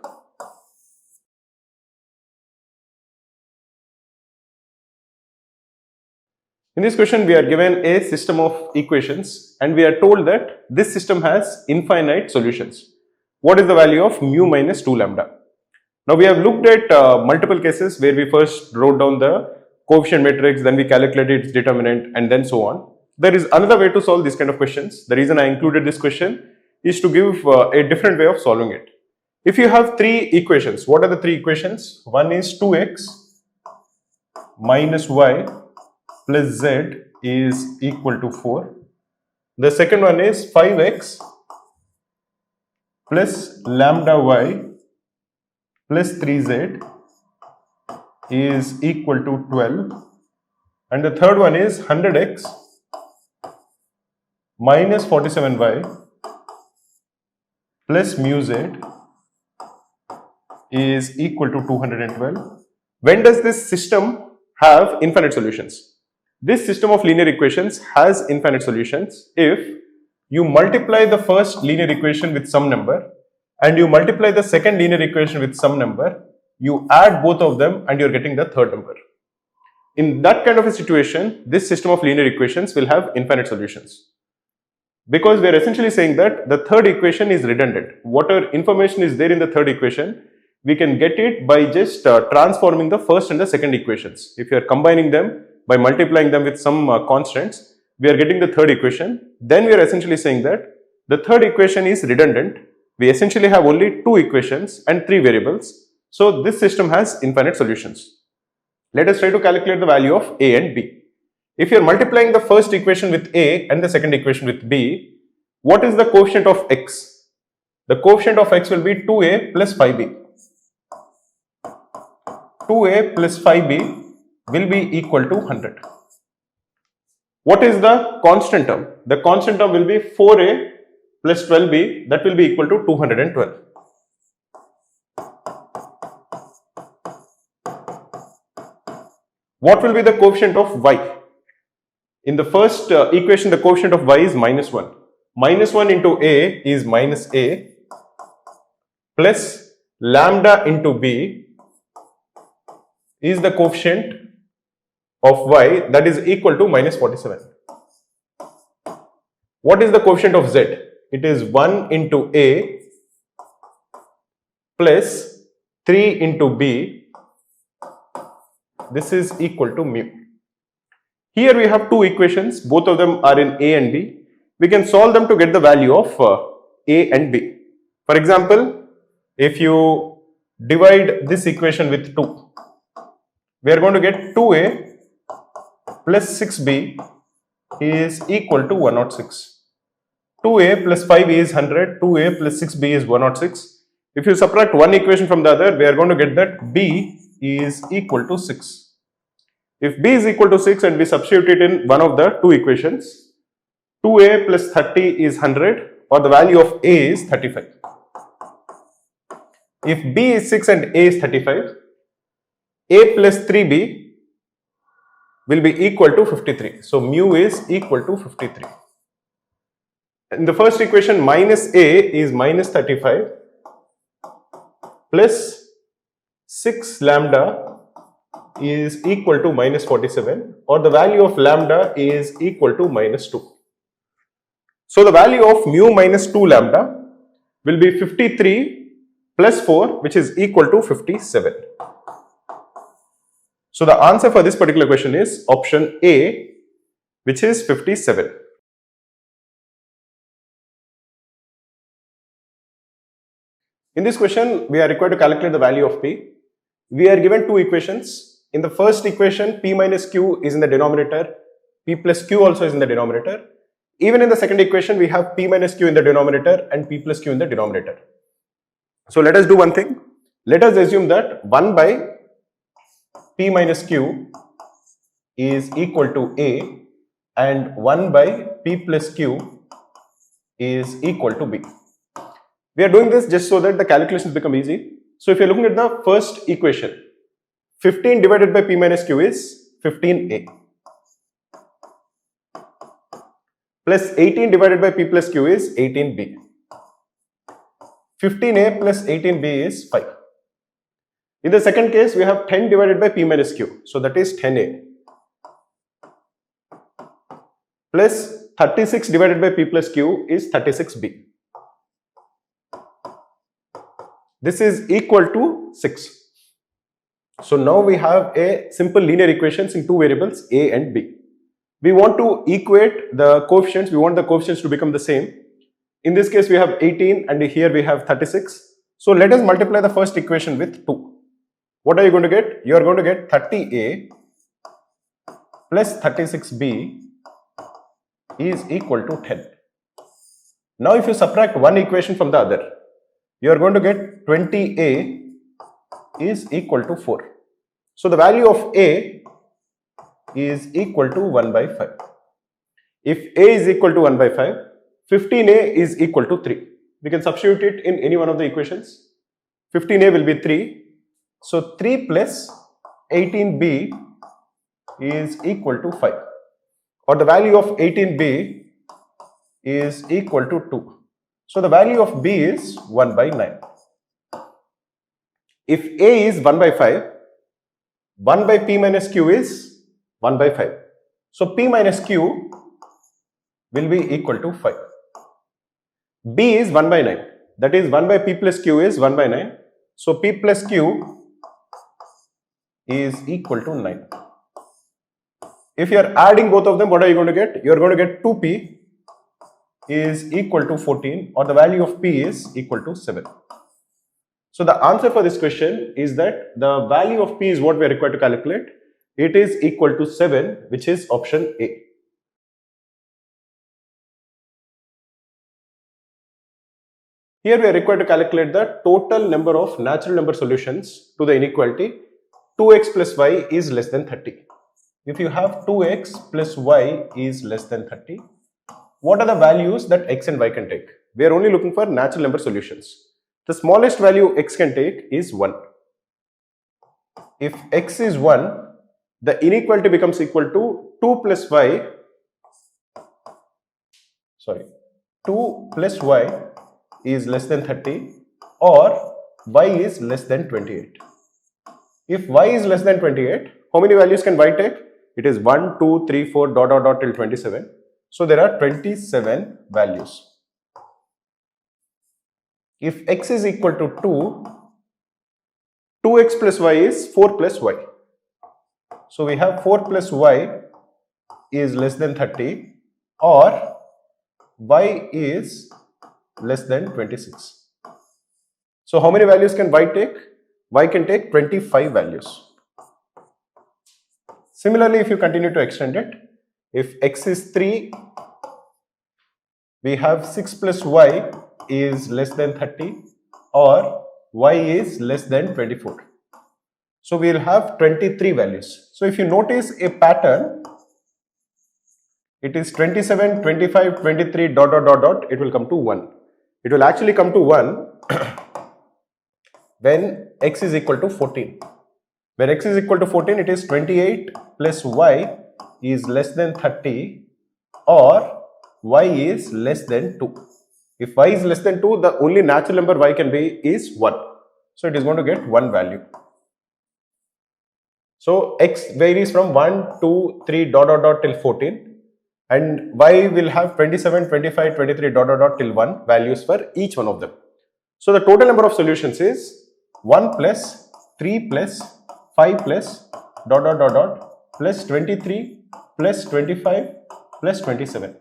In this question, we are given a system of equations and we are told that this system has infinite solutions. What is the value of mu minus 2 lambda? Now we have looked at multiple cases where we first wrote down the coefficient matrix, then we calculated its determinant and then so on. There is another way to solve these kind of questions. The reason I included this question is to give a different way of solving it. If you have three equations, what are the three equations? One is 2x minus y plus z is equal to 4. The second one is 5x plus lambda y plus 3z is equal to 12. And the third one is 100x minus 47y plus mu z is equal to 212. When does this system have infinite solutions? This system of linear equations has infinite solutions if you multiply the first linear equation with some number and you multiply the second linear equation with some number, you add both of them and you're getting the third number. In that kind of a situation, this system of linear equations will have infinite solutions. Because we are essentially saying that the third equation is redundant. Whatever information is there in the third equation, we can get it by just transforming the first and the second equations. If you are combining them by multiplying them with some constants, we are getting the third equation. Then we are essentially saying that the third equation is redundant. We essentially have only two equations and three variables. So this system has infinite solutions. Let us try to calculate the value of a and b. If you are multiplying the first equation with a and the second equation with b, what is the coefficient of x? The coefficient of x will be 2a plus 5b. 2a plus 5b will be equal to 100. What is the constant term? The constant term will be 4a plus 12b, that will be equal to 212. What will be the coefficient of y? In the first equation, the coefficient of y is minus 1. Minus 1 into a is minus a plus lambda into b is the coefficient of y, that is equal to minus 47. What is the coefficient of z? It is 1 into a plus 3 into b. This is equal to mu. Here we have two equations, both of them are in a and b. We can solve them to get the value of a and b. For example, if you divide this equation with 2, we are going to get 2a plus 6b is equal to 106. 2a plus 5b is 100, 2a plus 6b is 106. If you subtract one equation from the other, we are going to get that b is equal to 6. If b is equal to 6 and we substitute it in one of the two equations, 2a plus 30 is 100, or the value of a is 35. If b is 6 and a is 35, a plus 3b will be equal to 53. So mu is equal to 53. In the first equation, minus a is minus 35 plus 6 lambda is equal to minus 47, or the value of lambda is equal to minus 2. So the value of mu minus 2 lambda will be 53 plus 4, which is equal to 57. So the answer for this particular question is option A, which is 57. In this question, we are required to calculate the value of p. We are given two equations. In the first equation, p minus q is in the denominator, p plus q also is in the denominator. Even in the second equation, we have p minus q in the denominator and p plus q in the denominator. So let us do one thing. Let us assume that 1 by p minus q is equal to a and 1 by p plus q is equal to b. We are doing this just so that the calculations become easy. So if you are looking at the first equation, 15 divided by p minus q is 15a plus 18 divided by p plus q is 18b. 15a plus 18b is 5. In the second case, we have 10 divided by p minus q, so that is 10a plus 36 divided by p plus q is 36b. This is equal to 6. So now we have a simple linear equations in two variables a and b. We want to equate the coefficients, we want the coefficients to become the same. In this case we have 18 and here we have 36. So let us multiply the first equation with 2. What are you going to get? You are going to get 30a plus 36b is equal to 10. Now if you subtract one equation from the other, you are going to get 20a is equal to 4. So the value of a is equal to 1 by 5. If a is equal to 1 by 5, 15a is equal to 3. We can substitute it in any one of the equations. 15a will be 3. So 3 plus 18b is equal to 5. Or the value of 18b is equal to 2. So the value of b is 1 by 9. If a is 1 by 5, 1 by p minus q is 1 by 5. So p minus q will be equal to 5. B is 1 by 9. That is 1 by p plus q is 1 by 9. So p plus q is equal to 9. If you are adding both of them, what are you going to get? You are going to get 2p is equal to 14, or the value of p is equal to 7. So the answer for this question is that the value of p is what we are required to calculate. It is equal to 7, which is option A. Here we are required to calculate the total number of natural number solutions to the inequality 2x plus y is less than 30. If you have 2x plus y is less than 30, what are the values that x and y can take? We are only looking for natural number solutions. The smallest value x can take is 1. If x is 1, the inequality becomes equal to 2 plus y is less than 30 or y is less than 28. If y is less than 28, how many values can y take? It is 1, 2, 3, 4, dot, dot, dot till 27. So there are 27 values. If x is equal to 2, 2x plus y is 4 plus y. So we have 4 plus y is less than 30 or y is less than 26. So how many values can y take? Y can take 25 values. Similarly, if you continue to extend it, if x is 3, we have 6 plus y is less than 30 or y is less than 24. So we will have 23 values. So if you notice a pattern, it is 27, 25, 23, dot, dot, dot, dot, it will come to 1. It will actually come to 1 when x is equal to 14. When x is equal to 14, it is 28 plus y is less than 30 or y is less than 2. If y is less than 2, the only natural number y can be is 1. So it is going to get 1 value. So x varies from 1, 2, 3, dot, dot, dot till 14. And y will have 27, 25, 23, dot, dot, dot till 1 values for each one of them. So the total number of solutions is 1 plus 3 plus 5 plus dot, dot, dot, dot plus 23 plus 25 plus 27.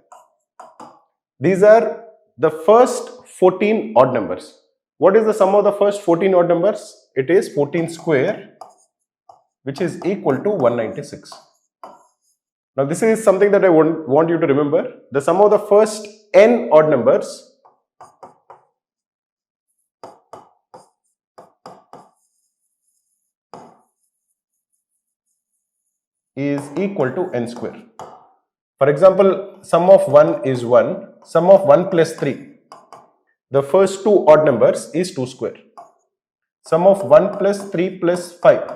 These are the first 14 odd numbers. What is the sum of the first 14 odd numbers? It is 14 square, which is equal to 196. Now this is something that I want you to remember. The sum of the first n odd numbers is equal to n square. For example, sum of 1 is 1, sum of 1 plus 3. The first two odd numbers is 2 square. Sum of 1 plus 3 plus 5,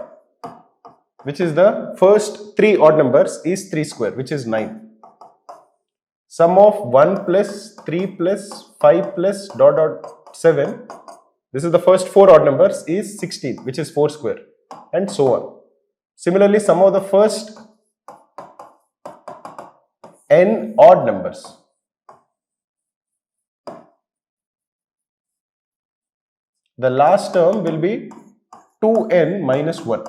which is the first 3 odd numbers, is 3 square, which is 9. Sum of 1 plus 3 plus 5 plus dot dot 7, this is the first 4 odd numbers, is 16, which is 4 square, and so on. Similarly, sum of the first n odd numbers, the last term will be 2n minus 1.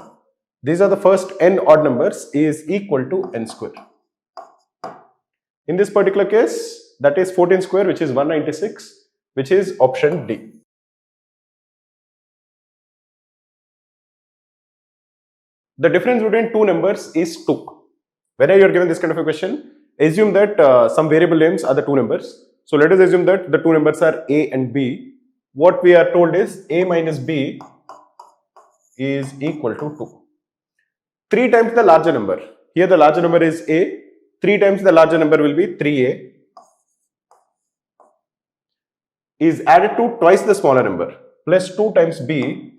These are the first n odd numbers is equal to n square. In this particular case, that is 14 square, which is 196, which is option D. The difference between two numbers is 2. Whenever you are given this kind of a question, assume that some variable names are the two numbers. So let us assume that the two numbers are a and b. What we are told is a minus b is equal to 2. 3 times the larger number. Here the larger number is a. 3 times the larger number will be 3a. Is added to twice the smaller number. plus 2 times B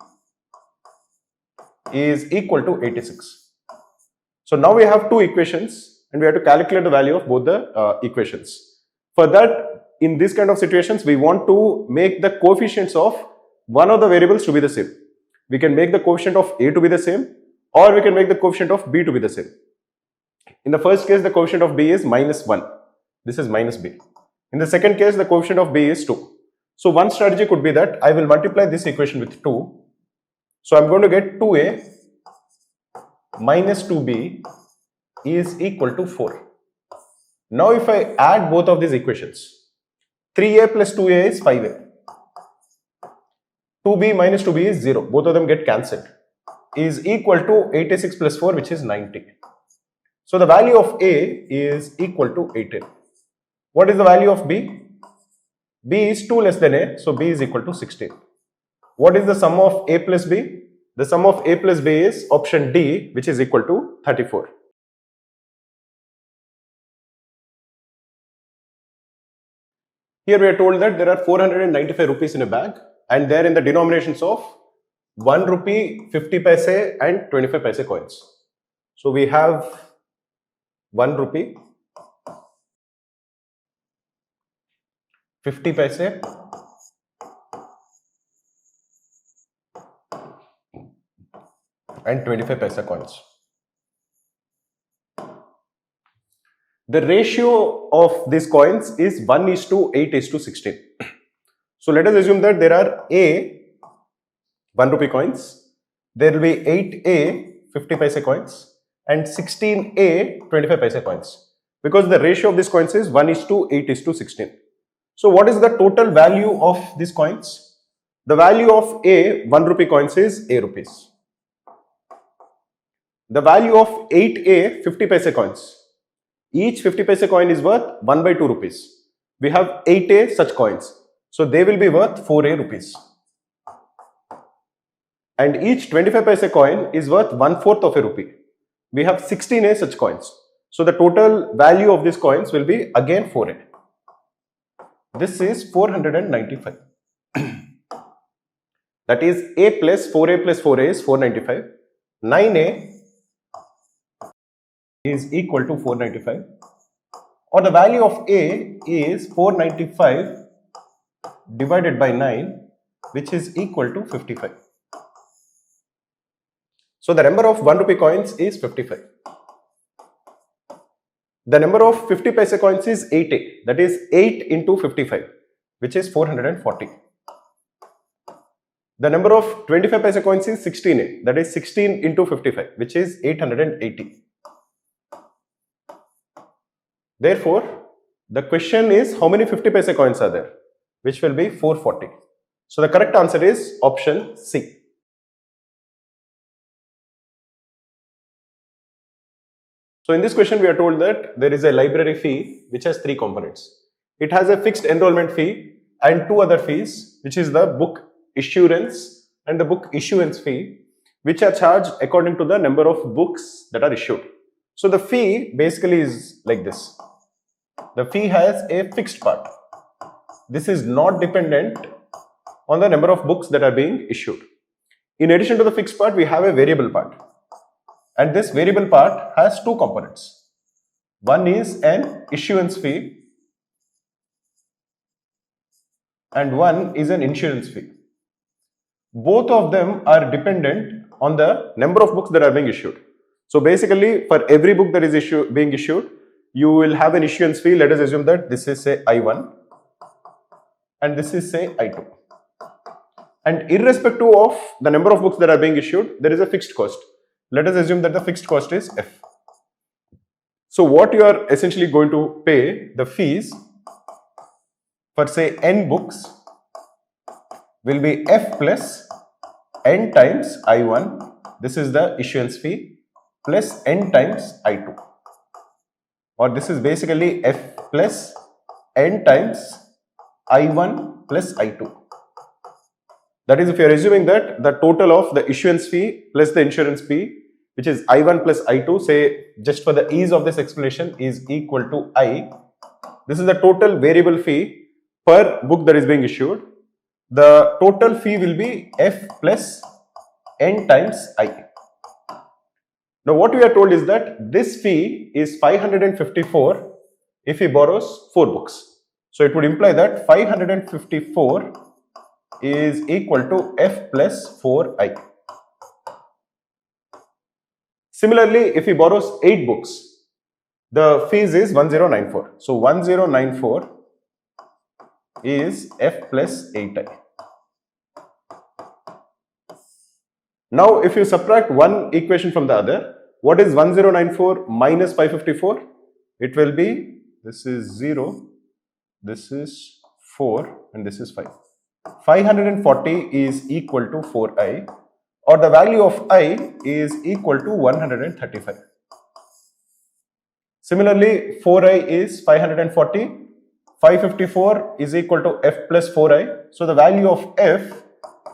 is equal to 86. So now we have two equations and we have to calculate the value of both the equations. For that, in this kind of situations, we want to make the coefficients of one of the variables to be the same. We can make the coefficient of A to be the same, or we can make the coefficient of B to be the same. In the first case, the coefficient of B is minus 1. This is minus B. In the second case, the coefficient of B is 2. So one strategy could be that I will multiply this equation with 2. So I'm going to get 2A minus 2B is equal to 4. Now if I add both of these equations, 3A plus 2A is 5A. 2B minus 2B is 0. Both of them get cancelled. Is equal to 86 plus 4, which is 90. So the value of A is equal to 18. What is the value of B? B is 2 less than A, so B is equal to 16. What is the sum of A plus B? The sum of A plus B is option D, which is equal to 34. Here we are told that there are 495 rupees in a bag and they are in the denominations of 1 rupee, 50 paise and 25 paise coins. So we have 1 rupee, 50 paise and 25 paise coins. The ratio of these coins is 1:8:16. So let us assume that there are A 1 rupee coins, there will be 8A 50 paise coins and 16A 25 paise coins, because the ratio of these coins is 1:8:16. So what is the total value of these coins? The value of A 1 rupee coins is A rupees. The value of 8A 50 paise coins, each 50 paise coin is worth 1/2 rupees. We have 8A such coins, so they will be worth 4A rupees. And each 25 paise coin is worth 1/4 of a rupee. We have 16A such coins. So the total value of these coins will be again 4A. This is 495. That is A plus 4A plus 4A is 495. 9A is equal to 495. Or the value of A is 495 divided by 9, which is equal to 55. So the number of 1 rupee coins is 55. The number of 50 paise coins is 8A, that is 8 into 55, which is 440. The number of 25 paise coins is 16A, that is 16 into 55, which is 880. Therefore, the question is how many 50 paise coins are there, which will be 440. So the correct answer is option C. So in this question, we are told that there is a library fee which has 3 components. It has a fixed enrollment fee and 2 other fees, which is the book issuance and the book issuance fee, which are charged according to the number of books that are issued. So the fee basically is like this. The fee has a fixed part. This is not dependent on the number of books that are being issued. In addition to the fixed part, we have a variable part. And this variable part has 2 components. One is an issuance fee and one is an insurance fee. Both of them are dependent on the number of books that are being issued. So basically, for every book that is being issued, you will have an issuance fee. Let us assume that this is say I1 and this is say I2. And irrespective of the number of books that are being issued, there is a fixed cost. Let us assume that the fixed cost is F. So what you are essentially going to pay, the fees for say n books will be F plus n times I1. This is the issuance fee plus n times I2. Or this is basically F plus n times I1 plus I2. That is, if you are assuming that the total of the issuance fee plus the insurance fee, which is I1 plus I2, say just for the ease of this explanation, is equal to I. This is the total variable fee per book that is being issued. the total fee will be f plus n times I. Now what we are told is that this fee is 554 if he borrows 4 books. So it would imply that 554 is equal to f plus 4I. Similarly, if he borrows 8 books, the fees is 1094. So 1094 is f plus 8I. Now if you subtract one equation from the other, what is 1094 minus 554? It will be, this is 0, this is 4 and this is 5. 540 is equal to 4I, or the value of I is equal to 135. Similarly, 4I is 540, 554 is equal to f plus 4I, so the value of f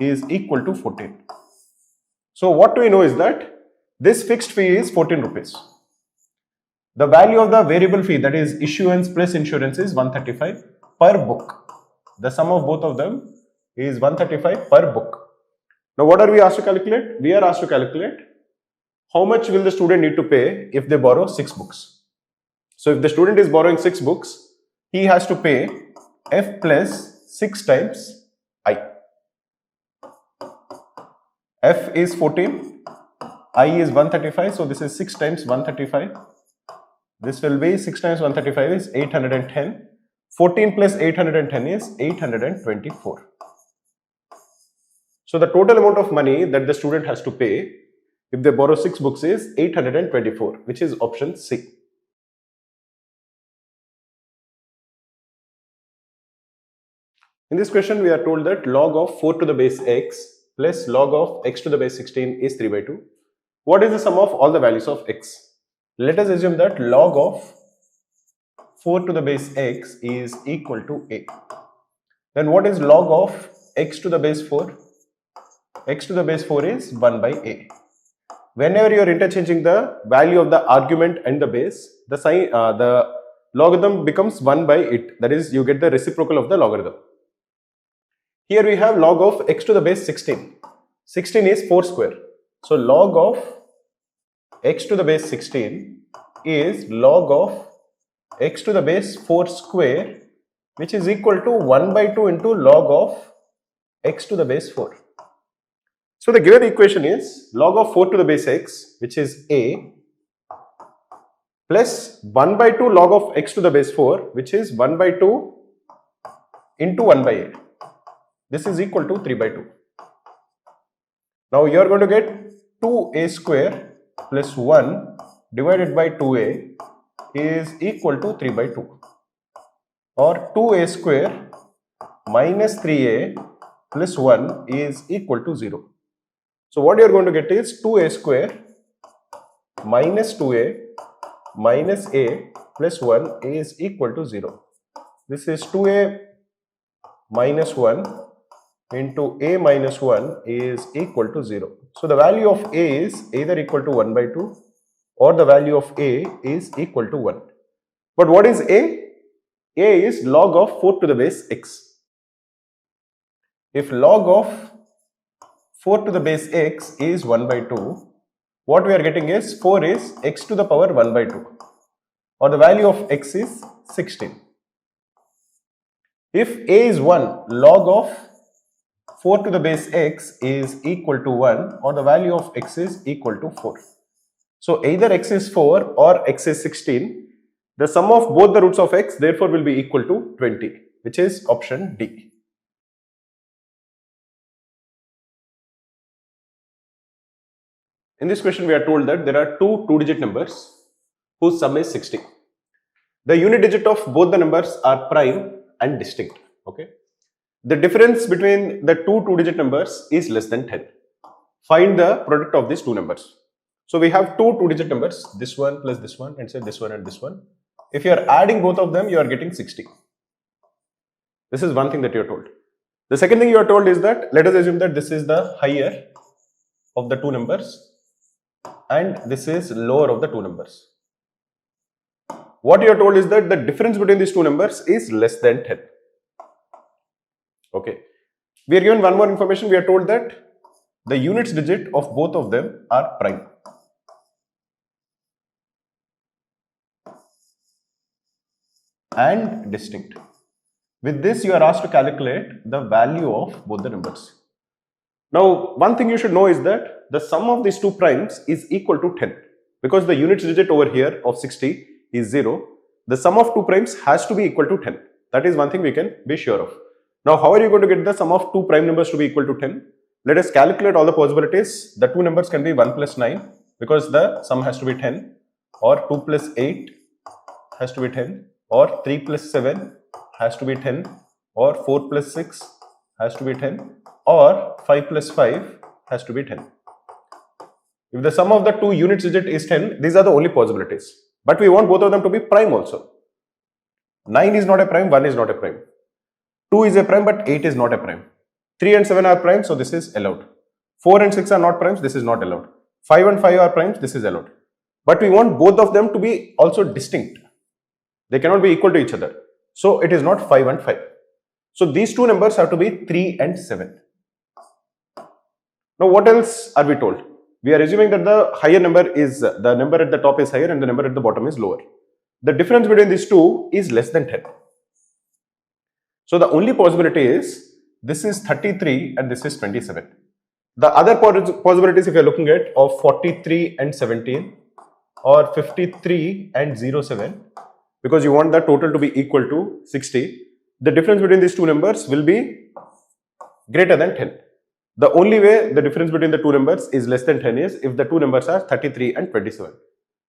is equal to 14. So what we know is that this fixed fee is 14 rupees. The value of the variable fee, that is issuance plus insurance, is 135 per book. The sum of both of them is 135 per book. Now what are we asked to calculate? We are asked to calculate how much will the student need to pay if they borrow 6 books. So if the student is borrowing 6 books, he has to pay f plus 6 times I. F is 14, I is 135, so this is 6 times 135. This will be 6 times 135 is 810. 14 plus 810 is 824. So the total amount of money that the student has to pay if they borrow 6 books is 824, which is option C. In this question, we are told that log of 4 to the base x plus log of x to the base 16 is 3 by 2. What is the sum of all the values of x? Let us assume that log of 4 to the base x is equal to a. Then what is log of x to the base 4? X to the base 4 is 1 by a. Whenever you are interchanging the value of the argument and the base, the sign, the logarithm becomes 1 by it. That is, you get the reciprocal of the logarithm. Here we have log of x to the base 16. 16 is 4 square. So log of x to the base 16 is log of x to the base 4 square, which is equal to 1 by 2 into log of x to the base 4. So the given equation is log of 4 to the base x, which is a, plus 1 by 2 log of x to the base 4, which is 1 by 2 into 1 by a. This is equal to 3 by 2. Now you are going to get 2a square plus 1 divided by 2a is equal to 3 by 2, or 2a square minus 3a plus 1 is equal to 0. So what you are going to get is 2a square minus 2a minus a plus 1 is equal to 0. This is 2a minus 1 into a minus 1 is equal to 0. So the value of a is either equal to 1 by 2 or the value of a is equal to 1. But what is a? A is log of 4 to the base x. If log of 4 to the base x is 1 by 2, what we are getting is 4 is x to the power 1 by 2, or the value of x is 16. If a is 1, log of 4 to the base x is equal to 1, or the value of x is equal to 4. So either x is 4 or x is 16. The sum of both the roots of x therefore will be equal to 20, which is option D. In this question, we are told that there are two two-digit numbers whose sum is 60. The unit digit of both the numbers are prime and distinct. Okay. The difference between the two two-digit numbers is less than 10. Find the product of these two numbers. So we have two two-digit numbers, this one plus this one, and say this one and this one. If you are adding both of them, you are getting 60. This is one thing that you are told. The second thing you are told is that, let us assume that this is the higher of the two numbers and this is lower of the two numbers. What you are told is that the difference between these two numbers is less than 10. Okay. We are given one more information. We are told that the units digit of both of them are prime. And distinct. With this, you are asked to calculate the value of both the numbers. Now, one thing you should know is that the sum of these two primes is equal to 10. Because the units digit over here of 60 is 0, the sum of two primes has to be equal to 10. That is one thing we can be sure of. Now, how are you going to get the sum of two prime numbers to be equal to 10? Let us calculate all the possibilities. The two numbers can be 1 plus 9 because the sum has to be 10, or 2 plus 8 has to be 10, or 3 plus 7 has to be 10, or 4 plus 6 has to be 10, or 5 plus 5 has to be 10. If the sum of the two units digit is 10, these are the only possibilities. But we want both of them to be prime also. 9 is not a prime, 1 is not a prime. 2 is a prime, but 8 is not a prime. 3 and 7 are primes, so this is allowed. 4 and 6 are not primes, this is not allowed. 5 and 5 are primes, this is allowed. But we want both of them to be also distinct. They cannot be equal to each other. So it is not 5 and 5. So these two numbers have to be 3 and 7. Now what else are we told? We are assuming that the higher number is, the number at the top is higher and the number at the bottom is lower. The difference between these two is less than 10. So the only possibility is this is 33 and this is 27. The other possibilities, if you are looking at, of 43 and 17 or 53 and 07, because you want the total to be equal to 60, the difference between these two numbers will be greater than 10. The only way the difference between the two numbers is less than 10 is if the two numbers are 33 and 27.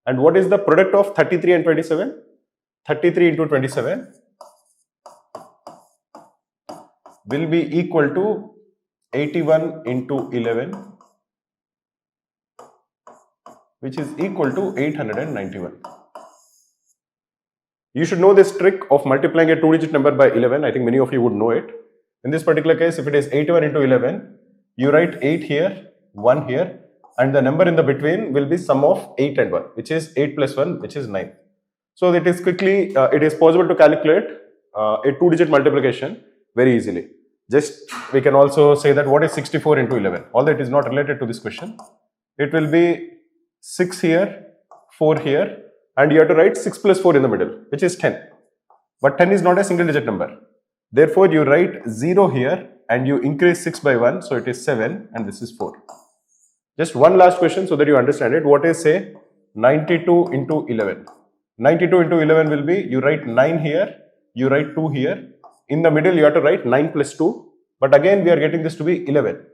And what is the product of 33 and 27? 33 into 27 will be equal to 81 into 11, which is equal to 891. You should know this trick of multiplying a two-digit number by 11. I think many of you would know it. In this particular case, if it is 81 into 11, you write 8 here, 1 here, and the number in the between will be sum of 8 and 1, which is 8 plus 1, which is 9. So it is possible to calculate a two-digit multiplication very easily. Just we can also say that what is 64 into 11, although it is not related to this question. It will be 6 here, 4 here, and you have to write 6 plus 4 in the middle, which is 10. But 10 is not a single digit number. Therefore, you write 0 here and you increase 6 by 1, so it is 7 and this is 4. Just one last question so that you understand it. What is, say, 92 into 11? 92 into 11 will be, you write 9 here, you write 2 here. In the middle, you have to write 9 plus 2. But again, we are getting this to be 11,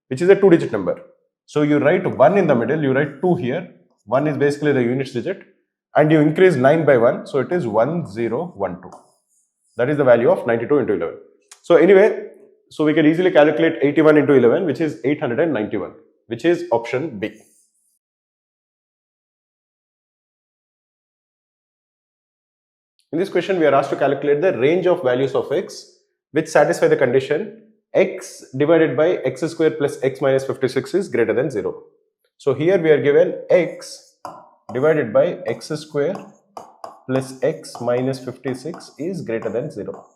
which is a two-digit number. So you write 1 in the middle, you write 2 here. 1 is basically the units digit. And you increase 9 by 1, so it is 1012. That is the value of 92 into 11. So anyway, so we can easily calculate 81 into 11, which is 891, which is option B. In this question, we are asked to calculate the range of values of x which satisfy the condition x divided by x square plus x minus 56 is greater than 0. So here we are given x divided by x square plus x minus 56 is greater than 0.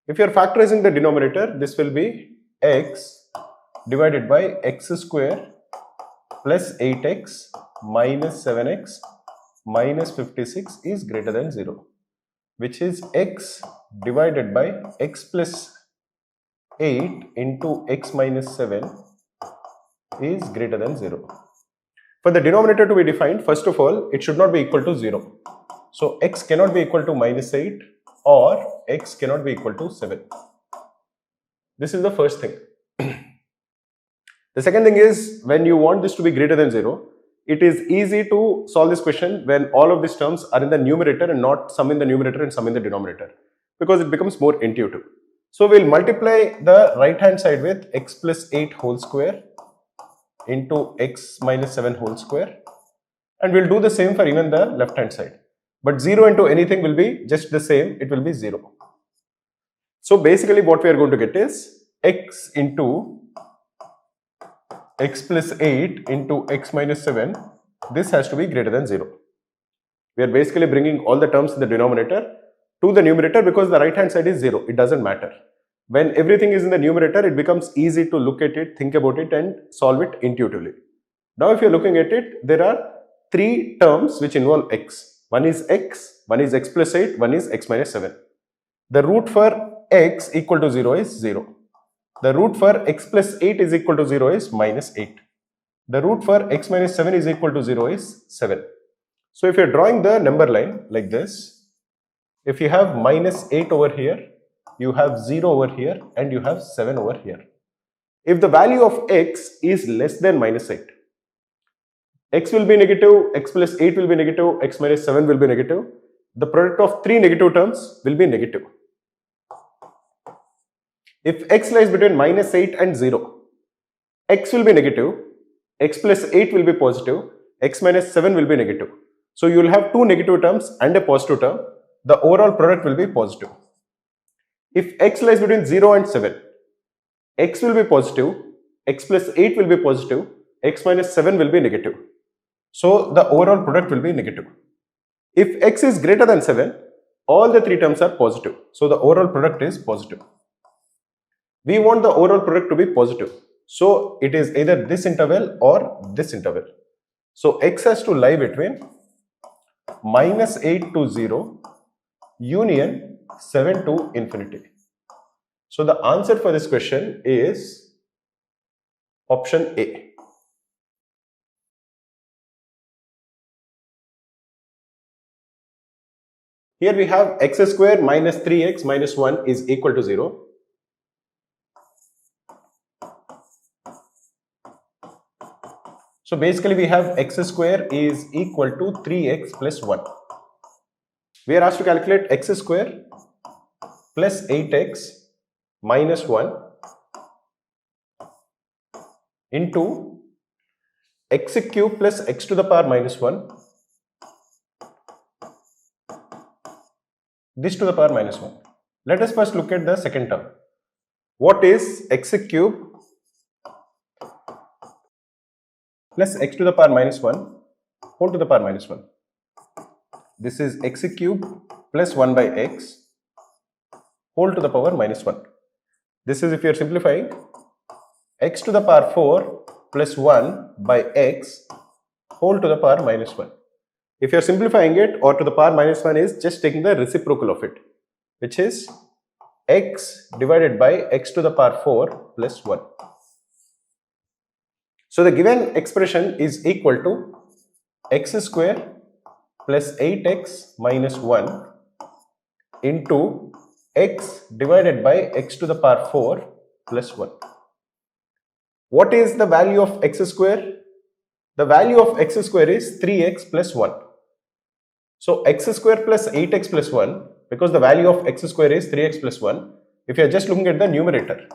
If you are factorizing the denominator, this will be x divided by x square plus 8x minus 7x minus 56 is greater than 0, which is x divided by x plus 8 into x minus 7 is greater than 0. For the denominator to be defined, first of all, it should not be equal to 0. So x cannot be equal to minus 8 or x cannot be equal to 7. This is the first thing. The second thing is, when you want this to be greater than 0, it is easy to solve this question when all of these terms are in the numerator and not some in the numerator and some in the denominator, because it becomes more intuitive. So we'll multiply the right hand side with x plus 8 whole square into x minus 7 whole square, and we'll do the same for even the left hand side. But 0 into anything will be just the same, it will be 0. So basically what we are going to get is x into x plus 8 into x minus 7, this has to be greater than 0. We are basically bringing all the terms in the denominator to the numerator because the right hand side is 0, it doesn't matter. When everything is in the numerator, it becomes easy to look at it, think about it, and solve it intuitively. Now, if you're looking at it, there are three terms which involve x. One is x plus 8, one is x minus 7. The root for x equal to 0 is 0. The root for x plus 8 is equal to 0 is minus 8. The root for x minus 7 is equal to 0 is 7. So, if you're drawing the number line like this, if you have minus 8 over here, you have 0 over here, and you have 7 over here. If the value of x is less than minus 8, x will be negative, x plus 8 will be negative, x minus 7 will be negative. The product of three negative terms will be negative. If x lies between minus 8 and 0, x will be negative, x plus 8 will be positive, x minus 7 will be negative. So you will have two negative terms and a positive term. The overall product will be positive. If x lies between 0 and 7, x will be positive, x plus 8 will be positive, x minus 7 will be negative. So the overall product will be negative. If x is greater than 7, all the three terms are positive. So the overall product is positive. We want the overall product to be positive. So it is either this interval or this interval. So x has to lie between minus 8 to 0 union 7 to infinity. So the answer for this question is option A. Here we have x square minus 3x minus 1 is equal to 0. So basically we have x square is equal to 3x plus 1. We are asked to calculate x square plus 8x minus 1 into x cube plus x to the power minus 1, this to the power minus 1. Let us first look at the second term. What is x cube plus x to the power minus 1 whole to the power minus 1? This is x cube plus 1 by x whole to the power minus 1. This is, if you are simplifying, x to the power 4 plus 1 by x whole to the power minus 1. If you are simplifying it, or to the power minus 1 is just taking the reciprocal of it, which is x divided by x to the power 4 plus 1. So the given expression is equal to x square plus 8x minus 1 into x divided by x to the power 4 plus 1. What is the value of x square? The value of x square is 3x plus 1. So x square plus 8x plus 1, because the value of x square is 3x plus 1, if you are just looking at the numerator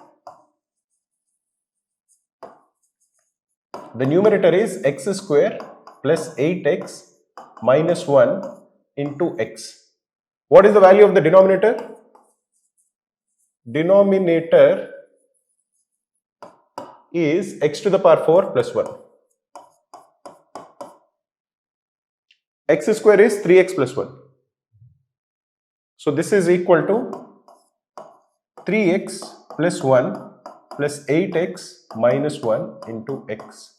is x square plus 8x minus 1 into x. What is the value of the denominator? Denominator is x to the power 4 plus 1. X square is 3x plus 1. So this is equal to 3x plus 1 plus 8x minus 1 into x,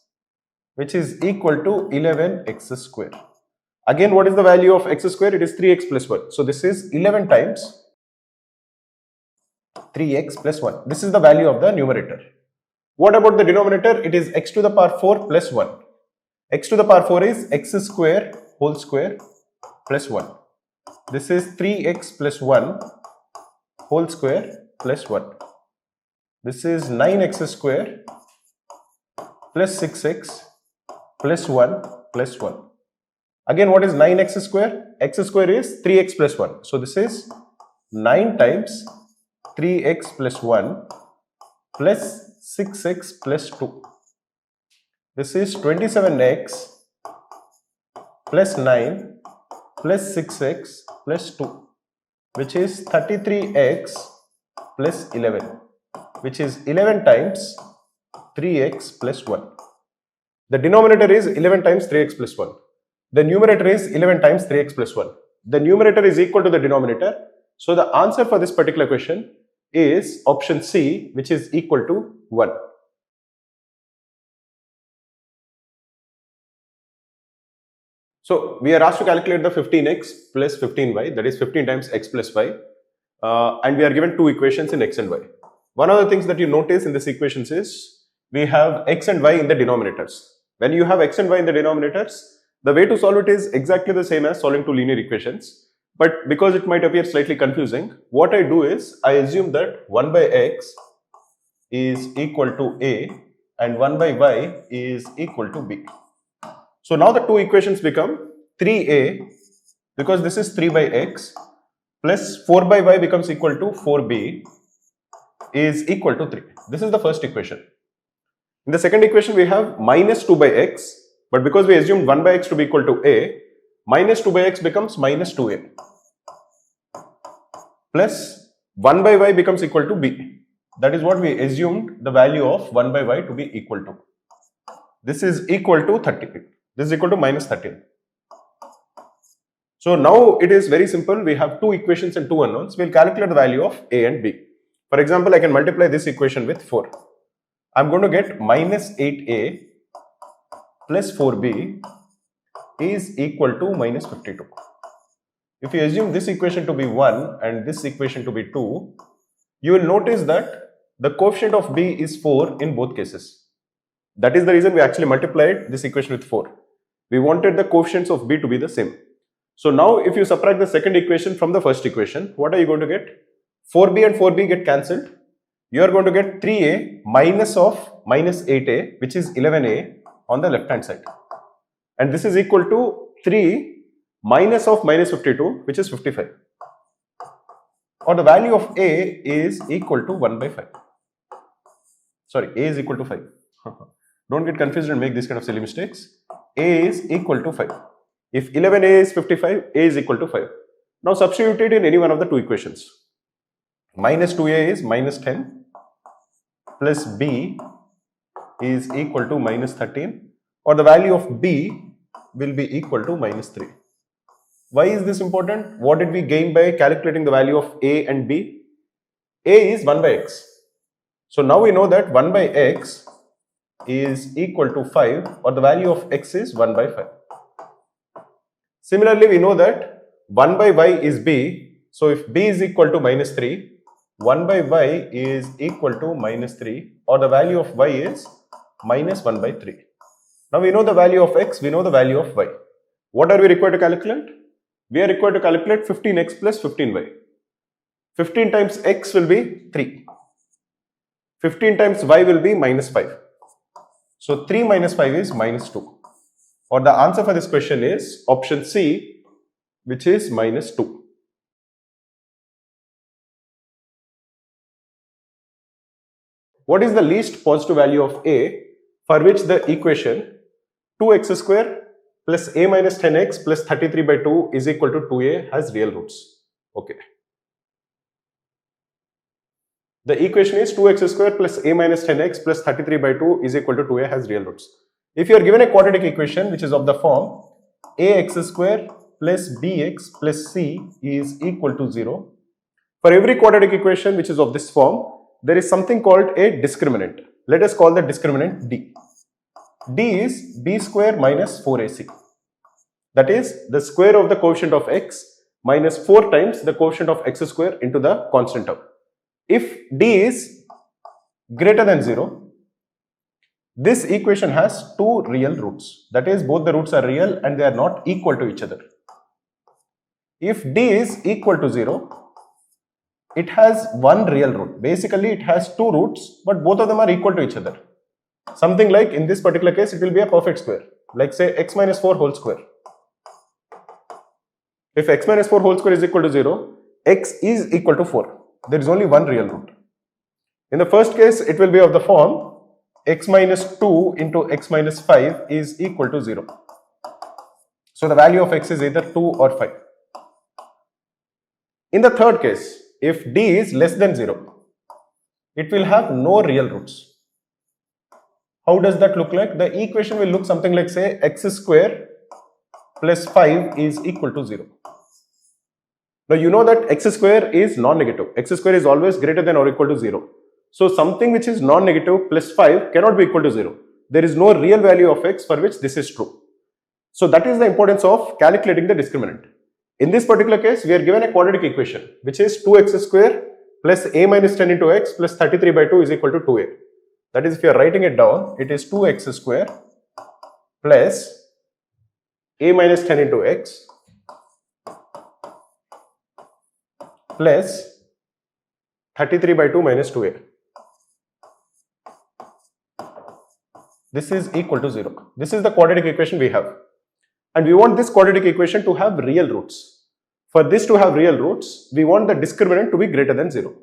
which is equal to 11x square. Again, what is the value of x square? It is 3x plus 1. So this is 11 times 3x plus 1. This is the value of the numerator. What about the denominator? It is x to the power 4 plus 1. X to the power 4 is x square whole square plus 1. This is 3x plus 1 whole square plus 1. This is 9x square plus 6x plus 1 plus 1. Again, what is 9x square? X square is 3x plus 1. So this is 9 times 3x plus 1 plus 6x plus 2. This is 27x plus 9 plus 6x plus 2, which is 33x plus 11, which is 11 times 3x plus 1. The denominator is 11 times 3x plus 1. The numerator is 11 times 3x plus 1. The numerator is equal to the denominator. So the answer for this particular question is option C, which is equal to 1. So we are asked to calculate the 15x plus 15y, that is 15 times x plus y, and we are given two equations in x and y. One of the things that you notice in these equations is we have x and y in the denominators. When you have x and y in the denominators, the way to solve it is exactly the same as solving two linear equations. But because it might appear slightly confusing, what I do is I assume that 1 by x is equal to a and 1 by y is equal to b. So now the two equations become 3a, because this is 3 by x, plus 4 by y becomes equal to 4b is equal to 3. This is the first equation. In the second equation we have minus 2 by x, but because we assumed 1 by x to be equal to a, minus 2 by x becomes minus 2a, plus 1 by y becomes equal to b. That is what we assumed the value of 1 by y to be equal to. This is equal to 30. This is equal to minus 13. So now it is very simple. We have two equations and two unknowns. We'll calculate the value of a and b. For example, I can multiply this equation with 4. I'm going to get minus 8a plus 4b is equal to minus 52. If you assume this equation to be 1 and this equation to be 2, you will notice that the coefficient of b is 4 in both cases. That is the reason we actually multiplied this equation with 4. We wanted the coefficients of b to be the same. So now if you subtract the second equation from the first equation, what are you going to get? 4b and 4b get cancelled. You are going to get 3a minus of minus 8a, which is 11a on the left hand side. And this is equal to 3 minus of minus 52, which is 55. Or the value of a is equal to 1 by 5. Sorry, a is equal to 5. Don't get confused and make this kind of silly mistakes. A is equal to 5. If 11a is 55, a is equal to 5. Now substitute it in any one of the two equations. Minus 2a is minus 10 plus b is equal to minus 13, or the value of b will be equal to minus 3. Why is this important? What did we gain by calculating the value of a and b? A is 1 by x. So now we know that 1 by x is equal to 5, or the value of x is 1 by 5. Similarly, we know that 1 by y is b. So if b is equal to minus 3, 1 by y is equal to minus 3, or the value of y is minus 1 by 3. Now we know the value of x, we know the value of y. What are we required to calculate? We are required to calculate 15x plus 15y. 15 times x will be 3. 15 times y will be minus 5. So 3 minus 5 is minus 2. Or the answer for this question is option C, which is minus 2. What is the least positive value of a for which the equation 2x square plus a minus 10x plus 33 by 2 is equal to 2a has real roots? Okay. The equation is 2x square plus a minus 10x plus 33 by 2 is equal to 2a has real roots. If you are given a quadratic equation which is of the form ax square plus bx plus c is equal to 0, for every quadratic equation which is of this form, there is something called a discriminant. Let us call the discriminant d. D is b square minus 4ac. That is the square of the coefficient of x minus 4 times the coefficient of x square into the constant term. If d is greater than 0, this equation has two real roots. That is, both the roots are real and they are not equal to each other. If d is equal to 0, it has one real root. Basically, it has two roots, but both of them are equal to each other. Something like, in this particular case, it will be a perfect square. Like say x minus 4 whole square. If x minus 4 whole square is equal to 0, x is equal to 4. There is only one real root. In the first case, it will be of the form x minus 2 into x minus 5 is equal to 0. So the value of x is either 2 or 5. In the third case, if d is less than 0, it will have no real roots. How does that look like? The equation will look something like, say, x square plus 5 is equal to 0. Now you know that x square is non-negative. X square is always greater than or equal to 0. So something which is non-negative plus 5 cannot be equal to 0. There is no real value of x for which this is true. So that is the importance of calculating the discriminant. In this particular case, we are given a quadratic equation which is 2x square plus a minus 10 into x plus 33 by 2 is equal to 2a. That is, if you are writing it down, it is 2x square plus a minus 10 into x plus 33 by 2 minus 2a. This is equal to 0. This is the quadratic equation we have. And we want this quadratic equation to have real roots. For this to have real roots, we want the discriminant to be greater than 0.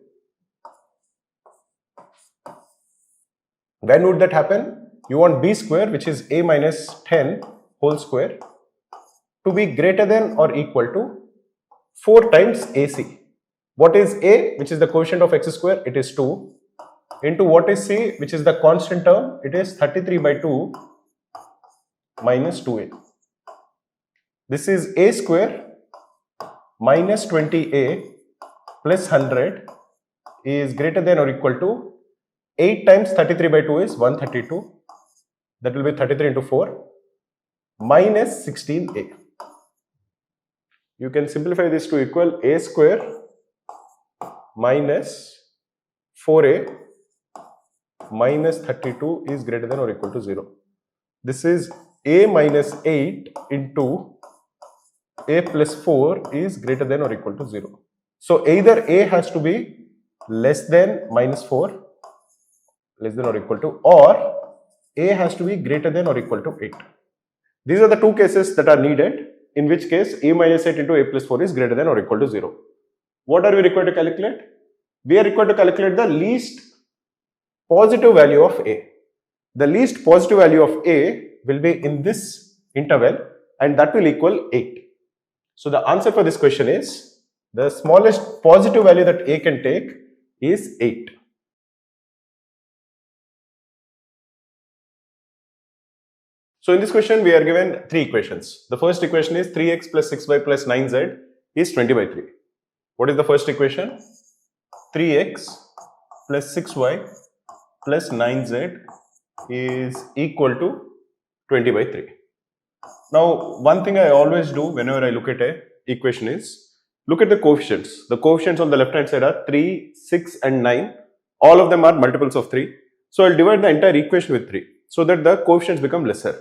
When would that happen? You want b square, which is a minus 10 whole square, to be greater than or equal to 4 times ac. What is a, which is the quotient of x square? It is 2. Into what is c, which is the constant term? It is 33 by 2 minus 2a. This is a square minus 20a plus 100 is greater than or equal to 8 times 33 by 2 is 132. That will be 33 into 4 minus 16a. You can simplify this to equal a square minus 4a minus 32 is greater than or equal to 0. This is a minus 8 into a plus 4 is greater than or equal to 0. So either a has to be less than minus 4, less than or equal to, or a has to be greater than or equal to 8. These are the two cases that are needed, in which case a minus 8 into a plus 4 is greater than or equal to 0. What are we required to calculate? We are required to calculate the least positive value of a. The least positive value of a will be in this interval, and that will equal 8. So the answer for this question is, the smallest positive value that a can take is 8. So in this question, we are given 3 equations. The first equation is 3x plus 6y plus 9z is 20 by 3. What is the first equation? 3x plus 6y plus 9z is equal to 20 by 3. Now, one thing I always do whenever I look at a equation is look at the coefficients. The coefficients on the left hand side are 3, 6 and 9. All of them are multiples of 3. So I'll divide the entire equation with 3 so that the coefficients become lesser.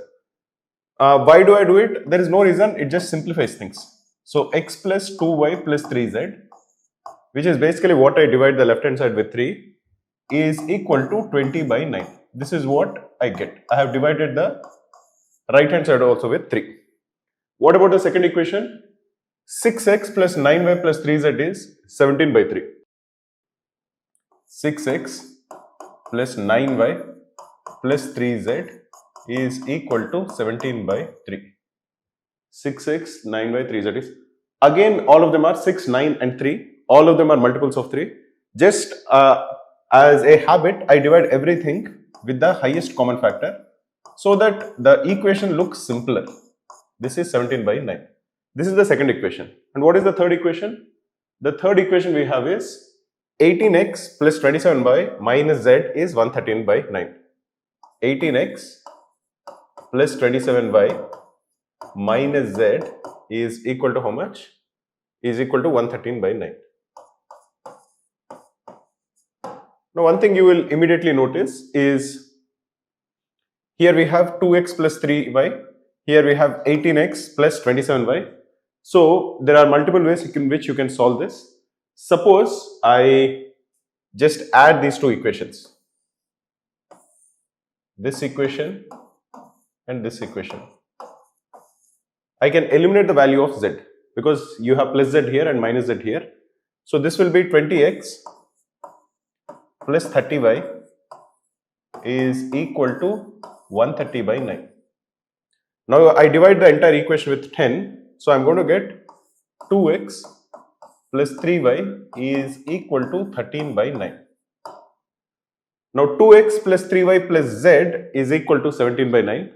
Why do I do it? There is no reason, it just simplifies things. So x plus 2y plus 3z, which is basically what I divide the left hand side with 3, is equal to 20 by 9. This is what I get. I have divided the right hand side also with 3. What about the second equation? 6x plus 9y plus 3z is 17 by 3. 6x plus 9y plus 3z is equal to 17 by 3. 6x, 9y, 3z is, again all of them are 6, 9 and 3. All of them are multiples of 3. Just as a habit, I divide everything with the highest common factor so that the equation looks simpler. This is 17 by 9. This is the second equation. And what is the third equation? The third equation we have is 18x plus 27y minus z is 113 by 9. 18x plus 27y minus z is equal to how much? Is equal to 113 by 9. Now, one thing you will immediately notice is here we have 2x plus 3y, here we have 18x plus 27y. So there are multiple ways in which you can solve this. Suppose I just add these two equations, this equation and this equation. I can eliminate the value of z because you have plus z here and minus z here. So this will be 20x plus 30y is equal to 130 by 9. Now I divide the entire equation with 10. So I'm going to get 2x plus 3y is equal to 13 by 9. Now 2x plus 3y plus z is equal to 17 by 9.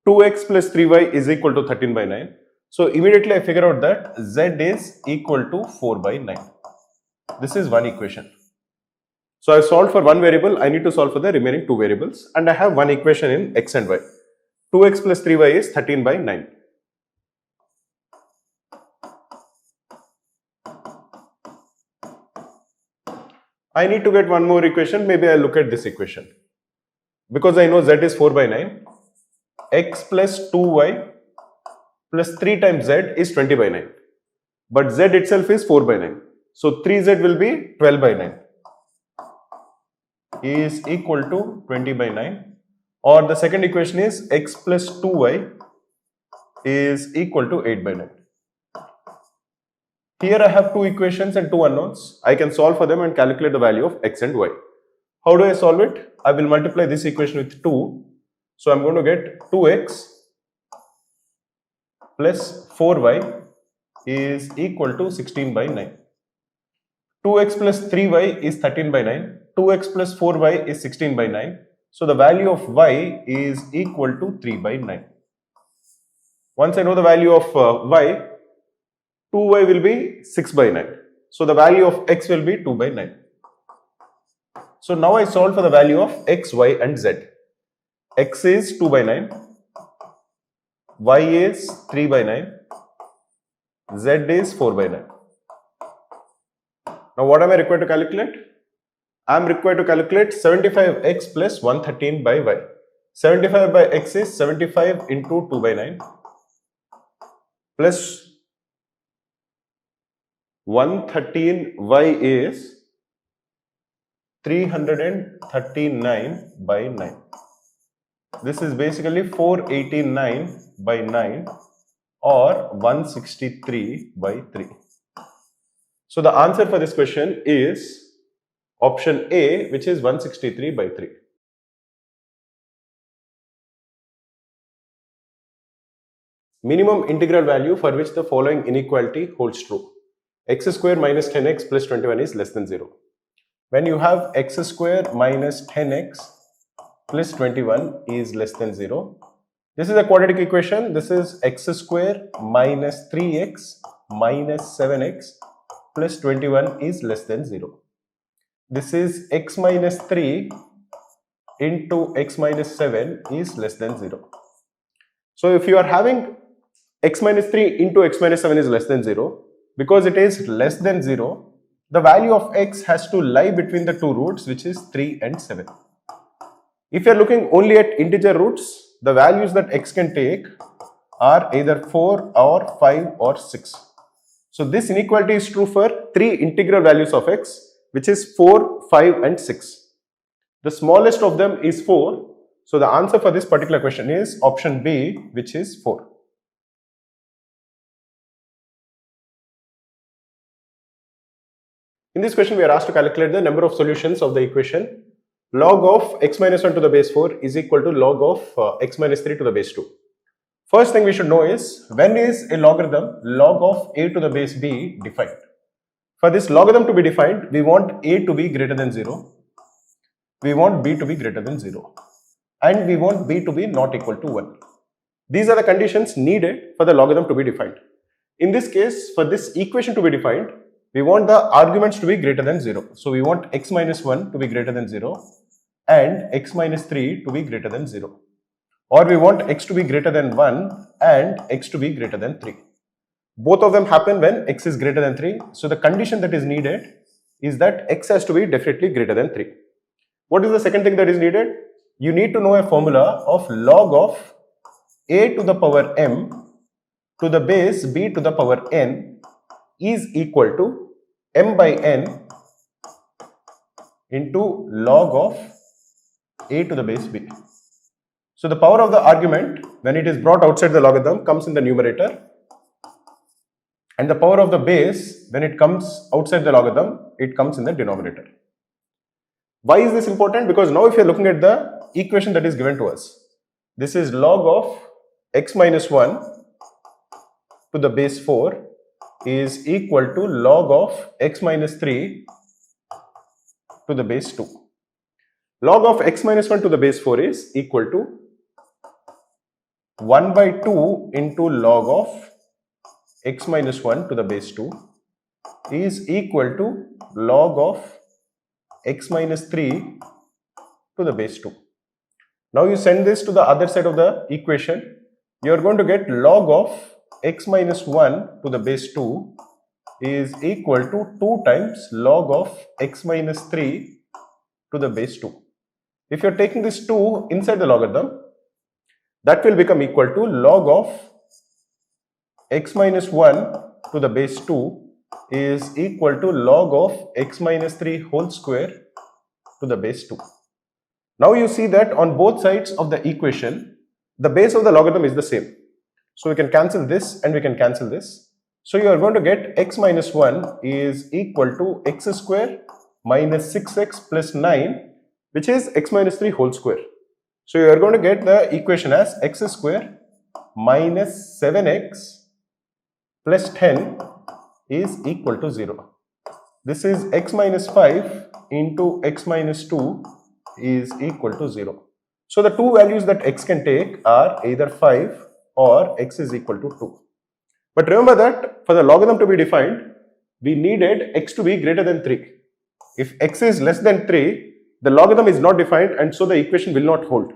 2x plus 3y is equal to 13 by 9. So immediately I figure out that z is equal to 4 by 9. This is one equation. So I solved for one variable, I need to solve for the remaining two variables, and I have one equation in x and y. 2x plus 3y is 13 by 9. I need to get one more equation, maybe I'll look at this equation. Because I know z is 4 by 9, x plus 2y plus 3 times z is 20 by 9. But z itself is 4 by 9. So 3z will be 12 by 9 is equal to 20 by 9. Or the second equation is x plus 2y is equal to 8 by 9. Here I have two equations and two unknowns. I can solve for them and calculate the value of x and y. How do I solve it? I will multiply this equation with 2. So I'm going to get 2x plus 4y is equal to 16 by 9. 2x plus 3y is 13 by 9. 2x plus 4y is 16 by 9. So the value of y is equal to 3 by 9. Once I know the value of y, 2y will be 6 by 9. So the value of x will be 2 by 9. So now I solve for the value of x, y and z. X is 2 by 9. Y is 3 by 9. Z is 4 by 9. Now what am I required to calculate? I am required to calculate 75x plus 113 by y. 75 by x is 75 into 2 by 9 plus 113y is 339 by 9. This is basically 489 by 9 or 163 by 3. So the answer for this question is option A, which is 163 by 3. Minimum integral value for which the following inequality holds true. X square minus 10x plus 21 is less than 0. When you have x square minus 10x plus 21 is less than 0. This is a quadratic equation. This is x square minus 3x minus 7x plus 21 is less than 0. This is x minus 3 into x minus 7 is less than 0. So if you are having x minus 3 into x minus 7 is less than 0, because it is less than 0, the value of x has to lie between the two roots, which is 3 and 7. If you are looking only at integer roots, the values that x can take are either 4 or 5 or 6. So this inequality is true for three integral values of x, which is 4, 5 and 6. The smallest of them is 4. So the answer for this particular question is option B, which is 4. In this question, we are asked to calculate the number of solutions of the equation log of x minus 1 to the base 4 is equal to log of x minus 3 to the base 2. First thing we should know is, when is a logarithm log of a to the base b defined? For this logarithm to be defined, we want a to be greater than 0, we want b to be greater than 0, and we want b to be not equal to 1. These are the conditions needed for the logarithm to be defined. In this case, for this equation to be defined, we want the arguments to be greater than 0. So we want x minus 1 to be greater than 0 and x minus 3 to be greater than 0. Or we want x to be greater than 1 and x to be greater than 3. Both of them happen when x is greater than 3. So the condition that is needed is that x has to be definitely greater than 3. What is the second thing that is needed? You need to know a formula of log of a to the power m to the base b to the power n is equal to m by n into log of a to the base b. So the power of the argument, when it is brought outside the logarithm, comes in the numerator, and the power of the base, when it comes outside the logarithm, it comes in the denominator. Why is this important? Because now if you are looking at the equation that is given to us, this is log of x minus 1 to the base 4 is equal to log of x minus 3 to the base 2. Log of x minus 1 to the base 4 is equal to 1 by 2 into log of x minus 1 to the base 2 is equal to log of x minus 3 to the base 2. Now you send this to the other side of the equation. You are going to get log of x minus 1 to the base 2 is equal to 2 times log of x minus 3 to the base 2. If you are taking this 2 inside the logarithm, that will become equal to log of x minus 1 to the base 2 is equal to log of x minus 3 whole square to the base 2. Now you see that on both sides of the equation, the base of the logarithm is the same. So we can cancel this and we can cancel this. So you are going to get x minus 1 is equal to x square minus 6x plus 9, which is x minus 3 whole square. So you are going to get the equation as x square minus 7x plus 10 is equal to 0. This is x minus 5 into x minus 2 is equal to 0. So the two values that x can take are either 5 or x is equal to 2. But remember that for the logarithm to be defined, we needed x to be greater than 3. If x is less than 3, the logarithm is not defined and so the equation will not hold.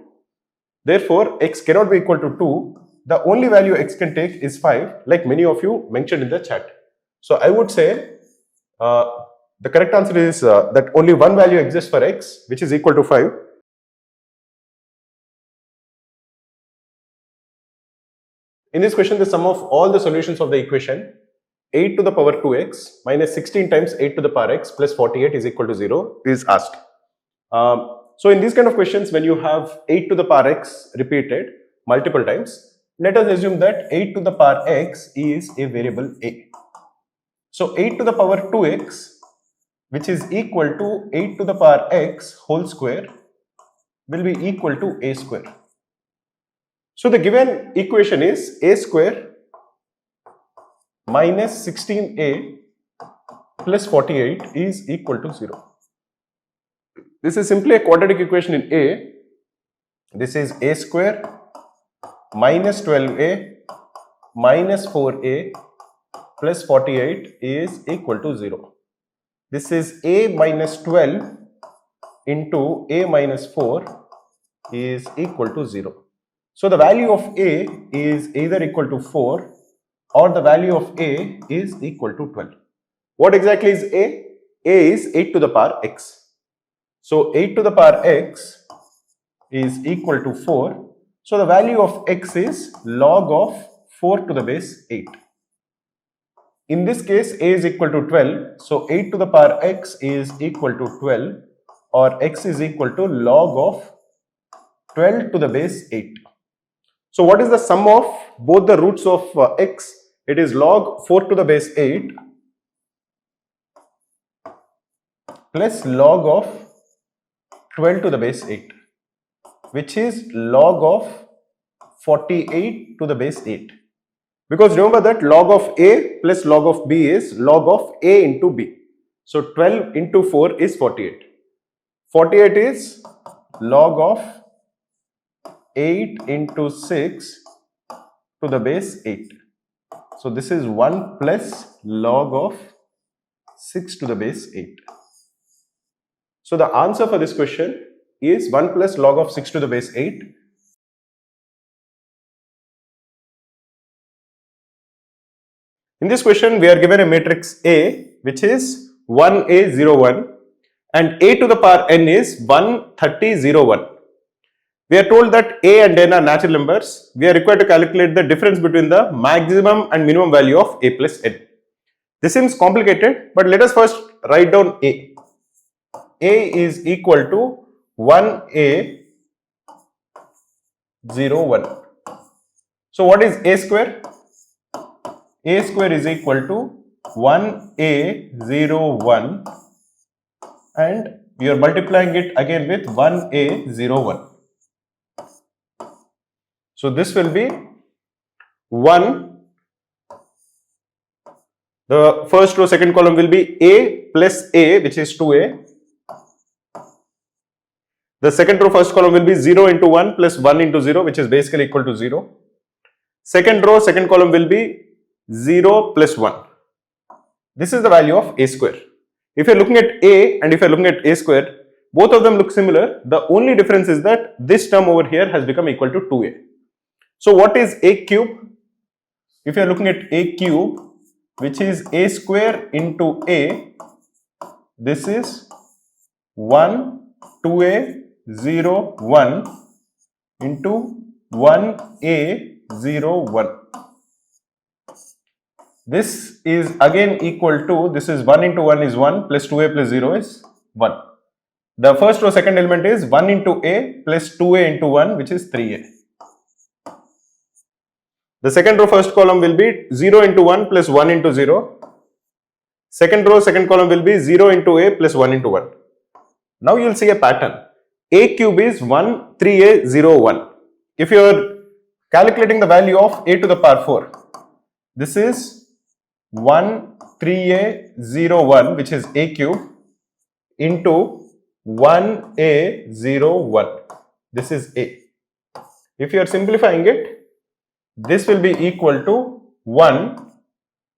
Therefore, x cannot be equal to 2. The only value x can take is 5, like many of you mentioned in the chat. So I would say the correct answer is that only one value exists for x, which is equal to 5. In this question, the sum of all the solutions of the equation 8 to the power 2x minus 16 times 8 to the power x plus 48 is equal to 0 is asked. So in these kind of questions, when you have 8 to the power x repeated multiple times, let us assume that 8 to the power x is a variable a. So 8 to the power 2x, which is equal to 8 to the power x whole square, will be equal to a square. So the given equation is a square minus 16a plus 48 is equal to 0. This is simply a quadratic equation in a. This is a square minus 12a minus 4a plus 48 is equal to 0. This is a minus 12 into a minus 4 is equal to 0. So the value of a is either equal to 4 or the value of a is equal to 12. What exactly is a? A is 8 to the power x. So 8 to the power x is equal to 4. So the value of x is log of 4 to the base 8. In this case, a is equal to 12. So 8 to the power x is equal to 12, or x is equal to log of 12 to the base 8. So what is the sum of both the roots of x? It is log 4 to the base 8 plus log of 12 to the base 8, which is log of 48 to the base 8. Because remember that log of a plus log of b is log of a into b. So 12 into 4 is 48. 48 is log of 8 into 6 to the base 8. So this is 1 plus log of 6 to the base 8. So the answer for this question is 1 plus log of 6 to the base 8. In this question, we are given a matrix A, which is 1A, 0, 1, and A to the power n is 1, 30, 0, 1. We are told that A and n are natural numbers. We are required to calculate the difference between the maximum and minimum value of A plus n. This seems complicated, but let us first write down A. A is equal to 1A, 0, 1. So what is A square? A square is equal to 1A, 0, 1, and we are multiplying it again with 1A, 0, 1. So this will be 1. The first row, second column will be A plus A, which is 2A. The second row, first column will be 0 into 1 plus 1 into 0, which is basically equal to 0. Second row, second column will be 0 plus 1. This is the value of a square. If you're looking at a and if you're looking at a square, both of them look similar. The only difference is that this term over here has become equal to 2a. So what is a cube? If you're looking at a cube, which is a square into a, this is 1, 2a, 0, 1 into 1a, 0, 1. This is again equal to, this is 1 into 1 is 1 plus 2a plus 0 is 1. The first row second element is 1 into a plus 2a into 1, which is 3a. The second row first column will be 0 into 1 plus 1 into 0. Second row second column will be 0 into a plus 1 into 1. Now you will see a pattern. A cube is 1, 3a, 0, 1. If you are calculating the value of a to the power 4, this is 1, 3a, 0, 1, which is a cube, into 1a, 0, 1. This is a. If you are simplifying it, this will be equal to 1,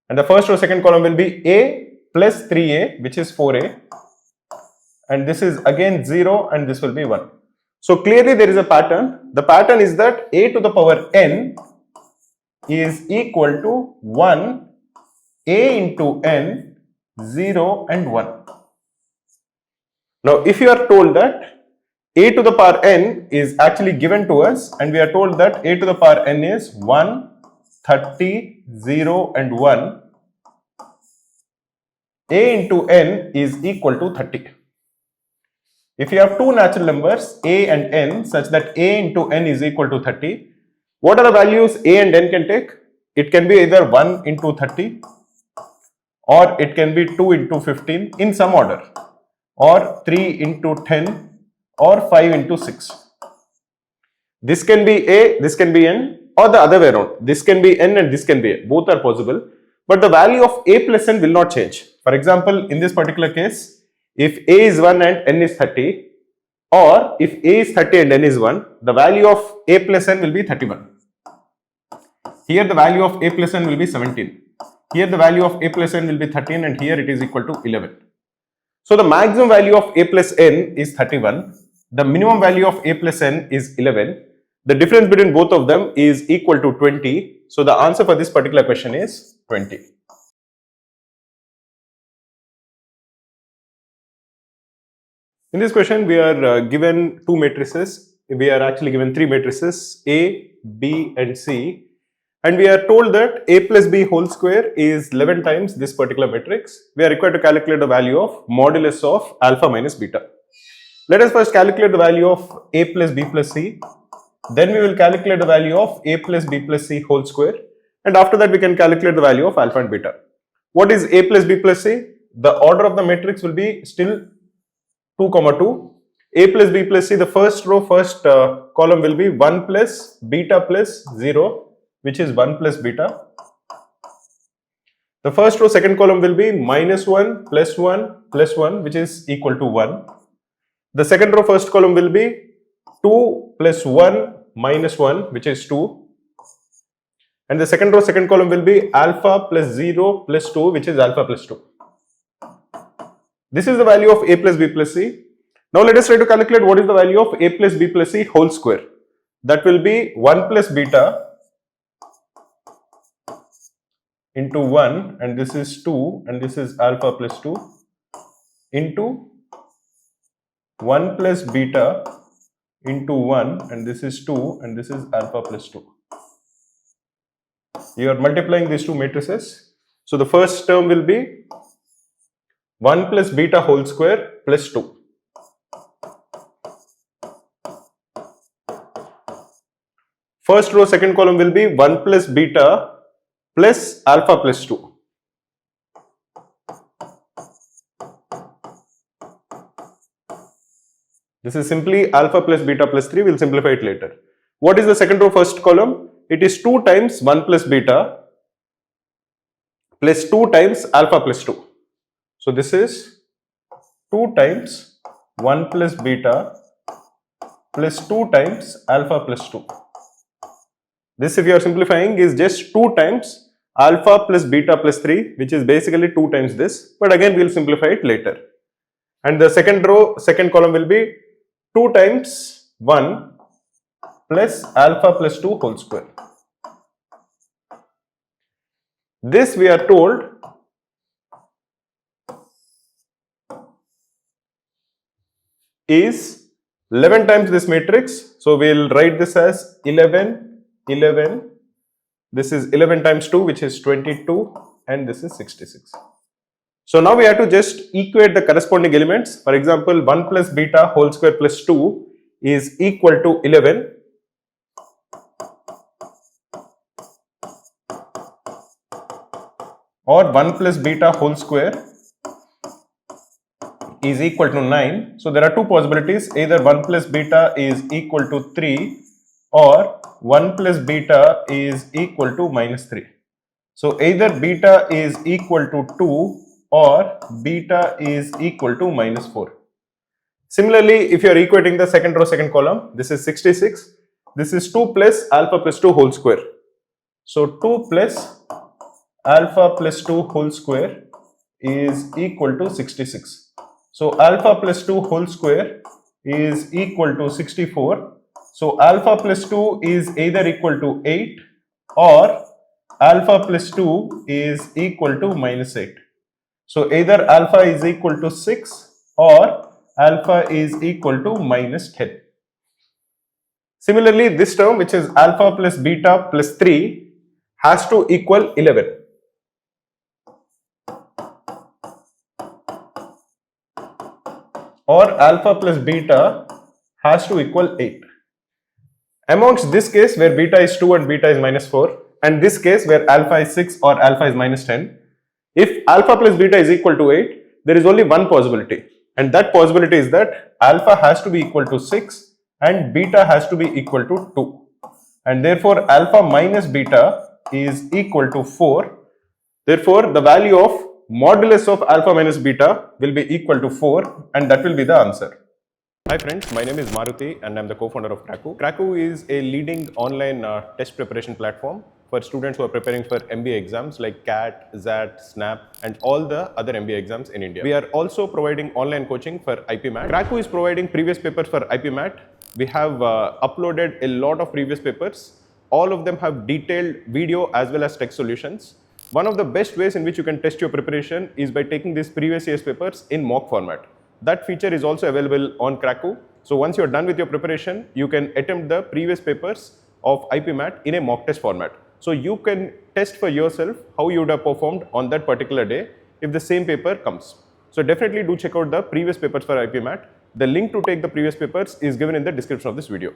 and the first row second column will be a plus 3a, which is 4a, and this is again 0 and this will be 1. So clearly there is a pattern. The pattern is that a to the power n is equal to 1, a into n, 0 and 1. Now if you are told that a to the power n is actually given to us and we are told that a to the power n is 1, 30, 0 and 1, a into n is equal to 30. If you have two natural numbers a and n such that a into n is equal to 30, what are the values a and n can take? It can be either 1 into 30 or it can be 2 into 15 in some order, or 3 into 10 or 5 into 6. This can be a, this can be n, or the other way around. This can be n and this can be a. Both are possible, but the value of a plus n will not change. For example, in this particular case, if a is 1 and n is 30, or if a is 30 and n is 1, the value of a plus n will be 31. Here the value of a plus n will be 17. Here the value of a plus n will be 13 and here it is equal to 11. So the maximum value of a plus n is 31. The minimum value of a plus n is 11. The difference between both of them is equal to 20. So the answer for this particular question is 20. In this question, we are given two matrices. We are actually given three matrices, A, B and C. And we are told that a plus b whole square is 11 times this particular matrix. We are required to calculate the value of modulus of alpha minus beta. Let us first calculate the value of a plus b plus c. Then we will calculate the value of a plus b plus c whole square. And after that we can calculate the value of alpha and beta. What is a plus b plus c? The order of the matrix will be still 2, 2. A plus b plus c, the first row, first column will be 1 plus beta plus 0, which is 1 plus beta. The first row second column will be minus 1 plus 1 plus 1, which is equal to 1. The second row first column will be 2 plus 1 minus 1, which is 2. And the second row second column will be alpha plus 0 plus 2, which is alpha plus 2. This is the value of a plus b plus c. Now let us try to calculate what is the value of a plus b plus c whole square. That will be 1 plus beta into 1, and this is 2, and this is alpha plus 2, into 1 plus beta into 1, and this is 2, and this is alpha plus 2. You are multiplying these two matrices. So the first term will be 1 plus beta whole square plus 2. First row second column will be 1 plus beta plus alpha plus 2. This is simply alpha plus beta plus 3. We will simplify it later. What is the second row first column? It is 2 times 1 plus beta plus 2 times alpha plus 2. So this is 2 times 1 plus beta plus 2 times alpha plus 2. This, if you are simplifying, is just 2 times alpha plus beta plus 3, which is basically 2 times this, but again we'll simplify it later. And the second row, second column will be 2 times 1 plus alpha plus 2 whole square. This we are told is 11 times this matrix. So we'll write this as 11, 11. This is 11 times 2, which is 22, and this is 66. So now we have to just equate the corresponding elements. For example, 1 plus beta whole square plus 2 is equal to 11. Or 1 plus beta whole square is equal to 9. So there are two possibilities. Either 1 plus beta is equal to 3 or 1 plus beta is equal to minus 3. So either beta is equal to 2 or beta is equal to minus 4. Similarly, if you are equating the second row, second column, this is 66. This is 2 plus alpha plus 2 whole square. So 2 plus alpha plus 2 whole square is equal to 66. So alpha plus 2 whole square is equal to 64. So alpha plus 2 is either equal to 8 or alpha plus 2 is equal to minus 8. So either alpha is equal to 6 or alpha is equal to minus 10. Similarly, this term, which is alpha plus beta plus 3, has to equal 11. Or alpha plus beta has to equal 8. Amongst this case where beta is 2 and beta is minus 4, and this case where alpha is 6 or alpha is minus 10, if alpha plus beta is equal to 8, there is only one possibility, and that possibility is that alpha has to be equal to 6 and beta has to be equal to 2, and therefore alpha minus beta is equal to 4. Therefore, the value of modulus of alpha minus beta will be equal to 4, and that will be the answer. Hi friends, my name is Maruti and I'm the co-founder of Cracku. Cracku is a leading online test preparation platform for students who are preparing for MBA exams like CAT, ZAT, SNAP and all the other MBA exams in India. We are also providing online coaching for IPMAT. Cracku is providing previous papers for IPMAT. We have uploaded a lot of previous papers. All of them have detailed video as well as text solutions. One of the best ways in which you can test your preparation is by taking these previous year's papers in mock format. That feature is also available on Cracku. So once you're done with your preparation, you can attempt the previous papers of IPMAT in a mock test format. So you can test for yourself how you would have performed on that particular day if the same paper comes. So definitely do check out the previous papers for IPMAT. The link to take the previous papers is given in the description of this video.